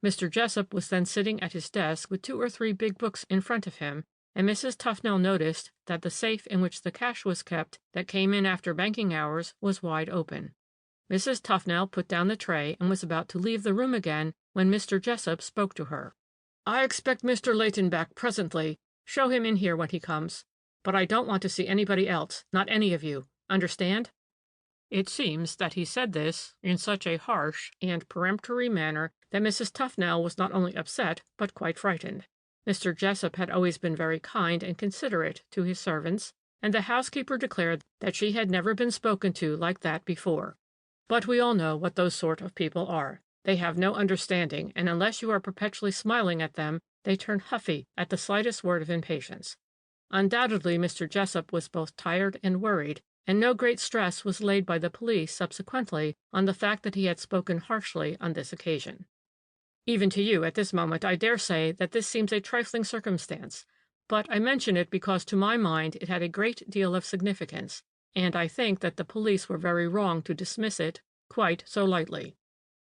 Mr. Jessup was then sitting at his desk with 2 or 3 big books in front of him, and Mrs. Tuffnell noticed that the safe in which the cash was kept that came in after banking hours was wide open. Mrs. Tuffnell put down the tray and was about to leave the room again when Mr. Jessup spoke to her. "I expect Mr. Layton back presently. Show him in here when he comes. But I don't want to see anybody else, not any of you. Understand?" It seems that he said this in such a harsh and peremptory manner that Mrs. Tuffnell was not only upset, but quite frightened. Mr. Jessup had always been very kind and considerate to his servants, and the housekeeper declared that she had never been spoken to like that before. But we all know what those sort of people are. They have no understanding, and unless you are perpetually smiling at them, they turn huffy at the slightest word of impatience. Undoubtedly Mr. Jessup was both tired and worried, and no great stress was laid by the police subsequently on the fact that he had spoken harshly on this occasion. Even to you at this moment I dare say that this seems a trifling circumstance, but I mention it because to my mind it had a great deal of significance, and I think that the police were very wrong to dismiss it quite so lightly.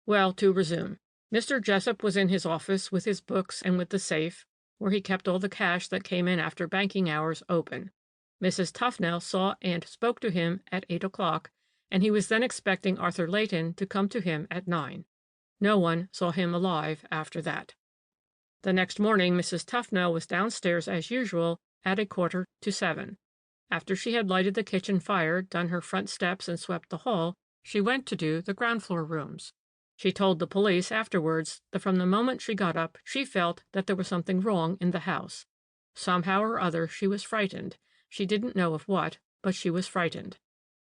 Well, to resume. Mr. Jessup was in his office with his books and with the safe, where he kept all the cash that came in after banking hours, open. Mrs. Tufnell saw and spoke to him at 8 o'clock, and he was then expecting Arthur Layton to come to him at 9. No one saw him alive after that. The next morning Mrs. Tufnell was downstairs as usual at 6:45. After she had lighted the kitchen fire, done her front steps, and swept the hall, she went to do the ground floor rooms. She told the police afterwards that from the moment she got up she felt that there was something wrong in the house. Somehow or other she was frightened. She didn't know of what, but she was frightened.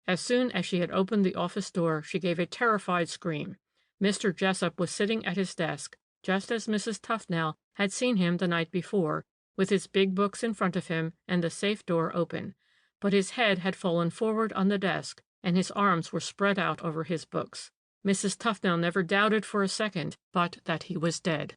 As soon as she had opened the office door she gave a terrified scream. Mr. Jessup was sitting at his desk, just as Mrs. Tufnell had seen him the night before, with his big books in front of him and the safe door open. But his head had fallen forward on the desk, and his arms were spread out over his books. Mrs. Tufnell never doubted for a second but that he was dead.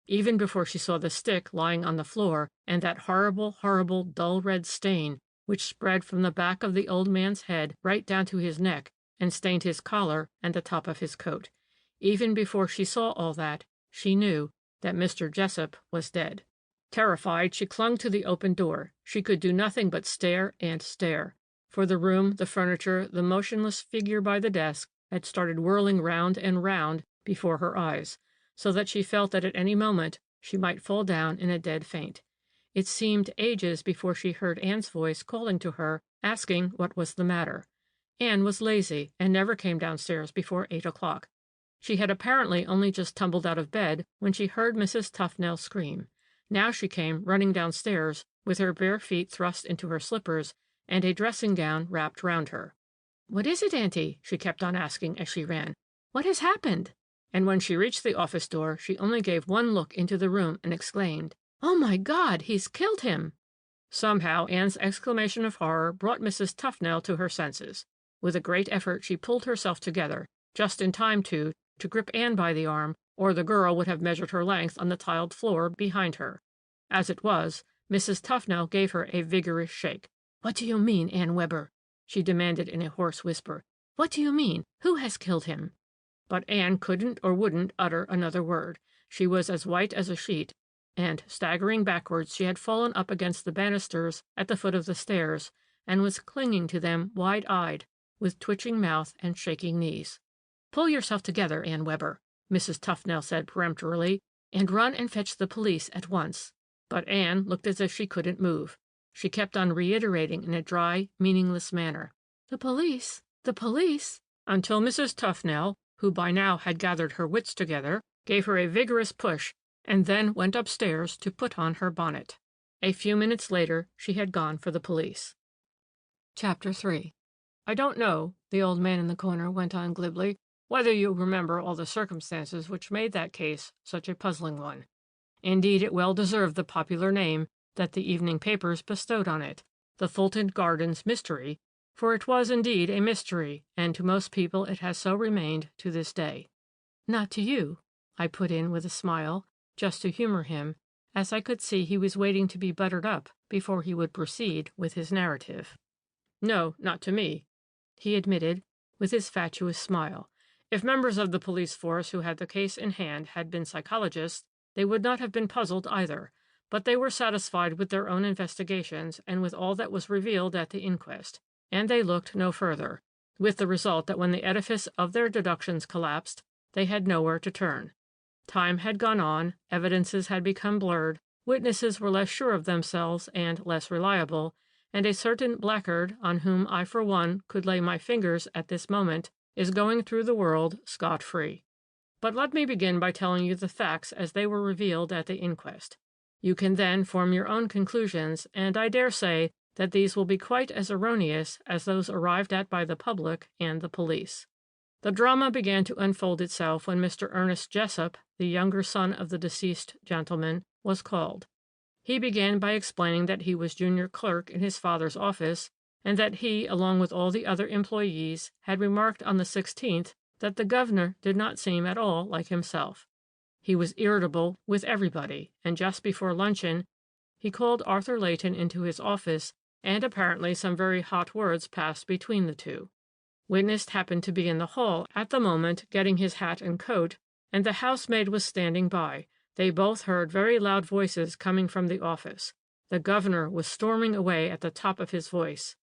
Even before she saw the stick lying on the floor, and that horrible, horrible, dull red stain which spread from the back of the old man's head right down to his neck and stained his collar and the top of his coat. Even before she saw all that, she knew that Mr. Jessup was dead. Terrified, she clung to the open door. She could do nothing but stare and stare, for the room, the furniture, the motionless figure by the desk had started whirling round and round before her eyes, so that she felt that at any moment she might fall down in a dead faint. It seemed ages before she heard Anne's voice calling to her, asking what was the matter. Anne was lazy and never came downstairs before 8 o'clock. She had apparently only just tumbled out of bed when she heard Mrs. Tufnell scream. Now she came running downstairs with her bare feet thrust into her slippers and a dressing gown wrapped round her. "What is it, Auntie?" she kept on asking as she ran. "What has happened?" And when she reached the office door, she only gave one look into the room and exclaimed, "Oh, my God, he's killed him!" Somehow Anne's exclamation of horror brought Mrs. Tufnell to her senses. With a great effort she pulled herself together, just in time to grip Anne by the arm, or the girl would have measured her length on the tiled floor behind her. As it was, Mrs. Tufnell gave her a vigorous shake. "What do you mean, Anne Webber?" she demanded in a hoarse whisper. "What do you mean? Who has killed him?" But Anne couldn't or wouldn't utter another word. She was as white as a sheet, and, staggering backwards, she had fallen up against the banisters at the foot of the stairs, and was clinging to them wide-eyed, with twitching mouth and shaking knees. "Pull yourself together, Anne Webber," Mrs. Tufnell said peremptorily, "and run and fetch the police at once." But Anne looked as if she couldn't move. She kept on reiterating in a dry, meaningless manner, "The police, the police," until Mrs. Tufnell, who by now had gathered her wits together, gave her a vigorous push, and then went upstairs to put on her bonnet. A few minutes later she had gone for the police. Chapter 3. "I don't know," the old man in the corner went on glibly, "whether you remember all the circumstances which made that case such a puzzling one. Indeed, it well deserved the popular name that the evening papers bestowed on it, the Fulton Gardens mystery, for it was indeed a mystery, and to most people it has so remained to this day." "Not to you," I put in with a smile, just to humor him, as I could see he was waiting to be buttered up before he would proceed with his narrative. "No, not to me," he admitted, with his fatuous smile. "If members of the police force who had the case in hand had been psychologists, they would not have been puzzled either, but they were satisfied with their own investigations and with all that was revealed at the inquest, and they looked no further, with the result that when the edifice of their deductions collapsed, they had nowhere to turn. Time had gone on, evidences had become blurred, witnesses were less sure of themselves and less reliable, and a certain blackguard, on whom I for one could lay my fingers at this moment, is going through the world scot-free. But let me begin by telling you the facts as they were revealed at the inquest. You can then form your own conclusions, and I dare say that these will be quite as erroneous as those arrived at by the public and the police. The drama began to unfold itself when Mr. Ernest Jessup, the younger son of the deceased gentleman, was called. He began by explaining that he was junior clerk in his father's office, and that he, along with all the other employees, had remarked on the 16th that the governor did not seem at all like himself. He was irritable with everybody, and just before luncheon he called Arthur Layton into his office, and apparently some very hot words passed between the two. Witness happened to be in the hall at the moment getting his hat and coat, and the housemaid was standing by, They both heard very loud voices coming from the office. The governor was storming away at the top of his voice.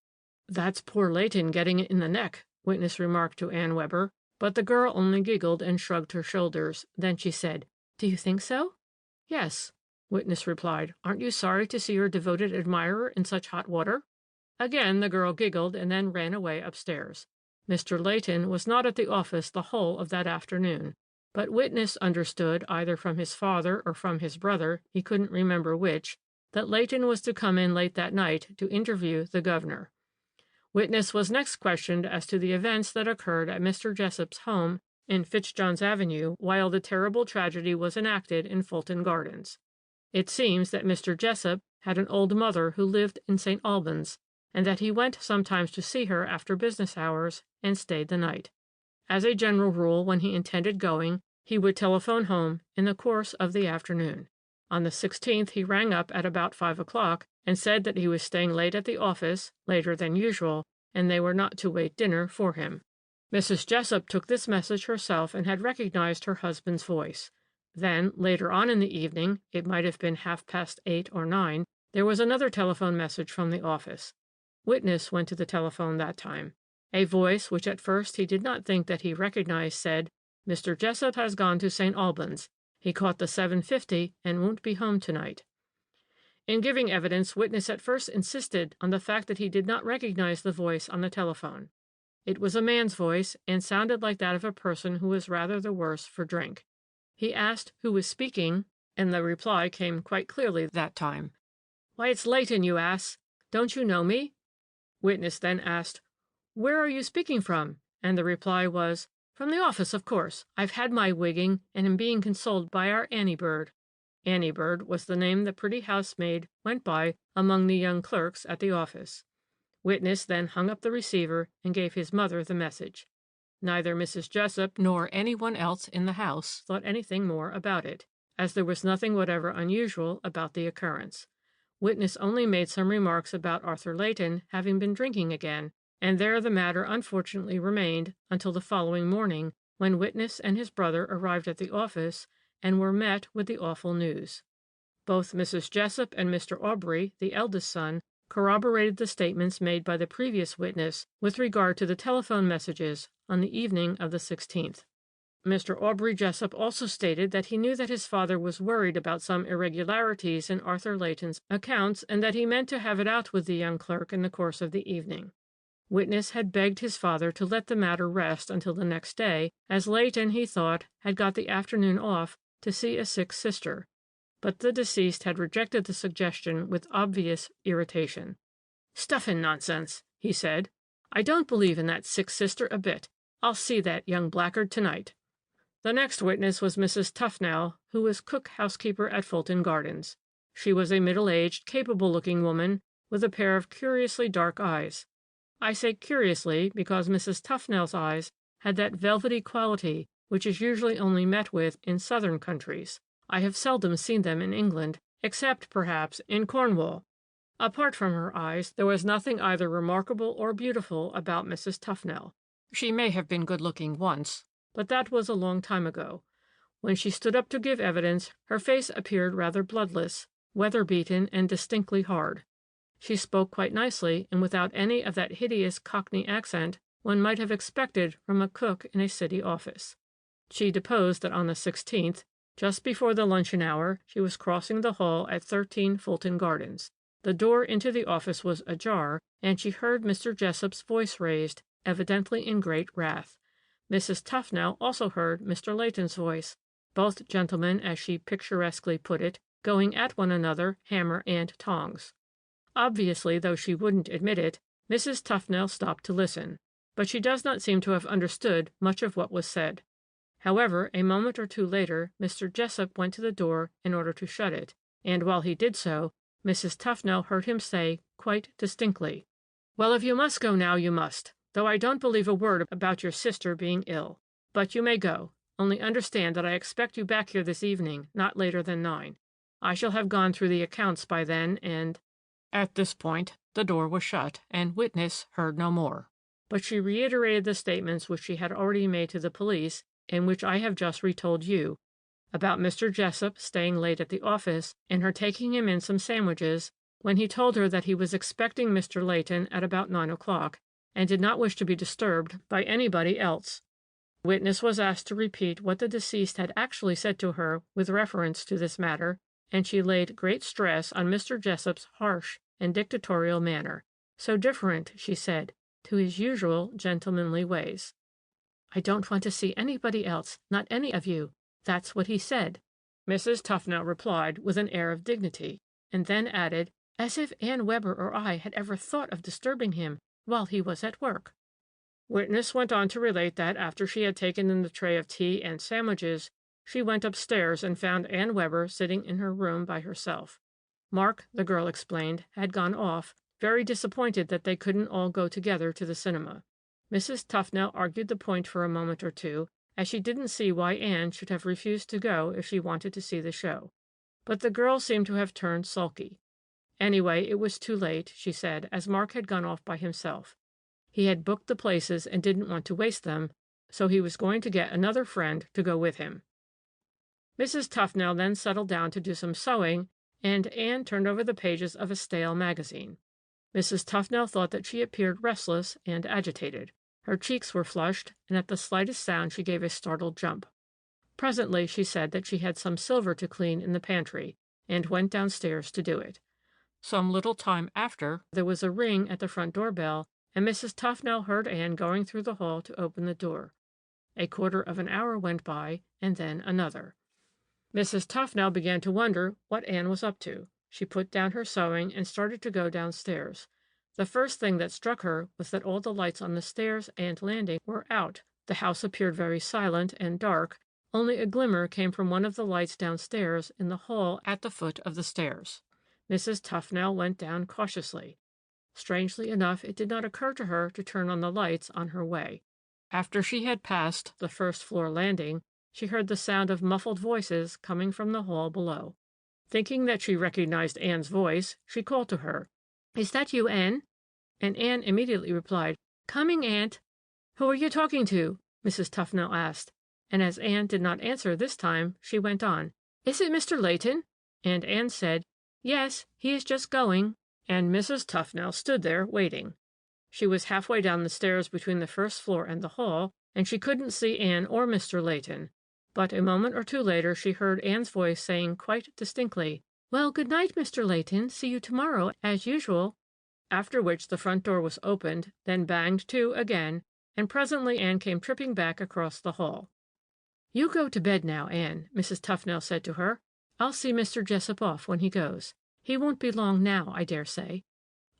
"That's poor Leighton getting it in the neck," witness remarked to Anne Webber, but the girl only giggled and shrugged her shoulders. Then she said, "Do you think so?" "Yes," witness replied. "Aren't you sorry to see your devoted admirer in such hot water?" Again the girl giggled and then ran away upstairs. Mr. Leighton was not at the office the whole of that afternoon, but witness understood, either from his father or from his brother, he couldn't remember which, that Leighton was to come in late that night to interview the governor. Witness was next questioned as to the events that occurred at Mr. Jessop's home in Fitzjohn's Avenue while the terrible tragedy was enacted in Fulton Gardens. It seems that Mr. Jessop had an old mother who lived in St. Albans, and that he went sometimes to see her after business hours and stayed the night. As a general rule, when he intended going, he would telephone home in the course of the afternoon. On the 16th he rang up at about 5 o'clock and said that he was staying late at the office, later than usual, and they were not to wait dinner for him. Mrs. Jessop took this message herself and had recognized her husband's voice. Then, later on in the evening, it might have been 8:30 or 9, there was another telephone message from the office. Witness went to the telephone that time. A voice, which at first he did not think that he recognized, said, "Mr. Jessop has gone to St. Albans. He caught the 7:50 and won't be home tonight." In giving evidence, witness at first insisted on the fact that he did not recognize the voice on the telephone. It was a man's voice and sounded like that of a person who was rather the worse for drink. He asked who was speaking, and the reply came quite clearly that time. "Why, it's Leighton, you ass. Don't you know me?" Witness then asked, "Where are you speaking from?" And the reply was, "From the office, of course. I've had my wigging, and am being consoled by our Annie Bird." Annie Bird was the name the pretty housemaid went by among the young clerks at the office. Witness then hung up the receiver and gave his mother the message. Neither Mrs. Jessop nor anyone else in the house thought anything more about it, as there was nothing whatever unusual about the occurrence. Witness only made some remarks about Arthur Leighton having been drinking again, and there the matter unfortunately remained until the following morning, when Witness and his brother arrived at the office and were met with the awful news. Both Mrs. Jessop and Mr. Aubrey, the eldest son, corroborated the statements made by the previous witness with regard to the telephone messages on the evening of the 16th. Mr. Aubrey Jessop also stated that he knew that his father was worried about some irregularities in Arthur Leighton's accounts, and that he meant to have it out with the young clerk in the course of the evening. Witness had begged his father to let the matter rest until the next day, as Leighton, he thought, had got the afternoon off to see a sick sister, but the deceased had rejected the suggestion with obvious irritation. "Stuff and nonsense," he said. "I don't believe in that sick sister a bit. I'll see that young blackguard tonight." The next witness was Mrs. Tufnell, who was cook housekeeper at Fulton Gardens. She was a middle-aged, capable-looking woman with a pair of curiously dark eyes. I say curiously because Mrs. Tufnell's eyes had that velvety quality which is usually only met with in southern countries. I have seldom seen them in England, except, perhaps, in Cornwall. Apart from her eyes, there was nothing either remarkable or beautiful about Mrs. Tufnell. She may have been good-looking once, but that was a long time ago. When she stood up to give evidence, her face appeared rather bloodless, weather-beaten, and distinctly hard. She spoke quite nicely, and without any of that hideous Cockney accent one might have expected from a cook in a city office. She deposed that on the 16th, just before the luncheon hour, she was crossing the hall at 13 Fulton Gardens. The door into the office was ajar, and she heard Mr. Jessop's voice raised, evidently in great wrath. Mrs. Tufnell also heard Mr. Leighton's voice, both gentlemen, as she picturesquely put it, going at one another, hammer and tongs. Obviously, though she wouldn't admit it, Mrs. Tufnell stopped to listen, but she does not seem to have understood much of what was said. However, a moment or two later, Mr. Jessop went to the door in order to shut it, and while he did so, Mrs. Tufnell heard him say, quite distinctly, "Well, if you must go now, you must, though I don't believe a word about your sister being ill. But you may go, only understand that I expect you back here this evening, not later than 9. I shall have gone through the accounts by then, and—" At this point, the door was shut, and Witness heard no more. But she reiterated the statements which she had already made to the police, and which I have just retold you, about Mr. Jessup staying late at the office and her taking him in some sandwiches when he told her that he was expecting Mr. Layton at about 9 o'clock and did not wish to be disturbed by anybody else. Witness was asked to repeat what the deceased had actually said to her with reference to this matter, and she laid great stress on Mr. Jessup's harsh and dictatorial manner, so different, she said, to his usual gentlemanly ways. "I don't want to see anybody else, not any of you. That's what he said," Mrs. Tufnell replied with an air of dignity, and then added, "as if Anne Webber or I had ever thought of disturbing him while he was at work." Witness went on to relate that after she had taken in the tray of tea and sandwiches, she went upstairs and found Anne Webber sitting in her room by herself. Mark, the girl explained, had gone off, very disappointed that they couldn't all go together to the cinema. Mrs. Tufnell argued the point for a moment or two, as she didn't see why Anne should have refused to go if she wanted to see the show. But the girl seemed to have turned sulky. Anyway, it was too late, she said, as Mark had gone off by himself. He had booked the places and didn't want to waste them, so he was going to get another friend to go with him. Mrs. Tufnell then settled down to do some sewing, and Anne turned over the pages of a stale magazine. Mrs. Tufnell thought that she appeared restless and agitated. Her cheeks were flushed, and at the slightest sound she gave a startled jump. Presently she said that she had some silver to clean in the pantry, and went downstairs to do it. Some little time after, there was a ring at the front door-bell, and Mrs. Tufnell heard Anne going through the hall to open the door. A quarter of an hour went by, and then another. Mrs. Tufnell began to wonder what Anne was up to. She put down her sewing and started to go downstairs. The first thing that struck her was that all the lights on the stairs and landing were out. The house appeared very silent and dark. Only a glimmer came from one of the lights downstairs in the hall at the foot of the stairs. Mrs. Tufnell went down cautiously. Strangely enough, it did not occur to her to turn on the lights on her way. After she had passed the first-floor landing, she heard the sound of muffled voices coming from the hall below. Thinking that she recognized Anne's voice, she called to her, "Is that you, Anne?" And Anne immediately replied, "Coming, Aunt." "Who are you talking to?" Mrs. Tufnell asked, and as Anne did not answer this time, she went on, "Is it Mr. Layton?" And Anne said, "Yes, he is just going." And Mrs. Tufnell stood there waiting. She was halfway down the stairs between the first floor and the hall, and she couldn't see Anne or Mr. Layton. But a moment or two later she heard Anne's voice saying quite distinctly, "Well, good night, Mr. Layton. See you tomorrow, as usual." After which the front door was opened, then banged to again, and presently Anne came tripping back across the hall. "You go to bed now, Anne," Mrs. Tufnell said to her. "I'll see Mr. Jessup off when he goes. He won't be long now, I dare say."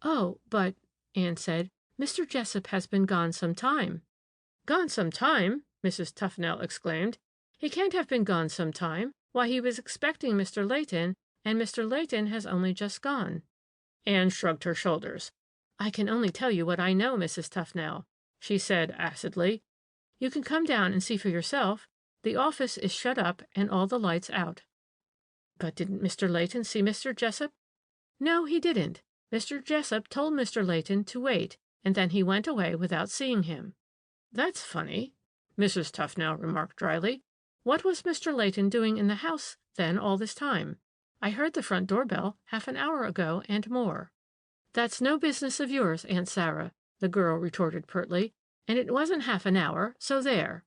"Oh, but," Anne said, "Mr. Jessup has been gone some time." "Gone some time?" Mrs. Tufnell exclaimed. "He can't have been gone some time. Why, he was expecting Mr. Layton, and Mr. Layton has only just gone." Anne shrugged her shoulders. "I can only tell you what I know, Mrs. Tufnell," she said acidly. "You can come down and see for yourself. The office is shut up and all the lights out." "But didn't Mr. Layton see Mr. Jessup?" "No, he didn't. Mr. Jessup told Mr. Layton to wait, and then he went away without seeing him." "That's funny," Mrs. Tufnell remarked dryly. "What was Mr. Layton doing in the house, then, all this time? I heard the front doorbell half an hour ago and more." "That's no business of yours, Aunt Sarah," the girl retorted pertly, "and it wasn't half an hour, so there."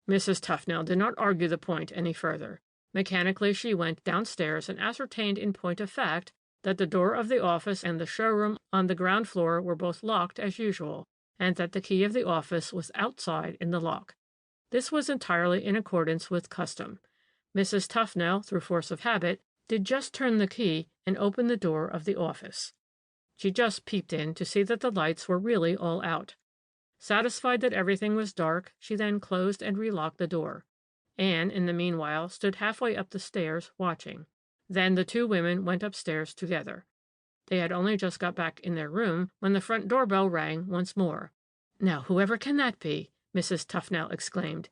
Mrs. Tufnell did not argue the point any further. Mechanically she went downstairs and ascertained in point of fact that the door of the office and the showroom on the ground floor were both locked as usual, and that the key of the office was outside in the lock. This was entirely in accordance with custom. Mrs. Tufnell, through force of habit, did just turn the key and open the door of the office. She just peeped in to see that the lights were really all out. Satisfied that everything was dark, she then closed and relocked the door. Anne, in the meanwhile, stood halfway up the stairs, watching. Then the two women went upstairs together. They had only just got back in their room when the front doorbell rang once more. "Now, whoever can that be?" Mrs. Tufnell exclaimed.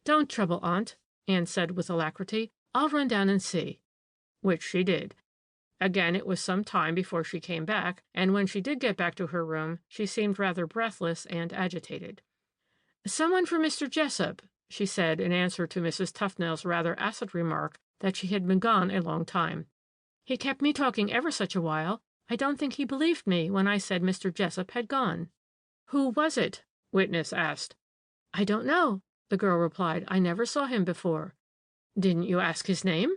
"Don't trouble, Aunt," Anne said with alacrity. "I'll run down and see." Which she did. Again it was some time before she came back, and when she did get back to her room, she seemed rather breathless and agitated. "Someone for Mr. Jessup," she said in answer to Mrs. Tufnell's rather acid remark that she had been gone a long time. "He kept me talking ever such a while. I don't think he believed me when I said Mr. Jessup had gone." "Who was it?" Witness asked. "I don't know," the girl replied. "I never saw him before." "Didn't you ask his name?"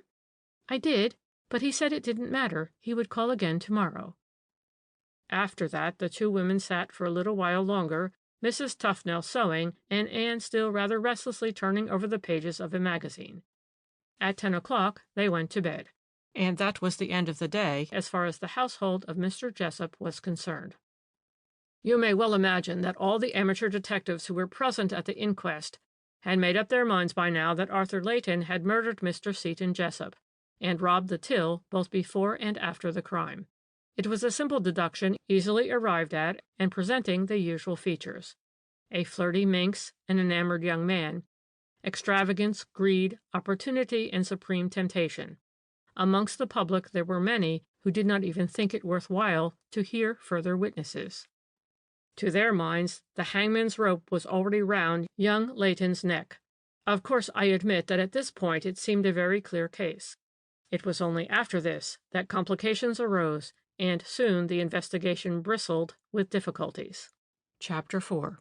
"I did, but he said it didn't matter. He would call again tomorrow." After that, the two women sat for a little while longer, Mrs. Tufnell sewing, and Anne still rather restlessly turning over the pages of a magazine. At 10 o'clock they went to bed, and that was the end of the day as far as the household of Mr. Jessup was concerned. You may well imagine that all the amateur detectives who were present at the inquest had made up their minds by now that Arthur Layton had murdered Mr. Seton Jessup, and robbed the till both before and after the crime. It was a simple deduction, easily arrived at, and presenting the usual features. A flirty minx, an enamored young man, extravagance, greed, opportunity, and supreme temptation. Amongst the public there were many who did not even think it worth while to hear further witnesses. To their minds, the hangman's rope was already round young Layton's neck. Of course, I admit that at this point it seemed a very clear case. It was only after this that complications arose, and soon the investigation bristled with difficulties. Chapter 4.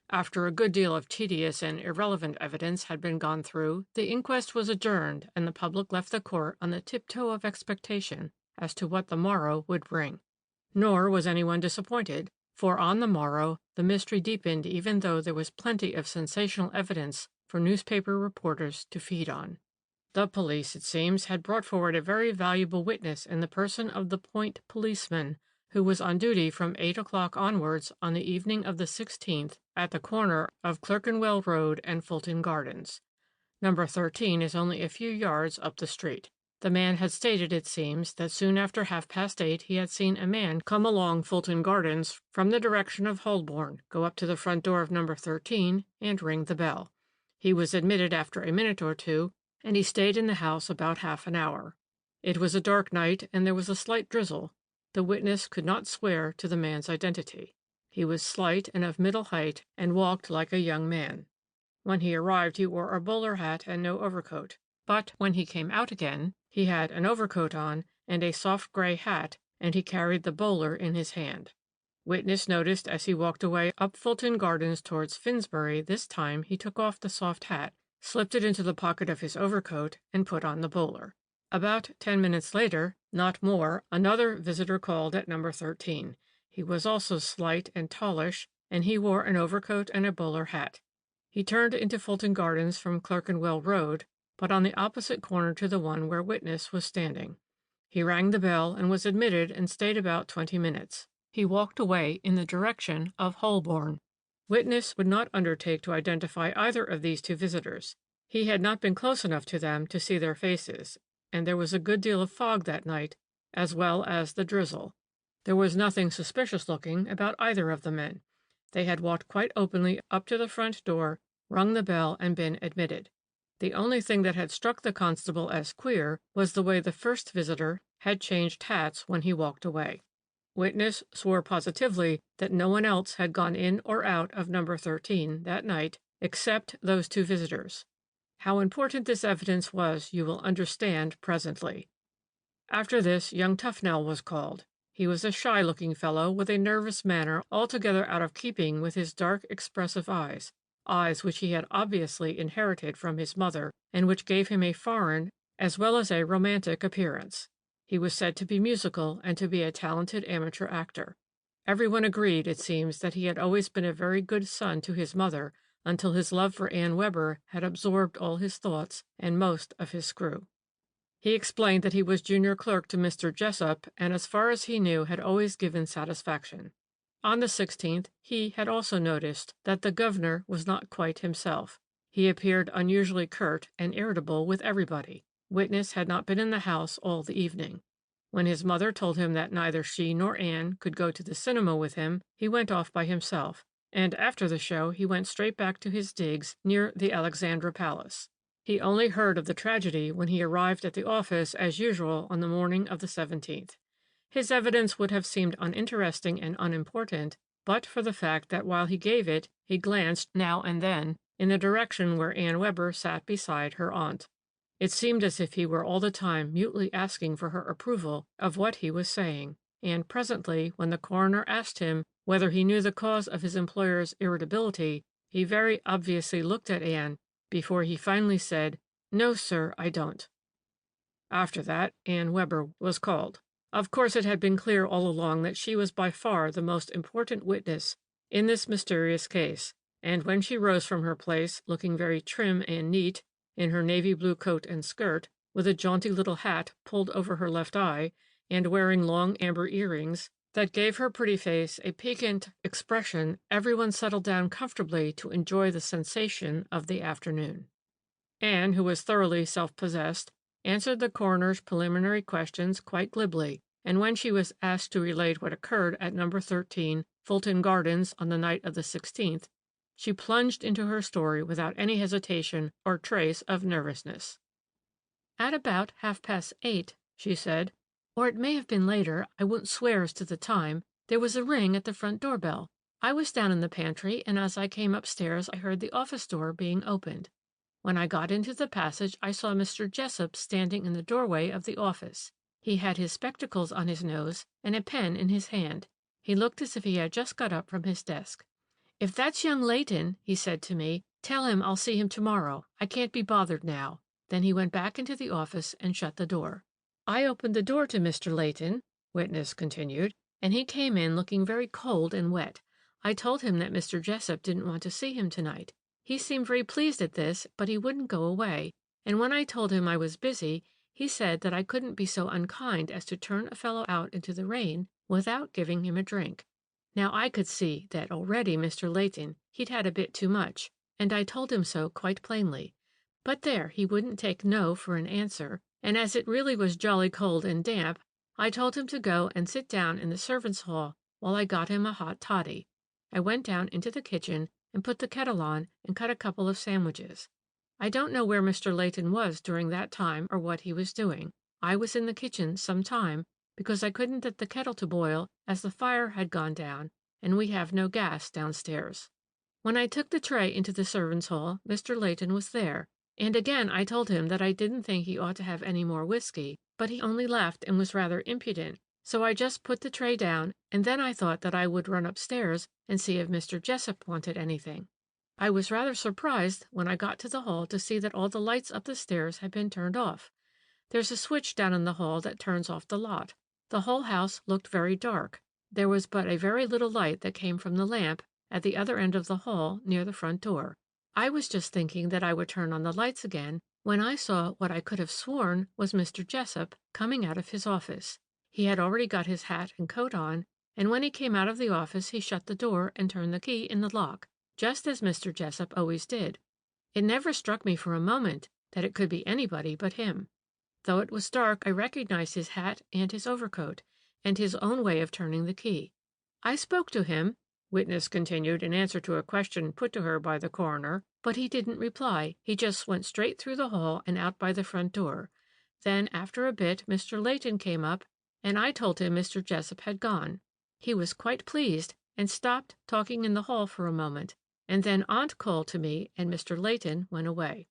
After a good deal of tedious and irrelevant evidence had been gone through, the inquest was adjourned, and the public left the court on the tiptoe of expectation as to what the morrow would bring. Nor was anyone disappointed, for on the morrow the mystery deepened even though there was plenty of sensational evidence for newspaper reporters to feed on. The police, it seems, had brought forward a very valuable witness in the person of the point policeman, who was on duty from 8 o'clock onwards on the evening of the 16th at the corner of Clerkenwell Road and Fulton Gardens. Number 13 is only a few yards up the street. The man had stated, it seems, that soon after 8:30 he had seen a man come along Fulton Gardens from the direction of Holborn, go up to the front door of number 13, and ring the bell. He was admitted after a minute or two, and he stayed in the house about half an hour. It was a dark night, and there was a slight drizzle. The witness could not swear to the man's identity. He was slight and of middle height, and walked like a young man. When he arrived he wore a bowler hat and no overcoat, but when he came out again he had an overcoat on and a soft gray hat, and he carried the bowler in his hand. Witness noticed as he walked away up Fulton Gardens towards Finsbury, this time he took off the soft hat, slipped it into the pocket of his overcoat, and put on the bowler. About 10 minutes later, not more, another visitor called at number 13. He was also slight and tallish, and he wore an overcoat and a bowler hat. He turned into Fulton Gardens from Clerkenwell Road, but on the opposite corner to the one where Witness was standing. He rang the bell and was admitted and stayed about 20 minutes. He walked away in the direction of Holborn. Witness would not undertake to identify either of these two visitors. He had not been close enough to them to see their faces, and there was a good deal of fog that night, as well as the drizzle. There was nothing suspicious-looking about either of the men. They had walked quite openly up to the front door, rung the bell, and been admitted. The only thing that had struck the constable as queer was the way the first visitor had changed hats when he walked away. Witness swore positively that no one else had gone in or out of number 13 that night except those two visitors. How important this evidence was you will understand presently. After this, young Tufnell was called. He was a shy-looking fellow with a nervous manner altogether out of keeping with his dark, expressive eyes which he had obviously inherited from his mother, and which gave him a foreign as well as a romantic appearance. He was said to be musical and to be a talented amateur actor. Everyone agreed, it seems, that he had always been a very good son to his mother until his love for Anne Weber had absorbed all his thoughts and most of his screw. He explained that he was junior clerk to Mr. Jessup, and as far as he knew had always given satisfaction. On the 16th he had also noticed that the governor was not quite himself. He appeared unusually curt and irritable with everybody. Witness had not been in the house all the evening. When his mother told him that neither she nor Anne could go to the cinema with him, he went off by himself, and after the show he went straight back to his digs near the Alexandra Palace. He only heard of the tragedy when he arrived at the office as usual on the morning of the 17th. His evidence would have seemed uninteresting and unimportant, but for the fact that while he gave it, he glanced now and then in the direction where Anne Webber sat beside her aunt. It seemed as if he were all the time mutely asking for her approval of what he was saying, and presently, when the coroner asked him whether he knew the cause of his employer's irritability, he very obviously looked at Anne before he finally said, "No, sir, I don't." After that, Anne Webber was called. Of course, it had been clear all along that she was by far the most important witness in this mysterious case, and when she rose from her place, looking very trim and neat, in her navy blue coat and skirt, with a jaunty little hat pulled over her left eye, and wearing long amber earrings, that gave her pretty face a piquant expression, everyone settled down comfortably to enjoy the sensation of the afternoon. Anne, who was thoroughly self-possessed, answered the coroner's preliminary questions quite glibly, and when she was asked to relate what occurred at No. 13 Fulton Gardens on the night of the 16th, she plunged into her story without any hesitation or trace of nervousness. "At about 8:30, she said, "or it may have been later, I won't swear as to the time, there was a ring at the front doorbell. I was down in the pantry, and as I came upstairs I heard the office door being opened. When I got into the passage I saw Mr. Jessup standing in the doorway of the office. He had his spectacles on his nose and a pen in his hand. He looked as if he had just got up from his desk. 'If that's young Leighton,' he said to me, 'tell him I'll see him tomorrow. I can't be bothered now.' Then he went back into the office and shut the door. I opened the door to Mr. Leighton," witness continued, "and he came in looking very cold and wet. I told him that Mr. Jessup didn't want to see him tonight. He seemed very pleased at this, but he wouldn't go away, and when I told him I was busy, he said that I couldn't be so unkind as to turn a fellow out into the rain without giving him a drink. Now I could see that already Mr. Leighton he'd had a bit too much, and I told him so quite plainly. But there, he wouldn't take no for an answer, and as it really was jolly cold and damp, I told him to go and sit down in the servants' hall while I got him a hot toddy. I went down into the kitchen and put the kettle on and cut a couple of sandwiches. I don't know where Mr. Leighton was during that time or what he was doing. I was in the kitchen some time because I couldn't get the kettle to boil as the fire had gone down and we have no gas downstairs. When I took the tray into the servants' hall, Mr. Leighton was there, and again I told him that I didn't think he ought to have any more whiskey, but he only laughed and was rather impudent, so I just put the tray down, and then I thought that I would run upstairs and see if Mr. Jessup wanted anything. I was rather surprised when I got to the hall to see that all the lights up the stairs had been turned off. There's a switch down in the hall that turns off the lot. The whole house looked very dark. There was but a very little light that came from the lamp at the other end of the hall near the front door. I was just thinking that I would turn on the lights again when I saw what I could have sworn was Mr. Jessup coming out of his office. He had already got his hat and coat on, and when he came out of the office he shut the door and turned the key in the lock, just as Mr. Jessup always did. It never struck me for a moment that it could be anybody but him. Though it was dark, I recognized his hat and his overcoat, and his own way of turning the key. I spoke to him," witness continued in answer to a question put to her by the coroner, "but he didn't reply. He just went straight through the hall and out by the front door. Then, after a bit, Mr. Leighton came up, and I told him Mr. Jessup had gone. He was quite pleased, and stopped talking in the hall for a moment, and then Aunt called to me, and Mr. Leighton went away."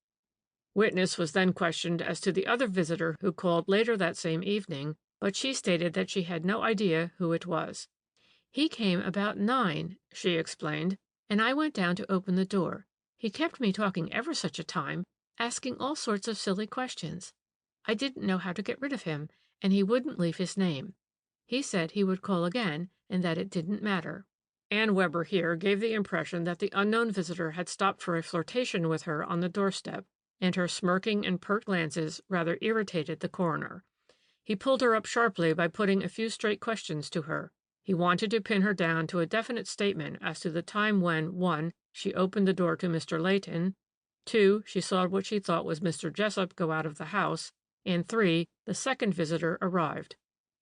Witness was then questioned as to the other visitor who called later that same evening, but she stated that she had no idea who it was. "He came about 9, she explained, and I went down to open the door. He kept me talking ever such a time, asking all sorts of silly questions. I didn't know how to get rid of him, and he wouldn't leave his name. He said he would call again, and that it didn't matter." Anne Webber here gave the impression that the unknown visitor had stopped for a flirtation with her on the doorstep, and her smirking and pert glances rather irritated the coroner. He pulled her up sharply by putting a few straight questions to her. He wanted to pin her down to a definite statement as to the time when 1. She opened the door to Mr. Leighton, 2. She saw what she thought was Mr. Jessup go out of the house, and 3. The second visitor arrived.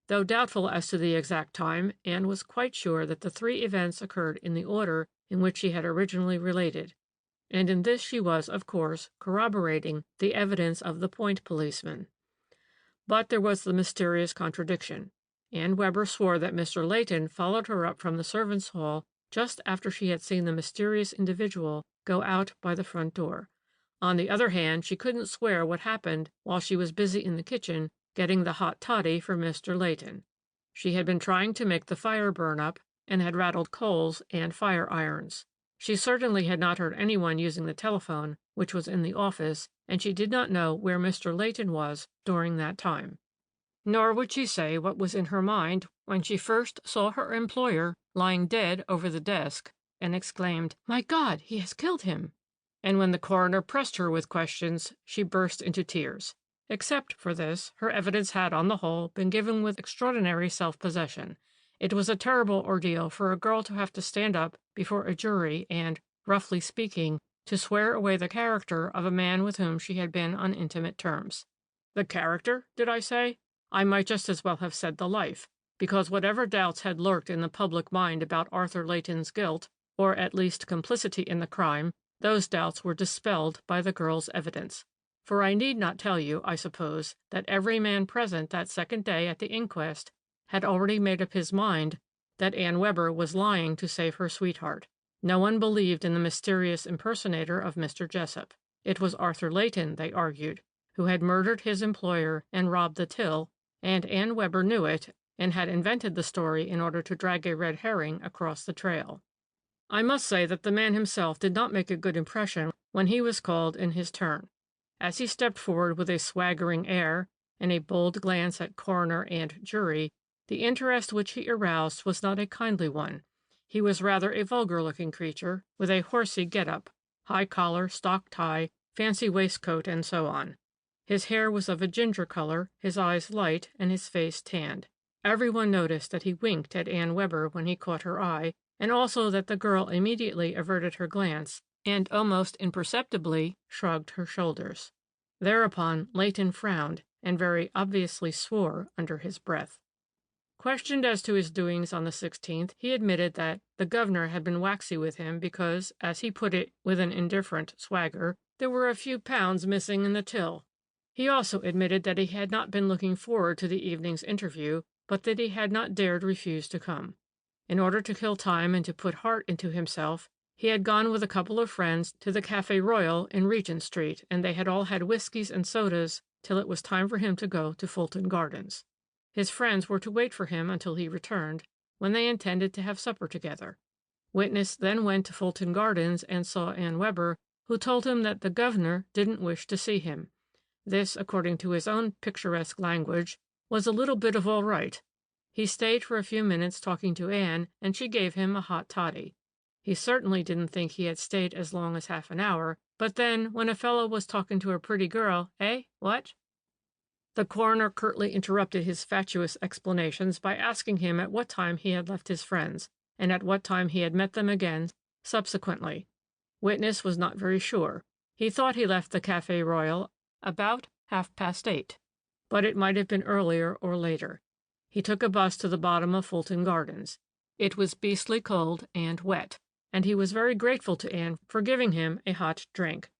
Though doubtful as to the exact time, Anne was quite sure that the 3 events occurred in the order in which she had originally related, and in this she was, of course, corroborating the evidence of the point policeman. But there was the mysterious contradiction. Anne Webber swore that Mr. Leighton followed her up from the servants' hall just after she had seen the mysterious individual go out by the front door. On the other hand, she couldn't swear what happened while she was busy in the kitchen getting the hot toddy for Mr. Layton. She had been trying to make the fire burn up and had rattled coals and fire irons. She certainly had not heard anyone using the telephone, which was in the office, and she did not know where Mr. Layton was during that time. Nor would she say what was in her mind when she first saw her employer lying dead over the desk and exclaimed, "My God, he has killed him!" And when the coroner pressed her with questions, she burst into tears. Except for this, her evidence had, on the whole, been given with extraordinary self-possession. It was a terrible ordeal for a girl to have to stand up before a jury and, roughly speaking, to swear away the character of a man with whom she had been on intimate terms. The character, did I say? I might just as well have said the life, because whatever doubts had lurked in the public mind about Arthur Layton's guilt, or at least complicity in the crime, those doubts were dispelled by the girl's evidence. For I need not tell you, I suppose, that every man present that second day at the inquest had already made up his mind that Anne Webber was lying to save her sweetheart. No one believed in the mysterious impersonator of Mr. Jessup. It was Arthur Layton, they argued, who had murdered his employer and robbed the till, and Anne Webber knew it and had invented the story in order to drag a red herring across the trail. I must say that the man himself did not make a good impression when he was called in his turn. As he stepped forward with a swaggering air and a bold glance at coroner and jury, the interest which he aroused was not a kindly one. He was rather a vulgar-looking creature, with a horsey get-up, high collar, stock tie, fancy waistcoat, and so on. His hair was of a ginger color, his eyes light, and his face tanned. Everyone noticed that he winked at Anne Webber when he caught her eye, and also that the girl immediately averted her glance and almost imperceptibly shrugged her shoulders. Thereupon Layton frowned and very obviously swore under his breath. Questioned as to his doings on the 16th, he admitted that the governor had been waxy with him because, as he put it with an indifferent swagger, there were a few pounds missing in the till. He also admitted that he had not been looking forward to the evening's interview, but that he had not dared refuse to come. In order to kill time and to put heart into himself, he had gone with a couple of friends to the Café Royal in Regent Street, and they had all had whiskies and sodas till it was time for him to go to Fulton Gardens. His friends were to wait for him until he returned, when they intended to have supper together. Witness then went to Fulton Gardens and saw Anne Webber, who told him that the governor didn't wish to see him. This, according to his own picturesque language, was a little bit of all right. He stayed for a few minutes talking to Anne, and she gave him a hot toddy. He certainly didn't think he had stayed as long as half an hour, but then, when a fellow was talking to a pretty girl, what? The coroner curtly interrupted his fatuous explanations by asking him at what time he had left his friends, and at what time he had met them again subsequently. Witness was not very sure. He thought he left the Café Royal about 8:30, but it might have been earlier or later. He took a bus to the bottom of Fulton Gardens. It was beastly cold and wet, and he was very grateful to Anne for giving him a hot drink.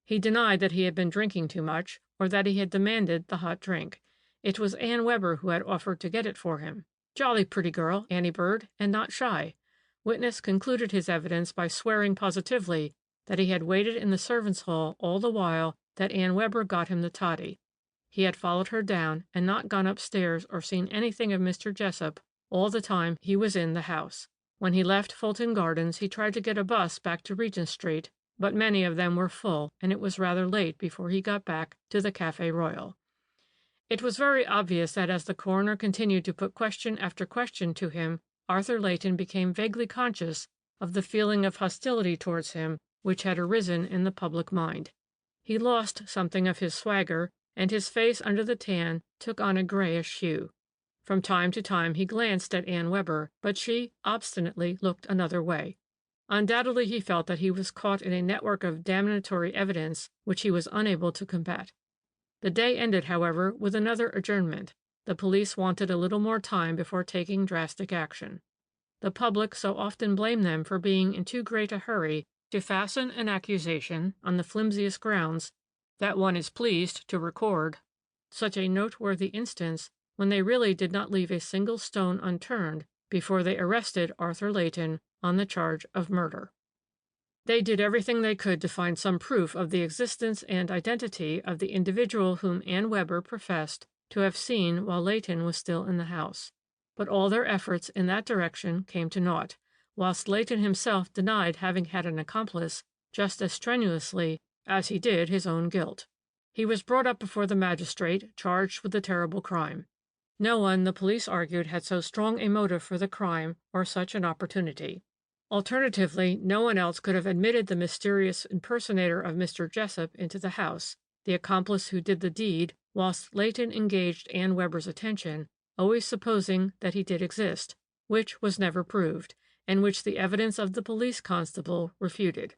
He denied that he had been drinking too much, or that he had demanded the hot drink. It was Anne Webber who had offered to get it for him. Jolly pretty girl, Annie Bird, and not shy. Witness concluded his evidence by swearing positively that he had waited in the servants' hall all the while that Anne Webber got him the toddy. He had followed her down and not gone upstairs or seen anything of Mr. Jessup all the time he was in the house. When he left Fulton Gardens, he tried to get a bus back to Regent Street, but many of them were full, and it was rather late before he got back to the Café Royal. It was very obvious that as the coroner continued to put question after question to him, Arthur Layton became vaguely conscious of the feeling of hostility towards him which had arisen in the public mind. He lost something of his swagger, and his face under the tan took on a grayish hue. From time to time he glanced at Anne Webber, but she obstinately looked another way. Undoubtedly he felt that he was caught in a network of damnatory evidence which he was unable to combat. The day ended, however, with another adjournment. The police wanted a little more time before taking drastic action. The public so often blamed them for being in too great a hurry to fasten an accusation on the flimsiest grounds that one is pleased to record such a noteworthy instance when they really did not leave a single stone unturned before they arrested Arthur Layton on the charge of murder. They did everything they could to find some proof of the existence and identity of the individual whom Anne Weber professed to have seen while Leighton was still in the house. But all their efforts in that direction came to naught, whilst Leighton himself denied having had an accomplice just as strenuously as he did his own guilt. He was brought up before the magistrate, charged with the terrible crime. No one, the police argued, had so strong a motive for the crime or such an opportunity. Alternatively, no one else could have admitted the mysterious impersonator of Mr. Jessup into the house, the accomplice who did the deed, whilst Leighton engaged Anne Weber's attention, always supposing that he did exist, which was never proved, and which the evidence of the police constable refuted.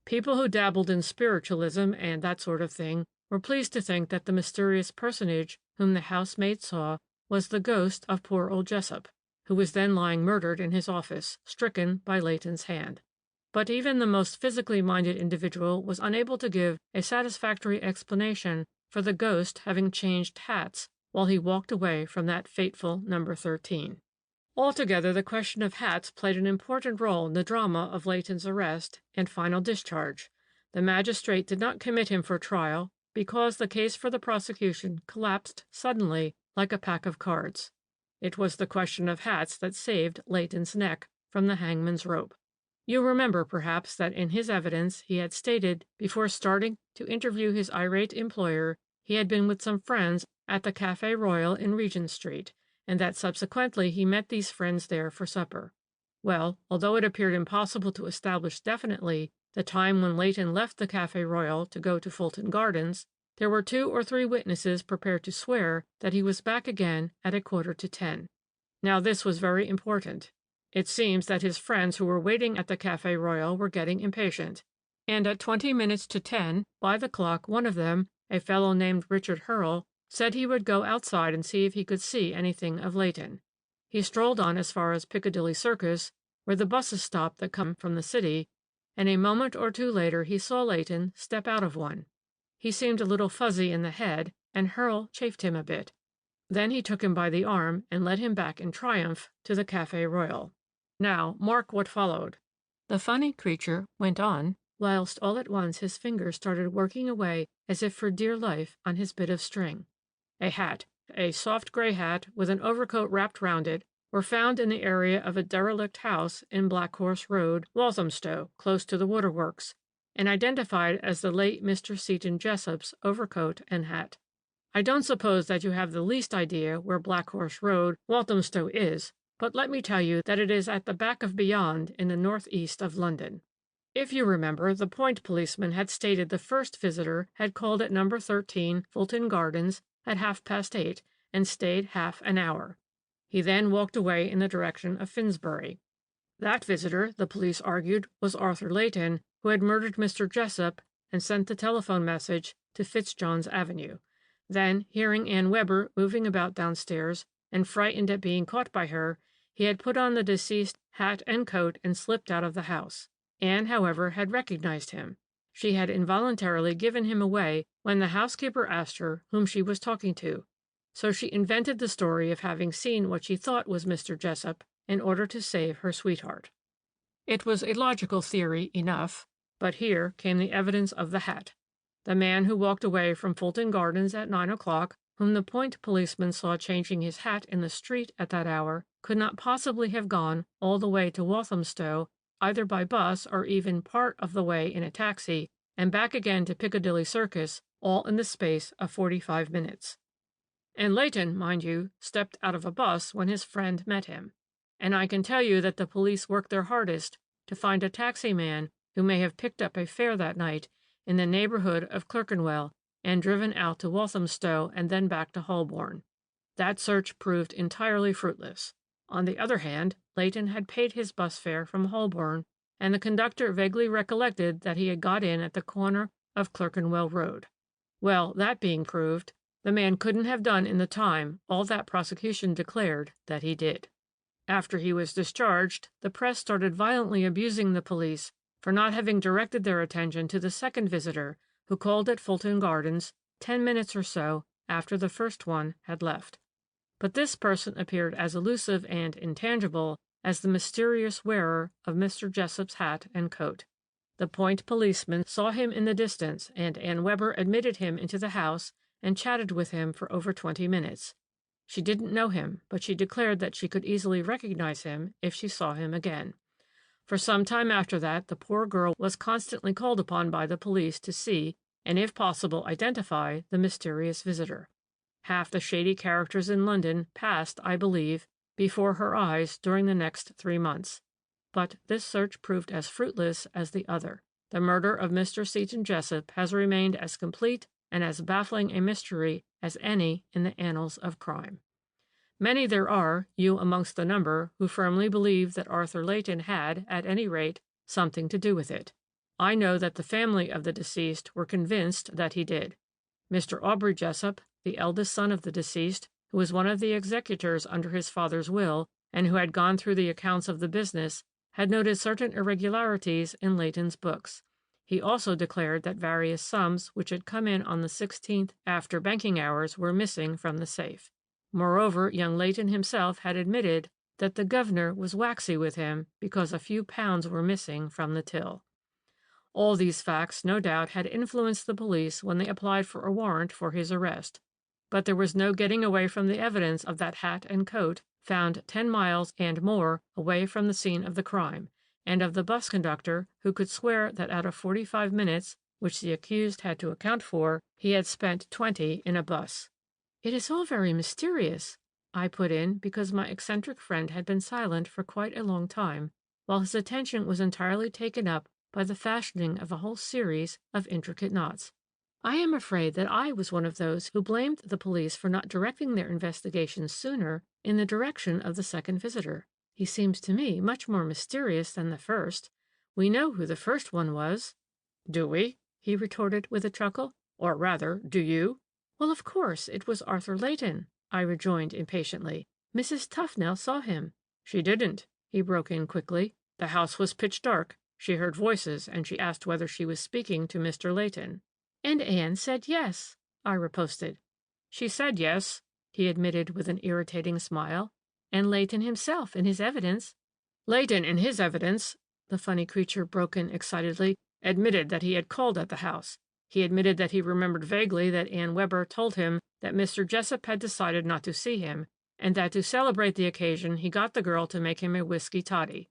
People who dabbled in spiritualism and that sort of thing were pleased to think that the mysterious personage whom the housemaid saw was the ghost of poor old Jessup, who was then lying murdered in his office, stricken by Leighton's hand. But even the most physically minded individual was unable to give a satisfactory explanation for the ghost having changed hats while he walked away from that fateful number 13. Altogether, the question of hats played an important role in the drama of Leighton's arrest and final discharge. The magistrate did not commit him for trial because the case for the prosecution collapsed suddenly like a pack of cards. It was the question of hats that saved Leighton's neck from the hangman's rope. You remember, perhaps, that in his evidence he had stated before starting to interview his irate employer he had been with some friends at the Café Royal in Regent Street, and that subsequently he met these friends there for supper. Well, although it appeared impossible to establish definitely the time when Leighton left the Café Royal to go to Fulton Gardens, there were 2 or 3 witnesses prepared to swear that he was back again at 9:45. Now this was very important. It seems that his friends who were waiting at the Café Royal were getting impatient, and at 20 minutes to 10, by the clock, one of them, a fellow named Richard Hurrell, said he would go outside and see if he could see anything of Leighton. He strolled on as far as Piccadilly Circus, where the buses stop that come from the city, and a moment or 2 later he saw Leighton step out of one. He seemed a little fuzzy in the head, and Hurrell chaffed him a bit. Then he took him by the arm and led him back in triumph to the Café Royal. Now, mark what followed. The funny creature went on, whilst all at once his fingers started working away as if for dear life on his bit of string. A hat, a soft gray hat with an overcoat wrapped round it, were found in the area of a derelict house in Black Horse Road, Walthamstow, close to the waterworks, and identified as the late Mr. Seaton Jessup's overcoat and hat. I don't suppose that you have the least idea where Black Horse Road, Walthamstow is, but let me tell you that it is at the back of beyond in the northeast of London. If you remember, the point policeman had stated the first visitor had called at number 13, Fulton Gardens, at 8:30 and stayed half an hour. He then walked away in the direction of Finsbury. That visitor, the police argued, was Arthur Leighton, who had murdered Mr. Jessup and sent the telephone message to Fitzjohn's Avenue. Then, hearing Anne Weber moving about downstairs, and frightened at being caught by her, he had put on the deceased hat and coat and slipped out of the house. Anne, however, had recognized him. She had involuntarily given him away when the housekeeper asked her whom she was talking to, so she invented the story of having seen what she thought was Mr. Jessup in order to save her sweetheart. It was a logical theory enough, but here came the evidence of the hat. The man who walked away from Fulton Gardens at 9 o'clock, whom the point policeman saw changing his hat in the street at that hour, could not possibly have gone all the way to Walthamstow, either by bus or even part of the way in a taxi, and back again to Piccadilly Circus, all in the space of 45 minutes. And Leighton, mind you, stepped out of a bus when his friend met him. And I can tell you that the police worked their hardest to find a taxi man who may have picked up a fare that night in the neighborhood of Clerkenwell and driven out to Walthamstow and then back to Holborn. That search proved entirely fruitless. On the other hand, Leighton had paid his bus fare from Holborn, and the conductor vaguely recollected that he had got in at the corner of Clerkenwell Road. Well, that being proved, the man couldn't have done in the time all that prosecution declared that he did. After he was discharged, the press started violently abusing the police for not having directed their attention to the second visitor who called at Fulton Gardens 10 minutes or so after the first one had left. But this person appeared as elusive and intangible as the mysterious wearer of Mr. Jessop's hat and coat. The point policeman saw him in the distance, and Anne Webber admitted him into the house and chatted with him for over 20 minutes. She didn't know him, but she declared that she could easily recognize him if she saw him again. For some time after that, the poor girl was constantly called upon by the police to see, and if possible identify, the mysterious visitor. Half the shady characters in London passed, I believe, before her eyes during the next 3 months. But this search proved as fruitless as the other. The murder of Mr. Seton Jessop has remained as complete and as baffling a mystery as any in the annals of crime. Many there are, you amongst the number, who firmly believe that Arthur Layton had, at any rate, something to do with it. I know that the family of the deceased were convinced that he did. Mr. Aubrey Jessop, the eldest son of the deceased, who was one of the executors under his father's will, and who had gone through the accounts of the business, had noted certain irregularities in Layton's books. He also declared that various sums which had come in on the 16th after banking hours were missing from the safe. Moreover, young Layton himself had admitted that the governor was waxy with him because a few pounds were missing from the till. All these facts, no doubt, had influenced the police when they applied for a warrant for his arrest. But there was no getting away from the evidence of that hat and coat, found 10 miles and more away from the scene of the crime, and of the bus conductor who could swear that out of 45 minutes, which the accused had to account for, he had spent 20 in a bus. "It is all very mysterious," I put in, because my eccentric friend had been silent for quite a long time, while his attention was entirely taken up by the fashioning of a whole series of intricate knots. I am afraid that I was one of those who blamed the police for not directing their investigations sooner in the direction of the second visitor. He seems to me much more mysterious than the first. We know who the first one was." "Do we?" he retorted with a chuckle. "Or rather, do you?" "Well, of course, it was Arthur Layton," I rejoined impatiently. "Mrs. Tufnell saw him." "She didn't," he broke in quickly. "The house was pitch dark. She heard voices, and she asked whether she was speaking to Mr. Layton." "And Anne said yes," I riposted. "She said yes," he admitted with an irritating smile. "And Layton himself, in his evidence." "Layton, in his evidence," the funny creature broke in excitedly, "admitted that he had called at the house. He admitted that he remembered vaguely that Anne Webber told him that Mr. Jessop had decided not to see him, and that to celebrate the occasion he got the girl to make him a whiskey toddy.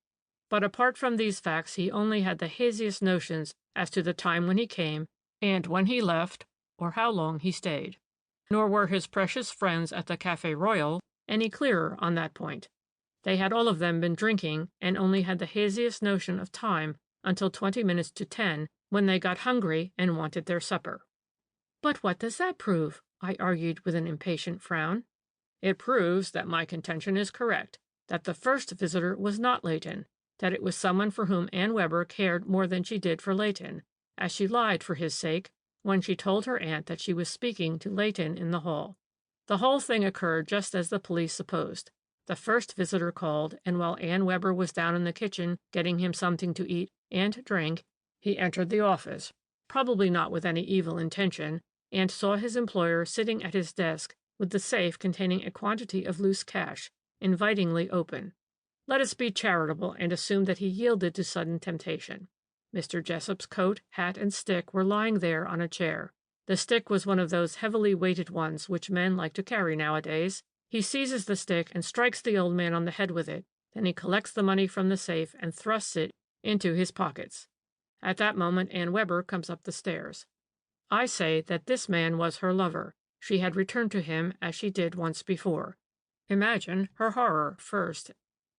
But apart from these facts, he only had the haziest notions as to the time when he came, and when he left, or how long he stayed. Nor were his precious friends at the Café Royal any clearer on that point. They had all of them been drinking, and only had the haziest notion of time until 20 minutes to 10, when they got hungry and wanted their supper." "But what does that prove?" I argued with an impatient frown. "It proves that my contention is correct, that the first visitor was not Layton, that it was someone for whom Anne Webber cared more than she did for Layton, as she lied for his sake when she told her aunt that she was speaking to Layton in the hall. The whole thing occurred just as the police supposed. The first visitor called, and while Anne Webber was down in the kitchen getting him something to eat and drink, he entered the office, probably not with any evil intention, and saw his employer sitting at his desk with the safe containing a quantity of loose cash, invitingly open. Let us be charitable and assume that he yielded to sudden temptation. Mr. Jessop's coat, hat, and stick were lying there on a chair. The stick was one of those heavily weighted ones which men like to carry nowadays. He seizes the stick and strikes the old man on the head with it. Then he collects the money from the safe and thrusts it into his pockets. At that moment Anne Webber comes up the stairs. I say that this man was her lover. She had returned to him as she did once before. Imagine her horror first,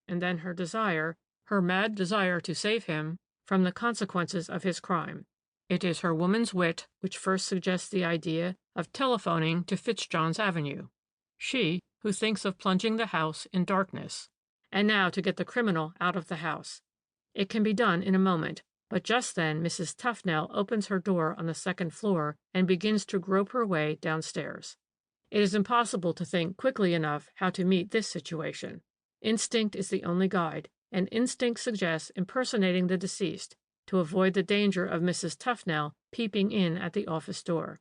and then her desire, her mad desire to save him from the consequences of his crime. It is her woman's wit which first suggests the idea of telephoning to Fitzjohn's Avenue. She, who thinks of plunging the house in darkness. And now to get the criminal out of the house. It can be done in a moment, but just then Mrs. Tufnell opens her door on the second floor and begins to grope her way downstairs. It is impossible to think quickly enough how to meet this situation. Instinct is the only guide, and instinct suggests impersonating the deceased to avoid the danger of Mrs. Tufnell peeping in at the office door.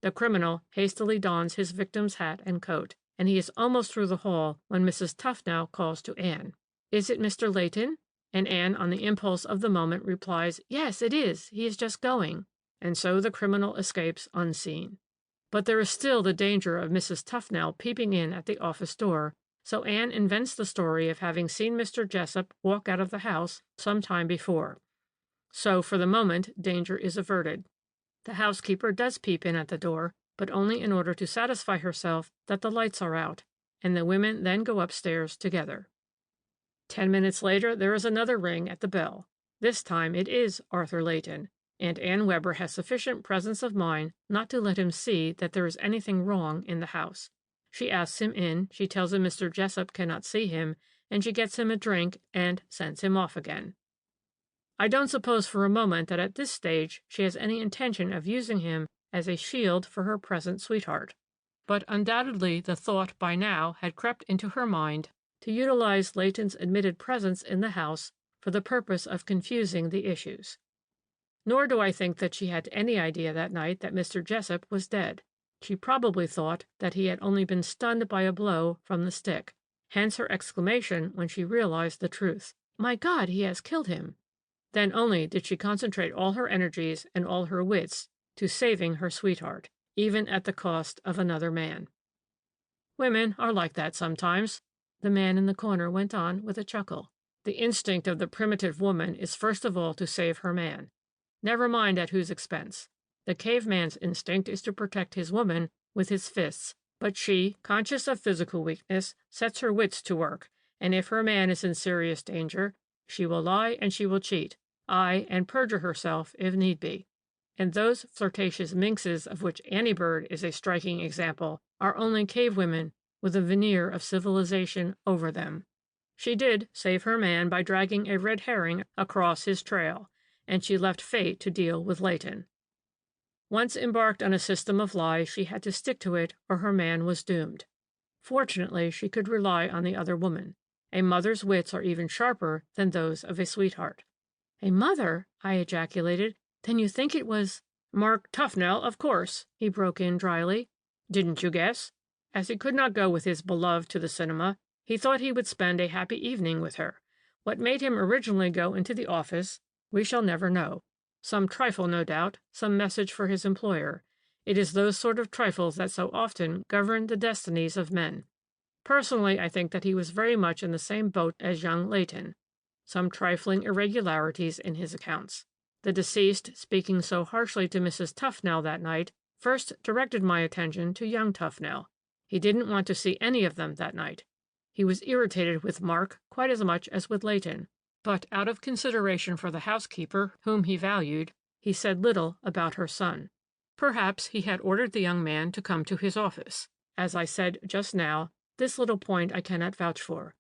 The criminal hastily dons his victim's hat and coat, and he is almost through the hall when Mrs. Tufnell calls to Anne. "Is it Mr. Layton?" And Anne, on the impulse of the moment, replies, "Yes, it is. He is just going." And so the criminal escapes unseen. But there is still the danger of Mrs. Tufnell peeping in at the office door, so Anne invents the story of having seen Mr. Jessup walk out of the house some time before. So, for the moment, danger is averted. The housekeeper does peep in at the door, but only in order to satisfy herself that the lights are out, and the women then go upstairs together. 10 minutes later, there is another ring at the bell. This time it is Arthur Layton, and Anne Webber has sufficient presence of mind not to let him see that there is anything wrong in the house. She asks him in, she tells him Mr. Jessup cannot see him, and she gets him a drink and sends him off again. I don't suppose for a moment that at this stage she has any intention of using him as a shield for her present sweetheart. But undoubtedly the thought by now had crept into her mind to utilize Layton's admitted presence in the house for the purpose of confusing the issues. Nor do I think that she had any idea that night that Mr. Jessup was dead. She probably thought that he had only been stunned by a blow from the stick, hence her exclamation when she realized the truth. "My God, he has killed him!" Then only did she concentrate all her energies and all her wits to saving her sweetheart, even at the cost of another man. Women are like that sometimes, the man in the corner went on with a chuckle. The instinct of the primitive woman is first of all to save her man. Never mind at whose expense. The caveman's instinct is to protect his woman with his fists, but she, conscious of physical weakness, sets her wits to work, and if her man is in serious danger, she will lie and she will cheat, aye, and perjure herself if need be. And those flirtatious minxes of which Annie Bird is a striking example are only cave women with a veneer of civilization over them. She did save her man by dragging a red herring across his trail, and she left fate to deal with Layton. Once embarked on a system of lies, she had to stick to it or her man was doomed. Fortunately, she could rely on the other woman. A mother's wits are even sharper than those of a sweetheart. "A mother?" I ejaculated. "Then you think it was—" "Mark Tufnell, of course," he broke in dryly. "Didn't you guess? As he could not go with his beloved to the cinema, he thought he would spend a happy evening with her. What made him originally go into the office, we shall never know. Some trifle, no doubt, some message for his employer. It is those sort of trifles that so often govern the destinies of men. Personally, I think that he was very much in the same boat as young Layton. Some trifling irregularities in his accounts. The deceased, speaking so harshly to Mrs. Tufnell that night, first directed my attention to young Tufnell. He didn't want to see any of them that night. He was irritated with Mark quite as much as with Layton, but out of consideration for the housekeeper, whom he valued, he said little about her son. Perhaps he had ordered the young man to come to his office. As I said just now, this little point I cannot vouch for.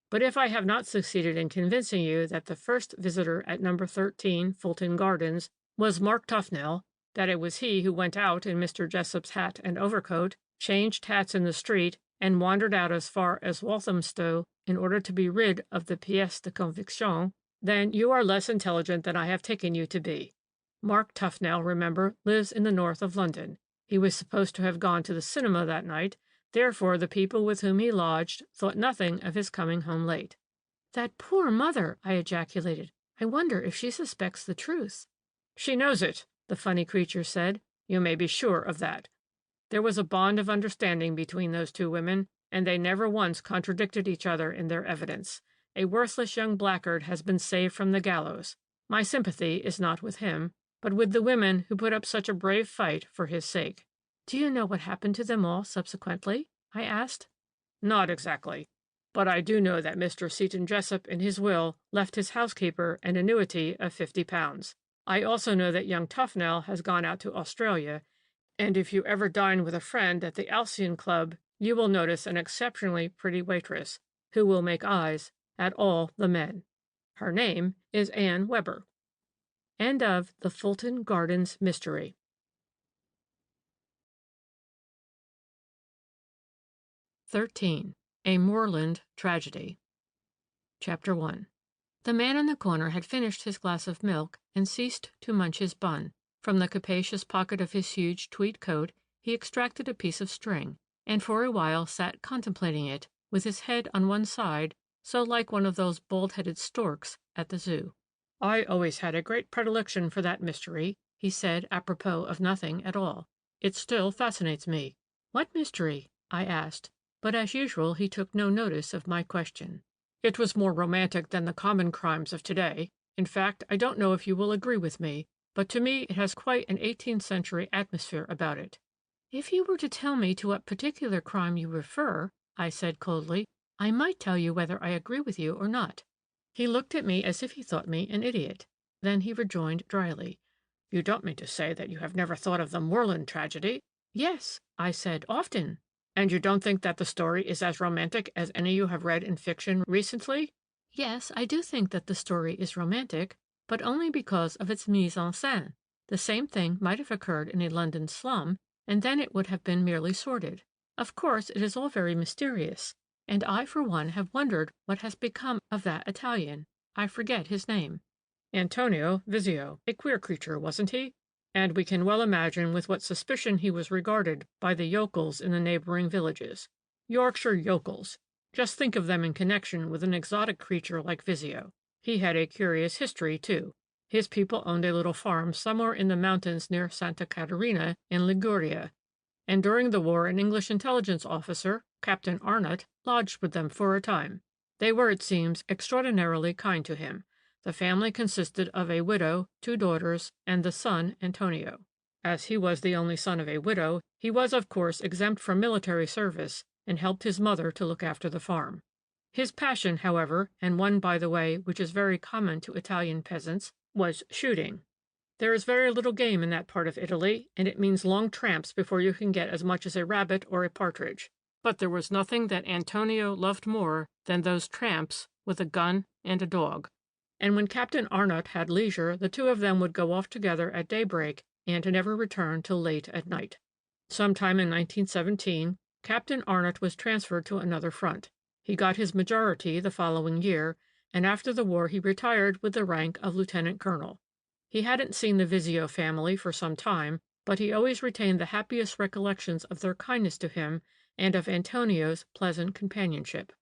But if I have not succeeded in convincing you that the first visitor at number 13 Fulton Gardens was Mark Tufnell, that it was he who went out in Mr. Jessup's hat and overcoat, changed hats in the street, and wandered out as far as Walthamstow in order to be rid of the pièce de conviction, then you are less intelligent than I have taken you to be. Mark Tufnell, remember, lives in the north of London. He was supposed to have gone to the cinema that night, therefore the people with whom he lodged thought nothing of his coming home late. "That poor mother!" I ejaculated. "I wonder if she suspects the truth." "She knows it," the funny creature said. "You may be sure of that. There was a bond of understanding between those two women, and they never once contradicted each other in their evidence. A worthless young blackguard has been saved from the gallows. My sympathy is not with him, but with the women who put up such a brave fight for his sake." "Do you know what happened to them all subsequently?" I asked. "Not exactly. But I do know that Mr. Seton Jessup in his will left his housekeeper an annuity of £50. I also know that young Tufnell has gone out to Australia, and if you ever dine with a friend at the Alcyon Club, you will notice an exceptionally pretty waitress, who will make eyes at all the men. Her name is Anne Webber. End of The Fulton Gardens Mystery. (13) A Moorland Tragedy. Chapter 1. The man in the corner had finished his glass of milk and ceased to munch his bun. From the capacious pocket of his huge tweed coat he extracted a piece of string, and for a while sat contemplating it, with his head on one side so like one of those bald-headed storks at the zoo. "I always had a great predilection for that mystery," he said apropos of nothing at all. "It still fascinates me." "What mystery?" I asked, but as usual he took no notice of my question. "It was more romantic than the common crimes of today. In fact, I don't know if you will agree with me, but to me it has quite an 18th century atmosphere about it." "If you were to tell me to what particular crime you refer," I said coldly, "I might tell you whether I agree with you or not." He looked at me as if he thought me an idiot. Then he rejoined dryly, "You don't mean to say that you have never thought of the Moreland tragedy?" "Yes," I said, "often." "And you don't think that the story is as romantic as any you have read in fiction recently?" "Yes, I do think that the story is romantic, but only because of its mise en scène. The same thing might have occurred in a London slum, and then it would have been merely sordid. Of course, it is all very mysterious, and I, for one, have wondered what has become of that Italian. I forget his name." "Antonio Vizio, a queer creature, wasn't he? And we can well imagine with what suspicion he was regarded by the yokels in the neighboring villages. Yorkshire yokels! Just think of them in connection with an exotic creature like Vizio. He had a curious history, too. His people owned a little farm somewhere in the mountains near Santa Caterina in Liguria, and during the war an English intelligence officer, Captain Arnott, lodged with them for a time. They were, it seems, extraordinarily kind to him. The family consisted of a widow, 2 daughters, and the son, Antonio. As he was the only son of a widow, he was, of course, exempt from military service and helped his mother to look after the farm. His passion, however, and one, by the way, which is very common to Italian peasants, was shooting. There is very little game in that part of Italy, and it means long tramps before you can get as much as a rabbit or a partridge. But there was nothing that Antonio loved more than those tramps with a gun and a dog. And when Captain Arnott had leisure, the 2 of them would go off together at daybreak and never return till late at night. Sometime in 1917, Captain Arnott was transferred to another front. He got his majority the following year, and after the war he retired with the rank of lieutenant colonel. He hadn't seen the Vizio family for some time, but he always retained the happiest recollections of their kindness to him and of Antonio's pleasant companionship.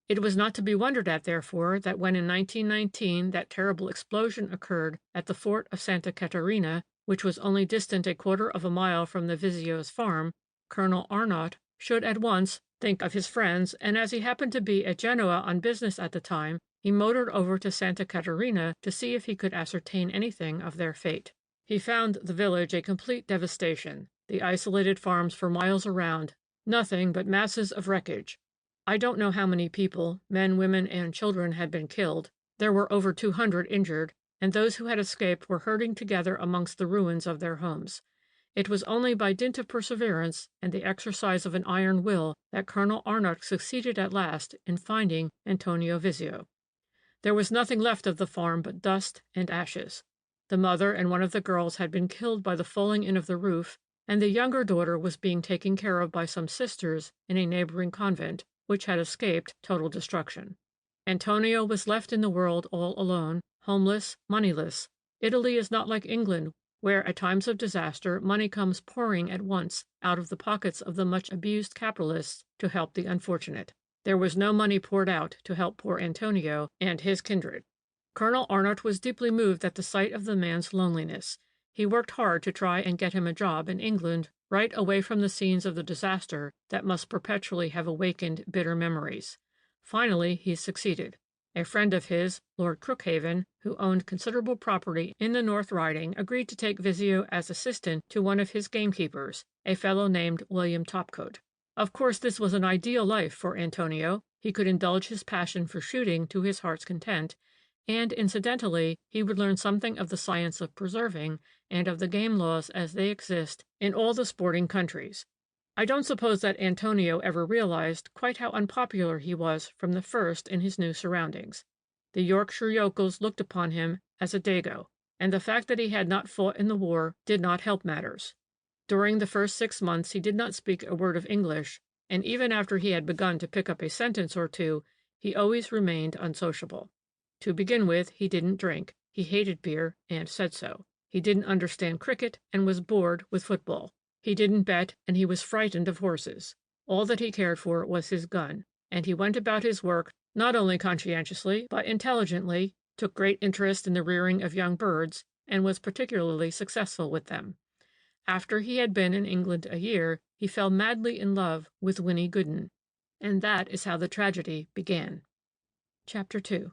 It was not to be wondered at, therefore, that when in 1919 that terrible explosion occurred at the fort of Santa Caterina, which was only distant a quarter of a mile from the Vizio's farm, Colonel Arnott should at once think of his friends, and as he happened to be at Genoa on business at the time, he motored over to Santa Caterina to see if he could ascertain anything of their fate. He found the village a complete devastation, the isolated farms for miles around, nothing but masses of wreckage. I don't know how many people, men, women, and children, had been killed. There were over 200 injured, and those who had escaped were herding together amongst the ruins of their homes. It was only by dint of perseverance and the exercise of an iron will that Colonel Arnott succeeded at last in finding Antonio Vizio. There was nothing left of the farm but dust and ashes. The mother and one of the girls had been killed by the falling in of the roof, and the younger daughter was being taken care of by some sisters in a neighboring convent, which had escaped total destruction. Antonio was left in the world all alone, homeless, moneyless. Italy is not like England, where at times of disaster money comes pouring at once out of the pockets of the much abused capitalists to help the unfortunate. There was no money poured out to help poor Antonio and his kindred. Colonel Arnott was deeply moved at the sight of the man's loneliness. He worked hard to try and get him a job in England, right away from the scenes of the disaster that must perpetually have awakened bitter memories. Finally, he succeeded. A friend of his, Lord Crookhaven, who owned considerable property in the North Riding, agreed to take Vizio as assistant to one of his gamekeepers, a fellow named William Topcoat. Of course, this was an ideal life for Antonio. He could indulge his passion for shooting to his heart's content, and incidentally he would learn something of the science of preserving and of the game laws as they exist in all the sporting countries. I don't suppose that Antonio ever realized quite how unpopular he was from the first in his new surroundings. The Yorkshire yokels looked upon him as a dago, and the fact that he had not fought in the war did not help matters. During the first 6 months he did not speak a word of English, and even after he had begun to pick up a sentence or two, he always remained unsociable. To begin with, he didn't drink. He hated beer, and said so. He didn't understand cricket, and was bored with football. He didn't bet, and he was frightened of horses. All that he cared for was his gun, and he went about his work not only conscientiously, but intelligently, took great interest in the rearing of young birds, and was particularly successful with them. After he had been in England a year, he fell madly in love with Winnie Gooden, and that is how the tragedy began. Chapter 2.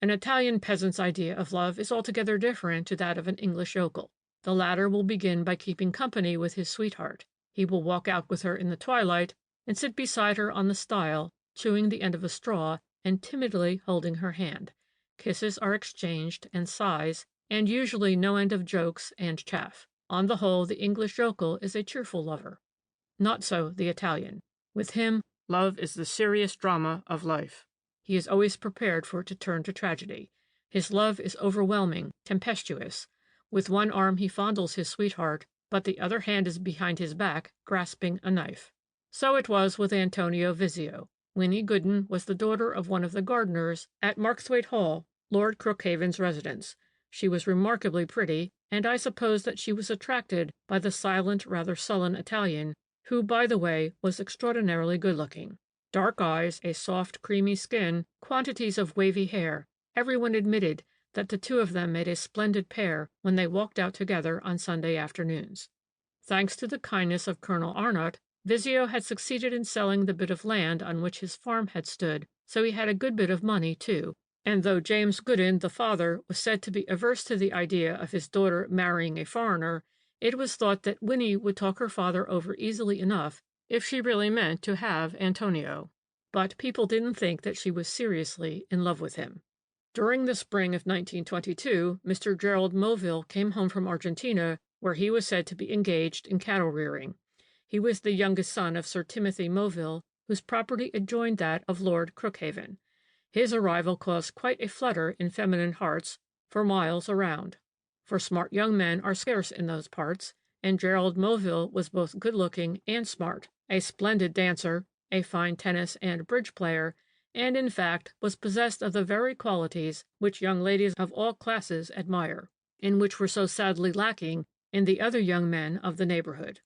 An Italian peasant's idea of love is altogether different to that of an English yokel. The latter will begin by keeping company with his sweetheart. He will walk out with her in the twilight, and sit beside her on the stile, chewing the end of a straw, and timidly holding her hand. Kisses are exchanged, and sighs, and usually no end of jokes and chaff. On the whole, the English yokel is a cheerful lover. Not so the Italian. With him, love is the serious drama of life. He is always prepared for it to turn to tragedy. His love is overwhelming, tempestuous. With one arm he fondles his sweetheart, but the other hand is behind his back, grasping a knife. So it was with Antonio Vizio. Winnie Gooden was the daughter of one of the gardeners at Marksthwaite Hall, Lord Crookhaven's residence. She was remarkably pretty, and I suppose that she was attracted by the silent, rather sullen Italian, who, by the way, was extraordinarily good-looking. Dark eyes, a soft, creamy skin, quantities of wavy hair. Everyone admitted that the two of them made a splendid pair when they walked out together on Sunday afternoons. Thanks to the kindness of Colonel Arnott, Vizio had succeeded in selling the bit of land on which his farm had stood, so he had a good bit of money, too, and though James Gooden, the father, was said to be averse to the idea of his daughter marrying a foreigner, it was thought that Winnie would talk her father over easily enough if she really meant to have Antonio. But people didn't think that she was seriously in love with him. During the spring of 1922, Mr. Gerald Moville came home from Argentina, where he was said to be engaged in cattle rearing. He was the youngest son of Sir Timothy Moville, whose property adjoined that of Lord Crookhaven. His arrival caused quite a flutter in feminine hearts for miles around. For smart young men are scarce in those parts, and Gerald Moville was both good-looking and smart, a splendid dancer, a fine tennis and bridge player, and in fact was possessed of the very qualities which young ladies of all classes admire, and which were so sadly lacking in the other young men of the neighborhood.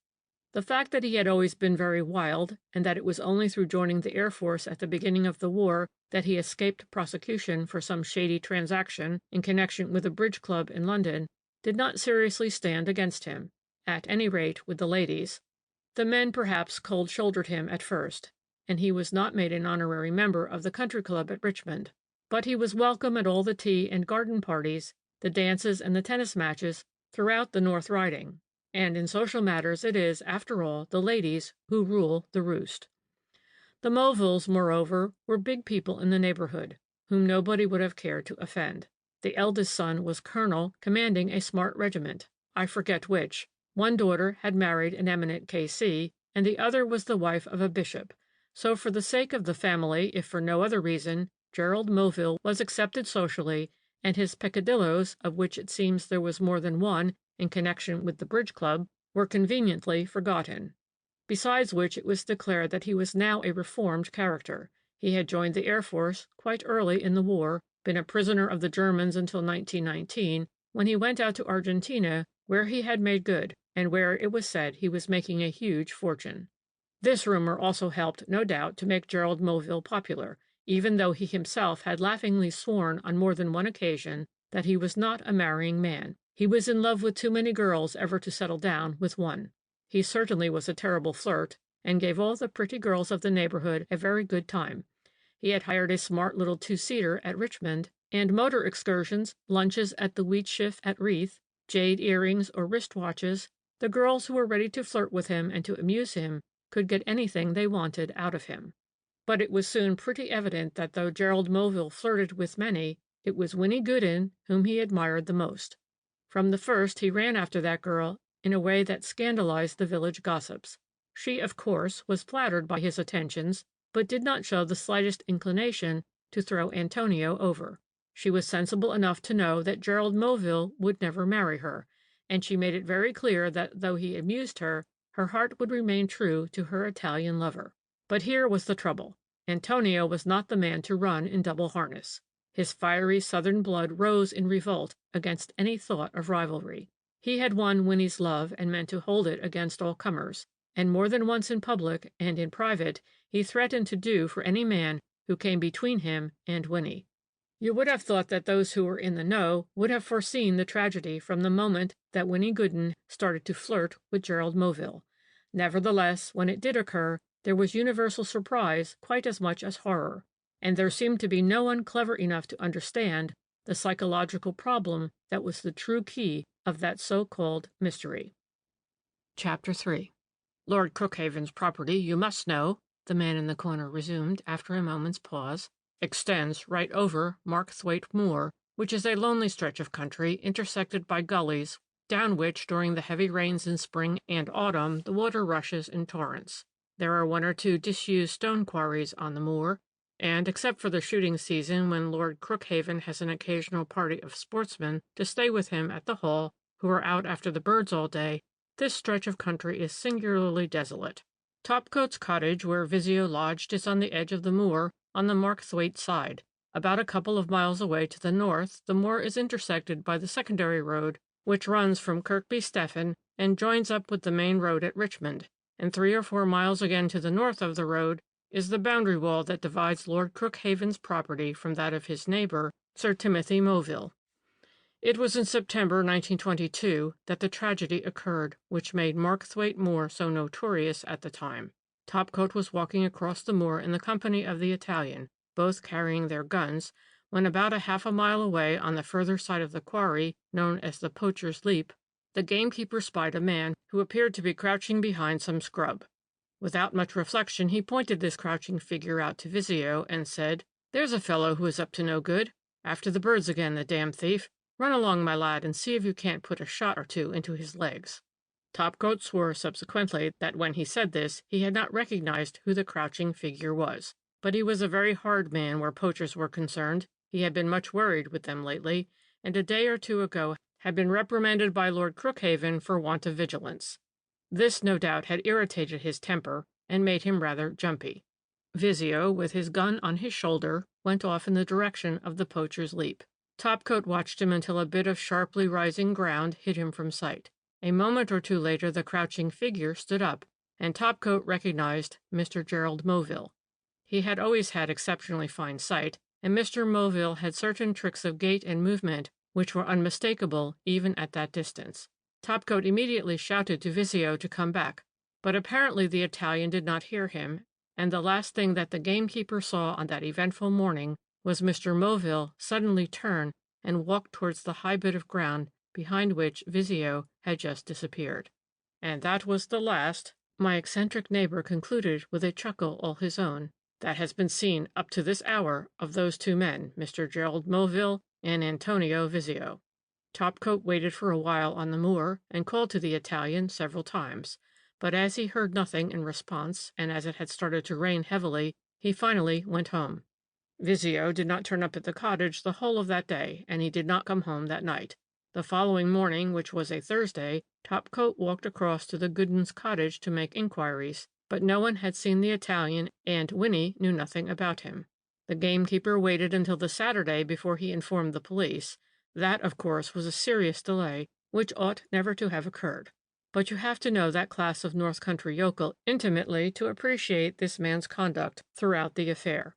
The fact that he had always been very wild, and that it was only through joining the Air Force at the beginning of the war that he escaped prosecution for some shady transaction in connection with a bridge club in London, did not seriously stand against him, at any rate with the ladies. The men perhaps cold-shouldered him at first, and he was not made an honorary member of the country club at Richmond, but he was welcome at all the tea and garden parties, the dances and the tennis matches throughout the North Riding. And in social matters it is, after all, the ladies who rule the roost. The Movilles, moreover, were big people in the neighborhood, whom nobody would have cared to offend. The eldest son was colonel, commanding a smart regiment, I forget which. One daughter had married an eminent K.C., and the other was the wife of a bishop. So for the sake of the family, if for no other reason, Gerald Moville was accepted socially, and his peccadilloes, of which it seems there was more than one in connection with the bridge club, were conveniently forgotten. Besides which it was declared that he was now a reformed character. He had joined the Air Force quite early in the war, been a prisoner of the Germans until 1919, when he went out to Argentina, where he had made good, and where it was said he was making a huge fortune. This rumor also helped, no doubt, to make Gerald Moville popular, even though he himself had laughingly sworn on more than one occasion that he was not a marrying man. He was in love with too many girls ever to settle down with one. He certainly was a terrible flirt, and gave all the pretty girls of the neighborhood a very good time. He had hired a smart little two-seater at Richmond, and motor excursions, lunches at the Wheatsheaf at Reeth, jade earrings or wrist-watches. The girls who were ready to flirt with him and to amuse him could get anything they wanted out of him. But it was soon pretty evident that though Gerald Moville flirted with many, it was Winnie Gooden whom he admired the most. From the first he ran after that girl in a way that scandalized the village gossips. She, of course, was flattered by his attentions, but did not show the slightest inclination to throw Antonio over. She was sensible enough to know that Gerald Moville would never marry her, and she made it very clear that though he amused her, her heart would remain true to her Italian lover. But here was the trouble. Antonio was not the man to run in double harness. His fiery southern blood rose in revolt against any thought of rivalry. He had won Winnie's love and meant to hold it against all comers, and more than once in public and in private he threatened to do for any man who came between him and Winnie. You would have thought that those who were in the know would have foreseen the tragedy from the moment that Winnie Gooden started to flirt with Gerald Moville. Nevertheless, when it did occur, there was universal surprise quite as much as horror, and there seemed to be no one clever enough to understand the psychological problem that was the true key of that so-called mystery. Chapter 3. Lord Crookhaven's property, you must know, the man in the corner resumed after a moment's pause, extends right over Markthwaite Moor, which is a lonely stretch of country intersected by gullies, down which during the heavy rains in spring and autumn the water rushes in torrents. There are one or two disused stone quarries on the moor, and except for the shooting season when Lord Crookhaven has an occasional party of sportsmen to stay with him at the Hall, who are out after the birds all day, this stretch of country is singularly desolate. Topcoat's cottage, where Visio lodged, is on the edge of the moor, on the Markthwaite side. About a couple of miles away to the north, the moor is intersected by the secondary road, which runs from Kirkby Stephen and joins up with the main road at Richmond, and 3 or 4 miles again to the north of the road is the boundary wall that divides Lord Crookhaven's property from that of his neighbour, Sir Timothy Moville. It was in September 1922 that the tragedy occurred which made Markthwaite Moor so notorious at the time. Topcoat was walking across the moor in the company of the Italian, both carrying their guns, when about half a mile away on the further side of the quarry, known as the Poacher's Leap, the gamekeeper spied a man who appeared to be crouching behind some scrub. Without much reflection, he pointed this crouching figure out to Visio and said, "There's a fellow who is up to no good. After the birds again, the damned thief. Run along, my lad, and see if you can't put a shot or two into his legs." Topcoat swore subsequently that when he said this he had not recognized who the crouching figure was. But he was a very hard man where poachers were concerned. He had been much worried with them lately, and a day or two ago had been reprimanded by Lord Crookhaven for want of vigilance. This, no doubt, had irritated his temper and made him rather jumpy. Visio, with his gun on his shoulder, went off in the direction of the Poacher's Leap. Topcoat watched him until a bit of sharply rising ground hid him from sight. A moment or two later the crouching figure stood up, and Topcoat recognized Mr. Gerald Moville. He had always had exceptionally fine sight, and Mr. Moville had certain tricks of gait and movement which were unmistakable even at that distance. Topcoat immediately shouted to Visio to come back, but apparently the Italian did not hear him, and the last thing that the gamekeeper saw on that eventful morning was Mr. Moville suddenly turn and walk towards the high bit of ground behind which Visio had just disappeared. "And that was the last," my eccentric neighbor concluded with a chuckle all his own, "that has been seen up to this hour of those two men, Mr. Gerald Moville and Antonio Visio." Topcoat waited for a while on the moor and called to the Italian several times, but as he heard nothing in response, and as it had started to rain heavily, he finally went home. Visio did not turn up at the cottage the whole of that day, and he did not come home that night. The following morning, which was a Thursday, Topcoat walked across to the Goodens' cottage to make inquiries, but no one had seen the Italian, and Winnie knew nothing about him. The gamekeeper waited until the Saturday before he informed the police. That, of course, was a serious delay, which ought never to have occurred. But you have to know that class of North Country yokel intimately to appreciate this man's conduct throughout the affair.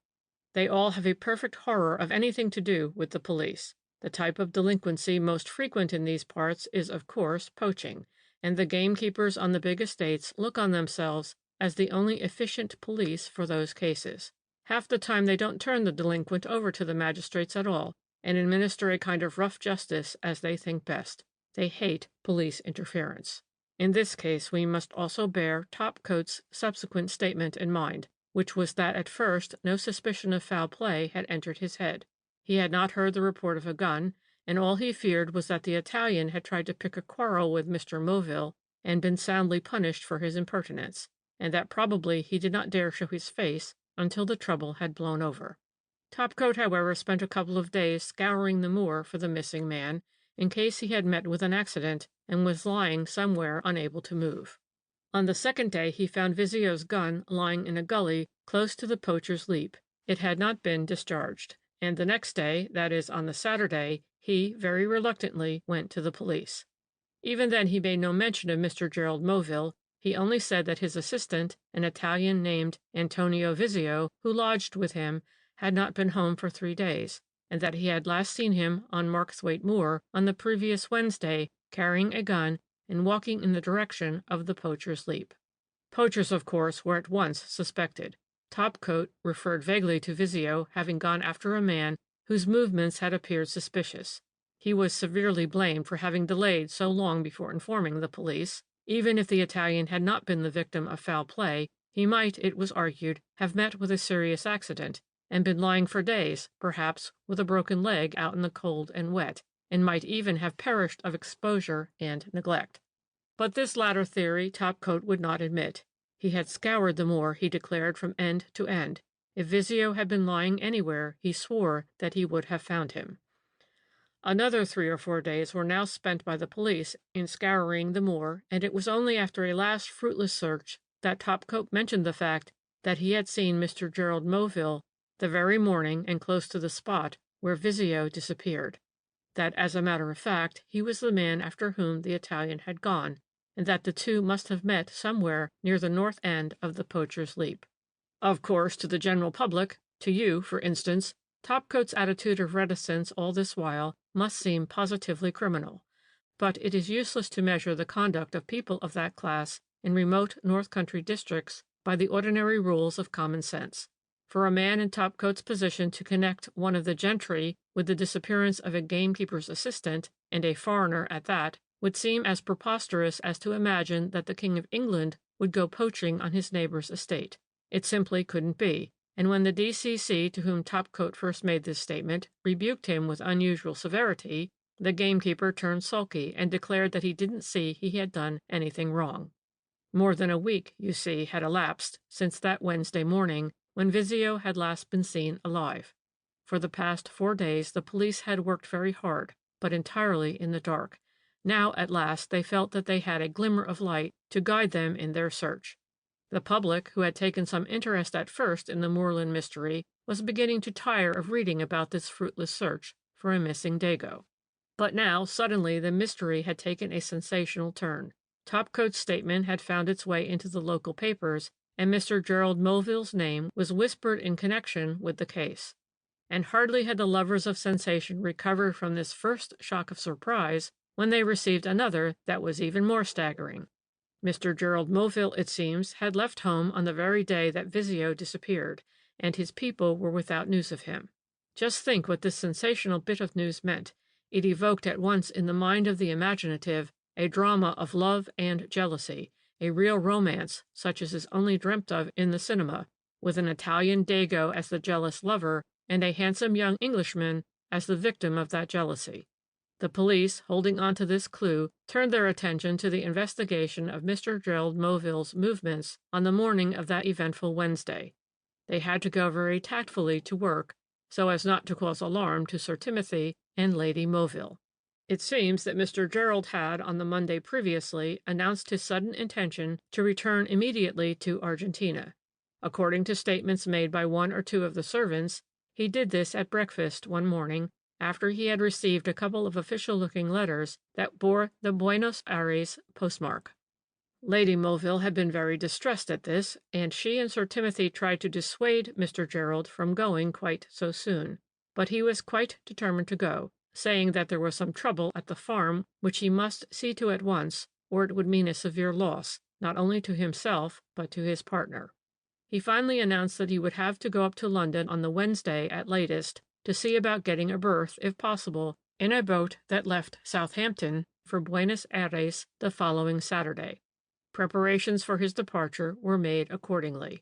They all have a perfect horror of anything to do with the police. The type of delinquency most frequent in these parts is, of course, poaching, and the gamekeepers on the big estates look on themselves as the only efficient police for those cases. Half the time they don't turn the delinquent over to the magistrates at all, and administer a kind of rough justice as they think best. They hate police interference. In this case we must also bear Topcoat's subsequent statement in mind, which was that at first no suspicion of foul play had entered his head. He had not heard the report of a gun, and all he feared was that the Italian had tried to pick a quarrel with Mr. Moville and been soundly punished for his impertinence, and that probably he did not dare show his face until the trouble had blown over. Topcoat, however, spent a couple of days scouring the moor for the missing man, in case he had met with an accident and was lying somewhere unable to move. On the second day he found Visio's gun lying in a gully close to the Poacher's Leap. It had not been discharged, and the next day, that is, on the Saturday, he, very reluctantly, went to the police. Even then he made no mention of Mr. Gerald Moville. He only said that his assistant, an Italian named Antonio Visio, who lodged with him, had not been home for 3 days, and that he had last seen him on Marksthwaite Moor on the previous Wednesday, carrying a gun and walking in the direction of the Poacher's Leap. Poachers, of course, were at once suspected. Topcoat referred vaguely to Visio having gone after a man whose movements had appeared suspicious. He was severely blamed for having delayed so long before informing the police. Even if the Italian had not been the victim of foul play, he might, it was argued, have met with a serious accident, and been lying for days, perhaps with a broken leg out in the cold and wet, and might even have perished of exposure and neglect. But this latter theory Topcoat would not admit. He had scoured the moor, he declared, from end to end. If Visio had been lying anywhere, he swore that he would have found him. Another 3 or 4 days were now spent by the police in scouring the moor, and it was only after a last fruitless search that Topcoat mentioned the fact that he had seen Mr. Gerald Moville the very morning and close to the spot where Visio disappeared, that, as a matter of fact, he was the man after whom the Italian had gone, and that the two must have met somewhere near the north end of the Poacher's Leap. Of course, to the general public, to you, for instance, Topcoat's attitude of reticence all this while must seem positively criminal. But it is useless to measure the conduct of people of that class in remote north country districts by the ordinary rules of common sense. For a man in Topcoat's position to connect one of the gentry with the disappearance of a gamekeeper's assistant, and a foreigner at that, would seem as preposterous as to imagine that the King of England would go poaching on his neighbor's estate. It simply couldn't be, and when the D.C.C., to whom Topcoat first made this statement, rebuked him with unusual severity, the gamekeeper turned sulky and declared that he didn't see he had done anything wrong. More than a week, you see, had elapsed since that Wednesday morning when Visio had last been seen alive. For the past 4 days the police had worked very hard, but entirely in the dark. Now, at last, they felt that they had a glimmer of light to guide them in their search. The public, who had taken some interest at first in the moorland mystery, was beginning to tire of reading about this fruitless search for a missing dago. But now, suddenly, the mystery had taken a sensational turn. Topcoat's statement had found its way into the local papers, and Mr. Gerald Moville's name was whispered in connection with the case. And hardly had the lovers of sensation recovered from this first shock of surprise when they received another that was even more staggering. Mr. Gerald Moville, it seems, had left home on the very day that Visio disappeared, and his people were without news of him. Just think what this sensational bit of news meant. It evoked at once in the mind of the imaginative a drama of love and jealousy, a real romance such as is only dreamt of in the cinema, with an Italian dago as the jealous lover and a handsome young Englishman as the victim of that jealousy. The police, holding on to this clue, turned their attention to the investigation of Mr. Gerald Moville's movements on the morning of that eventful Wednesday. They had to go very tactfully to work, so as not to cause alarm to Sir Timothy and Lady Moville. It seems that Mr. Gerald had, on the Monday previously, announced his sudden intention to return immediately to Argentina. According to statements made by 1 or 2 of the servants, he did this at breakfast one morning, after he had received a couple of official-looking letters that bore the Buenos Aires postmark. Lady Moville had been very distressed at this, and she and Sir Timothy tried to dissuade Mr. Gerald from going quite so soon. But he was quite determined to go, saying that there was some trouble at the farm which he must see to at once, or it would mean a severe loss, not only to himself, but to his partner. He finally announced that he would have to go up to London on the Wednesday at latest, to see about getting a berth, if possible, in a boat that left Southampton for Buenos Aires the following Saturday. Preparations for his departure were made accordingly.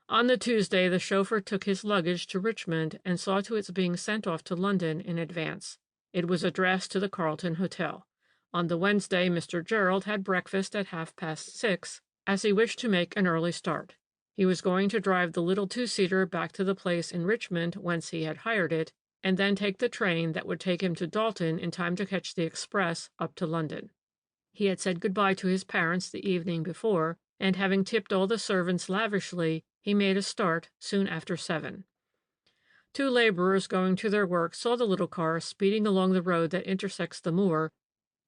On the Tuesday the chauffeur took his luggage to Richmond and saw to its being sent off to London in advance. It was addressed to the Carlton Hotel. On the Wednesday Mr. Gerald had breakfast at 6:30, as he wished to make an early start. He was going to drive the little 2-seater back to the place in Richmond whence he had hired it, and then take the train that would take him to Dalton in time to catch the express up to London. He had said good-bye to his parents the evening before, and having tipped all the servants lavishly, he made a start soon after 7. 2 laborers going to their work saw the little car speeding along the road that intersects the moor.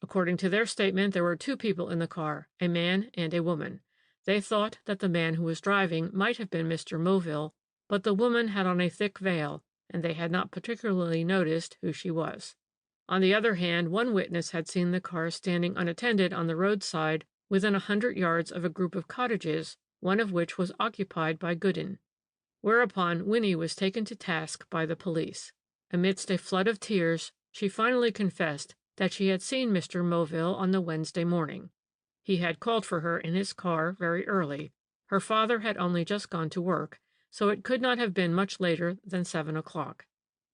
According to their statement, there were 2 people in the car, a man and a woman. They thought that the man who was driving might have been Mr. Moville, but the woman had on a thick veil, and they had not particularly noticed who she was. On the other hand, one witness had seen the car standing unattended on the roadside within 100 yards of a group of cottages, one of which was occupied by Gooden. Whereupon Winnie was taken to task by the police. Amidst a flood of tears, she finally confessed that she had seen Mr. Moville on the Wednesday morning. He had called for her in his car very early. Her father had only just gone to work, so it could not have been much later than 7 o'clock.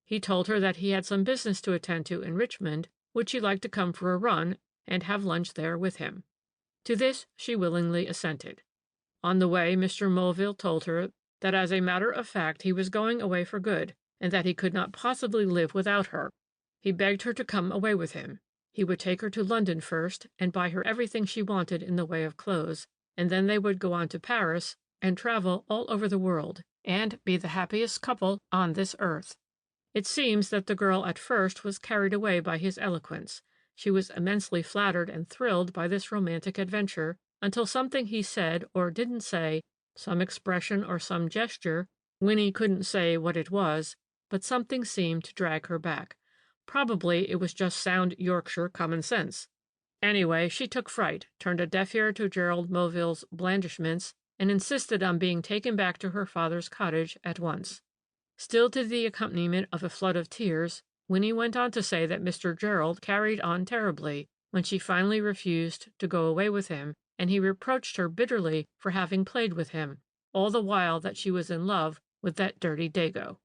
He told her that he had some business to attend to in Richmond, would she like to come for a run and have lunch there with him. To this she willingly assented. On the way, Mr. Moville told her that as a matter of fact he was going away for good, and that he could not possibly live without her. He begged her to come away with him. He would take her to London first, and buy her everything she wanted in the way of clothes, and then they would go on to Paris, and travel all over the world, and be the happiest couple on this earth. It seems that the girl at first was carried away by his eloquence. She was immensely flattered and thrilled by this romantic adventure, until something he said or didn't say, some expression or some gesture, Winnie couldn't say what it was, but something seemed to drag her back. Probably it was just sound Yorkshire common sense. Anyway, she took fright, turned a deaf ear to Gerald Moville's blandishments, and insisted on being taken back to her father's cottage at once. Still to the accompaniment of a flood of tears, Winnie went on to say that Mr. Gerald carried on terribly when she finally refused to go away with him, and he reproached her bitterly for having played with him, all the while that she was in love with that dirty Dago.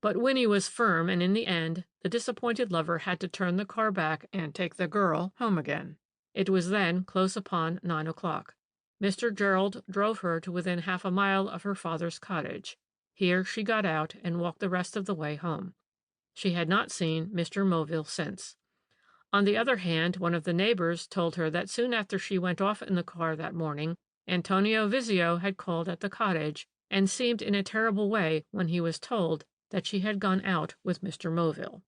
But Winnie was firm, and in the end, the disappointed lover had to turn the car back and take the girl home again. It was then close upon 9 o'clock. Mr. Gerald drove her to within half a mile of her father's cottage. Here she got out and walked the rest of the way home. She had not seen Mr. Moville since. On the other hand, one of the neighbors told her that soon after she went off in the car that morning, Antonio Vizio had called at the cottage, and seemed in a terrible way when he was told that she had gone out with Mr. Moville.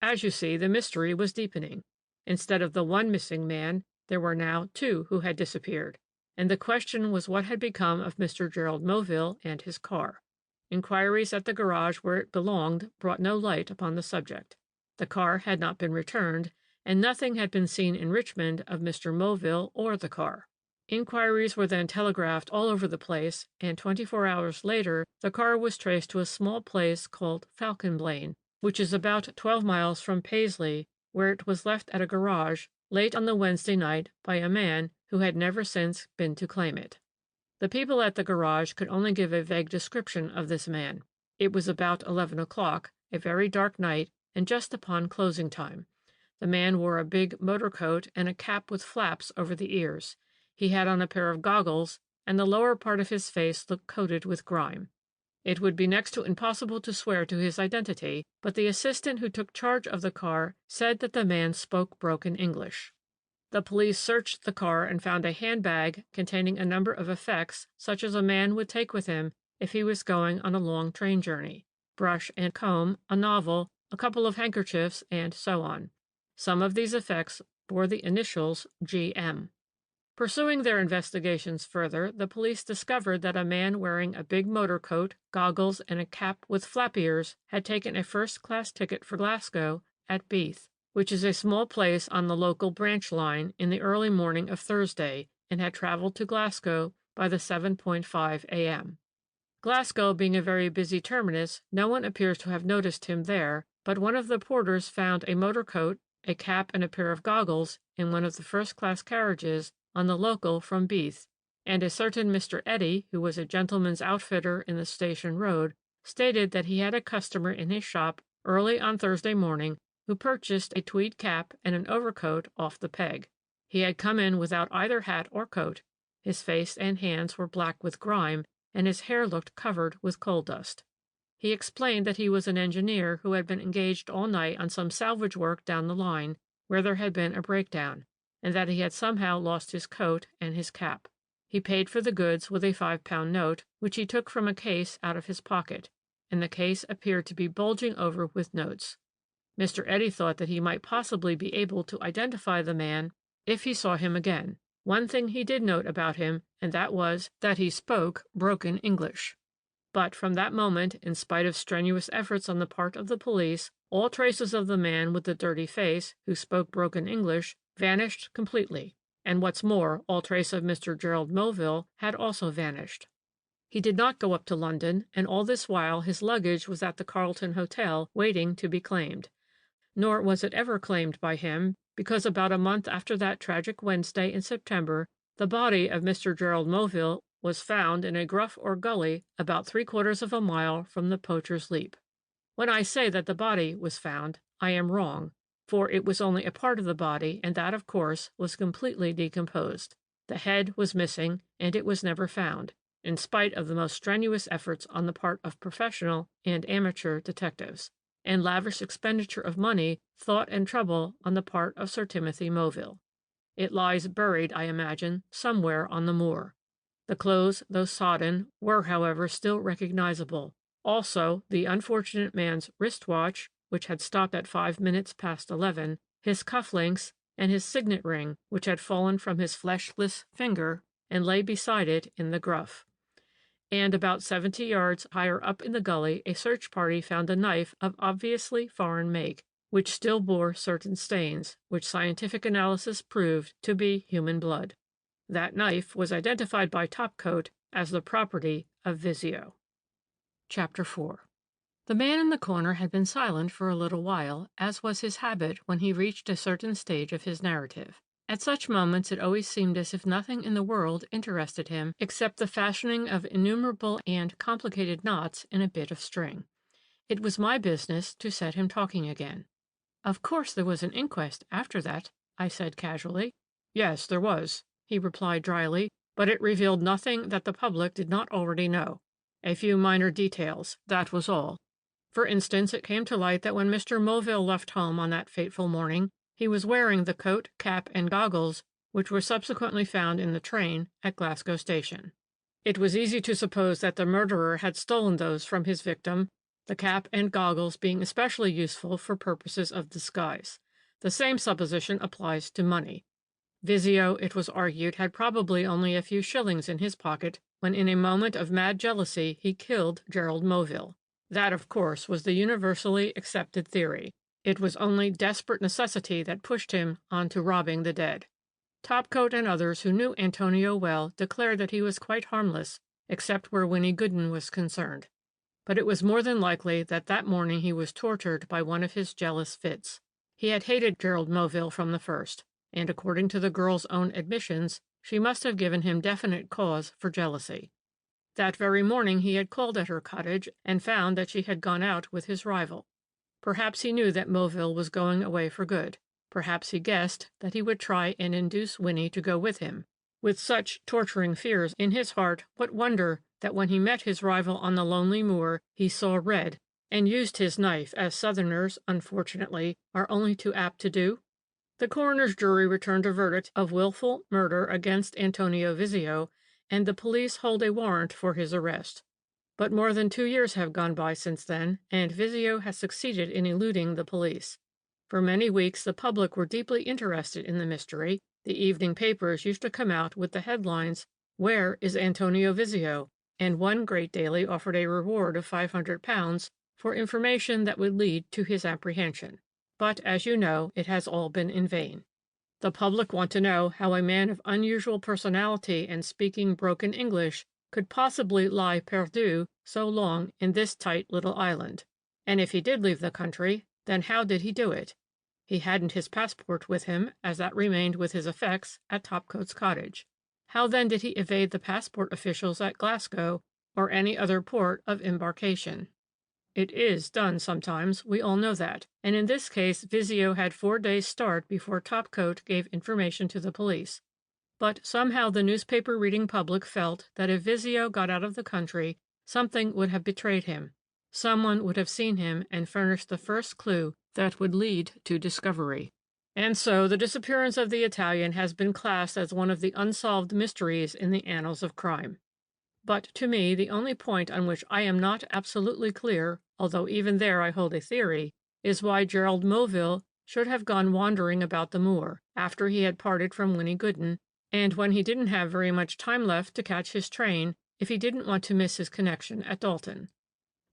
As you see, the mystery was deepening. Instead of the one missing man, there were now 2 who had disappeared, and the question was what had become of Mr. Gerald Moville and his car. Inquiries at the garage where it belonged brought no light upon the subject. The car had not been returned, and nothing had been seen in Richmond of Mr. Moville or the car. Inquiries were then telegraphed all over the place, and 24 hours later the car was traced to a small place called Falconblain, which is about 12 miles from Paisley, where it was left at a garage late on the Wednesday night by a man who had never since been to claim it. The people at the garage could only give a vague description of this man. It was about 11 o'clock, a very dark night, and just upon closing time. The man wore a big motor coat and a cap with flaps over the ears. He had on a pair of goggles, and the lower part of his face looked coated with grime. It would be next to impossible to swear to his identity, but the assistant who took charge of the car said that the man spoke broken English. The police searched the car and found a handbag containing a number of effects such as a man would take with him if he was going on a long train journey: brush and comb, a novel, a couple of handkerchiefs, and so on. Some of these effects bore the initials G.M. Pursuing their investigations further, the police discovered that a man wearing a big motor coat, goggles, and a cap with flap ears had taken a first-class ticket for Glasgow at Beath, which is a small place on the local branch line, in the early morning of Thursday, and had traveled to Glasgow by the 7:5 a.m. Glasgow being a very busy terminus, no one appears to have noticed him there, but one of the porters found a motor coat, a cap, and a pair of goggles in one of the first-class carriages on the local from Beath, and a certain Mr. Eddy, who was a gentleman's outfitter in the station road, stated that he had a customer in his shop early on Thursday morning who purchased a tweed cap and an overcoat off the peg. He had come in without either hat or coat. His face and hands were black with grime, and his hair looked covered with coal dust. He explained that he was an engineer who had been engaged all night on some salvage work down the line, where there had been a breakdown, and that he had somehow lost his coat and his cap. He paid for the goods with a £5 note, which he took from a case out of his pocket, and the case appeared to be bulging over with notes. Mr. Eddy thought that he might possibly be able to identify the man if he saw him again. One thing he did note about him, and that was that he spoke broken English. But from that moment, in spite of strenuous efforts on the part of the police, all traces of the man with the dirty face, who spoke broken English, vanished completely. And what's more, all trace of Mr. Gerald Moville had also vanished. He did not go up to London, and all this while his luggage was at the Carlton Hotel waiting to be claimed. Nor was it ever claimed by him, because about a month after that tragic Wednesday in September, the body of Mr. Gerald Moville was found in a gruff or gully about 3/4 of a mile from the Poacher's Leap. When I say that the body was found, I am wrong, for it was only a part of the body, and that, of course, was completely decomposed. The head was missing, and it was never found, in spite of the most strenuous efforts on the part of professional and amateur detectives, and lavish expenditure of money, thought, and trouble on the part of Sir Timothy Moville. It lies buried, I imagine, somewhere on the moor. The clothes, though sodden, were, however, still recognizable. Also, the unfortunate man's wrist-watch, which had stopped at 5 minutes past 11, his cuff-links, and his signet ring, which had fallen from his fleshless finger and lay beside it in the gruff. And about 70 yards higher up in the gully, a search party found a knife of obviously foreign make, which still bore certain stains, which scientific analysis proved to be human blood. That knife was identified by Topcoat as the property of Vizio. Chapter 4. The man in the corner had been silent for a little while, as was his habit when he reached a certain stage of his narrative. At such moments it always seemed as if nothing in the world interested him except the fashioning of innumerable and complicated knots in a bit of string. It was my business to set him talking again. "Of course there was an inquest after that," I said casually. "Yes, there was," he replied dryly, "but it revealed nothing that the public did not already know. A few minor details, that was all. For instance, it came to light that when Mr. Moville left home on that fateful morning, he was wearing the coat, cap, and goggles which were subsequently found in the train at Glasgow Station. It was easy to suppose that the murderer had stolen those from his victim, the cap and goggles being especially useful for purposes of disguise. The same supposition applies to money. Vizio, it was argued, had probably only a few shillings in his pocket when in a moment of mad jealousy he killed Gerald Moville. That, of course, was the universally accepted theory. It was only desperate necessity that pushed him on to robbing the dead. Topcoat and others who knew Antonio well declared that he was quite harmless, except where Winnie Gooden was concerned. But it was more than likely that that morning he was tortured by one of his jealous fits. He had hated Gerald Moville from the first, and according to the girl's own admissions, she must have given him definite cause for jealousy. That very morning he had called at her cottage and found that she had gone out with his rival. Perhaps he knew that Moville was going away for good. Perhaps he guessed that he would try and induce Winnie to go with him. With such torturing fears in his heart, what wonder that when he met his rival on the lonely moor he saw red, and used his knife, as Southerners, unfortunately, are only too apt to do? The coroner's jury returned a verdict of willful murder against Antonio Vizio, and the police hold a warrant for his arrest. But more than 2 years have gone by since then, and Vizio has succeeded in eluding the police. For many weeks the public were deeply interested in the mystery. The evening papers used to come out with the headlines, "Where is Antonio Vizio?" and one great daily offered a reward of £500 for information that would lead to his apprehension. But, as you know, it has all been in vain. The public want to know how a man of unusual personality and speaking broken English could possibly lie perdu so long in this tight little island. And if he did leave the country, then how did he do it? He hadn't his passport with him, as that remained with his effects at Topcoat's cottage. How then did he evade the passport officials at Glasgow or any other port of embarkation? It is done sometimes, we all know that, and in this case Vizio had 4 days' start before Topcoat gave information to the police. But somehow the newspaper-reading public felt that if Vizio got out of the country, something would have betrayed him. Someone would have seen him and furnished the first clue that would lead to discovery. And so the disappearance of the Italian has been classed as one of the unsolved mysteries in the annals of crime. But to me, the only point on which I am not absolutely clear, although even there I hold a theory, is why Gerald Moville should have gone wandering about the moor, after he had parted from Winnie Gooden, and when he didn't have very much time left to catch his train, if he didn't want to miss his connection at Dalton.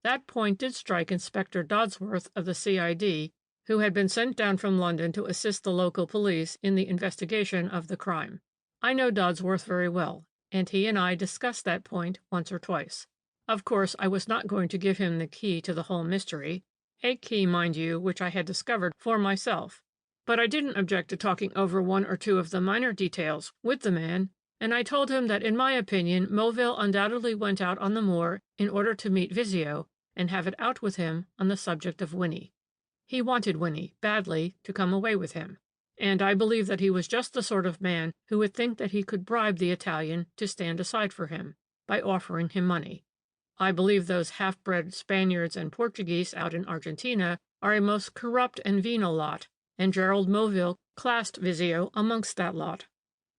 That point did strike Inspector Dodsworth of the CID, who had been sent down from London to assist the local police in the investigation of the crime. I know Dodsworth very well, and he and I discussed that point once or twice. Of course, I was not going to give him the key to the whole mystery, a key, mind you, which I had discovered for myself. But I didn't object to talking over one or two of the minor details with the man, and I told him that in my opinion Moville undoubtedly went out on the moor in order to meet Vizio and have it out with him on the subject of Winnie. He wanted Winnie, badly, to come away with him, and I believe that he was just the sort of man who would think that he could bribe the Italian to stand aside for him, by offering him money. I believe those half-bred Spaniards and Portuguese out in Argentina are a most corrupt and venal lot, and Gerald Moville classed Vizio amongst that lot.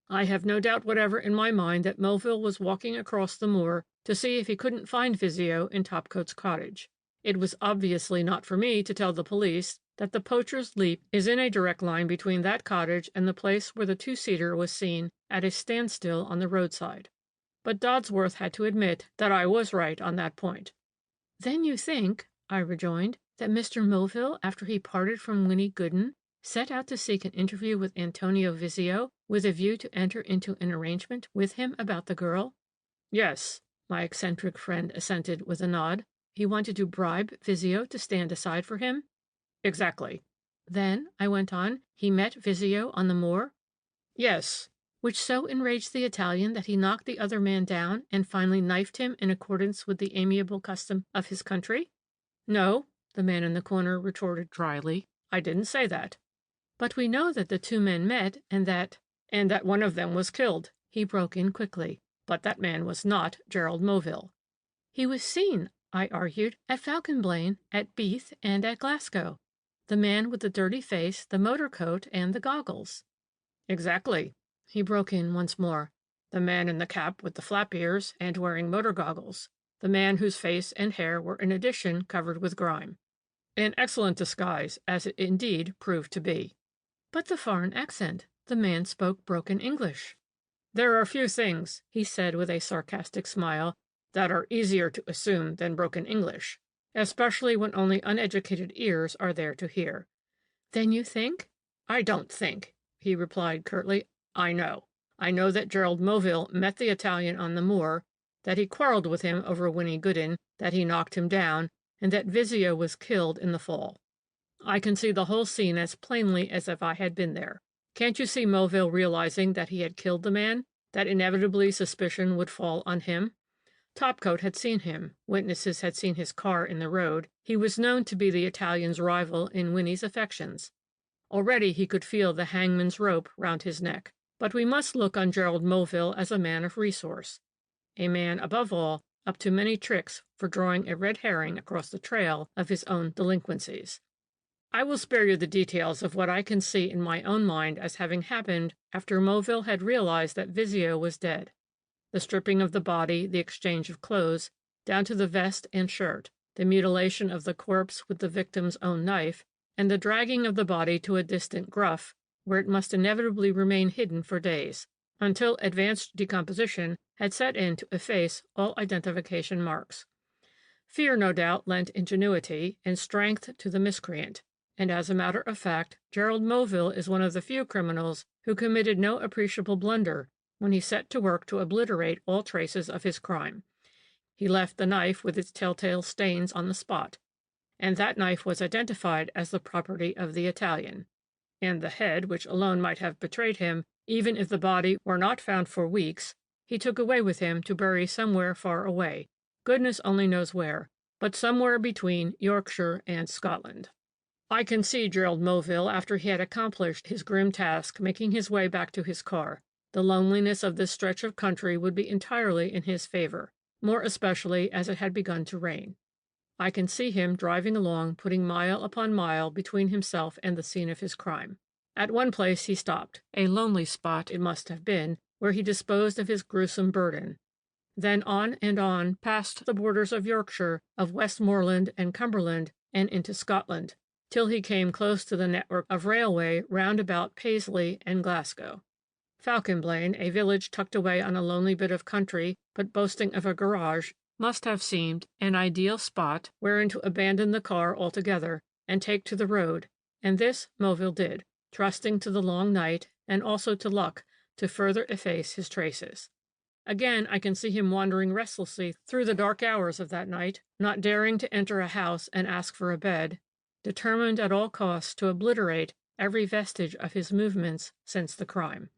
I have no doubt whatever in my mind that Moville was walking across the moor to see if he couldn't find Vizio in Topcoat's cottage. It was obviously not for me to tell the police that the poacher's leap is in a direct line between that cottage and the place where the two-seater was seen at a standstill on the roadside. But Dodsworth had to admit that I was right on that point. "Then you think," I rejoined, "that Mr. Moville, after he parted from Winnie Gooden, set out to seek an interview with Antonio Vizio with a view to enter into an arrangement with him about the girl?" "Yes," my eccentric friend assented with a nod. "He wanted to bribe Vizio to stand aside for him?" "Exactly." "Then," I went on, "he met Vizio on the moor?" "Yes." "Which so enraged the Italian that he knocked the other man down and finally knifed him in accordance with the amiable custom of his country?" "No," the man in the corner retorted dryly. "I didn't say that." "But we know that the two men met, and that—" "And that one of them was killed," he broke in quickly. "But that man was not Gerald Moville." "He was seen," I argued, "at Falconblain, at Beath, and at Glasgow. The man with the dirty face, the motor coat, and the goggles." "Exactly," he broke in once more. "The man in the cap with the flap ears and wearing motor goggles. The man whose face and hair were in addition covered with grime. An excellent disguise, as it indeed proved to be." "But the foreign accent. The man spoke broken English." "There are few things," he said with a sarcastic smile, "that are easier to assume than broken English, especially when only uneducated ears are there to hear." "Then you think—" "I don't think," he replied curtly. "I know. I know that Gerald Moville met the Italian on the moor, that he quarreled with him over Winnie Gooden, that he knocked him down, and that Vizio was killed in the fall. I can see the whole scene as plainly as if I had been there. Can't you see Moville realizing that he had killed the man, that inevitably suspicion would fall on him? Topcoat had seen him, witnesses had seen his car in the road, he was known to be the Italian's rival in Winnie's affections. Already he could feel the hangman's rope round his neck. But we must look on Gerald Moville as a man of resource, a man, above all, up to many tricks for drawing a red herring across the trail of his own delinquencies. I will spare you the details of what I can see in my own mind as having happened after Moville had realized that Vizio was dead. The stripping of the body, the exchange of clothes, down to the vest and shirt, the mutilation of the corpse with the victim's own knife, and the dragging of the body to a distant gruff, where it must inevitably remain hidden for days, until advanced decomposition had set in to efface all identification marks. Fear, no doubt, lent ingenuity and strength to the miscreant, and as a matter of fact, Gerald Moville is one of the few criminals who committed no appreciable blunder when he set to work to obliterate all traces of his crime. He left the knife with its telltale stains on the spot, and that knife was identified as the property of the Italian. And the head, which alone might have betrayed him, even if the body were not found for weeks, he took away with him to bury somewhere far away, goodness only knows where, but somewhere between Yorkshire and Scotland. I can see Gerald Moville, after he had accomplished his grim task, making his way back to his car. The loneliness of this stretch of country would be entirely in his favor, more especially as it had begun to rain. I can see him driving along, putting mile upon mile between himself and the scene of his crime. At one place he stopped, a lonely spot it must have been, where he disposed of his gruesome burden. Then on, past the borders of Yorkshire, of Westmoreland and Cumberland, and into Scotland, till he came close to the network of railway round about Paisley and Glasgow. Falconblain, a village tucked away on a lonely bit of country, but boasting of a garage, must have seemed an ideal spot wherein to abandon the car altogether and take to the road, and this Moville did, trusting to the long night and also to luck to further efface his traces. Again, I can see him wandering restlessly through the dark hours of that night, not daring to enter a house and ask for a bed, determined at all costs to obliterate every vestige of his movements since the crime.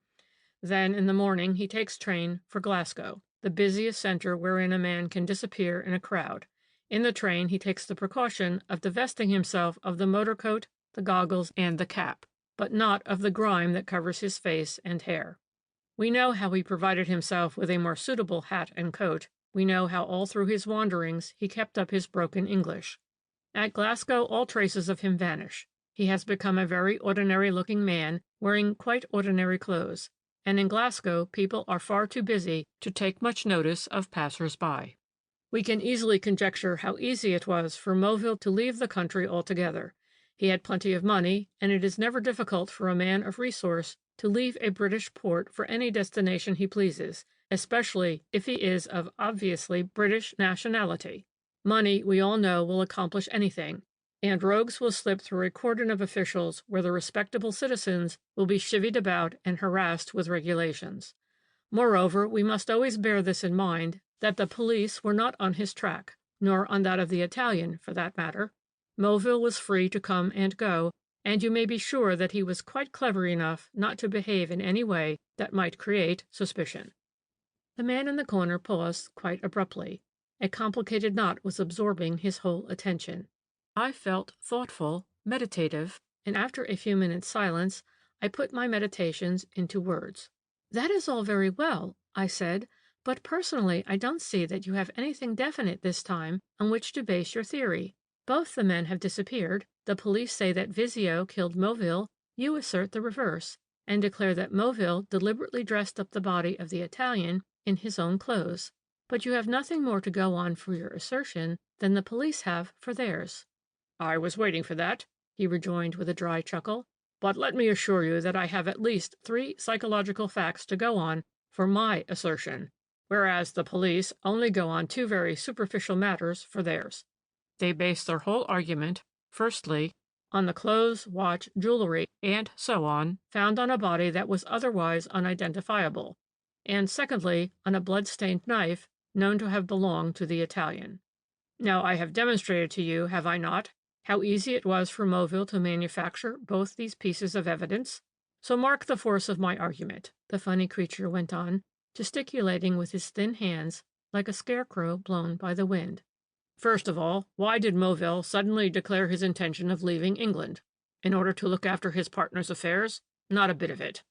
Then, in the morning, he takes train for Glasgow, the busiest centre wherein a man can disappear in a crowd. In the train, he takes the precaution of divesting himself of the motor coat, the goggles, and the cap, but not of the grime that covers his face and hair. We know how he provided himself with a more suitable hat and coat. We know how all through his wanderings he kept up his broken English. At Glasgow all traces of him vanish. He has become a very ordinary-looking man, wearing quite ordinary clothes, and in Glasgow people are far too busy to take much notice of passers-by. We can easily conjecture how easy it was for Moville to leave the country altogether. He had plenty of money, and it is never difficult for a man of resource to leave a British port for any destination he pleases, especially if he is of obviously British nationality. Money, we all know, will accomplish anything, and rogues will slip through a cordon of officials where the respectable citizens will be chivied about and harassed with regulations. Moreover, we must always bear this in mind, that the police were not on his track, nor on that of the Italian, for that matter. Moville was free to come and go, and you may be sure that he was quite clever enough not to behave in any way that might create suspicion. The man in the corner paused quite abruptly. A complicated knot was absorbing his whole attention. I felt thoughtful, meditative, and after a few minutes' silence, I put my meditations into words. "That is all very well," I said, "but personally I don't see that you have anything definite this time on which to base your theory. Both the men have disappeared. The police say that Vizio killed Moville. You assert the reverse, and declare that Moville deliberately dressed up the body of the Italian in his own clothes. But you have nothing more to go on for your assertion than the police have for theirs." "I was waiting for that," he rejoined with a dry chuckle. "But let me assure you that I have at least 3 psychological facts to go on for my assertion, whereas the police only go on 2 very superficial matters for theirs. They base their whole argument, firstly, on the clothes, watch, jewelry, and so on, found on a body that was otherwise unidentifiable, and secondly, on a blood-stained knife known to have belonged to the Italian. Now, I have demonstrated to you, have I not, how easy it was for Moville to manufacture both these pieces of evidence? So mark the force of my argument," the funny creature went on, gesticulating with his thin hands like a scarecrow blown by the wind. "First of all, why did Moville suddenly declare his intention of leaving England? In order to look after his partner's affairs? Not a bit of it.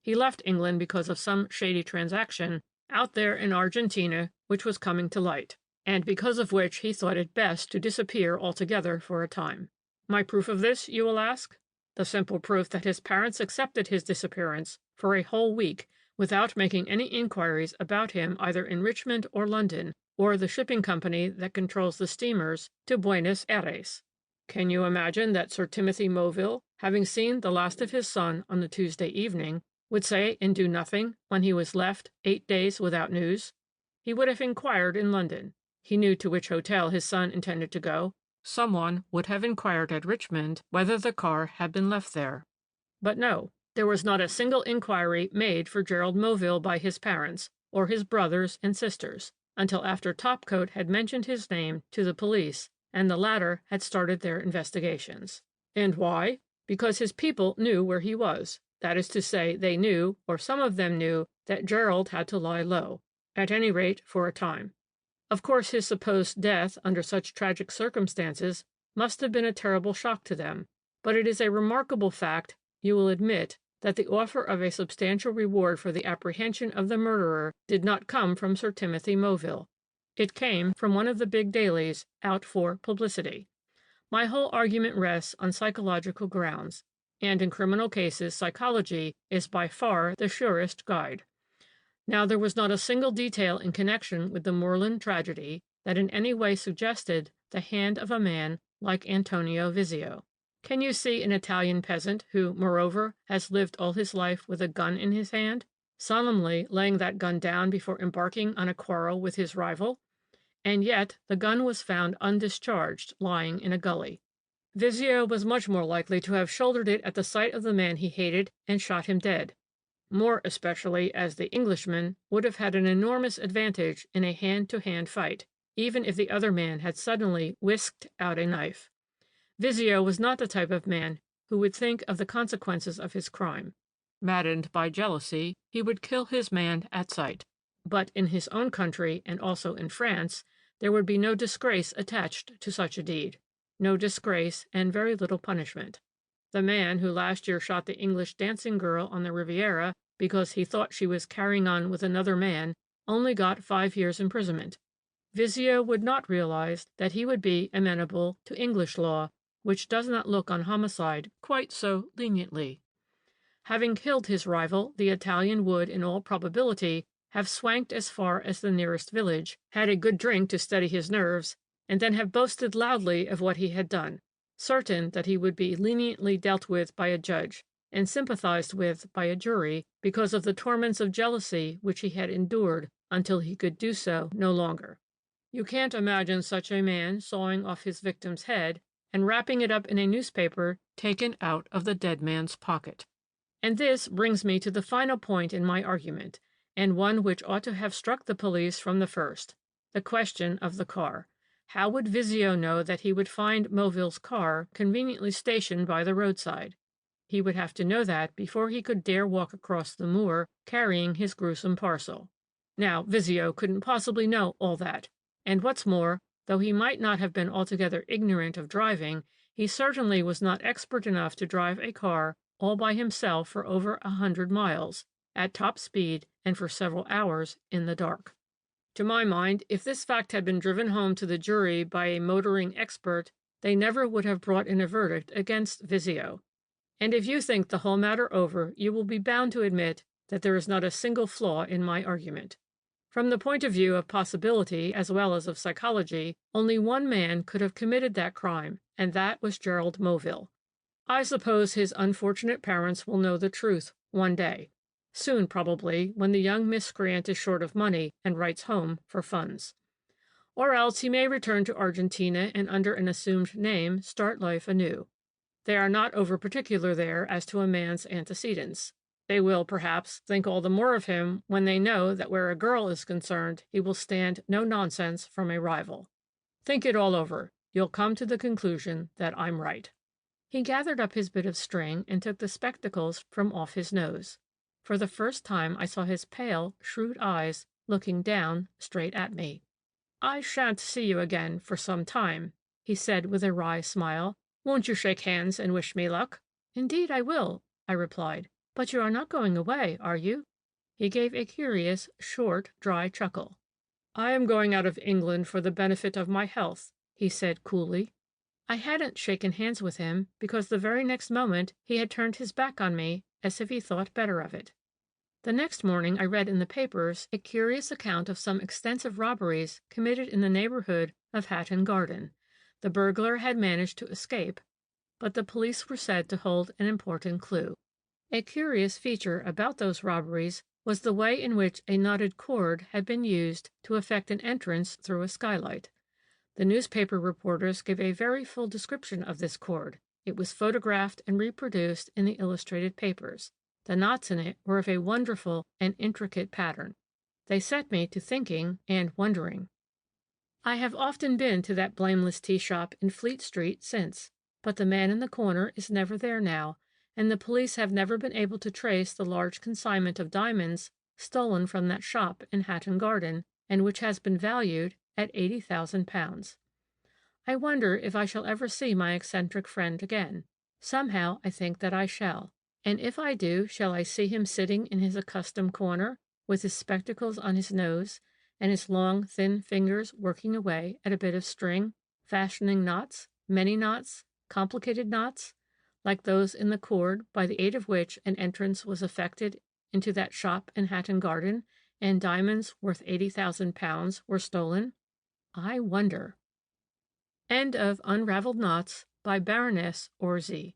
He left England because of some shady transaction out there in Argentina which was coming to light, and because of which he thought it best to disappear altogether for a time. My proof of this, you will ask? The simple proof that his parents accepted his disappearance for a whole week without making any inquiries about him either in Richmond or London, or the shipping company that controls the steamers to Buenos Aires. Can you imagine that Sir Timothy Moville, having seen the last of his son on the Tuesday evening, would say and do nothing when he was left 8 days without news? He would have inquired in London. He knew to which hotel his son intended to go. Someone would have inquired at Richmond whether the car had been left there. But no, there was not a single inquiry made for Gerald Moville by his parents, or his brothers and sisters, until after Topcoat had mentioned his name to the police, and the latter had started their investigations. And why? Because his people knew where he was. That is to say, they knew, or some of them knew, that Gerald had to lie low, at any rate for a time. Of course, his supposed death under such tragic circumstances must have been a terrible shock to them, but it is a remarkable fact, you will admit, that the offer of a substantial reward for the apprehension of the murderer did not come from Sir Timothy Moville. It came from one of the big dailies out for publicity. My whole argument rests on psychological grounds, and in criminal cases psychology is by far the surest guide. Now, there was not a single detail in connection with the Moorland tragedy that in any way suggested the hand of a man like Antonio Vizio. Can you see an Italian peasant who, moreover, has lived all his life with a gun in his hand? solemnly laying that gun down before embarking on a quarrel with his rival. And yet the gun was found undischarged, lying in a gully. Visio was much more likely to have shouldered it at the sight of the man he hated and shot him dead, more especially as the Englishman would have had an enormous advantage in a hand-to-hand fight, even if the other man had suddenly whisked out a knife. Visio was not the type of man who would think of the consequences of his crime. Maddened by jealousy, he would kill his man at sight. But in his own country, and also in France, there would be no disgrace attached to such a deed. No disgrace and very little punishment. The man who last year shot the English dancing girl on the Riviera because he thought she was carrying on with another man only got 5 years' imprisonment. Visio would not realize that he would be amenable to English law, which does not look on homicide quite so leniently. Having killed his rival, the Italian would, in all probability, have swanked as far as the nearest village, had a good drink to steady his nerves, and then have boasted loudly of what he had done, certain that he would be leniently dealt with by a judge, and sympathized with by a jury, because of the torments of jealousy which he had endured until he could do so no longer. You can't imagine such a man sawing off his victim's head and wrapping it up in a newspaper taken out of the dead man's pocket. And this brings me to the final point in my argument, and one which ought to have struck the police from the first, the question of the car. How would Visio know that he would find Moville's car conveniently stationed by the roadside? He would have to know that before he could dare walk across the moor carrying his gruesome parcel. Now, Visio couldn't possibly know all that, and what's more, though he might not have been altogether ignorant of driving, he certainly was not expert enough to drive a car all by himself for over 100 miles, at top speed and for several hours in the dark. To my mind, if this fact had been driven home to the jury by a motoring expert, they never would have brought in a verdict against Visio. And if you think the whole matter over, you will be bound to admit that there is not a single flaw in my argument. From the point of view of possibility as well as of psychology, only one man could have committed that crime, and that was Gerald Moville. I suppose his unfortunate parents will know the truth one day. Soon, probably, when the young miscreant is short of money and writes home for funds. Or else he may return to Argentina and under an assumed name start life anew. They are not over-particular there as to a man's antecedents. They will, perhaps, think all the more of him when they know that where a girl is concerned he will stand no nonsense from a rival. Think it all over. You'll come to the conclusion that I'm right. He gathered up his bit of string and took the spectacles from off his nose. For the first time I saw his pale, shrewd eyes looking down straight at me. "I shan't see you again for some time," he said with a wry smile. "Won't you shake hands and wish me luck?" "Indeed I will," I replied. "But you are not going away, are you?" He gave a curious, short, dry chuckle. "I am going out of England for the benefit of my health," he said coolly. I hadn't shaken hands with him, because the very next moment he had turned his back on me as if he thought better of it. The next morning I read in the papers a curious account of some extensive robberies committed in the neighborhood of Hatton Garden. The burglar had managed to escape, but the police were said to hold an important clue. A curious feature about those robberies was the way in which a knotted cord had been used to effect an entrance through a skylight. The newspaper reporters gave a very full description of this cord. It was photographed and reproduced in the illustrated papers. The knots in it were of a wonderful and intricate pattern. They set me to thinking and wondering. I have often been to that blameless tea shop in Fleet Street since, but the man in the corner is never there now, and the police have never been able to trace the large consignment of diamonds stolen from that shop in Hatton Garden, and which has been valued at £80,000. I wonder if I shall ever see my eccentric friend again. Somehow I think that I shall. And if I do, shall I see him sitting in his accustomed corner, with his spectacles on his nose, and his long, thin fingers working away at a bit of string, fashioning knots, many knots, complicated knots, like those in the cord by the aid of which an entrance was effected into that shop in Hatton Garden, and diamonds worth £80,000 were stolen? I wonder. End of Unravelled Knots by Baroness Orczy.